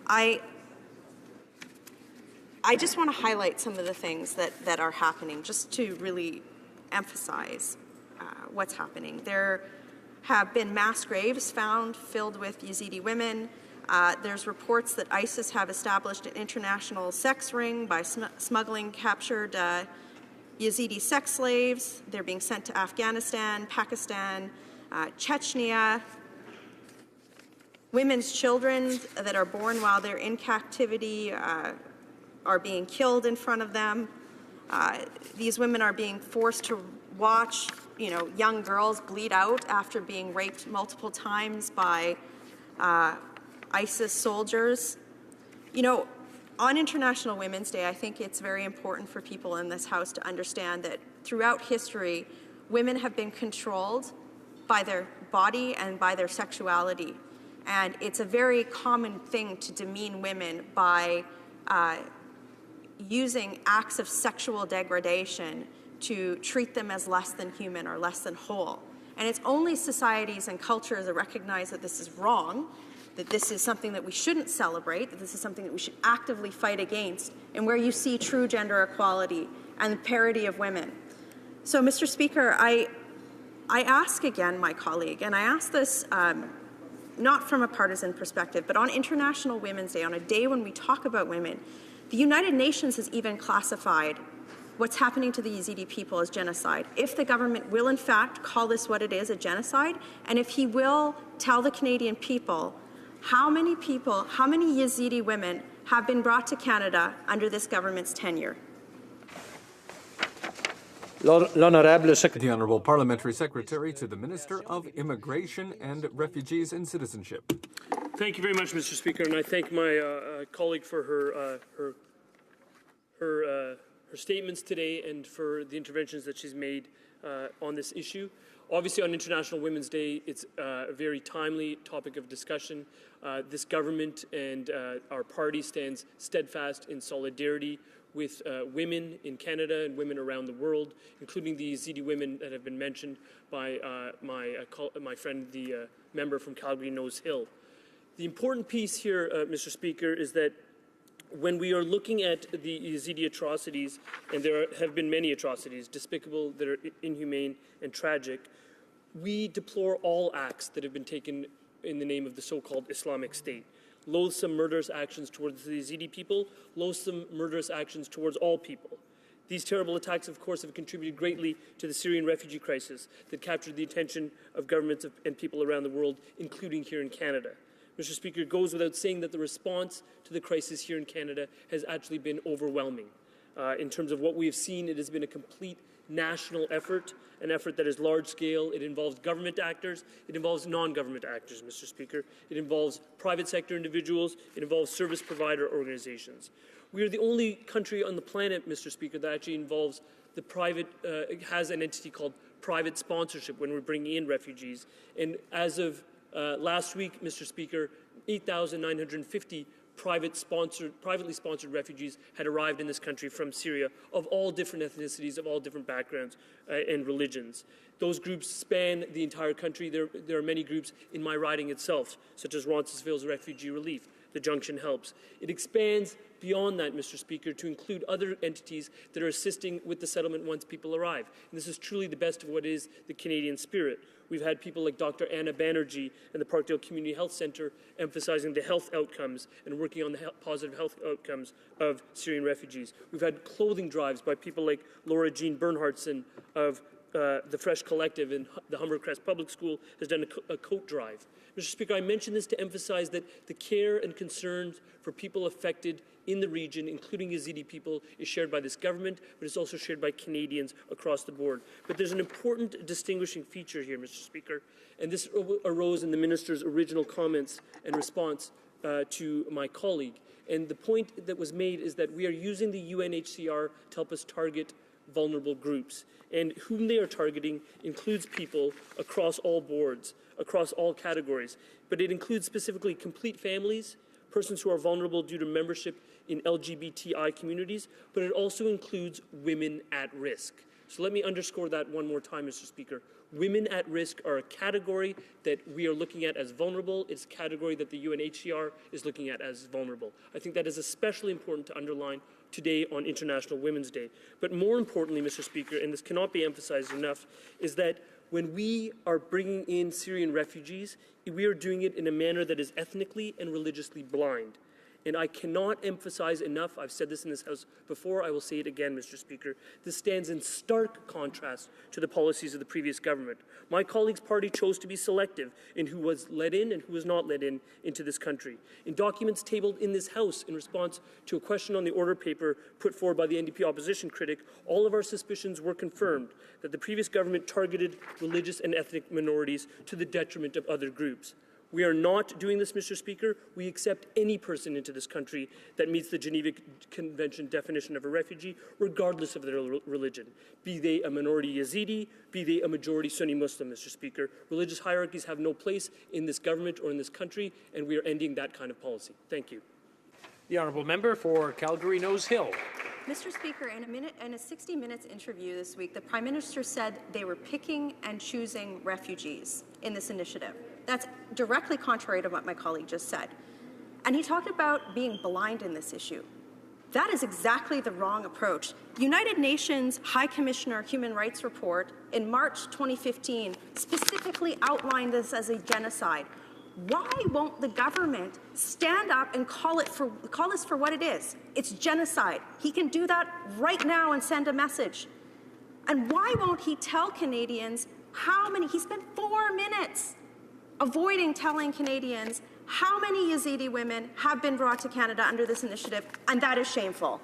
I just want to highlight some of the things that are happening, just to really emphasize what's happening. There have been mass graves found filled with Yazidi women. There's reports that ISIS have established an international sex ring by smuggling captured Yazidi sex slaves. They're being sent to Afghanistan, Pakistan, Chechnya. Women's children that are born while they're in captivity are being killed in front of them. These women are being forced to watch, you know, young girls bleed out after being raped multiple times by ISIS soldiers. You know, on International Women's Day, I think it's very important for people in this House to understand that throughout history, women have been controlled by their body and by their sexuality. And it's a very common thing to demean women by using acts of sexual degradation to treat them as less than human or less than whole. And it's only societies and cultures that recognize that this is wrong, that this is something that we shouldn't celebrate, that this is something that we should actively fight against, and where you see true gender equality and the parity of women. So, Mr. Speaker, I ask again my colleague, and I ask this not from a partisan perspective, but on International Women's Day, on a day when we talk about women, the United Nations has even classified what's happening to the Yazidi people as genocide. If the government will, in fact, call this what it is, a genocide, and if he will tell the Canadian people how many Yazidi women have been brought to Canada under this government's tenure. The Honourable Parliamentary Secretary to the Minister of Immigration and Refugees and Citizenship. Thank you very much, Mr. Speaker, and I thank my colleague for her statements today and for the interventions that she's made on this issue. Obviously, on International Women's Day, it's a very timely topic of discussion. This government and our party stands steadfast in solidarity with women in Canada and women around the world, including the Yazidi women that have been mentioned by my friend, the member from Calgary Nose Hill. The important piece here, Mr. Speaker, is that when we are looking at the Yazidi atrocities, and there have been many atrocities, despicable, that are inhumane and tragic, we deplore all acts that have been taken in the name of the so-called Islamic State. Loathsome murderous actions towards the Yazidi people, loathsome murderous actions towards all people. These terrible attacks, of course, have contributed greatly to the Syrian refugee crisis that captured the attention of governments and people around the world, including here in Canada. Mr. Speaker, it goes without saying that the response to the crisis here in Canada has actually been overwhelming. In terms of what we have seen, it has been a complete national effort, an effort that is large-scale. It involves government actors. It involves non-government actors, Mr. Speaker. It involves private sector individuals. It involves service provider organizations. We are the only country on the planet, Mr. Speaker, that actually involves the private, has an entity called private sponsorship when we're bringing in refugees. And as of last week, Mr. Speaker, 8,950 privately sponsored refugees had arrived in this country from Syria of all different ethnicities, of all different backgrounds and religions. Those groups span the entire country. There are many groups in my riding itself, such as Roncesvalles Refugee Relief, the Junction Helps. It expands beyond that, Mr. Speaker, to include other entities that are assisting with the settlement once people arrive. And this is truly the best of what is the Canadian spirit. We've had people like Dr. Anna Banerjee and the Parkdale Community Health Centre emphasizing the health outcomes and working on the positive health outcomes of Syrian refugees. We've had clothing drives by people like Laura Jean Bernhardson of the Fresh Collective, and the Humbercrest Public School has done a coat drive. Mr. Speaker, I mention this to emphasize that the care and concerns for people affected in the region, including Yazidi people, is shared by this government, but it's also shared by Canadians across the board. But there's an important distinguishing feature here, Mr. Speaker, and this arose in the minister's original comments and response to my colleague. And the point that was made is that we are using the UNHCR to help us target vulnerable groups. And whom they are targeting includes people across all boards, across all categories. But it includes specifically complete families, persons who are vulnerable due to membership in LGBTI communities, but it also includes women at risk. So let me underscore that one more time, Mr. Speaker. Women at risk are a category that we are looking at as vulnerable. It's a category that the UNHCR is looking at as vulnerable. I think that is especially important to underline today on International Women's Day. But more importantly, Mr. Speaker, and this cannot be emphasized enough, is that when we are bringing in Syrian refugees, we are doing it in a manner that is ethnically and religiously blind. And I cannot emphasize enough, I've said this in this House before, I will say it again, Mr. Speaker, this stands in stark contrast to the policies of the previous government. My colleague's party chose to be selective in who was let in and who was not let in into this country. In documents tabled in this House in response to a question on the order paper put forward by the NDP opposition critic, all of our suspicions were confirmed that the previous government targeted religious and ethnic minorities to the detriment of other groups. We are not doing this, Mr. Speaker. We accept any person into this country that meets the Geneva Convention definition of a refugee, regardless of their religion. Be they a minority Yazidi, be they a majority Sunni Muslim, Mr. Speaker. Religious hierarchies have no place in this government or in this country, and we are ending that kind of policy. Thank you. The honourable member for Calgary Nose Hill. Mr. Speaker, in a 60 Minutes interview this week, the Prime Minister said they were picking and choosing refugees in this initiative. That's directly contrary to what my colleague just said. And he talked about being blind in this issue. That is exactly the wrong approach. The United Nations High Commissioner Human Rights Report in March 2015 specifically outlined this as a genocide. Why won't the government stand up and call this for what it is? It's genocide. He can do that right now and send a message. And why won't he tell Canadians how many, he spent 4 minutes avoiding telling Canadians how many Yazidi women have been brought to Canada under this initiative, and that is shameful.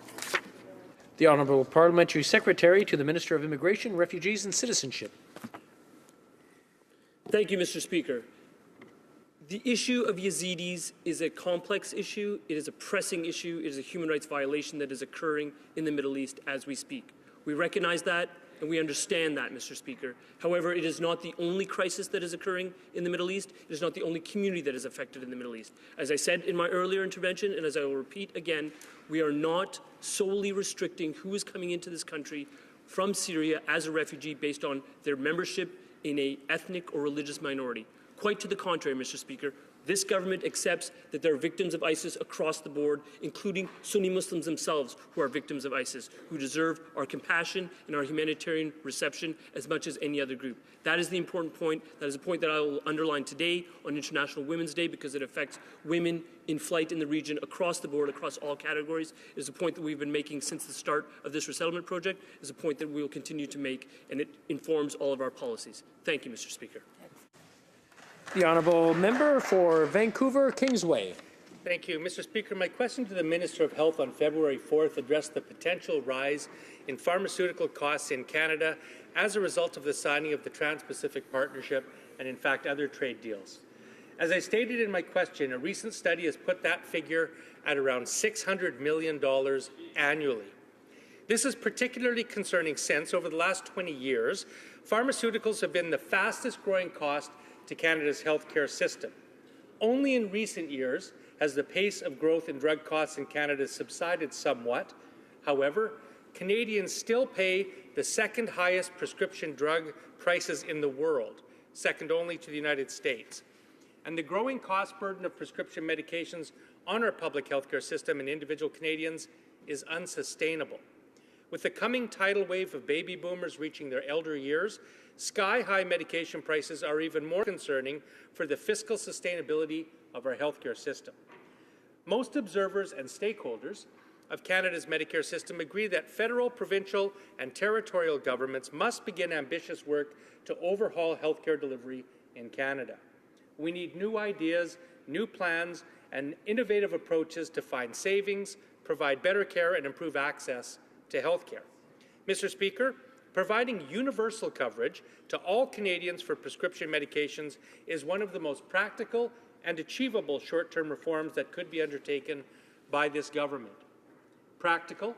The Honourable Parliamentary Secretary to the Minister of Immigration, Refugees and Citizenship. Thank you, Mr. Speaker. The issue of Yazidis is a complex issue. It is a pressing issue. It is a human rights violation that is occurring in the Middle East as we speak. We recognize that, and we understand that, Mr. Speaker. However, it is not the only crisis that is occurring in the Middle East. It is not the only community that is affected in the Middle East. As I said in my earlier intervention, and as I will repeat again, we are not solely restricting who is coming into this country from Syria as a refugee based on their membership in an ethnic or religious minority. Quite to the contrary, Mr. Speaker. This government accepts that there are victims of ISIS across the board, including Sunni Muslims themselves who are victims of ISIS, who deserve our compassion and our humanitarian reception as much as any other group. That is the important point. That is a point that I will underline today on International Women's Day because it affects women in flight in the region across the board, across all categories. It is a point that we've been making since the start of this resettlement project. It is a point that we will continue to make, and it informs all of our policies. Thank you, Mr. Speaker. The Honourable Member for Vancouver Kingsway. Thank you. Mr. Speaker, my question to the Minister of Health on February 4th addressed the potential rise in pharmaceutical costs in Canada as a result of the signing of the Trans-Pacific Partnership and, in fact, other trade deals. As I stated in my question, a recent study has put that figure at around $600 million annually. This is particularly concerning since, over the last 20 years, pharmaceuticals have been the fastest-growing cost to Canada's healthcare system. Only in recent years has the pace of growth in drug costs in Canada subsided somewhat. However, Canadians still pay the second highest prescription drug prices in the world, second only to the United States. And the growing cost burden of prescription medications on our public healthcare system and individual Canadians is unsustainable. With the coming tidal wave of baby boomers reaching their elder years, sky-high medication prices are even more concerning for the fiscal sustainability of our healthcare system. Most observers and stakeholders of Canada's Medicare system agree that federal, provincial, and territorial governments must begin ambitious work to overhaul healthcare delivery in Canada. We need new ideas, new plans, and innovative approaches to find savings, provide better care and improve access to health care. Mr. Speaker, providing universal coverage to all Canadians for prescription medications is one of the most practical and achievable short-term reforms that could be undertaken by this government. Practical,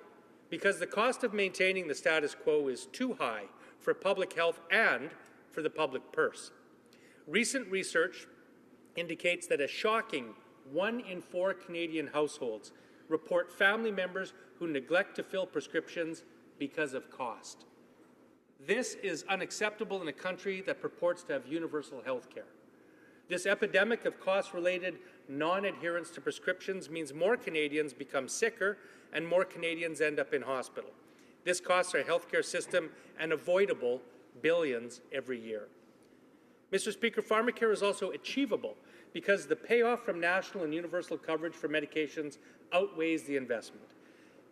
because the cost of maintaining the status quo is too high for public health and for the public purse. Recent research indicates that a shocking 1 in 4 Canadian households report family members who neglect to fill prescriptions because of cost. This is unacceptable in a country that purports to have universal health care. This epidemic of cost-related non-adherence to prescriptions means more Canadians become sicker and more Canadians end up in hospital. This costs our healthcare system an avoidable billions every year. Mr. Speaker, pharmacare is also achievable because the payoff from national and universal coverage for medications outweighs the investment.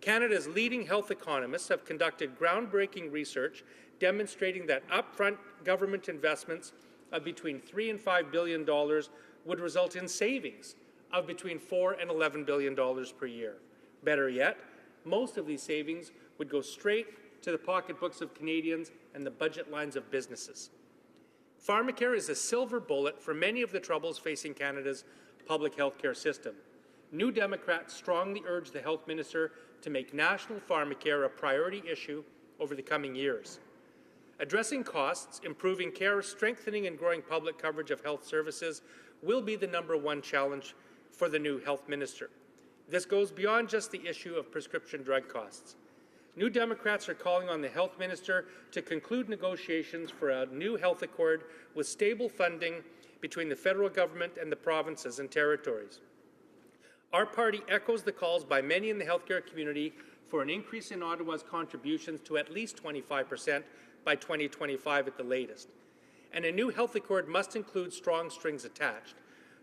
Canada's leading health economists have conducted groundbreaking research demonstrating that upfront government investments of between $3 and $5 billion would result in savings of between $4 and $11 billion per year. Better yet, most of these savings would go straight to the pocketbooks of Canadians and the budget lines of businesses. Pharmacare is a silver bullet for many of the troubles facing Canada's public health care system. New Democrats strongly urge the Health Minister to make national pharmacare a priority issue over the coming years. Addressing costs, improving care, strengthening and growing public coverage of health services will be the #1 challenge for the new Health Minister. This goes beyond just the issue of prescription drug costs. New Democrats are calling on the Health Minister to conclude negotiations for a new health accord with stable funding between the federal government and the provinces and territories. Our party echoes the calls by many in the healthcare community for an increase in Ottawa's contributions to at least 25% by 2025 at the latest. And a new health accord must include strong strings attached.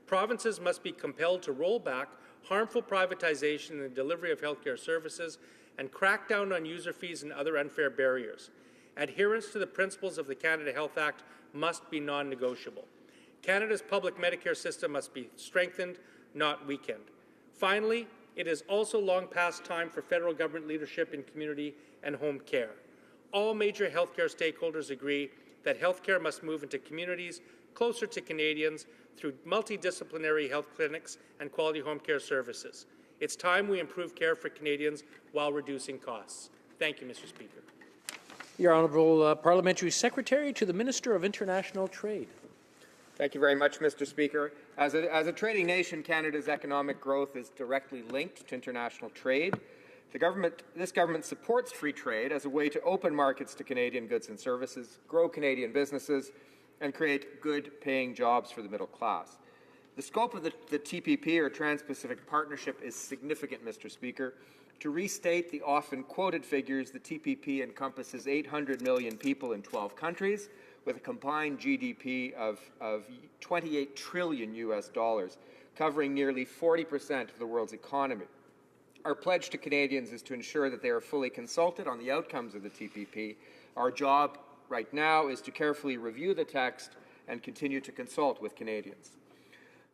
Provinces must be compelled to roll back harmful privatization in the delivery of healthcare services and crack down on user fees and other unfair barriers. Adherence to the principles of the Canada Health Act must be non-negotiable. Canada's public Medicare system must be strengthened, not weakened. Finally, it is also long past time for federal government leadership in community and home care. All major healthcare stakeholders agree that healthcare must move into communities closer to Canadians through multidisciplinary health clinics and quality home care services. It's time we improve care for Canadians while reducing costs. Thank you, Mr. Speaker. Your Honourable Parliamentary Secretary to the Minister of International Trade. Thank you very much, Mr. Speaker. As a trading nation, Canada's economic growth is directly linked to international trade. This government supports free trade as a way to open markets to Canadian goods and services, grow Canadian businesses, and create good-paying jobs for the middle class. The scope of the TPP, or Trans-Pacific Partnership, is significant, Mr. Speaker. To restate the often quoted figures, the TPP encompasses 800 million people in 12 countries, with a combined GDP of $28 trillion US, covering nearly 40% of the world's economy. Our pledge to Canadians is to ensure that they are fully consulted on the outcomes of the TPP. Our job right now is to carefully review the text and continue to consult with Canadians.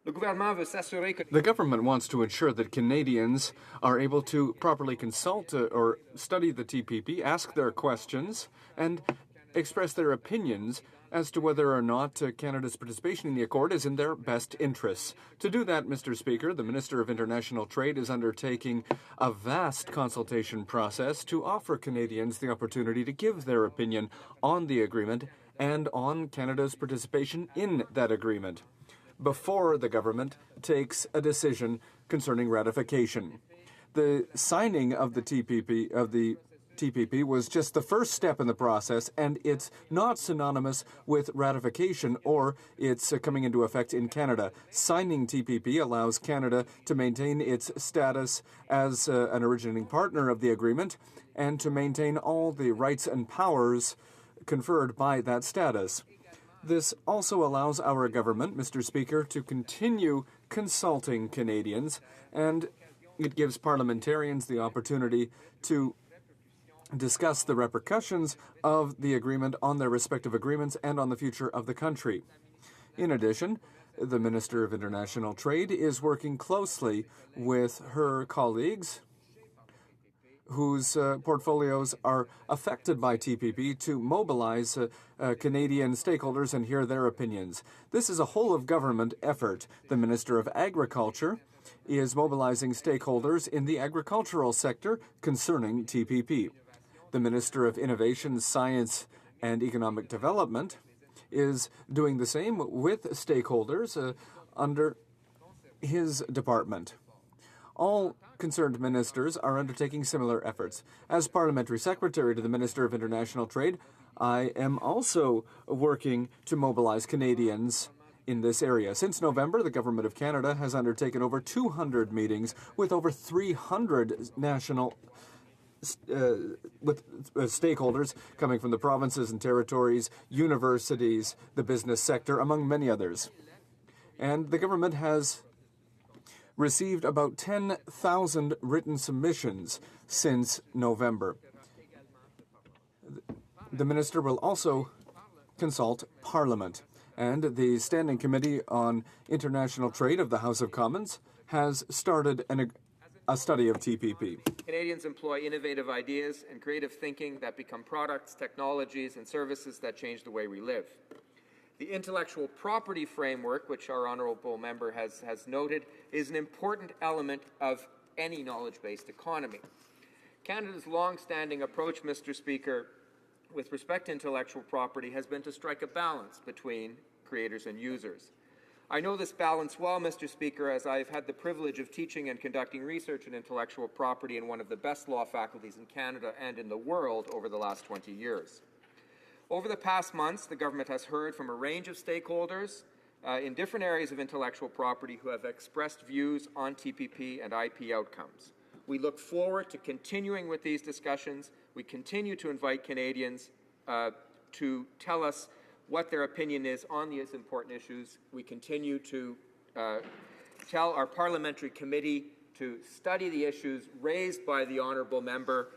The government wants to ensure that Canadians are able to properly consult or study the TPP, ask their questions, and express their opinions as to whether or not Canada's participation in the Accord is in their best interests. To do that, Mr. Speaker, the Minister of International Trade is undertaking a vast consultation process to offer Canadians the opportunity to give their opinion on the agreement and on Canada's participation in that agreement before the government takes a decision concerning ratification. The signing of the TPP was just the first step in the process, and it's not synonymous with ratification or its coming into effect in Canada. Signing TPP allows Canada to maintain its status as an originating partner of the agreement and to maintain all the rights and powers conferred by that status. This also allows our government, Mr. Speaker, to continue consulting Canadians, and it gives parliamentarians the opportunity to discuss the repercussions of the agreement on their respective agreements and on the future of the country. In addition, the Minister of International Trade is working closely with her colleagues whose portfolios are affected by TPP to mobilize Canadian stakeholders and hear their opinions. This is a whole-of-government effort. The Minister of Agriculture is mobilizing stakeholders in the agricultural sector concerning TPP. The Minister of Innovation, Science and Economic Development is doing the same with stakeholders under his department. All concerned ministers are undertaking similar efforts. As Parliamentary Secretary to the Minister of International Trade, I am also working to mobilize Canadians in this area. Since November, the Government of Canada has undertaken over 200 meetings with over 300 national stakeholders coming from the provinces and territories, universities, the business sector, among many others. And the government has received about 10,000 written submissions since November. The minister will also consult Parliament, and the Standing Committee on International Trade of the House of Commons has started a study of TPP. Canadians employ innovative ideas and creative thinking that become products, technologies, and services that change the way we live. The intellectual property framework, which our honourable member has noted, is an important element of any knowledge-based economy. Canada's long-standing approach, Mr. Speaker, with respect to intellectual property has been to strike a balance between creators and users. I know this balance well, Mr. Speaker, as I've had the privilege of teaching and conducting research in intellectual property in one of the best law faculties in Canada and in the world over the last 20 years. Over the past months, the government has heard from a range of stakeholders in different areas of intellectual property who have expressed views on TPP and IP outcomes. We look forward to continuing with these discussions. We continue to invite Canadians to tell us what their opinion is on these important issues. We continue to tell our parliamentary committee to study the issues raised by the honourable member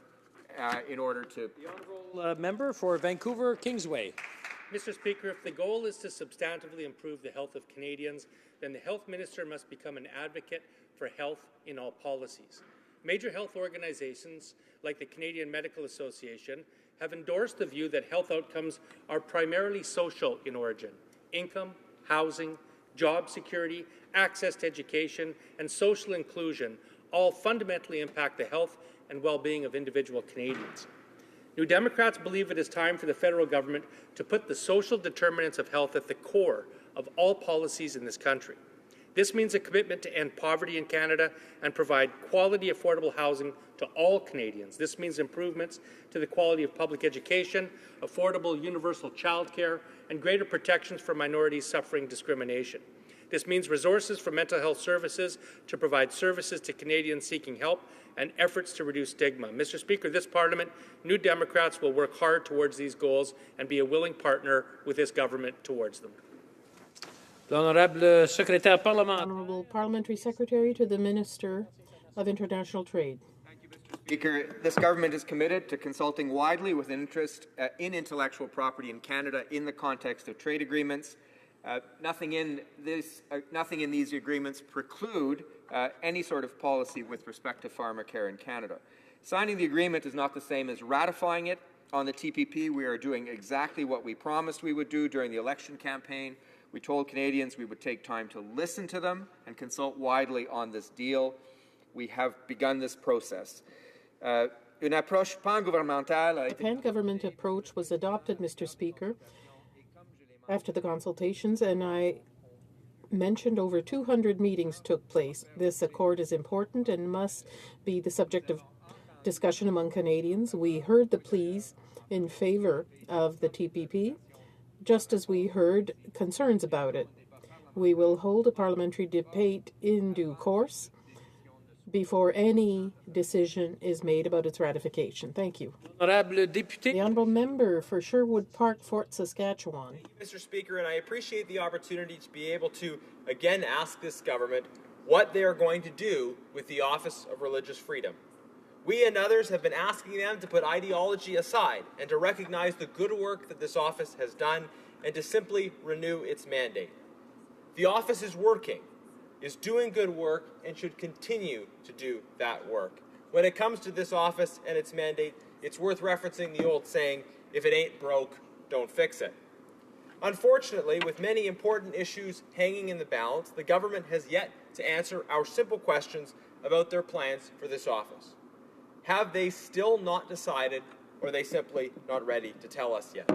in order to... The honourable member for Vancouver Kingsway. Mr. Speaker, if the goal is to substantively improve the health of Canadians, then the health minister must become an advocate for health in all policies. Major health organizations like the Canadian Medical Association have endorsed the view that health outcomes are primarily social in origin. Income, housing, job security, access to education, and social inclusion all fundamentally impact the health and well-being of individual Canadians. New Democrats believe it is time for the federal government to put the social determinants of health at the core of all policies in this country. This means a commitment to end poverty in Canada and provide quality, affordable housing to all Canadians. This means improvements to the quality of public education, affordable universal childcare, and greater protections for minorities suffering discrimination. This means resources for mental health services to provide services to Canadians seeking help and efforts to reduce stigma. Mr. Speaker, this Parliament, New Democrats will work hard towards these goals and be a willing partner with this government towards them. Honourable Parliamentary Secretary to the Minister of International Trade. Speaker, this government is committed to consulting widely with interest in intellectual property in Canada in the context of trade agreements. Nothing in these agreements preclude any sort of policy with respect to pharmacare in Canada. Signing the agreement is not the same as ratifying it. On the TPP, we are doing exactly what we promised we would do during the election campaign. We told Canadians we would take time to listen to them and consult widely on this deal. We have begun this process. A pan-government approach was adopted, Mr. Speaker, after the consultations, and I mentioned over 200 meetings took place. This accord is important and must be the subject of discussion among Canadians. We heard the pleas in favour of the TPP, just as we heard concerns about it. We will hold a parliamentary debate in due course before any decision is made about its ratification. Thank you. The honourable member for Sherwood Park, Fort Saskatchewan. Mr. Speaker, and I appreciate the opportunity to be able to again ask this government what they are going to do with the Office of Religious Freedom. We and others have been asking them to put ideology aside and to recognize the good work that this office has done and to simply renew its mandate. The office is working, is doing good work, and should continue to do that work. when it comes to this office and its mandate, it's worth referencing the old saying, if it ain't broke, don't fix it. Unfortunately, with many important issues hanging in the balance, the government has yet to answer our simple questions about their plans for this office. Have they still not decided, or are they simply not ready to tell us yet?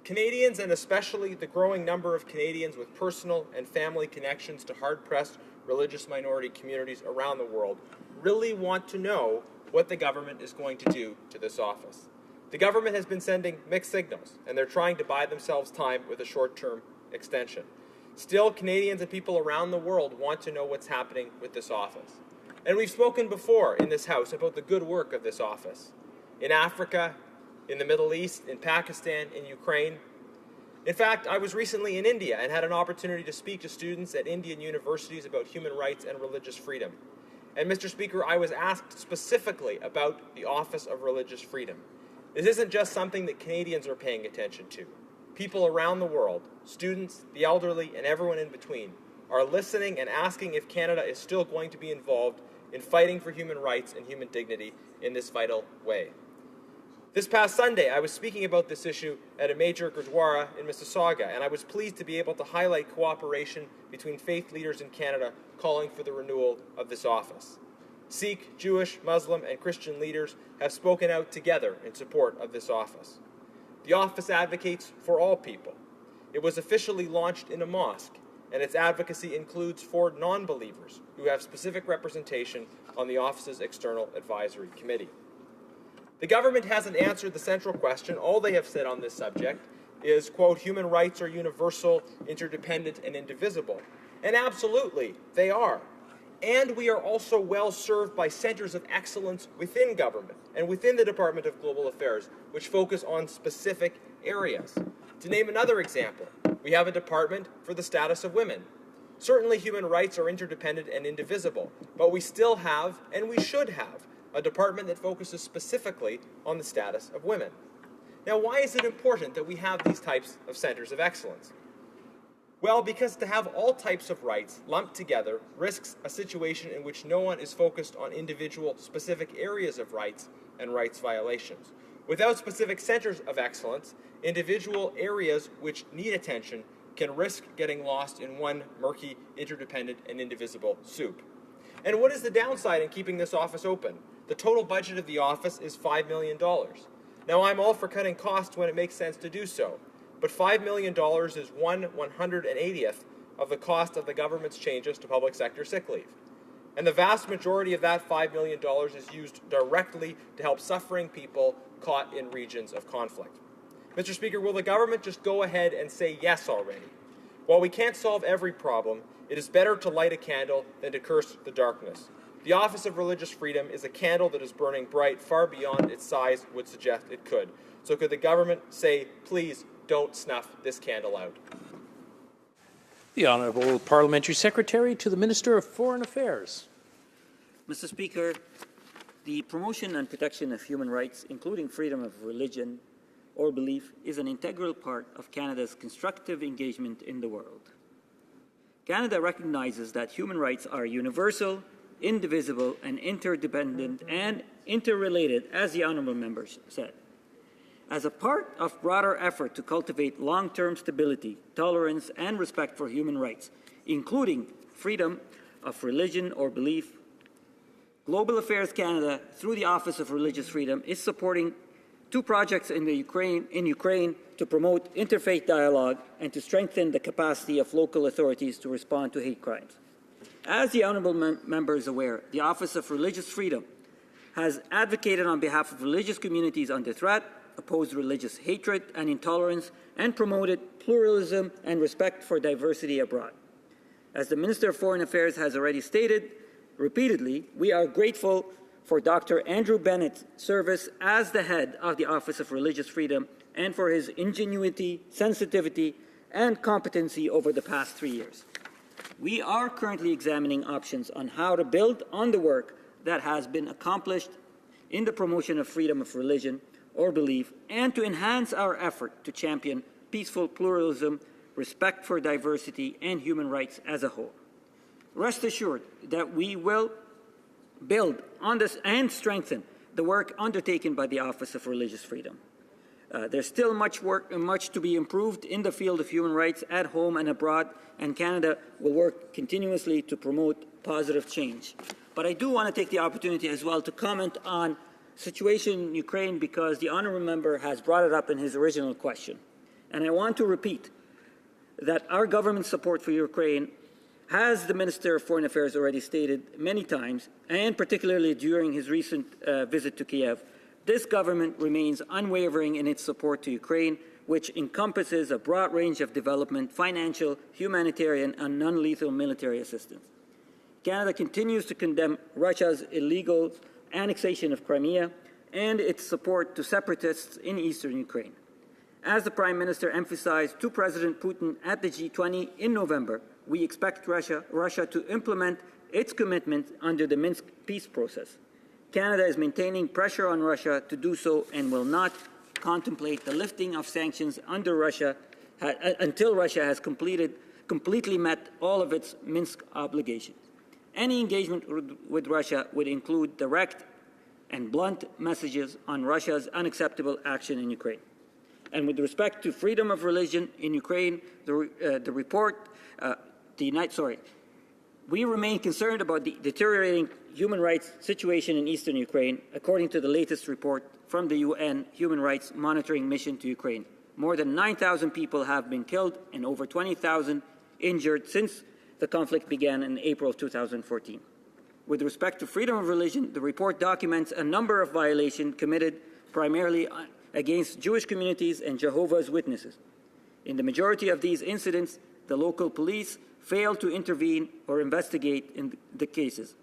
Canadians, and especially the growing number of Canadians with personal and family connections to hard-pressed religious minority communities around the world, really want to know what the government is going to do to this office. The government has been sending mixed signals, and they're trying to buy themselves time with a short-term extension. Still, Canadians and people around the world want to know what's happening with this office. And we've spoken before in this House about the good work of this office. In Africa, in the Middle East, in Pakistan, in Ukraine. In fact, I was recently in India and had an opportunity to speak to students at Indian universities about human rights and religious freedom. And Mr. Speaker, I was asked specifically about the Office of Religious Freedom. This isn't just something that Canadians are paying attention to. People around the world, students, the elderly, and everyone in between, are listening and asking if Canada is still going to be involved in fighting for human rights and human dignity in this vital way. This past Sunday, I was speaking about this issue at a major Gurdwara in Mississauga, and I was pleased to be able to highlight cooperation between faith leaders in Canada calling for the renewal of this office. Sikh, Jewish, Muslim, and Christian leaders have spoken out together in support of this office. The office advocates for all people. It was officially launched in a mosque, and its advocacy includes 4 non-believers who have specific representation on the office's External Advisory Committee. The government hasn't answered the central question. All they have said on this subject is, quote, human rights are universal, interdependent, and indivisible. And absolutely, they are. And we are also well served by centers of excellence within government and within the Department of Global Affairs, which focus on specific areas. To name another example, we have a department for the status of women. Certainly human rights are interdependent and indivisible, but we still have, and we should have, a department that focuses specifically on the status of women. Now, why is it important that we have these types of centers of excellence? Well, because to have all types of rights lumped together risks a situation in which no one is focused on individual specific areas of rights and rights violations. Without specific centers of excellence, individual areas which need attention can risk getting lost in one murky, interdependent, and indivisible soup. And what is the downside in keeping this office open? The total budget of the office is $5 million. Now, I'm all for cutting costs when it makes sense to do so, but $5 million is 1/180th of the cost of the government's changes to public sector sick leave. And the vast majority of that $5 million is used directly to help suffering people caught in regions of conflict. Mr. Speaker, will the government just go ahead and say yes already? While we can't solve every problem, it is better to light a candle than to curse the darkness. The Office of Religious Freedom is a candle that is burning bright far beyond its size would suggest it could. So could the government say, please don't snuff this candle out? The Honourable Parliamentary Secretary to the Minister of Foreign Affairs. Mr. Speaker, the promotion and protection of human rights, including freedom of religion or belief, is an integral part of Canada's constructive engagement in the world. Canada recognizes that human rights are universal, indivisible, and interdependent and interrelated, as the Honourable Member said. As a part of broader effort to cultivate long-term stability, tolerance, and respect for human rights, including freedom of religion or belief, Global Affairs Canada, through the Office of Religious Freedom, is supporting 2 projects in Ukraine to promote interfaith dialogue and to strengthen the capacity of local authorities to respond to hate crimes. As the Honourable Member is aware, the Office of Religious Freedom has advocated on behalf of religious communities under threat, opposed religious hatred and intolerance, and promoted pluralism and respect for diversity abroad. As the Minister of Foreign Affairs has already stated repeatedly, we are grateful for Dr. Andrew Bennett's service as the head of the Office of Religious Freedom and for his ingenuity, sensitivity, and competency over the past 3 years. We are currently examining options on how to build on the work that has been accomplished in the promotion of freedom of religion or belief and to enhance our effort to champion peaceful pluralism, respect for diversity, and human rights as a whole. Rest assured that we will build on this and strengthen the work undertaken by the Office of Religious Freedom. There's still much to be improved in the field of human rights at home and abroad, and Canada will work continuously to promote positive change. But I do want to take the opportunity as well to comment on the situation in Ukraine, because the honourable member has brought it up in his original question. And I want to repeat that our government's support for Ukraine, as the Minister of Foreign Affairs already stated many times, and particularly during his recent visit to Kiev, this government remains unwavering in its support to Ukraine, which encompasses a broad range of development, financial, humanitarian, and non-lethal military assistance. Canada continues to condemn Russia's illegal annexation of Crimea and its support to separatists in eastern Ukraine. As the Prime Minister emphasized to President Putin at the G20 in November, we expect Russia to implement its commitment under the Minsk peace process. Canada is maintaining pressure on Russia to do so and will not contemplate the lifting of sanctions under Russia until Russia has completely met all of its Minsk obligations. Any engagement with Russia would include direct and blunt messages on Russia's unacceptable action in Ukraine. And with respect to freedom of religion in Ukraine, we remain concerned about the deteriorating human rights situation in eastern Ukraine, according to the latest report from the UN Human Rights Monitoring Mission to Ukraine. More than 9,000 people have been killed and over 20,000 injured since the conflict began in April of 2014. With respect to freedom of religion, the report documents a number of violations committed primarily against Jewish communities and Jehovah's Witnesses. In the majority of these incidents, the local police failed to intervene or investigate in the cases.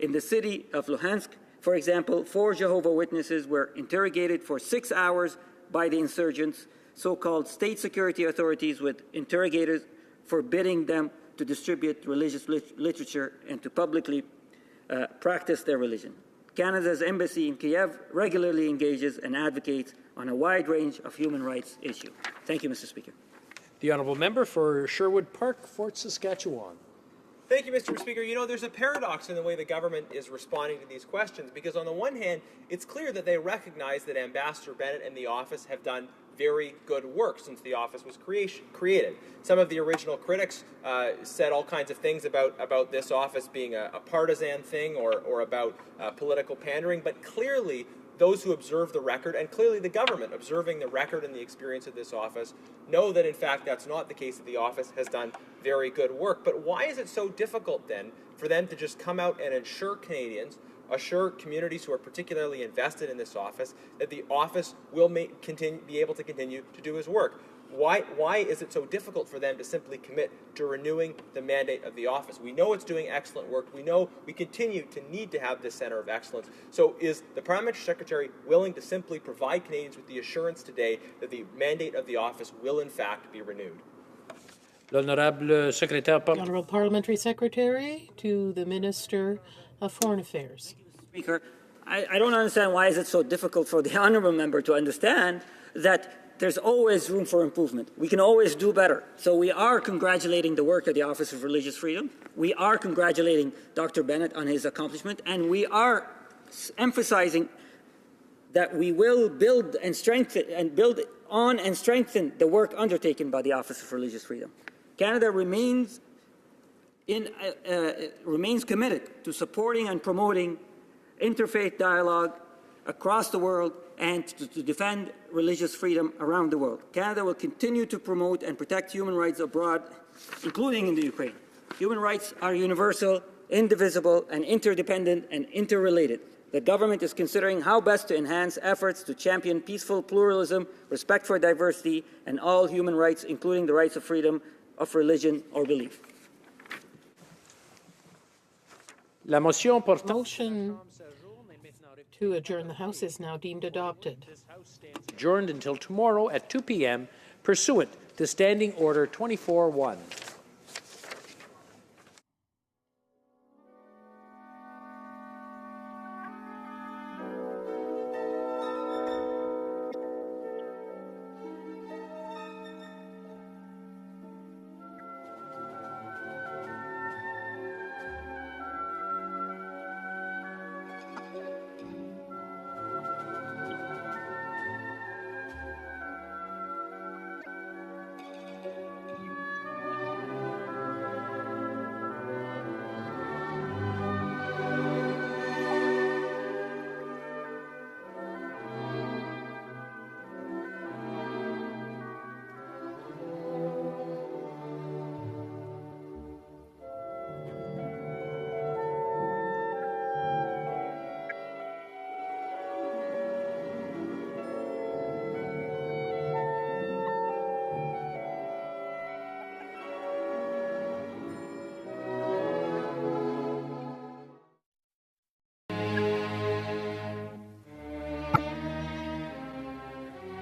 In the city of Luhansk, for example, 4 Jehovah's Witnesses were interrogated for 6 hours by the insurgents, so-called state security authorities, with interrogators forbidding them to distribute religious literature and to publicly practice their religion. Canada's embassy in Kiev regularly engages and advocates on a wide range of human rights issues. Thank you, Mr. Speaker. The honourable member for Sherwood Park, Fort Saskatchewan. Thank you, Mr. Speaker. You know, there's a paradox in the way the government is responding to these questions, because on the one hand, it's clear that they recognize that Ambassador Bennett and the office have done very good work since the office was created. Some of the original critics said all kinds of things about this office being a partisan thing or about political pandering, but clearly those who observe the record, and clearly the government observing the record and the experience of this office, know that in fact that's not the case, that the office has done very good work. But why is it so difficult then for them to just come out and assure Canadians, assure communities who are particularly invested in this office, that the office will be able to continue to do its work? Why is it so difficult for them to simply commit to renewing the mandate of the office? We know it's doing excellent work. We know we continue to need to have this centre of excellence. So is the Parliamentary Secretary willing to simply provide Canadians with the assurance today that the mandate of the office will in fact be renewed? Honourable Parliamentary Secretary to the Minister of Foreign Affairs. Speaker, I don't understand why is it so difficult for the honourable member to understand that there's always room for improvement. We can always do better. So we are congratulating the work of the Office of Religious Freedom. We are congratulating Dr. Bennett on his accomplishment, and we are emphasizing that we will build on and strengthen the work undertaken by the Office of Religious Freedom. Canada remains committed to supporting and promoting interfaith dialogue across the world and to defend religious freedom around the world. Canada will continue to promote and protect human rights abroad, including in the Ukraine. Human rights are universal, indivisible, and interdependent and interrelated. The government is considering how best to enhance efforts to champion peaceful pluralism, respect for diversity, and all human rights, including the rights of freedom of religion or belief. La motion to adjourn the House is now deemed adopted. Adjourned until tomorrow at 2 p.m. pursuant to Standing Order 24-1.